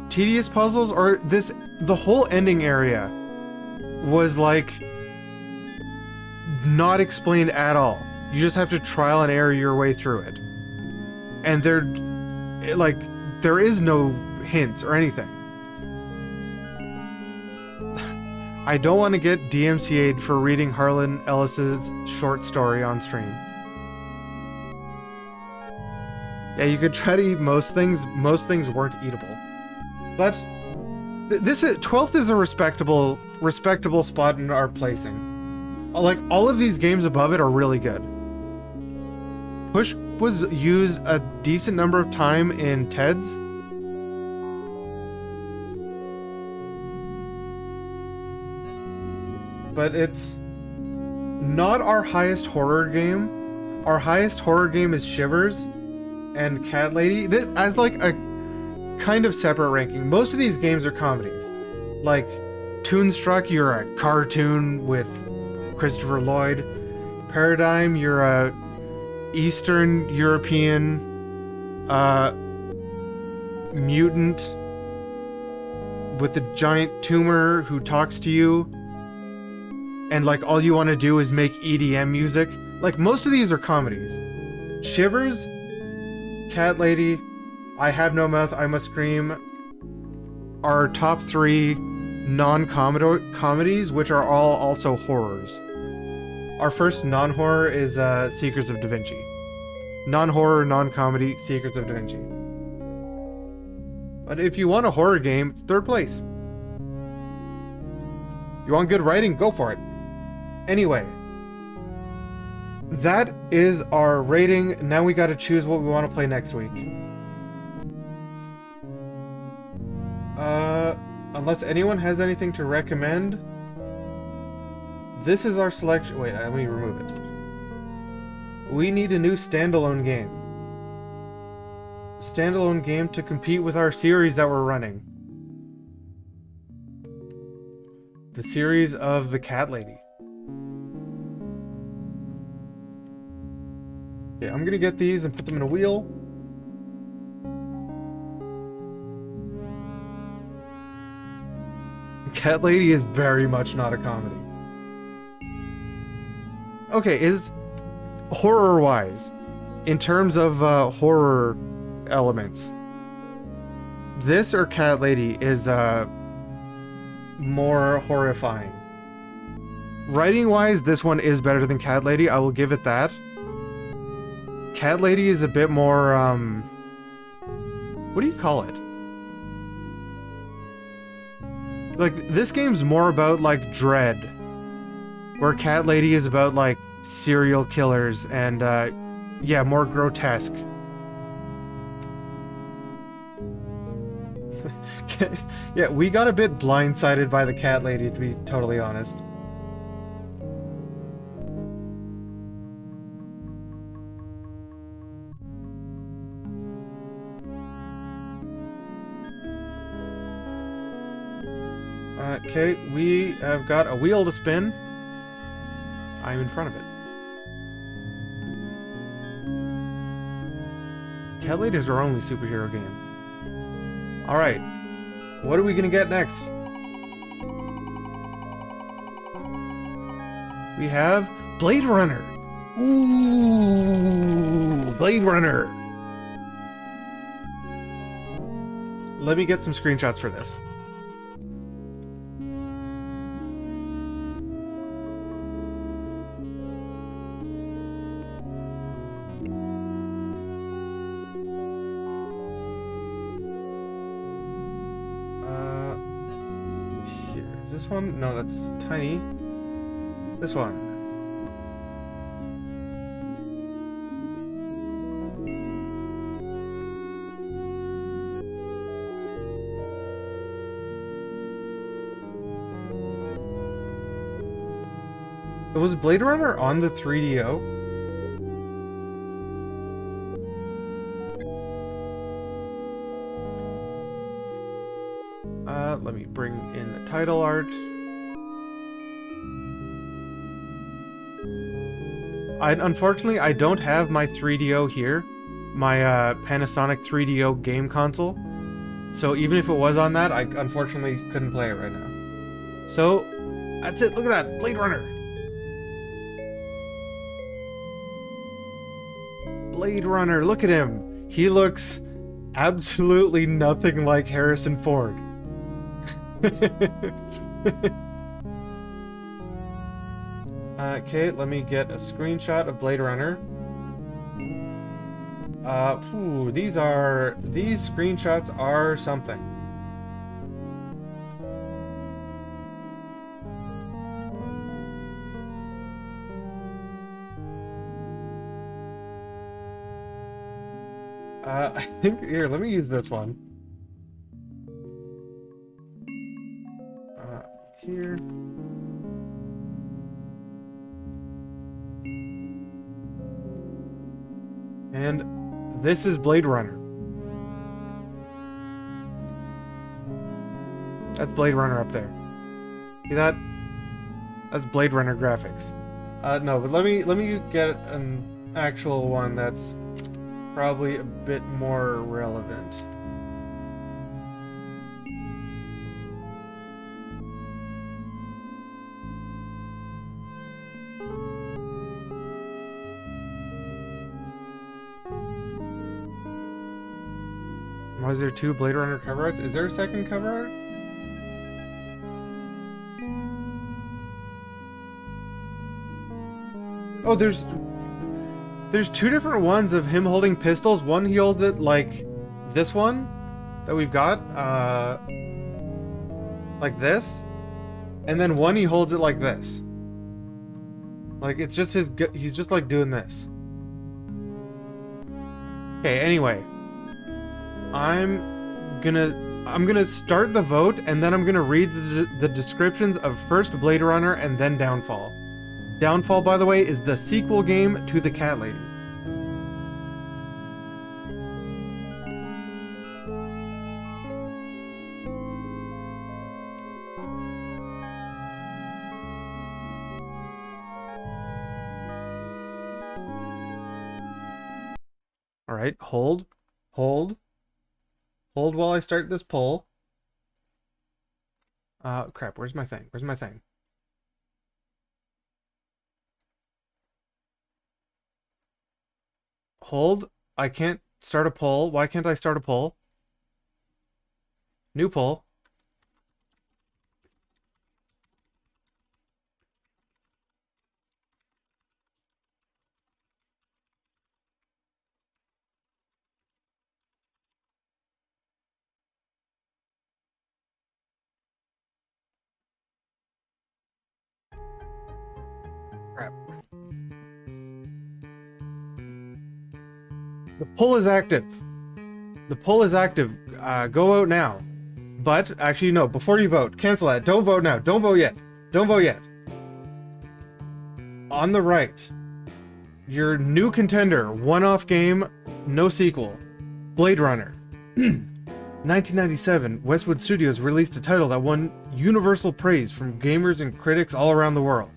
Tedious puzzles, or the whole ending area was like not explained at all. You just have to trial and error your way through it. And there is no hints or anything. I don't want to get DMCA'd for reading Harlan Ellis's short story on stream. Yeah, you could try to eat most things. Most things weren't eatable. But this 12th is a respectable spot in our placing. Like, all of these games above it are really good. Push was used a decent number of time in TEDs. But it's not our highest horror game. Our highest horror game is Shivers and Cat Lady. This, as like a kind of separate ranking. Most of these games are comedies. Like Toonstruck, you're a cartoon with Christopher Lloyd. Paradigm, you're a Eastern European mutant with a giant tumor who talks to you. And like all you want to do is make EDM music. Like most of these are comedies. Shivers, Cat Lady, I Have No Mouth, I Must Scream are top 3 non-comedies, which are all also horrors. Our first non-horror is Secrets of Da Vinci. Non-horror, non-comedy, Secrets of Da Vinci. But if you want a horror game, it's 3rd place. You want good writing? Go for it. Anyway, that is our rating. Now we gotta choose what we want to play next week. Unless anyone has anything to recommend, this is our selection. Wait, let me remove it. We need a new standalone game. Standalone game to compete with our series that we're running. The series of the Cat Lady. Okay, I'm gonna get these and put them in a wheel. Cat Lady is very much not a comedy. Okay, is horror-wise, in terms of horror elements, this or Cat Lady is more horrifying. Writing-wise, this one is better than Cat Lady, I will give it that. Cat Lady is a bit more, what do you call it? Like, this game's more about, like, dread. Where Cat Lady is about, like, serial killers and, yeah, more grotesque. Yeah, we got a bit blindsided by the Cat Lady, to be totally honest. Okay, we have got a wheel to spin. I'm in front of it. Cat Lady is our only superhero game. Alright, what are we gonna get next? We have Blade Runner. Ooh, Blade Runner. let me get some screenshots for this. Here. Is this one? No, that's tiny. This one. Was Blade Runner on the 3DO? Let me bring in the title art. Unfortunately, I don't have my 3DO here. My Panasonic 3DO game console. So even if it was on that, I unfortunately couldn't play it right now. So, that's it. Look at that. Blade Runner. Blade Runner, look at him. He looks absolutely nothing like Harrison Ford. Okay, let me get a screenshot of Blade Runner. These screenshots are something. I think, here, let me use this one. Here. And this is Blade Runner. That's Blade Runner up there. See that? That's Blade Runner graphics. No, but let me get an actual one that's probably a bit more relevant. Why is there 2 Blade Runner cover arts? Is there a second cover art? Oh, there's 2 different ones of him holding pistols. One he holds it like this one that we've got, like this, and then one he holds it like this. Like it's just he's just like doing this. Okay, anyway. I'm gonna start the vote, and then I'm gonna read the descriptions of first Blade Runner and then Downfall. Downfall, by the way, is the sequel game to The Cat Lady. All right, hold. Hold while I start this poll. Crap, where's my thing? Where's my thing? Hold. I can't start a poll. Why can't I start a poll? New poll. Crap. The poll is active. The poll is active. Go out now. But, actually, no. Before you vote, cancel that. Don't vote now. Don't vote yet. Don't vote yet. On the right, your new contender, one-off game, no sequel, Blade Runner. 1997, Westwood Studios released a title that won universal praise from gamers and critics all around the world.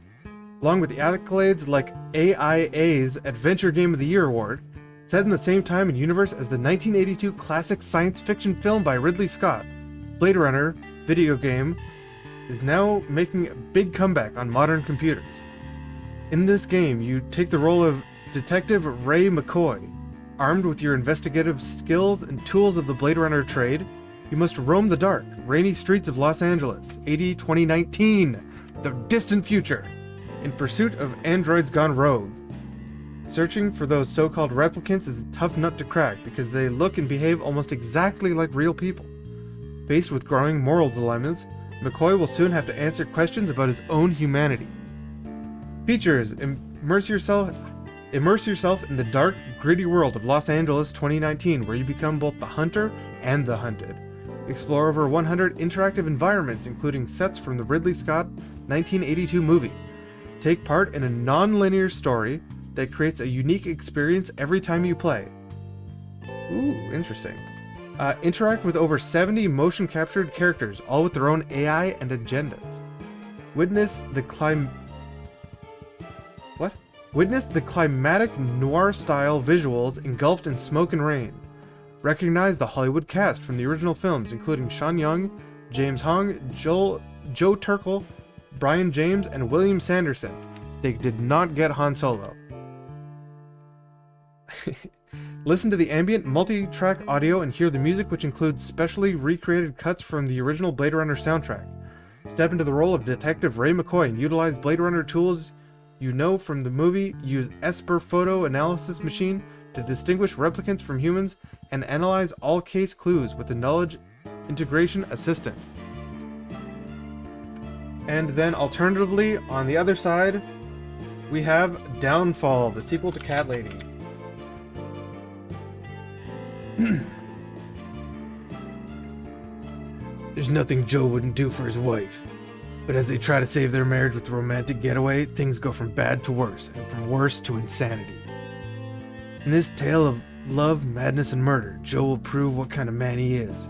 Along with the accolades like AIA's Adventure Game of the Year award, set in the same time and universe as the 1982 classic science fiction film by Ridley Scott, Blade Runner video game is now making a big comeback on modern computers. In this game, you take the role of Detective Ray McCoy, armed with your investigative skills and tools of the Blade Runner trade, You must roam the dark, rainy streets of Los Angeles, AD 2019, the distant future, in pursuit of androids gone rogue. Searching for those so-called replicants is a tough nut to crack because they look and behave almost exactly like real people. Faced with growing moral dilemmas, McCoy will soon have to answer questions about his own humanity. Features: immerse yourself in the dark, gritty world of Los Angeles 2019, where you become both the hunter and the hunted. Explore over 100 interactive environments, including sets from the Ridley Scott 1982 movie. Take part in a non-linear story that creates a unique experience every time you play. Ooh, interesting. Interact with over 70 motion-captured characters, all with their own AI and agendas. Witness the climatic noir-style visuals engulfed in smoke and rain. Recognize the Hollywood cast from the original films, including Sean Young, James Hong, Joe Turkel, Brian James, and William Sanderson. They did not get Han Solo. Listen to the ambient multi-track audio and hear the music, which includes specially recreated cuts from the original Blade Runner soundtrack. Step into the role of Detective Ray McCoy and utilize Blade Runner tools you know from the movie. Use Esper Photo Analysis Machine to distinguish replicants from humans and analyze all case clues with the Knowledge Integration Assistant. And then alternatively, on the other side, we have Downfall, the sequel to Cat Lady. There's nothing Joe wouldn't do for his wife. But as they try to save their marriage with a romantic getaway, things go from bad to worse, and from worse to insanity. In this tale of love, madness, and murder, Joe will prove what kind of man he is.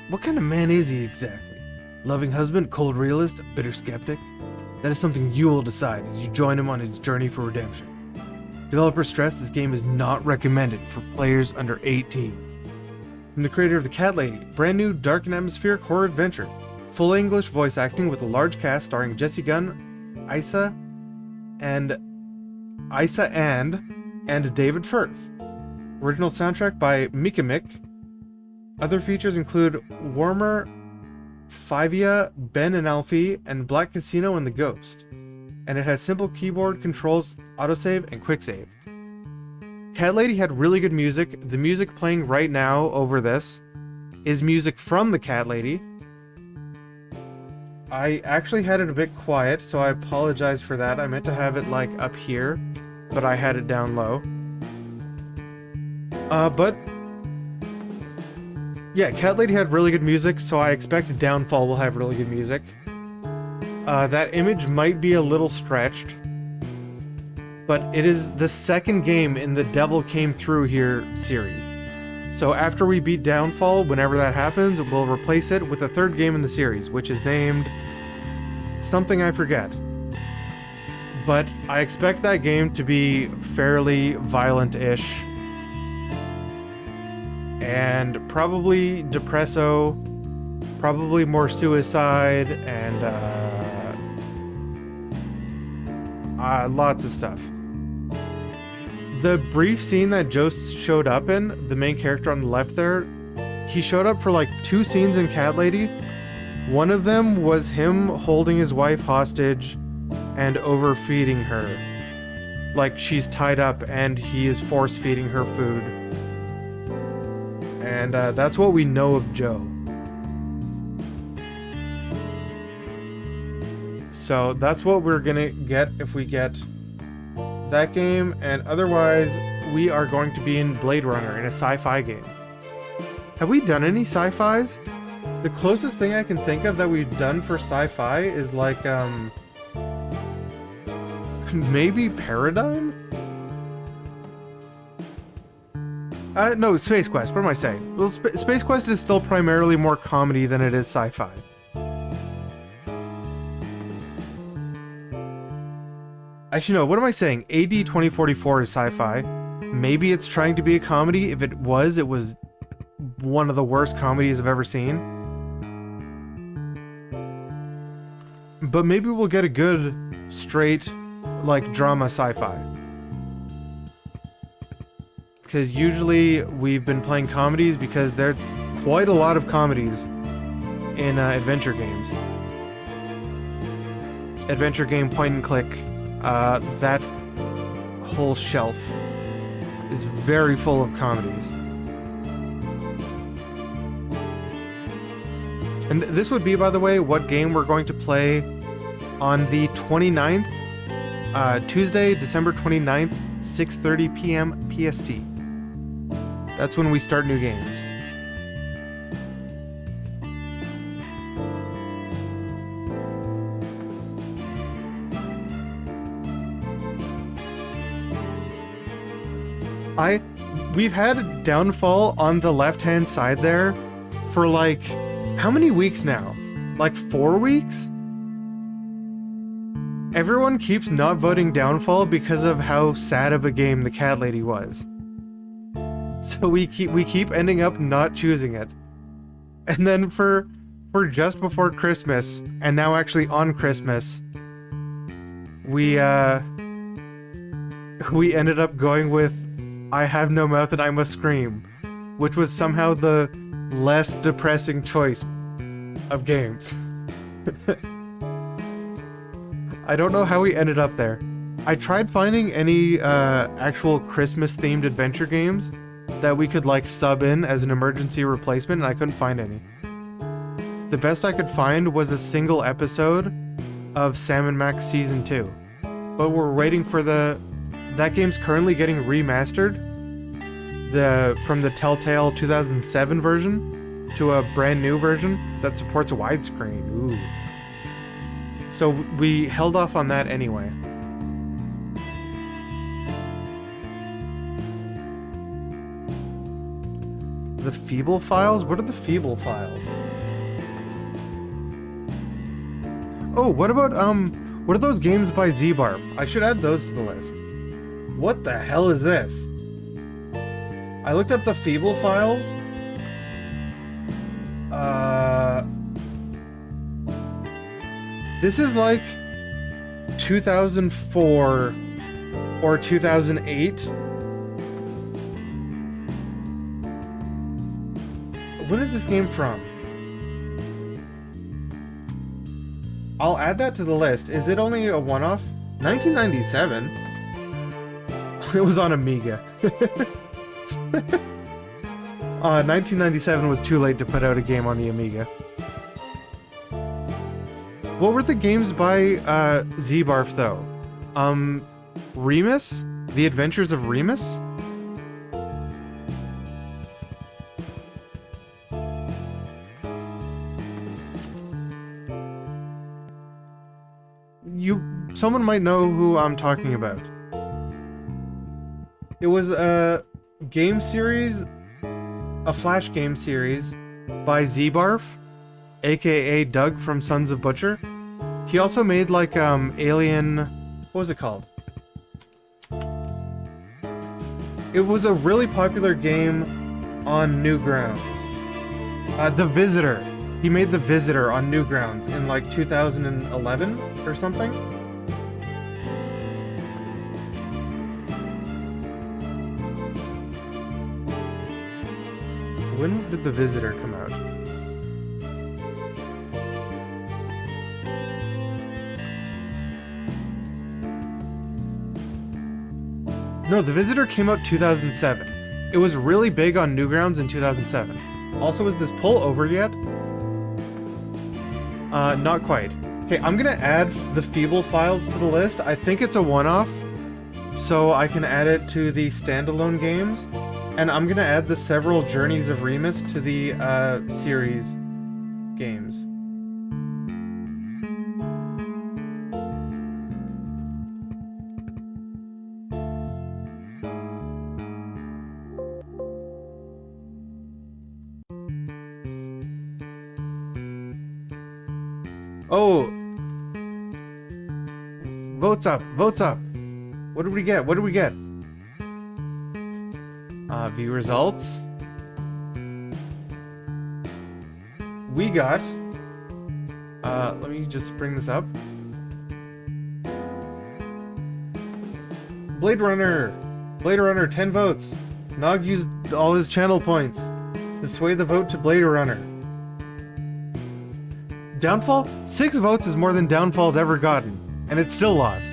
What kind of man is he exactly? Loving husband, cold realist, a bitter skeptic? That is something you will decide as you join him on his journey for redemption. Developers stress this game is not recommended for players under 18. From the creator of The Cat Lady, brand new dark and atmospheric horror adventure. Full English voice acting with a large cast starring Jesse Gunn, Isa and David Firth. Original soundtrack by Mika Mick. Other features include Warmer, Fivia, Ben and Alfie, and Black Casino and the Ghost. And it has simple keyboard controls, autosave, and quick save. Cat Lady had really good music. The music playing right now over this is music from the Cat Lady. I actually had it a bit quiet, so I apologize for that. I meant to have it like up here, but I had it down low. But yeah, Cat Lady had really good music, so I expect Downfall will have really good music. That image might be a little stretched, but it is the second game in the Devil Came Through Here series. So after we beat Downfall, whenever that happens, we'll replace it with a third game in the series, which is named something I forget. But I expect that game to be fairly violent-ish. And probably depresso, probably more suicide, and lots of stuff. The brief scene that Joe showed up in, the main character on the left there, he showed up for like 2 scenes in Cat Lady. One of them was him holding his wife hostage and overfeeding her. Like she's tied up and he is force feeding her food. And that's what we know of Joe. So that's what we're gonna get if we get that game, and otherwise we are going to be in Blade Runner, in a sci-fi game. Have we done any sci-fis? The closest thing I can think of that we've done for sci-fi is like maybe Paradigm? No, Space Quest. What am I saying? Well, Space Quest is still primarily more comedy than it is sci-fi. Actually, no, what am I saying? AD 2044 is sci-fi. Maybe it's trying to be a comedy. If it was one of the worst comedies I've ever seen. But maybe we'll get a good, straight, like, drama sci-fi. Because usually we've been playing comedies because there's quite a lot of comedies in adventure games. Adventure game, point and click, that whole shelf is very full of comedies. And this would be, by the way, what game we're going to play on the 29th, Tuesday, December 29th, 6:30 p.m. PST. That's when we start new games. We've had Downfall on the left-hand side there for like, how many weeks now? Like 4 weeks? Everyone keeps not voting Downfall because of how sad of a game the Cat Lady was. So we keep ending up not choosing it. And then for just before Christmas, and now actually on Christmas, we ended up going with I Have No Mouth and I Must Scream, which was somehow the less depressing choice of games. I don't know how we ended up there. I tried finding any actual Christmas-themed adventure games that we could like sub in as an emergency replacement, and I couldn't find any. The best I could find was a single episode of Sam & Max Season 2. But we're waiting for that game's currently getting remastered from the Telltale 2007 version to a brand new version that supports widescreen. Ooh. So we held off on that anyway. The Feeble Files? What are the Feeble Files? Oh, what about what are those games by Z-Barb? I should add those to the list. What the hell is this? I looked up the Feeble Files. This is like 2004 or 2008. When is this game from? I'll add that to the list. Is it only a one-off? 1997? It was on Amiga. 1997 was too late to put out a game on the Amiga. What were the games by Z-Barf though? Remus? The Adventures of Remus? Someone might know who I'm talking about. It was a game series, a Flash game series by Z-Barf, aka Doug from Sons of Butcher. He also made like Alien, what was it called? It was a really popular game on Newgrounds. The Visitor. He made The Visitor on Newgrounds in like 2011 or something. When did The Visitor come out? No, The Visitor came out 2007. It was really big on Newgrounds in 2007. Also, is this poll over yet? Not quite. Okay, I'm gonna add the Feeble Files to the list. I think it's a one-off, so I can add it to the standalone games. And I'm gonna add the several Journeys of Remus to the series games. Oh! Votes up! Votes up! What did we get? What did we get? View results. We got... let me just bring this up. Blade Runner! Blade Runner, 10 votes. Nog used all his channel points. to sway the vote to Blade Runner. Downfall? 6 votes is more than Downfall's ever gotten, and it still lost.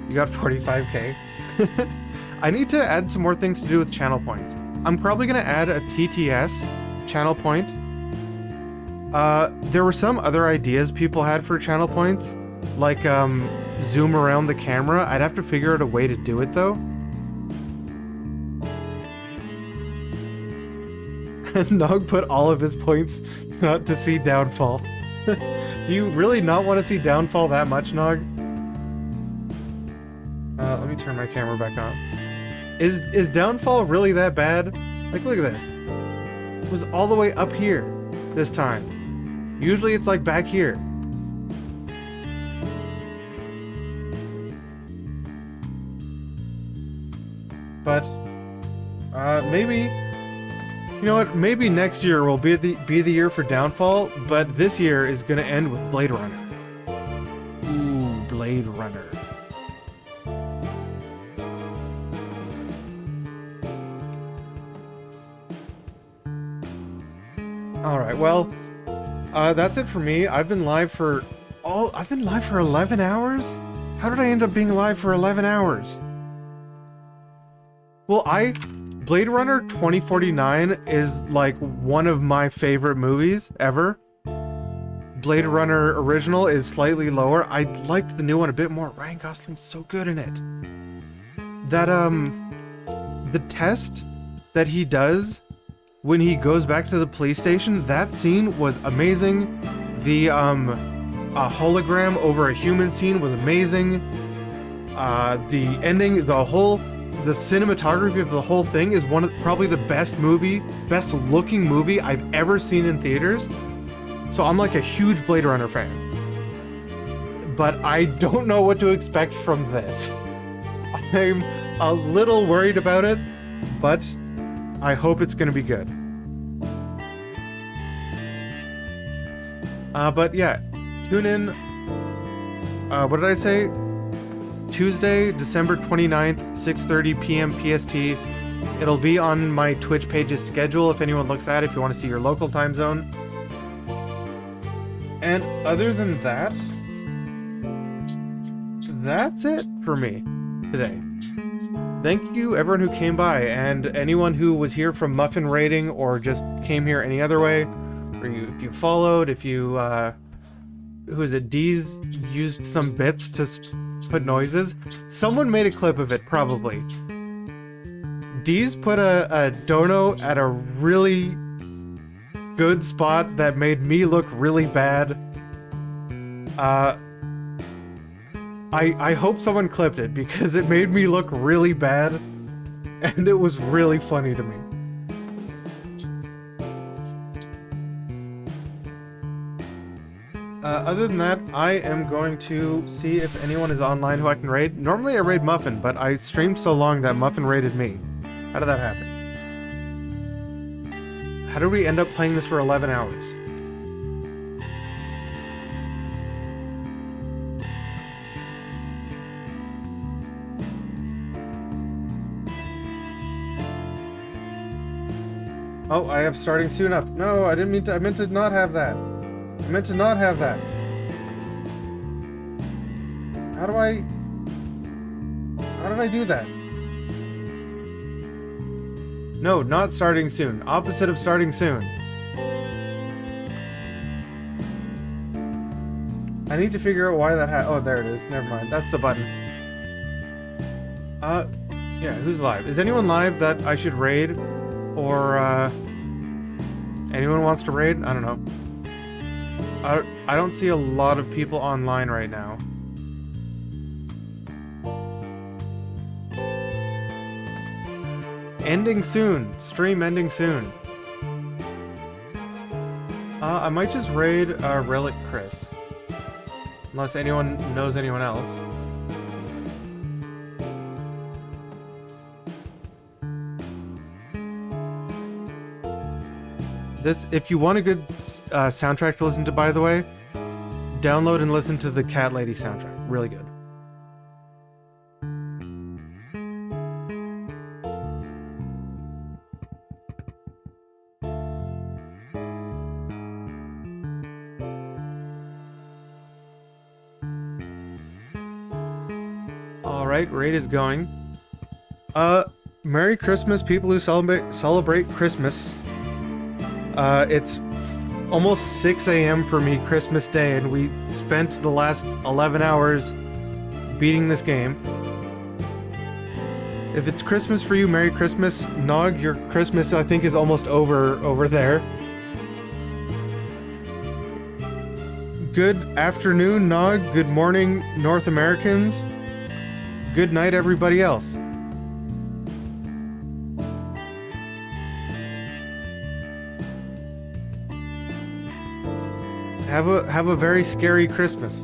You got 45k. I need to add some more things to do with channel points. I'm probably gonna add a TTS channel point. There were some other ideas people had for channel points, like zoom around the camera. I'd have to figure out a way to do it though. Nog put all of his points not to see Downfall. Do you really not want to see Downfall that much, Nog? Let me turn my camera back on. Is Downfall really that bad? Like, look at this. It was all the way up here this time. Usually it's like back here. But maybe, you know what? Maybe next year will be the year for Downfall, but this year is gonna end with Blade Runner. Ooh, Blade Runner. Alright, well, that's it for me. I've been live for 11 hours? How did I end up being live for 11 hours? Well, Blade Runner 2049 is like one of my favorite movies ever. Blade Runner original is slightly lower. I liked the new one a bit more. Ryan Gosling's so good in it. That, the test that he does when he goes back to the police station, that scene was amazing. The a hologram over a human scene was amazing. The ending, the cinematography of the whole thing is probably the best looking movie I've ever seen in theaters. So I'm like a huge Blade Runner fan. But I don't know what to expect from this. I'm a little worried about it, but I hope it's gonna be good. But yeah, tune in, what did I say? Tuesday, December 29th, 6:30 p.m. PST. It'll be on my Twitch page's schedule if anyone looks at it, if you want to see your local time zone. And other than that, that's it for me today. Thank you everyone who came by, and anyone who was here from Muffin Rating or just came here any other way, or if you followed, if you, who is it, D's used some bits to put noises. Someone made a clip of it, probably. D's put a dono at a really good spot that made me look really bad. I hope someone clipped it because it made me look really bad and it was really funny to me. Other than that, I am going to see if anyone is online who I can raid. Normally I raid Muffin, but I streamed so long that Muffin raided me. How did that happen? How did we end up playing this for 11 hours? Oh, I have starting soon up. No, I didn't mean to. I meant to not have that. I meant to not have that. How did I do that? No, not starting soon. Opposite of starting soon. I need to figure out why that oh, there it is. Never mind. That's the button. Yeah, who's live? Is anyone live that I should raid? Or, anyone wants to raid? I don't know. I don't see a lot of people online right now. Ending soon. Stream ending soon. I might just raid Relic Chris. Unless anyone knows anyone else. This, if you want a good soundtrack to listen to, by the way, download and listen to the Cat Lady soundtrack. Really good. Alright, raid is going. Merry Christmas, people who celebrate Christmas. It's almost 6 a.m. for me Christmas Day, and we spent the last 11 hours beating this game. If it's Christmas for you, Merry Christmas. Nog, your Christmas, I think, is almost over there. Good afternoon, Nog. Good morning, North Americans. Good night, everybody else. Have a very scary Christmas.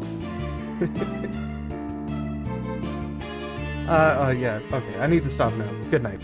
Yeah, okay, I need to stop now. Good night.